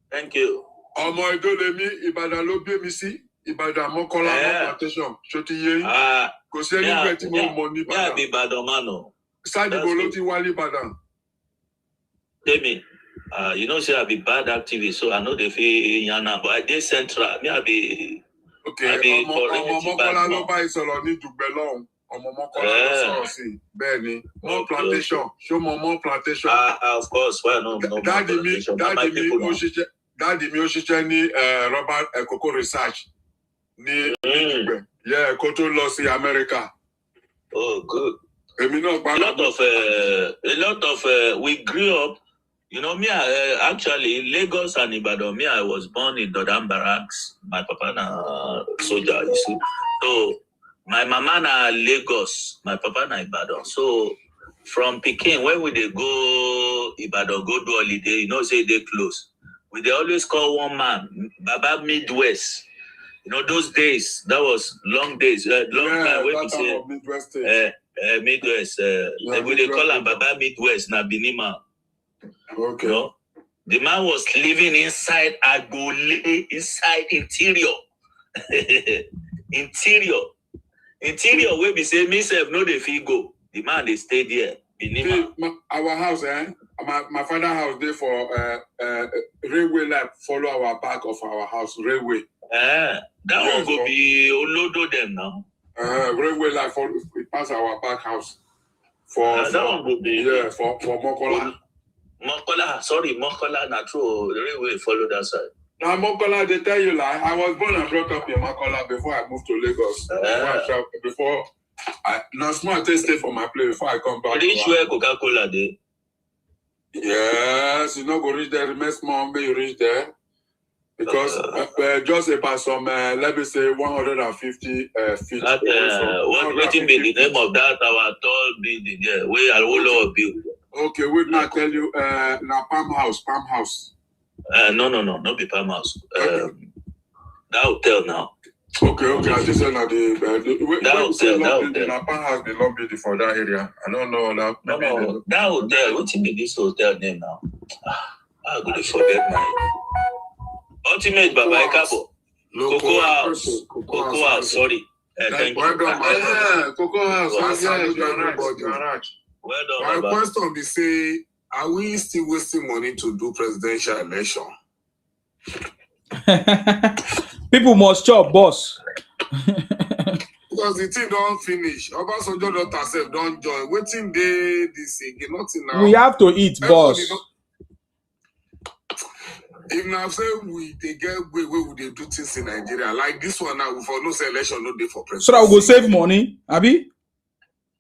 Thank you. Ọmọ Idolemi Ìbàdàn ló gbé mi sí Ìbàdàn Mọ́kọ́lá plantation. Ṣoti yé yín. Kò sí ẹni tí mo mọ̀ ní Ìbàdàn. Yeah, Ìbàdàn man o. Sadibo ló ti wálé Ìbàdàn. Tell me. You know, say I be bad activist, so I know they feel yana, but I did central. Me, I be. Okay. Ọmọ Mọ́kọ́lá ló bá ìsọ̀rọ̀ ní Dùgbẹ́ lọ́hùn. Ọmọ Mọ́kọ́lá ló sọ̀rọ̀ sí. Bẹ́ẹ̀ni, more plantation. Show more plantation. Of course, why no? Daddy mi ó ṣiṣẹ́ ní Robert Cocoa Research ní Dùgbẹ́. Yeah, kó tó lọ sí America. Oh, good. A lot of we grew up. You know, me, actually, Lagos and Ibadan, me, I was born in Dodam Barracks. My papa na soldier, you see. So, my mama na Lagos, my papa na Ibadan. So, from Peking, when we dey go Ibadan, go do holiday, you know, say they close. We dey always call one man, Baba Midwest. You know, those days, that was long days, long time. When we say Midwest, Midwest, we dey call him Baba Midwest, na Binima. Okay. You know, the man was living inside Agole, inside interior. Interior where we say, myself, no, they feel go. The man, they stay there. Our house, my father's house, there for railway line, follow our back of our house, railway. That one go be Olodo them now. Railway line, we pass our back house. That one go be. Yeah, for Mokola. Mokola, not true. The railway follow that side. Now, Mokola, they tell you like I was born and brought up in Mokola before I moved to Lagos. Before I now small stay for my place before I come back. Reach where Coca-Cola dey? Yes, you know go reach there. Remain small, may you reach there because just about some let me say 150 feet. That what be the name of that our tall building there? Where Alwolo build? Okay, we now tell you now Palm House. No, not be Palm House. That hotel now. Okay. I just said that the hotel. Palm House the long building for that area. I don't know that. No, that hotel. What's in this hotel name now? I'm gonna forget my Ultimate Baba Ekabo. Cocoa House. Sorry. Thank you. Cocoa House. Well done, my Baba. question be say, are we still wasting money to do presidential election? People must chop, boss. Because the thing don't finish. Obasanjo daughter self don't join. Waiting day this again, nothing now. We have to eat, boss. If now say they get way would they do things in Nigeria like this one now for no election, no day for president. So that will go save money, Abi?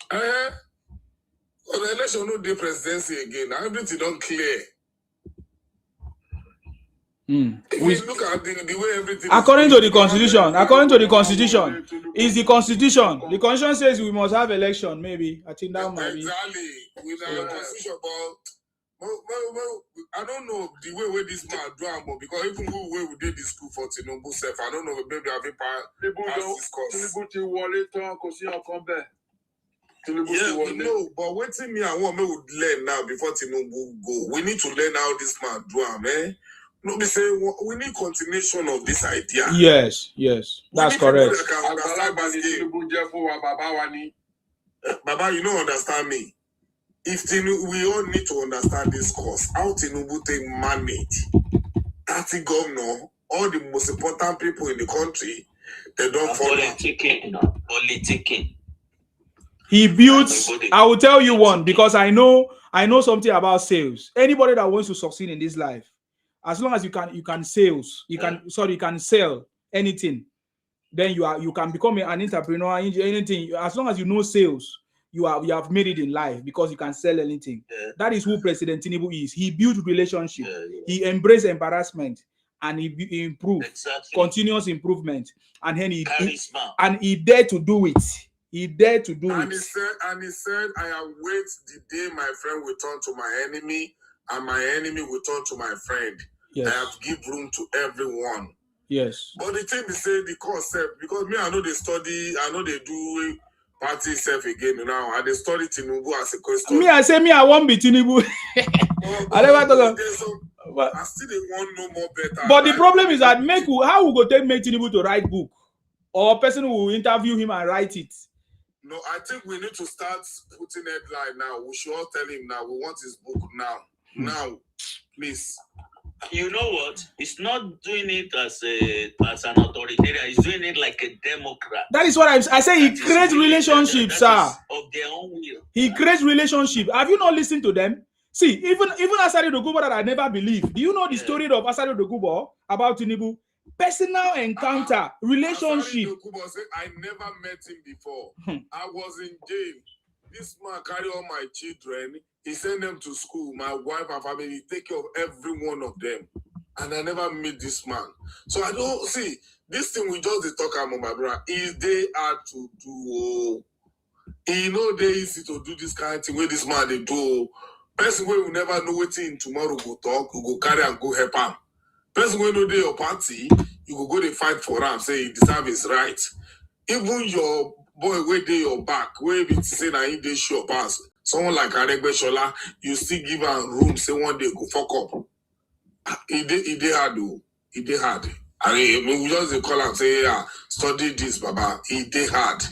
For the election, no day presidency again. Now everything don't clear. If you look at the way everything according to the constitution, is the constitution. The constitution says we must have election, maybe. I think that might be. Exactly. With the constitution, but I don't know the way this man do it, because even we did this school for Tinubu self, I don't know, maybe I've been past this course. Yeah, we know, but waiting me and what me would learn now before Tinubu go. We need to learn how this man do it, man. No, we say we need continuation of this idea. Yes, that's correct. Baba, you don't understand me. If Tinubu, we all need to understand this course. How Tinubu take manage 30 governor, all the most important people in the country, they don't follow. Politicking. He builds. I will tell you one because I know something about sales. Anybody that wants to succeed in this life, as long as you can sell anything, then you can become an entrepreneur. Anything, as long as you know sales, you have made it in life because you can sell anything. That is who President Tinubu is. He built relationship. He embraced embarrassment and he improved continuous improvement. And then he dared to do it. He dared to do it. He said, I await the day my friend will turn to my enemy, and my enemy will turn to my friend. Yes. I have to give room to everyone. Yes. But the thing they say, the concept, because me, I know they study, I know they do party self again now, and they study Tinubu as a question. I won't be Tinubu. I never thought I still they want no more better. But the problem is that how we go take make Tinubu to write book, or a person who will interview him and write it. No, I think we need to start putting headline now. We should all tell him now. We want his book now. Now, please. You know what? He's not doing it as an authoritarian. He's doing it like a Democrat. That is what I say. He creates relationships, sir. Of their own will. He creates relationship. Have you not listened to them? See, even Asari Dogubo that I never believed. Do you know the story of Asari Dogubo about Tinubu? Personal encounter, relationship. I never met him before. I was in jail. This man carry all my children. He sent them to school. My wife and family, he take care of every one of them. And I never meet this man. So I don't see this thing we just talk about, my brother. Is they hard to do? They easy to do this kind of thing where this man they do. Person where we never know what in tomorrow go talk, we go carry and go help him. Person when you do your party, you go they fight for him, say he deserve his right. Even your boy where they your back, where be say na in they show pass. Someone like Aregbe Shola, you still give him room, say one day go fuck up. He did hard though. He did hard. I mean, we just call and say, yeah, study this, Baba. He did hard.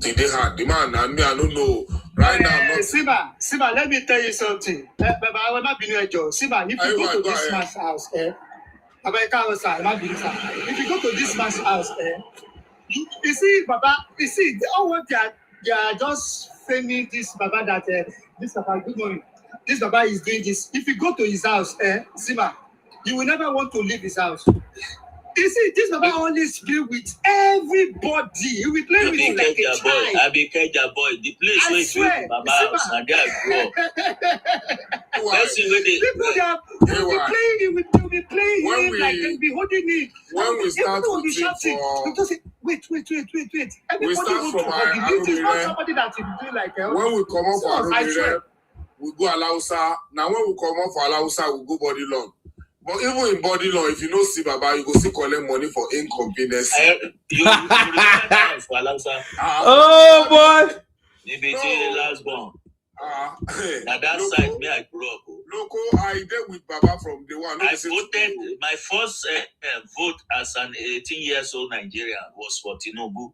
He did hard. The man, and me, I don't know. Right now, not... Siba, let me tell you something. I will not be near Joe. Siba, if you go to this man's house, if you go to this man's house, you see, Baba, all what they are just framing this Baba that this Baba, good morning. This Baba is doing this. If you go to his house, Siba, you will never want to leave his house. You see, this Baba only speak with everybody. He will play with you like a child. I be Keja boy. The place where you go, Baba house, and there I grow. People will be playing him like they'll be holding him. When we start will be shouting, because wait. Everybody start from This is not somebody that will do like when we come up for Arubire, we go Alausa. Now when we come up for Alausa, we go body long. But even in body law, if you don't see Baba, you go still collect money for inconvenience. You remember for Alausa? Oh boy! The last one. Now that side, me I grew up. Loco, I did with Baba from day one. I voted. My first vote as an 18 years old Nigerian was for Tinubu.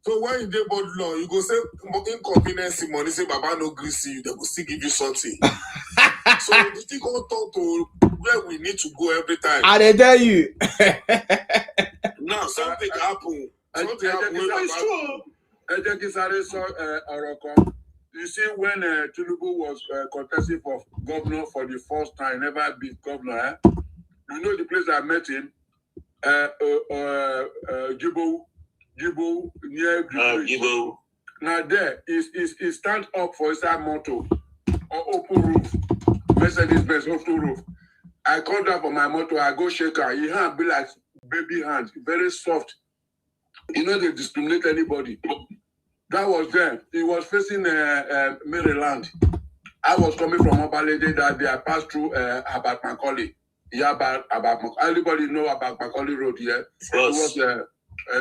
So when you did body law, you go say inconvenience money. Say Baba no greasy you, they will still give you something. So you think all talk to where we need to go every time. And they tell you. Now something happen. Something happen. It's true. You see, when Tinubu was contesting for governor for the first time, never beat governor, You know the place I met him? Jibo near Jibo. Now there he stand up for his motor or open roof. Mercedes-Benz open roof. I come down for my motor, I go shake her. His hand be like baby hands, very soft. You know they discriminate anybody. That was them. He was facing Maryland. I was coming from Obalede that day. I passed through about Macaulay. Yeah, about everybody know about Macaulay Road here.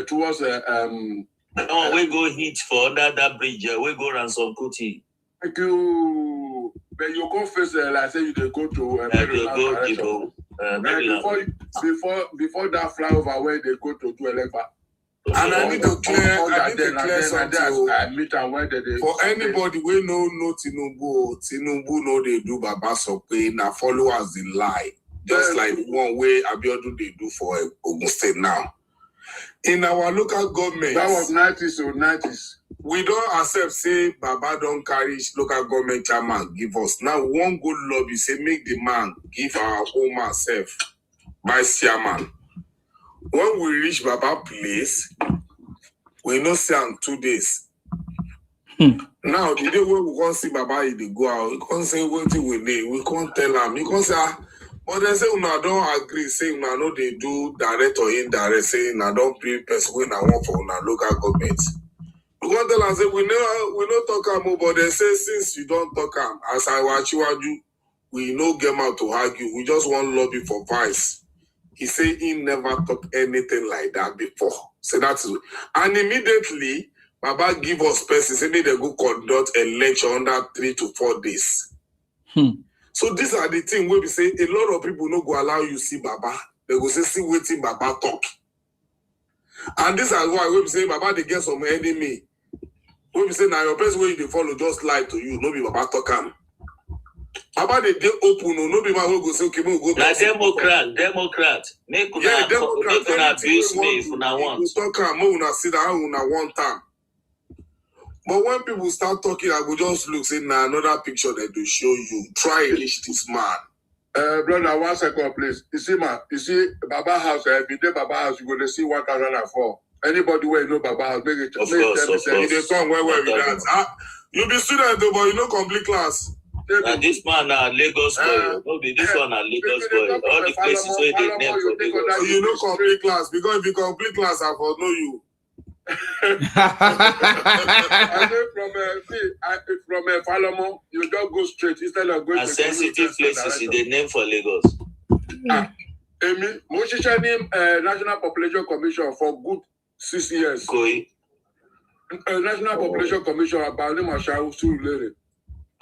Towards we go hit for under that bridge. We go ransom Kuti. Thank you. But you go face like say you go to Maryland. Before that flyover where they go to Elefa. And I need to clear something. I meet and where they for anybody we know Tinubu know they do Baba Sope now followers the lie. Just like one way Abiodun they do for Ogun State now. In our local government, that was 90s or 90s. We don't accept say Baba don't carry local government chairman give us. Now one good lobby say make the man give our own man self vice chairman. When we reach Baba place, we no see him 2 days. Now the day when we can't see Baba, he go out. We can't say what we need. We can't tell him. You can't say. But they say, I don't agree, saying, I know they do direct or indirect, saying, I don't pay person when I want for our local government. We want to tell them, say, we don't talk about, but they say, since you don't talk, as I watch you, we no get out to argue. We just want lobby for vice. He said he never talked anything like that before. So that's it. And immediately, Baba give us person, say, they go conduct a lecture under 3 to 4 days. So these are the things where we say a lot of people no go allow you see Baba. They go say see waiting Baba talk. And this is why we say Baba they get some enemy. When we say now your best way they follow just lie to you, no be Baba talk am. Baba they open, no be my go say okay, we go. Like Democrat. Make una abuse me if una want. Talk am, una sit down, una one time. But when people start talking, I will just look, say, nah, another picture that will show you. Try and reach this man. Brother, 1 second, please. You see, Baba House, every day Baba House, you go to see 1004. Anybody where you know Baba House, make it. Of course. In the song where we dance. You be student, though, but you know complete class. Now this man Lagos boy. No be this one Lagos boy. All the places where they name for Lagos. So you know complete class. Because if you complete class, I will know you. I know from Falomo, you don't go straight instead of going to sensitive places in the name for Lagos. Amy, Moshisha name National Population Commission for good 6 years. Koi. National Population Commission about him Surulere.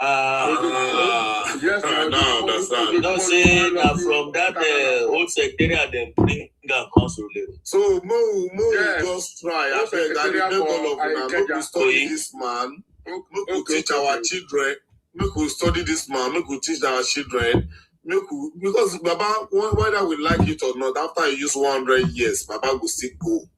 Yes, I understand. You don't say now from that old secretariat them bring and council level. So Mo just try. I beg I beg all of them. Make we study this man. Make we teach our children. Make we study this man. Make we teach our children. Because Baba, whether we like it or not, after you use 100 years, Baba will still go.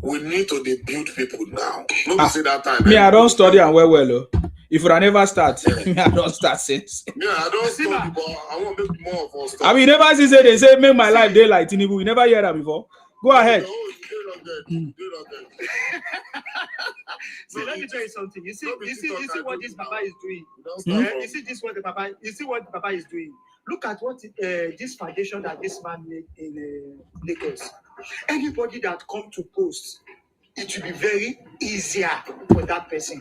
We need to build people now. Not say that time. Me, I don't study and well. If I never start, me, I don't start since. Yeah, I don't study, but I want to make more of us. I mean, never see say they say make my life day like Tinubu. We never hear that before. Go ahead. So let me tell you something. You see what this Baba is doing. You see what Baba is doing. Look at what this foundation that this man made in Lagos. Anybody that come to post, it will be very easier for that person.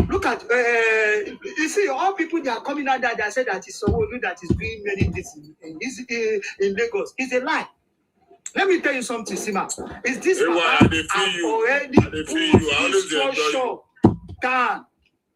Look at you see all people that are coming out there that say that it's Soludo that is doing many things in Lagos. It's a lie. Let me tell you something, Sima. Is this already put this structure down?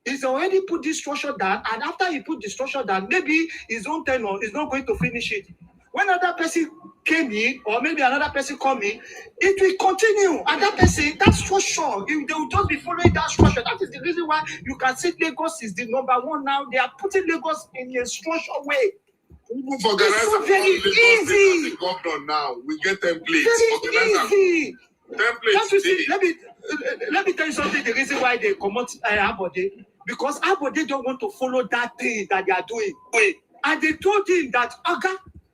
He's already put this structure down, and after he put the structure down, maybe his own tenure is not going to finish it. When another person came in, or maybe another person come in, it will continue. And that person, that structure, they will just be following that structure. That is the reason why you can see Lagos is the number one now. They are putting Lagos in a structured way. It's so very easy. Now we get templates. Very easy. Templates. Let me tell you something. The reason why they come out Abode, because Abode don't want to follow that thing that they are doing. And they told him that,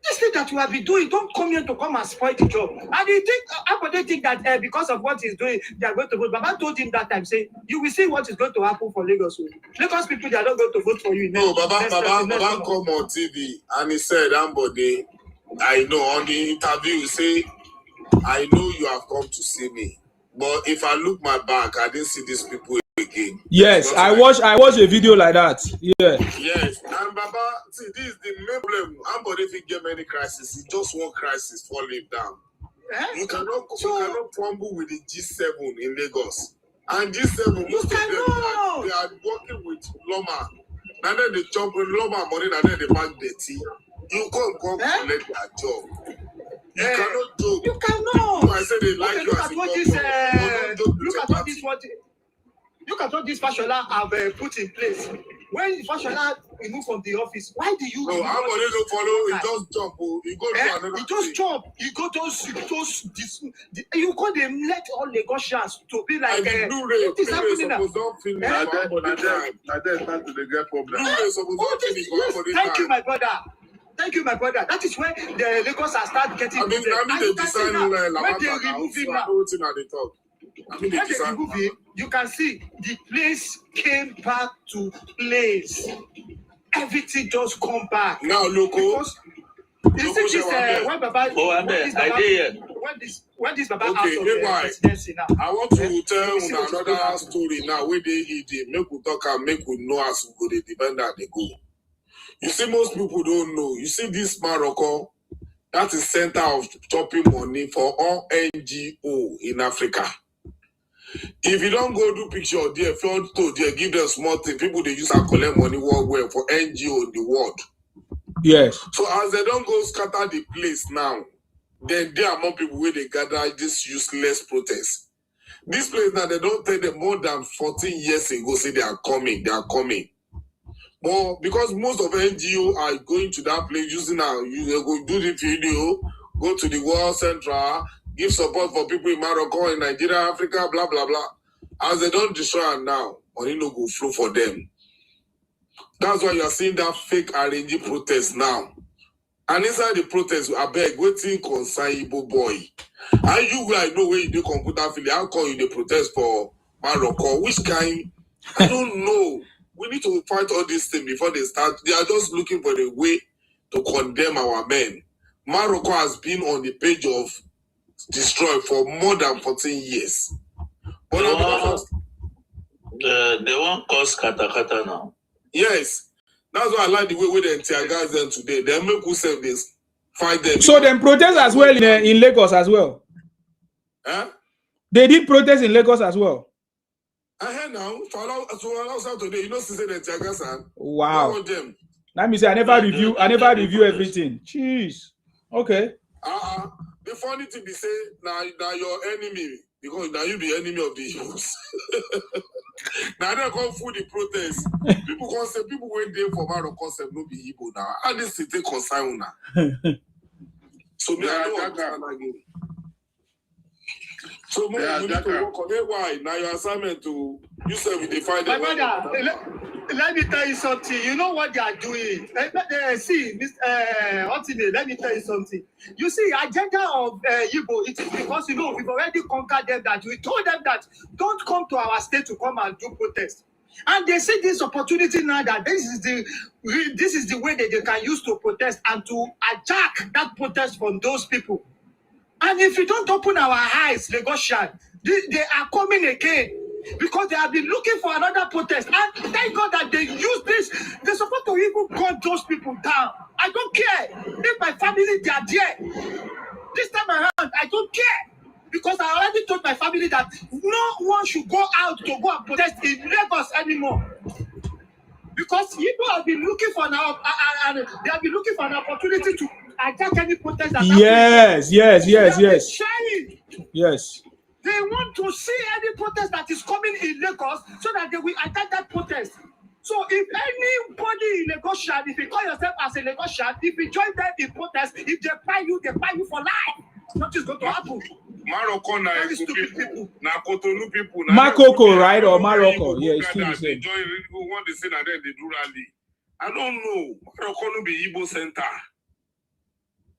This thing that you have been doing, don't come here to come and spoil the job. And you think, they think that because of what he's doing, they are going to vote. Baba told him that time, say, you will see what is going to happen for Lagos. Lagos people, they are not going to vote for you. No, Baba come on TV and he said, Ambode, I know on the interview, you say, I know you have come to see me. But if I look my back, I didn't see these people again. Yes, I watched a video like that. Yeah. Yes, and Baba, see, this is the main problem. Ambode if he get many crises, he just one crisis fall him down. You cannot crumble with the G7 in Lagos. And G7, most of them they are working with Loma. And then they chop with Loma money and then they bank the tea. You can't collect their job. You cannot do. You cannot. I said they like you as a Look at what this Fashola have put in place. When Fashola removed from the office, why do you? No, I'm going to follow. He just jump. He go to another. He just jump. You go you call them let all Lagosians to be like. What is happening now? Thank you, my brother. Thank you, my brother. That is when the Lagos are start getting. When they remove him now. When they remove him, you can see the place came back to place. Everything just come back. Now, local. You see this when Baba. When this Baba out of the presidency now. I want to tell another story now. Where they eat it, make we talk and make we know as we go the defender they go. You see, most people don't know. You see this Morocco, that is center of chopping money for all NGO in Africa. If you don't go do picture there, photo there, give them small thing, people they use and collect money worldwide for NGO in the world. Yes. So as they don't go scatter the place now, then there are more people where they gather this useless protest. This place now, they don't tell them more than 14 years ago, say they are coming. But because most of NGO are going to that place using you go do the video, go to the World Central, give support for people in Morocco, in Nigeria, Africa, blah, blah, blah. As they don't destroy them now, money no go flow for them. That's why you are seeing that fake RNG protest now. And inside the protest, I beg, waiting concern Igbo boy. And you guys know where you do computer field, how come you the protest for Morocco? Which kind? I don't know. We need to fight all these things before they start. They are just looking for a way to condemn our men. Morocco has been on the page of destroy for more than 14 years. But they won't cause kata now. Yes. That's why I like the way they tear gas them today. They make us say this, fight them. So them protest as well in Lagos as well. Huh? They did protest in Lagos as well. I heard now. So today, you know, since they tear gas and wow. Let me say I never review everything. Jeez. Okay. The funny thing they say now your enemy because now you be enemy of the Igbos. Now they come for the protest. People went there for Maro concept no be Igbo now. And this is the concern now. So me I don't understand again. So we need to work on it. Why? Now your assignment to you say we define my brother, let me tell you something. You know what they are doing. See, ultimately, let me tell you something. You see, agenda of Igbo, it is because you know we've already conquered them. That we told them that don't come to our state to come and do protest. And they see this opportunity now that this is the way that they can use to protest and to attack that protest from those people. And if we don't open our eyes, Lagosian, they are coming again because they have been looking for another protest. And thank God that they use this. They're supposed to even cut those people down. I don't care if my family they are there. This time around, I don't care because I already told my family that no one should go out to go and protest in Lagos anymore. Because people have been looking for they have been looking for an opportunity to attack any protest. Yes. Yes. They want to see any protest that is coming in Lagos so that they will attack that protest. So if anybody in Lagosian, if you call yourself as a Lagosian, if you join them in protest, if they buy you for life. Nothing's going to happen. Morocco na people, na Cotonou people. Makoko, right? Or Morocco? Yeah, it's still the same. They join what they say that then they do rally. I don't know. Morocco no be Igbo center.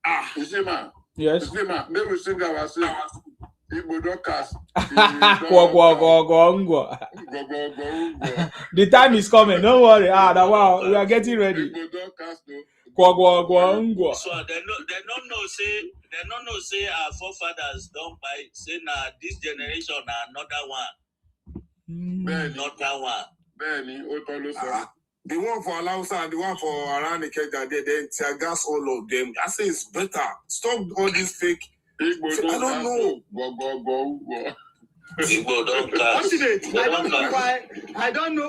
Isima. Yes. Isima, maybe we sing our sing. Igbo don't cast. The time is coming. Don't worry. Wow, we are getting ready. Igbo don't cast. So they don't know say our forefathers don't buy. Say now this generation another one. Another one. The one for Alausa and the one for around the Kenya, they tear gas all of them. I say it's better. Stop all this fake. I don't know. Igbo don't cast. I don't know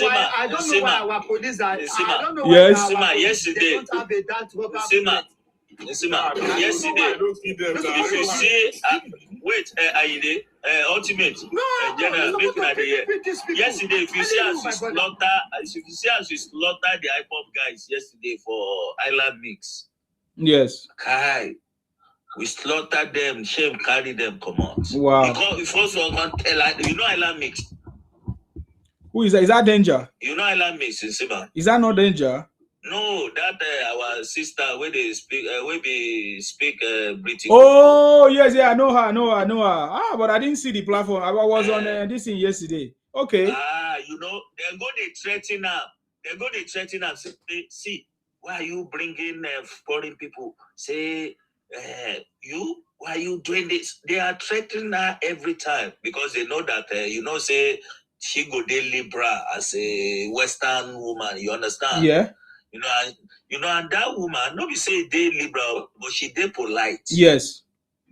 why our police are. I don't know why Yes. Yesterday. They don't have a that rubber yesterday. If you see, wait, Aide, ultimate, general, make an idea. Yesterday, if you see as we slaughter the hip-hop guys yesterday for Island Mix. Yes. Kai, we slaughtered them, shame carry them, come out. Wow. Because first one can tell, you know Island Mix. Who is that? Is that Danger? You know Island Mix in Sima. Is that not Danger? No, that our sister where they speak, British. Oh yes, yeah, I know her. But I didn't see the platform. I was on this thing yesterday. Okay. You know, they're going to threaten her. Say, see, why are you bringing foreign people? Say, why are you doing this? They are threatening her every time because they know that, say, she go de Libra as a Western woman. You understand? Yeah. And that woman, nobody say they liberal, but she they polite. Yes.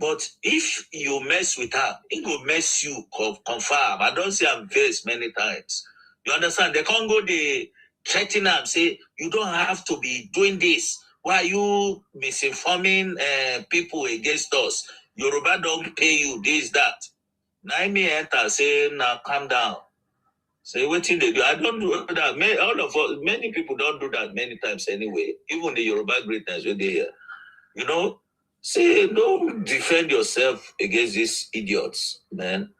But if you mess with her, it will mess you confirm. I don't say I'm faced many times. You understand? They can't go they threaten her and say, you don't have to be doing this. Why are you misinforming people against us? Yoruba don't pay you this, that. Now me enter, say, now calm down. Say what thing they do. I don't do that. Many people don't do that many times anyway. Even the Yoruba greatness when they hear. Say don't defend yourself against these idiots, man.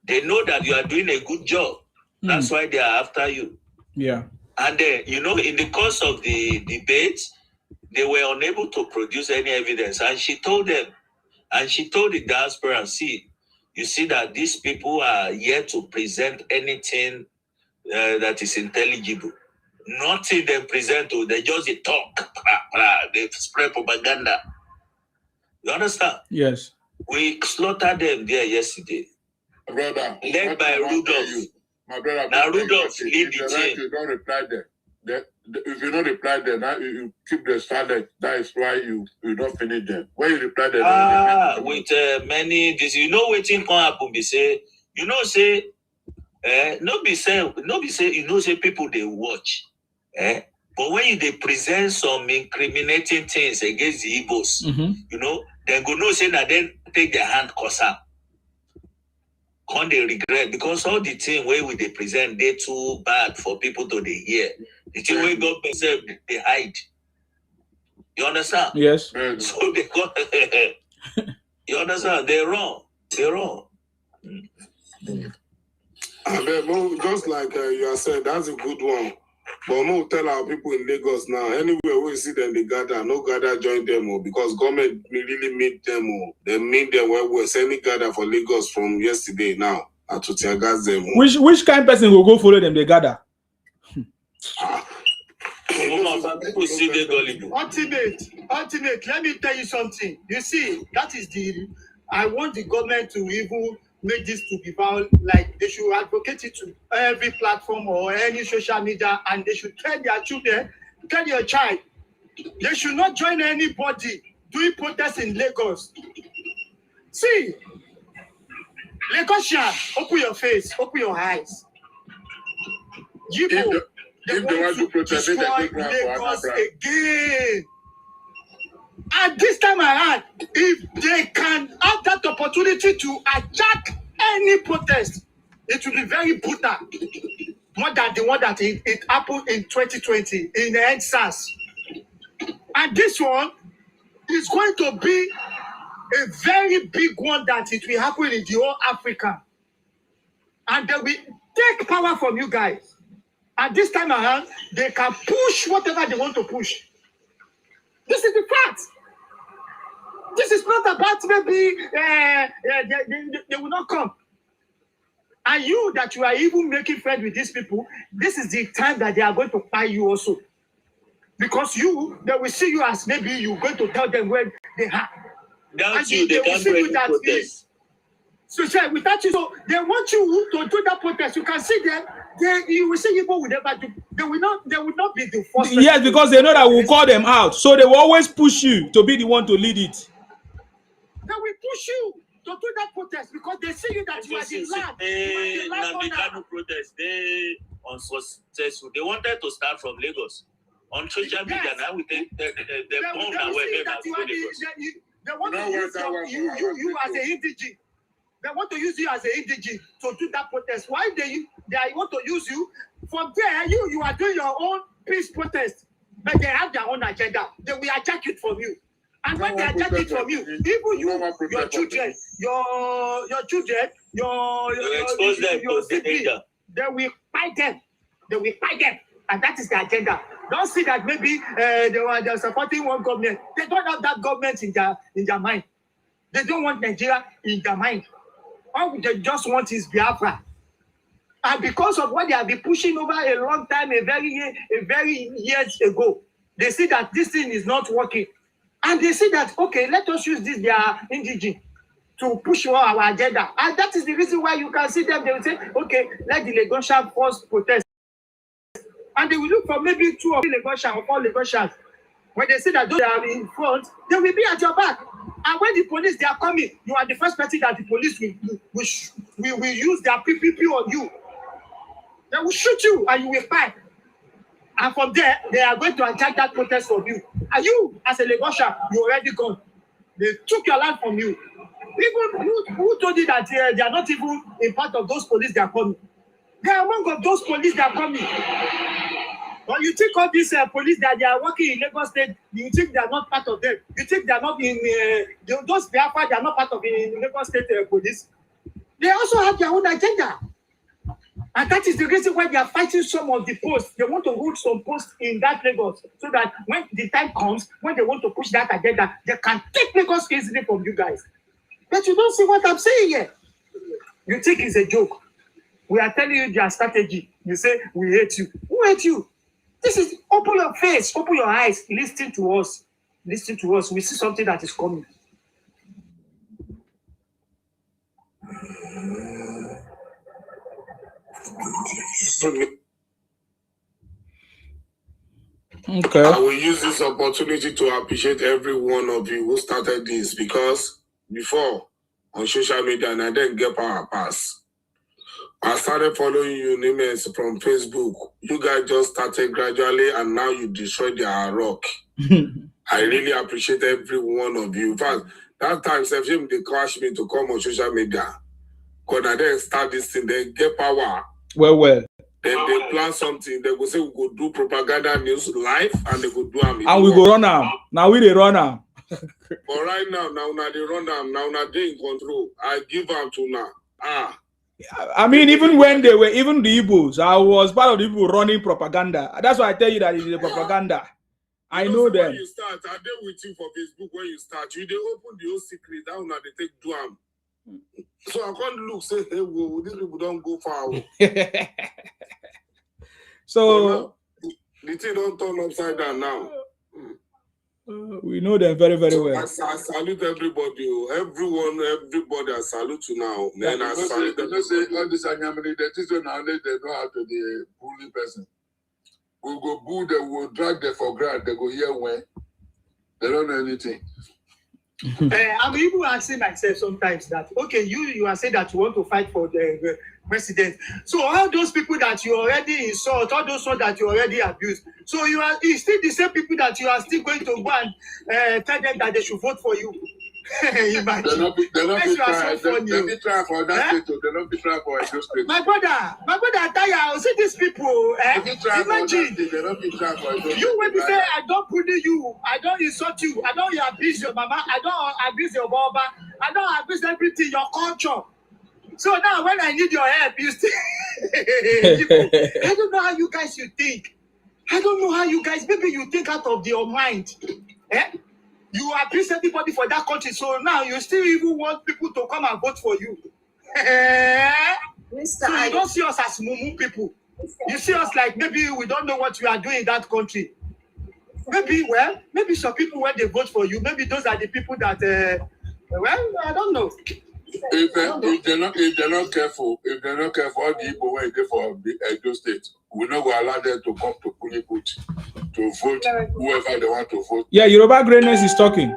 They know that you are doing a good job. That's why they are after you. Yeah. And then, in the course of the debate, they were unable to produce any evidence. And she told them, and she told the diaspora, see, you see that these people are yet to present anything that is intelligible. Nothing they present, they just talk. They spread propaganda. You understand? Yes. We slaughtered them there yesterday. Brother, led by Rudolph. My brother, now Rudolph lead the team. You don't reply them. If you don't reply them, now you keep the silent. That is why you don't finish them. When you reply them, with many this, waiting can happen. Be say, say, no be say, people they watch, but when they present some incriminating things against the Igbos, they go no say that then take their hand cause up. Can't they regret because all the thing where they present they too bad for people to they hear. The thing where God themselves they hide. You understand? Yes. So they got you understand? They're wrong. They're wrong. Just like you are saying, that's a good one. But no, tell our people in Lagos now, anywhere we see them, they gather, no gather join them, because government really meet them. They meet them where we're sending gather for Lagos from yesterday now. To tear gas them. Which kind of person will go follow them? They gather. People see they gullible. Ultimate. Let me tell you something. You see, that is I want the government to even make this to be bound, like they should advocate it to every platform or any social media, and they should tell their children, tell your child, they should not join anybody doing protests in Lagos. See, Lagosian, open your face, open your eyes. They want to destroy Lagos again. And this time around, if they can have that opportunity to attack any protest, it will be very brutal. More than the one that it happened in 2020 in the NSAS. And this one is going to be a very big one that it will happen in the whole Africa. And they will take power from you guys. And this time around, they can push whatever they want to push. This is the fact. This is not about maybe they will not come. And you that you are even making friends with these people, this is the time that they are going to buy you also. Because they will see you as maybe you're going to tell them where they are. Without you, they can't bring protest. So without you, so they want you to do that protest. You can see them. You will see people will never do. They will not be the first. Yes, because they know that we'll call them out. So they will always push you to be the one to lead it. They will push you to do that protest because they see you that you are the land. The protest, they unsuccessful. They wanted to start from Lagos. On social media, now we take the bomb that were made at Lagos. They want to use you as an indigene. They want to use you as an indigene to do that protest. Why they want to use you? From there, you are doing your own peace protest, but they have their own agenda. They will attack it from you. And when they attack it from you, even your children, your siblings, they will fight them. They will fight them. And that is the agenda. Don't see that maybe they're supporting one government. They don't have that government in their mind. They don't want Nigeria in their mind. All they just want is Biafra. And because of what they have been pushing over a long time, a very years ago, they see that this thing is not working. And they see that, okay, let us use this, their indigene, to push our agenda. And that is the reason why you can see them. They will say, okay, let the Lagosian force protest. And they will look for maybe 2 or 3 Lagosians or 4 Lagosians. When they see that those are in front, they will be at your back. And when the police, they are coming, you are the first person that the police will use their PPP on you. They will shoot you and you will fight. And from there, they are going to attack that protest from you. And you, as a Lagosian, you're already gone. They took your land from you. Even who told you that they are not even a part of those police that are coming? They are among those police that are coming. But you think all these police that they are working in Lagos State, you think they are not part of them? You think they are not in those Biafra, they are not part of the Lagos State police? They also have their own agenda. And that is the reason why they are fighting some of the posts. They want to hold some posts in that Lagos so that when the time comes, when they want to push that agenda, they can take Lagos easily from you guys. But you don't see what I'm saying here. You think it's a joke. We are telling you their strategy. You say, we hate you. Who hate you? This is, open your face, open your eyes, listen to us. Listen to us. We see something that is coming. Okay. I will use this opportunity to appreciate every one of you who started this, because before on social media and I didn't get power pass. I started following you names from Facebook. You guys just started gradually and now you destroyed their rock. I really appreciate every one of you. In fact, that time they crashed me to come on social media. Because I didn't start this thing, they get power. Well. Then they plan something. They will say we go do propaganda news live, and they go do them. And we go run now. Now we they run now. But right now they run them. Now they in control. I give them to now. I mean, even when they were, even the Igbos, I was part of the people running propaganda. That's why I tell you that it is a propaganda. I know them. When you start, I deal with you for Facebook. When you start, they open the whole secret down and they take do. So I can't look, say, hey, whoa, these people don't go far away. So the thing don't turn upside down now. We know them very, very well. I salute everybody. Everybody I salute you now. Then I salute them. Say all this anamity, that is now they know how to be a bully person. We go boo them, we will drag them for grant, they go here when they don't know anything. I'm even asking myself sometimes that, okay, you are saying that you want to fight for the president. So all those people that you already insult, all those ones that you already abused, so it's still the same people that you are still going to go and tell them that they should vote for you. Imagine. They're not be trying for that state. They're not be trying for Edo State. My brother, I tell you, I see these people. Imagine. They're not be trying for Edo State. You when you say I don't bully you, I don't insult you, I don't abuse your mama, I don't abuse your baba, I don't abuse everything, your culture. So now when I need your help, you still I don't know how you guys you think. I don't know how you guys, maybe you think out of your mind. You abuse everybody for that country, so now you still even want people to come and vote for you. So you don't see us as mumu people. You see us like maybe we don't know what we are doing in that country. Maybe some people when they vote for you, maybe those are the people that I don't know. If they're not careful, all the people when they for Edo State, we're not going to allow them to come to Puniput to vote whoever they want to vote. Yeah, Yoruba Greatness is talking.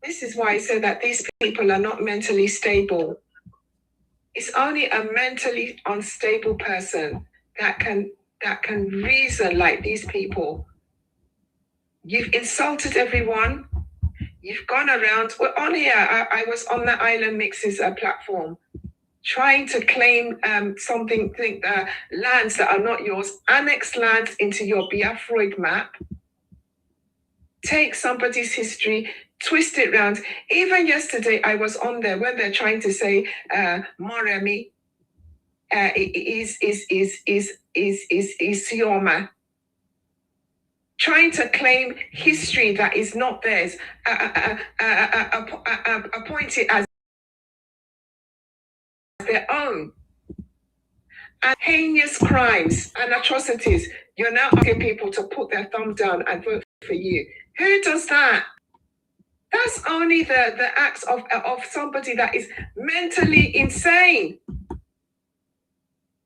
This is why I said that these people are not mentally stable. It's only a mentally unstable person that can reason like these people. You've insulted everyone. You've gone around. We're on here. I was on the Island Mixes platform, trying to claim lands that are not yours, annex lands into your Biafroid map, take somebody's history, twist it round. Even yesterday, I was on there when they're trying to say Moremi is Sioma, trying to claim history that is not theirs, appointed as their own. And heinous crimes and atrocities. You're now asking people to put their thumb down and vote for you. Who does that? That's only the acts of somebody that is mentally insane.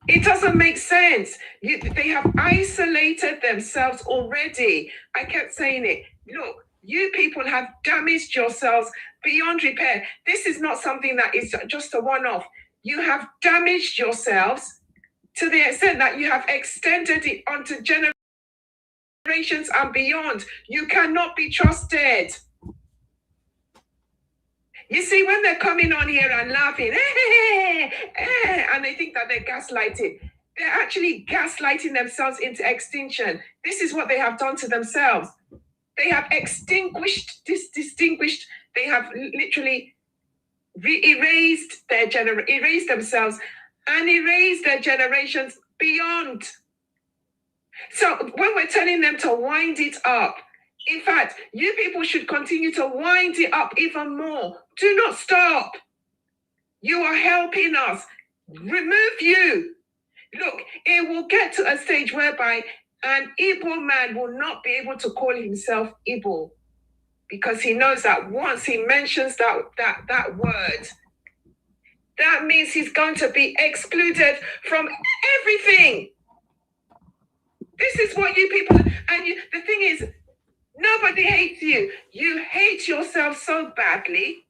It doesn't make sense. They have isolated themselves already. I kept saying it. Look, you people have damaged yourselves beyond repair. This is not something that is just a one-off. You have damaged yourselves to the extent that you have extended it onto generations and beyond. You cannot be trusted. You see, when they're coming on here and laughing, and they think that they're gaslighting, they're actually gaslighting themselves into extinction. This is what they have done to themselves. They have distinguished, they have literally erased themselves and erased their generations beyond. So when we're telling them to wind it up, in fact, you people should continue to wind it up even more. Do not stop. You are helping us. Remove you. Look, it will get to a stage whereby an Igbo man will not be able to call himself Igbo, because he knows that once he mentions that word, that means he's going to be excluded from everything. This is what you people, the thing is, nobody hates you. You hate yourself so badly.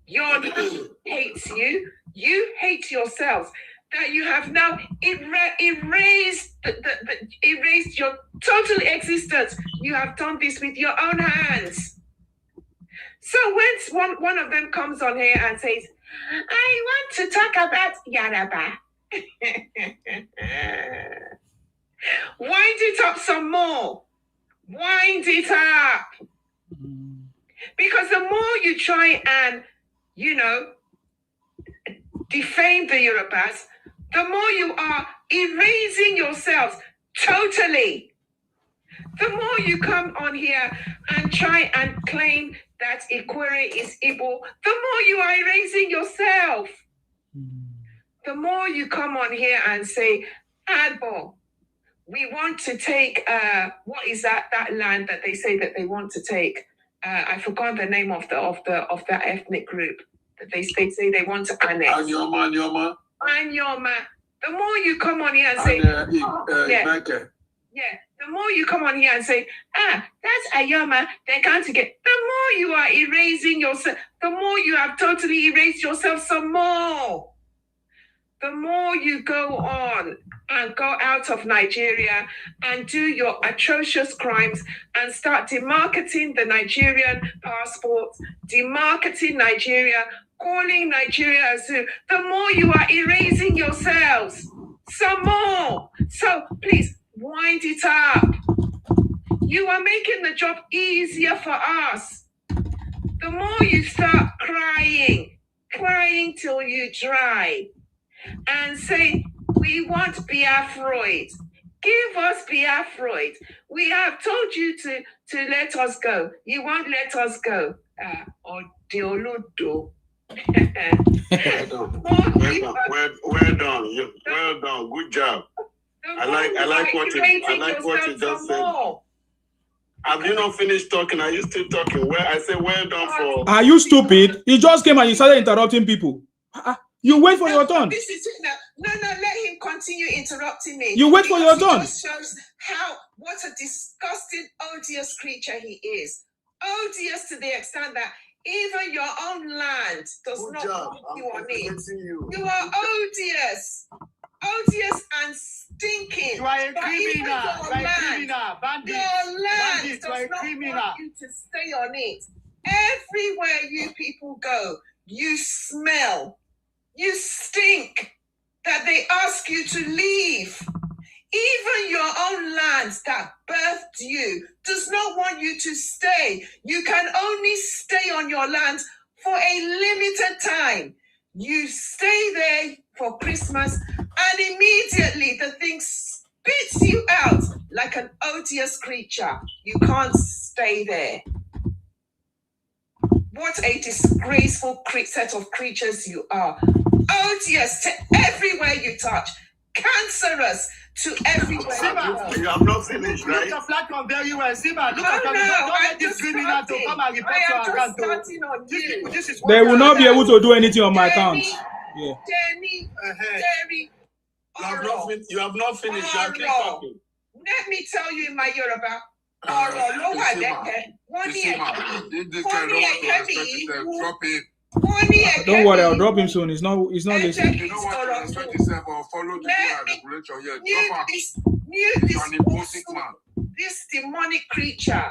Your life hates you. You hate yourselves that you have now erased erased your total existence. You have done this with your own hands. So when one of them comes on here and says, "I want to talk about Yoruba," wind it up some more. Wind it up. Because the more you try and, defame the Yorubas, the more you are erasing yourselves totally. The more you come on here and try and claim that Ikwere is Igbo, the more you are erasing yourself. The more you come on here and say, Adbo, we want to take, what is that land that they say that they want to take? I forgot the name of that ethnic group that they say they want to annex. Anyoma. The more you come on here and say, the more you come on here and say, that's Ayoma, they're going to get. The more you are erasing yourself, the more you have totally erased yourself some more. The more you go on and go out of Nigeria and do your atrocious crimes and start demarketing the Nigerian passports, demarketing Nigeria, calling Nigeria a zoo, the more you are erasing yourselves. Some more. So please, wind it up. You are making the job easier for us. The more you start crying till you dry, and say, we want Biafroid. Give us Biafroid. We have told you to let us go. You won't let us go. Or Soludo. Well done. Well done. Good job. I like what you just said. Have you not finished talking? Are you still talking? I say well done for. Are you stupid? He just came and you started interrupting people. You wait for your turn. This is no. Let him continue interrupting me. You wait for your turn. It just shows what a disgusting, odious creature he is. Odious to the extent that even your own land does not want you on it. You are odious. Odious and stinking. You are a criminal. Bandit. Your land Bandit, does not want you to stay on it. Everywhere you people go, you smell. You stink. That they ask you to leave. Even your own land that birthed you does not want you to stay. You can only stay on your land for a limited time. You stay there for Christmas and immediately the thing spits you out like an odious creature. You can't stay there. What a disgraceful set of creatures you are. Odious to everywhere you touch. Cancerous to everywhere. You have not finished, right? Look at platform very well. Sima, look at don't let this criminal to come and report to our account. This is they will not be able to do anything on my account. Yeah. You have not finished. You are keep talking. Let me tell you in my Yoruba. Don't worry, I'll drop him soon. He's not listening. You know what? Follow the regulation here. This demonic creature.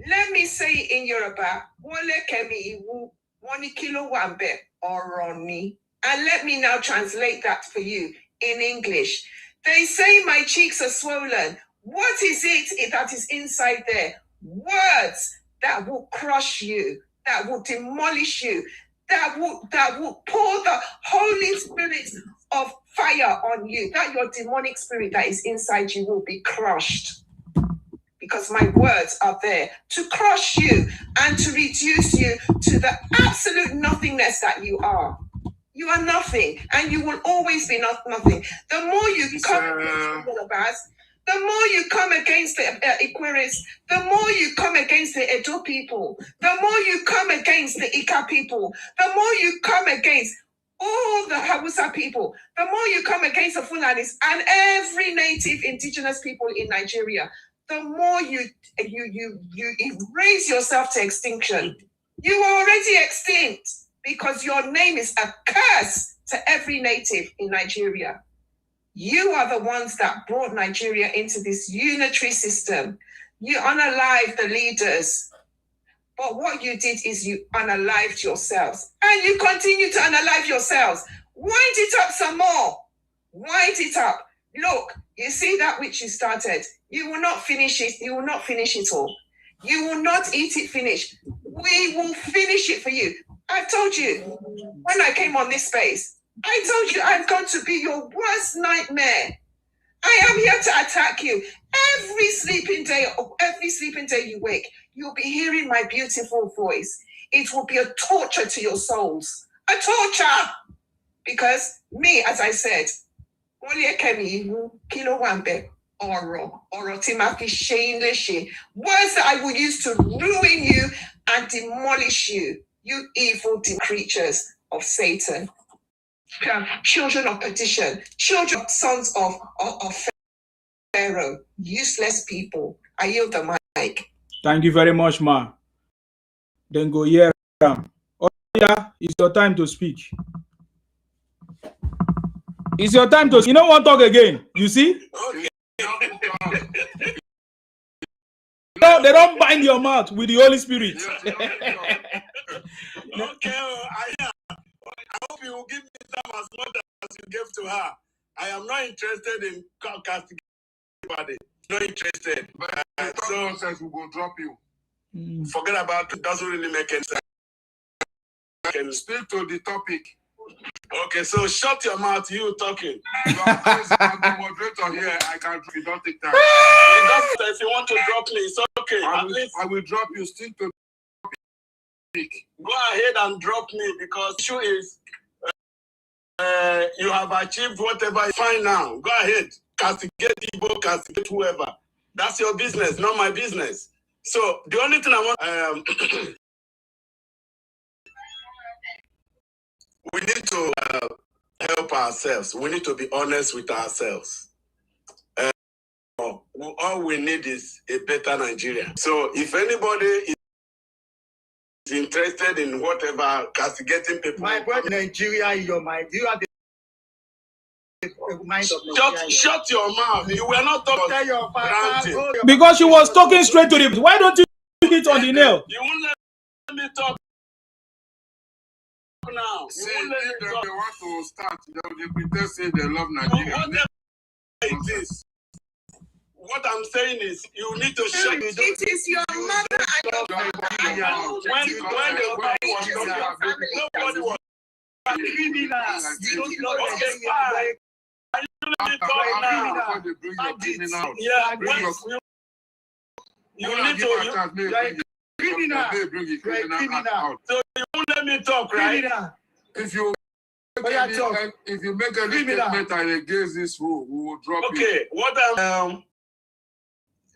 Let me say it in Yoruba. And let me now translate that for you in English. They say my cheeks are swollen. What is it that is inside there? Words that will crush you, that will demolish you, that will pour the Holy Spirit of fire on you. That your demonic spirit that is inside you will be crushed. Because my words are there to crush you and to reduce you to the absolute nothingness that you are. You are nothing, and you will always be nothing. The more you come against the Yorubas, the more you come against the Iquiris, the more you come against the Edo people, the more you come against the Ika people, the more you come against all the Hausa people, the more you come against the Fulanis and every native indigenous people in Nigeria, the more you raise yourself to extinction. You are already extinct because your name is a curse to every native in Nigeria. You are the ones that brought Nigeria into this unitary system. You unalived the leaders. But what you did is you unalived yourselves. And you continue to unalive yourselves. Wind it up some more. Wind it up. Look, you see that which you started. You will not finish it. You will not finish it all. You will not eat it finished. We will finish it for you. I've told you, when I came on this space, I told you I'm going to be your worst nightmare. I am here to attack you. Every sleeping day you wake, you'll be hearing my beautiful voice. It will be a torture to your souls. A torture! Because me, as I said, words that I will use to ruin you and demolish you, you evil creatures of Satan. Children of perdition, children, sons of Pharaoh, useless people. I yield the mic. Thank you very much, ma. Then go here. Oh, yeah, it's your time to speak. It's your time to. You don't want to talk again. You see? Okay. No, they don't bind your mouth with the Holy Spirit. Okay, I hope you will give me time as much as you gave to her. I am not interested in casting anybody. Not interested. So says we will drop you. Forget about it. Doesn't really make any sense. I can speak to the topic. Okay, so shut your mouth. You talking? I'm the moderator here. I can't. You don't take time. If you want to drop me, it's okay. I will drop you. Still to speak. Go ahead and drop me because the issue is you have achieved whatever. Fine now. Go ahead. Castigate Igbo, castigate whoever. That's your business, not my business. So the only thing I want, we need to help ourselves. We need to be honest with ourselves. All we need is a better Nigeria. So if anybody is interested in whatever castigating people, my brother, Nigeria, your mind. You are the mind of Nigeria. Shut your mouth. You were not talking. Because she was talking straight to the. Why don't you do it on the nail? You won't let me talk now. See, if they want to start, they pretend say they love Nigeria. It is. What I'm saying is, you need to shut. It is your mother and your father. When the nobody was criminals. You don't know okay, fine. You need to talk now. Yeah, you need to. Criminal. So you won't let me talk, right? If you make a statement against this rule, we will drop it. Okay, what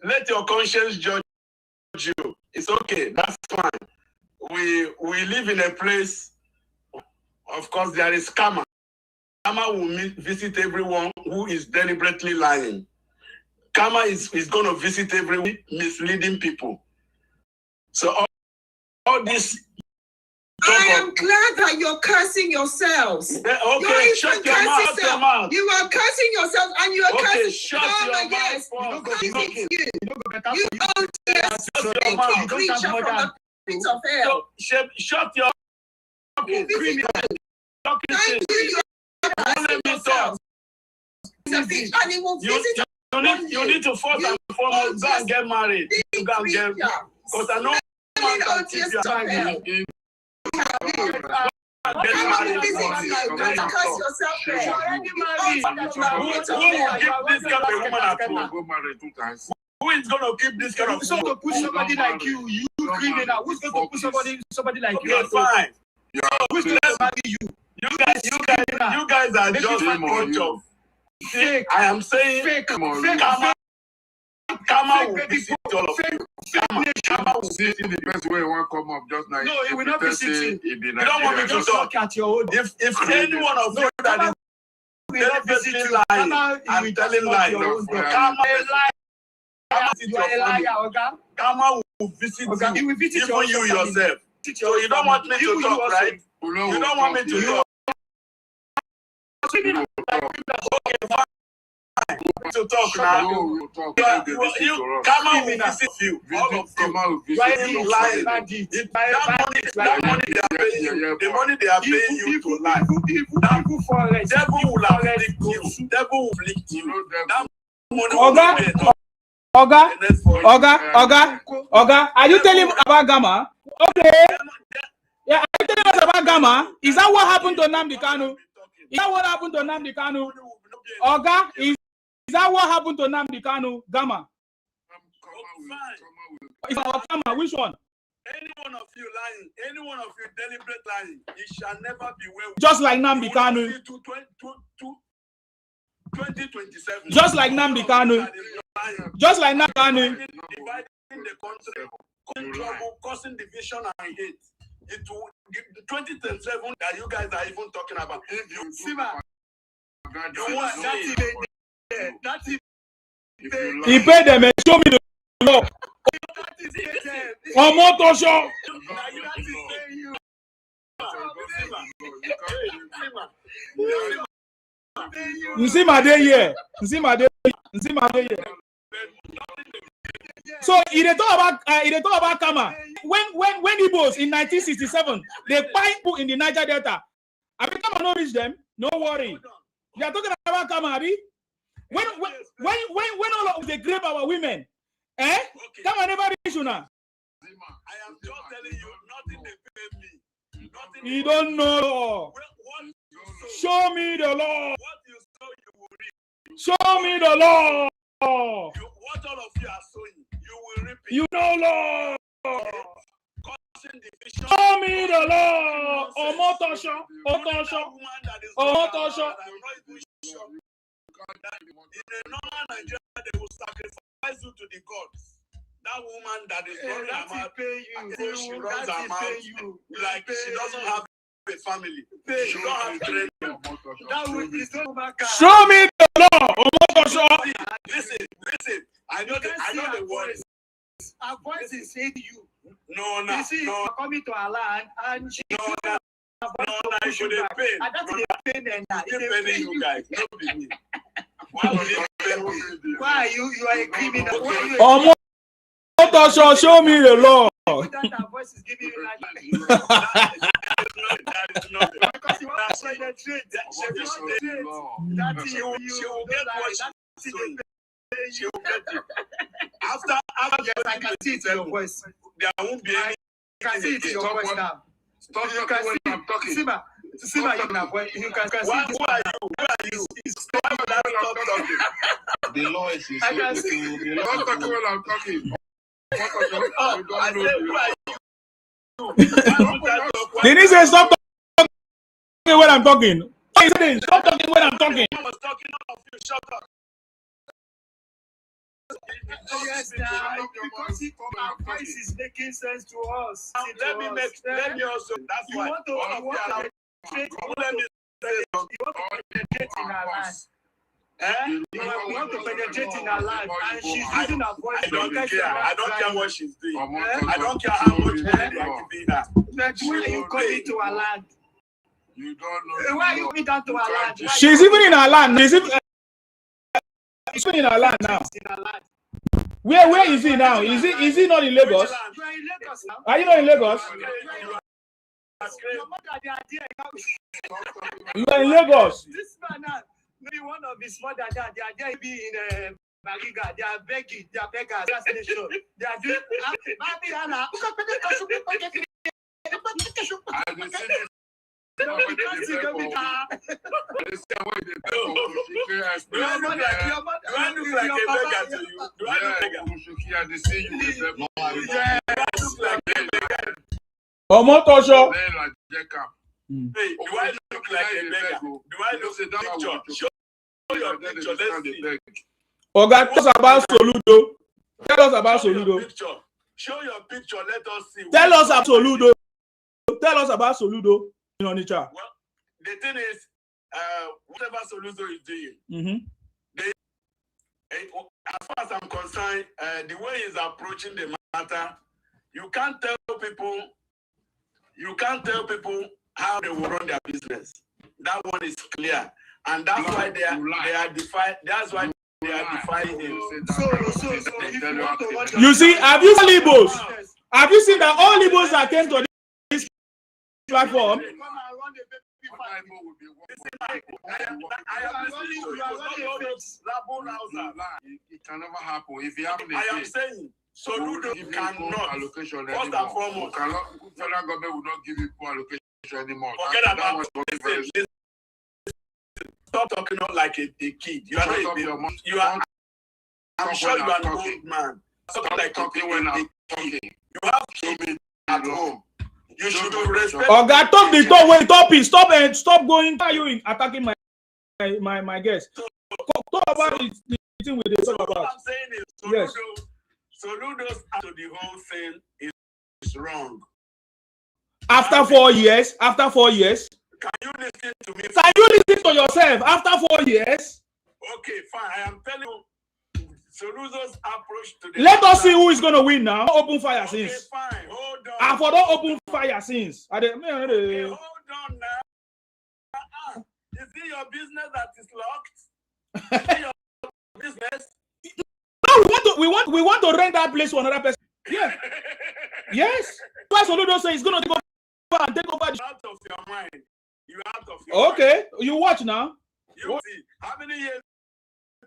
let your conscience judge you. It's okay. That's fine. We live in a place. Of course, there is karma. Karma will visit everyone who is deliberately lying. Karma is going to visit everyone misleading people. So all this. I am glad that you're cursing yourselves. Yeah, okay, shut your mouth. You are cursing yourselves and you are cursing karma. Yes, You own this creature from the pit of hell. Shut your mouth. Thank you. And it will visit you need to first and foremost go and get married. You go and get, because I know man can keep your married. Who is going to keep this kind of who's going to push somebody like you? You criminal. Who's going to push somebody like you? Okay, fine. Who's going to marry you? You guys are just a bunch of fake. I am saying fake. Karma will visit all of you. Karma will see the best way one come up just like. No, it will not be sitting. You don't want me to talk at your own. If any one of you that is deliberately lying and telling lies, karma is lying. Karma will visit you, even you yourself. So you don't want me to talk, right? You don't want me to talk. Okay, fine. To talk now. Karma will visit you. All of you. Lying. That money they are paying you. The money they are paying you to lie. Devil will afflict you. Devil will afflict you. That money Oga, are you telling me about Gamma? Okay. Yeah, are you telling us about Gamma? Is that what happened to Nnamdi Kanu? Is that what happened to Nnamdi Kanu? Oga, is that what happened to Nnamdi Kanu? Gamma. It's our Gamma. Which one? Any one of you lying, any one of you deliberate lying, it shall never be well. Just like Nnamdi Kanu. 2027. Just like Nnamdi Kanu. Just like Nnamdi Kanu. Dividing the country, causing trouble, causing division and hate. It will 2027 that you guys are even talking about. If you see that's it. He paid them and show me the law. On motor show. You see my day here. You see my day. You see my day here. So it talk about Kama. When Igbos in 1967 they find people in the Niger Delta. I mean, Kama not reach them. No worry. They are talking about Kama, Abi. When all of they grape our women, Kama never reach you now. I am just telling you, nothing they pay me. You don't know. Show me the law. What you sow, you will reap. Show me the law. What all of you are sowing, you will reap it. You know law. Causing division. Show me the law. Omotosho. Otosho. Omotosho. In a normal Nigeria, they will sacrifice you to the gods. That woman that is running her mouth, she runs her mouth like she doesn't have a family. She don't have children. Show me the law. Omotosho. Listen. I know the words. Her voice is saying you. No, you see, no. Coming to our land and she. No, I should have paid. And that's the pain and that. Paying you guys, not be me. Why would you pay me? Why are you? You are a criminal. Why are you? Show me the law. That voice is giving you like that is not because you want to penetrate. She will get what she will get it. After yes, I can see it in your voice. There won't be any. I can see it in your voice now. Stop talking when I'm talking. Sima, you can see it. Who are you? Stop talking. The law is I can see. Stop talking when I'm talking. Did he say stop talking when I'm talking? Stop talking when I'm talking. I was talking of you. Shut up. Yes, now, because our voice is making sense to us. Let me also. That's you why. Want to penetrate in our land. You want to penetrate in our land, and she's using her voice. I don't care. I don't care what she's doing. I don't care how much money they are giving her. Why are you coming to our land? You don't know. Why are you coming down to our land? She's even in our land. She's even in our land now. Where is he now? Is he not in Lagos? You are in Lagos now. Are you not in Lagos? Your mother, they are there. You are in Lagos. This man, maybe one of his mother, they are there be in Mariga. They are begging. They are beggars. Gas nation. They are doing. Omotosho. Hey, do I look like a beggar? Do I look a picture? Show your picture. Let's see. Oga, tell us about Soludo. Tell us about Soludo. Show your picture. Let us see. Tell us about Soludo. Tell us about Soludo in Onitsha. Well, the thing is, whatever Soludo is doing, as far as I'm concerned, the way he's approaching the matter, you can't tell people how they will run their business. That one is clear, and that's why they are defied. That's why they are defying him. So if you want to run you see, have you seen Igbos? Have you seen that all Igbos that came to this platform? It can never happen. If you have I am saying Soludo cannot. allocation First and anymore. foremost, Federal government will not give you full allocation anymore. Forget about it. Stop talking out like a kid. You are not a baby. You are. I'm sure you are an old man. Stop like talking when I'm talking. You have kids at home. You should respect. Oga, talk the talk when topic. Stop going. Why are you attacking my guest? Talk about the thing we talk about. What I'm saying is, yes. Soludo's to the whole thing is wrong. After 4 years. Can you listen to me? Can you listen to yourself after 4 years? Okay, fine. I am telling you. Soludo's approach to the let us see who is going to win now. Open fire okay, since. Fine. Hold on. I for don't open fire since. Okay, hold on now. Is it your business that is locked? Is it your business? No, we want to rent that place to another person. Yeah. Yes. Why Soludo say he's going to take over and take over? Out of your mind. You out of your mind. Okay. You watch now. You see. How many years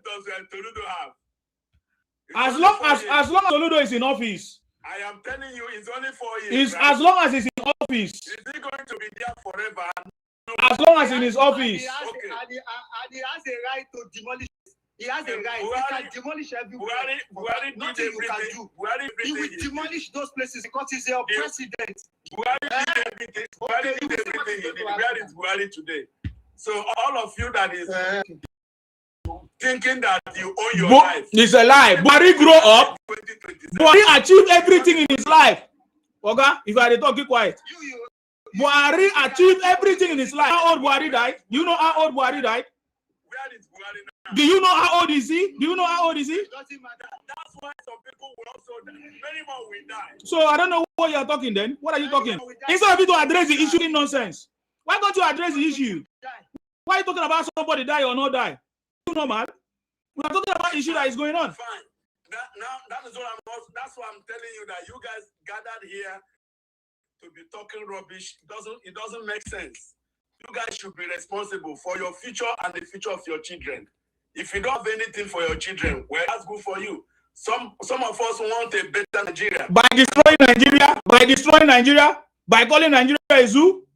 does Soludo have? As long as Soludo is in office. I am telling you, it's only 4 years. It's right? As long as he's in office. Is he going to be there forever? As long as in his office. And he has a right to demolish. He has a right. He can demolish everywhere. Nothing you can do. He will demolish those places because he's your president. Buhari did everything. Where is Buhari today? So all of you that is thinking that you own your life. It's a lie. Buhari grow up. Buhari achieved everything in his life. Okay? If I talk, keep quiet. Buhari achieved everything in his life. How old Buhari died? Do you know how old Buhari died? Where is Buhari now? Do you know how old is he? Do you know how old is he? It doesn't matter. That's why some people will also die. Many more will die. So I don't know what you're talking then. What are you talking? Instead of you to address the issue in nonsense. Why don't you address the issue? Why are you talking about somebody die or not die? You know, man. We are talking about issue that is going on. Fine. That's why I'm telling you that you guys gathered here to be talking rubbish. It doesn't make sense. You guys should be responsible for your future and the future of your children. If you don't have anything for your children, well, that's good for you. Some of us want a better Nigeria. By destroying Nigeria, by calling Nigeria a zoo.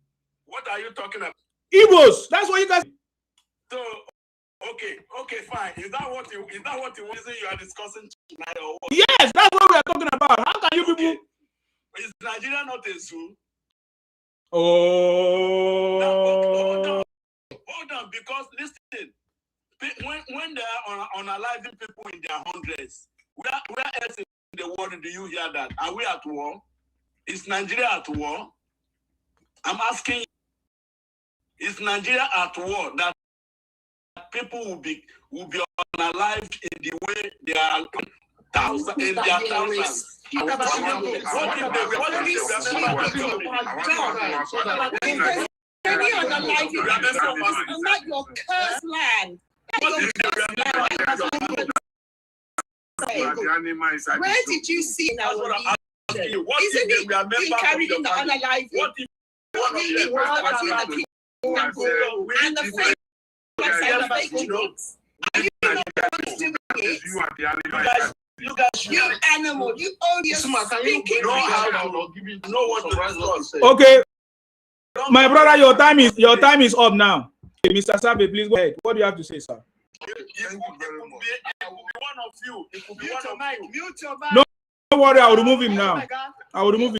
What are you talking about? Igbos. That's what you guys. So, okay, fine. Is that what you are discussing tonight or what? Yes, that's what we are talking about. How can you people? Is Nigeria not a zoo? Oh. Hold on, because listen, when they are unaliving people in their hundreds, where else in the world do you hear that? Are we at war? Is Nigeria at war? I'm asking you, is Nigeria at war that people will be unalived in the way they are thousands in their thousands? Not your cursed land. Where did you see now? Isn't it being carried in the unalive? And the fake you animal, you odious speaking. Know what to discuss. Okay, my brother, your time is up now. Okay, Mr. Sabe, please go ahead. What do you have to say, sir? It could be one of you. It could be one of you. Mute your mic. No, don't worry, I will remove him now. I will remove him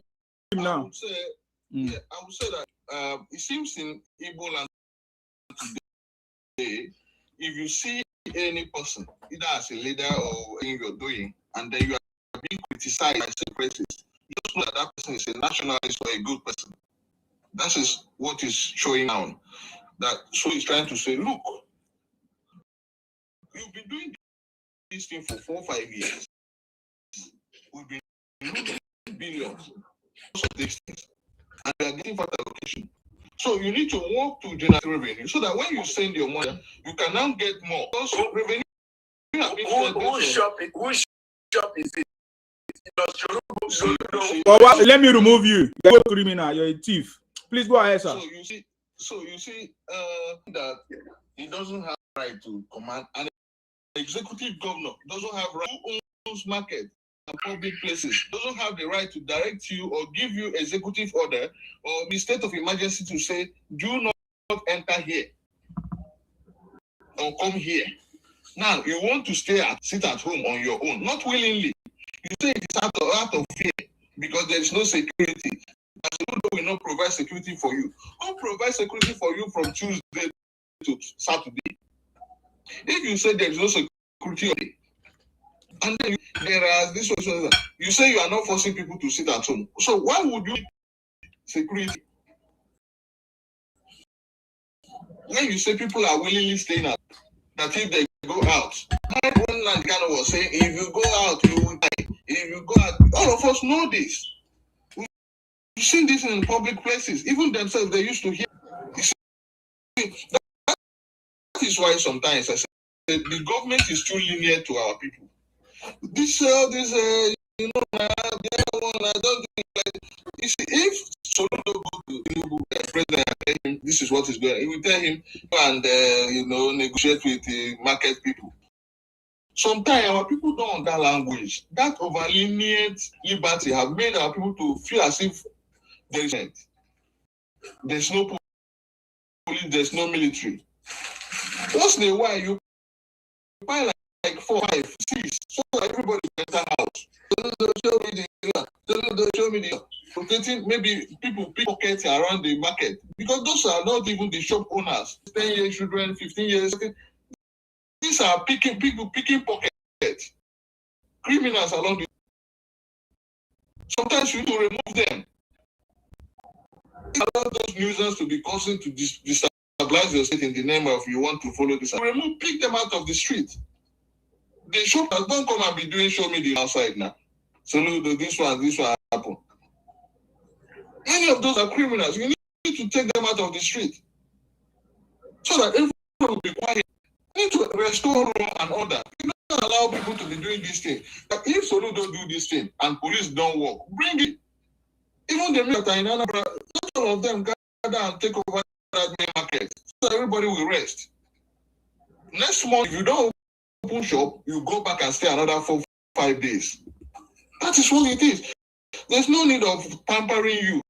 now. I would say that it seems in Igbo land today, if you see any person, either as a leader or in you're doing, and then you are being criticized by some places, just know that that person is a nationalist or a good person. That is what is showing down. So he's trying to say, look, you've been doing this thing for 4 or 5 years. We've been losing billions of these things, and we are getting further allocation. So you need to work to generate revenue so that when you send your money, you can now get more. Also, revenue. Whose shop is it? Let me remove you. You're a criminal. You're a thief. Please go ahead, sir. So you see that he doesn't have right to command, and the executive governor doesn't have right to own market and public places, doesn't have the right to direct you or give you executive order or the state of emergency to say, do not enter here or come here. Now you want to sit at home on your own, not willingly. You say it's out of fear because there is no security. Soludo will not provide security for you. Who provides security for you from Tuesday to Saturday? If you say there is no security, and then there are this question, you say you are not forcing people to sit at home. So why would you security? When you say people are willingly staying out, that if they go out, one man kind of was saying, if you go out, you will die. If you go out, all of us know this. We've seen this in public places. Even themselves, they used to hear. That is why sometimes I say the government is too lenient to our people. This, you know, the other one, I don't think like. You see, if Soludo go to Tinubu, president, and tell him this is what is going on, he will tell him and negotiate with the market people. Sometimes our people don't understand language. That over lenient liberty have made our people to feel as if there's no police, there's no military. Once in a while, you buy like 4, 5, 6, so everybody enter house. Show me the protecting maybe people pickpockets around the market, because those are not even the shop owners. 10-year children, 15 years. These are people picking pockets. Criminals along the. Sometimes you need to remove them. Allow those nuisance to be causing to destabilize your state in the name of you want to follow this. Pick them out of the street. The shoppers don't come and be doing show me the outside now. Soludo, this one happen. Many of those are criminals. You need to take them out of the street so that everyone will be quiet. You need to restore law and order. You don't allow people to be doing this thing. But if Soludo do this thing and police don't work, bring it. Even the men that are in Anambra, not all of them gather and take over that main market, so everybody will rest. Next month, if you don't open shop, you go back and stay another 4, 5 days. That is what it is. There's no need of pampering you,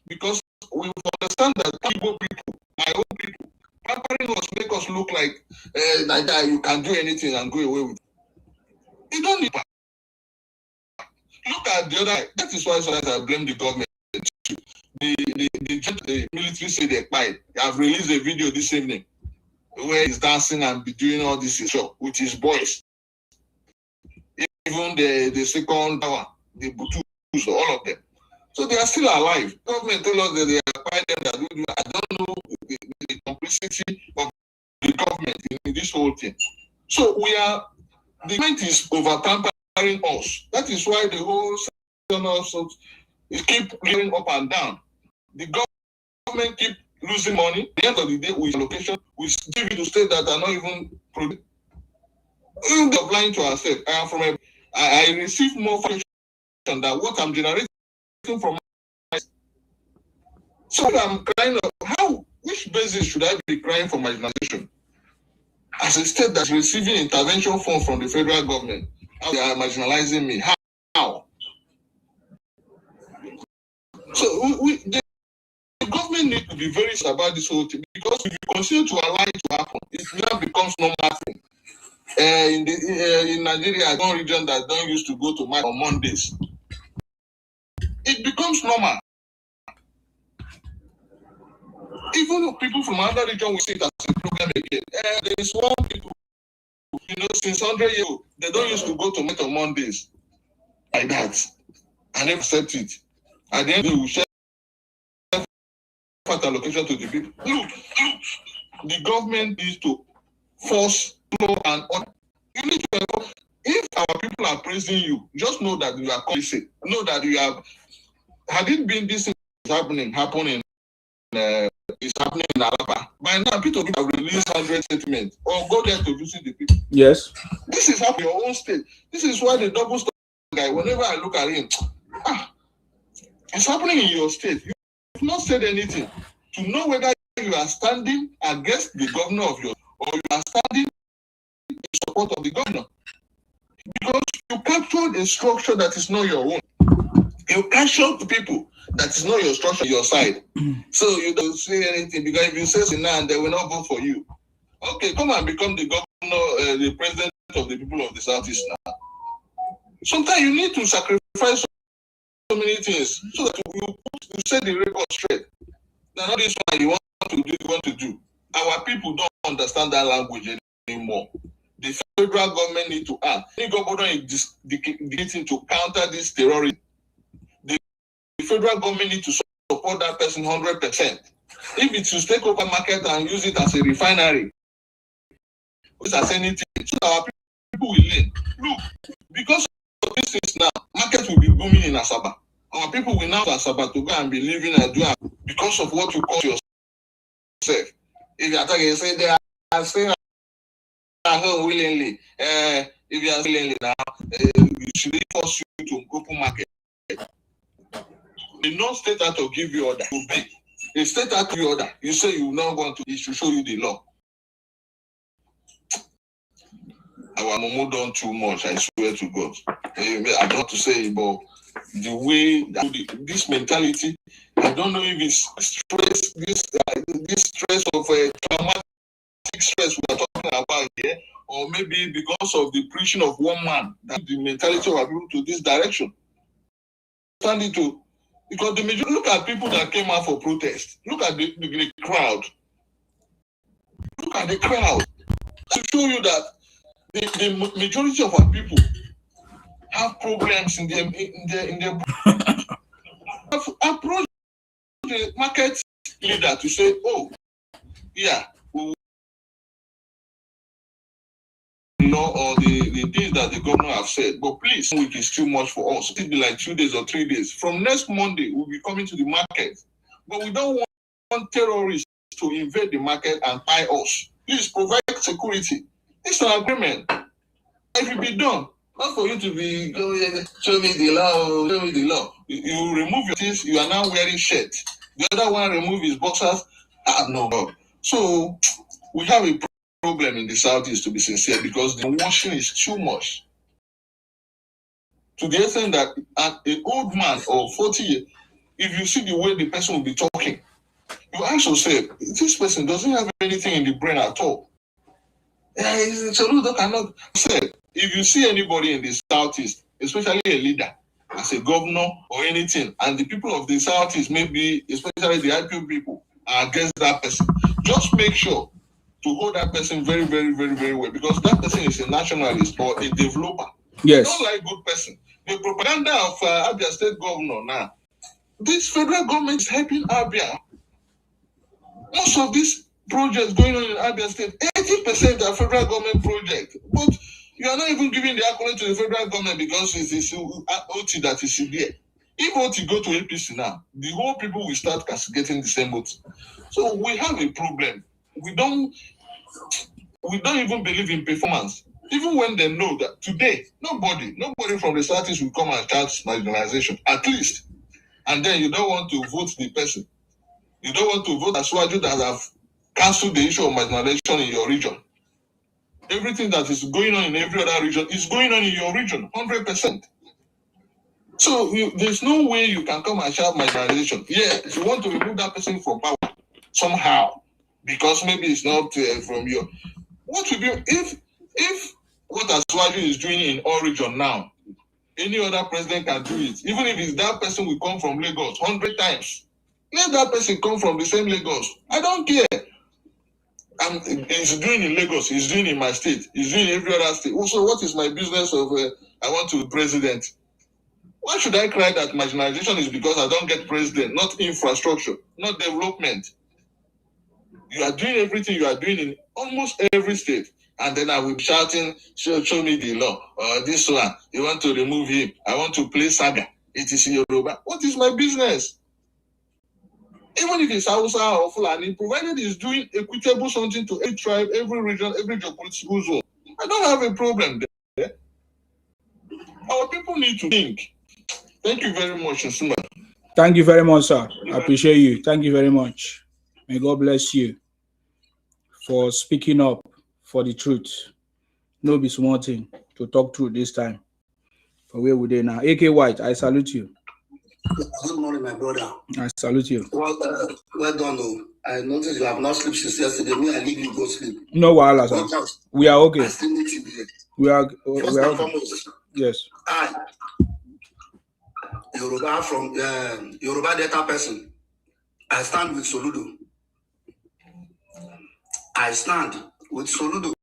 because we understand that Igbo people, my own people, pampering us make us look like that you can do anything and go away with it. You don't need. Look at the other. That is why sometimes I blame the government. The military say they're quiet. They have released a video this evening where he's dancing and be doing all this show with his boys. Even the second tower, the Butus, all of them. So they are still alive. Government tell us that they are quiet. I don't know the complicity of the government in this whole thing. So the government is over pampering us. That is why the whole section also keep going up and down. The government keep losing money. At the end of the day, with allocation, we give it to states that are not even producing. We are blind to ourselves. I receive more information than what I'm generating from my. So I'm crying of which basis should I be crying for marginalization? As a state that's receiving intervention funds from the federal government, how they are marginalizing me? How? So the government needs to be very serious about this whole thing, because if you continue to allow it to happen, it now becomes normal thing. In Nigeria, one region that don't used to go to market on Mondays, it becomes normal. Even people from another region will see it as a problem again. There is one people, since 100 years old, they don't used to go to market on Mondays like that, and they accept it. At the end, they will share fat allocation to the people. Look, the government needs to force law and order. You need to, if our people are praising you, just know that you are complicit. Know that you have. Had it been this thing happening is happening in Alaba, by now people have released 100 statements or go there to visit the people. Yes. This is happening in your own state. This is why the double standard guy, whenever I look at him, it's happening in your state. You have not said anything to know whether you are standing against the governor of your, or you are standing in support of the governor. Because you captured a structure that is not your own. You captured people that is not your structure, your side. So you don't say anything, because if you say so now, they will not vote for you. Okay, come and become the governor, the president of the people of the Southeast now. Sometimes you need to sacrifice so many things so that you set the record straight. Now, not this one you want to do. Our people don't understand that language anymore. The federal government need to act. The government is getting to counter this terrorism. The federal government need to support that person 100%. If it should take over market and use it as a refinery, use as anything, so our people will learn. Look, because of this things now, market will be booming in Asaba. Our people will now to Asaba to go and be living and doing because of what you call yourself. If you are talking, you say they are staying at home willingly. If you are willingly now, you should force you to open market. The non-state act to give you order will be a state act to order. You say you not want to, it should show you the law. Our Momo done too much, I swear to God. I don't want to say it, but the way that this mentality I don't know if it's stress, this stress of traumatic stress we are talking about here, or maybe because of the preaching of one man, that the mentality of our people to this direction. Because the majority, look at people that came out for protest. Look at the crowd. Look at the crowd. To show you that the majority of our people have problems in their approach the market leader to say, oh, yeah, law or the things that the governor have said, but please, week is too much for us. It'll be like 2 days or 3 days. From next Monday, we'll be coming to the market, but we don't want terrorists to invade the market and buy us. Please provide security. It's an agreement. It will be done. Not for you to be show me the law, show me the law. You remove your things, you are now wearing shirt. The other one remove his boxers. No. So we have a problem in the southeast, to be sincere, because the washing is too much. To the extent that an old man of 40 years, if you see the way the person will be talking, you ask yourself, this person doesn't have anything in the brain at all. Soludo cannot say. If you see anybody in the southeast, especially a leader, as a governor or anything, and the people of the southeast, maybe especially the IPO people, are against that person, just make sure to hold that person very, very, very, very well, because that person is a nationalist or a developer. Yes. Not like good person. The propaganda of Abia State governor now, this federal government is helping Abia. Most of these projects going on in Abia State, 80% are federal government projects. But you are not even giving the accolade to the federal government because it's the OT that is there. If OT go to APC now, the whole people will start castigating the same OT. So we have a problem. We don't even believe in performance. Even when they know that today, nobody from the Southeast will come and charge marginalization, at least. And then you don't want to vote the person. You don't want to vote as Swaju that have cancelled the issue of marginalization in your region. Everything that is going on in every other region is going on in your region, 100%. So there's no way you can come and shout marginalization. Yeah, if you want to remove that person from power somehow, because maybe it's not from your... What will be if what Aswaju is doing in all region now, any other president can do it, even if it's that person will come from Lagos 100 times. Let that person come from the same Lagos. I don't care. He's doing in Lagos, he's doing in my state, he's doing in every other state. Also, what is my business of I want to be president? Why should I cry that marginalization is because I don't get president, not infrastructure, not development? You are doing everything you are doing in almost every state. And then I will be shouting, show me the law. This one, you want to remove him. I want to play saga. It is Yoruba. What is my business? Even if it's Hausa or Fulani, provided it's doing equitable something to every tribe, every region, every geopolitical zone, I don't have a problem there. Our people need to think. Thank you very much, Nsuma. Thank you very much, sir. I appreciate you. Thank you very much. May God bless you for speaking up for the truth. No be small thing to talk truth this time. For where we are now. AK White, I salute you. Good morning, my brother. I salute you. Well done. Oh. I noticed you have not slept since yesterday. Me, I leave you go sleep. No wahala, sir. We are okay. I still need you here. We are First and foremost, yes. I, Yoruba from Yoruba Delta person, I stand with Soludo. I stand with Soludo.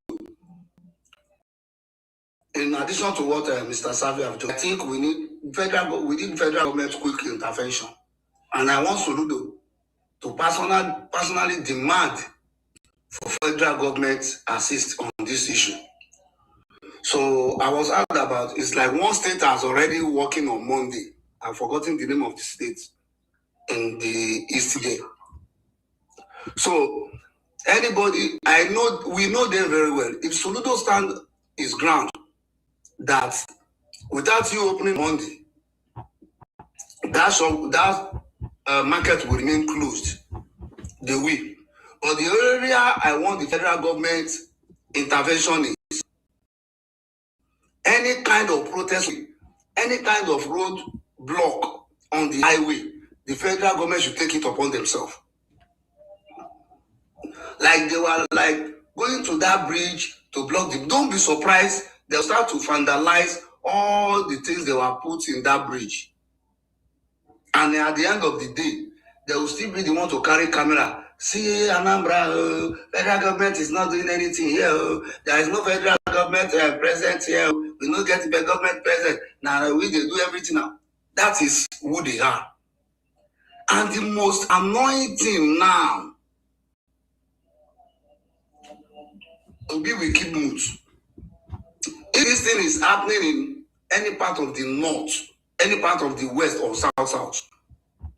In addition to what Mr. Savi have done, I think we need federal government quick intervention. And I want Soludo to personally demand for federal government assist on this issue. So I was asked about, it's like one state has already working on Monday. I've forgotten the name of the state in the East there. So anybody, we know them very well. If Soludo stand his ground that without you opening Monday, that market will remain closed. They will. But the area I want the federal government intervention is any kind of protest, any kind of road block on the highway, the federal government should take it upon themselves. Like they were like going to that bridge to block the. Don't be surprised, they'll start to vandalize all the things they were put in that bridge. And at the end of the day, they will still be the one to carry camera. See, Anambra, federal government is not doing anything here. There is no federal government present here. We don't get the government present. Now we do everything now. That is who they are. And the most annoying thing now, we will keep mood. If this thing is happening in any part of the north, any part of the west or south,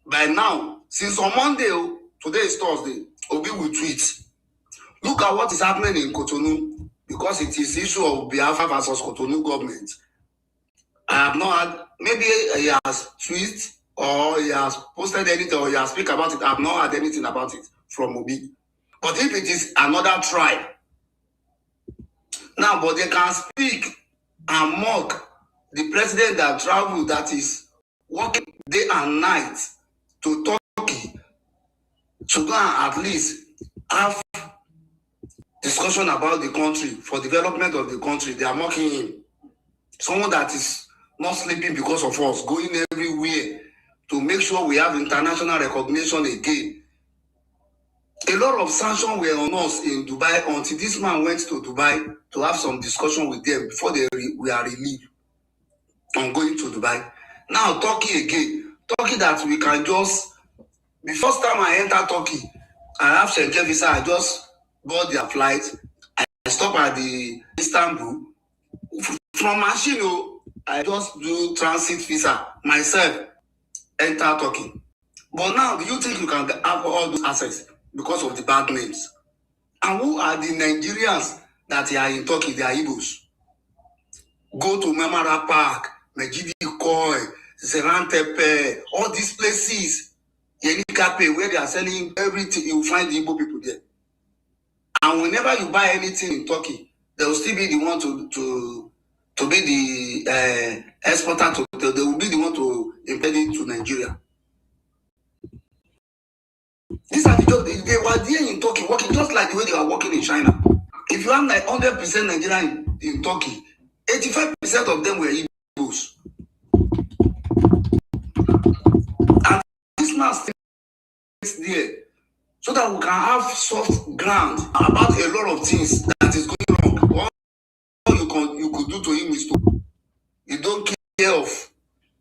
by now, since on Monday, today is Thursday, Obi will tweet. Look at what is happening in Cotonou, because it is issue of Biafra versus Cotonou government. I have not had, maybe he has tweeted or he has posted anything or he has speak about it. I have not heard anything about it from Obi. But if it is another tribe, now, but they can speak and mock the president that traveled, that is working day and night to Turkey to go and at least have discussion about the country, for development of the country. They are mocking him. Someone that is not sleeping because of us, going everywhere to make sure we have international recognition again. A lot of sanctions were on us in Dubai until this man went to Dubai to have some discussion with them before we are relieved on going to Dubai. Now, Turkey again. Turkey that we can just... The first time I enter Turkey, I have Schengen visa. I just bought their flight. I stop at the Istanbul. From machine, I just do transit visa myself, enter Turkey. But now, do you think you can have all those access because of the bad names? And who are the Nigerians that are in Turkey? They are Igbos. Go to Memara Park, Mejidi Koi, Zerantepe, all these places, Yenikape, where they are selling everything, you will find the Igbo people there. And whenever you buy anything in Turkey, they will still be the one to be the exporter. They will be the one to import it to Nigeria. These are the jobs. They were there in Turkey working just like the way they were working in China. If you have like 100% Nigerian in Turkey, 85% of them were Igbos. And this man stays there so that we can have soft ground about a lot of things that is going wrong. All you could do to him is you don't care of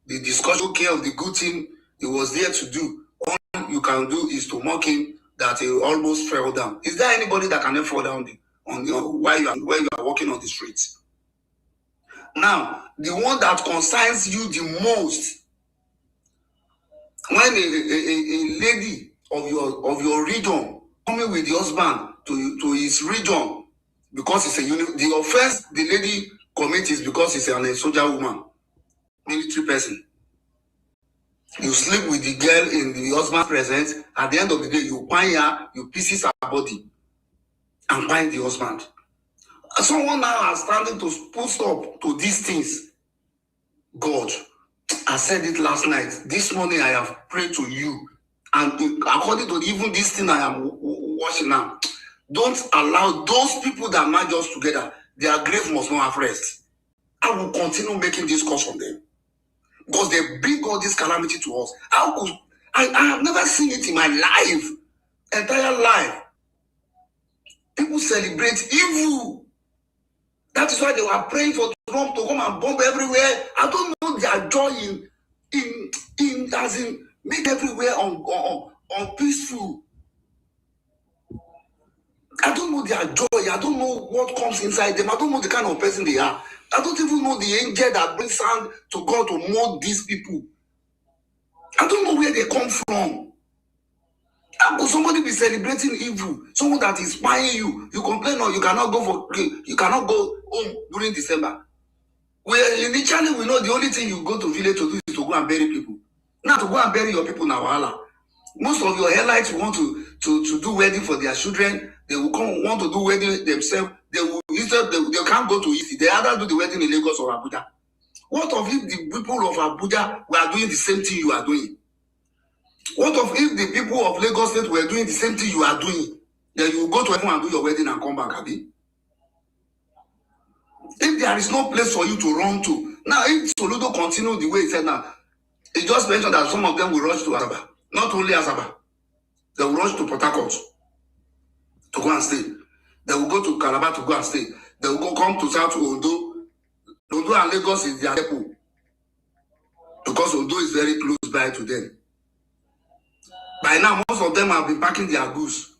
the discussion, don't care of the good thing he was there to do. All you can do is to mock him that he almost fell down. Is there anybody that can fall down while you are walking on the streets? Now, the one that concerns you the most, when a lady of your region coming with the husband to his region because it's the offense the lady commits is because it's a soldier woman, military person. You sleep with the girl in the husband's presence. At the end of the day, you bind her, you pieces her body, and bind the husband. Someone now is standing to put stop to these things. God, I said it last night. This morning I have prayed to you. And according to even this thing I am watching now, don't allow those people that merge us together, their grave must not have rest. I will continue making this cause on them. Because they bring all this calamity to us. I have never seen it in my life, entire life. People celebrate evil. That is why they were praying for Trump to come and bomb everywhere. I don't know their joy in as in make everywhere on peaceful. I don't know their joy. I don't know what comes inside them. I don't know the kind of person they are. I don't even know the angel that brings sound to God to mold these people. I don't know where they come from. How could somebody be celebrating evil? Someone that is spying you. You complain or you cannot go home during December. Initially we know the only thing you go to village to do is to go and bury people. Now to go and bury your people now, wahala. Most of your Hairlights want to do wedding for their children. They will want to do wedding themselves. They can't go to East. They either do the wedding in Lagos or Abuja. What of if the people of Abuja were doing the same thing you are doing? What if the people of Lagos State were doing the same thing you are doing? Then you will go to heaven and do your wedding and come back, Abi? If there is no place for you to run to, now if Soludo continue the way he said now, he just mentioned that some of them will rush to Asaba. Not only Asaba, they will rush to Port Harcourt to go and stay. They will go to Calabar to go and stay. They will go come to South Ondo. Ondo and Lagos is their depot because Ondo is very close by to them. By now, most of them have been packing their goods,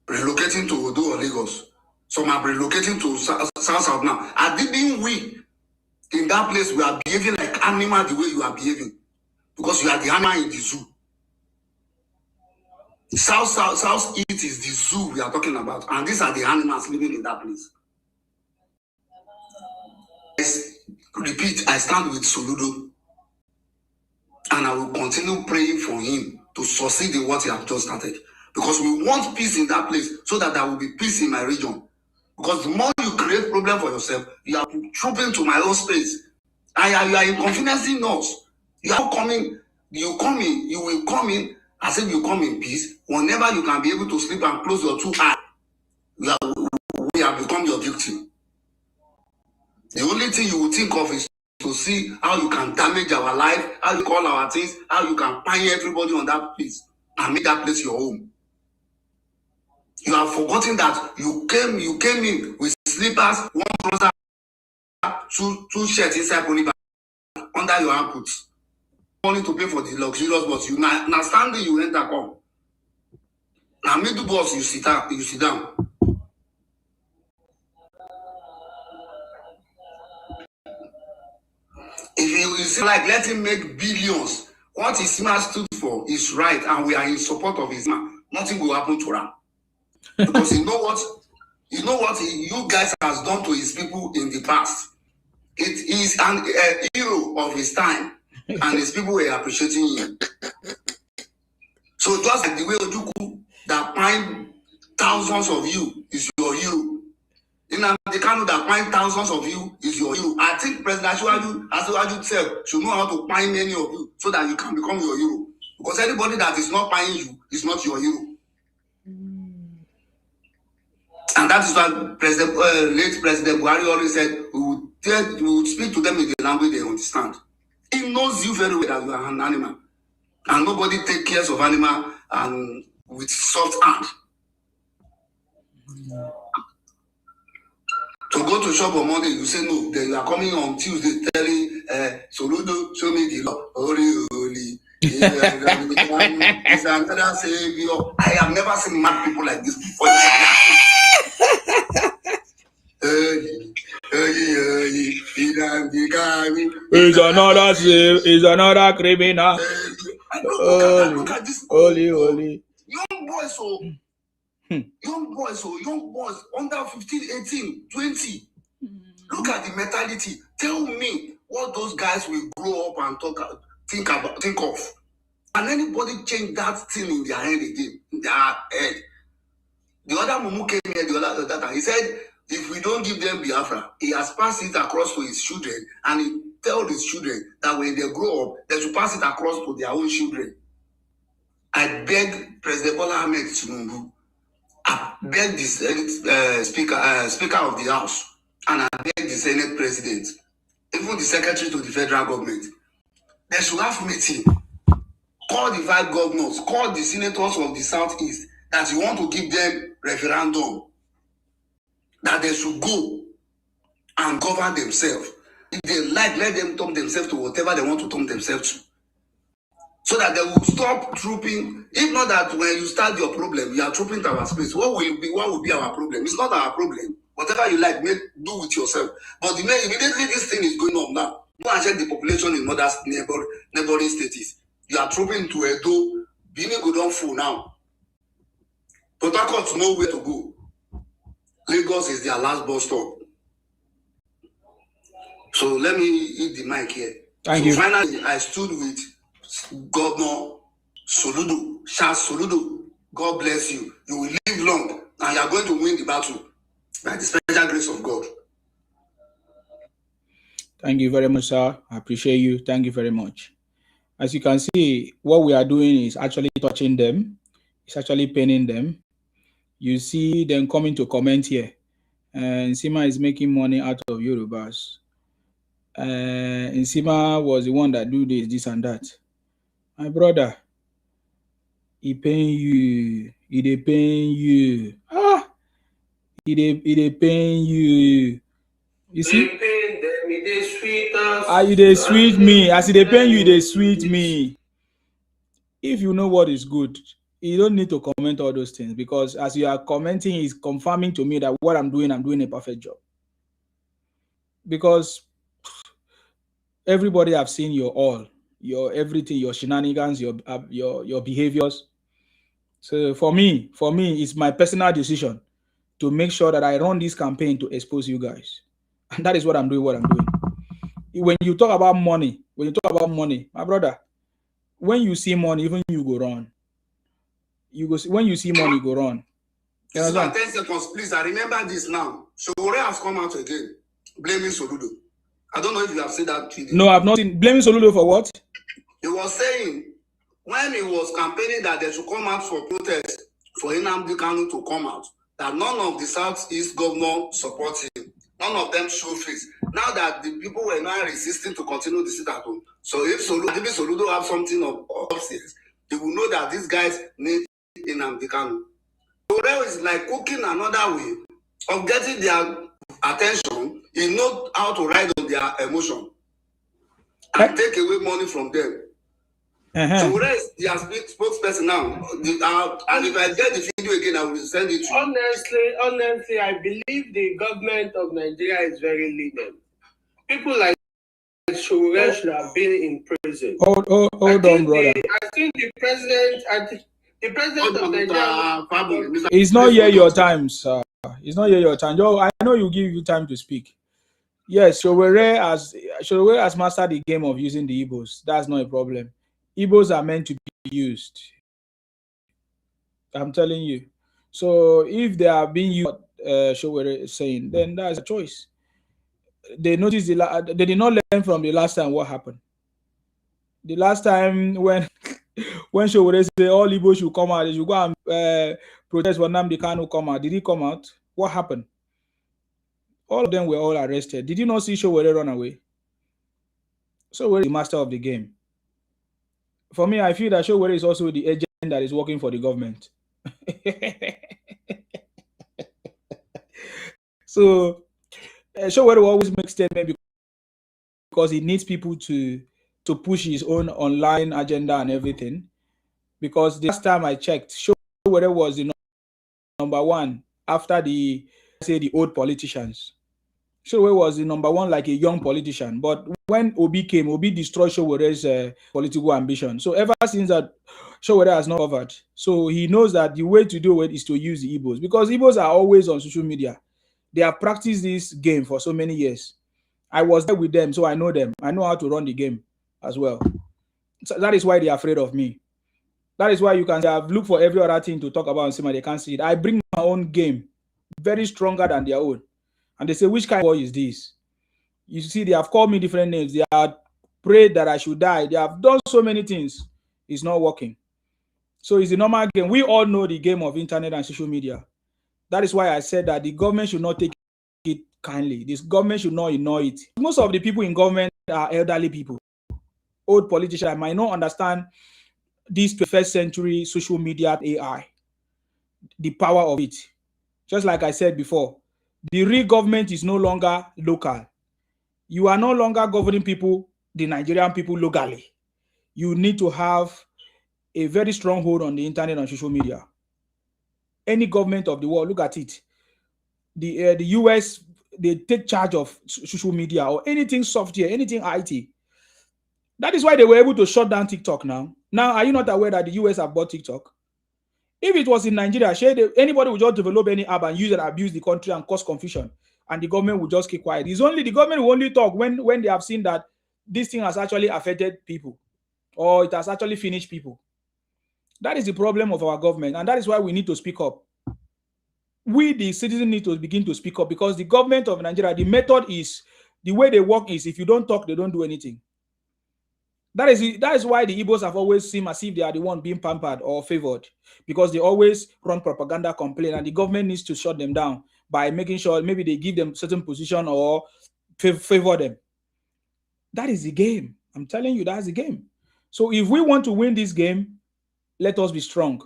relocating to Ondo or Lagos. Some are relocating to South now. And didn't we, in that place, we are behaving like animal the way you are behaving? Because you are the animal in the zoo. South East is the zoo we are talking about. And these are the animals living in that place. Repeat, I stand with Soludo. And I will continue praying for him to succeed in what he has just started. Because we want peace in that place so that there will be peace in my region. Because the more you create problem for yourself, you are trooping to my own space. And you are inconveniencing us. You are coming, you will come in as if you come in peace. Whenever you can be able to sleep and close your two eyes, we have become your victim. The only thing you will think of is to see how you can damage our life, how you call our things, how you can pine everybody on that place and make that place your home. You have forgotten that you came in with slippers, one trouser, two shirts inside pony bag under your ankles. Money to pay for the luxurious bus. You now standing, you enter come. Now middle bus, you sit down. If you say like let him make billions, what his man stood for is right, and we are in support of his man. Nothing will happen to him. Because you know what you guys has done to his people in the past. It is a hero of his time, and his people were appreciating him. So just like the way Ojuku that find thousands of you is your hero. In the Kano that find thousands of you is your hero. I think President Asiwaju said should know how to find many of you so that you can become your hero. Because anybody that is not finding you is not your hero. And that is why late President Buhari always said, we would speak to them in the language they understand. He knows you very well that you are an animal. And nobody takes care of animal and with soft hand. To go to shop on Monday, you say no. Then you are coming on Tuesday telling Soludo, show me the law. Holy. It's another savior. I have never seen mad people like this before. Is another criminal. Look at this. Holy. Young boys under 15, 18, 20. Look at the mentality. Tell me what those guys will grow up and think of. And anybody change that thing in their head again, in their head. The other Mumu came here the other time. He said, if we don't give them Biafra, he has passed it across to his children, and he tells his children that when they grow up, they should pass it across to their own children. I beg President Bola Ahmed Tinubu, I beg the Speaker of the House, and I beg the Senate President, even the Secretary to the Federal Government, they should have meeting. Call the 5 governors, call the senators of the Southeast that you want to give them referendum, that they should go and govern themselves. If they like, let them turn themselves to whatever they want to turn themselves to. So that they will stop trooping. If not that when you start your problem, you are trooping to our space. What will be our problem? It's not our problem. Whatever you like, do with yourself. But immediately this thing is going on now. Go and check the population in other neighboring states. You are trooping to Edo. Benin go down full now. Port Harcourt know where to go. Lagos is their last bus stop. So let me eat the mic here. Thank you. Finally, I stood with Governor Soludo. Charles Soludo. God bless you. You will live long and you are going to win the battle by the special grace of God. Thank you very much, sir. I appreciate you. Thank you very much. As you can see, what we are doing is actually touching them. It's actually paining them. You see them coming to comment here. And Nsima is making money out of Yorubas. Nsima was the one that do this and that. My brother, he paying you. He dey paying you. He dey paying you. You see? They pain them, it dey sweet us. You dey sweet me. As they paying you, they sweet me. If you know what is good, you don't need to comment all those things, because as you are commenting, it's confirming to me that what I'm doing a perfect job. Because everybody have seen your all, your everything, your shenanigans, your behaviors. So for me, it's my personal decision to make sure that I run this campaign to expose you guys, and that is what I'm doing. When you talk about money, my brother, when you see money, even you go run. When you see money, you go run. 10 seconds, please. I remember this now. Showore has come out again, blaming Soludo. I don't know if you have seen that video. No, I've not seen. Blaming Soludo for what? He was saying when he was campaigning that they should come out for protest for Nnamdi Kanu to come out, that none of the Southeast governors support him. None of them show face. Now that the people were now resisting to continue the sit at home. So if Soludo have something of upstairs, they will know that these guys need Nnamdi Kanu. So there is like cooking another way of getting their attention. He knows how to ride on their emotion and take away money from them. So where is their spokesperson now? And if I get the video again, I will send it to you. Honestly, I believe the government of Nigeria is very lenient. People like Showore should have been in prison. Hold on, brother. I think the president of Nigeria. It's not yet your time, sir. It's not yet your time. Yo, I know you give you time to speak. Yes, Showore has mastered the game of using the Igbos. That's not a problem. Igbos are meant to be used. I'm telling you. So if they are being used, Showore is saying, then that's a choice. They noticed they did not learn from the last time what happened. The last time when Showore said all Igbos should come out, they should go and protest when Nnamdi Kanu come out. Did he come out? What happened? All of them were all arrested. Did you not see Showore run away? Showore is the master of the game. For me, I feel that Showore is also the agent that is working for the government. So Showore will always make statements because he needs people to push his own online agenda and everything. Because the last time I checked, Showore was the number one after the old politicians. Showore was the number one like a young politician. But when Obi came, Obi destroyed Showore's political ambition. So ever since that, Showore has not covered. So he knows that the way to do it is to use the Igbos. Because Igbos are always on social media. They have practiced this game for so many years. I was there with them, so I know them. I know how to run the game as well. So that is why they are afraid of me. That is why you can say I've looked for every other thing to talk about and see, they can't see it. I bring my own game, very stronger than their own. And they say, which kind of boy is this? You see, they have called me different names. They have prayed that I should die. They have done so many things. It's not working. So it's a normal game. We all know the game of internet and social media. That is why I said that the government should not take it kindly. This government should not ignore it. Most of the people in government are elderly people, old politicians. I might not understand this 21st century social media AI, the power of it. Just like I said before, the real government is no longer local. You are no longer governing people, the Nigerian people, locally. You need to have a very strong hold on the internet and social media. Any government of the world, look at it. The US, they take charge of social media or anything software, anything IT. That is why they were able to shut down TikTok now. Now, are you not aware that the US have bought TikTok? If it was in Nigeria, anybody would just develop any app and use it, abuse the country and cause confusion, and the government would just keep quiet. It's only the government will only talk when they have seen that this thing has actually affected people or it has actually finished people. That is the problem of our government, and that is why we need to speak up. We, the citizens, need to begin to speak up, because the government of Nigeria, the method is, the way they work is, if you don't talk, they don't do anything. That is why the Igbos have always seemed as if they are the one being pampered or favored, because they always run propaganda complaint, and the government needs to shut them down by making sure maybe they give them certain position or favor them. That is the game. I'm telling you, that's the game. So if we want to win this game, let us be strong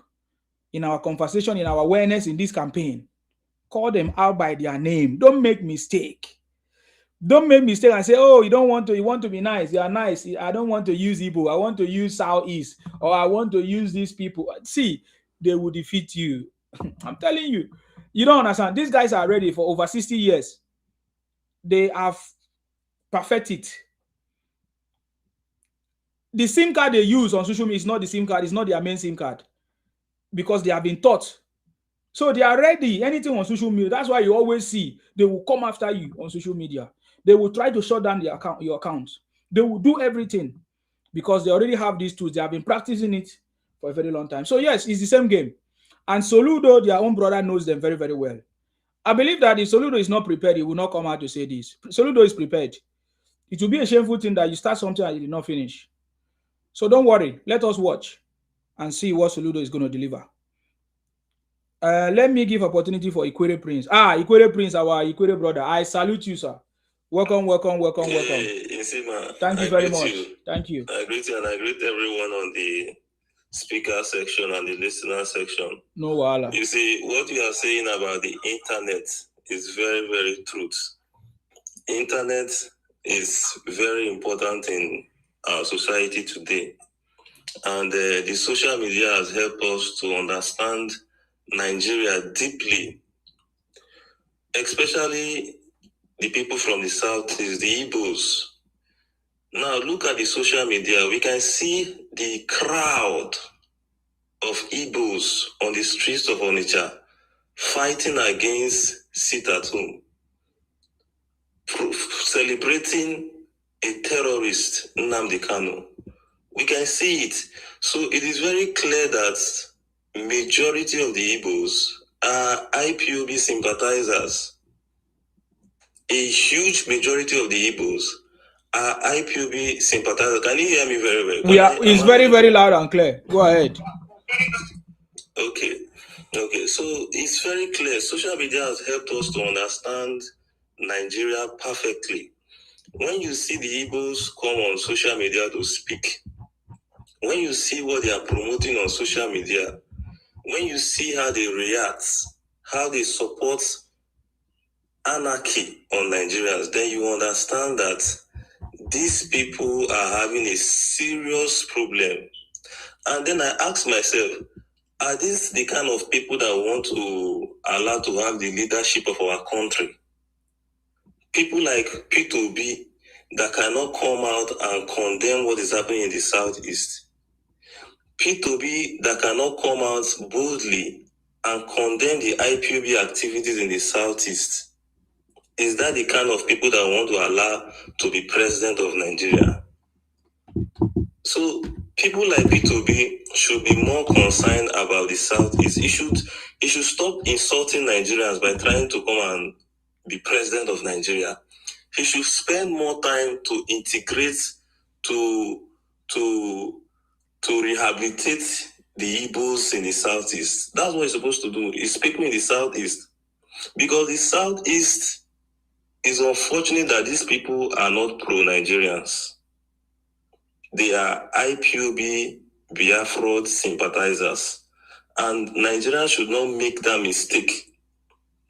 in our conversation, in our awareness in this campaign. Call them out by their name. Don't make mistake. Don't make mistake and say, oh, you want to be nice. You are nice. I don't want to use Igbo. I want to use Southeast, or I want to use these people. See, they will defeat you. I'm telling you. You don't understand. These guys are ready for over 60 years. They have perfected. The SIM card they use on social media is not the SIM card. It's not their main SIM card, because they have been taught. So they are ready. Anything on social media. That's why you always see they will come after you on social media. They will try to shut down your account. They will do everything because they already have these tools. They have been practicing it for a very long time. So yes, it's the same game. And Soludo, their own brother, knows them very, very well. I believe that if Soludo is not prepared, he will not come out to say this. Soludo is prepared. It will be a shameful thing that you start something and you did not finish. So don't worry. Let us watch and see what Soludo is going to deliver. Let me give opportunity for Ikwere Prince. Ikwere Prince, our Ikwere brother. I salute you, sir. Welcome. Thank you very much. Thank you. I greet you, and I greet everyone on the speaker section and the listener section. No wala. You see, what you are saying about the internet is very, very true. Internet is very important in our society today. And the social media has helped us to understand Nigeria deeply, especially the people from the Southeast, the Igbos. Now look at the social media. We can see the crowd of Igbos on the streets of Onitsha fighting against sit at home, celebrating a terrorist, Nnamdi Kanu. We can see it. So it is very clear that majority of the Igbos are IPOB sympathizers. A huge majority of the Igbos are IPOB sympathizers. Can you hear me very well? It's very, very loud and clear. Go ahead. Okay. So it's very clear. Social media has helped us to understand Nigeria perfectly. When you see the Igbos come on social media to speak, when you see what they are promoting on social media, when you see how they react, how they support anarchy on Nigerians, then you understand that these people are having a serious problem. And then I ask myself, are these the kind of people that want to allow to have the leadership of our country? People like P2B that cannot come out and condemn what is happening in the Southeast. P2B that cannot come out boldly and condemn the IPOB activities in the Southeast. Is that the kind of people that want to allow to be president of Nigeria? So people like P2B should be more concerned about the Southeast. He should stop insulting Nigerians by trying to come and be president of Nigeria. He should spend more time to integrate, to rehabilitate the Igbos in the Southeast. That's what he's supposed to do. He's speaking in the Southeast. Because the Southeast is unfortunate that these people are not pro-Nigerians. They are IPOB Biafra sympathizers. And Nigerians should not make that mistake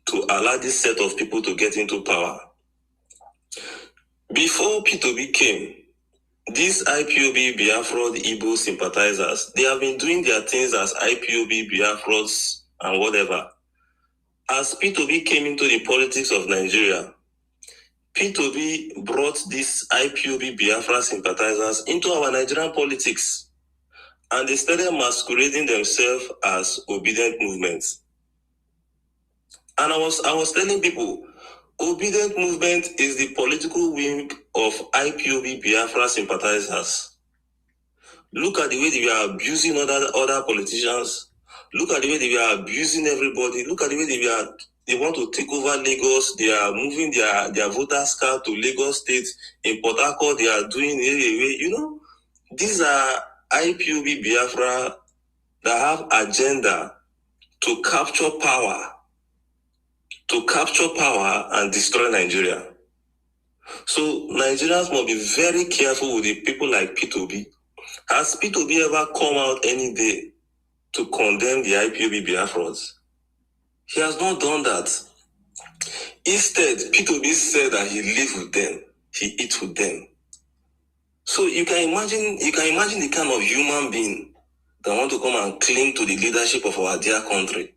to allow this set of people to get into power. Before P2B came, these IPOB Biafra Igbo sympathizers, they have been doing their things as IPOB Biafras and whatever. As P2B came into the politics of Nigeria, P2B brought these IPOB Biafra sympathizers into our Nigerian politics, and they started masquerading themselves as obedient movements. And I was telling people, obedient movement is the political wing of IPOB Biafra sympathizers. Look at the way they are abusing other politicians. Look at the way they are abusing everybody. Look at the way they want to take over Lagos. They are moving their voters' card to Lagos State. In Port Harcourt, they are doing These are IPOB Biafra that have agenda to capture power and destroy Nigeria. So Nigerians must be very careful with the people like P2B. Has P2B ever come out any day to condemn the IPOB Biafrans? He has not done that. Instead, P2B said that he lives with them, he eats with them. So you can imagine the kind of human being that want to come and cling to the leadership of our dear country.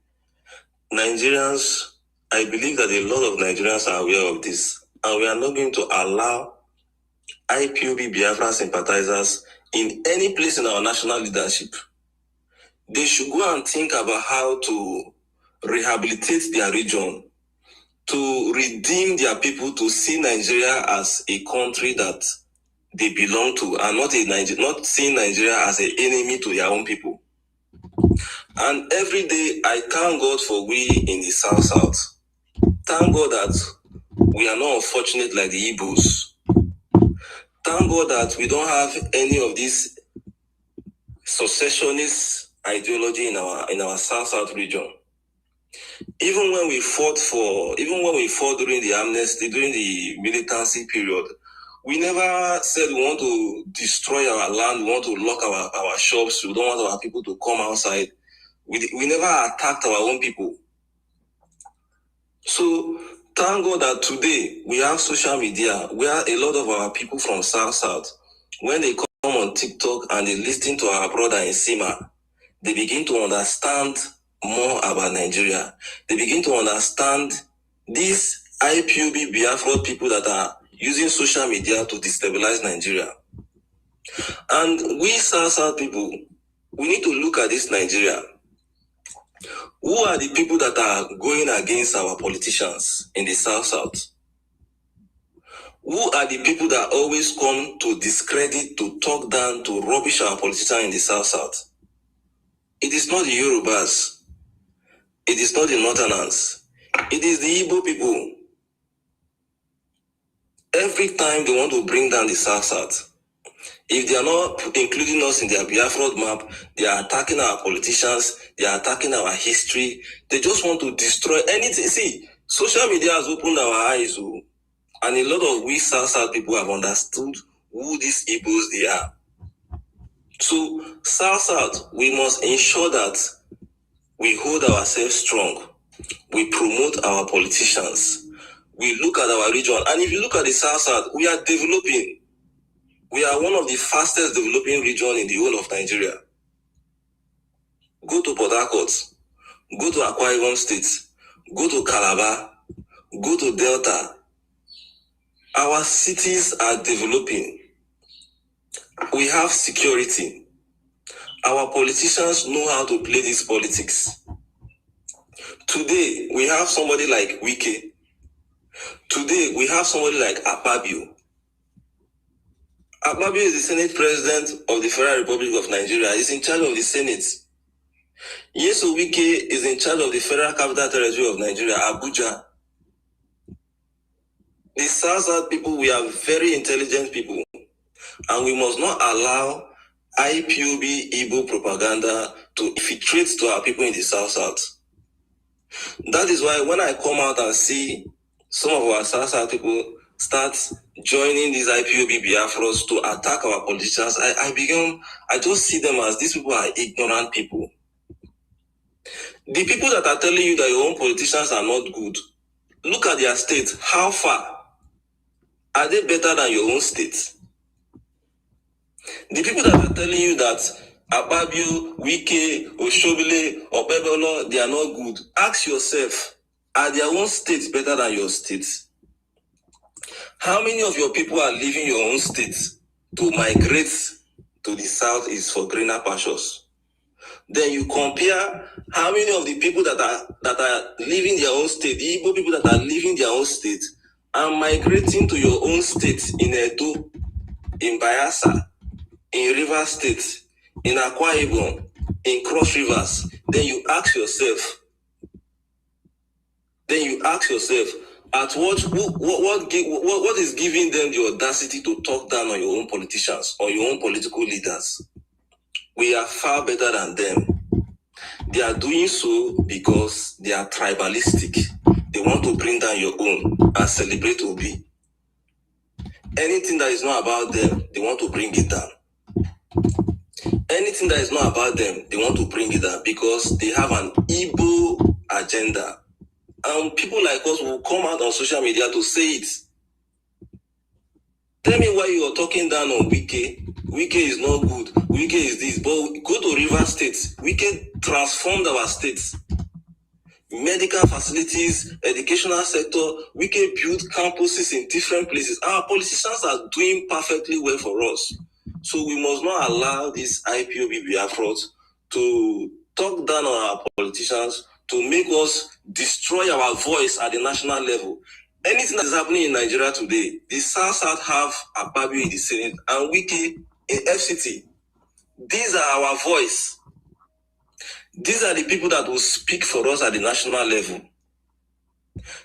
Nigerians, I believe that a lot of Nigerians are aware of this, and we are not going to allow IPOB Biafra sympathizers in any place in our national leadership. They should go and think about how to rehabilitate their region, to redeem their people, to see Nigeria as a country that they belong to, and not seeing Nigeria as an enemy to their own people. And every day I thank God for we in the South. Thank God that we are not unfortunate like the Igbos. Thank God that we don't have any of this secessionist ideology in our South region. Even when we fought during the amnesty, during the militancy period, we never said we want to destroy our land, we want to lock our shops, we don't want our people to come outside. We never attacked our own people. So thank God that today we have social media where a lot of our people from South, when they come on TikTok and they listen to our brother in Sima, they begin to understand more about Nigeria. They begin to understand these IPOB Biafra people that are using social media to destabilize Nigeria. And we South people, we need to look at this Nigeria. Who are the people that are going against our politicians in the South? Who are the people that always come to discredit, to talk down, to rubbish our politicians in the South? It is not the Yorubas. It is not the Northerners. It is the Igbo people. Every time they want to bring down the South, if they are not including us in their Biafra map, they are attacking our politicians, they are attacking our history. They just want to destroy anything. See, social media has opened our eyes, and a lot of we South people have understood who these Igbos they are. So, South, we must ensure that we hold ourselves strong. We promote our politicians. We look at our region. And if you look at the South, we are developing. We are one of the fastest developing regions in the whole of Nigeria. Go to Port Harcourt, go to Akwa Ibom State, go to Calabar, go to Delta. Our cities are developing. We have security. Our politicians know how to play this politics. Today, we have somebody like Wike. Today, we have somebody like Akpabio. Akpabio is the Senate President of the Federal Republic of Nigeria. He's in charge of the Senate. Yeso Wike is in charge of the Federal Capital Territory of Nigeria, Abuja. The South people, we are very intelligent people. And we must not allow IPOB Igbo propaganda to infiltrate to our people in the South. That is why when I come out and see some of our South people start joining these IPOB Biafras to attack our politicians, I just see them as these people are ignorant people. The people that are telling you that your own politicians are not good, look at their state. How far? Are they better than your own state? The people that are telling you that Akpabio, Wike, Oshobile, Obebolo, they are not good, ask yourself, are their own states better than your states? How many of your people are leaving your own states to migrate to the South is for greener pastures? Then you compare how many of the people that are leaving their own state, the Igbo people that are leaving their own state, are migrating to your own state in Edo, in Bayelsa, in River State, in Akwa Ibom, in Cross Rivers. Then you ask yourself, At what is giving them the audacity to talk down on your own politicians or your own political leaders? We are far better than them. They are doing so because they are tribalistic. They want to bring down your own and celebrate Obi. Anything that is not about them, they want to bring it down. Anything that is not about them, they want to bring it down because they have an Igbo agenda. And people like us will come out on social media to say it. Tell me why you are talking down on Wike. Wike is not good. Wike is this. But go to River State. Wike transformed our states. Medical facilities, educational sector. Wike built campuses in different places. Our politicians are doing perfectly well for us. So we must not allow these IPOB Biafras to talk down on our politicians, to make us destroy our voice at the national level. Anything that is happening in Nigeria today, the South have Akpabio in the Senate and Wike in FCT. These are our voice. These are the people that will speak for us at the national level.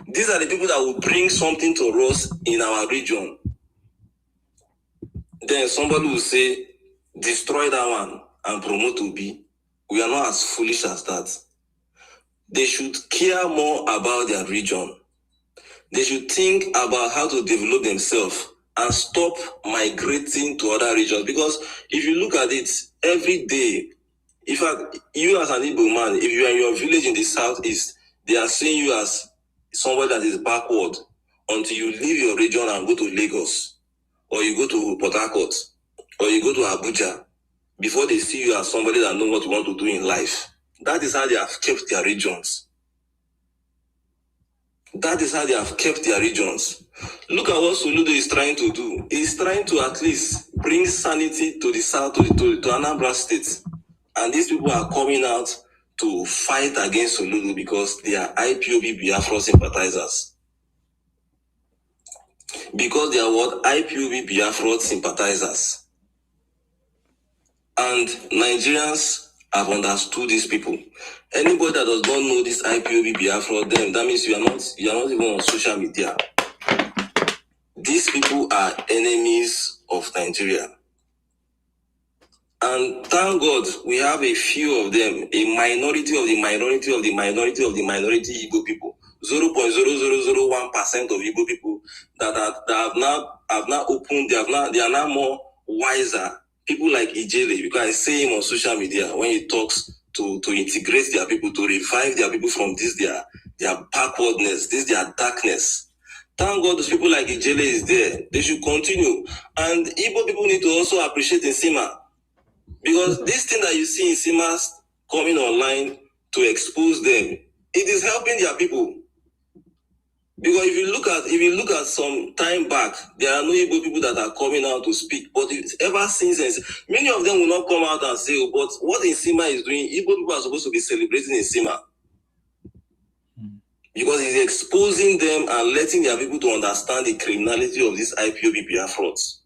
These are the people that will bring something to us in our region. Then somebody will say, destroy that one and promote Obi. We are not as foolish as that. They should care more about their region. They should think about how to develop themselves and stop migrating to other regions. Because if you look at it, every day, in fact, you as an Igbo man, if you are in your village in the southeast, they are seeing you as somebody that is backward until you leave your region and go to Lagos, or you go to Port Harcourt, or you go to Abuja, before they see you as somebody that knows what you want to do in life. That is how they have kept their regions. That is how they have kept their regions. Look at what Soludo is trying to do. He's trying to at least bring sanity to the south, to Anambra State. And these people are coming out to fight against Soludo because they are IPOB Biafra sympathizers. Because they are what? IPOB Biafra sympathizers. And Nigerians have understood these people. Anybody that does not know this IPOB Biafra, them, that means you are not even on social media. These people are enemies of Nigeria. And thank God we have a few of them, a minority of the minority of the minority of the minority Igbo people. 0.0001% of Igbo people that have now opened, they are now more wiser. People like Ijele, because I see him on social media when he talks to integrate their people, to revive their people from this their backwardness, this their darkness. Thank God those people like Ijele is there. They should continue. And Igbo people need to also appreciate Nsima. Because this thing that you see in Simas coming online to expose them, it is helping their people. Because if you look at some time back, there are no Igbo people that are coming out to speak. But ever since, many of them will not come out and say, oh, but what Nsima is doing, Igbo people are supposed to be celebrating Nsima. Because he's exposing them and letting their people to understand the criminality of these IPOB Biafras.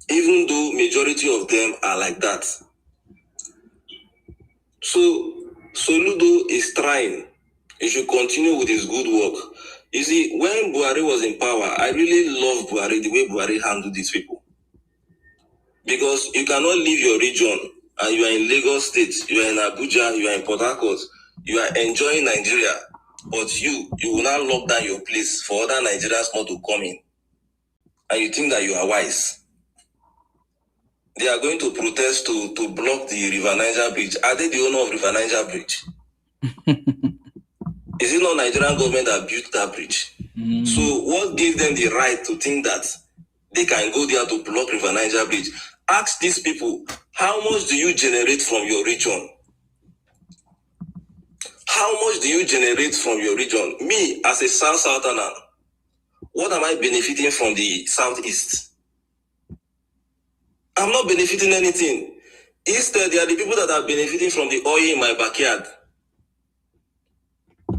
Even though majority of them are like that. So Soludo is trying. He should continue with his good work. You see, when Buhari was in power, I really love Buhari, the way Buhari handled these people. Because you cannot leave your region and you are in Lagos State, you are in Abuja, you are in Port Harcourt, you are enjoying Nigeria, but you will not lock down your place for other Nigerians not to come in. And you think that you are wise. They are going to protest to block the River Niger Bridge. Are they the owner of River Niger Bridge? Is it not Nigerian government that built that bridge? So what gave them the right to think that they can go there to block River Niger Bridge? Ask these people, how much do you generate from your region? How much do you generate from your region? Me, as a Southerner, what am I benefiting from the Southeast? I'm not benefiting anything. Instead, there are the people that are benefiting from the oil in my backyard.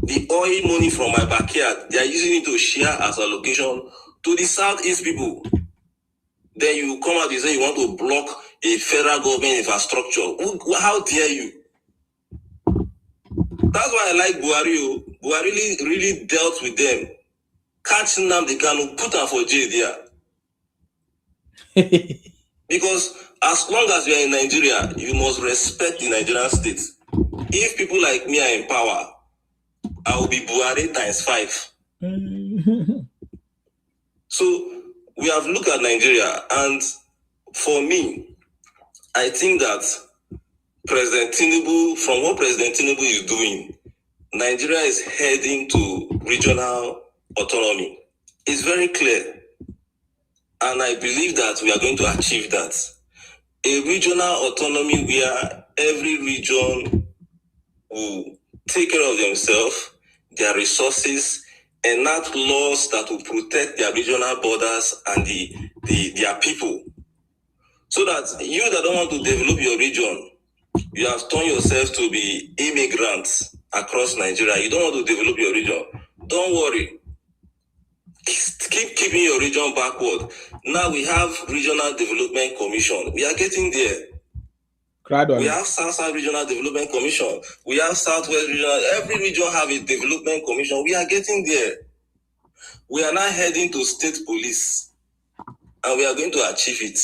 The oil money from my backyard, they are using it to share as allocation to the Southeast people. Then you come out and say you want to block a federal government infrastructure. How dare you? That's why I like Buhari. Buhari really dealt with them. catch Nnamdi Kanu, put him for jail there. Because as long as you are in Nigeria, you must respect the Nigerian state. If people like me are in power, I will be Buhari times 5. So we have looked at Nigeria, and for me, I think that President Tinubu, from what President Tinubu is doing, Nigeria is heading to regional autonomy. It's very clear. And I believe that we are going to achieve that. A regional autonomy where every region will take care of themselves, their resources, enact laws that will protect their regional borders and their people. So that you that don't want to develop your region, you have turned yourself to be immigrants across Nigeria. You don't want to develop your region. Don't worry. Keep keeping your region backward. Now we have Regional Development Commission. We are getting there. Gradually. We have South Regional Development Commission. We have Southwest Regional. Every region have a development commission. We are getting there. We are now heading to state police, and we are going to achieve it.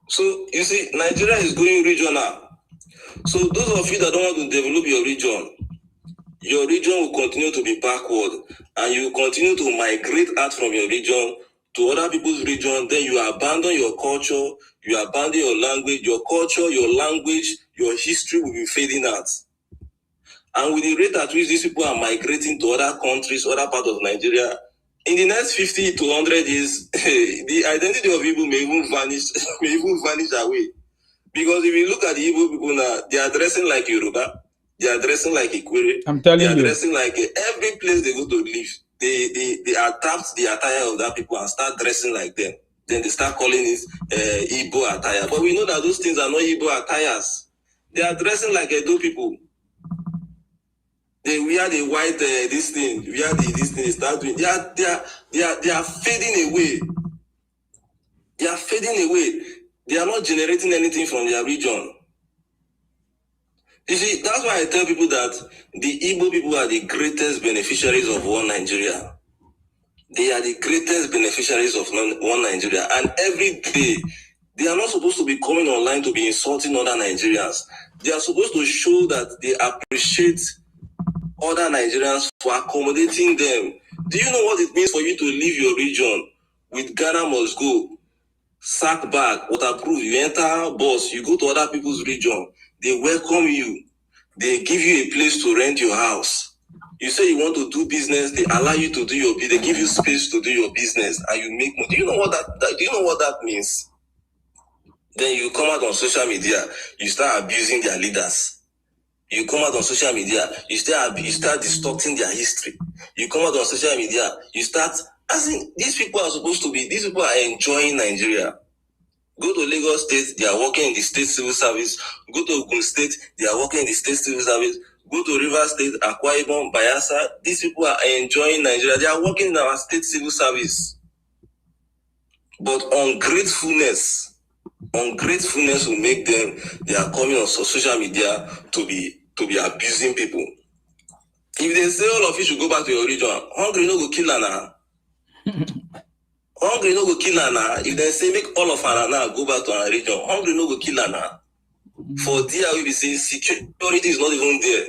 So you see, Nigeria is going regional. So those of you that don't want to develop your region will continue to be backward, and you continue to migrate out from your region to other people's region. Then you abandon your culture, you abandon your language, your culture, your language, your history will be fading out. And with the rate at which these people are migrating to other countries, other parts of Nigeria, in the next 50 to 100 years, the identity of Igbo may even vanish away. Because if you look at the Igbo people now, they are dressing like Yoruba, they are dressing like Ikwere, I'm telling you. They are dressing like every place they go to live, they adapt the attire of that people and start dressing like them. Then they start calling it Igbo attire. But we know that those things are not Igbo attires. They are dressing like Edo people. They wear the white this thing, they start doing. They are fading away. They are fading away. They are not generating anything from their region. You see, that's why I tell people that the Igbo people are the greatest beneficiaries of one Nigeria. They are the greatest beneficiaries of one Nigeria. And every day, they are not supposed to be coming online to be insulting other Nigerians. They are supposed to show that they appreciate other Nigerians for accommodating them. Do you know what it means for you to leave your region with Ghana must go? Sack bag, waterproof, you enter bus, you go to other people's region, they welcome you, they give you a place to rent your house. You say you want to do business, they allow you to do your business, they give you space to do your business, and you make money. Do you know what that means? Then you come out on social media, you start abusing their leaders. You come out on social media, you start distorting their history. You come out on social media, you start. These people are enjoying Nigeria. Go to Lagos State, they are working in the state civil service. Go to Ogun State, they are working in the state civil service. Go to River State, Akwa Ibom, Bayelsa. These people are enjoying Nigeria. They are working in our state civil service. But ungratefulness will make them. They are coming on social media to be abusing people. If they say all of you should go back to your region, hungry no go kill Anna. Hungry no go kill Anna. If they say make all of Anna go back to our region, hungry no go kill Anna. For there we be saying security is not even there.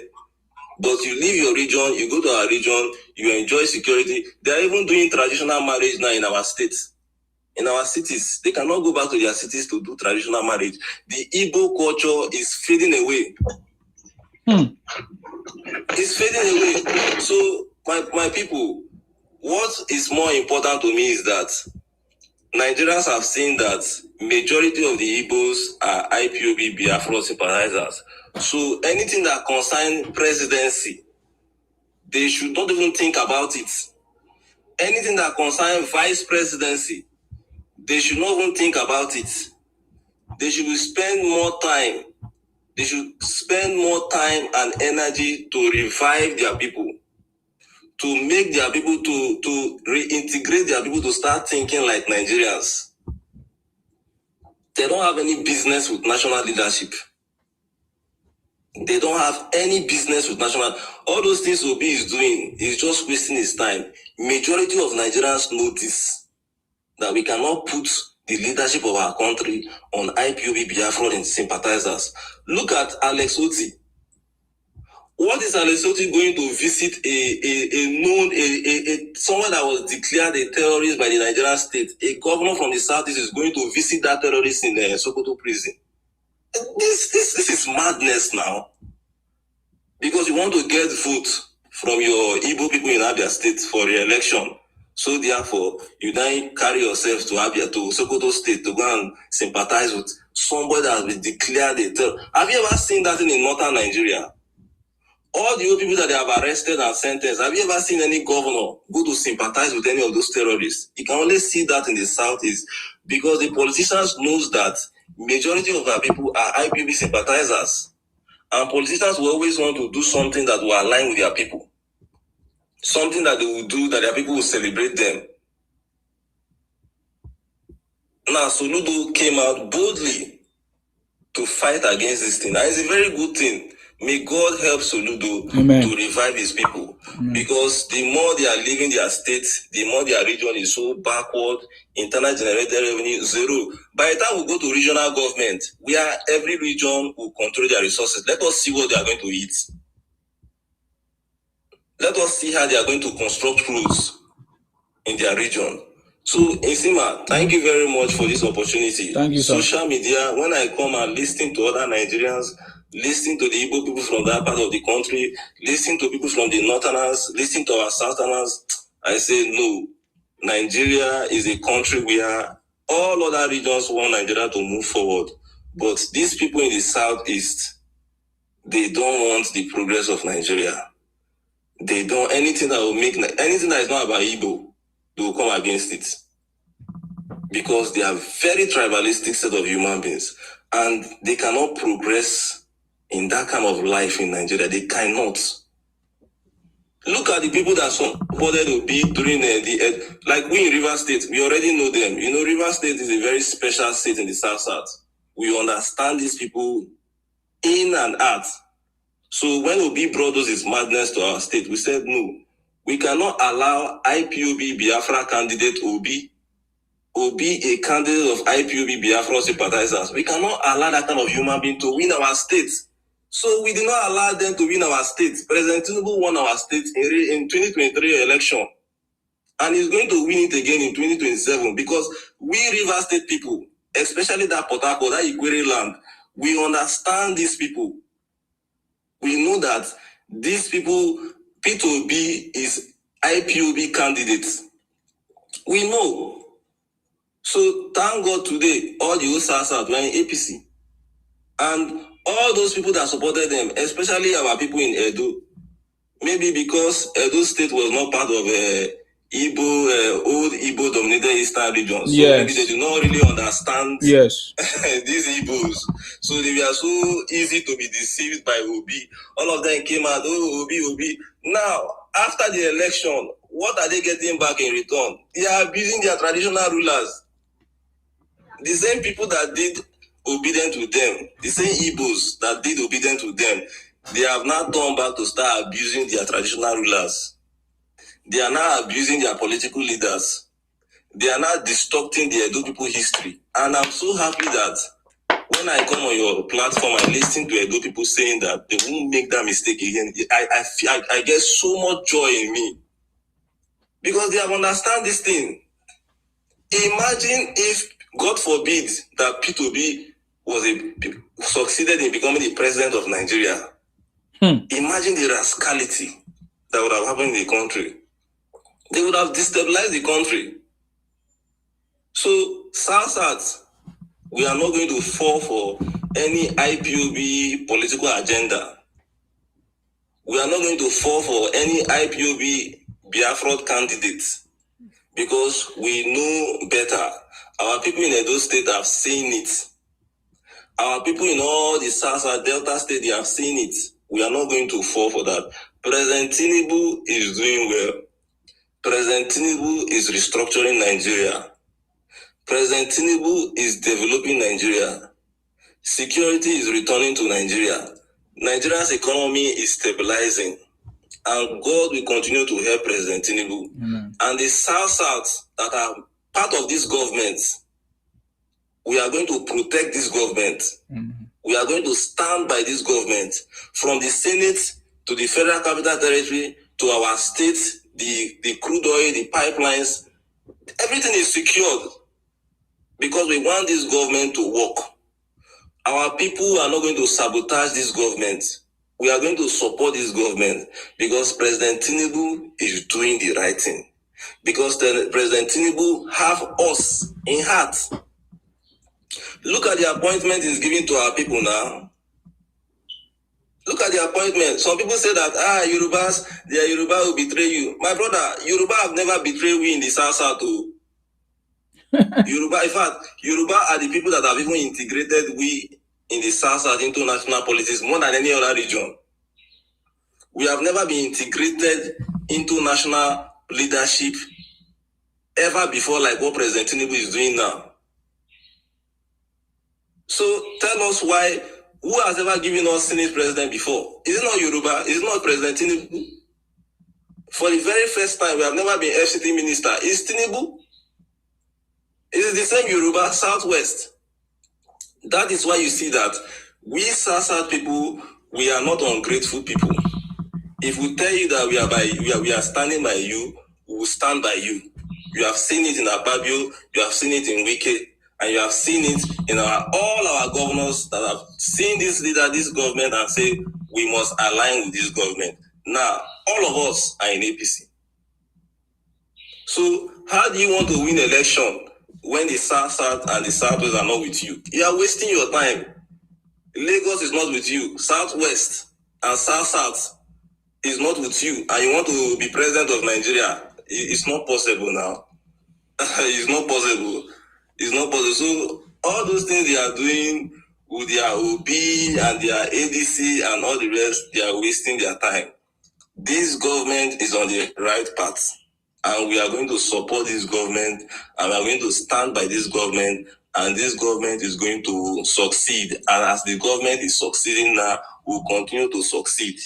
But you leave your region, you go to our region, you enjoy security. They are even doing traditional marriage now in our states. In our cities, they cannot go back to their cities to do traditional marriage. The Igbo culture is fading away. It's fading away. So, my people, what is more important to me is that Nigerians have seen that majority of the Igbos are IPOB Biafra sympathizers. So anything that concerns presidency, they should not even think about it. Anything that concerns vice presidency, they should not even think about it. They should spend more time. They should spend more time and energy to revive their people, to make their people, to reintegrate their people to start thinking like Nigerians. They don't have any business with national leadership. They don't have any business with national. All those things Obi is doing is just wasting his time. Majority of Nigerians know this, that we cannot put the leadership of our country on IPOB Biafra and sympathizers. Look at Alex Oti. What is Alex Oti going to visit someone that was declared a terrorist by the Nigerian state? A governor from the southeast is going to visit that terrorist in Sokoto prison. This is madness now. Because you want to get vote from your Igbo people in Abia State for re-election. So therefore, you then carry yourself to Abia, to Sokoto State, to go and sympathize with somebody that has been declared a terrorist. Have you ever seen that in northern Nigeria? All the old people that they have arrested and sentenced, have you ever seen any governor go to sympathize with any of those terrorists? You can only see that in the southeast, because the politicians knows that majority of our people are IPOB sympathizers. And politicians will always want to do something that will align with their people. Something that they will do that their people will celebrate them. Now, Soludo came out boldly to fight against this thing. And it's a very good thing. May God help Soludo to revive his people. Because the more they are leaving their state, the more their region is so backward, internal generated revenue, zero. By the time we go to regional government, where every region will control their resources, let us see what they are going to eat. Let us see how they are going to construct roads in their region. So, Nsima, thank you very much for this opportunity. Thank you, sir. Social media, when I come and listen to other Nigerians, listen to the Igbo people from that part of the country, listen to people from the northerners, listen to our southerners, I say no. Nigeria is a country where all other regions want Nigeria to move forward. But these people in the southeast, they don't want the progress of Nigeria. They don't, anything that will make, anything that is not about Igbo, they will come against it. Because they are very tribalistic set of human beings. And they cannot progress in that kind of life in Nigeria. They cannot. Look at the people that supported to be during like we in River State, we already know them. You know, River State is a very special state in the South. We understand these people in and out. So when Obi brought us his madness to our state, we said no. We cannot allow IPOB Biafra candidate Obi a candidate of IPOB Biafra sympathizers. We cannot allow that kind of human being to win our state. So we did not allow them to win our state. President Tinubu won our state in 2023 election. And he's going to win it again in 2027 because we River State people, especially that Port Harcourt, that Ikwere land, we understand these people. We know that these people, P2B is IPOB candidates. We know. So thank God today, all the OSAS were in APC. And all those people that supported them, especially our people in Edo, maybe because Edo State was not part of old Igbo dominated Eastern region. So maybe they do not really understand these Igbos. So they were so easy to be deceived by Obi. All of them came out, oh, Obi. Now, after the election, what are they getting back in return? They are abusing their traditional rulers. The same people that did obedient to them, the same Igbos that did obedient to them, they have now turned back to start abusing their traditional rulers. They are now abusing their political leaders. They are now distorting the Edo people history. And I'm so happy that when I come on your platform, I listen to Edo people saying that they won't make that mistake again. I get so much joy in me. Because they have understand this thing. Imagine if, God forbid, that P2B succeeded in becoming the president of Nigeria. Imagine the rascality that would have happened in the country. They would have destabilized the country. So, South, we are not going to fall for any IPOB political agenda. We are not going to fall for any IPOB Biafra candidates because we know better. Our people in Edo State have seen it. Our people in all the South Delta State, they have seen it. We are not going to fall for that. President Tinubu is doing well. President Tinubu is restructuring Nigeria. President Tinubu is developing Nigeria. Security is returning to Nigeria. Nigeria's economy is stabilizing, and God will continue to help President Tinubu. And the South that are part of this government, we are going to protect this government. We are going to stand by this government, from the Senate to the Federal Capital Territory to our states, the crude oil, the pipelines. Everything is secured because we want this government to work. Our people are not going to sabotage this government. We are going to support this government because President Tinubu is doing the right thing. Because President Tinubu have us in heart. Look at the appointment he's giving to our people now. Look at the appointment. Some people say that, Yorubas, their Yoruba will betray you. My brother, Yoruba have never betrayed we in the South. Yoruba, in fact, Yoruba are the people that have even integrated we in the South into national politics more than any other region. We have never been integrated into national leadership ever before, like what President Tinubu is doing now. So tell us why, who has ever given us Senate president before? Is it not Yoruba? Is it not President Tinubu? For the very first time, we have never been FCT minister. Is Tinubu? It is the same Yoruba, Southwest. That is why you see that we South people, we are not ungrateful people. If we tell you that we are standing by you, we will stand by you. You have seen it in Ababio, you have seen it in Wike, and you have seen it in all our governors that have seen this leader, this government, and say we must align with this government. Now, all of us are in APC. So how do you want to win election when the South and the Southwest are not with you? You are wasting your time. Lagos is not with you. Southwest and South is not with you, and you want to be president of Nigeria. It's not possible now. It's not possible. It's not possible. So all those things they are doing with their OB and their ADC and all the rest, they are wasting their time. This government is on the right path, and we are going to support this government, and we are going to stand by this government, and this government is going to succeed. And as the government is succeeding now, we'll continue to succeed.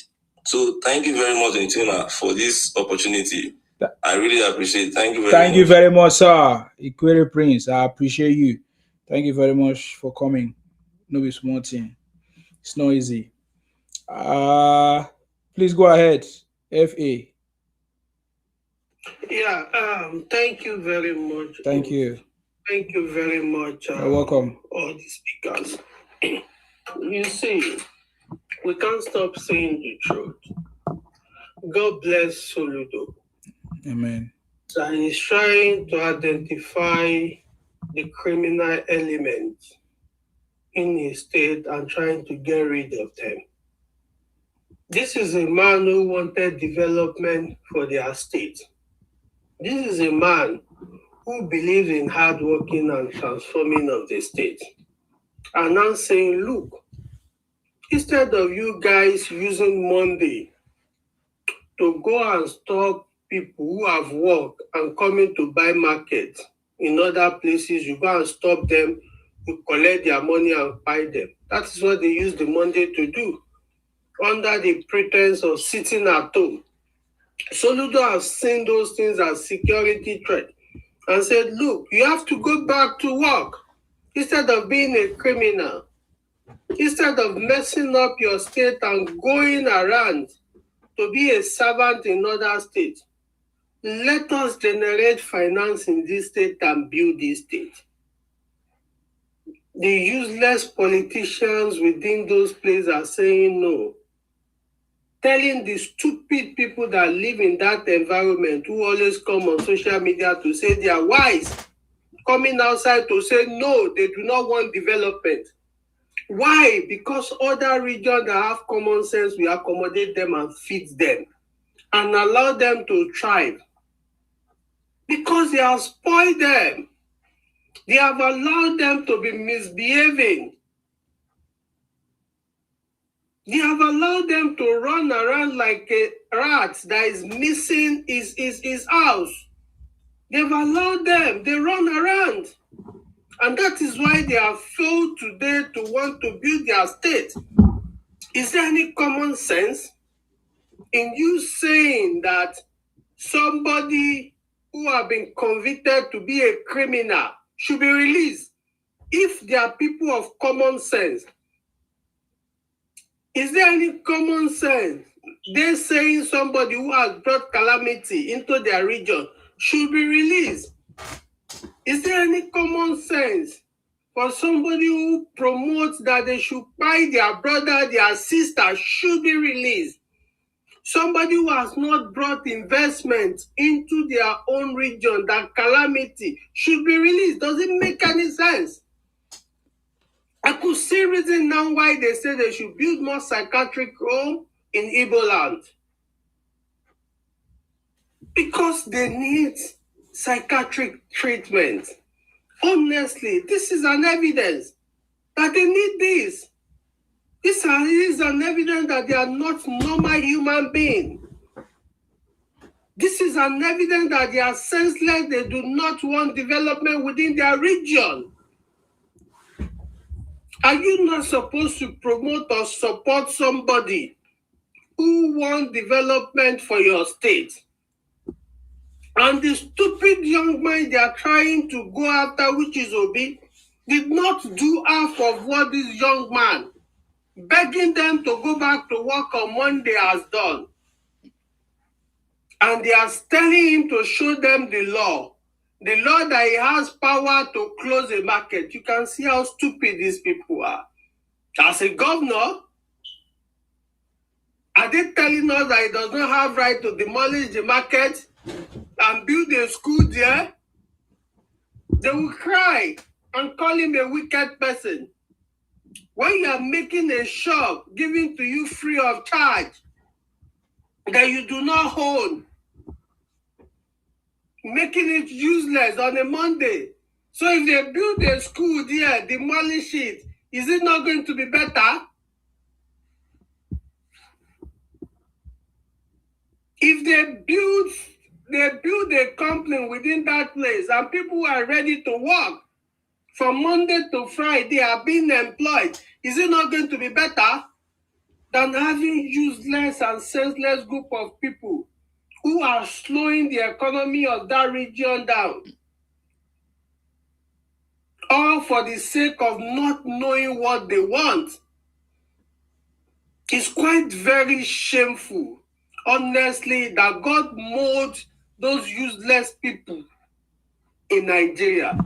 So thank you very much, Ntima, for this opportunity. I really appreciate it. Thank you very much. Thank you very much, sir. Ikwere Prince, I appreciate you. Thank you very much for coming. No be small thing. It's not easy. Please go ahead, FA. Yeah, thank you very much. Thank you. Thank you very much. You're welcome. All the speakers. You see, we can't stop saying the truth. God bless Soludo. Amen. And he's trying to identify the criminal elements in his state and trying to get rid of them. This is a man who wanted development for their state. This is a man who believes in hard working and transforming of the state. And now saying, look, instead of you guys using Monday to go and stop people who have worked and coming to buy market in other places, you go and stop them, you collect their money and buy them. That is what they use the Monday to do, under the pretense of sitting at home. Soludo has seen those things as security threat and said, look, you have to go back to work instead of being a criminal, instead of messing up your state and going around to be a servant in other states. Let us generate finance in this state and build this state. The useless politicians within those places are saying no. Telling the stupid people that live in that environment, who always come on social media to say they are wise, coming outside to say no, they do not want development. Why? Because other regions that have common sense, we accommodate them and feed them and allow them to thrive. Because they have spoiled them. They have allowed them to be misbehaving. They have allowed them to run around like a rat that is missing his house. They've allowed them. They run around. And that is why they have failed today to want to build their state. Is there any common sense in you saying that somebody who have been convicted to be a criminal should be released if they are people of common sense? Is there any common sense? They're saying somebody who has brought calamity into their region should be released. Is there any common sense for somebody who promotes that they should buy their brother, their sister should be released? Somebody who has not brought investment into their own region, that calamity should be released. Does it make any sense? I could see reason now why they say they should build more psychiatric home in Igbo land. Because they need psychiatric treatment. Honestly, this is an evidence that they need this. This is an evidence that they are not normal human beings. This is an evidence that they are senseless. They do not want development within their region. Are you not supposed to promote or support somebody who wants development for your state? And the stupid young man they are trying to go after, which is Obi, did not do half of what this young man, begging them to go back to work on Monday, has done. And they are telling him to show them the law that he has power to close a market. You can see how stupid these people are. As a governor, are they telling us that he does not have right to demolish the market and build a school there? They will cry and call him a wicked person. When you are making a shop given to you free of charge that you do not own, making it useless on a Monday. So if they build a school there, demolish it, is it not going to be better? If they build a company within that place and people are ready to work from Monday to Friday are being employed, is it not going to be better than having useless and senseless group of people who are slowing the economy of that region down? All for the sake of not knowing what they want. It's quite very shameful, honestly, that God molded those useless people in Nigeria.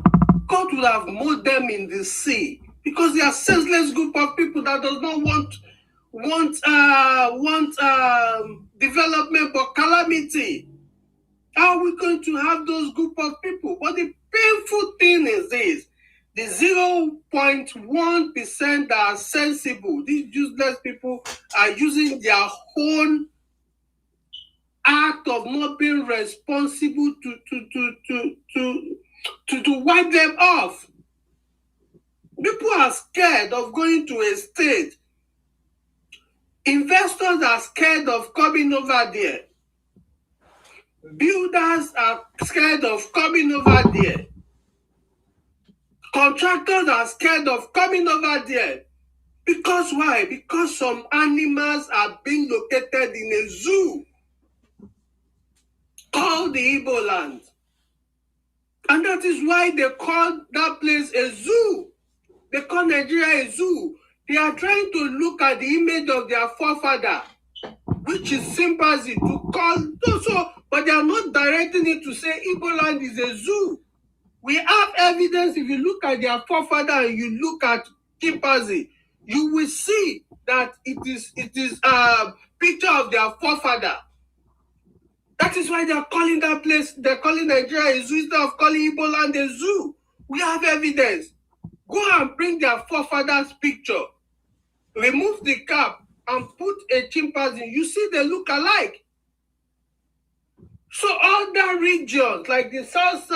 God would have molded them in the sea because they are senseless group of people that does not want development but calamity. How are we going to have those group of people? But the painful thing is this: the 0.1% that are sensible, these useless people are using their own act of not being responsible to wipe them off. People are scared of going to a state. Investors are scared of coming over there. Builders are scared of coming over there. Contractors are scared of coming over there. Because why? Because some animals are being located in a zoo called the Igbo land. And that is why they call that place a zoo. They call Nigeria a zoo. They are trying to look at the image of their forefather, which is sympathy to call so, but they are not directing it to say Igbo land is a zoo. We have evidence. If you look at their forefather and you look at chimpanzee, you will see that it is a picture of their forefather. That is why they are calling that place, they're calling Nigeria a zoo instead of calling Igbo land a zoo. We have evidence. Go and bring their forefather's picture. Remove the cap and put a chimpanzee. You see they look alike. So other regions like the south,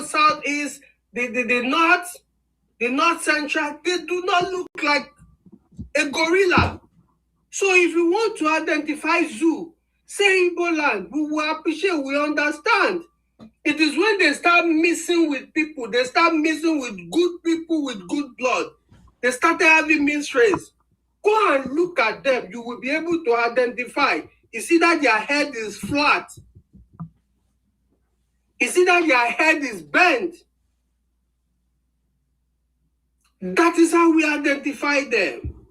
southeast, the north central, they do not look like a gorilla. So if you want to identify zoo, say Igbo land, we will appreciate, we understand. It is when they start mixing with people, they start mixing with good people with good blood. They started having mixed race. Go and look at them. You will be able to identify. You see that their head is flat. You see that their head is bent. That is how we identify them.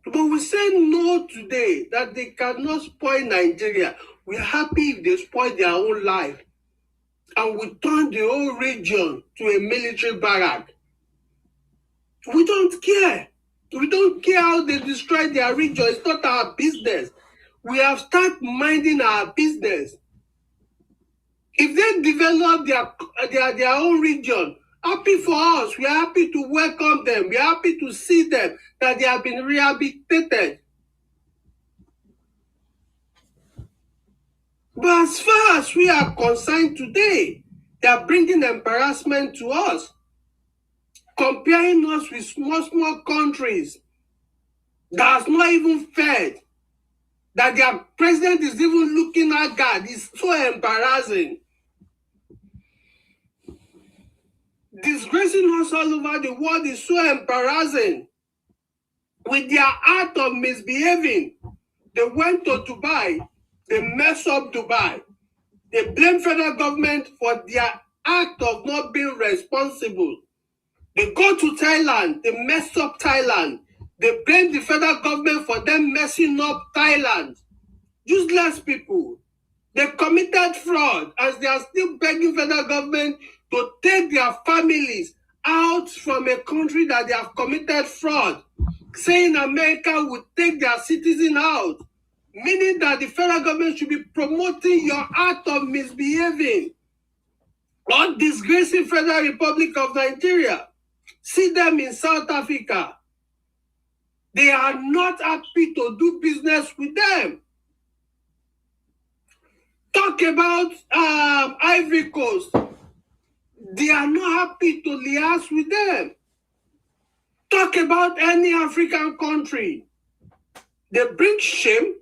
But we say no today, that they cannot spoil Nigeria. We're happy if they spoil their own life. And we turn the whole region to a military barrack. We don't care. We don't care how they destroy their region. It's not our business. We have started minding our business. If they develop their own region, happy for us. We are happy to welcome them. We are happy to see them, that they have been rehabilitated. But as far as we are concerned today, they are bringing embarrassment to us, comparing us with small countries that has not even fed, that their president is even looking at God. It's so embarrassing. Disgracing us all over the world is so embarrassing. With their act of misbehaving, they went to Dubai, they messed up Dubai. They blame federal government for their act of not being responsible. They go to Thailand, they mess up Thailand. They blame the federal government for them messing up Thailand. Useless people. They committed fraud, as they are still begging federal government to take their families out from a country that they have committed fraud, saying America would take their citizens out, meaning that the federal government should be promoting your act of misbehaving or disgracing Federal Republic of Nigeria. See them in South Africa. They are not happy to do business with them. Talk about Ivory Coast. They are not happy to liaise with them. Talk about any African country. They bring shame,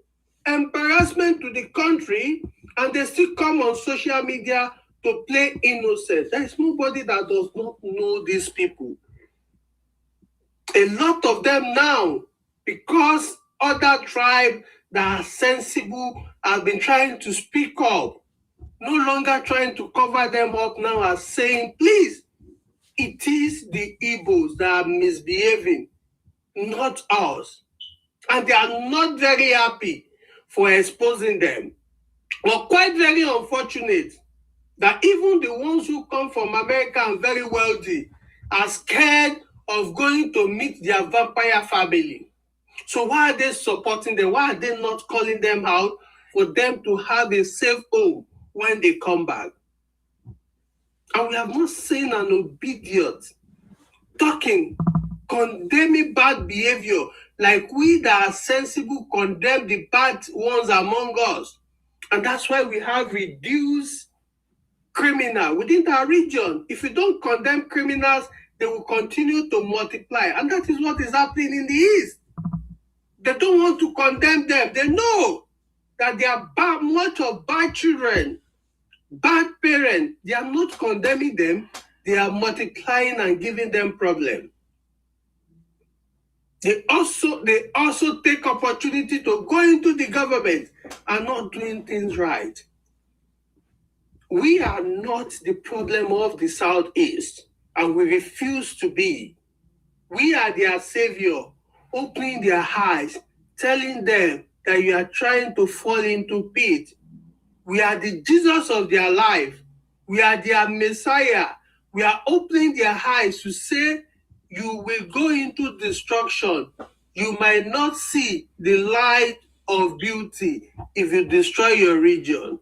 embarrassment to the country, and they still come on social media to play innocent. There is nobody that does not know these people. A lot of them now, because other tribes that are sensible have been trying to speak up, no longer trying to cover them up now as saying, please, it is the Igbos that are misbehaving, not us. And they are not very happy for exposing them. But quite very unfortunate that even the ones who come from America and very wealthy are scared of going to meet their vampire family. So why are they supporting them? Why are they not calling them out for them to have a safe home when they come back? And we have not seen an obedient talking, condemning bad behavior, like we that are sensible condemn the bad ones among us. And that's why we have reduced criminal within our region. If you don't condemn criminals, they will continue to multiply. And that is what is happening in the East. They don't want to condemn them. They know that they are much of bad children, bad parents. They are not condemning them. They are multiplying and giving them problems. They also take opportunity to go into the government and not doing things right. We are not the problem of the Southeast, and we refuse to be. We are their savior, opening their eyes, telling them that you are trying to fall into pit. We are the Jesus of their life. We are their Messiah. We are opening their eyes to say, you will go into destruction. You might not see the light of beauty if you destroy your region.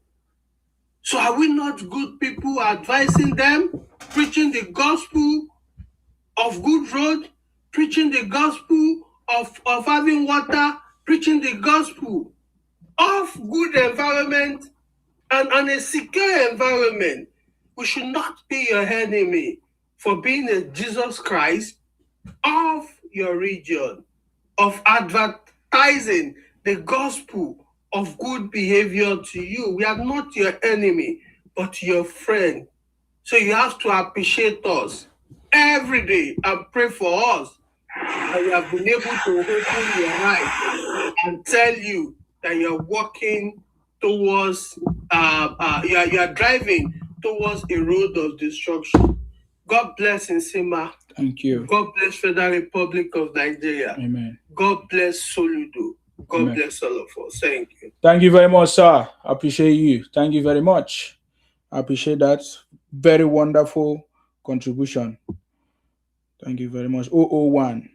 So are we not good people advising them, preaching the gospel of good road, preaching the gospel of having water, preaching the gospel of good environment and a secure environment? We should not be your enemy for being a Jesus Christ of your region, of advertising the gospel of good behavior to you. We are not your enemy, but your friend. So you have to appreciate us every day and pray for us and you have been able to open your eyes and tell you that you're walking towards, you are driving towards a road of destruction. God bless Nsima. Thank you. God bless Federal Republic of Nigeria. Amen. God bless Soludo. God Amen. bless all of us. Thank you. Thank you very much, sir. I appreciate you. Thank you very much. I appreciate that. Very wonderful contribution. Thank you very much. 001.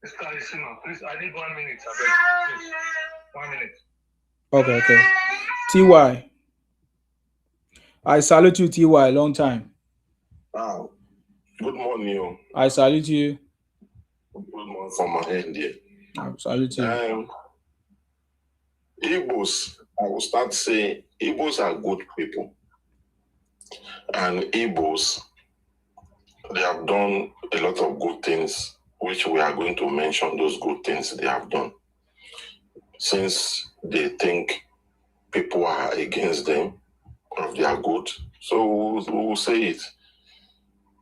Please, I need 1 minute. Please. 1 minute. Okay. TY. I salute you, TY. Long time. Wow. Good morning. I salute you. Good morning from my end here. I salute you. Igbos, I will start saying Igbos are good people. And Igbos, they have done a lot of good things, which we are going to mention those good things they have done. Since they think people are against them, or they are good, so we will say it.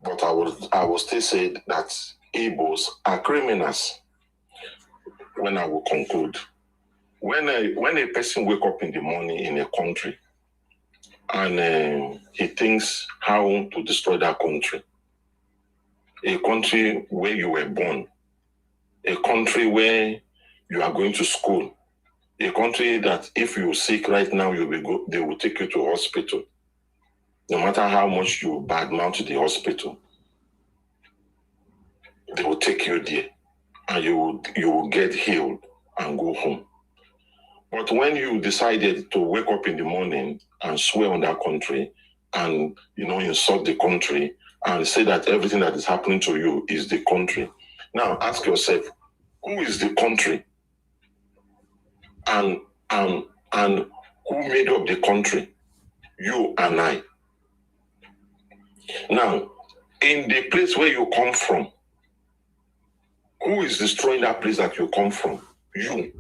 But I will still say that Igbos are criminals. When I will conclude, when a person wake up in the morning in a country and he thinks how to destroy that country, a country where you were born, a country where you are going to school, a country that if you're sick right now, they will take you to hospital. No matter how much you badmouth the hospital, they will take you there and you will get healed and go home. But when you decided to wake up in the morning and swear on that country and insult the country and say that everything that is happening to you is the country, now ask yourself, who is the country? And who made up the country? You and I. Now, in the place where you come from, who is destroying that place that you come from? You.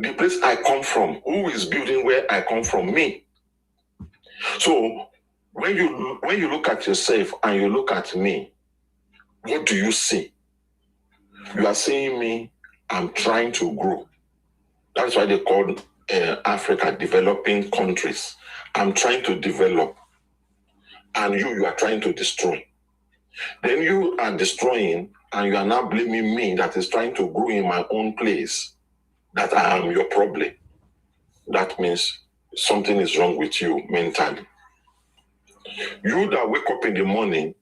The place I come from, who is building where I come from? Me. So when you look at yourself and you look at me, what do you see? You are seeing me, I'm trying to grow. That's why they call Africa developing countries. I'm trying to develop. And you are trying to destroy. Then you are destroying and you are now blaming me that is trying to grow in my own place, that I am your problem. That means something is wrong with you mentally. You that wake up in the morning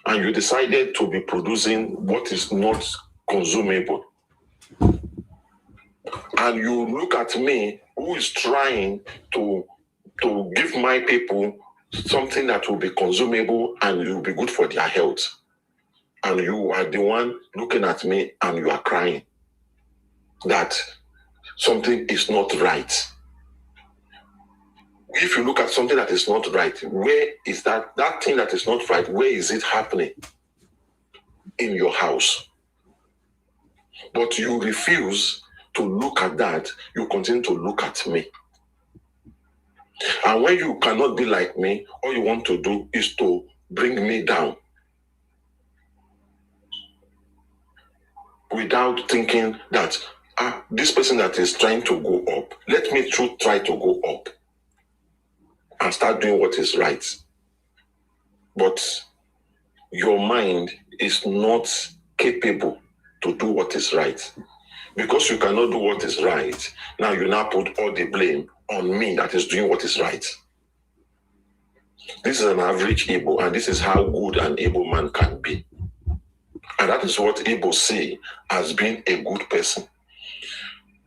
and you decided to be producing what is not consumable. And you look at me who is trying to give my people something that will be consumable and will be good for their health. And you are the one looking at me and you are crying that something is not right. If you look at something that is not right, where is that thing that is not right, where is it happening? In your house. But you refuse to look at that, you continue to look at me. And when you cannot be like me, all you want to do is to bring me down. Without thinking that, this person that is trying to go up, let me try to go up and start doing what is right. But your mind is not capable to do what is right. Because you cannot do what is right, now you now put all the blame on me that is doing what is right. This is an average Igbo, and this is how good an Igbo man can be. And that is what Igbo see as being a good person.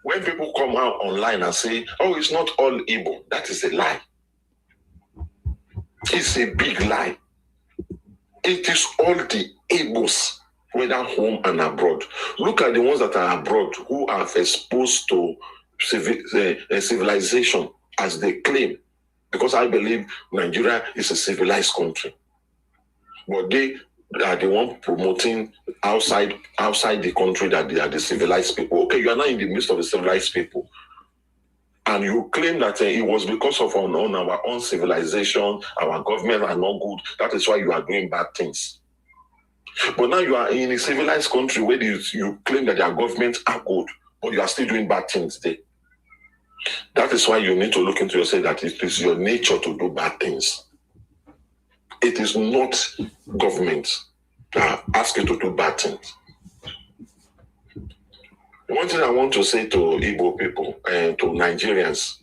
When people come out online and say, oh, it's not all Igbo, that is a lie. It's a big lie. It is all the Igbos, whether home and abroad. Look at the ones that are abroad who are exposed to civilization as they claim. Because I believe Nigeria is a civilized country. But they are the one promoting outside the country that they are the civilized people. Okay, you are not in the midst of the civilized people. and you claim that it was because of our own civilization, our government are not good. That is why you are doing bad things. But now you are in a civilized country where you claim that their governments are good, but you are still doing bad things there. That is why you need to look into yourself that it is your nature to do bad things. It is not government that ask you to do bad things. One thing I want to say to Igbo people and to Nigerians,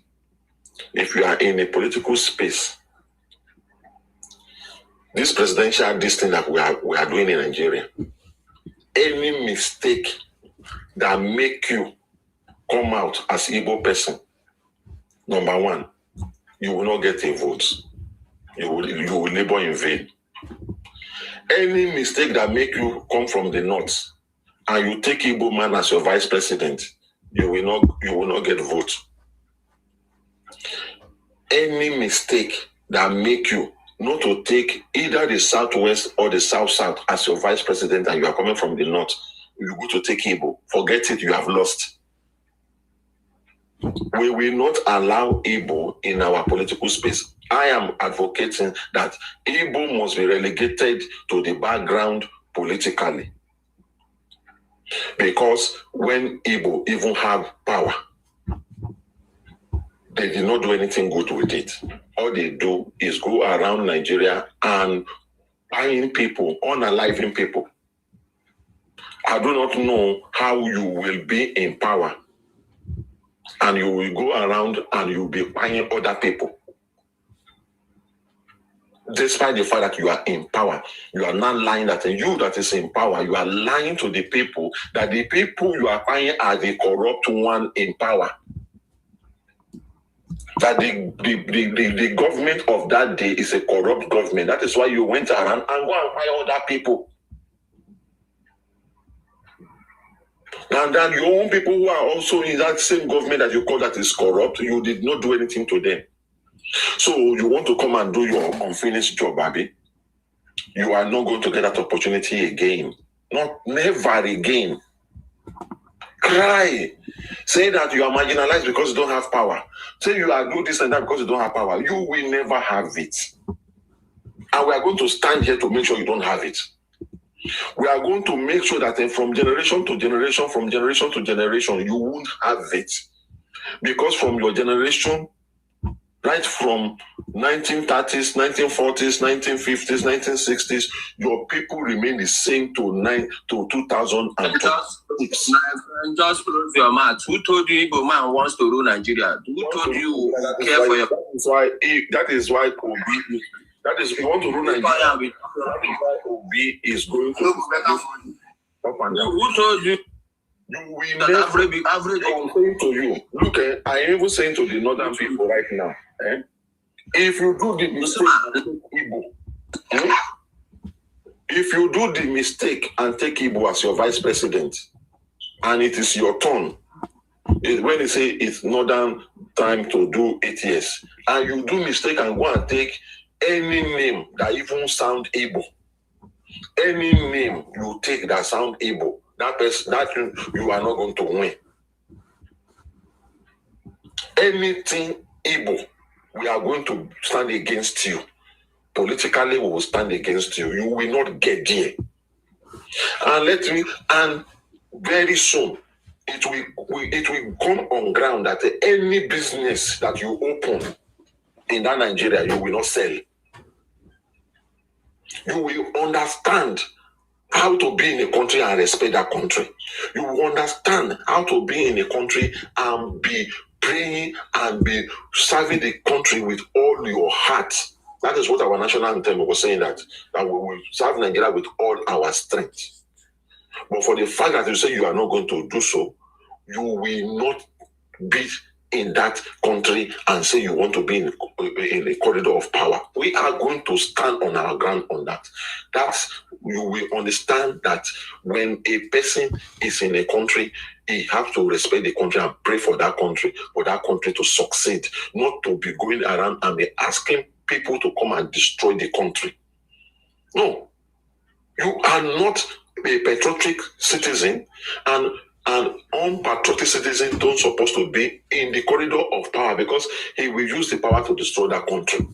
if you are in a political space, this presidential thing that we are doing in Nigeria, any mistake that make you come out as Igbo person, number one, you will not get a vote. You will labor in vain. Any mistake that make you come from the north and you take Igbo man as your vice president, you will not get vote. Any mistake that make you not to take either the southwest or the south as your vice president and you are coming from the north, you go to take Igbo. Forget it, you have lost. We will not allow Igbo in our political space. I am advocating that Igbo must be relegated to the background politically. Because when Igbo even have power, they did not do anything good with it. All they do is go around Nigeria and buying people, unaliving people. I do not know how you will be in power and you will go around and you will be buying other people. Despite the fact that you are in power, you are not lying that you that is in power, you are lying to the people that the people you are buying are the corrupt one in power. That the government of that day is a corrupt government. That is why you went around and go and buy other people. And then your own people who are also in that same government that you call that is corrupt, you did not do anything to them. So you want to come and do your unfinished job, Abby? You are not going to get that opportunity again. Never again. Cry. Say that you are marginalized because you don't have power. Say you are doing this and that because you don't have power. You will never have it. And we are going to stand here to make sure you don't have it. We are going to make sure that from generation to generation, you won't have it. Because from your generation, right from 1930s, 1940s, 1950s, 1960s, your people remain the same to 2006. Just close your mouth. Who told you Igbo man wants to rule Nigeria? Who told you care for your... That is why Obi... That is, if you want to rule Nigeria, that is why Obi is going to... Who told you? You will never be average. I'm saying to you, look, I am even saying to the northern people right now, if you do the mistake and take Igbo, if you do the mistake and take Igbo as your vice president, and it is your turn, when they say it's northern time to do 8 years, and you do mistake and go and take any name that even sound Igbo, any name you take that sound Igbo, that person, you are not going to win. Anything Igbo, we are going to stand against you. Politically, we will stand against you. You will not get there. And very soon, it will come on ground that any business that you open in that Nigeria, you will not sell. You will understand how to be in a country and respect that country. You will understand how to be in a country and be praying and be serving the country with all your heart. That is what our national anthem was saying, that we will serve Nigeria with all our strength. But for the fact that you say you are not going to do so, you will not be in that country and say you want to be in a corridor of power. We are going to stand on our ground on that. You will understand that when a person is in a country, he has to respect the country and pray for that country to succeed, not to be going around and be asking people to come and destroy the country. No, you are not a patriotic citizen, and And unpatriotic citizens don't supposed to be in the corridor of power because he will use the power to destroy that country.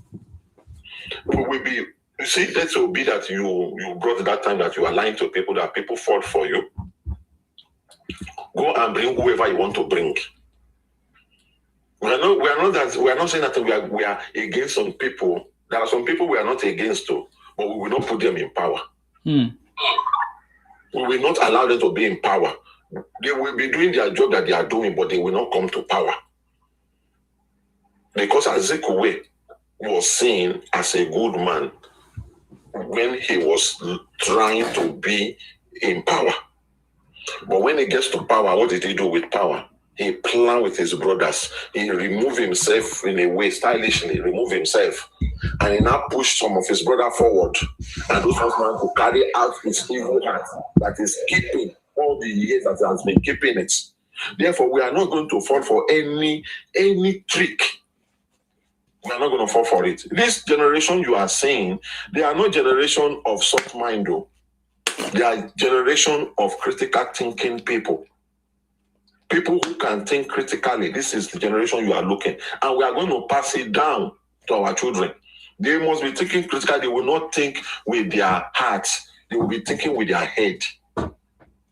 We will be, you see, that will be that you brought that time that you are lying to people, that people fought for you. Go and bring whoever you want to bring. We are not saying that we are against some people. There are some people we are not against too, but we will not put them in power. We will not allow them to be in power. They will be doing their job that they are doing, but they will not come to power. Because Atiku was seen as a good man when he was trying to be in power. But when he gets to power, what did he do with power? He planned with his brothers. He removed himself in a way, stylishly, removed himself. And he now pushed some of his brother forward. And those ones man to carry out his evil heart that is keeping all the years that has been keeping it. Therefore, we are not going to fall for any trick. We are not going to fall for it. This generation you are saying, they are not generation of soft mind, though. They are generation of critical thinking people. People who can think critically. This is the generation you are looking. And we are going to pass it down to our children. They must be thinking critically. They will not think with their hearts. They will be thinking with their head.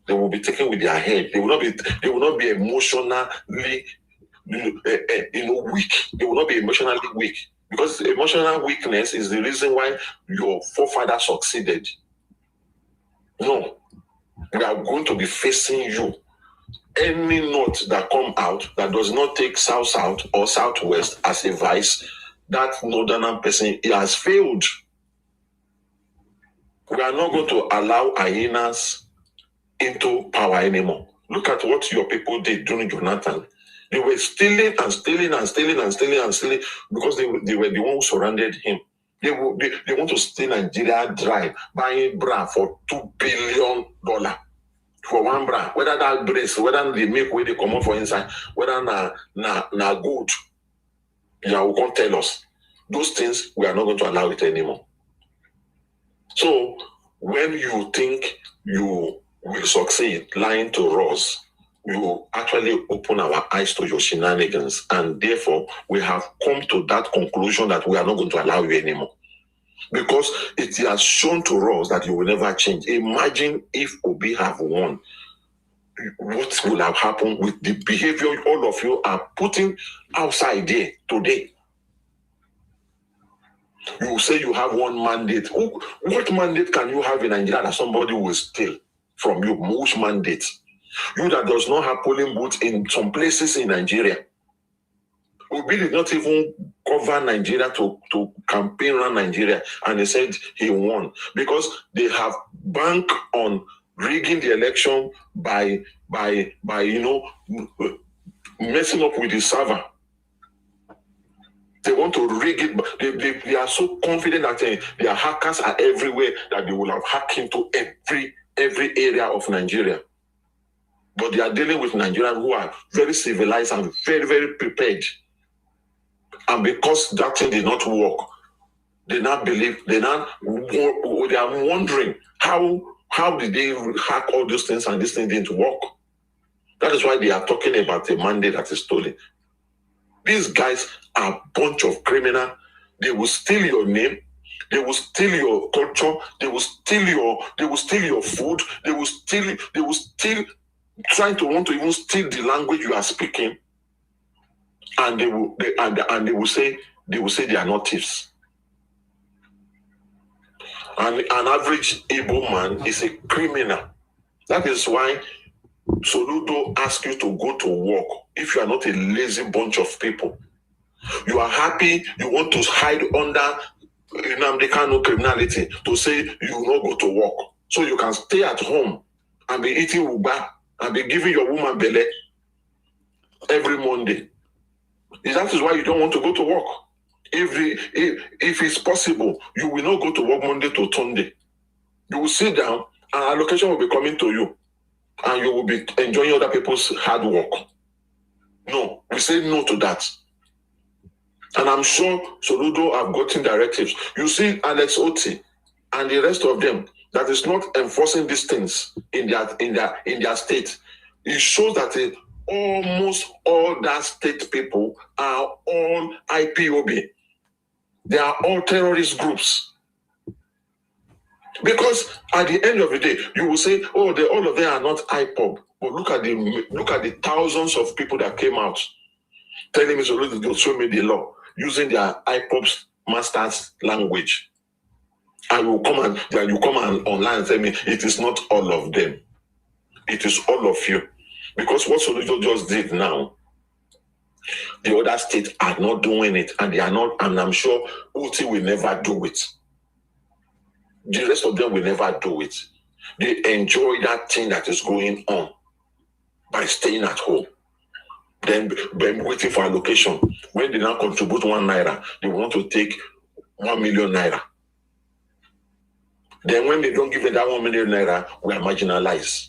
They will be thinking with their head. They will not be emotionally weak. They will not be emotionally weak. Because emotional weakness is the reason why your forefathers succeeded. No. We are going to be facing you. Any note that come out that does not take south or southwest as a vice, that northern person, he has failed. We are not going to allow hyenas into power anymore. Look at what your people did during Jonathan. They were stealing because they were the ones who surrounded him. They want to steal Nigeria dry, buying bra for $2 billion. For one brand, whether that brace, whether they make where they come out for inside, whether na good, you can't tell us. Those things, we are not going to allow it anymore. So, when you think you will succeed lying to us, you actually open our eyes to your shenanigans, and therefore, we have come to that conclusion that we are not going to allow you anymore. Because it has shown to us that you will never change. Imagine if Obi have won. What will have happened with the behavior all of you are putting outside there today? You say you have one mandate. What mandate can you have in Nigeria that somebody will steal from you? Which mandate? You that does not have polling booths in some places in Nigeria. Obi did not even cover Nigeria to campaign around Nigeria, and he said he won because they have banked on rigging the election by messing up with the server. They want to rig it. They are so confident that their hackers are everywhere that they will have hacked into every area of Nigeria. But they are dealing with Nigerians who are very civilized and very, very prepared. And because that thing did not work, they now believe, they are wondering how did they hack all those things and this thing didn't work. That is why they are talking about a mandate that is stolen. These guys are a bunch of criminals. They will steal your name. They will steal your culture. They will steal your food. They will steal, trying to want to even steal the language you are speaking. And they will say they are not thieves. And an average Igbo man is a criminal. That is why Soludo asks you to go to work if you are not a lazy bunch of people. You are happy, you want to hide under Nnamdi criminality to say you will not go to work. So you can stay at home and be eating uba and be giving your woman belly every Monday. That is why you don't want to go to work. If it's possible, you will not go to work Monday to Sunday. You will sit down and allocation will be coming to you. And you will be enjoying other people's hard work. No, we say no to that. And I'm sure Soludo have gotten directives. You see Alex Oti and the rest of them that is not enforcing these things in their state. it shows that almost all that state people are on IPOB. They are all terrorist groups. Because at the end of the day, you will say, oh, all of them are not IPOB. But look at the thousands of people that came out telling me to show me the law using their IPOB master's language. And you come and online and tell me it is not all of them. It is all of you. Because what Soludo just did now, the other states are not doing it, and they are not, and I'm sure OT will never do it. The rest of them will never do it. They enjoy that thing that is going on by staying at home. Then waiting for allocation. When they now contribute 1 naira, they want to take 1 million naira. Then when they don't give them that 1 million naira, we are marginalized.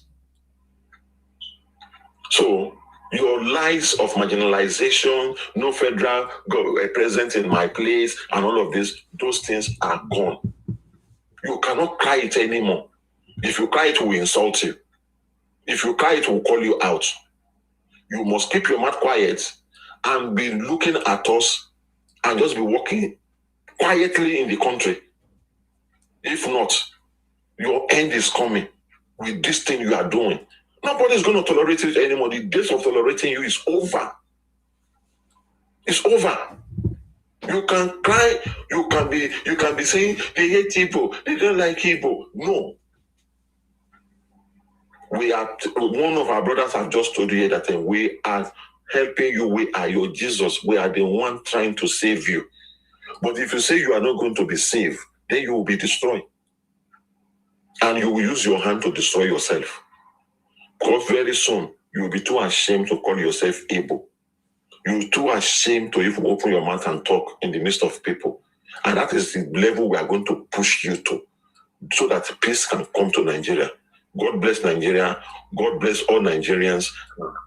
So your lies of marginalization, no federal presence in my place, and all of this, those things are gone. You cannot cry it anymore. If you cry it, will insult you. If you cry it, will call you out. You must keep your mouth quiet and be looking at us and just be walking quietly in the country. If not, your end is coming with this thing you are doing. Nobody is going to tolerate it anymore. The days of tolerating you is over. It's over. You can cry. You can be saying they hate Igbo. They don't like Igbo. No. We are. One of our brothers have just told you that we are helping you. We are your Jesus. We are the one trying to save you. But if you say you are not going to be saved, then you will be destroyed, and you will use your hand to destroy yourself. Because very soon you will be too ashamed to call yourself Igbo. You're too ashamed to even open your mouth and talk in the midst of people. And that is the level we are going to push you to, so that peace can come to Nigeria. God bless Nigeria. God bless all Nigerians.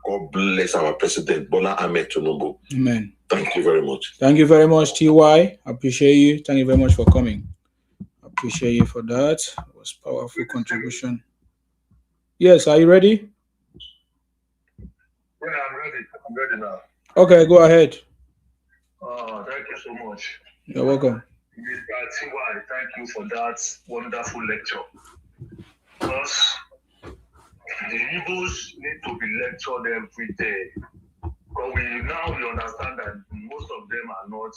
God bless our President, Bola Ahmed Tinubu. Amen. Thank you very much. Thank you very much, TY. Appreciate you. Thank you very much for coming. Appreciate you for that. It was a powerful contribution. Yes, are you ready? Yeah, I'm ready. I'm ready now. Okay, go ahead. Thank you so much. You're welcome. Mr. TY, thank you for that wonderful lecture. Because the Igbos need to be lectured every day. But we understand that most of them are not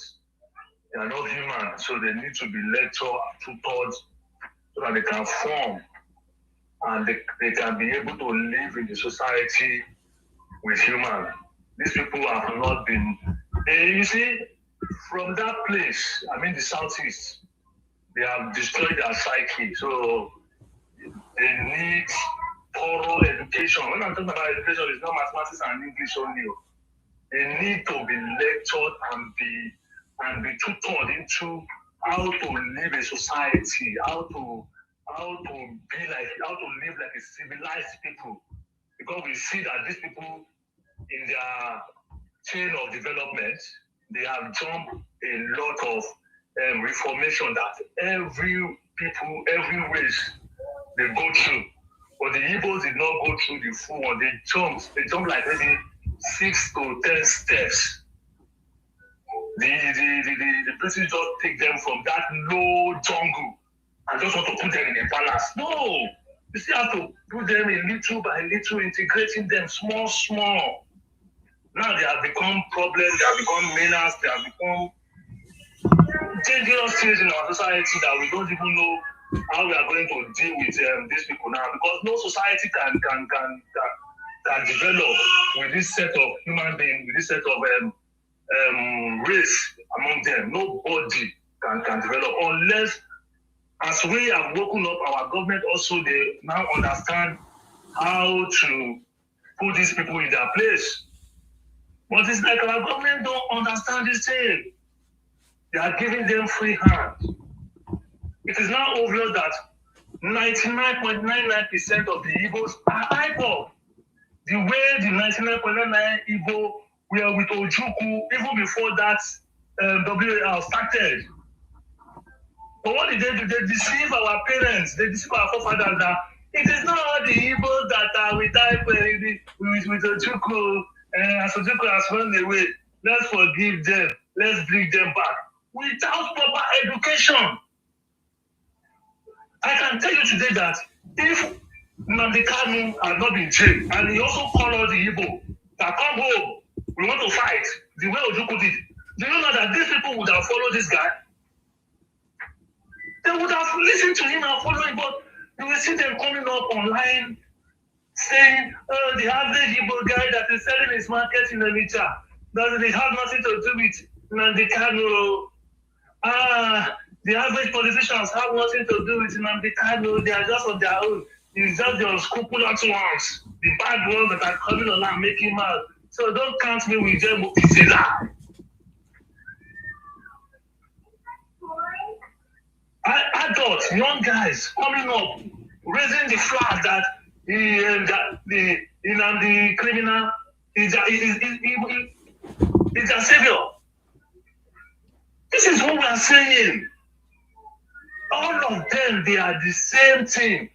human, so they need to be lectured, tutored, so that they can form and they can be able to live in the society with human. These people have not been. You see, from that place, the southeast, they have destroyed their psyche. So they need thorough education. When I'm talking about education, it's not mathematics and English only. They need to be lectured and be tutored into how to live a society, how to live like a civilized people. Because we see that these people in their chain of development, they have jumped a lot of reformation that every race they go through. But the Igbos did not go through the full one. They jumped like maybe 6 to 10 steps. The British just take them from that low jungle and just want to put them in a palace. No, you still have to put them in little by little, integrating them small. Now they have become problems, they have become menace, they have become dangerous things in our society that we don't even know how we are going to deal with these people now. Because no society can develop with this set of human beings, with this set of race among them. Nobody can develop unless, as we have woken up, our government also, they now understand how to put these people in their place. But it's like our government don't understand this thing. They are giving them free hand. It is now obvious that 99.99% of the Igbos are IPOB. The way the 99.99 Igbo were with Ojukwu, even before that WAR started. But what did they do? They deceive our parents, they deceive our forefathers that It is not all the Igbos that are with Ojukwu, and Ojukwu has run away. Let's forgive them. Let's bring them back. Without proper education. I can tell you today that if Nnamdi Kanu had not been jailed, and he also called all the Igbo that come home, we want to fight, the way Ojukwu did, do you know that these people would have followed this guy? They would have listened to him and followed him, but you will see them coming up online saying, oh, the average Igbo guy that is selling his market in Onitsha, doesn't it have nothing to do with Nnamdi Kanu? The average politicians have nothing to do with Nnamdi Kanu. They are just on their own. It's just the unscrupulous ones, the bad ones that are coming along making mad. So don't count me with them. It's a lie. Adults, young guys coming up, raising the flag that the criminal is a savior. This is what we are saying. All of them, they are the same thing.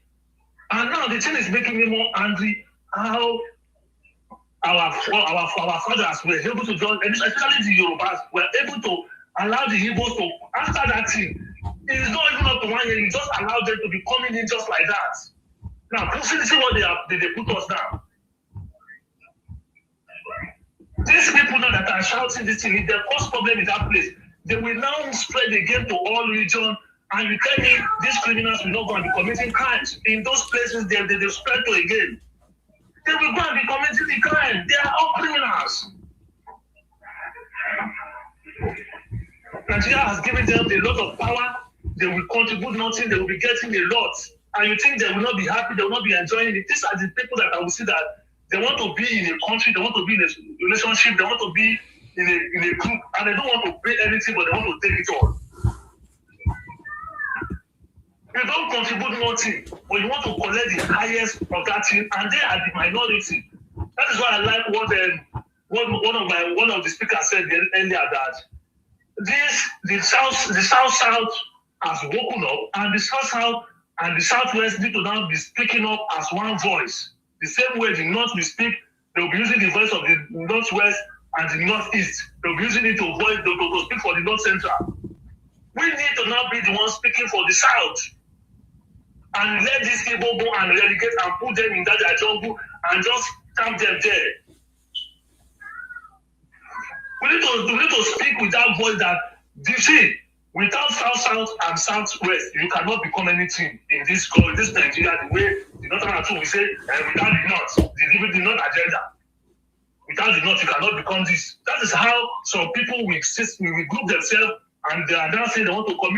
And now the thing is making me more angry how our fathers were able to do, especially the Yorubas, were able to allow the Igbos to answer that thing. It is not even up to 1 year, you just allow them to be coming in just like that. Now, see what they put us down. These people now that are shouting this thing, if they cause problem in that place, they will now spread again to all regions. And you tell me these criminals will not go and be committing crimes in those places they spread to again. They will go and be committing the crime. They are all criminals. Nigeria has given them a lot of power. They will contribute nothing. They will be getting a lot. And you think they will not be happy? They will not be enjoying it. These are the people that I will see that they want to be in a country. They want to be in a relationship. They want to be in a group. And they don't want to pay anything, but they want to take it all. You don't contribute nothing, but you want to collect the highest of that thing, and they are the minority. That is why I like what one of the speakers said earlier, that the South has woken up, and the South and the Southwest need to now be speaking up as one voice. The same way the North will speak, they will be using the voice of the Northwest and the Northeast. They will be using it to speak for the North Central. We need to now be the ones speaking for the South. And let these people go and relegate and put them in that jungle and just camp them there. We need to speak with that voice that, you see, without South and Southwest, you cannot become anything in this Nigeria, the way the Northern Atiku will say, without the North, the North agenda. Without the North, you cannot become this. That is how some people will group themselves, and they are now saying they want to do coup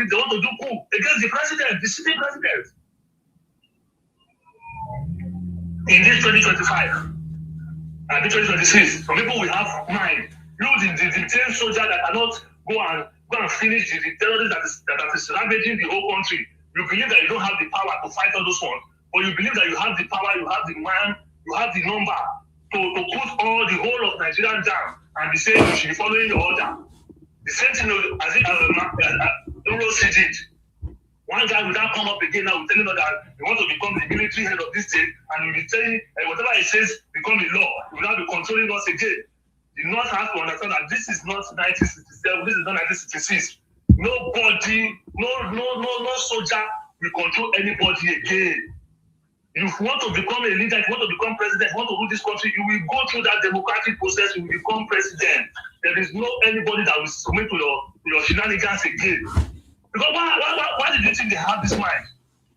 against the president, the sitting president. In this 2025 and this 2026, some people will have mind. You, the same soldier that cannot go and finish the terrorists that is ravaging the whole country. You believe that you don't have the power to fight all those ones, but you believe that you have the power, you have the man, you have the number to put all the whole of Nigeria down and be saying you should be following your order. The same thing as Rufai did. One guy will now come up again now telling us that he wants to become the military head of this state, and he will be telling whatever he says become a law. He will now be controlling us again. The North has to understand that this is not 1967, this is not 1966. Nobody, no soldier will control anybody again. If you want to become a leader, if you want to become president, if you want to rule this country, you will go through that democratic process, you will become president. There is no anybody that will submit to your shenanigans again. Because why did you think they have this mind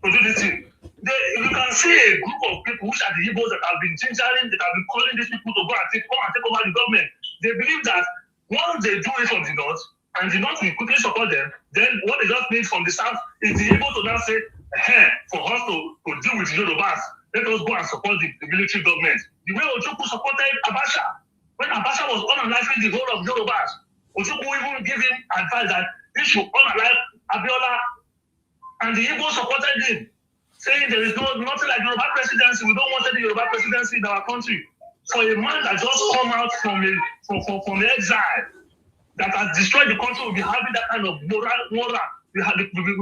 to do this thing? You can see a group of people, which are the Igbos, that have been gingering, that have been calling these people to go and take over the government. They believe that once they do it from the North, and the North will quickly support them, then what they just need from the South is the able to now say, for us to deal with the Yorubas, let us go and support the military government. The way Ojukwu supported Abacha, when Abacha was unaliving the whole of Yorubas, Ojukwu even gave him advice that he should unalive Abiola, and the Igbo supported him, saying there is nothing like Yoruba presidency. We don't want any Yoruba presidency in our country. For a man that just come out from the exile, that has destroyed the country, will be having that kind of moral. We will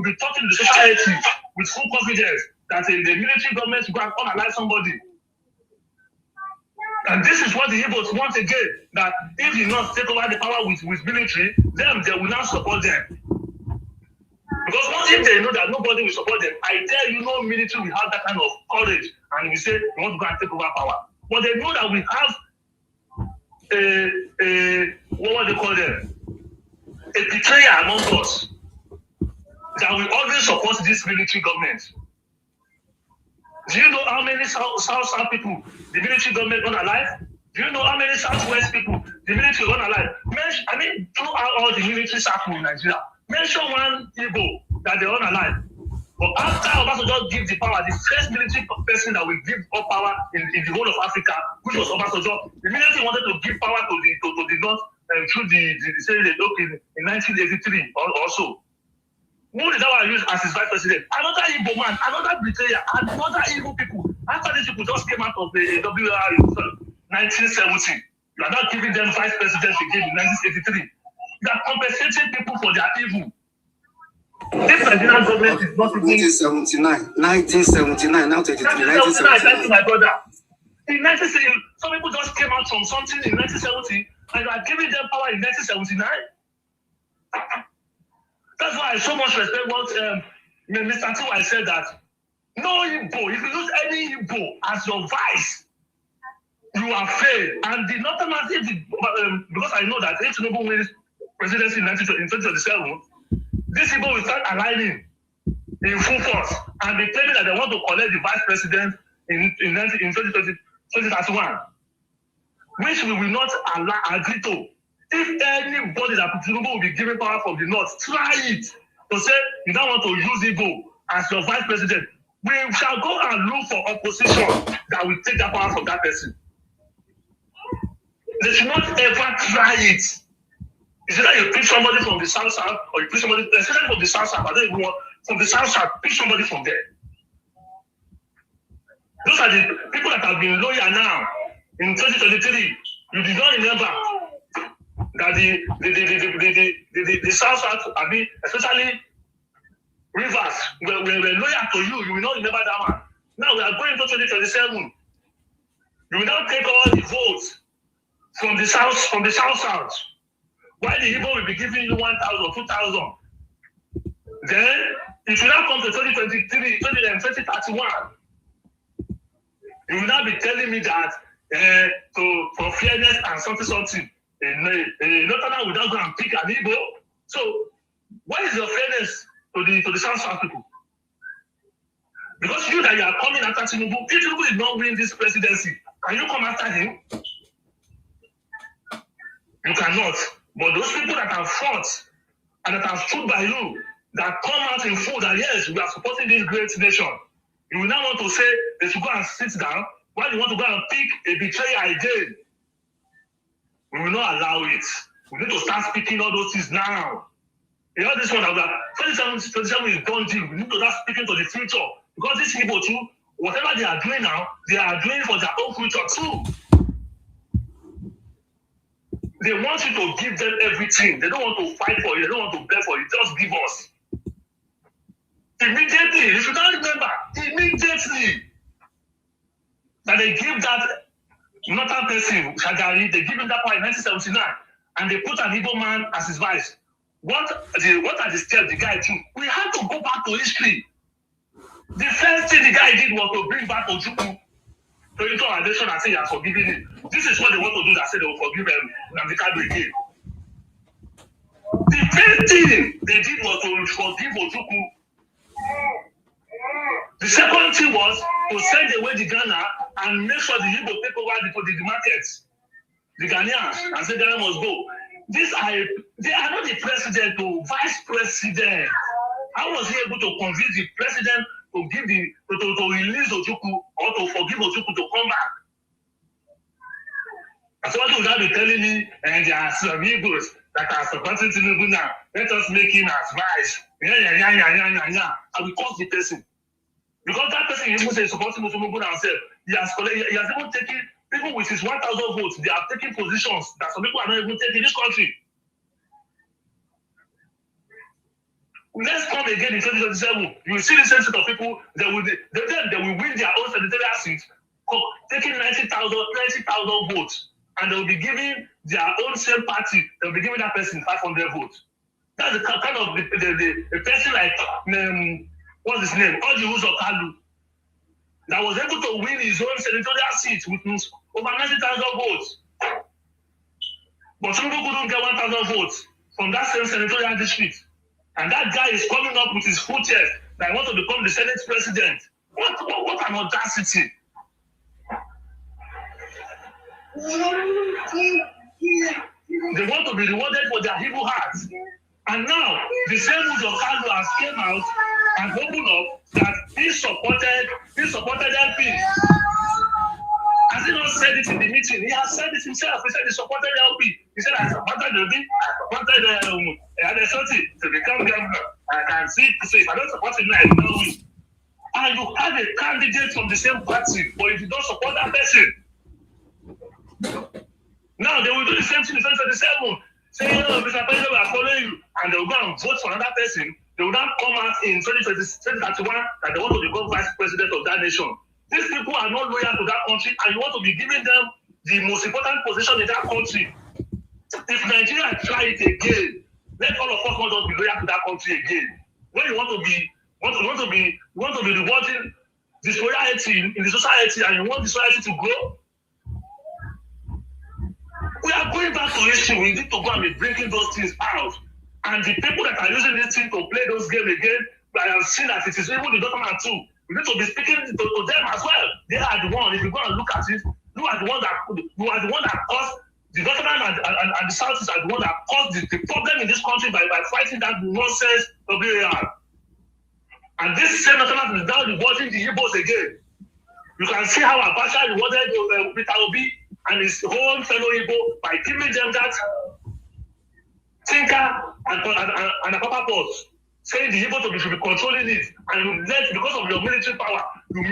be talking to the society with full confidence that the military government go and unalive somebody. And this is what the Igbos want again, that if you not take over the power with military, then they will not support them. Because once if they know that nobody will support them, I tell you, no military will have that kind of courage and we say we want to go and take over power. But they know that we have what they call them? A betrayer among us that will always support this military government. Do you know how many South people the military government gonna alive? Do you know how many Southwest people the military gonna alive? I mean, throughout all the military circle in Nigeria, mention one Igbo that they own alive. But after Obasanjo give the power, the first military person that will give up power in the whole of Africa, which was Obasanjo, the military wanted to give power to the North through in 1983 or so. Who did that use as his vice president? Another Igbo man, another betrayer, another Igbo people. After these people just came out of the WR in 1970, you are not giving them vice president again in 1983. You are compensating people for their evil. This Nigerian government is not even 1979, now 83, 1979. Thank you, my brother. In 1970, some people just came out from something in 1970 and you are giving them power in 1979. That's why I so much respect what Mr. Tiwa said, that no Igbo, if you use any Igbo as your vice, you are failed. And the Northerners, because I know that if Tinubu wins presidency in 2027, these people will start aligning in full force and be claiming that they want to collect the vice president in 2031, which we will not agree to. If anybody that Tinubu will be given power from the north, try it to say you don't want to use Igbo as your vice president. We shall go and look for opposition that will take that power from that person. They should not ever try it. It's either you pick somebody from the south or you pick somebody, especially from the south, I don't even want from the south, pick somebody from there. Those are the people that have been loyal now. In 2023, you did not remember that the South, I mean, especially Rivers, were loyal to you. You will not remember that one. Now we are going to 2027. You will not take all the votes from the South. Why the Igbo will be giving you 1,000, 2,000? Then it will not come to 2023, 2031. You will not be telling me that for fairness and something. Northerner will not go and pick an Igbo. So, what is your fairness to the South people? Because you that you are coming after Tinubu, if Tinubu is not winning this presidency, can you come after him? You cannot. But those people that have fought and that have stood by you, that come out in full that yes, we are supporting this great nation, you will now want to say they should go and sit down while you want to go and pick a betrayer again. We will not allow it. We need to start speaking all those things now. You know, this one, 27 is done deal. We need to start speaking to the future. Because these people too, whatever they are doing now, they are doing for their own future too. They want you to give them everything. They don't want to fight for you. They don't want to beg for you. Just give us. Immediately, you should not remember, immediately, that they give that northern person, Shagari, they give him that power in 1979, and they put an Igbo man as his vice. What are the steps the guy took? We have to go back to history. The first thing the guy did was to bring back Ojukwu to into our nation and say he has forgiven him. This is what they want to do, that say they will forgive Namdekadu again. The first thing they did was to forgive Ojukwu. The second thing was to send away the Ghana and make sure the Igbo take over the markets, the Ghanaians, and say Ghana must go. They are not the president or vice president. How was he able to convince the president to give to release Ojukwu or to forgive Ojukwu to come back? And somebody would not be telling me, and there are some Igbos that are supporting Tinubu now. Let us make him as vice. I will cause the person. Because that person even says supporting Tinubu now himself. He has even taken, people with his 1,000 votes, they are taking positions that some people are not even taking in this country. Let's come again in 2027. You will see the same set of people. They will win their own senatorial seats, taking 90,000 votes, and they will be giving their own same party. They will be giving that person 500 votes. That's the kind of the person like what's his name? Odiwuzo Kalu, that was able to win his own senatorial seat with over 90,000 votes. But Tinubu couldn't get 1,000 votes from that same senatorial district. And that guy is coming up with his full chest that I want to become the Senate president. What an audacity. They want to be rewarded for their evil hearts. And now, the same Uzo Kalu has came out and opened up that he supported LP. Has he not said it in the meeting? He has said it himself. He said he supported LP. He said, I supported LP. I supported Adesoti to become governor. I can see if I don't support him, I don't win. And you have a candidate from the same party, but if you don't support that person, now they will do the same thing in 2027. Say, Mr. President, we are following you. And they will go and vote for another person. They will not come out in 2031 that they want to become vice president of that nation. These people are not loyal to that country, and you want to be giving them the most important position in that country. If Nigeria try it again, let all of us not just be loyal to that country again. When you want to be rewarding the loyalty in the society, and you want the society to grow, we are going back to history. We need to go and be breaking those things out. And the people that are using this thing to play those games again, I have seen that it is even the government too. We need to be speaking to them as well. They are the one. If you go and look at it, you are the one that caused the government and the Southeast are the one that caused the problem in this country by fighting that nonsense WAR. And this same national is now rewarding the Igbos again. You can see how Abacha rewarded Peter Obi and his own fellow Igbo by giving them that thinker and a papa pause, saying the Igbo should be controlling it, and you let, because of your military power, you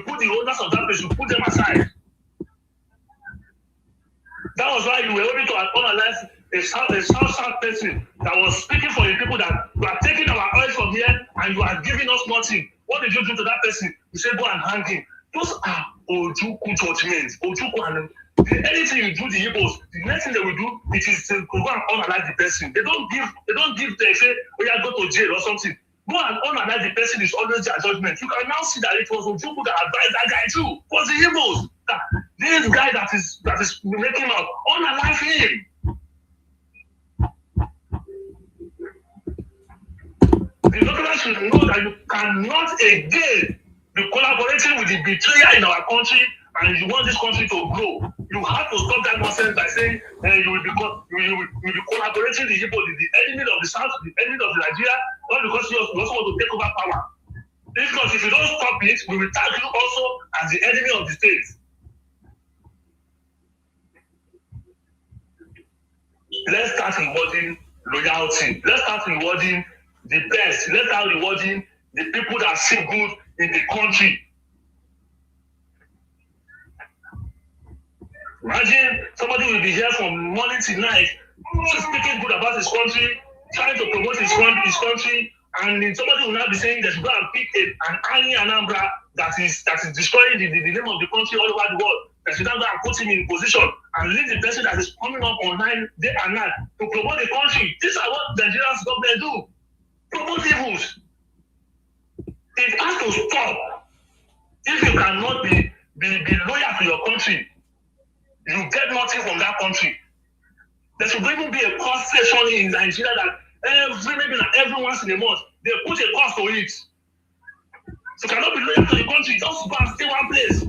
put the owners of that place, you put them aside. That was why you were able to analyze a South person that was speaking for the people that you are taking our oil from here and you are giving us nothing. What did you do to that person? You say go and hang him. Those are Ojuku judgments. Ojuku and anything you do the Igbos, the next thing they will do it is to go and unalive the person. They don't give they say, oh yeah, go to jail or something. Go and unalive the person is always their judgment. You can now see that it was Ojuku that advised that guy too. It was the Igbos. This guy that is making out unalive him. The government should know that you cannot again be collaborating with the betrayer in our country, and you want this country to grow. You have to stop that nonsense by saying you will be collaborating the Igbo, the enemy of the South, the enemy of Nigeria, not because you also want to take over power. Because if you don't stop it, we will tag you also as the enemy of the state. Let's start rewarding loyalty. Let's start rewarding the best. Let's start rewarding the people that see good in the country. Imagine somebody will be here from morning to night, speaking good about his country, trying to promote his country, and somebody will not be saying that you go and pick an Ani Anambra that is destroying the name of the country all over the world. That you now go and put him in position and leave the person that is coming up online day and night to promote the country. These are what Nigeria's government do. Promote evils. It has to stop. If you cannot be loyal to your country, you get nothing from that country. There should even be a cost session in Nigeria that every once in a month they put a cost to it. So you cannot be loyal to the country, just go and stay one place.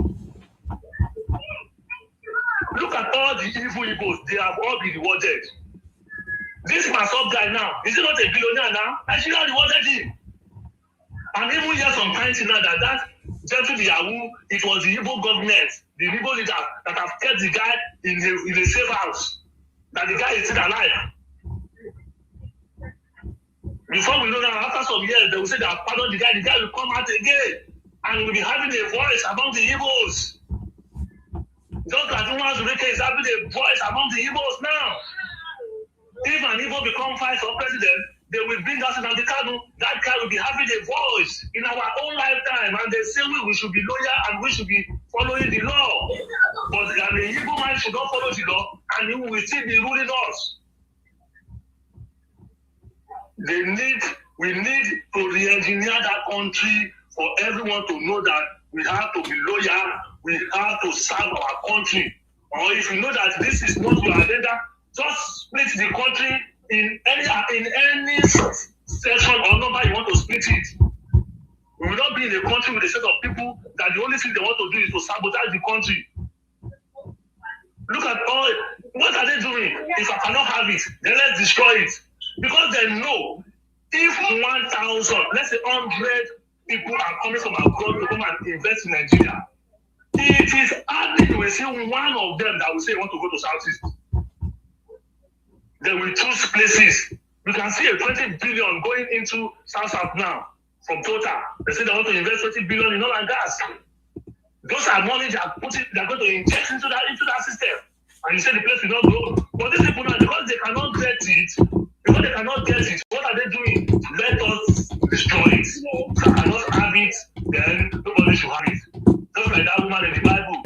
Look at all the evil Igbos, they have all been rewarded. This Masop guy now, is he not a billionaire now? Nigeria rewarded him. And even here some times now that gentle Yahoo, it was the Igbo government, the Igbo leader that have kept the guy in a safe house. That the guy is still alive. Before we know that after some years, they will say that pardon the guy will come out again. And we'll be having a voice among the Igbos. Just like Umar Zurike is having a voice among the Igbos now. If an Igbo becomes vice or president, they will bring us in the Kanu. That guy will be having a voice in our own lifetime, and they say we should be loyal and we should be following the law. But the Igbo man should not follow the law, and he will still be ruling us. We need to re-engineer that country for everyone to know that we have to be loyal, we have to serve our country. Or if you know that this is not your agenda, just split the country in any section or number you want to split it. We will not be in a country with a set of people that the only thing they want to do is to sabotage the country. Look at all, what are they doing? If I cannot have it, then let's destroy it. Because they know if 1,000, let's say 100 people are coming from abroad to come and invest in Nigeria, it is hardly you will see one of them that will say want to go to Southeast. They will choose places. You can see a 20 billion going into South now from Total. They say they want to invest 20 billion in oil and gas. Those are money they are going to inject into that system. And you say the place will not grow. But these people now, because they cannot get it, what are they doing? Let us destroy it. If I cannot have it, then nobody should have it. Just like that woman in the Bible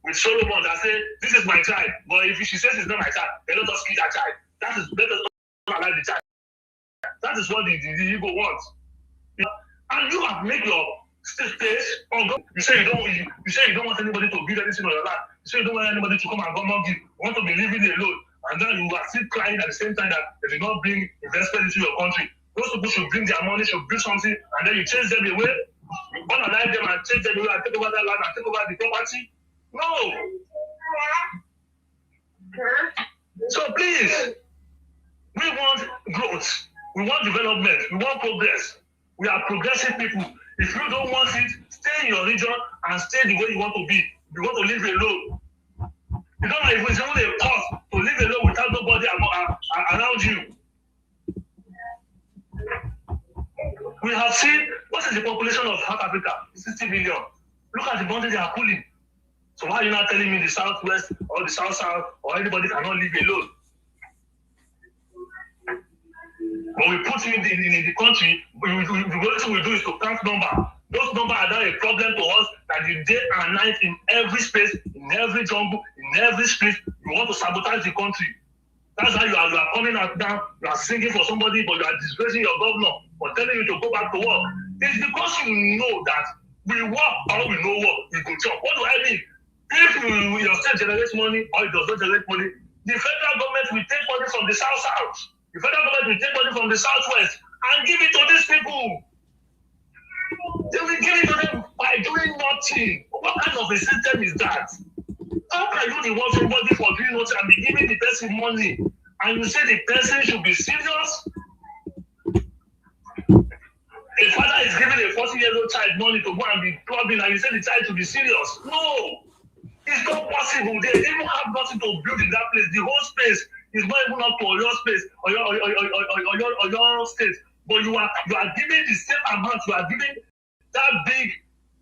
with Solomon that said, this is my child. But if she says it's not my child, then let us kill that child. Let us not allow the child. That is what the Igbo wants. And you have made your space on God. You say you don't want anybody to build anything on your land. You say you don't want anybody to come and come and give. You want to be living alone. And then you are still crying at the same time that they did not bring investment into your country. Those people should bring their money, should build something, and then you chase them away. You want to like them and chase them away and take over that land and take over the property. No. So please, we want growth. We want development. We want progress. We are progressive people. If you don't want it, stay in your region and stay the way you want to be. You want to live alone. You don't know if it's only a cost to live alone without nobody around you. We have seen, what is the population of South Africa? 60 million. Look at the boundary they are pulling. So why are you not telling me the Southwest or the South or anybody cannot live alone? But we put you in the country, the only thing we do is to count number. Those numbers are now a problem to us that the day and night in every space, in every jungle, in every street, you want to sabotage the country. That's how you are coming out now, you are singing for somebody, but you are disgracing your governor for telling you to go back to work. It's because you know that we work or we know work, we go job. What do I mean? If your state generates money or it does not generate money, the federal government will take money from the South. The federal government will take money from the Southwest and give it to these people. They will give it to them by doing nothing. What kind of a system is that? How can you reward somebody for doing nothing and be giving the person money? And you say the person should be serious? A father is giving a 40-year-old child money to go and be clubbing and you say the child should be serious? No! It's not possible. They even have nothing to build in that place. The whole space is not even up to your space or your state. But you are giving the same amount. You are giving that big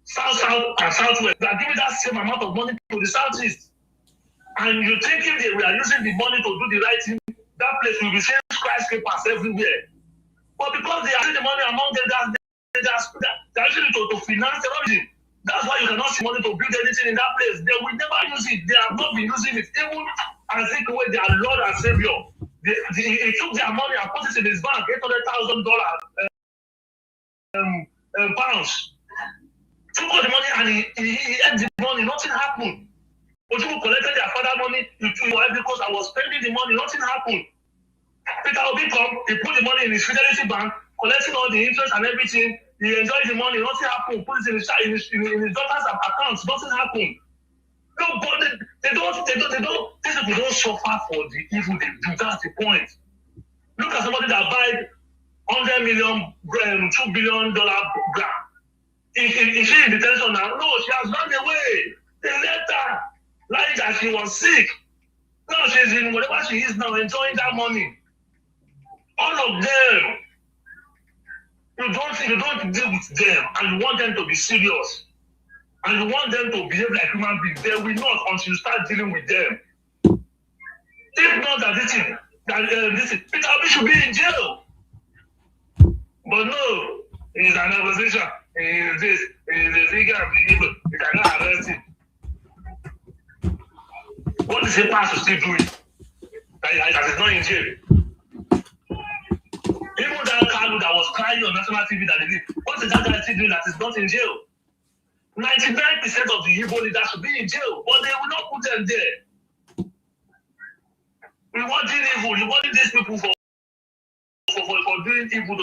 South and Southwest. You are giving that same amount of money to the Southeast. And you think if they were using the money to do the right thing, that place will be seeing skyscrapers everywhere. But because they are using the money among them, they're actually to finance everything. That's why you cannot see money to build anything in that place. They will never use it. They have not been using it. Even and take away their Lord and Savior. He took their money and put it in his bank, $800,000 pounds. Took all the money and he ate the money. Nothing happened. But people collected their father money. Because I was spending the money. Nothing happened. Peter Obi come. He put the money in his Fidelity Bank, collecting all the interest and everything. He enjoyed the money. Nothing happened. Put it in his daughter's accounts. Nothing happened. No, but they don't. These people don't suffer for the evil they do. That's the point. Look at somebody that buy $100 million, $2 billion grant. Is she in detention now? No, she has run away. They left her, lying that she was sick. Now she's in whatever she is now, enjoying that money. All of them. You don't deal with them, and you want them to be serious. And you want them to behave like human beings. They will not until you start dealing with them. If not that this Peter Obi should be in jail. He's an opposition. He's this. He's the figure of the evil. You cannot arrest him. What is a pastor still doing? That is not in jail. Even that Kalu that was crying on national TV that they did, what is that guy still doing that is not in jail? 99% of the Igbo leaders should be in jail, but they will not put them there. We wanted evil. You wanted these people for doing evil.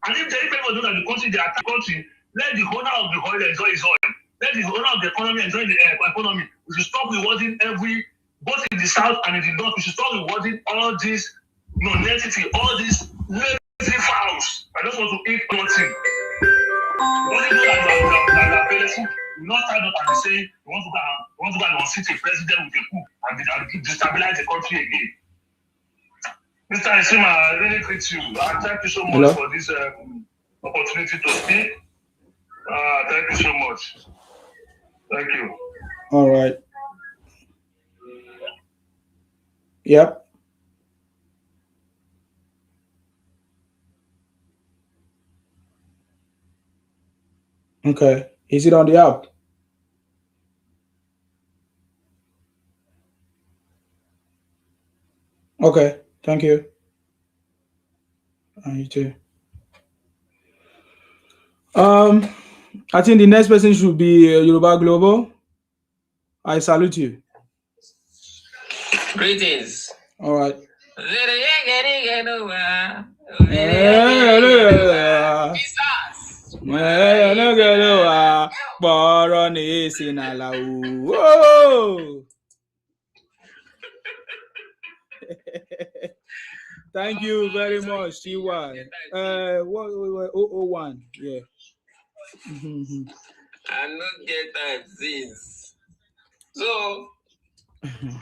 And if they even know that the country, they attack country, let the owner of the oil enjoy his oil. Let the owner of the economy enjoy the economy. We should stop rewarding both in the south and in the north. We should stop rewarding all this non-entity, all these lazy fowls. I just want to eat nothing. Only know that you are powerful. You not stand up and say you want to go and unseat a president with a coup and destabilize the country again. Mr. Isima, I really greet you. And thank you so much for this opportunity to speak. Thank you so much. Thank you. All right. Yep. Okay. Is it on the app? Okay. Thank you. And you too. I think the next person should be Yoruba Global. I salute you. Greetings. All right. Thank you very much, T1. 001. Yeah. I not get time since. So,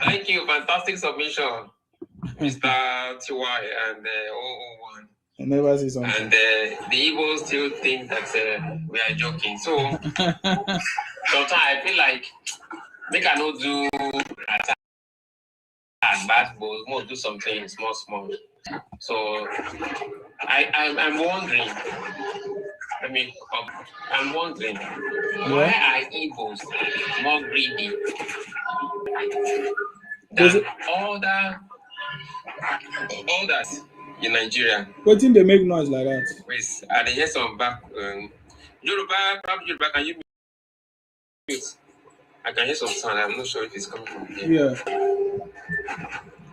thank you. Fantastic submission, Mr. TY and 001. I never see something. And the Igbo still think that we are joking. So, sometimes I feel like they cannot do attack bad balls, more do something small. So, I'm wondering. I'm wondering, why are Igbos more greedy than others in Nigeria? What think they make noise like that? Wait, are they hear some back? Yoruba, can you mute? I can hear some sound. I'm not sure if it's coming from here. Yeah.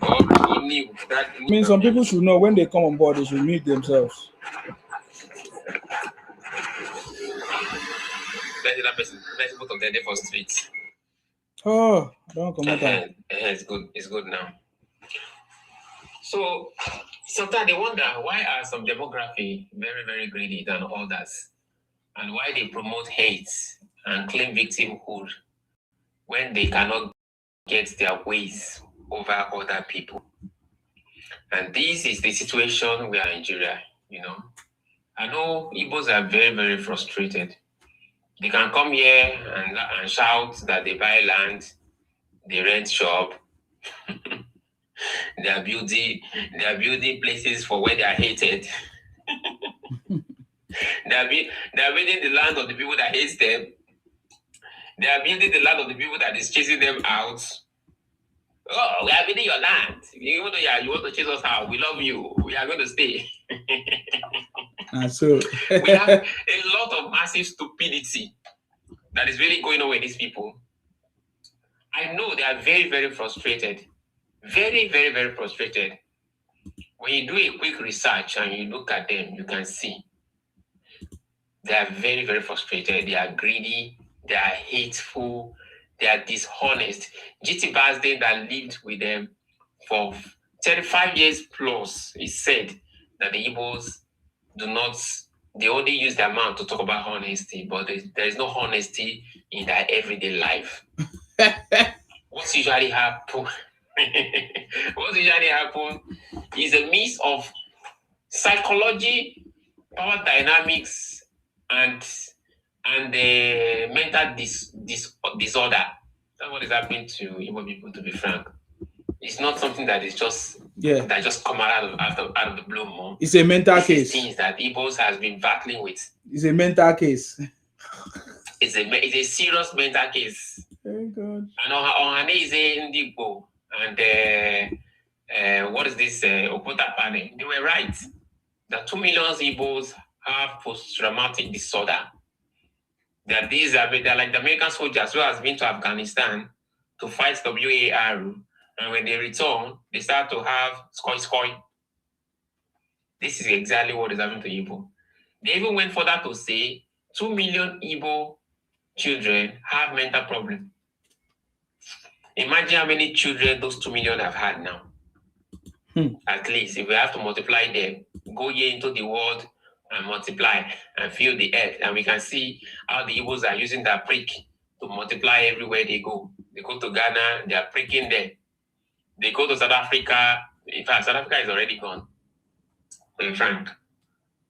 I mean, some people should know when they come on board, they should mute themselves. That person, both of them for streets. Oh, I don't come out. It's good. It's good now. So sometimes they wonder why are some demography very, very greedy than others, and why they promote hate and claim victimhood when they cannot get their ways over other people. And this is the situation we are in Nigeria. I know Igbos are very, very frustrated. They can come here and shout that they buy land, they rent shop, they are building places for where they are hated. They are building the land of the people that hate them. They are building the land of the people that is chasing them out. Oh, we are building your land. Even though you want to chase us out, we love you. We are going to stay. So we have a lot of massive stupidity that is really going on with these people. I know they are very, very frustrated. Very, very, very frustrated. When you do a quick research and you look at them, you can see they are very, very frustrated. They are greedy. They are hateful. They are dishonest. G.T. Barsden that lived with them for 35 years plus, he said that the Igbos they only use their mouth to talk about honesty, but there is no honesty in their everyday life. What usually happens is a mix of psychology, power dynamics, and the mental disorder. That's what is happening to Igbo people, to be frank. It's not something that is just Yeah. That just come out of the blue moon. It's a mental This case. is things that Igbos has been battling with. It's a mental case. It's a serious mental case. Thank God. And on is in Igbo and what is this Okota panel? They were right. That 2 million Igbos have post-traumatic disorder. That they're like the American soldiers who has been to Afghanistan to fight WAR, and when they return, they start to have skoy. This is exactly what is happening to Igbo. They even went further to say 2 million Igbo children have mental problems. Imagine how many children those 2 million have had now. At least, if we have to multiply them, go here into the world and multiply and fill the earth. And we can see how the Igbos are using that prick to multiply everywhere they go. They go to Ghana, they are pricking there. They go to South Africa. In fact, South Africa is already gone. To be frank.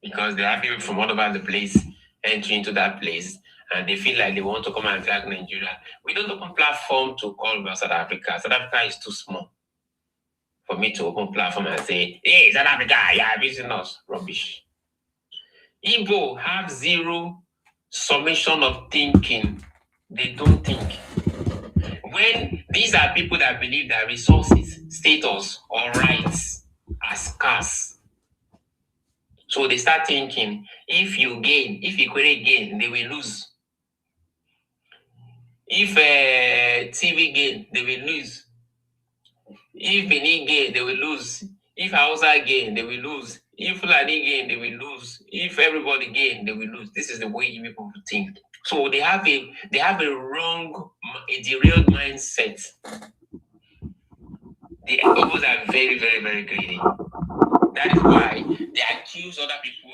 Because they have people from all over the place entering into that place. And they feel like they want to come and drag Nigeria. We don't open platform to call about South Africa. South Africa is too small for me to open platform and say, hey, South Africa, you are visiting us. Rubbish. Igbo have zero summation of thinking. They don't think. When these are people that believe that resources, status, or rights are scarce. So they start thinking, if you Ikwere gain, they will lose. If TV gain, they will lose. If Benin gain, they will lose. If Hausa gain, they will lose. If Fulani gain, they will lose. If everybody gain, they will lose. This is the way people think. So they have a derailed mindset. The Igbos are very, very, very greedy. That is why they accuse other people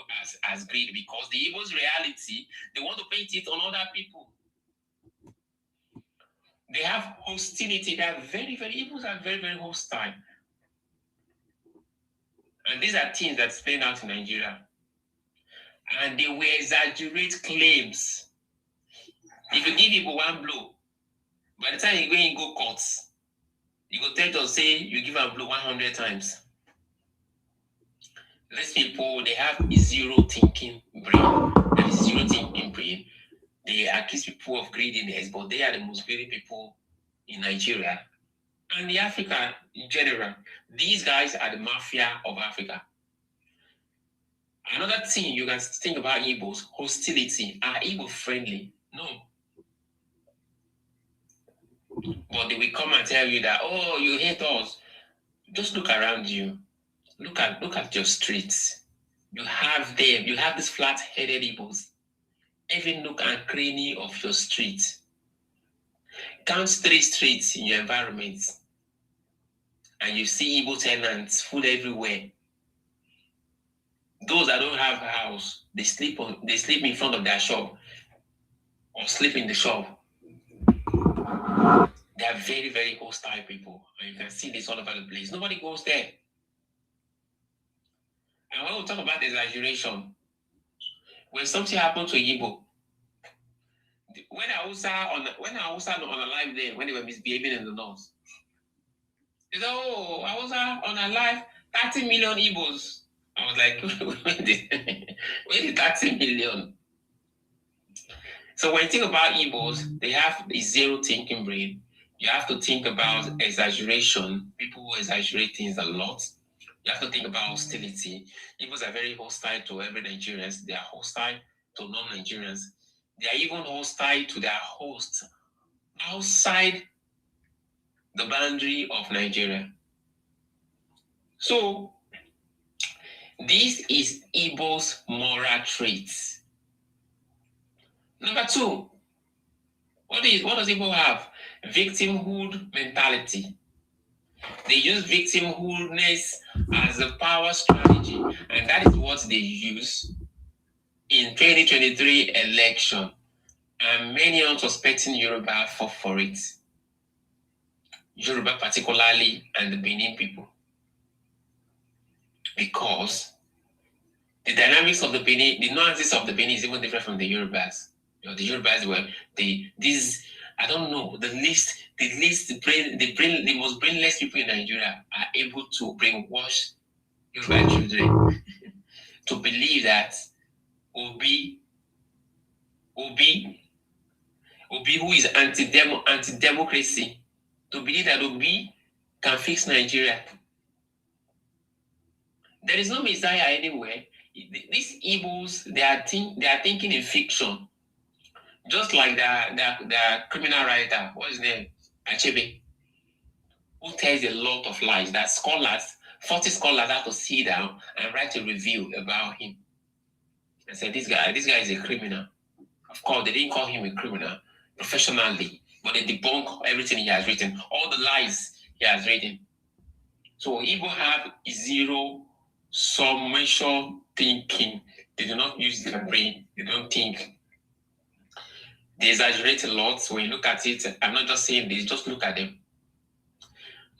as greedy, because the Igbos' reality, they want to paint it on other people. They have hostility. They are very, very, Igbos are very, very hostile. And these are things that's playing out in Nigeria. And they will exaggerate claims. If you give people one blow, by the time you go in courts, you go tell to say you give a blow 100 times. These people, they have a zero thinking brain. And this zero thinking brain, they accuse people of greediness, but they are the most greedy people in Nigeria and the Africa in general. These guys are the mafia of Africa. Another thing you can think about Igbos, hostility. Are Igbo friendly? No. But they will come and tell you that, oh, you hate us. Just look around you. Look at your streets. You have them. You have these flat-headed Igbos. Every nook and cranny of your street. Count 3 streets in your environment. And you see Igbo tenants, food everywhere. Those that don't have a house, they sleep in front of their shop or sleep in the shop. They are very, very hostile people. And you can see this all over the place. Nobody goes there. And when we talk about exaggeration, when something happened to Igbo, when I was on a live there, when they were misbehaving in the north, they said, oh, I was on a live, 30 million Igbos. I was like, where did 30 million? So when you think about Igbos, they have a zero thinking brain. You have to think about exaggeration. People who exaggerate things a lot. You have to think about hostility. Igbos are very hostile to every Nigerians. They are hostile to non-Nigerians. They are even hostile to their hosts outside the boundary of Nigeria. So, this is Igbo's moral traits. Number 2, what does Igbo have? Victimhood mentality. They use victimhoodness as a power strategy, and that is what they use in 2023 election. And many unsuspecting Yoruba fought for it. Yoruba particularly, and the Benin people. Because the dynamics of the Benin, the nuances of the Benin is even different from the Yorubas. You know, the Yorubas were these I don't know. The most brainless people in Nigeria are able to brainwash Yoruba children to believe that Obi, who is anti-democracy, to believe that Obi can fix Nigeria. There is no Messiah anywhere. These Igbos, they are thinking in fiction. Just like the criminal writer, what's his name? Achebe, who tells a lot of lies that 40 scholars have to sit down and write a review about him. And said, this guy is a criminal. Of course, they didn't call him a criminal professionally, but they debunk everything he has written, all the lies he has written. So Igbo have zero summation thinking. They do not use their brain. They don't think. They exaggerate a lot. When you look at it, I'm not just saying this, just look at them.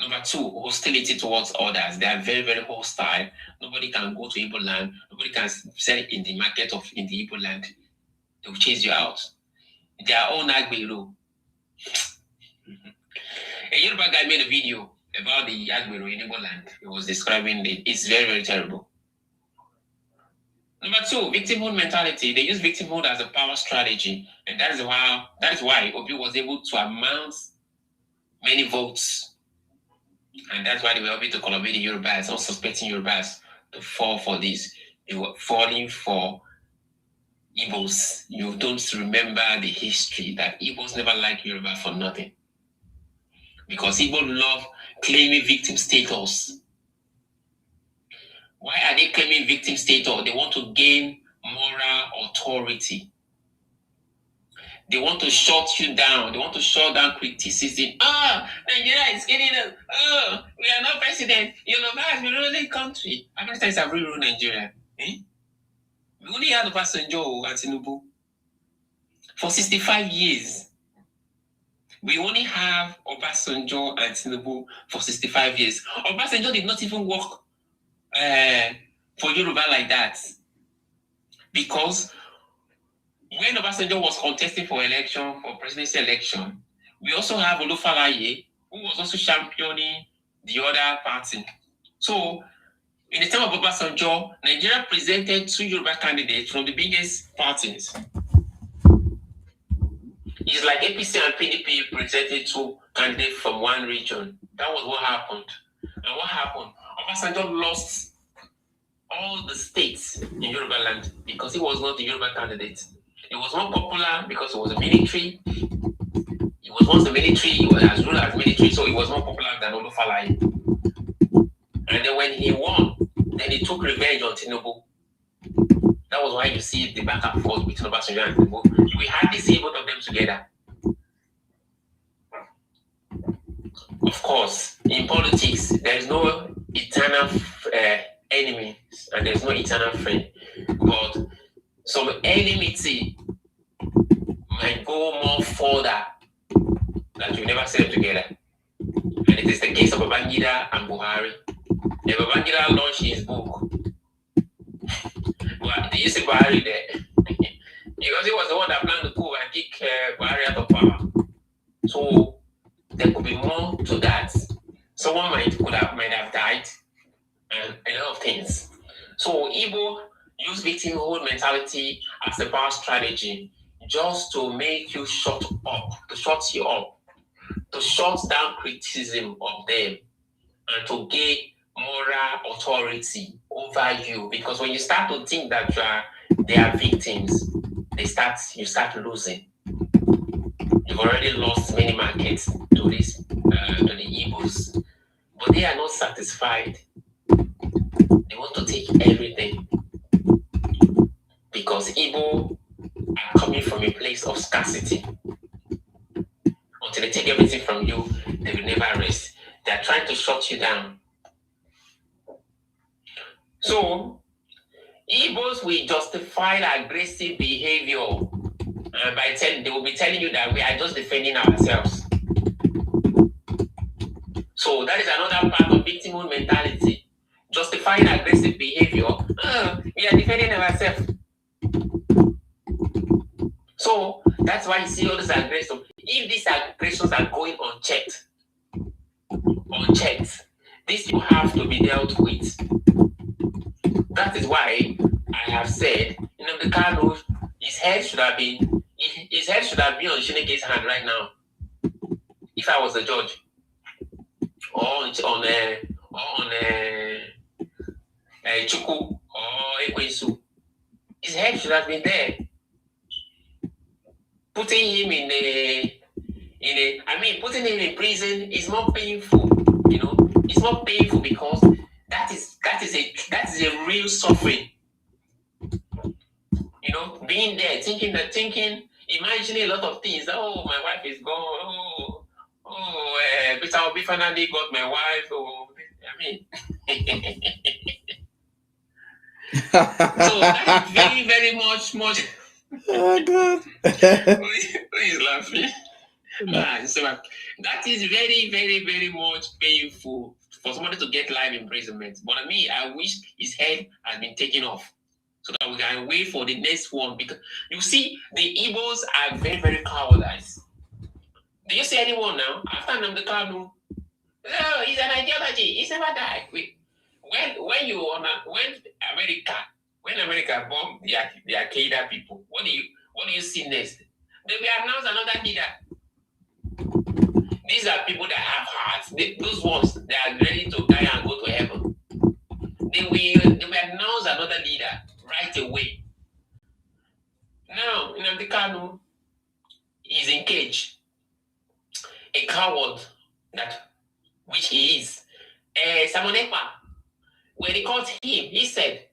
Number two, hostility towards others. They are very, very hostile. Nobody can go to Igbo land. Nobody can sell in the market in the Igbo land. They will chase you out. Their own Agbero. A Yoruba guy made a video about the Agbero in Igbo land. He was describing it. It's very, very terrible. Number two, victimhood mentality. They use victimhood as a power strategy. And that is why Obi was able to amount many votes. And that's why they were able to collaborate the Yorubas, unsuspecting Yorubas, to fall for this. They were falling for Igbos. You don't remember the history that Igbos never liked Yoruba for nothing. Because Igbo love claiming victim status. Why are they claiming victim status? They want to gain moral authority. They want to shut you down. They want to shut down criticism. Nigeria is getting us. We are not president. Yoruba has been ruling the country. How many times have we ruled Nigeria? We only had Obasanjo and Tinubu for 65 years. We only have Obasanjo and Tinubu for 65 years. Obasanjo did not even work for Yoruba like that. Because when Obasanjo was contesting for presidency election, we also have Olufalaye, who was also championing the other party. So, in the time of Obasanjo, Nigeria presented 2 Yoruba candidates from the biggest parties. It's like APC and PDP presented 2 candidates from one region. That was what happened. And what happened? Obasanjo lost all the states in Yoruba land because he was not the Yoruba candidate. He was more popular because he was a military. He was once a military, he was as ruler as military, so he was more popular than Olufalaye. And then when he won, then he took revenge on Tinubu. That was why you see the back and forth between Obasanjo and Tinubu. We hardly see both of them together. Of course, in politics, there is no eternal enemy and there is no eternal friend. But some enmity might go more further that you never see them together. And it is the case of Babangida and Buhari. And Babangida launched his book. But they used to Buhari there. Because he was the one that planned the coup and kicked Buhari out of power. So there could be more to that. Someone might have died and a lot of things. So Igbo use victimhood mentality as a power strategy just to make you shut up, to shut you up, to shut down criticism of them, and to gain moral authority over you. Because when you start to think that they are victims, you start losing. You've already lost many markets to the Igbos, but they are not satisfied. They want to take everything because Igbo are coming from a place of scarcity. Until they take everything from you, they will never rest. They are trying to shut you down. So, Igbos will justify aggressive behavior they will be telling you that we are just defending ourselves. So that is another part of victimhood mentality. Justifying aggressive behavior. We are defending ourselves. So that's why you see all this aggression. if these aggressions are going unchecked, these people have to be dealt with. That is why I have said, the Kanu, his head should have been on Shineke's hand right now. If I was the judge, or on Chukwu or Ekwesu, his head should have been there. Putting him putting him in prison is more painful. It's more painful because that is a real suffering. Being there, imagining a lot of things. Oh, my wife is gone. Peter Obi finally got my wife. So that is very, very much. Oh God. Who is laughing? So that is very, very, very much painful for somebody to get life imprisonment. But I wish his head had been taken off so that we can wait for the next one. Because you see, the Igbos are very, very cowardice. Do you see anyone now after Nnamdi Kanu? No, it's an ideology. It's never died. When America bombed the Al-Qaeda people, what do you see next? They will announce another leader. These are people that have hearts. Those ones that are ready to die and go to heaven. They will announce another leader right away. Now, Nnamdi Kanu is in cage. A coward which he is. Simon Ekpa, when they caught him, he said,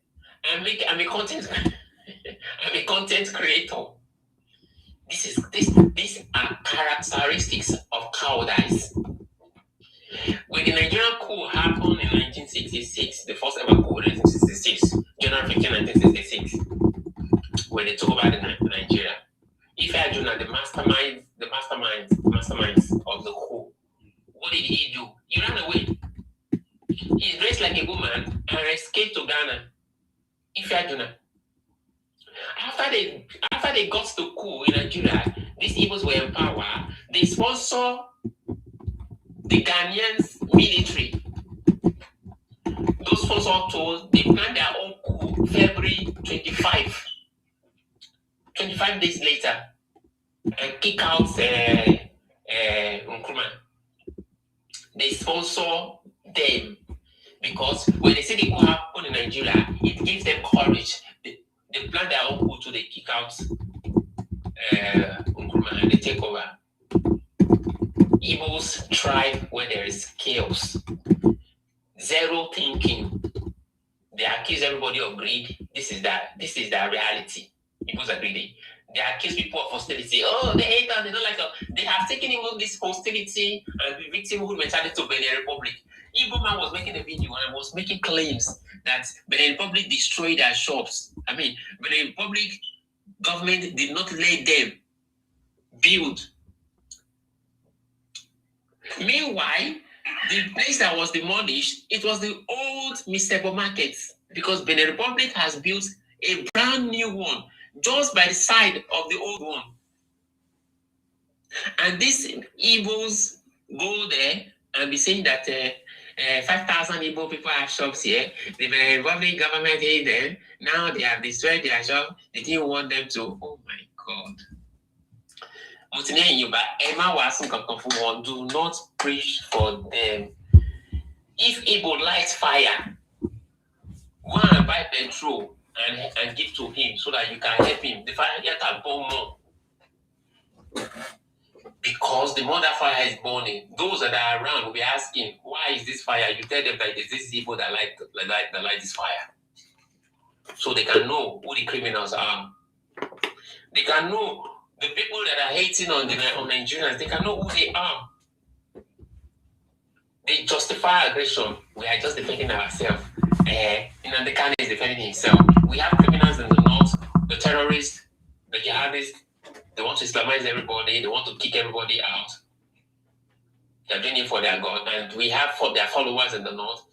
I'm a content creator. These are characteristics of cowardice. When the Nigerian coup happened in 1966, the first ever coup in 1966, January 15, 1966, when they took over Nigeria, Ife Ajuna, the masterminds of the coup, what did he do? He ran away. He dressed like a woman and escaped to Ghana. Ife Ajuna. After they got the coup in Nigeria, these Igbos were in power. They sponsor the Ghanaians military. Those sponsors they planned their own coup February 25 days later, and kick out Nkrumah. They sponsor them because when they say the coup happened in Nigeria, it gives them courage. They plan their own coup, so they kick out Nkrumah and they take over. Igbos thrive where there is chaos. Zero thinking. They accuse everybody of greed. This is their reality. Igbos are greedy. They accuse people of hostility. Oh, they hate us, they don't like us. They have taken even this hostility and the victimhood mentality to Benin Republic. Igbo man was making a video and was making claims that Benin Republic destroyed their shops. Benin Republic government did not let them build. Meanwhile, the place that was demolished, it was the old Mr. Market, because Benin Republic has built a brand new one just by the side of the old one. And these Igbos go there and be saying that 5,000 Igbo people have shops here. The Benin Republic government hate them. Now they have destroyed their shop. They didn't want them to. Oh my God. Do not preach for them. If Igbo lights fire, go and buy petrol and give to him so that you can help him. The fire can burn more. Because the more that fire is burning, those that are around will be asking, why is this fire? You tell them that it is this Igbo that light this fire. So they can know who the criminals are. They can know the people that are hating on Nigerians, they can know who they are. They justify aggression. We are just defending ourselves. The Khan is defending himself. We have criminals in the north, the terrorists, the jihadists. They want to Islamize everybody. They want to kick everybody out. They're doing it for their God. And we have for their followers in the north.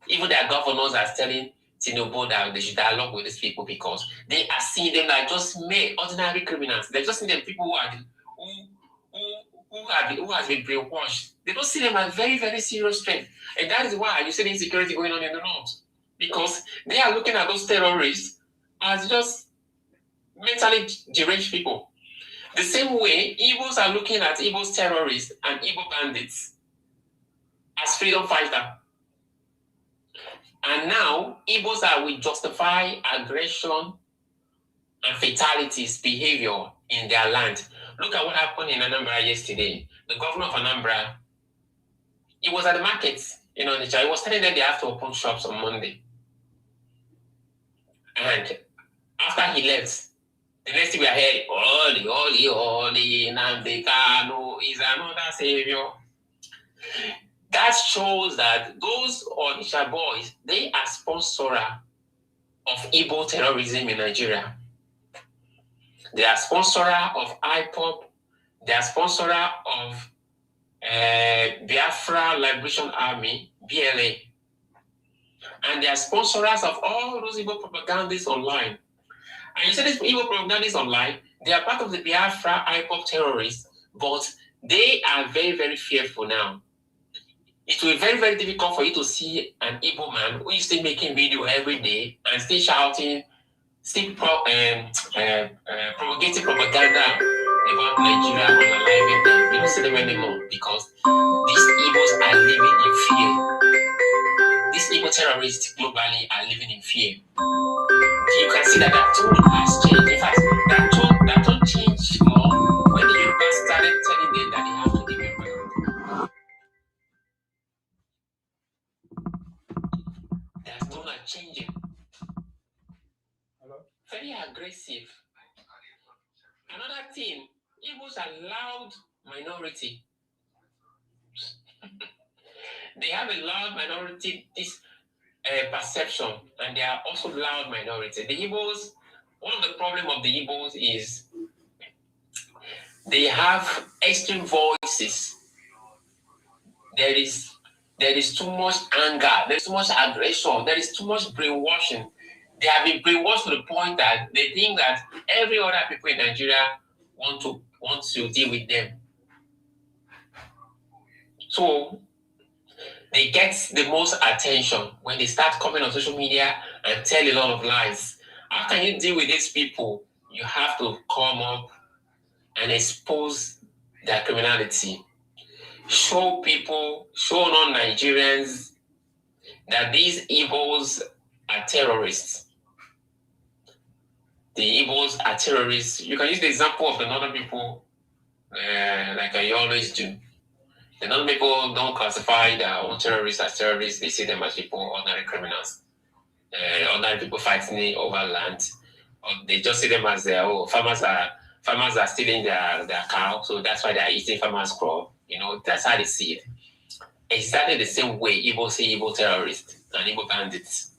Even their governors are telling Tinubu that they should dialogue with these people because they are seeing them like just mere ordinary criminals. They're just seeing them people who has been brainwashed. They don't see them as very, very serious threat. And that is why you see the insecurity going on in the north. Because they are looking at those terrorists as just mentally deranged people. The same way, Igbos are looking at Igbos terrorists and Igbo bandits as freedom fighters. And now, Igbos will justify aggression and fatalities behavior in their land. Look at what happened in Anambra yesterday. The governor of Anambra, he was at the market in Onitsha. He was telling them they have to open shops on Monday. And after he left, the next thing we are hearing, holy, Nnamdi Kanu is another savior. That shows that those Onitsha boys, they are sponsors of Igbo terrorism in Nigeria. They are sponsors of IPOP. They are sponsors of Biafra Liberation Army, BLA. And they are sponsors of all those Igbo propagandists online. And you see these Igbo propagandists online, they are part of the Biafra IPOP terrorists, but they are very, very fearful now. It will be very, very difficult for you to see an Igbo man who is still making video every day and still shouting, still propagating propaganda about Nigeria and alive them. You don't see them anymore because these Igbos are living in fear. These Igbo terrorists globally are living in fear. You can see that tone has changed. In fact, that tone changed more when the Yorubas started telling them that they have to give them. That tone are changing. Very aggressive. Another thing, Igbos are loud minority. They have a loud minority perception, and they are also loud minority. The Igbos, one of the problems of the Igbos is they have extreme voices. There is too much anger, there is too much aggression, there is too much brainwashing. They have been brainwashed to the point that they think that every other people in Nigeria want to deal with them. So they get the most attention when they start coming on social media and tell a lot of lies. How can you deal with these people? You have to come up and expose their criminality. Show non-Nigerians that these Igbos are terrorists. The Igbos are terrorists. You can use the example of the northern people, like I always do. The northern people don't classify their own terrorists as terrorists. They see them as people, ordinary criminals. Ordinary people fighting over land. Or they just see them as their farmers are stealing their cow, so that's why they are eating farmers' crop. You know, that's how they see it. Exactly the same way Igbo see Igbo terrorists and Igbo bandits.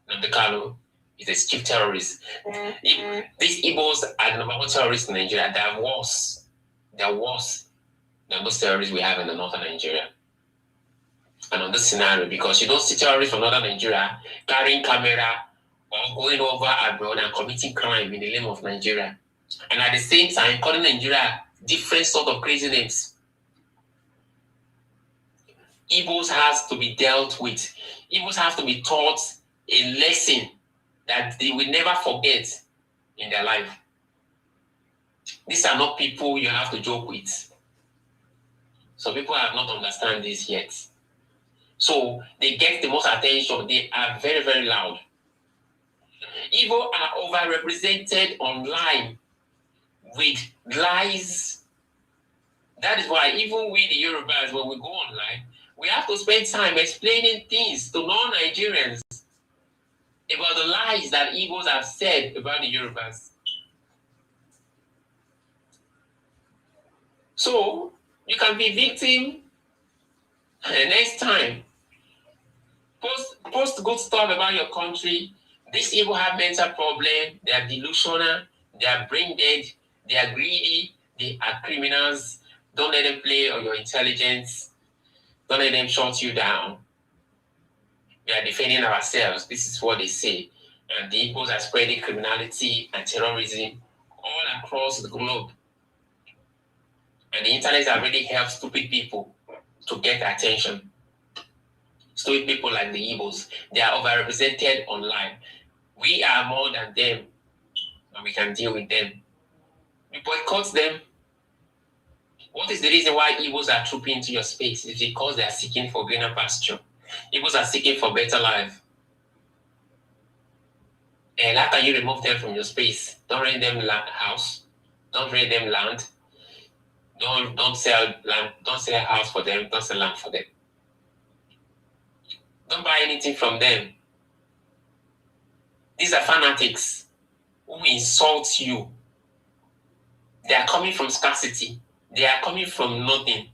Nnamdi Kanu is a chief terrorist. These Igbos are the number one terrorists in Nigeria. They are worse. They are worse than those terrorists we have in the northern Nigeria. And on this scenario, because you don't see terrorists from northern Nigeria carrying camera or going over abroad and committing crime in the name of Nigeria. And at the same time, calling Nigeria different sort of crazy names. Igbos has to be dealt with. Igbos have to be taught a lesson that they will never forget in their life. These are not people you have to joke with. Some people have not understand this yet. So they get the most attention. They are very, very loud. Igbo are overrepresented online with lies. That is why even we, the Yorubas, when we go online, we have to spend time explaining things to non-Nigerians about the lies that Igbos have said about the Yorubas. So you can be victim next time. Post good stuff about your country. These people have mental problem. They are delusional. They are brain dead. They are greedy. They are criminals. Don't let them play on your intelligence. Don't let them shut you down. We are defending ourselves. This is what they say. And the Igbos are spreading criminality and terrorism all across the globe. And the internet has really helped stupid people to get attention. Stupid people like the Igbos, they are overrepresented online. We are more than them, and we can deal with them. We boycott them. What is the reason why Igbos are trooping into your space? It's because they are seeking for greener pasture. Igbos are seeking for better life. And how can you remove them from your space? Don't rent them house. Don't rent them land. Don't sell land. Don't sell a house for them. Don't sell land for them. Don't buy anything from them. These are fanatics who insult you. They are coming from scarcity. They are coming from nothing.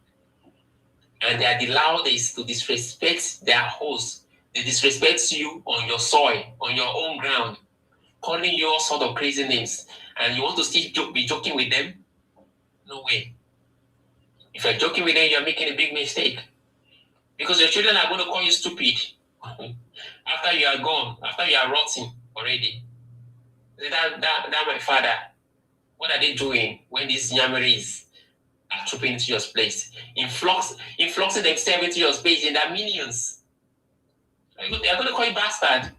And they are the loudest to disrespect their host. They disrespect you on your soil, on your own ground, calling you all sort of crazy names. And you want to still be joking with them? No way. If you're joking with them, you're making a big mistake. Because your children are going to call you stupid after you are gone, after you are rotting already. That my father, what are they doing when these Yamaris are trooping into your place? Influxing themselves into your space in their millions. They're going to call you bastard.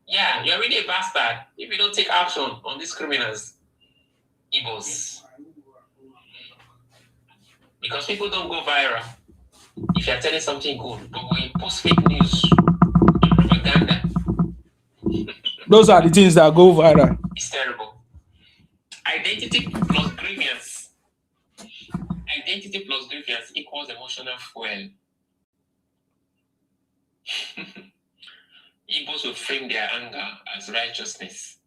Yeah, you're really a bastard if you don't take action on these criminals. Igbos. Because people don't go viral if you're telling something good, but when you post fake news and propaganda, those are the things that go viral. It's terrible. Identity plus grievance. Identity plus grievance equals emotional fuel. Igbos will frame their anger as righteousness.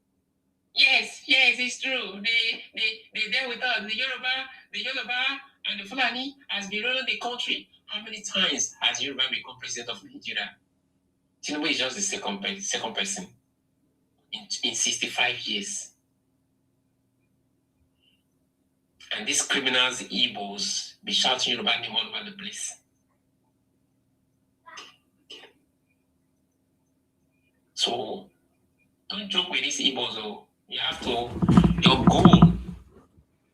Yes, it's true. They there with us. The Yoruba and the Fulani has been running the country. How many times has Yoruba become president of Nigeria? Tinubu is just the second person in 65 years. And these criminals, the Igbos, be shouting Yoruba name all over the place. So don't joke with these Igbos, though. You have to. Your goal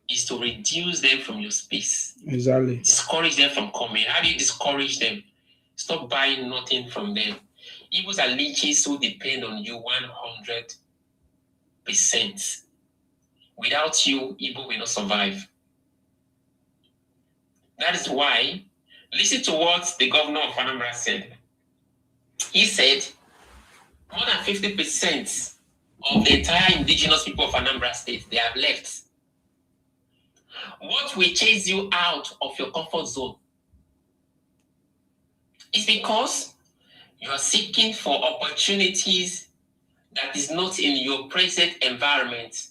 is to reduce them from your space. Exactly. Discourage them from coming. How do you discourage them? Stop buying nothing from them. Igbos are leeches who depend on you 100%. Without you, Igbo will not survive. That is why, listen to what the governor of Anambra said. He said, more than 50% of the entire indigenous people of Anambra State, they have left. What will chase you out of your comfort zone is because you are seeking for opportunities that is not in your present environment.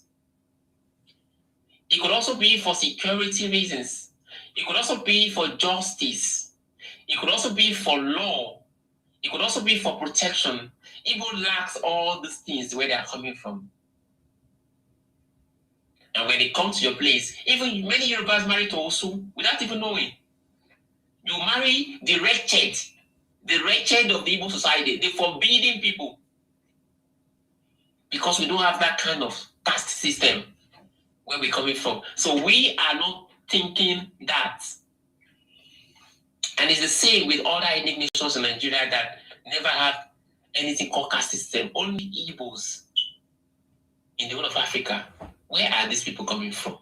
It could also be for security reasons. It could also be for justice. It could also be for law. It could also be for protection. Igbo lacks all these things where they are coming from. And when they come to your place, even many Yorubas marry to Osu without even knowing. You marry the wretched of the Igbo society, the forbidden people. Because we don't have that kind of caste system where we're coming from. So we are not thinking that. And it's the same with other ethnic nations in Nigeria that never have anything called caste system. Only Igbos in the whole of Africa. Where are these people coming from?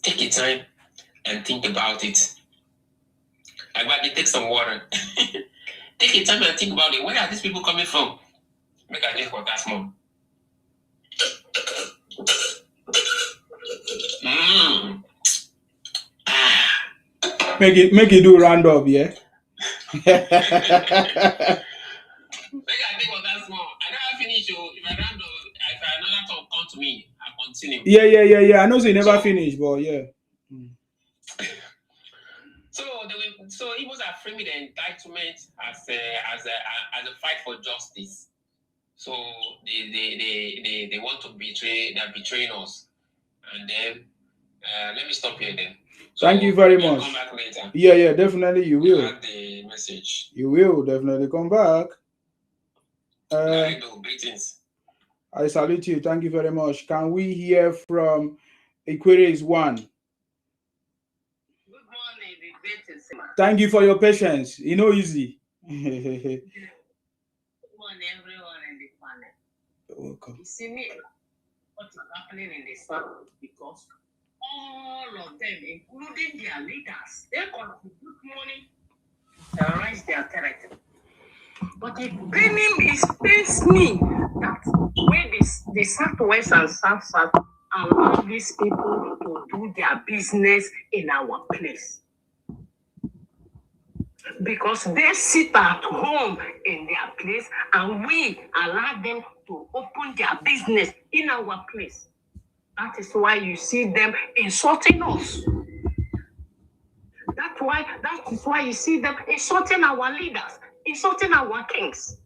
Take your time and think about it. Everybody take some water. Take your time and think about it. Where are these people coming from? Make a drink water small. Make it do round up, yeah. Make a drink water small. I never finish. If I round up, if another talk come to me, I continue. Yeah. I know they never finish, but yeah. So Igbos are framing the entitlement as a fight for justice. So they want to betray. They're betraying us. And then let me stop here then. So thank you very much. Come back later. Yeah, definitely you will. Add the message. You will definitely come back. Greetings. I salute you. Thank you very much. Can we hear from Equator is one? Thank you for your patience. You know, easy. Good morning, everyone in the panel. Welcome. You see me, what is happening in the south, because all of them, including their leaders, they contribute money to terrorize their territory. But it pains me that when the Southwest and South allow these people to do their business in our place. Because they sit at home in their place and we allow them to open their business in our place. That is why you see them insulting us. That is why you see them insulting our leaders, insulting our kings.